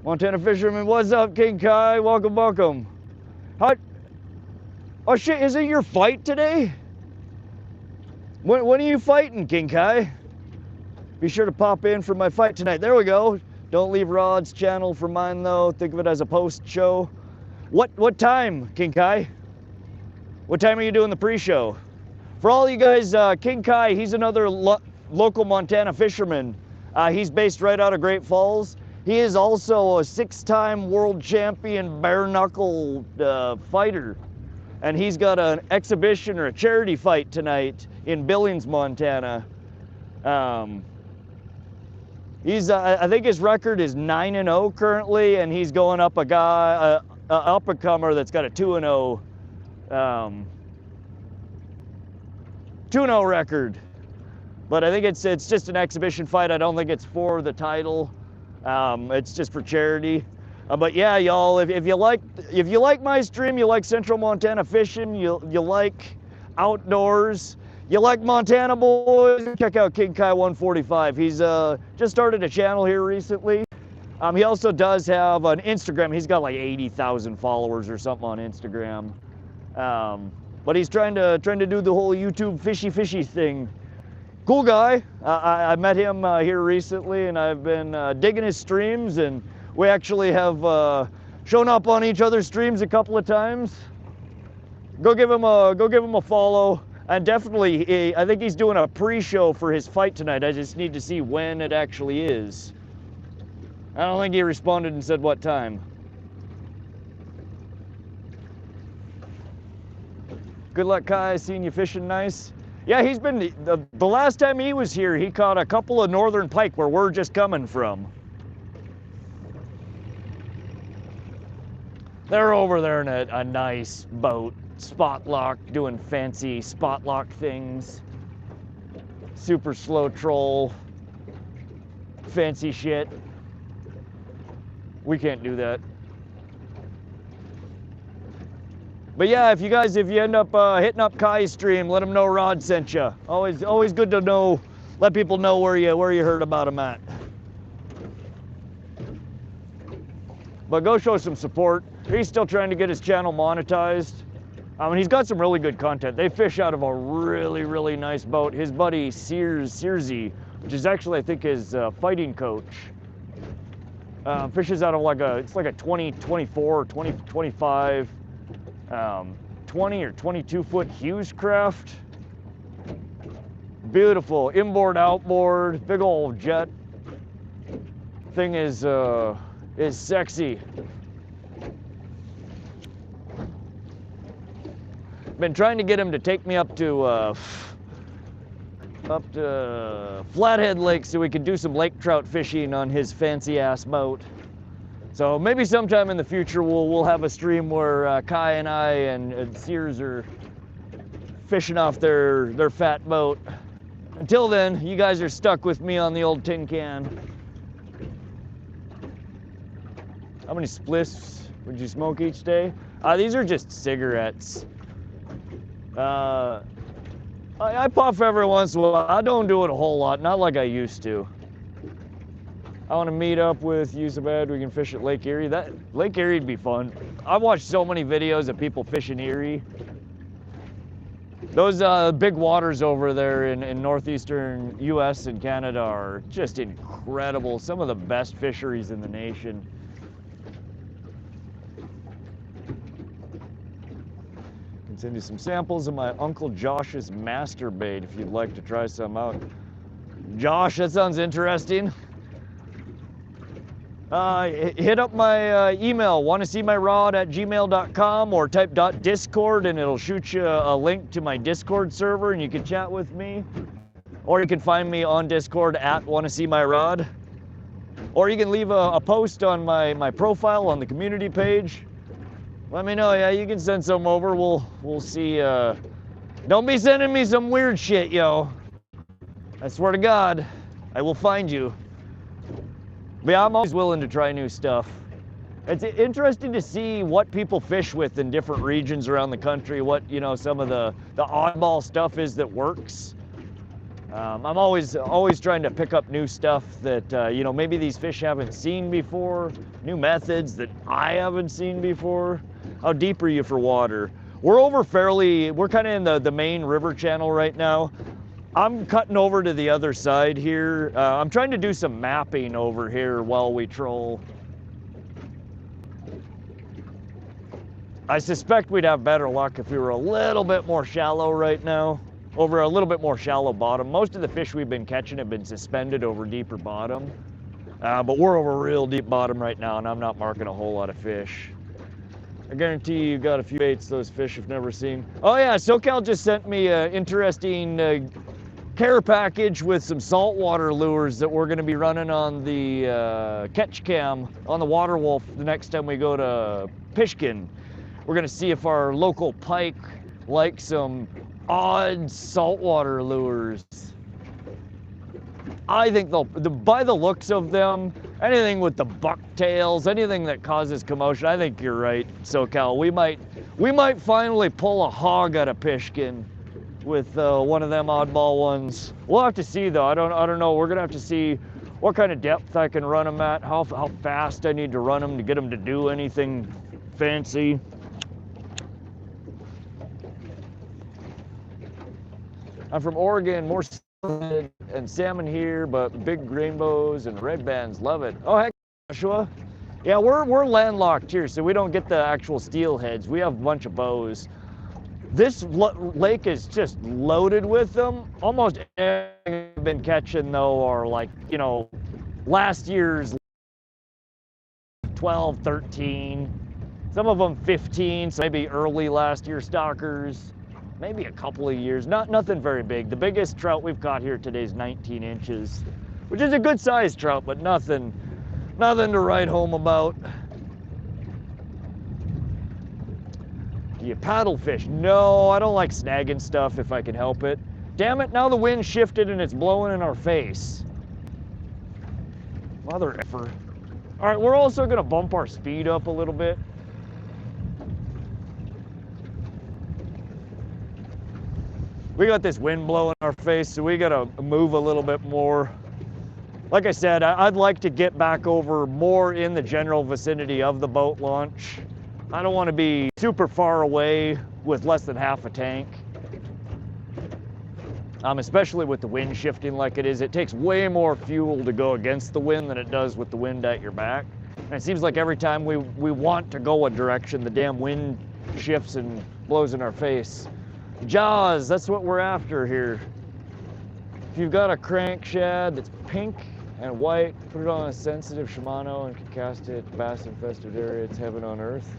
Montana fisherman, what's up, King Kai? Welcome, welcome. How? Oh shit, is it your fight today? When are you fighting, King Kai? Be sure to pop in for my fight tonight. There we go. Don't leave Rod's channel for mine though. Think of it as a post show. What time, King Kai? What time are you doing the pre-show? For all you guys, King Kai, he's another local Montana fisherman. He's based right out of Great Falls. He is also a 6-time world champion bare knuckle fighter. And he's got an exhibition or a charity fight tonight in Billings, Montana. I think his record is 9-0 currently, and he's going up a guy, up-and-comer that's got a 2-0 record. But I think it's just an exhibition fight. I don't think it's for the title. It's just for charity. But yeah, y'all, if you like my stream, you like Central Montana fishing, you like outdoors, you like Montana boys, check out King Kai 145. He's just started a channel here recently. He also does have an Instagram. He's got like 80,000 followers or something on Instagram. But he's trying to do the whole YouTube fishy thing. Cool guy. I met him here recently, and I've been digging his streams, and we actually have shown up on each other's streams a couple of times. Go give him a follow. And definitely, I think he's doing a pre-show for his fight tonight. I just need to see when it actually is. I don't think he responded and said what time. Good luck, Kai. Seeing you fishing nice. Yeah, he's been, the last time he was here, he caught a couple of northern pike where we're just coming from. They're over there in a nice boat, spot lock, doing fancy spot lock things. Super slow troll, fancy shit. We can't do that. But yeah, if you end up hitting up Kai's stream, let him know Rod sent you. Always good to know, let people know where you heard about him at. But go show some support. He's still trying to get his channel monetized. And he's got some really good content. They fish out of a really nice boat. His buddy Searsy, which is actually I think his fighting coach, fishes out of it's like a 24, 25, 20 or 22 foot Hughes craft. Beautiful inboard, outboard, big old jet. Thing is sexy. Been trying to get him to take me up to Flathead Lake so we could do some lake trout fishing on his fancy ass boat. So maybe sometime in the future we'll have a stream where Kai and I and Sears are fishing off their fat boat. Until then, you guys are stuck with me on the old tin can. How many spliffs would you smoke each day? These are just cigarettes. I puff every once in a while. I don't do it a whole lot, not like I used to. I want to meet up with Yusabad. We can fish at Lake Erie. Lake Erie would be fun. I've watched so many videos of people fishing Erie. Those big waters over there in northeastern U.S. and Canada are just incredible. Some of the best fisheries in the nation. Can send you some samples of my Uncle Josh's master bait if you'd like to try some out. Josh, that sounds interesting. Hit up my email, WannaSeeMyRod@gmail.com, or type .discord and it'll shoot you a link to my Discord server and you can chat with me. Or you can find me on Discord at WannaSeeMyRod. Or you can leave a post on my profile on the community page. Let me know. Yeah, you can send some over. We'll see. Don't be sending me some weird shit, yo. I swear to God, I will find you. But yeah, I'm always willing to try new stuff. It's interesting to see what people fish with in different regions around the country, what, you know, some of the oddball stuff is that works. I'm always trying to pick up new stuff that, you know, maybe these fish haven't seen before, new methods that I haven't seen before. How deep are you for water? We're kind of in the main river channel right now. I'm cutting over to the other side here. I'm trying to do some mapping over here while we troll. I suspect we'd have better luck if we were a little bit more shallow right now, over a little bit more shallow bottom. Most of the fish we've been catching have been suspended over deeper bottom, but we're over real deep bottom right now and I'm not marking a whole lot of fish. I guarantee you got a few baits those fish have never seen. Oh yeah, SoCal just sent me an interesting care package with some saltwater lures that we're going to be running on the catch cam on the water wolf the next time we go to Pishkin. We're going to see if our local pike like some odd saltwater lures. I think by the looks of them, anything with the bucktails, anything that causes commotion, I think you're right, SoCal. We might finally pull a hog out of Pishkin with one of them oddball ones. We'll have to see though. I don't know. We're gonna have to see what kind of depth I can run them at, how fast I need to run them to get them to do anything fancy. I'm from Oregon, more and salmon here, but big rainbows and red bands, love it. Oh heck, Joshua. Yeah, we're landlocked here, so we don't get the actual steelheads. We have a bunch of bows. This lake is just loaded with them. Almost everything I've been catching though are like, you know, last year's 12, 13, some of them 15, so maybe early last year stockers, maybe a couple of years, nothing very big. The biggest trout we've caught here today is 19 inches, which is a good sized trout, but nothing to write home about. Do you paddle fish? No, I don't like snagging stuff if I can help it. Damn it, now the wind shifted and it's blowing in our face. Mother effer. All right, we're also gonna bump our speed up a little bit. We got this wind blowing in our face, so we gotta move a little bit more. Like I said, I'd like to get back over more in the general vicinity of the boat launch. I don't want to be super far away with less than half a tank. Especially with the wind shifting like it is, it takes way more fuel to go against the wind than it does with the wind at your back. And it seems like every time we want to go a direction, the damn wind shifts and blows in our face. Jaws, that's what we're after here. If you've got a crank shad that's pink and white, put it on a sensitive Shimano and can cast it bass infested area. It's heaven on earth.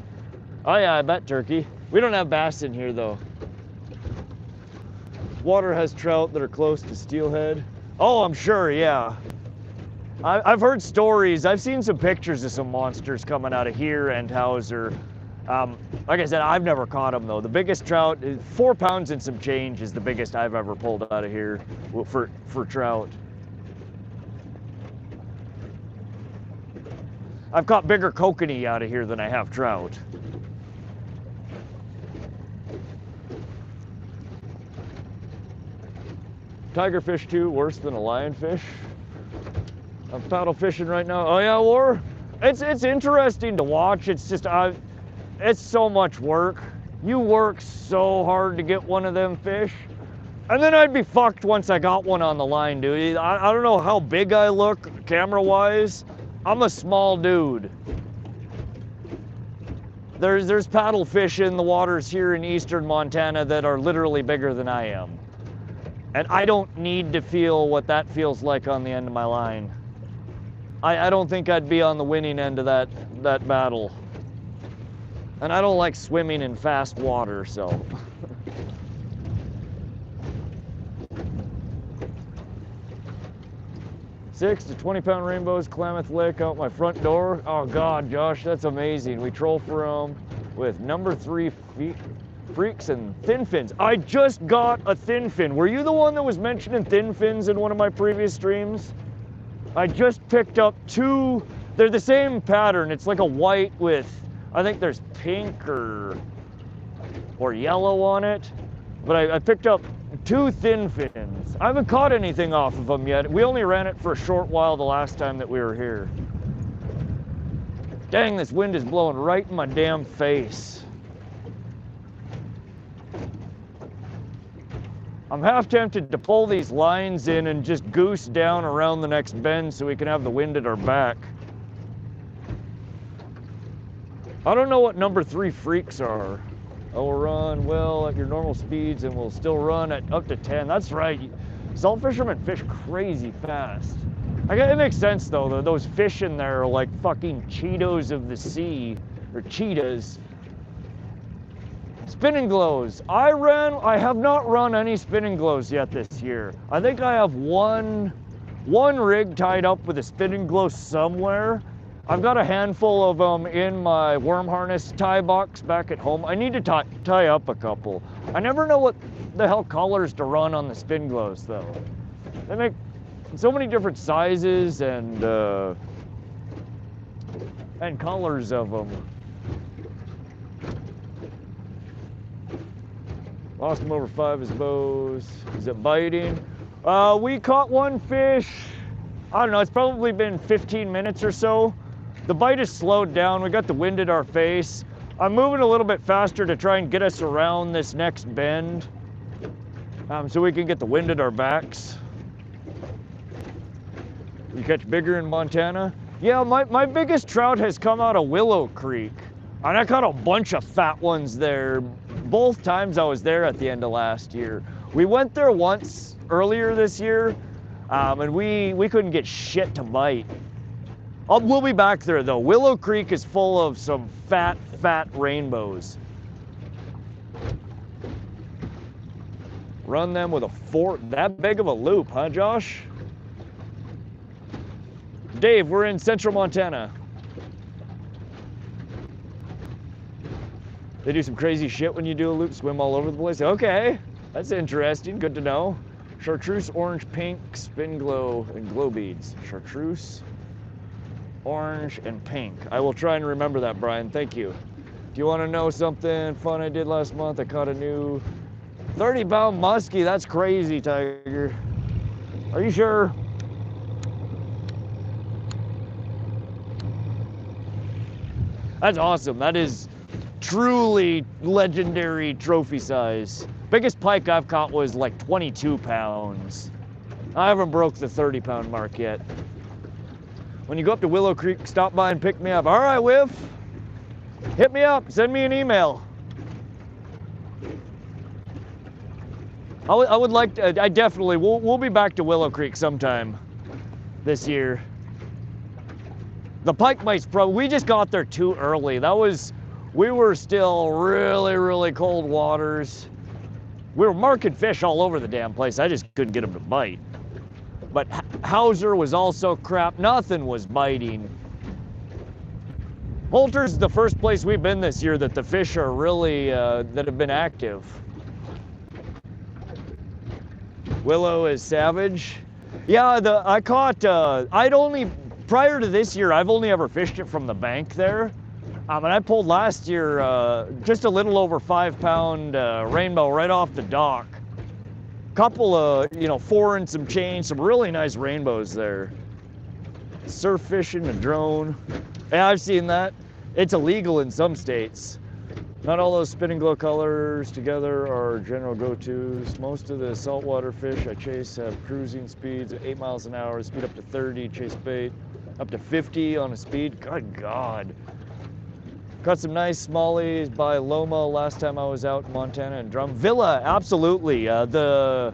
Oh yeah, I bet, turkey. We don't have bass in here though. Water has trout that are close to steelhead. Oh, I'm sure, yeah. I've heard stories. I've seen some pictures of some monsters coming out of here and Hauser. Like I said, I've never caught them though. The biggest trout, 4 pounds and some change is the biggest I've ever pulled out of here for trout. I've caught bigger kokanee out of here than I have trout. Tigerfish too, worse than a lionfish. I'm paddle fishing right now. Oh yeah, War? It's interesting to watch. It's just, it's so much work. You work so hard to get one of them fish. And then I'd be fucked once I got one on the line, dude. I don't know how big I look camera-wise. I'm a small dude. There's paddle fish in the waters here in eastern Montana that are literally bigger than I am. And I don't need to feel what that feels like on the end of my line. I don't think I'd be on the winning end of that battle. And I don't like swimming in fast water, so. 6 to 20-pound rainbows, Klamath Lake out my front door. Oh God, Josh, that's amazing. We troll for them with number 3 freaks and thin fins. I just got a thin fin. Were you the one that was mentioning thin fins in one of my previous streams? I just picked up 2. They're the same pattern. It's like a white with, I think there's pink or yellow on it. But I picked up 2 thin fins. I haven't caught anything off of them yet. We only ran it for a short while the last time that we were here. Dang, this wind is blowing right in my damn face. I'm half tempted to pull these lines in and just goose down around the next bend so we can have the wind at our back. I don't know what number 3 freaks are. Oh, we'll run well at your normal speeds and we'll still run at up to 10. That's right. Salt fishermen fish crazy fast. It makes sense though. Those fish in there are like fucking Cheetos of the sea, or cheetahs. Spinning glows. I have not run any spinning glows yet this year. I think I have one rig tied up with a spinning glow somewhere. I've got a handful of them in my worm harness tie box back at home. I need to tie up a couple. I never know what the hell colors to run on the spin glows though. They make so many different sizes and colors of them. Lost him over 5 his bows. Is it biting? We caught one fish. I don't know, it's probably been 15 minutes or so. The bite has slowed down. We got the wind at our face. I'm moving a little bit faster to try and get us around this next bend so we can get the wind at our backs. You catch bigger in Montana? Yeah, my biggest trout has come out of Willow Creek. And I caught a bunch of fat ones there. Both times I was there at the end of last year. We went there once earlier this year, and we couldn't get shit to bite. We'll be back there though. Willow Creek is full of some fat rainbows. Run them with a fork, that big of a loop, huh, Josh? Dave, we're in central Montana. They do some crazy shit when you do a loop, swim all over the place. Okay, that's interesting, good to know. Chartreuse, orange, pink, spin glow, and glow beads. Chartreuse, orange, and pink. I will try and remember that, Brian, thank you. Do you want to know something fun I did last month? I caught a new 30-pound muskie. That's crazy, Tiger. Are you sure? That's awesome. That is truly legendary trophy size. Biggest pike I've caught was like 22 pounds. I haven't broke the 30-pound mark yet. When you go up to Willow Creek, stop by and pick me up. All right, Whiff. Hit me up. Send me an email. I would like to, I definitely, we'll be back to Willow Creek sometime this year. The pike bites, we just got there too early. We were still really cold waters. We were marking fish all over the damn place. I just couldn't get them to bite. But Hauser was also crap. Nothing was biting. Holter's the first place we've been this year that the fish are really, that have been active. Willow is savage. Yeah, I caught, prior to this year, I've only ever fished it from the bank there. And I pulled last year just a little over 5-pound rainbow right off the dock. Couple of, 4 and some change, some really nice rainbows there. Surf fishing, a drone. Yeah, I've seen that. It's illegal in some states. Not all those spinning glow colors together are general go-tos. Most of the saltwater fish I chase have cruising speeds at 8 miles an hour, speed up to 30, chase bait, up to 50 on a speed. Good God. Caught some nice smallies by Loma last time I was out in Montana and Drum. Villa, absolutely. I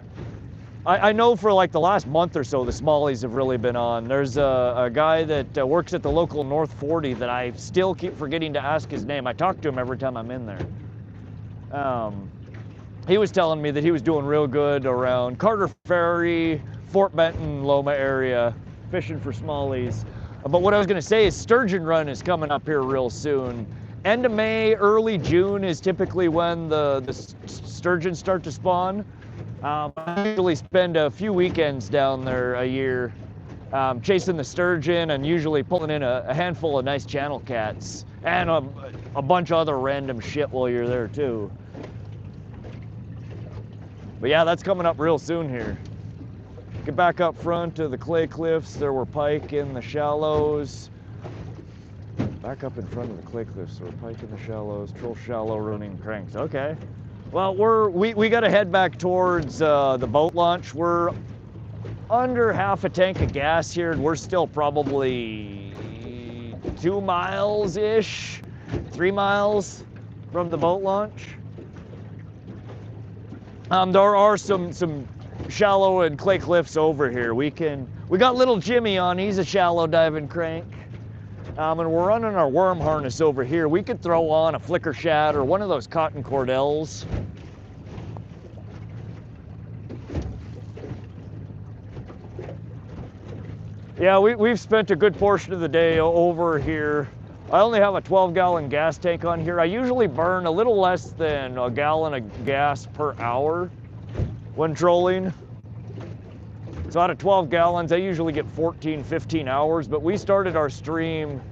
I know for like the last month or so, the smallies have really been on. There's a guy that works at the local North 40 that I still keep forgetting to ask his name. I talk to him every time I'm in there. He was telling me that he was doing real good around Carter Ferry, Fort Benton, Loma area, fishing for smallies. But what I was gonna say is Sturgeon Run is coming up here real soon. End of May, early June is typically when the sturgeons start to spawn. I usually spend a few weekends down there a year chasing the sturgeon and usually pulling in a handful of nice channel cats and a bunch of other random shit while you're there too. But yeah, that's coming up real soon here. Get back up front to the clay cliffs. There were pike in the shallows. Back up in front of the clay cliffs. There were pike in the shallows. Troll shallow running cranks. Okay. Well, we got to head back towards the boat launch. We're under half a tank of gas here, and we're still probably 2 miles-ish, 3 miles from the boat launch. There are some shallow and clay cliffs over here. We got little Jimmy on. He's a shallow diving crank. And we're running our worm harness over here. We could throw on a flicker shad or one of those cotton cordels. Yeah, we've spent a good portion of the day over here. I only have a 12-gallon gas tank on here. I usually burn a little less than a gallon of gas per hour when trolling. So out of 12 gallons, I usually get 14, 15 hours, but we started our stream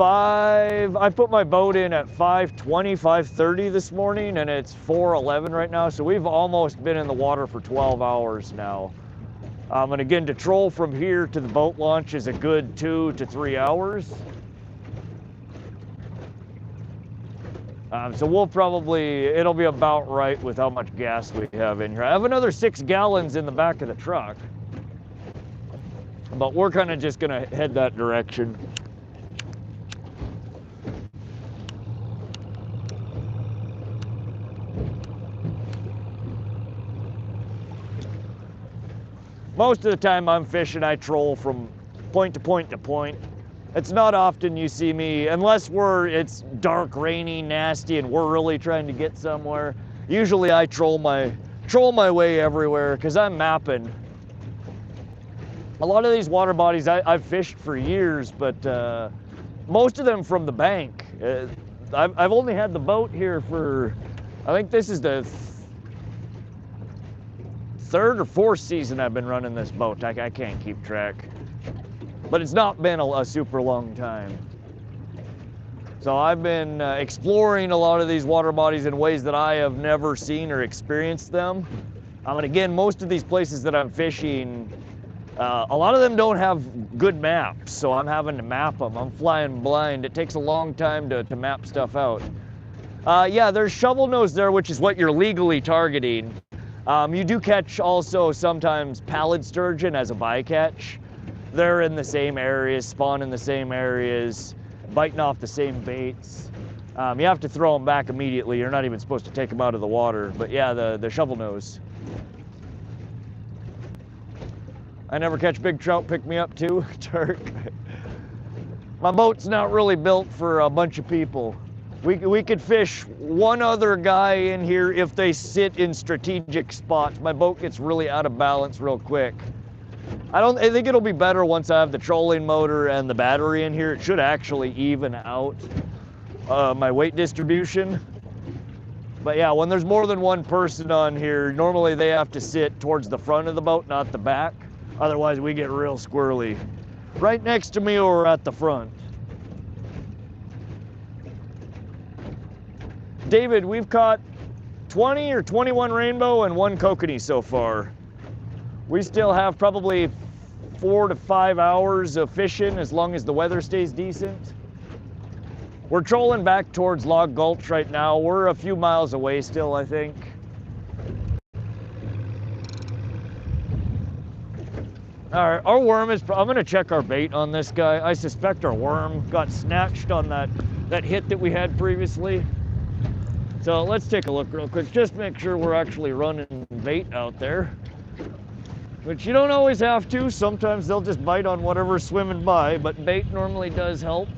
I put my boat in at 5:20, 5:30 this morning, and it's 4:11 right now, so we've almost been in the water for 12 hours now. And again, to troll from here to the boat launch is a good 2 to 3 hours. So it'll be about right with how much gas we have in here. I have another 6 gallons in the back of the truck, but we're kind of just gonna head that direction. Most of the time I'm fishing, I troll from point to point to point. It's not often you see me, unless it's dark, rainy, nasty, and we're really trying to get somewhere. Usually I troll my way everywhere because I'm mapping. A lot of these water bodies I've fished for years, but most of them from the bank. I've only had the boat here for, I think this is the third or fourth season I've been running this boat. I can't keep track. But it's not been a super long time. So I've been exploring a lot of these water bodies in ways that I have never seen or experienced them. And again, most of these places that I'm fishing, a lot of them don't have good maps, so I'm having to map them. I'm flying blind. It takes a long time to map stuff out. Yeah, there's shovel nose there, which is what you're legally targeting. You do catch also sometimes pallid sturgeon as a bycatch. They're in the same areas, spawn in the same areas, biting off the same baits. You have to throw them back immediately. You're not even supposed to take them out of the water. But yeah, the shovel nose. I never catch big trout, pick me up too, Turk. My boat's not really built for a bunch of people. We could fish one other guy in here if they sit in strategic spots. My boat gets really out of balance real quick. I think it'll be better once I have the trolling motor and the battery in here. It should actually even out my weight distribution. But yeah, when there's more than one person on here, normally they have to sit towards the front of the boat, not the back. Otherwise we get real squirrely. Right next to me or at the front. David, we've caught 20 or 21 rainbow and 1 kokanee so far. We still have probably 4 to 5 hours of fishing as long as the weather stays decent. We're trolling back towards Log Gulch right now. We're a few miles away still, I think. All right, our worm is, I'm gonna check our bait on this guy. I suspect our worm got snatched on that hit that we had previously. So let's take a look real quick, just make sure we're actually running bait out there. Which you don't always have to. Sometimes they'll just bite on whatever's swimming by, but bait normally does help.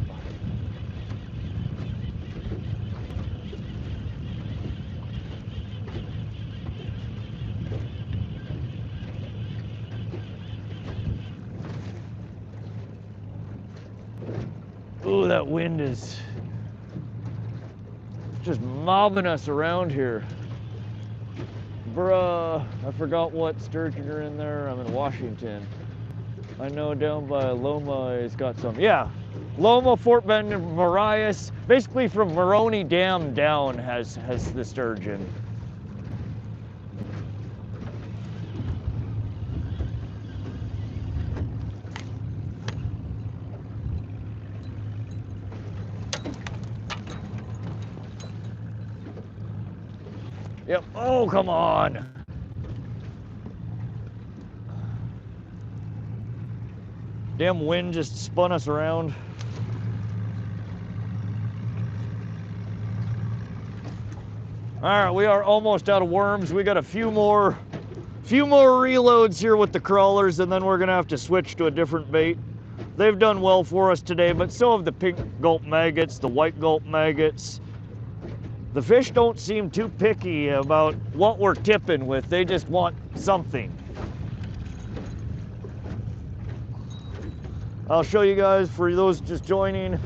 Ooh, that wind is just mobbing us around here. Bruh, I forgot what sturgeon are in there. I'm in Washington. I know down by Loma it's got some. Yeah, Loma, Fort Bend, and Marias. Basically from Maroney Dam down has the sturgeon. Yep, oh, come on. Damn wind just spun us around. All right, we are almost out of worms. We got a few more reloads here with the crawlers, and then we're gonna have to switch to a different bait. They've done well for us today, but so have the pink gulp maggots, the white gulp maggots. The fish don't seem too picky about what we're tipping with. They just want something. I'll show you guys, for those just joining,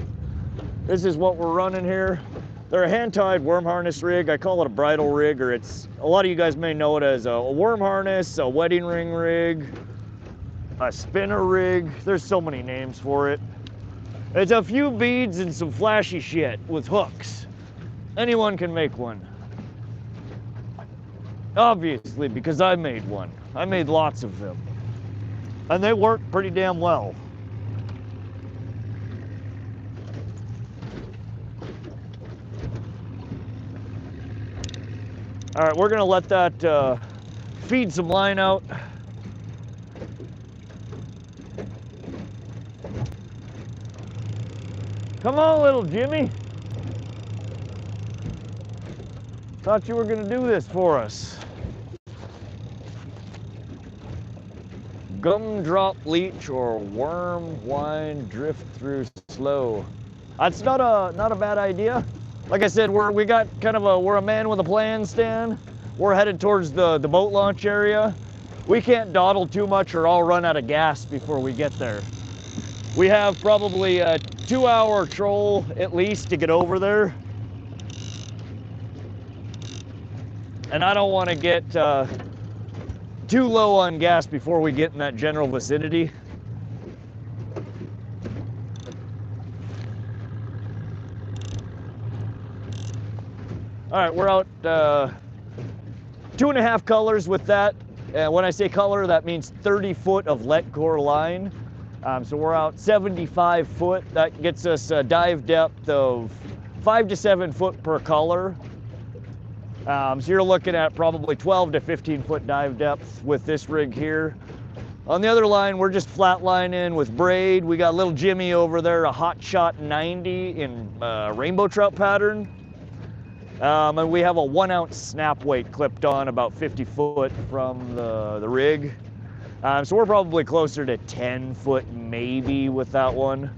this is what we're running here. They're a hand-tied worm harness rig. I call it a bridal rig, or a lot of you guys may know it as a worm harness, a wedding ring rig, a spinner rig. There's so many names for it. It's a few beads and some flashy shit with hooks. Anyone can make one. Obviously, because I made one. I made lots of them. And they work pretty damn well. All right, we're gonna let that feed some line out. Come on, little Jimmy. Thought you were gonna do this for us. Gumdrop leech or worm wine drift through slow. That's not a bad idea. Like I said, we're a man with a plan, Stan. We're headed towards the boat launch area. We can't dawdle too much or I'll run out of gas before we get there. We have probably a 2-hour troll at least to get over there. And I don't want to get too low on gas before we get in that general vicinity. All right, we're out 2.5 colors with that. When I say color, that means 30 foot of let core line. So we're out 75 foot. That gets us a dive depth of 5 to 7 foot per color. So you're looking at probably 12 to 15 foot dive depth with this rig here. On the other line, we're just flatlining with braid. We got little Jimmy over there, a Hot Shot 90 in rainbow trout pattern. And we have a 1 ounce snap weight clipped on about 50 foot from the rig. So we're probably closer to 10 foot maybe with that one.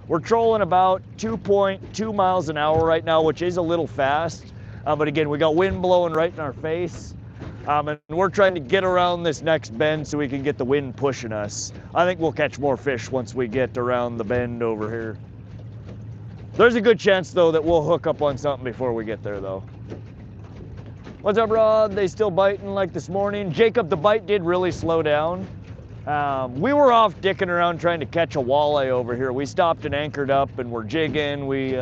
We're trolling about 2.2 miles an hour right now, which is a little fast. But again, we got wind blowing right in our face. And we're trying to get around this next bend so we can get the wind pushing us. I think we'll catch more fish once we get around the bend over here. There's a good chance though that we'll hook up on something before we get there though. What's up, Rod? They still biting like this morning? Jacob, the bite did really slow down. We were off dicking around trying to catch a walleye over here. We stopped and anchored up and we're jigging. We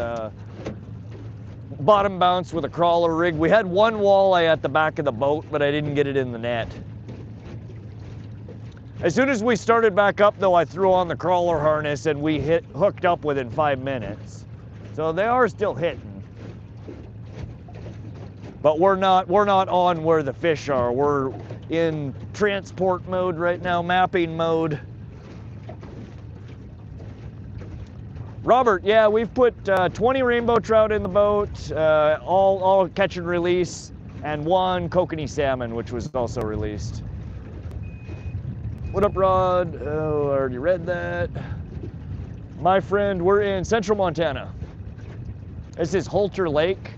bottom bounced with a crawler rig. We had one walleye at the back of the boat, but I didn't get it in the net. As soon as we started back up though, I threw on the crawler harness and we hooked up within 5 minutes. So they are still hitting. But we're not on where the fish are. We're in transport mode right now, mapping mode. Robert, yeah, we've put 20 rainbow trout in the boat, all catch and release, and 1 kokanee salmon, which was also released. What up, Rod? Oh, I already read that. My friend, we're in central Montana. This is Holter Lake.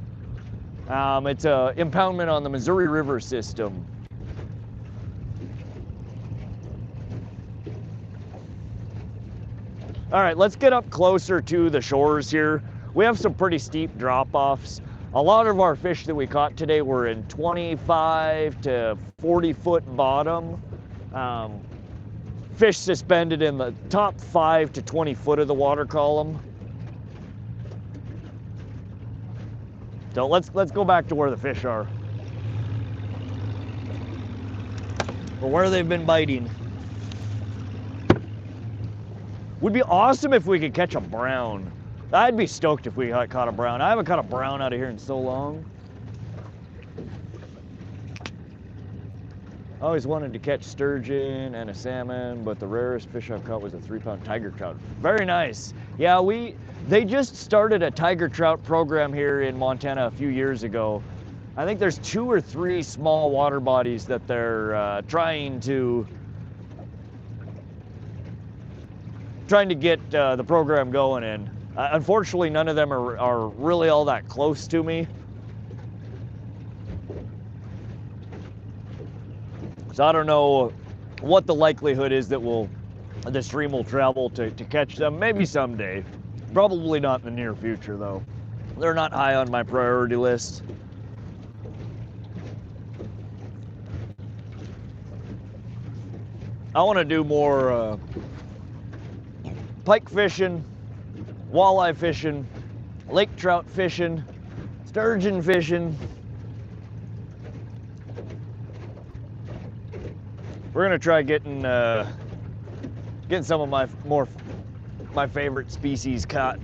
It's an impoundment on the Missouri River system. All right, let's get up closer to the shores here. We have some pretty steep drop-offs. A lot of our fish that we caught today were in 25 to 40 foot bottom. Fish suspended in the top 5 to 20 foot of the water column. So let's go back to where the fish are. Or where they've been biting. Would be awesome if we could catch a brown. I'd be stoked if we caught a brown. I haven't caught a brown out of here in so long. I always wanted to catch sturgeon and a salmon, but the rarest fish I've caught was a 3-pound tiger trout. Very nice. Yeah, they just started a tiger trout program here in Montana a few years ago. I think there's 2 or 3 small water bodies that they're trying to get the program going in. Unfortunately, none of them are really all that close to me. So I don't know what the likelihood is that the stream will travel to catch them. Maybe someday. Probably not in the near future, though. They're not high on my priority list. I want to do more pike fishing, walleye fishing, lake trout fishing, sturgeon fishing. We're gonna try getting some of my favorite species caught.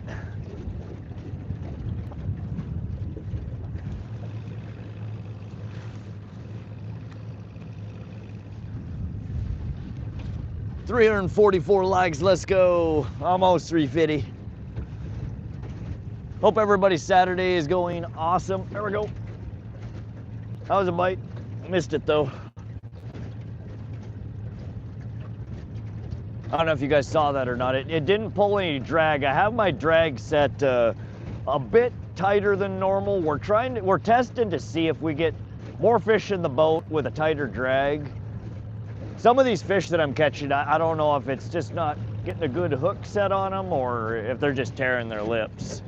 $344 likes, let's go. Almost 350. Hope everybody's Saturday is going awesome. There we go. That was a bite. Missed it though. I don't know if you guys saw that or not. It didn't pull any drag. I have my drag set a bit tighter than normal. We're testing to see if we get more fish in the boat with a tighter drag. Some of these fish that I'm catching, I don't know if it's just not getting a good hook set on them or if they're just tearing their lips.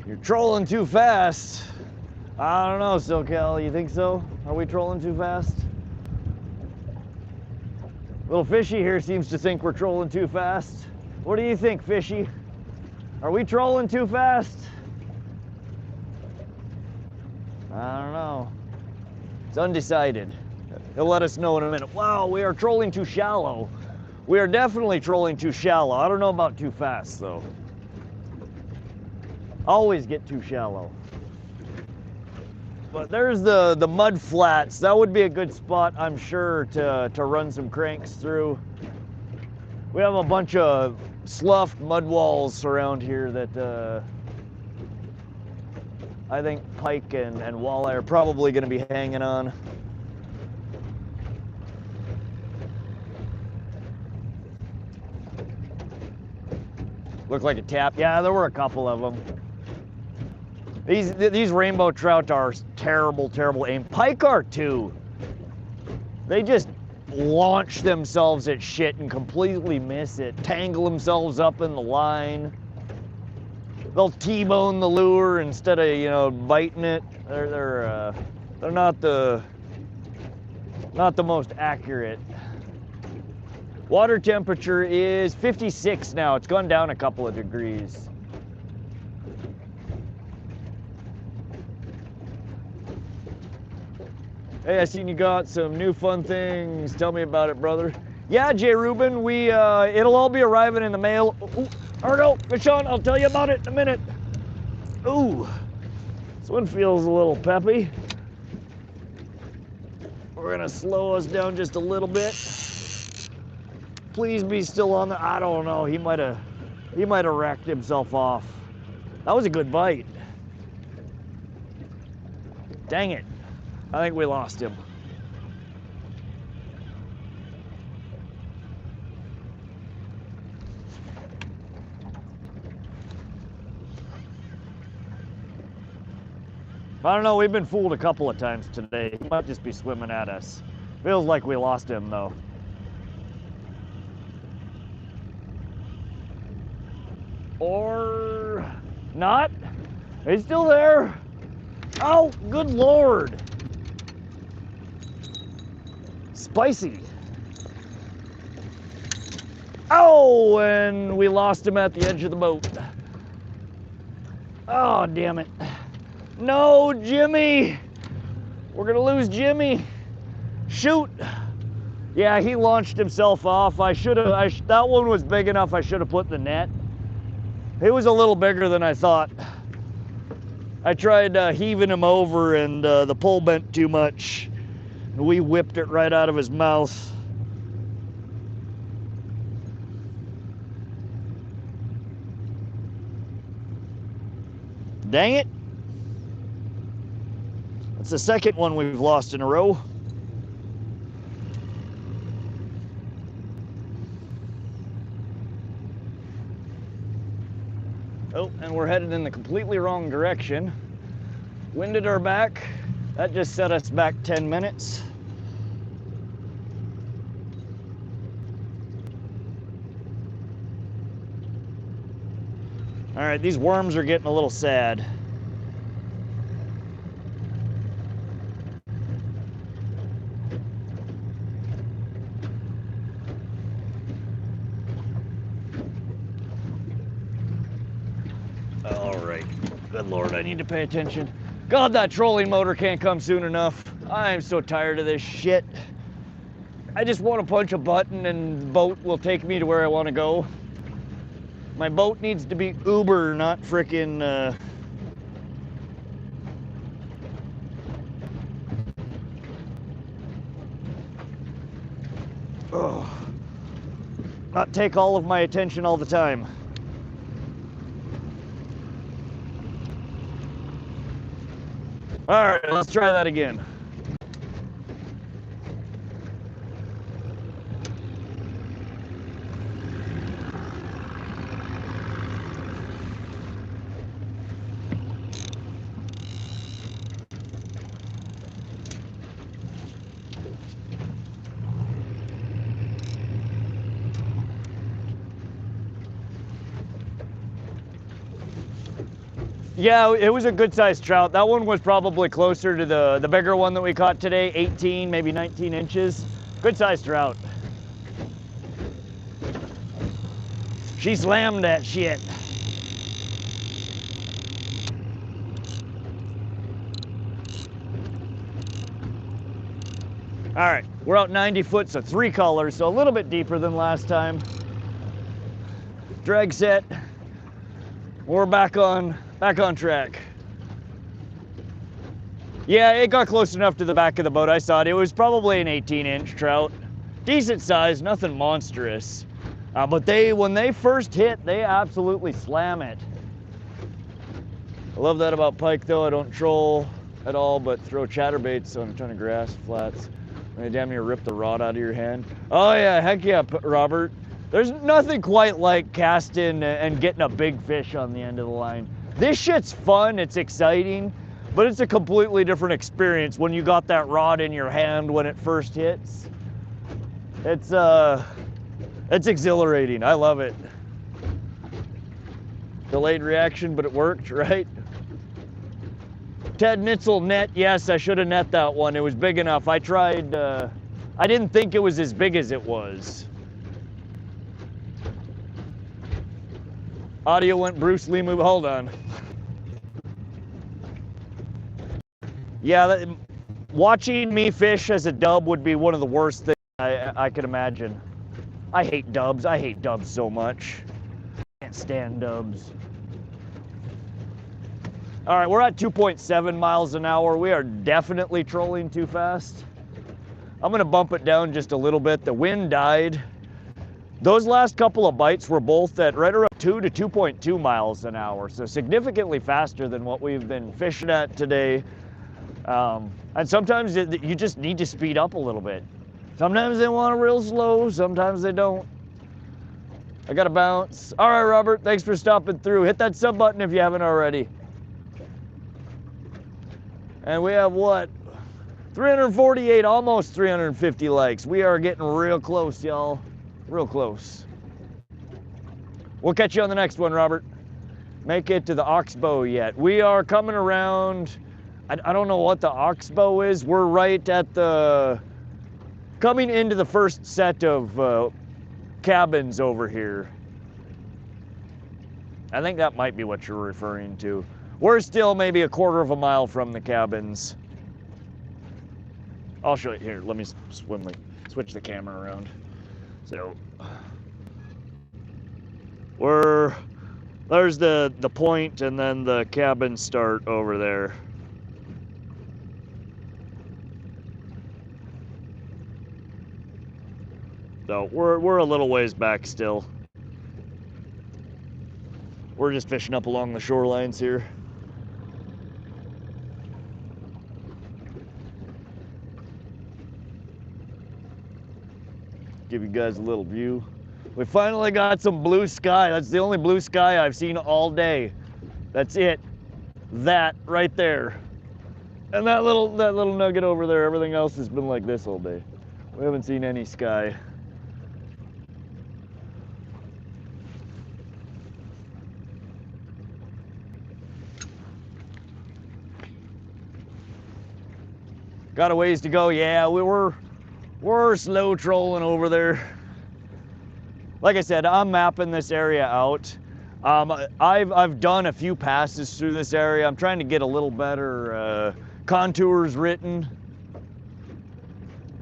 You're trolling too fast. I don't know, SoCal, you think so? Are we trolling too fast? Little Fishy here seems to think we're trolling too fast. What do you think, Fishy? Are we trolling too fast? I don't know. It's undecided. He'll let us know in a minute. Wow, we are trolling too shallow. We are definitely trolling too shallow. I don't know about too fast, though. Always get too shallow. But there's the mud flats. That would be a good spot, I'm sure, to run some cranks through. We have a bunch of sloughed mud walls around here that I think pike and walleye are probably going to be hanging on. Looked like a tap. Yeah, there were a couple of them. These rainbow trout are terrible, terrible aim. Pike are too. They just launch themselves at shit and completely miss it. Tangle themselves up in the line. They'll T-bone the lure instead of, you know, biting it. They're not the most accurate. Water temperature is 56 now. It's gone down a couple of degrees. Hey, I seen you got some new fun things. Tell me about it, brother. Yeah, Jay Rubin, it'll all be arriving in the mail. Ooh, Argo, fish on, I'll tell you about it in a minute. Ooh, this one feels a little peppy. We're gonna slow us down just a little bit. Please be still on the, I don't know, he might have wrecked himself off. That was a good bite. Dang it, I think we lost him. I don't know, we've been fooled a couple of times today. He might just be swimming at us. Feels like we lost him though. Or not. He's still there. Oh, good Lord. Spicy. Oh, and we lost him at the edge of the boat. Oh, damn it. No, Jimmy. We're gonna lose Jimmy. Shoot. Yeah, he launched himself off. That one was big enough I should have put in the net. It was a little bigger than I thought. I tried heaving him over and the pole bent too much. We whipped it right out of his mouth. Dang it. That's the second one we've lost in a row. Oh, and we're headed in the completely wrong direction. Wind at our back. That just set us back 10 minutes. All right, these worms are getting a little sad. All right, good Lord, I need to pay attention. God, that trolling motor can't come soon enough. I'm so tired of this shit. I just want to punch a button and the boat will take me to where I want to go. My boat needs to be Uber, not frickin' not take all of my attention all the time. All right, let's try that again. Yeah, it was a good sized trout. That one was probably closer to the bigger one that we caught today, 18, maybe 19 inches. Good sized trout. She slammed that shit. All right, we're out 90 foot, so 3 colors, so a little bit deeper than last time. Drag set. We're back on track. Yeah, it got close enough to the back of the boat. I saw it. It was probably an 18-inch trout. Decent size, nothing monstrous. But when they first hit, they absolutely slam it. I love that about pike, though. I don't troll at all, but throw chatterbaits on a ton of grass flats. They damn near rip the rod out of your hand. Oh yeah, heck yeah, Robert. There's nothing quite like casting and getting a big fish on the end of the line. This shit's fun, it's exciting, but it's a completely different experience when you got that rod in your hand when it first hits. It's exhilarating, I love it. Delayed reaction, but it worked, right? Ted Nitzel net, yes, I should have net that one. It was big enough. I tried, I didn't think it was as big as it was. Audio went Bruce Lee move, hold on. Yeah, watching me fish as a dub would be one of the worst things I could imagine. I hate dubs. I hate dubs so much. Can't stand dubs. All right, we're at 2.7 miles an hour. We are definitely trolling too fast. I'm gonna bump it down just a little bit. The wind died. Those last couple of bites were both at right around 2 to 2.2 miles an hour, so significantly faster than what we've been fishing at today. And sometimes you just need to speed up a little bit. Sometimes they want it real slow, sometimes they don't. I gotta bounce. All right, Robert, thanks for stopping through. Hit that sub button if you haven't already. And we have what? 348, almost 350 likes. We are getting real close, y'all. Real close. We'll catch you on the next one, Robert. Make it to the Oxbow yet. We are coming around, I don't know what the Oxbow is. We're right at the, coming into the first set of cabins over here. I think that might be what you're referring to. We're still maybe a quarter of a mile from the cabins. I'll show you here. Let me switch the camera around. So there's the point, and then the cabins start over there. So we're a little ways back still. We're just fishing up along the shorelines here. Give you guys a little view. We finally got some blue sky. That's the only blue sky I've seen all day. That's it. That right there. And that little nugget over there. Everything else has been like this all day. We haven't seen any sky. Got a ways to go. Yeah, we're slow trolling over there. Like I said, I'm mapping this area out. I've done a few passes through this area. I'm trying to get a little better contours written.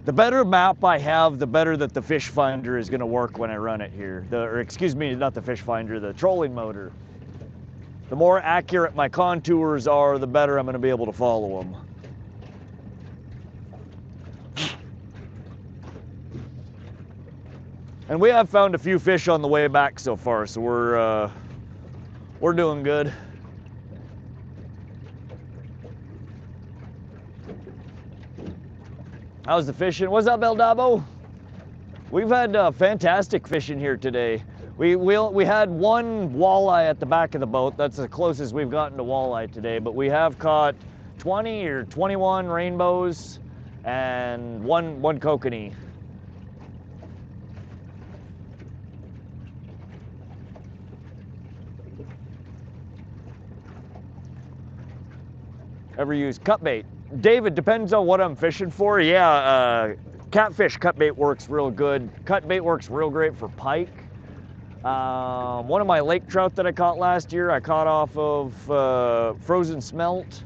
The better map I have, the better that the fish finder is going to work when I run it here. Or excuse me, not the fish finder, the trolling motor. The more accurate my contours are, the better I'm going to be able to follow them. And we have found a few fish on the way back so far, so we're doing good. How's the fishing? What's up, El Dabo? We've had fantastic fishing here today. We had one walleye at the back of the boat. That's the closest we've gotten to walleye today, but we have caught 20 or 21 rainbows and one kokanee. Ever use cut bait? David, depends on what I'm fishing for. Yeah, catfish cut bait works real good. Cut bait works real great for pike. One of my lake trout that I caught last year, I caught off of frozen smelt.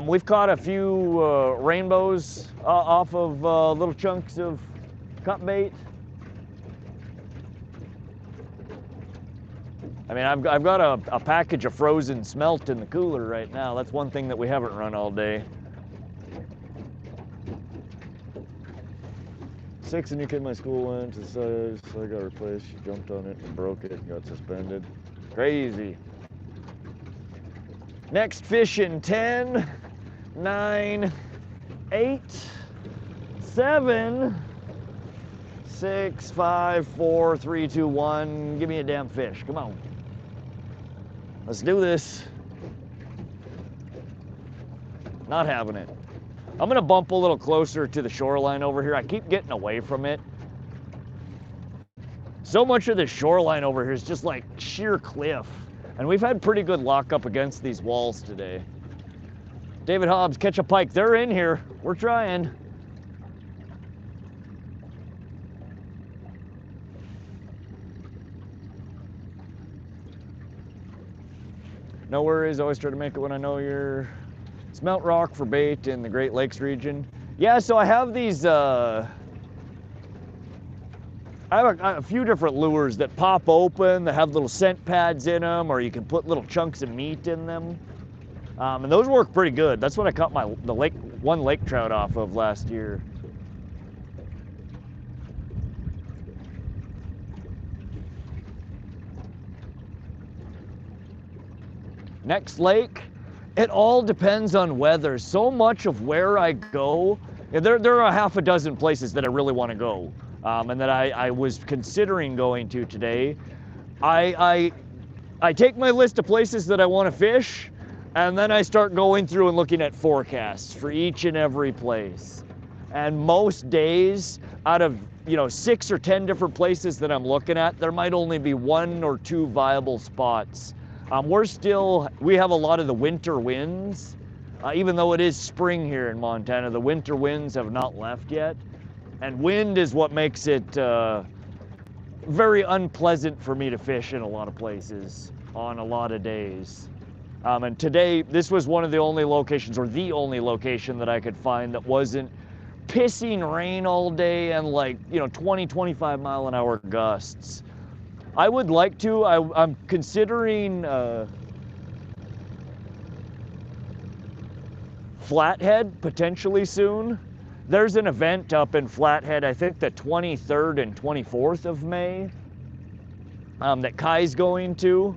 We've caught a few rainbows off of little chunks of cut bait. I mean, I've got a package of frozen smelt in the cooler right now. That's one thing that we haven't run all day. 6 and you kid, my school went to size, so I got replaced. She jumped on it and broke it and got suspended. Crazy. Next fish in 10, 9, 8, 7, 6, 5, 4, 3, 2, 1. Give me a damn fish. Come on. Let's do this. Not having it. I'm gonna bump a little closer to the shoreline over here. I keep getting away from it. So much of the shoreline over here is just like sheer cliff. And we've had pretty good luck up against these walls today. David Hobbs, catch a pike. They're in here. We're trying. No worries, always try to make it when I know you're smelt rock for bait in the Great Lakes region. Yeah, so I have these I have a few different lures that pop open, that have little scent pads in them, or you can put little chunks of meat in them. And those work pretty good. That's what I caught one lake trout off of last year. Next lake, it all depends on weather. So much of where I go, there are half a dozen places that I really want to go, and that I was considering going to today. I take my list of places that I want to fish, and then I start going through and looking at forecasts for each and every place. And most days, out of 6 or 10 different places that I'm looking at, there might only be 1 or 2 viable spots. We have a lot of the winter winds. Even though it is spring here in Montana, the winter winds have not left yet. And wind is what makes it very unpleasant for me to fish in a lot of places on a lot of days. And today, this was one of the only locations, or the only location that I could find that wasn't pissing rain all day and 20, 25 mile an hour gusts. I would like to, I'm considering Flathead potentially soon. There's an event up in Flathead, I think the 23rd and 24th of May, that Kai's going to.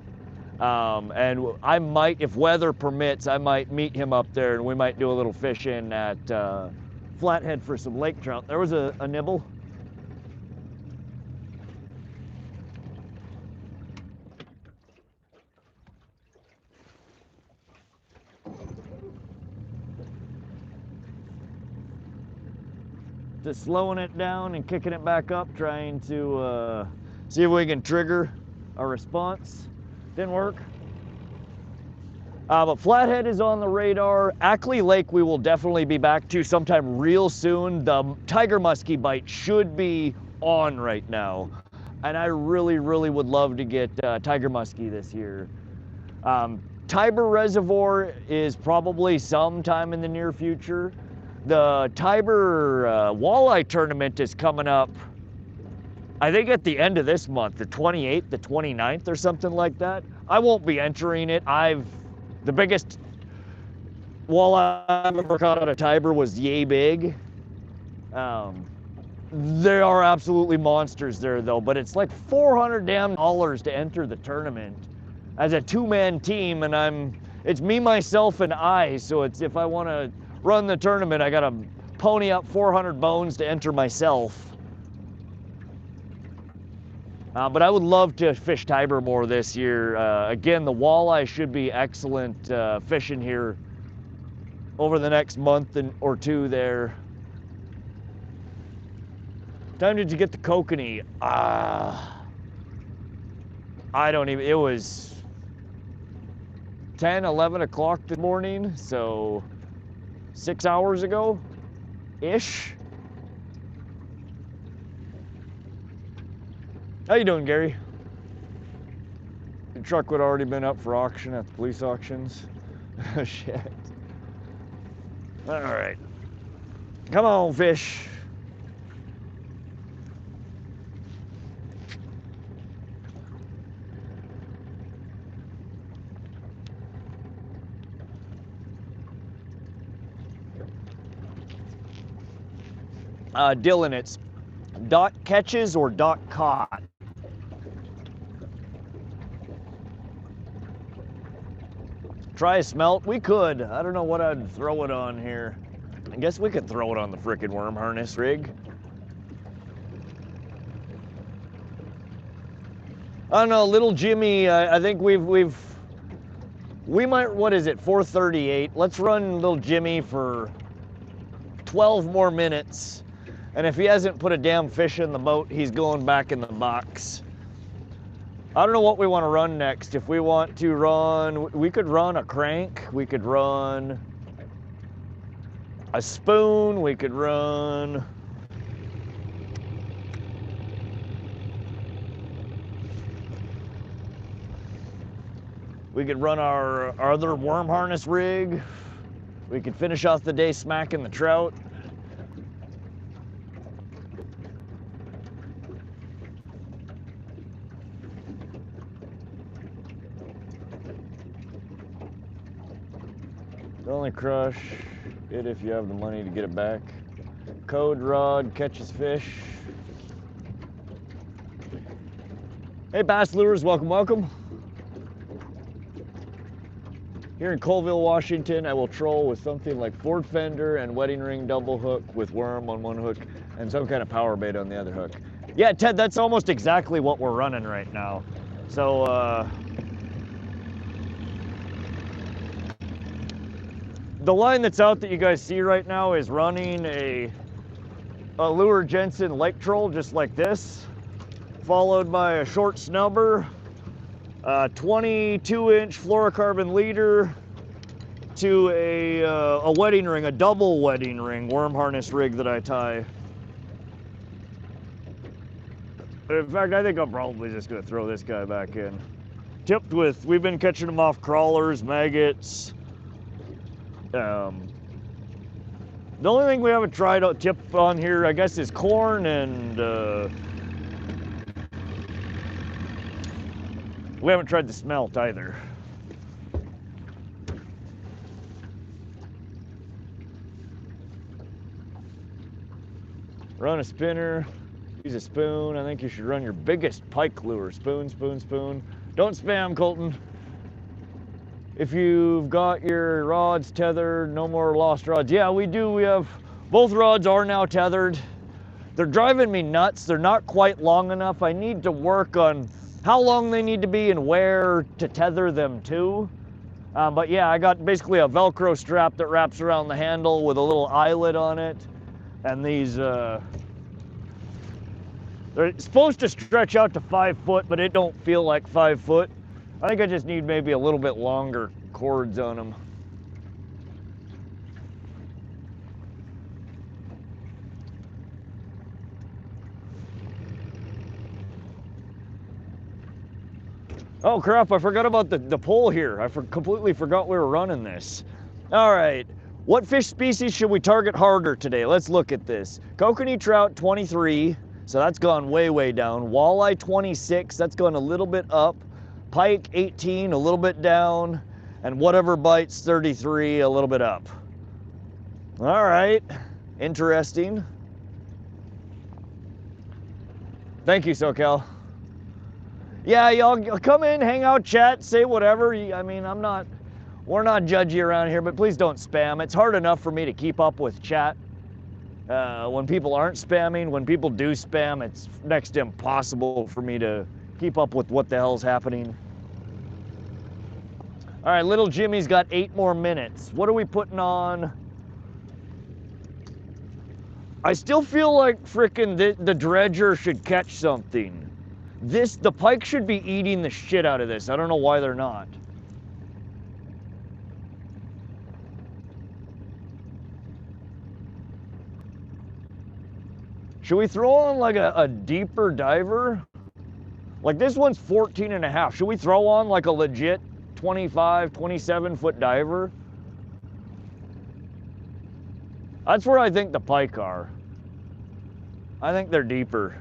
And I might, if weather permits, I might meet him up there and we might do a little fishing at Flathead for some lake trout. There was a nibble. Just slowing it down and kicking it back up, trying to see if we can trigger a response. Didn't work. But Flathead is on the radar. Ackley Lake we will definitely be back to sometime real soon. The tiger muskie bite should be on right now. And I really, really would love to get tiger muskie this year. Tiber Reservoir is probably sometime in the near future. The Tiber walleye tournament is coming up, I think at the end of this month, the 28th, the 29th or something like that. I won't be entering it. The biggest walleye I've ever caught out of Tiber was yay big. They are absolutely monsters there though, but it's like $400 damn to enter the tournament as a 2-man team, and it's me, myself, and I, so it's if I want to run the tournament, I gotta pony up 400 bones to enter myself. But I would love to fish Tiber more this year. Again, the walleye should be excellent fishing here over the next month or two there. Time did you get the Kokanee? I don't even, it was 10, 11 o'clock this morning, so 6 hours ago-ish. How you doing, Gary? Your truck would have already been up for auction at the police auctions. Shit. All right. Come on, fish. Dylan, it's dot catches or dot caught? Try a smelt? We could. I don't know what I'd throw it on here. I guess we could throw it on the frickin' worm harness rig. I don't know, little Jimmy, I think we might, what is it, 4:38. Let's run little Jimmy for 12 more minutes. And if he hasn't put a damn fish in the boat, he's going back in the box. I don't know what we want to run next. If we want to run, we could run a crank. We could run a spoon. We could run our other worm harness rig. We could finish off the day smacking the trout. Only crush it if you have the money to get it back. Code rod catches fish. Hey bass lures, welcome, welcome. Here in Colville, Washington, I will troll with something like Ford fender and wedding ring double hook with worm on one hook and some kind of power bait on the other hook. Yeah, Ted, that's almost exactly what we're running right now. So, the line that's out that you guys see right now is running a lure Jensen lake troll just like this, followed by a short snubber, 22-inch fluorocarbon leader to a wedding ring, a double wedding ring worm harness rig that I tie. In fact, I think I'm probably just gonna throw this guy back in. Tipped with, we've been catching them off crawlers, maggots. The only thing we haven't tried out tip on here, I guess, is corn and we haven't tried the smelt either. Run a spinner, use a spoon. I think you should run your biggest pike lure. Spoon, spoon, spoon. Don't spam, Colton. If you've got your rods tethered, no more lost rods. Yeah, we do. We have, both rods are now tethered. They're driving me nuts. They're not quite long enough. I need to work on how long they need to be and where to tether them to. But yeah, I got basically a Velcro strap that wraps around the handle with a little eyelet on it. And these, they're supposed to stretch out to 5 foot, but it don't feel like 5 foot. I think I just need maybe a little bit longer cords on them. Oh crap, I forgot about the pole here. I completely forgot we were running this. All right, what fish species should we target harder today? Let's look at this. Kokanee trout 23, so that's gone way, way down. Walleye 26, that's gone a little bit up. Pike 18, a little bit down. And whatever bites 33, a little bit up. All right, interesting. Thank you, SoCal. Yeah, y'all come in, hang out, chat, say whatever. I mean, we're not judgy around here, but please don't spam. It's hard enough for me to keep up with chat when people aren't spamming. When people do spam, it's next to impossible for me to keep up with what the hell's happening. All right, little Jimmy's got 8 more minutes. What are we putting on? I still feel like frickin' the dredger should catch something. The pike should be eating the shit out of this. I don't know why they're not. Should we throw on like a deeper diver? Like this one's 14.5. Should we throw on like a legit 25, 27 foot diver? That's where I think the pike are. I think they're deeper.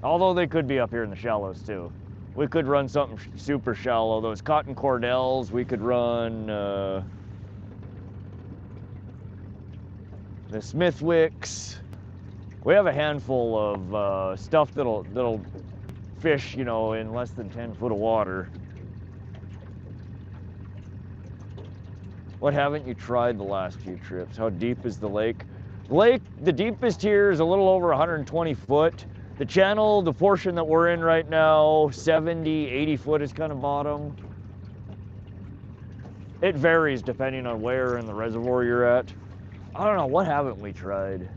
Although they could be up here in the shallows too. We could run something super shallow. Those cotton cordels, we could run the Smithwicks. We have a handful of stuff that'll fish, you know, in less than 10 foot of water. What haven't you tried the last few trips? How deep is the lake? The deepest here is a little over 120 foot. The channel, the portion that we're in right now, 70, 80 foot is kind of bottom. It varies depending on where in the reservoir you're at. I don't know, what haven't we tried?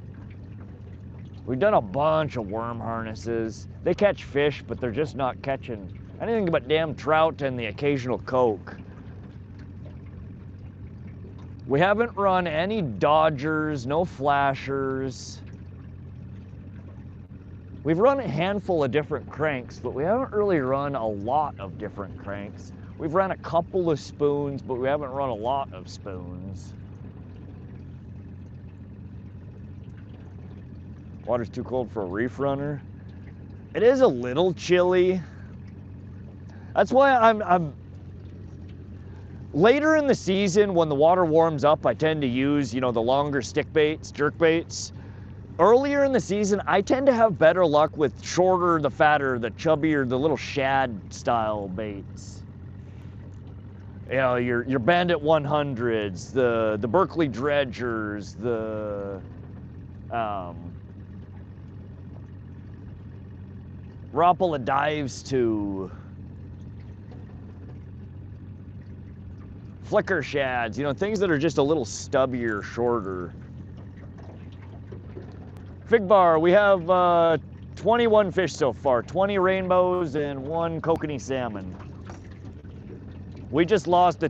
We've done a bunch of worm harnesses. They catch fish, but they're just not catching anything but damn trout and the occasional coke. We haven't run any dodgers, no flashers. We've run a handful of different cranks, but we haven't really run a lot of different cranks. We've run a couple of spoons, but we haven't run a lot of spoons. Water's too cold for a reef runner. It is a little chilly. That's why Later in the season, when the water warms up, I tend to use, you know, the longer stick baits, jerk baits. Earlier in the season, I tend to have better luck with shorter, the fatter, the chubbier, the little shad style baits. You know, your Bandit 100s, the Berkeley Dredgers, the Rapala Dives 2, Flicker Shads, you know, things that are just a little stubbier, shorter. Fig bar, we have 21 fish so far, 20 rainbows and 1 kokanee salmon. We just lost the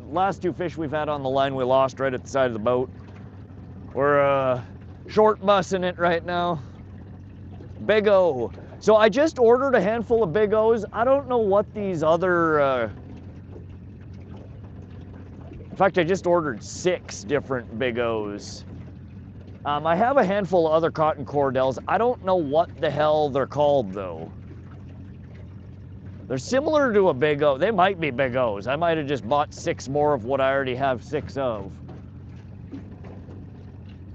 last two fish we've had on the line, we lost right at the side of the boat. We're short bussing it right now. Big O. So I just ordered a handful of Big O's. I don't know what these other, in fact, I just ordered 6 different Big O's. I have a handful of other cotton cordels. I don't know what the hell they're called though. They're similar to a Big O. They might be Big O's. I might have just bought 6 more of what I already have 6 of.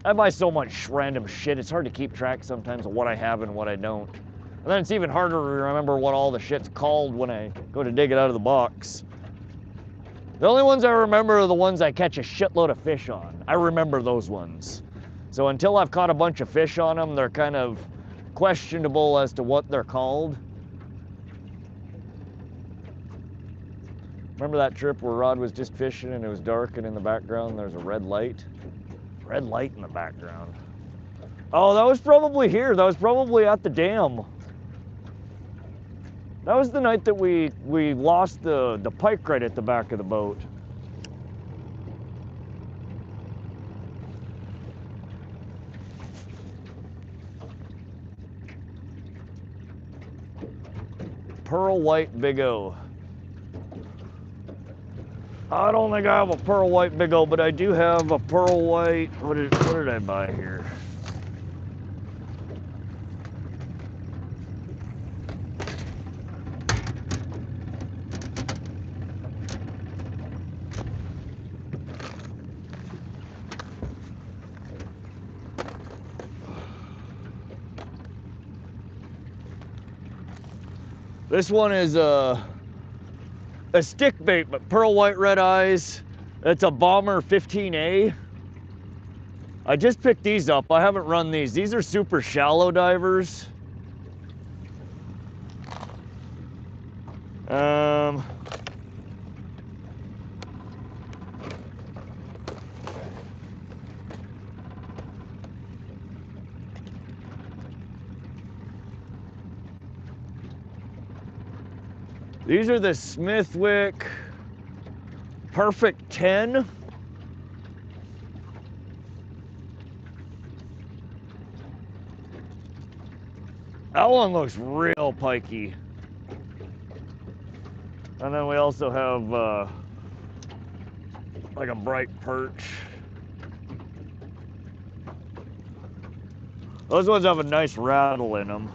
I buy so much random shit, it's hard to keep track sometimes of what I have and what I don't. And then it's even harder to remember what all the shit's called when I go to dig it out of the box. The only ones I remember are the ones I catch a shitload of fish on. I remember those ones. So until I've caught a bunch of fish on them, they're kind of questionable as to what they're called. Remember that trip where Rod was just fishing and it was dark and in the background there's a red light? Red light in the background. Oh, that was probably here. That was probably at the dam. That was the night that we lost the pike right at the back of the boat. Pearl white Big O. I don't think I have a pearl white Big O, but I do have a pearl white. What did I buy here? This one is a stick bait, but pearl white red eyes. It's a Bomber 15A. I just picked these up. I haven't run these. These are super shallow divers. These are the Smithwick Perfect 10. That one looks real pikey. And then we also have like a bright perch. Those ones have a nice rattle in them.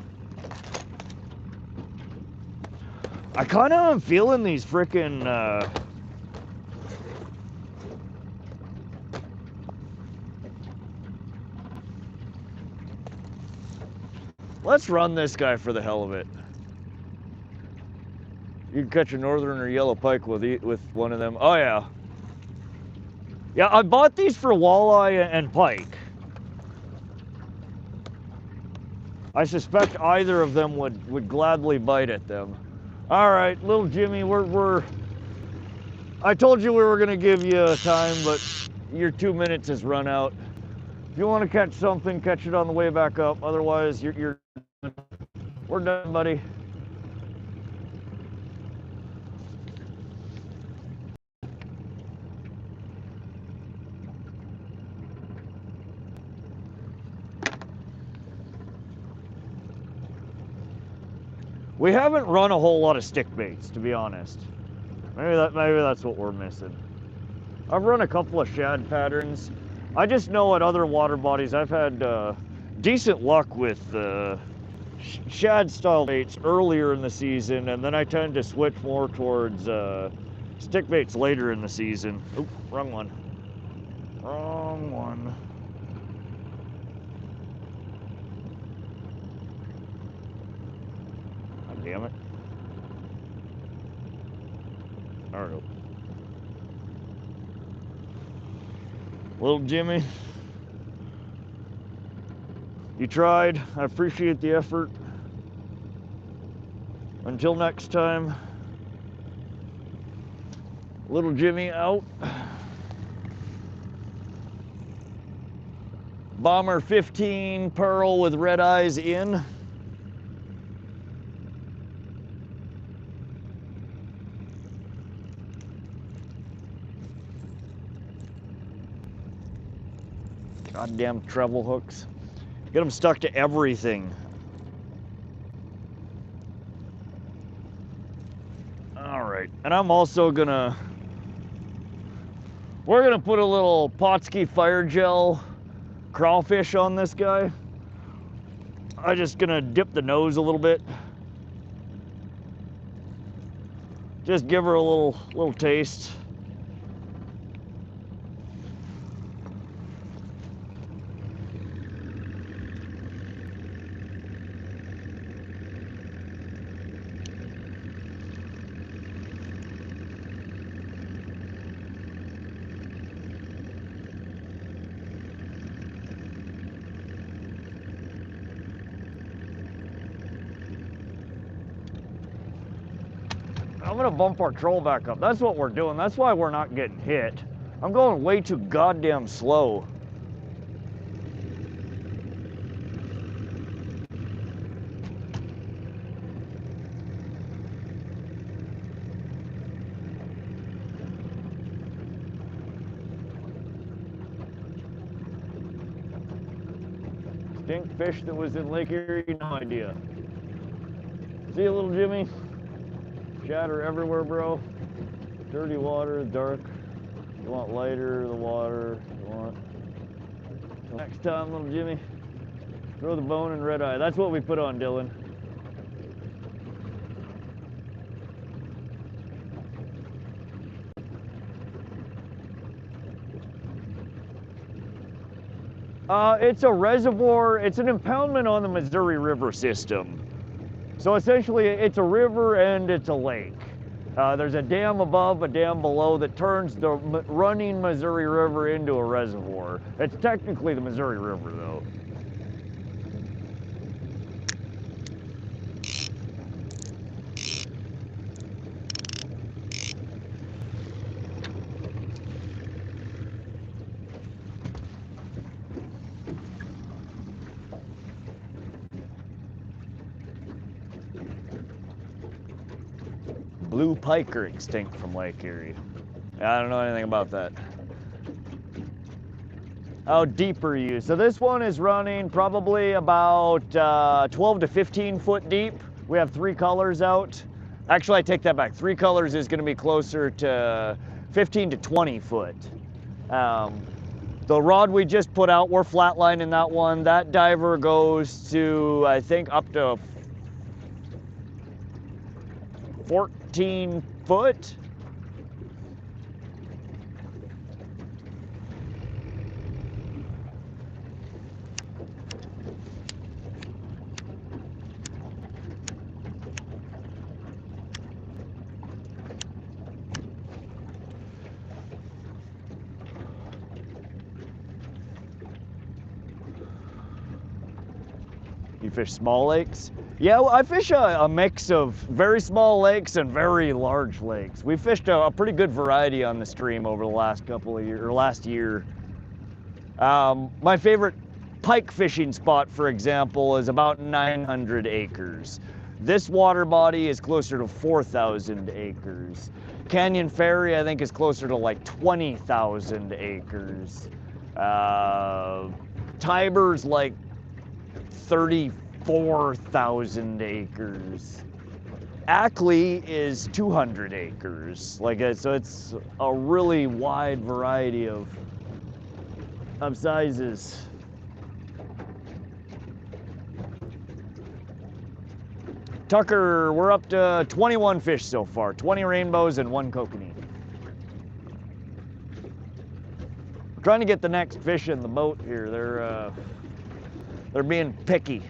I kind of am feeling these frickin' let's run this guy for the hell of it. You can catch a northern or yellow pike with one of them. Oh yeah. Yeah, I bought these for walleye and pike. I suspect either of them would gladly bite at them. All right, little Jimmy, I told you we were gonna give you time, but your 2 minutes has run out. If you want to catch something, catch it on the way back up. Otherwise, we're done, buddy. We haven't run a whole lot of stick baits, to be honest. Maybe that's what we're missing. I've run a couple of shad patterns. I just know at other water bodies I've had decent luck with shad style baits earlier in the season, and then I tend to switch more towards Stick baits later in the season. Oop, wrong one. Wrong one. God damn it. There we go. Little Jimmy, you tried. I appreciate the effort. Until next time, little Jimmy out. Bomber 15 pearl with red eyes in. Goddamn treble hooks. Get them stuck to everything. All right, and I'm also we're gonna put a little Potski fire gel crawfish on this guy. I'm just gonna dip the nose a little bit. Just give her a little taste. I'm gonna bump our troll back up. That's what we're doing. That's why we're not getting hit. I'm going way too goddamn slow. Stink fish that was in Lake Erie, no idea. See you, little Jimmy. Shatter everywhere, bro. Dirty water, dark. You want lighter, the water. You want. Next time, little Jimmy. Throw the bone and red eye. That's what we put on, Dylan. It's a reservoir. It's an impoundment on the Missouri River system. So essentially, it's a river and it's a lake. There's a dam above, a dam below that turns the running Missouri River into a reservoir. It's technically the Missouri River, though. Blue pike are extinct from Lake Erie. I don't know anything about that. How deep are you? So this one is running probably about 12 to 15 foot deep. We have 3 colors out. Actually, I take that back. 3 colors is gonna be closer to 15 to 20 foot. The rod we just put out, we're flatlining that one. That diver goes to, I think, up to 14 foot. You fish small lakes? Yeah, well, I fish a mix of very small lakes and very large lakes. We fished a pretty good variety on the stream over the last couple of years, or last year. My favorite pike fishing spot, for example, is about 900 acres. This water body is closer to 4,000 acres. Canyon Ferry, I think, is closer to like 20,000 acres. Tiber's like 34,000 acres. Ackley is 200 acres. So it's a really wide variety of sizes. Tucker, we're up to 21 fish so far, 20 rainbows and 1 kokanee. Trying to get the next fish in the boat here. They're being picky.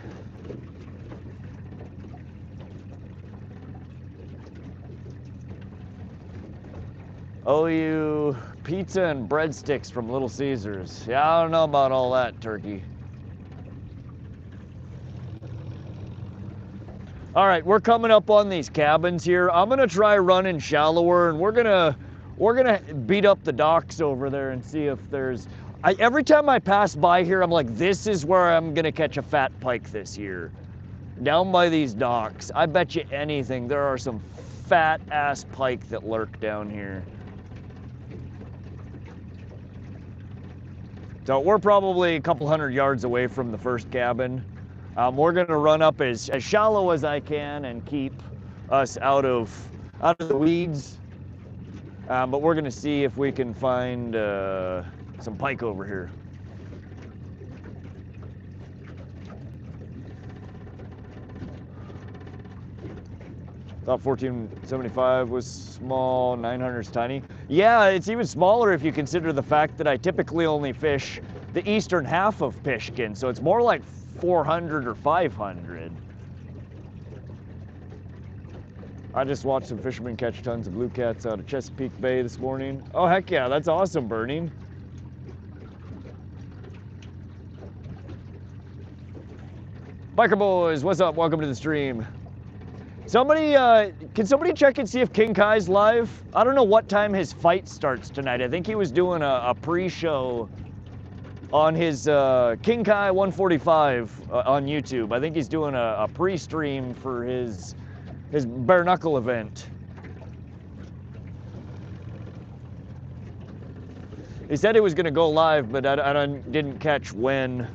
Oh, you pizza and breadsticks from Little Caesars. Yeah, I don't know about all that, turkey. All right, we're coming up on these cabins here. I'm gonna try running shallower, and we're gonna beat up the docks over there and see if there's. Every time I pass by here, I'm like, this is where I'm gonna catch a fat pike this year. Down by these docks. I bet you anything, there are some fat ass pike that lurk down here. So we're probably a couple hundred yards away from the first cabin. We're gonna run up as shallow as I can and keep us out of the weeds. But we're gonna see if we can find some pike over here. Thought 1475 was small, 900 is tiny. Yeah, it's even smaller if you consider the fact that I typically only fish the eastern half of Fishkin, so it's more like 400 or 500. I just watched some fishermen catch tons of blue cats out of Chesapeake Bay this morning. Oh, heck yeah, that's awesome, Burning. Biker boys, what's up? Welcome to the stream. Somebody, can somebody check and see if King Kai's live? I don't know what time his fight starts tonight. I think he was doing a pre-show on his King Kai 145 on YouTube. I think he's doing a pre-stream for his bare knuckle event. He said he was gonna go live, but I didn't catch when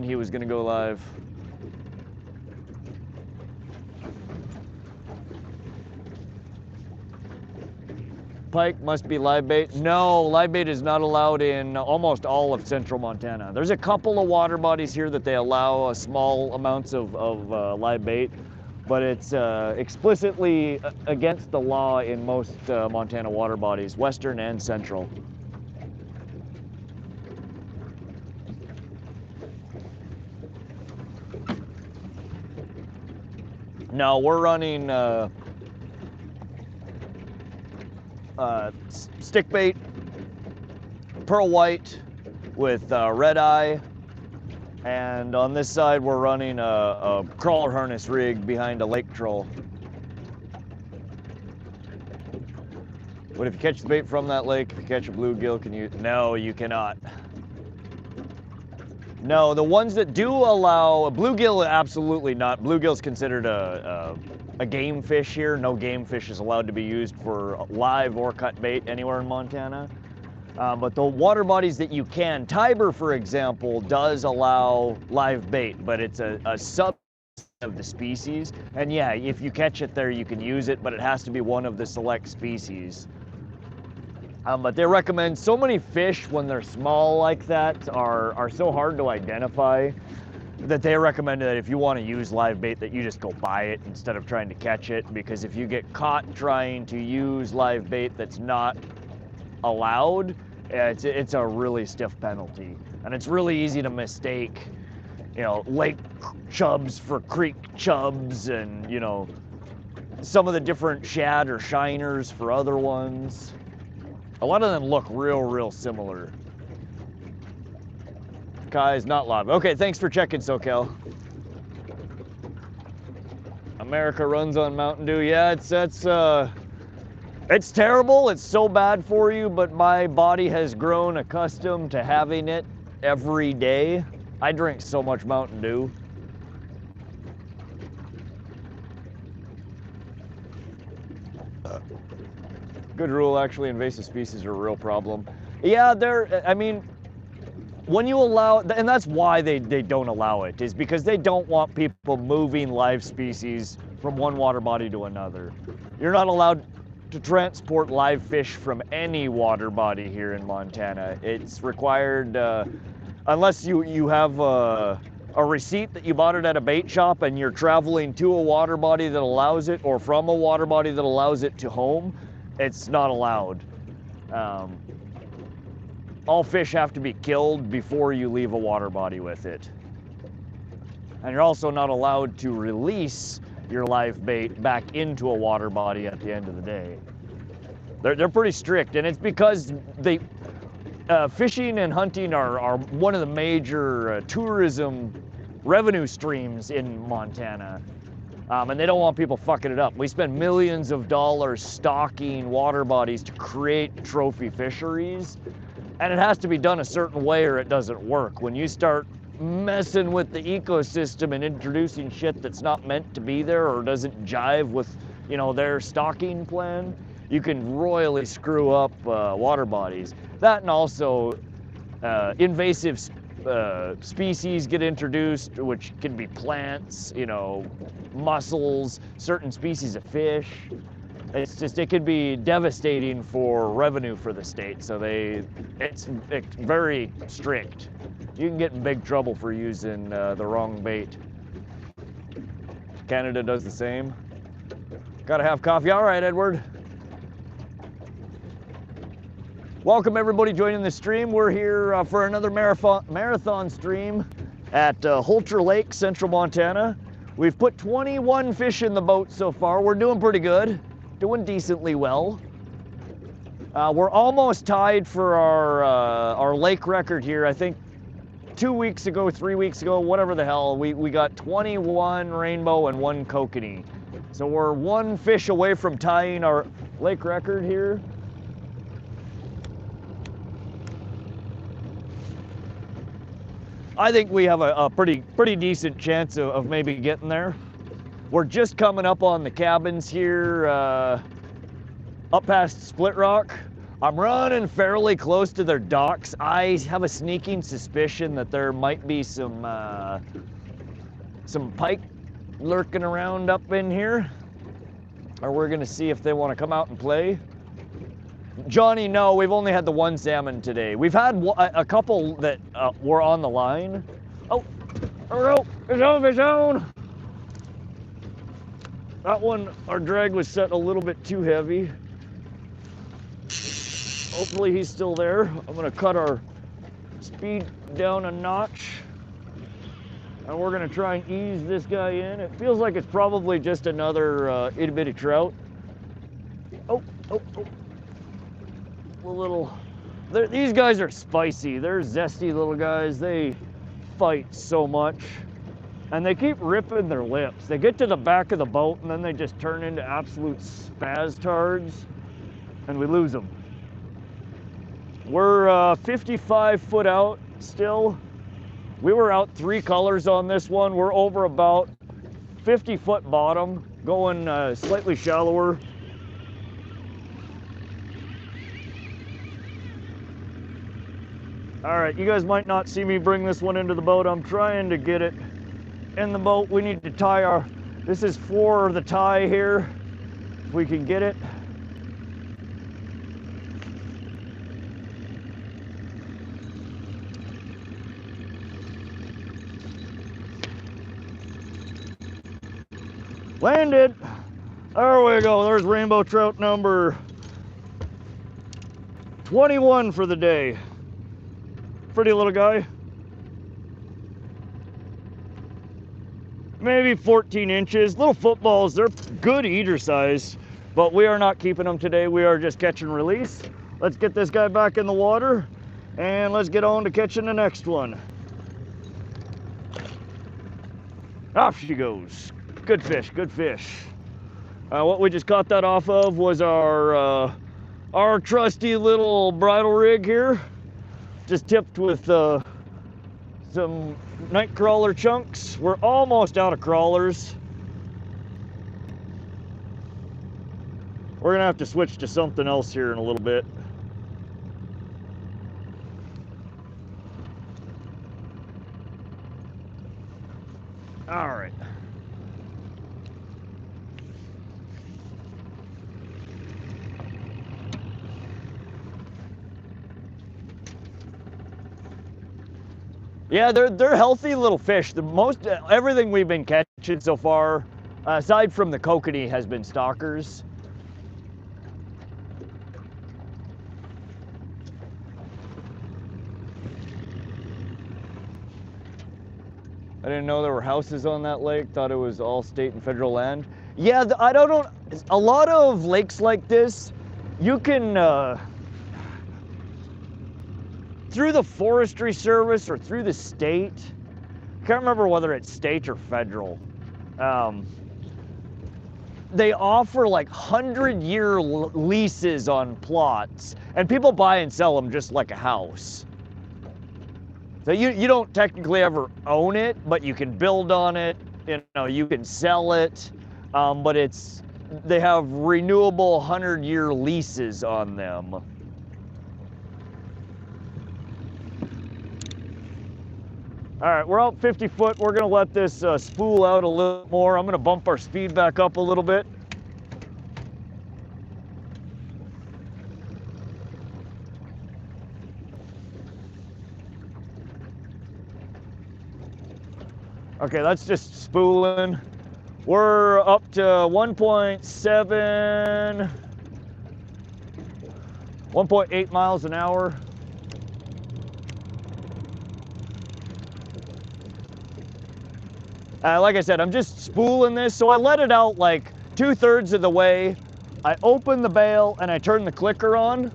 he was gonna go live. Pike must be live bait. No, live bait is not allowed in almost all of central Montana. There's a couple of water bodies here that they allow small amounts of live bait, but it's explicitly against the law in most Montana water bodies, western and central. No, we're running stick bait, pearl white with red eye, and on this side we're running a crawler harness rig behind a lake troll. But if you catch the bait from that lake, if you catch a bluegill, can you? No, you cannot. No, the ones that do allow bluegill, absolutely not. Bluegill's considered a game fish here. No game fish is allowed to be used for live or cut bait anywhere in Montana. But the water bodies that you can, Tiber, for example, does allow live bait, but it's a subset of the species. And yeah, if you catch it there, you can use it, but it has to be one of the select species. But they recommend, so many fish when they're small like that are so hard to identify that they recommend that if you want to use live bait that you just go buy it instead of trying to catch it, because if you get caught trying to use live bait that's not allowed, it's a really stiff penalty. And it's really easy to mistake, you know, lake chubs for creek chubs, and, you know, some of the different shad or shiners for other ones. A lot of them look real similar. Kai's not live. Okay, thanks for checking, SoCal. America runs on Mountain Dew. Yeah, it's terrible. It's so bad for you, but my body has grown accustomed to having it every day. I drink so much Mountain Dew. Good rule, actually, invasive species are a real problem. Yeah, I mean, when you allow, and that's why they don't allow it, is because they don't want people moving live species from one water body to another. You're not allowed to transport live fish from any water body here in Montana. It's required, unless you have a receipt that you bought it at a bait shop and you're traveling to a water body that allows it, or from a water body that allows it to home, it's not allowed. all fish have to be killed before you leave a water body with it. And you're also not allowed to release your live bait back into a water body at the end of the day. They're pretty strict, and it's because they fishing and hunting are one of the major tourism revenue streams in Montana. And they don't want people fucking it up. We spend millions of dollars stocking water bodies to create trophy fisheries, and it has to be done a certain way or it doesn't work. When you start messing with the ecosystem and introducing shit that's not meant to be there or doesn't jive with, you know, their stocking plan, you can royally screw up water bodies. That, and also invasive species get introduced, which can be plants, you know, mussels, certain species of fish. It's just, it could be devastating for revenue for the state. So it's very strict. You can get in big trouble for using the wrong bait. Canada does the same. Gotta have coffee. All right, Edward. Welcome everybody joining the stream. We're here for another marathon stream at Holter Lake, Central Montana. We've put 21 fish in the boat so far. We're doing pretty good, doing decently well. We're almost tied for our lake record here. I think 2 weeks ago, 3 weeks ago, whatever the hell, we got 21 rainbow and 1 kokanee. So we're 1 fish away from tying our lake record here. I think we have a pretty decent chance of maybe getting there. We're just coming up on the cabins here, up past Split Rock. I'm running fairly close to their docks. I have a sneaking suspicion that there might be some pike lurking around up in here. Or we're gonna see if they want to come out and play. Johnny, no, we've only had the 1 salmon today. We've had a couple that were on the line. Oh, fish on. That one, our drag was set a little bit too heavy. Hopefully he's still there. I'm gonna cut our speed down a notch. And we're gonna try and ease this guy in. It feels like it's probably just another itty bitty trout. Oh. These guys are spicy. They're zesty little guys. They fight so much, and they keep ripping their lips. They get to the back of the boat and then they just turn into absolute spaz-tards, and we lose them. We're 55 foot out still. We were out 3 colors on this one. We're over about 50 foot bottom, going slightly shallower. All right, you guys might not see me bring this one into the boat. I'm trying to get it in the boat. We need to tie this is for the tie here, if we can get it. Landed. There we go. There's rainbow trout number 21 for the day. Pretty little guy. Maybe 14 inches. Little footballs. They're good eater size, but we are not keeping them today. We are just catch and release. Let's get this guy back in the water and let's get on to catching the next one. Off she goes. Good fish, good fish. What we just caught that off of was our trusty little bridal rig here. Just tipped with some night crawler chunks. We're almost out of crawlers. We're gonna have to switch to something else here in a little bit. All right. Yeah, they're healthy little fish. Everything we've been catching so far, aside from the kokanee, has been stalkers. I didn't know there were houses on that lake. Thought it was all state and federal land. Yeah, I don't know. A lot of lakes like this, you can, through the Forestry Service or through the state, can't remember whether it's state or federal, they offer like 100-year leases on plots, and people buy and sell them just like a house. So you don't technically ever own it, but you can build on it, you know, you can sell it, but they have renewable 100-year leases on them. All right, we're out 50 foot. We're gonna let this spool out a little more. I'm gonna bump our speed back up a little bit. Okay, that's just spooling. We're up to 1.7, 1.8 miles an hour. Like I said, I'm just spooling this, so I let it out like 2/3 of the way. I open the bail and I turn the clicker on, and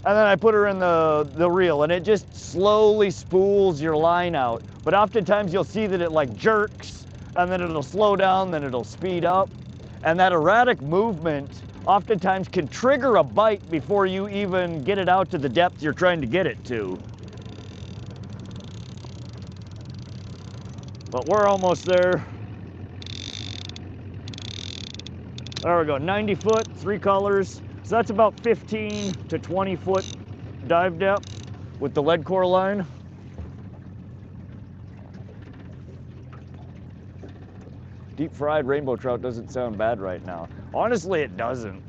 then I put her in the reel, and it just slowly spools your line out. But oftentimes you'll see that it like jerks, and then it'll slow down, then it'll speed up. And that erratic movement oftentimes can trigger a bite before you even get it out to the depth you're trying to get it to. But we're almost there. There we go, 90 foot, 3 colors. So that's about 15 to 20 foot dive depth with the lead core line. Deep fried rainbow trout doesn't sound bad right now. Honestly, it doesn't.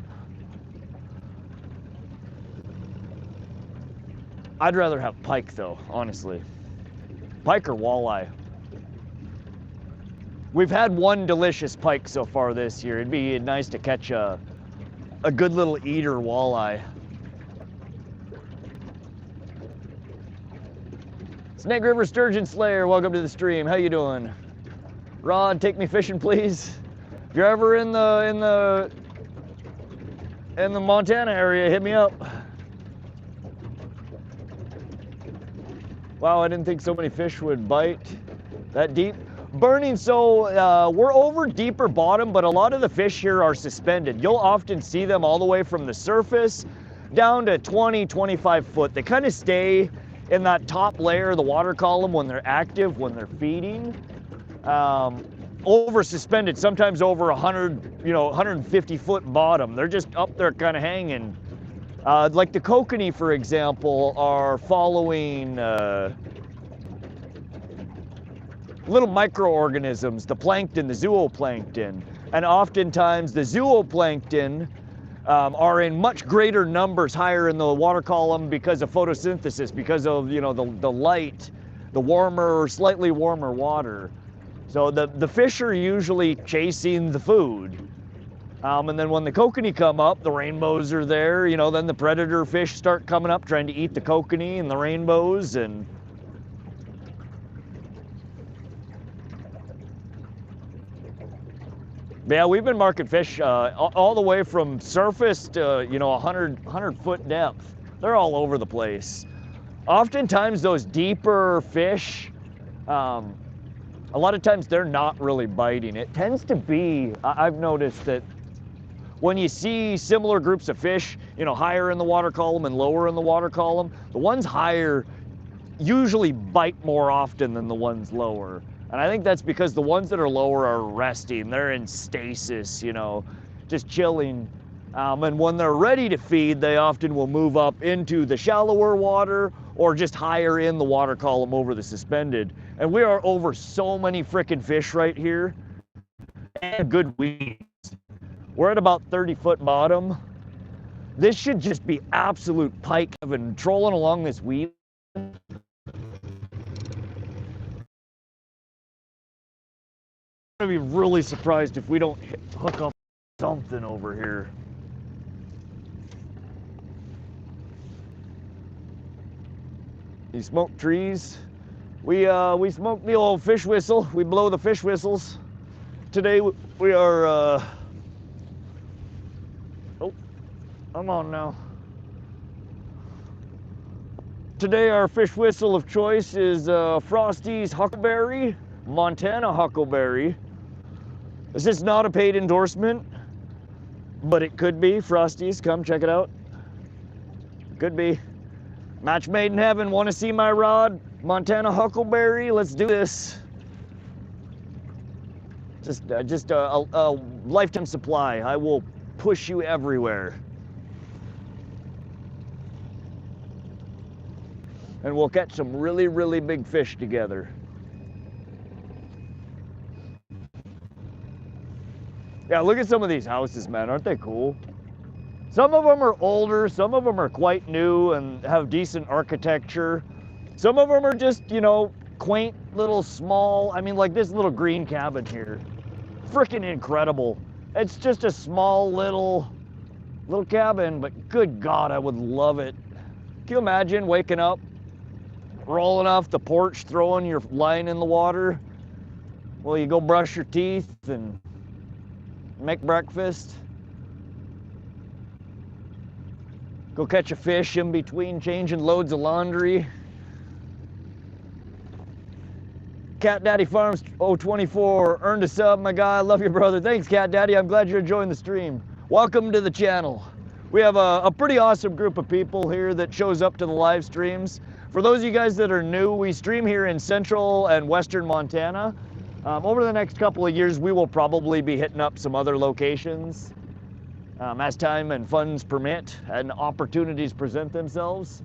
I'd rather have pike though, honestly. Pike or walleye. We've had one delicious pike so far this year. It'd be nice to catch a good little eater walleye. Snake River Sturgeon Slayer, welcome to the stream. How you doing? Rod, take me fishing, please. If you're ever in the Montana area, hit me up. Wow, I didn't think so many fish would bite that deep. Burning, so we're over deeper bottom, but a lot of the fish here are suspended. You'll often see them all the way from the surface down to 20, 25 foot. They kind of stay in that top layer of the water column when they're active, when they're feeding. Over suspended, sometimes over 100, 150 foot bottom. They're just up there kind of hanging. Like the Kokanee, for example, are following little microorganisms, the plankton, the zooplankton. And oftentimes the zooplankton are in much greater numbers higher in the water column because of photosynthesis, because of the light, the warmer, slightly warmer water. So the fish are usually chasing the food. And then when the kokanee come up, the rainbows are there, then the predator fish start coming up trying to eat the kokanee and the rainbows. And yeah, we've been marking fish all the way from surface to 100 foot depth. They're all over the place. Oftentimes those deeper fish, a lot of times they're not really biting. It tends to be, I've noticed that when you see similar groups of fish, higher in the water column and lower in the water column, the ones higher usually bite more often than the ones lower. And I think that's because the ones that are lower are resting. They're in stasis, just chilling. And when they're ready to feed, they often will move up into the shallower water or just higher in the water column over the suspended. And we are over so many frickin' fish right here and good weeds. We're at about 30 foot bottom. This should just be absolute pike heaven, trolling along this weed. I'm gonna be really surprised if we don't hook up something over here. These smoked trees, We smoke the old fish whistle. We blow the fish whistles. Today we are, oh, I'm on now. Today our fish whistle of choice is Frosty's Huckleberry, Montana Huckleberry. This is not a paid endorsement, but it could be. Frosty's, come check it out. Could be. Match made in heaven. Want to see my rod? Montana Huckleberry. Let's do this. Just a lifetime supply. I will push you everywhere. And we'll catch some really, really big fish together. Yeah, look at some of these houses, man. Aren't they cool? Some of them are older, some of them are quite new and have decent architecture. Some of them are just, you know, quaint little small, I mean, like this little green cabin here. Freaking incredible. It's just a small little cabin, but good God, I would love it. Can you imagine waking up, rolling off the porch, throwing your line in the water? Well, you go brush your teeth and make breakfast. Go catch a fish in between changing loads of laundry. Cat Daddy Farms 024 earned a sub, my guy. I love you, brother. Thanks, Cat Daddy. I'm glad you're enjoying the stream. Welcome to the channel. We have a pretty awesome group of people here that shows up to the live streams. For those of you guys that are new, we stream here in central and western Montana. Over the next couple of years, we will probably be hitting up some other locations as time and funds permit and opportunities present themselves.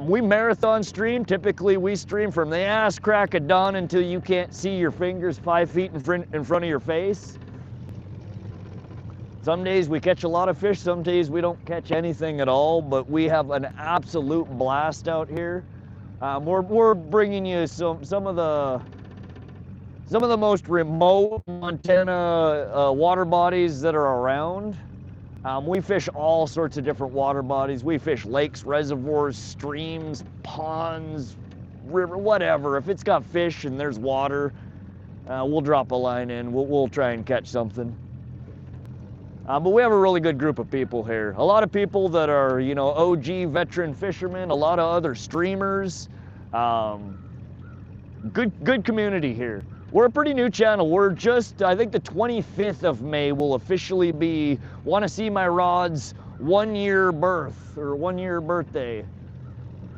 We marathon stream. Typically, we stream from the ass crack of dawn until you can't see your fingers 5 feet in front of your face. Some days we catch a lot of fish, some days we don't catch anything at all, but we have an absolute blast out here. We're bringing you some of the most remote Montana water bodies that are around. We fish all sorts of different water bodies. We fish lakes, reservoirs, streams, ponds, river, whatever. If it's got fish and there's water, we'll drop a line in. We'll try and catch something. But we have a really good group of people here. A lot of people that are, you know, OG veteran fishermen, a lot of other streamers. Good community here. We're a pretty new channel. We're just, I think the 25th of May will officially be WannaSeeMyRod's 1 year birth or 1 year birthday.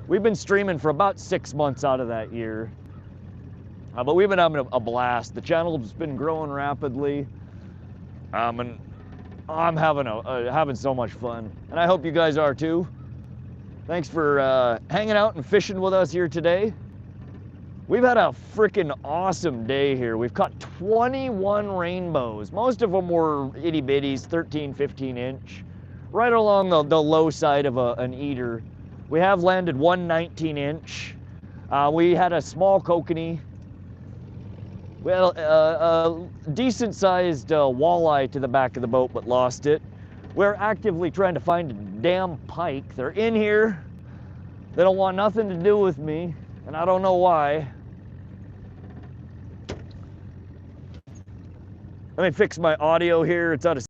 We've been streaming for about 6 months out of that year. But we've been having a blast. The channel's been growing rapidly. And I'm having so much fun. And I hope you guys are too. Thanks for hanging out and fishing with us here today. We've had a freaking awesome day here. We've caught 21 rainbows. Most of them were itty bitties, 13, 15 inch, right along the low side of an eater. We have landed one 19 inch. We had a small kokanee. Well, a decent sized walleye to the back of the boat, but lost it. We're actively trying to find a damn pike. They're in here. They don't want nothing to do with me, and I don't know why. Let me fix my audio here. It's out of...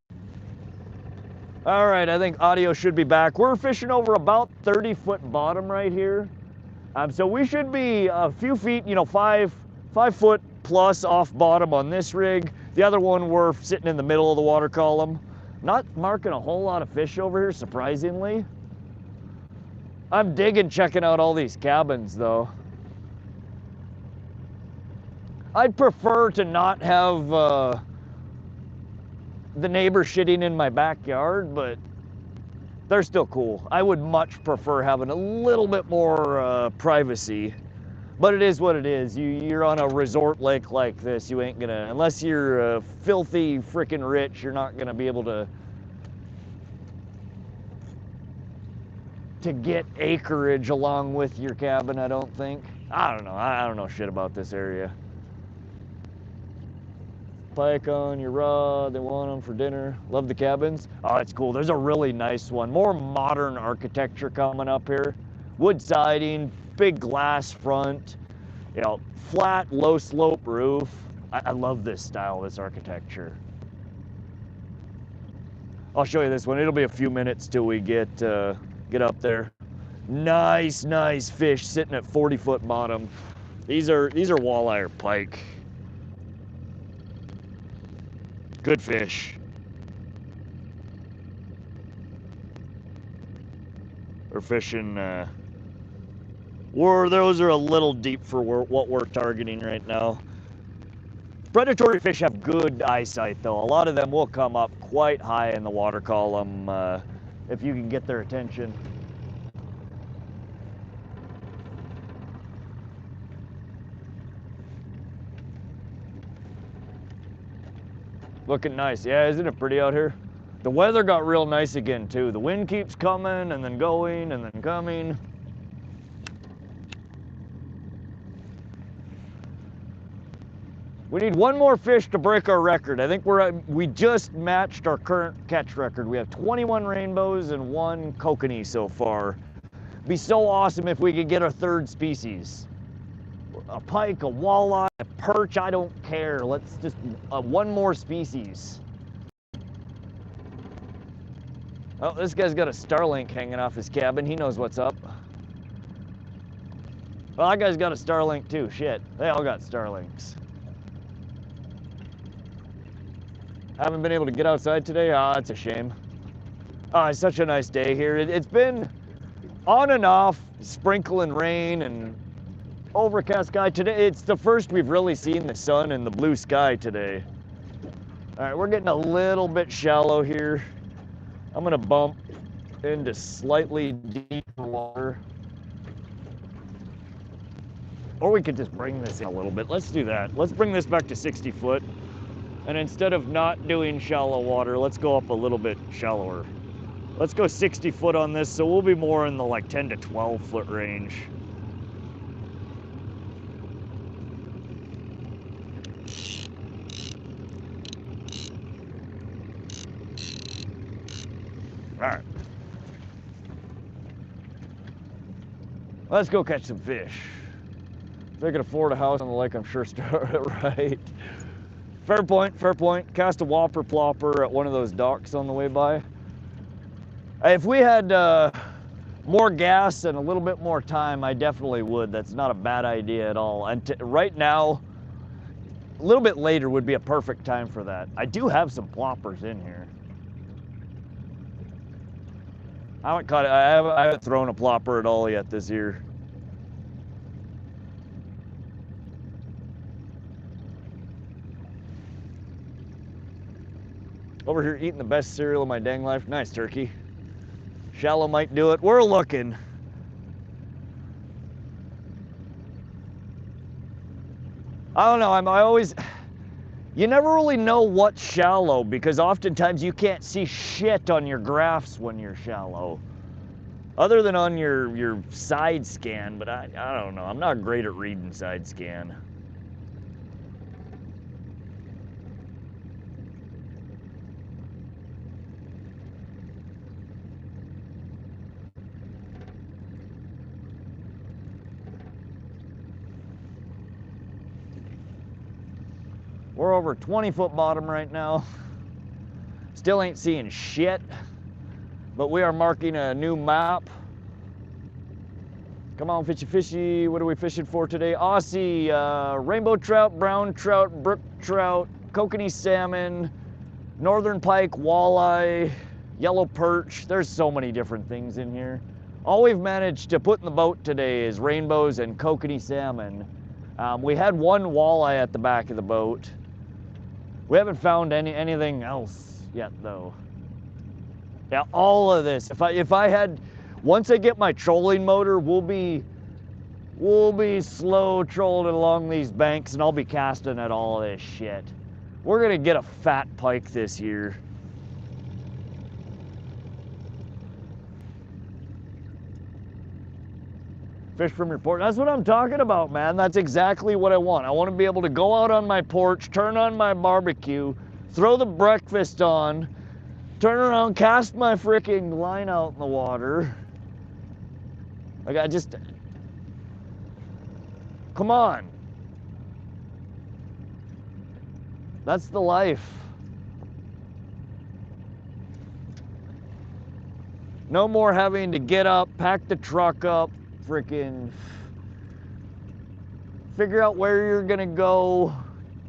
All right, I think audio should be back. We're fishing over about 30-foot bottom right here. So we should be a few feet, you know, 5 foot plus off bottom on this rig. The other one, we're sitting in the middle of the water column. Not marking a whole lot of fish over here, surprisingly. I'm digging checking out all these cabins, though. I'd prefer to not have the neighbor shitting in my backyard, but they're still cool. I would much prefer having a little bit more privacy, but it is what it is. You're on a resort lake like this. You ain't gonna, unless you're filthy freaking rich, you're not gonna be able to get acreage along with your cabin, I don't think. I don't know. I don't know shit about this area. Pike on your rod, they want them for dinner. Love the cabins. Oh, it's cool. There's a really nice one. More modern architecture coming up here. Wood siding, big glass front. You know, flat, low slope roof. I love this style, this architecture. I'll show you this one. It'll be a few minutes till we get up there. Nice, nice fish sitting at 40-foot bottom. These are walleye or pike. Good fish. We're fishing. Those are a little deep for what we're targeting right now. Predatory fish have good eyesight, though. A lot of them will come up quite high in the water column if you can get their attention. Looking nice. Yeah, isn't it pretty out here? The weather got real nice again, too. The wind keeps coming and then going and then coming. We need one more fish to break our record. I think we just matched our current catch record. We have 21 rainbows and 1 kokanee so far. It'd be so awesome if we could get a third species. A pike, a walleye, a perch, I don't care. Let's just, one more species. Oh, this guy's got a Starlink hanging off his cabin. He knows what's up. Well, that guy's got a Starlink too. Shit, they all got Starlinks. Haven't been able to get outside today. Ah, that's a shame. Oh, it's such a nice day here. It's been on and off, sprinkling rain and overcast sky today. It's the first we've really seen the sun and the blue sky today. All right, we're getting a little bit shallow here. I'm gonna bump into slightly deeper water. Or we could just bring this in a little bit. Let's do that. Let's bring this back to 60 foot. And instead of not doing shallow water, let's go up a little bit shallower. Let's go 60 foot on this, so we'll be more in the like 10 to 12 foot range. All right. Let's go catch some fish. If they can afford a house on the lake, I'm sure start it right. Fair point, fair point. Cast a whopper plopper at one of those docks on the way by. If we had more gas and a little bit more time, I definitely would. That's not a bad idea at all. And right now, a little bit later would be a perfect time for that. I do have some ploppers in here. I haven't caught it. I haven't thrown a plopper at all yet this year. Over here eating the best cereal of my dang life. Nice turkey. Shallow might do it. We're looking. I don't know. I always, you never really know what's shallow because oftentimes you can't see shit on your graphs when you're shallow. Other than on your side scan, but I don't know. I'm not great at reading side scan. We're over 20-foot bottom right now. Still ain't seeing shit, but we are marking a new map. Come on, fishy fishy. What are we fishing for today? Aussie, rainbow trout, brown trout, brook trout, kokanee salmon, northern pike, walleye, yellow perch. There's so many different things in here. All we've managed to put in the boat today is rainbows and kokanee salmon. We had one walleye at the back of the boat. We haven't found anything else yet, though. Yeah, all of this. If I had, once I get my trolling motor, we'll be slow trolling along these banks, and I'll be casting at all of this shit. We're gonna get a fat pike this year. Fish from your porch. That's what I'm talking about, man. That's exactly what I want. I want to be able to go out on my porch, turn on my barbecue, throw the breakfast on, turn around, cast my freaking line out in the water. Like Come on. That's the life. No more having to get up, pack the truck up, freaking figure out where you're gonna go,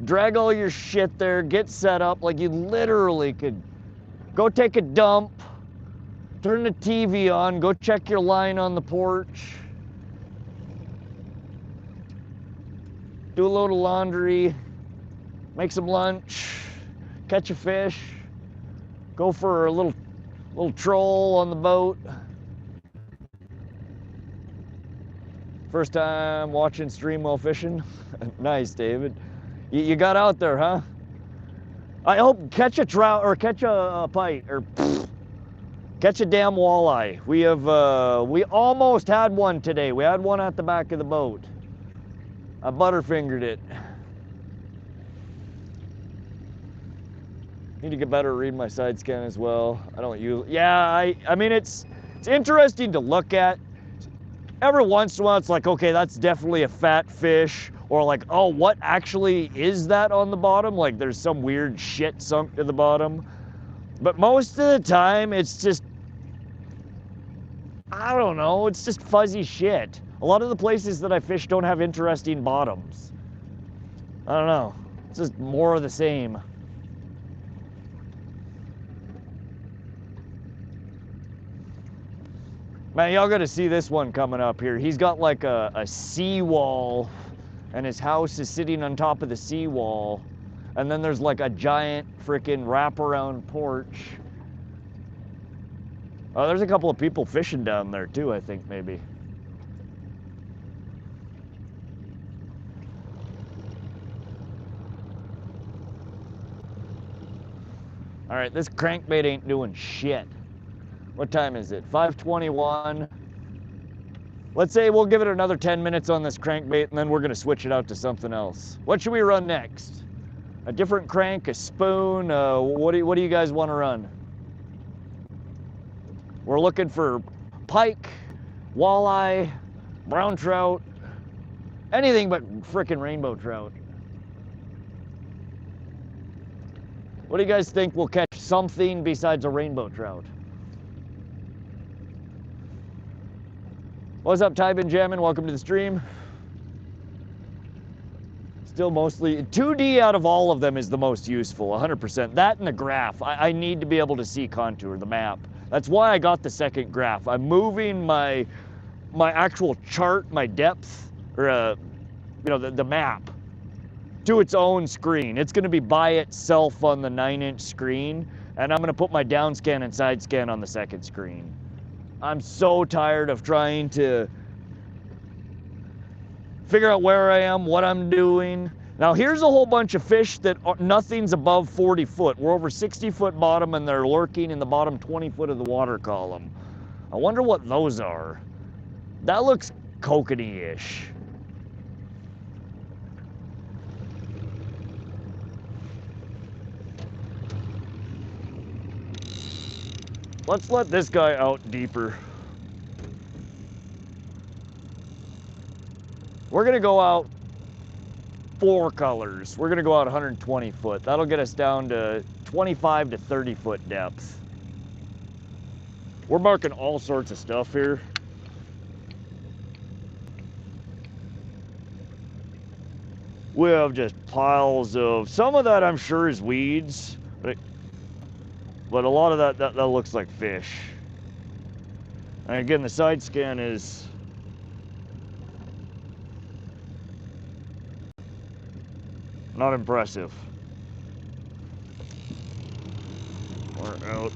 drag all your shit there, get set up. Like, you literally could go take a dump, turn the TV on, go check your line on the porch, do a load of laundry, make some lunch, catch a fish, go for a little troll on the boat. First time watching stream while fishing. Nice, David. You got out there, huh? I hope catch a trout or catch a pike or catch a damn walleye. We have we almost had one today. We had one at the back of the boat. I butterfingered it. Need to get better at reading my side scan as well. I don't use, yeah, I mean, it's interesting to look at. Every once in a while, it's like, okay, that's definitely a fat fish. Or like, oh, what actually is that on the bottom? Like, there's some weird shit sunk to the bottom. But most of the time, it's just, I don't know, it's just fuzzy shit. A lot of the places that I fish don't have interesting bottoms. I don't know. It's just more of the same. Man, y'all gotta see this one coming up here. He's got like a seawall, and his house is sitting on top of the seawall. And then there's like a giant freaking wraparound porch. Oh, there's a couple of people fishing down there too, I think, maybe. All right, this crankbait ain't doing shit. What time is it? 5:21. Let's say we'll give it another 10 minutes on this crankbait, and then we're gonna switch it out to something else. What should we run next? A different crank, a spoon? What do you guys want to run? We're looking for pike, walleye, brown trout, anything but frickin' rainbow trout. What do you guys think will catch something besides a rainbow trout? What's up, Ty Benjamin? Welcome to the stream. Still mostly, 2D out of all of them is the most useful, 100%. That and the graph. I need to be able to see contour, the map. That's why I got the second graph. I'm moving my actual chart, my depth, or you know, the map, to its own screen. It's gonna be by itself on the 9-inch screen, and I'm gonna put my down scan and side scan on the second screen. I'm so tired of trying to figure out where I am, what I'm doing. Now here's a whole bunch of fish that nothing's above 40 foot. We're over 60 foot bottom, and they're lurking in the bottom 20 foot of the water column. I wonder what those are. That looks Kokanee-ish. Let's let this guy out deeper. We're gonna go out 4 colors. We're gonna go out 120 foot. That'll get us down to 25 to 30 foot depth. We're marking all sorts of stuff here. We have just piles of, some of that I'm sure is weeds, but a lot of that looks like fish. And again, the side scan is not impressive. We're out.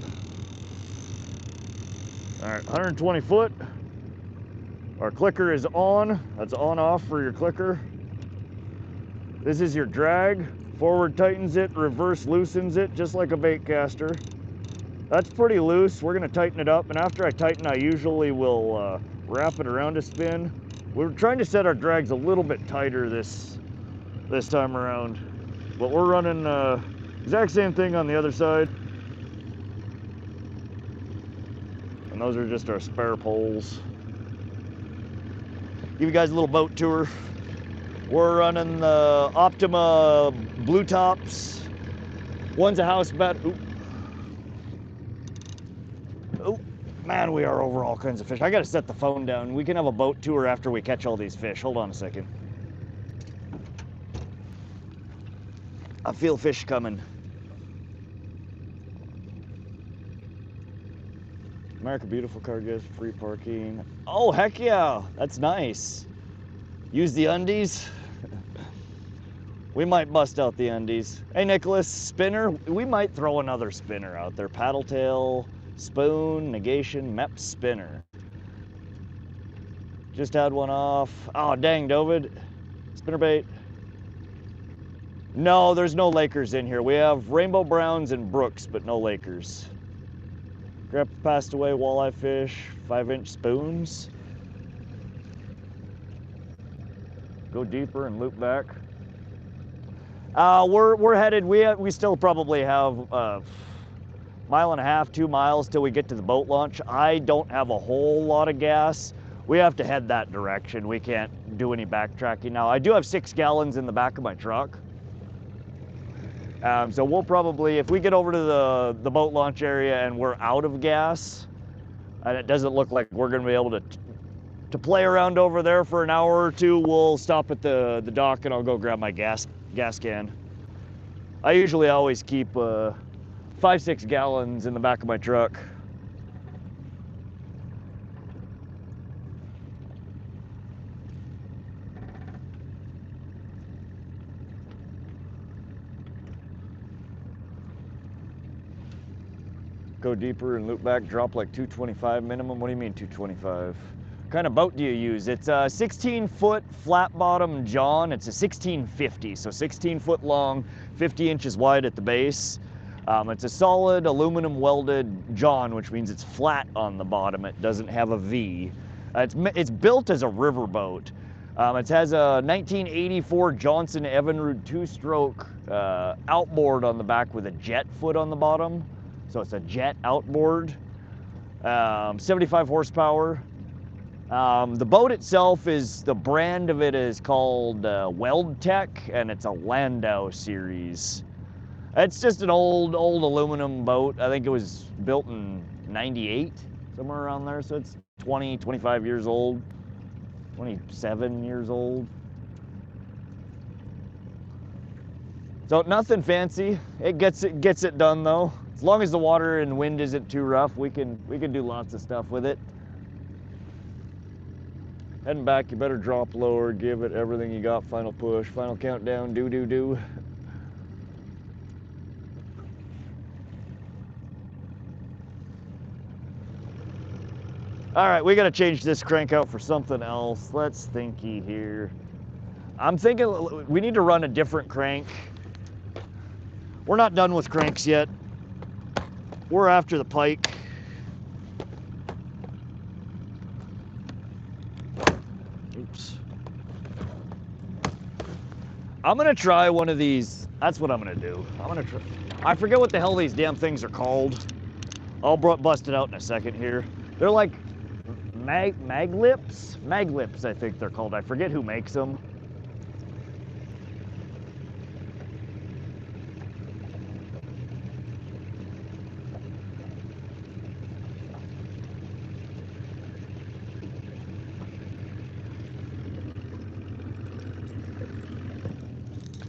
All right, 120 foot. Our clicker is on. That's on off for your clicker. This is your drag. Forward tightens it, reverse loosens it, just like a bait caster. That's pretty loose. We're gonna tighten it up, and after I tighten, I usually will wrap it around a spin. We're trying to set our drags a little bit tighter this time around, but we're running exact same thing on the other side. And those are just our spare poles. Give you guys a little boat tour. We're running the Optima blue tops. One's a house bat. Oh, man, we are over all kinds of fish. I gotta set the phone down. We can have a boat tour after we catch all these fish. Hold on a second. I feel fish coming. America Beautiful car gives free parking. Oh, heck yeah, that's nice. Use the undies. We might bust out the undies. Hey, Nicholas, spinner. We might throw another spinner out there. Paddle tail, spoon, negation, mep spinner. Just had one off. Oh, dang, David. Spinner bait. No, there's no Lakers in here. We have rainbow browns and brooks, but no Lakers. Grandpa passed away, walleye fish, 5-inch spoons. Go deeper and loop back. We're headed. We still probably have a mile and a half, 2 miles till we get to the boat launch. I don't have a whole lot of gas. We have to head that direction. We can't do any backtracking now. I do have 6 gallons in the back of my truck. So we'll probably, if we get over to the boat launch area and we're out of gas, and it doesn't look like we're going to be able to play around over there for an hour or two, we'll stop at the dock and I'll go grab my gas can. I usually always keep 5-6 gallons in the back of my truck. Go deeper and loop back, drop like 225 minimum. What do you mean 225? What kind of boat do you use? It's a 16-foot flat bottom John. It's a 1650, so 16 foot long, 50 inches wide at the base. It's a solid aluminum welded John, which means it's flat on the bottom. It doesn't have a V. It's built as a river boat. It has a 1984 Johnson Evinrude 2-stroke outboard on the back with a jet foot on the bottom. So it's a jet outboard, 75 horsepower. The boat itself is, the brand of it is called Weld Tech, and it's a Landau series. It's just an old aluminum boat. I think it was built in 98, somewhere around there. So it's 20, 25 years old, 27 years old. So nothing fancy. It gets it done though. As long as the water and wind isn't too rough, we can do lots of stuff with it. Heading back, you better drop lower, give it everything you got, final push, final countdown, do. All right, we gotta change this crank out for something else. Let's thinky here. I'm thinking we need to run a different crank. We're not done with cranks yet. We're after the pike. Oops. I'm gonna try one of these. That's what I'm gonna do. I'm gonna try. I forget what the hell these damn things are called. I'll bust it out in a second here. They're like maglips? Maglips, I think they're called. I forget who makes them.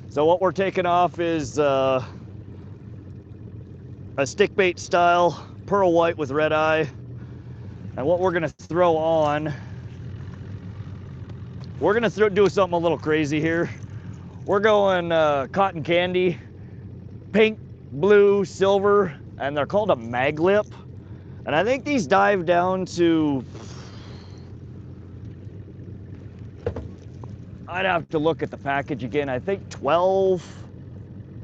So what we're taking off is a stick bait style pearl white with red eye. And what we're gonna throw on, we're gonna do something a little crazy here. We're going cotton candy, pink, blue, silver, and they're called a maglip. And I think these dive down to, I'd have to look at the package again. I think 12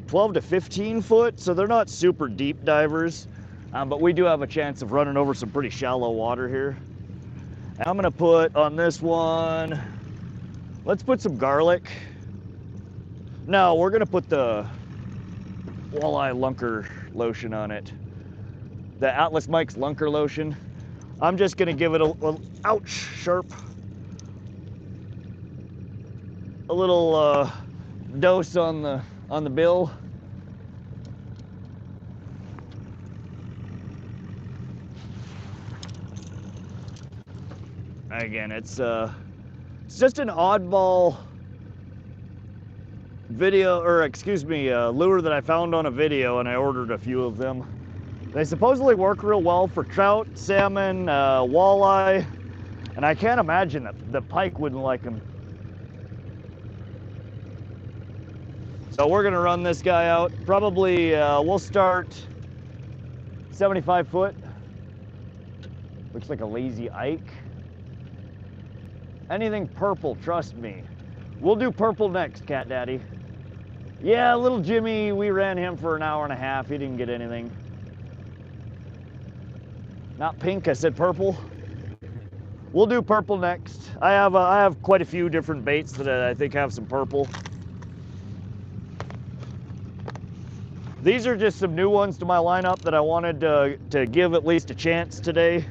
to 15 foot, so they're not super deep divers, but we do have a chance of running over some pretty shallow water here. And I'm gonna put on this one, let's put some garlic. No, we're gonna put the walleye lunker lotion on it. The Atlas Mike's lunker lotion. I'm just gonna give it a ouch, sharp. a little dose on the bill. Again, it's just an oddball video, or excuse me, lure that I found on a video, and I ordered a few of them. They supposedly work real well for trout, salmon, walleye, and I can't imagine that the pike wouldn't like them. So we're gonna run this guy out. Probably we'll start 75 foot. Looks like a lazy Ike. Anything purple, trust me. We'll do purple next, Cat Daddy. Yeah, little Jimmy, we ran him for an hour and a half. He didn't get anything. Not pink, I said purple. We'll do purple next. I have quite a few different baits that I think have some purple. These are just some new ones to my lineup that I wanted to give at least a chance today.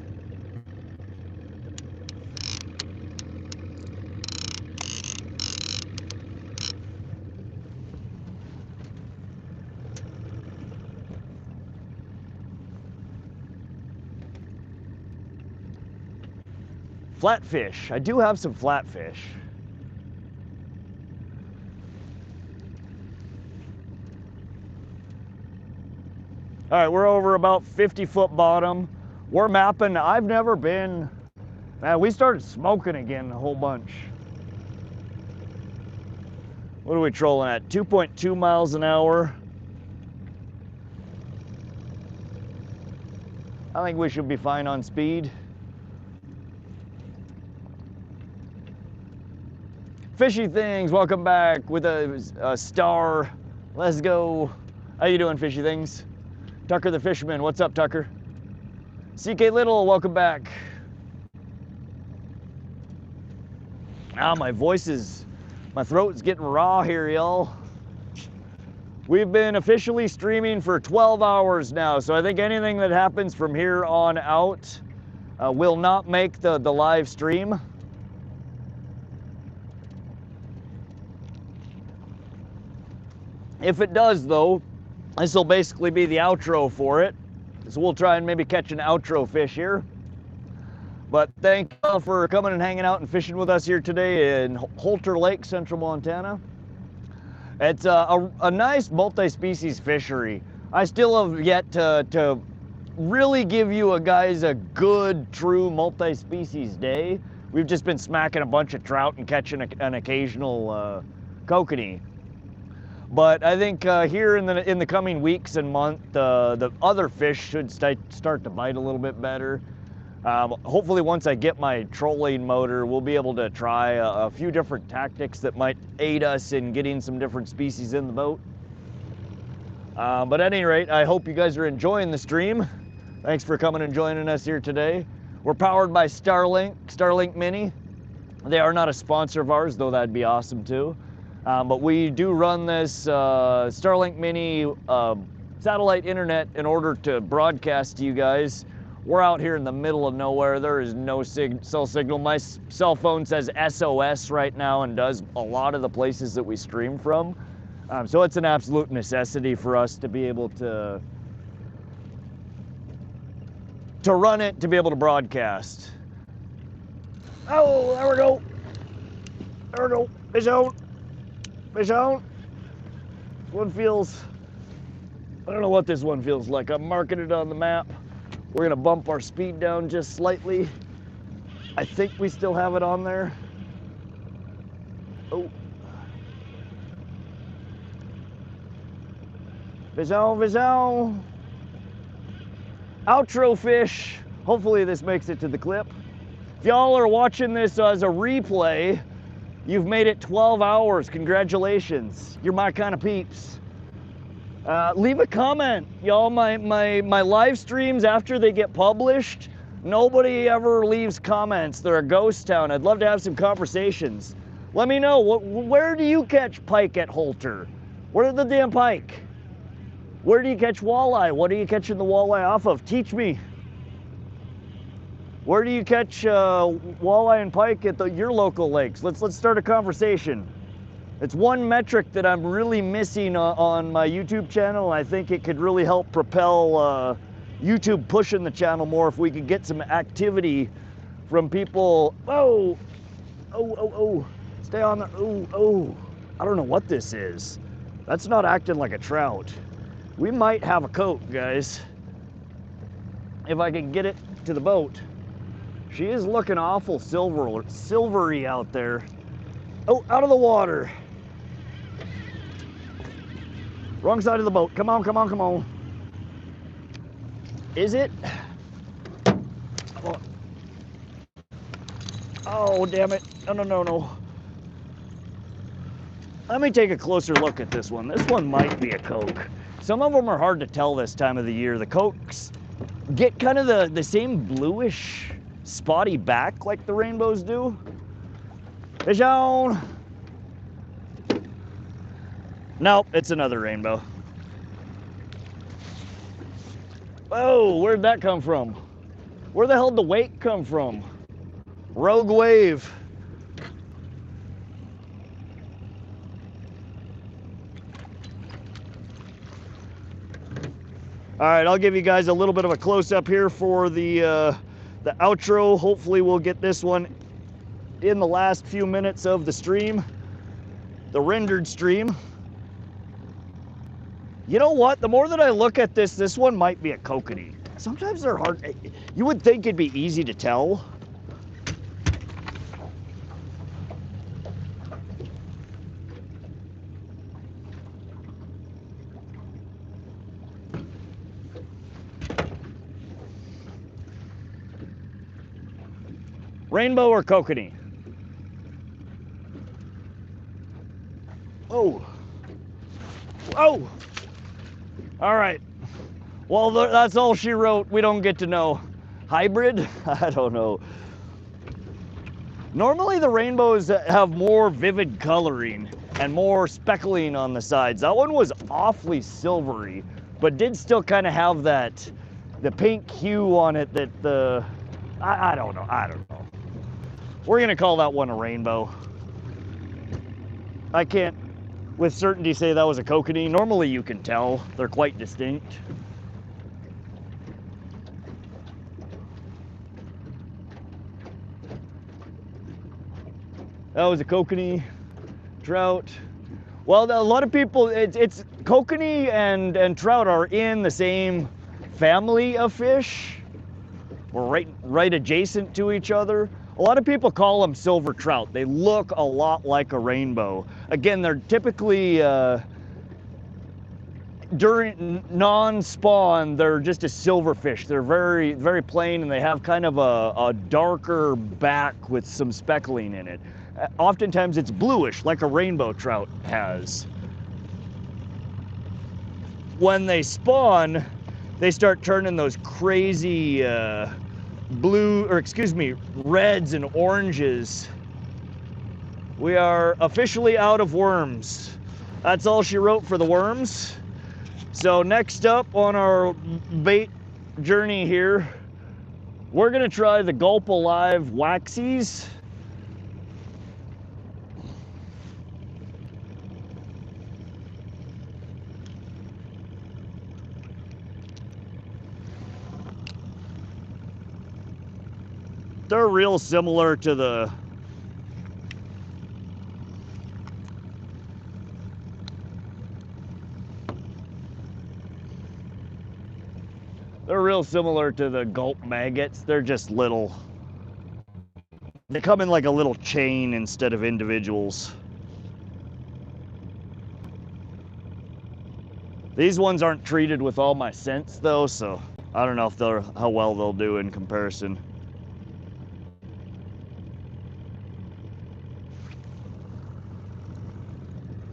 Flatfish. I do have some flatfish. All right, we're over about 50-foot bottom. We're mapping. I've never been, man, we started smoking again a whole bunch. What are we trolling at? 2.2 miles an hour. I think we should be fine on speed. Fishy Things, welcome back with a star. Let's go. How you doing, Fishy Things? Tucker the Fisherman, what's up, Tucker? CK Little, welcome back. Ah, my throat's getting raw here, y'all. We've been officially streaming for 12 hours now, so I think anything that happens from here on out will not make the live stream. If it does, though, this will basically be the outro for it. So we'll try and maybe catch an outro fish here. But thank you all for coming and hanging out and fishing with us here today in Holter Lake, Central Montana. It's a nice multi-species fishery. I still have yet to really give you guys a good, true multi-species day. We've just been smacking a bunch of trout and catching an occasional kokanee. But I think here in the coming weeks and month, the other fish should start to bite a little bit better. Hopefully once I get my trolling motor, we'll be able to try a few different tactics that might aid us in getting some different species in the boat. But at any rate, I hope you guys are enjoying the stream. Thanks for coming and joining us here today. We're powered by Starlink Mini. They are not a sponsor of ours, though that'd be awesome too. But we do run this Starlink Mini satellite internet in order to broadcast to you guys. We're out here in the middle of nowhere. There is no cell signal. My cell phone says SOS right now and does a lot of the places that we stream from. So it's an absolute necessity for us to be able to run it, to be able to broadcast. Oh, there we go. There we go. Fish out. Fish out. This one feels, I don't know what this one feels like. I'm marking it on the map. We're gonna bump our speed down just slightly. I think we still have it on there. Oh. Fish out, fish out. Outro fish. Hopefully this makes it to the clip. If y'all are watching this as a replay, you've made it 12 hours. Congratulations. You're my kind of peeps. Leave a comment, y'all. My live streams, after they get published, nobody ever leaves comments. They're a ghost town. I'd love to have some conversations. Let me know, where do you catch pike at Holter? Where are the damn pike? Where do you catch walleye? What are you catching the walleye off of? Teach me. Where do you catch walleye and pike at your local lakes? Let's start a conversation. It's one metric that I'm really missing on my YouTube channel. I think it could really help propel YouTube pushing the channel more if we could get some activity from people. Oh, oh, oh, oh, stay on the, oh, oh. I don't know what this is. That's not acting like a trout. We might have a coat, guys. If I can get it to the boat. She is looking awful silvery out there. Oh, out of the water. Wrong side of the boat. Come on, come on, come on. Is it? Oh, damn it. No, no, no, no. Let me take a closer look at this one. This one might be a coke. Some of them are hard to tell this time of the year. The cokes get kind of the same bluish, spotty back like the rainbows do. Fish on. Nope, it's another rainbow. Oh, where'd that come from? Where the hell did the wake come from? Rogue wave. All right, I'll give you guys a little bit of a close-up here for the outro. Hopefully we'll get this one in the last few minutes of the stream, the rendered stream. You know what? The more that I look at this one might be a kokanee. Sometimes they're hard. You would think it'd be easy to tell. Rainbow or kokanee? Oh. Oh. All right. Well, that's all she wrote. We don't get to know. Hybrid? I don't know. Normally the rainbows have more vivid coloring and more speckling on the sides. That one was awfully silvery, but did still kind of have that, the pink hue on it that the, I don't know. We're gonna call that one a rainbow. I can't with certainty say that was a kokanee. Normally you can tell, they're quite distinct. That was a kokanee, trout. Well, a lot of people, it's kokanee and trout are in the same family of fish. We're right adjacent to each other. A lot of people call them silver trout. They look a lot like a rainbow. Again, they're typically, during non-spawn, they're just a silver fish. They're very, very plain, and they have kind of a darker back with some speckling in it. Oftentimes it's bluish, like a rainbow trout has. When they spawn, they start turning those crazy reds and oranges. We are officially out of worms. That's all she wrote for the worms. So next up on our bait journey here, we're gonna try the Gulp Alive waxies. They're real similar to the Gulp maggots. They're just little. They come in like a little chain instead of individuals. These ones aren't treated with all my scents though, so I don't know if how well they'll do in comparison.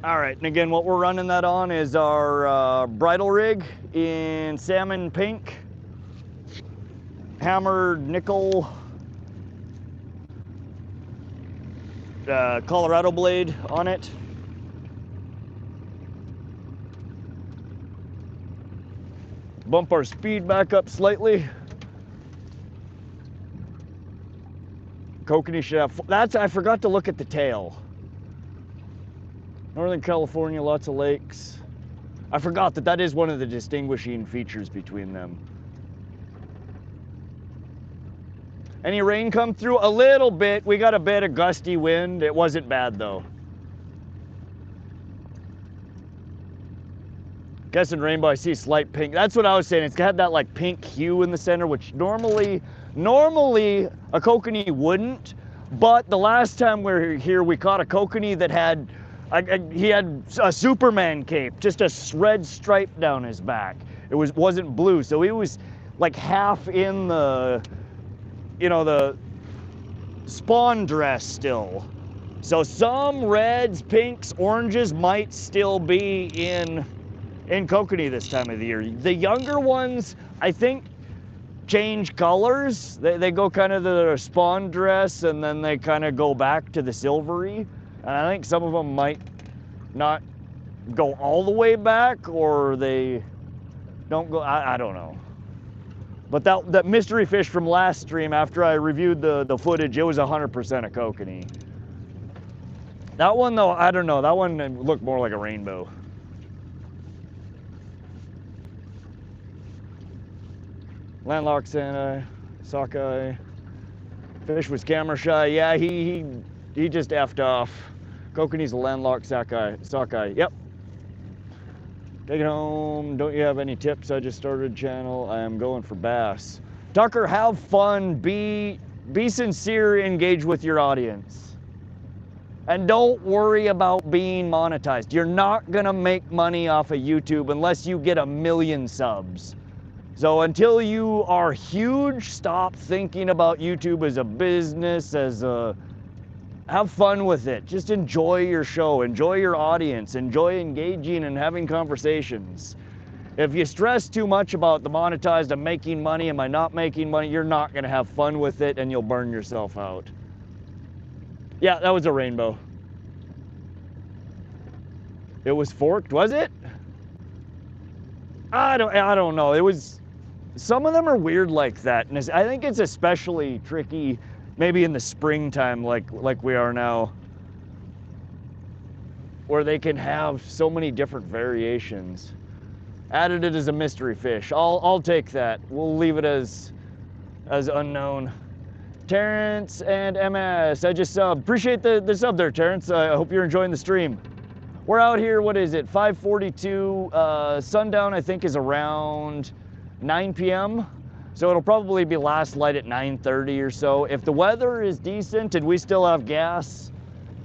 All right, and again, what we're running that on is our bridal rig in salmon pink, hammered nickel, Colorado blade on it. Bump our speed back up slightly. Kokanee should have, I forgot to look at the tail. Northern California, lots of lakes. I forgot that that is one of the distinguishing features between them. Any rain come through? A little bit. We got a bit of gusty wind. It wasn't bad though. Guessing rainbow, I see slight pink. That's what I was saying. It's got that like pink hue in the center, which normally a kokanee wouldn't. But the last time we were here, we caught a kokanee that had, he had a Superman cape, just a red stripe down his back. It wasn't blue, so he was like half in the, you know, the spawn dress still. So some reds, pinks, oranges might still be in kokanee this time of the year. The younger ones, I think, change colors. They go kind of the spawn dress and then they kind of go back to the silvery. And I think some of them might not go all the way back, or they don't go, I don't know. But that mystery fish from last stream, after I reviewed the footage, it was 100% a kokanee. That one though, I don't know, that one looked more like a rainbow. Landlocked Santa, sockeye. Fish was camera shy. Yeah, he just effed off. Kokanee's a landlocked sockeye. Yep. Take it home. Don't you have any tips? I just started a channel. I am going for bass. Tucker, have fun. Be sincere. Engage with your audience. And don't worry about being monetized. You're not gonna make money off of YouTube unless you get 1 million subs. So until you are huge, stop thinking about YouTube as a business, have fun with it. Just enjoy your show, enjoy your audience, enjoy engaging and having conversations. If you stress too much about the monetized, I'm making money, am I not making money, you're not gonna have fun with it and you'll burn yourself out. Yeah, that was a rainbow. It was forked, was it? I don't know. It was. Some of them are weird like that, and I think it's especially tricky maybe in the springtime like we are now, where they can have so many different variations. Added it as a mystery fish. I'll take that. We'll leave it as unknown. Terrence and MS, I just subbed. Appreciate the sub there, Terrence. I hope you're enjoying the stream. We're out here, what is it, 5:42, sundown I think is around 9 p.m. So it'll probably be last light at 9:30 or so. If the weather is decent and we still have gas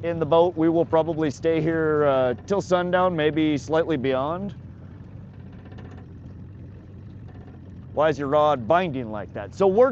in the boat, we will probably stay here till sundown, maybe slightly beyond. Why is your rod binding like that? So we're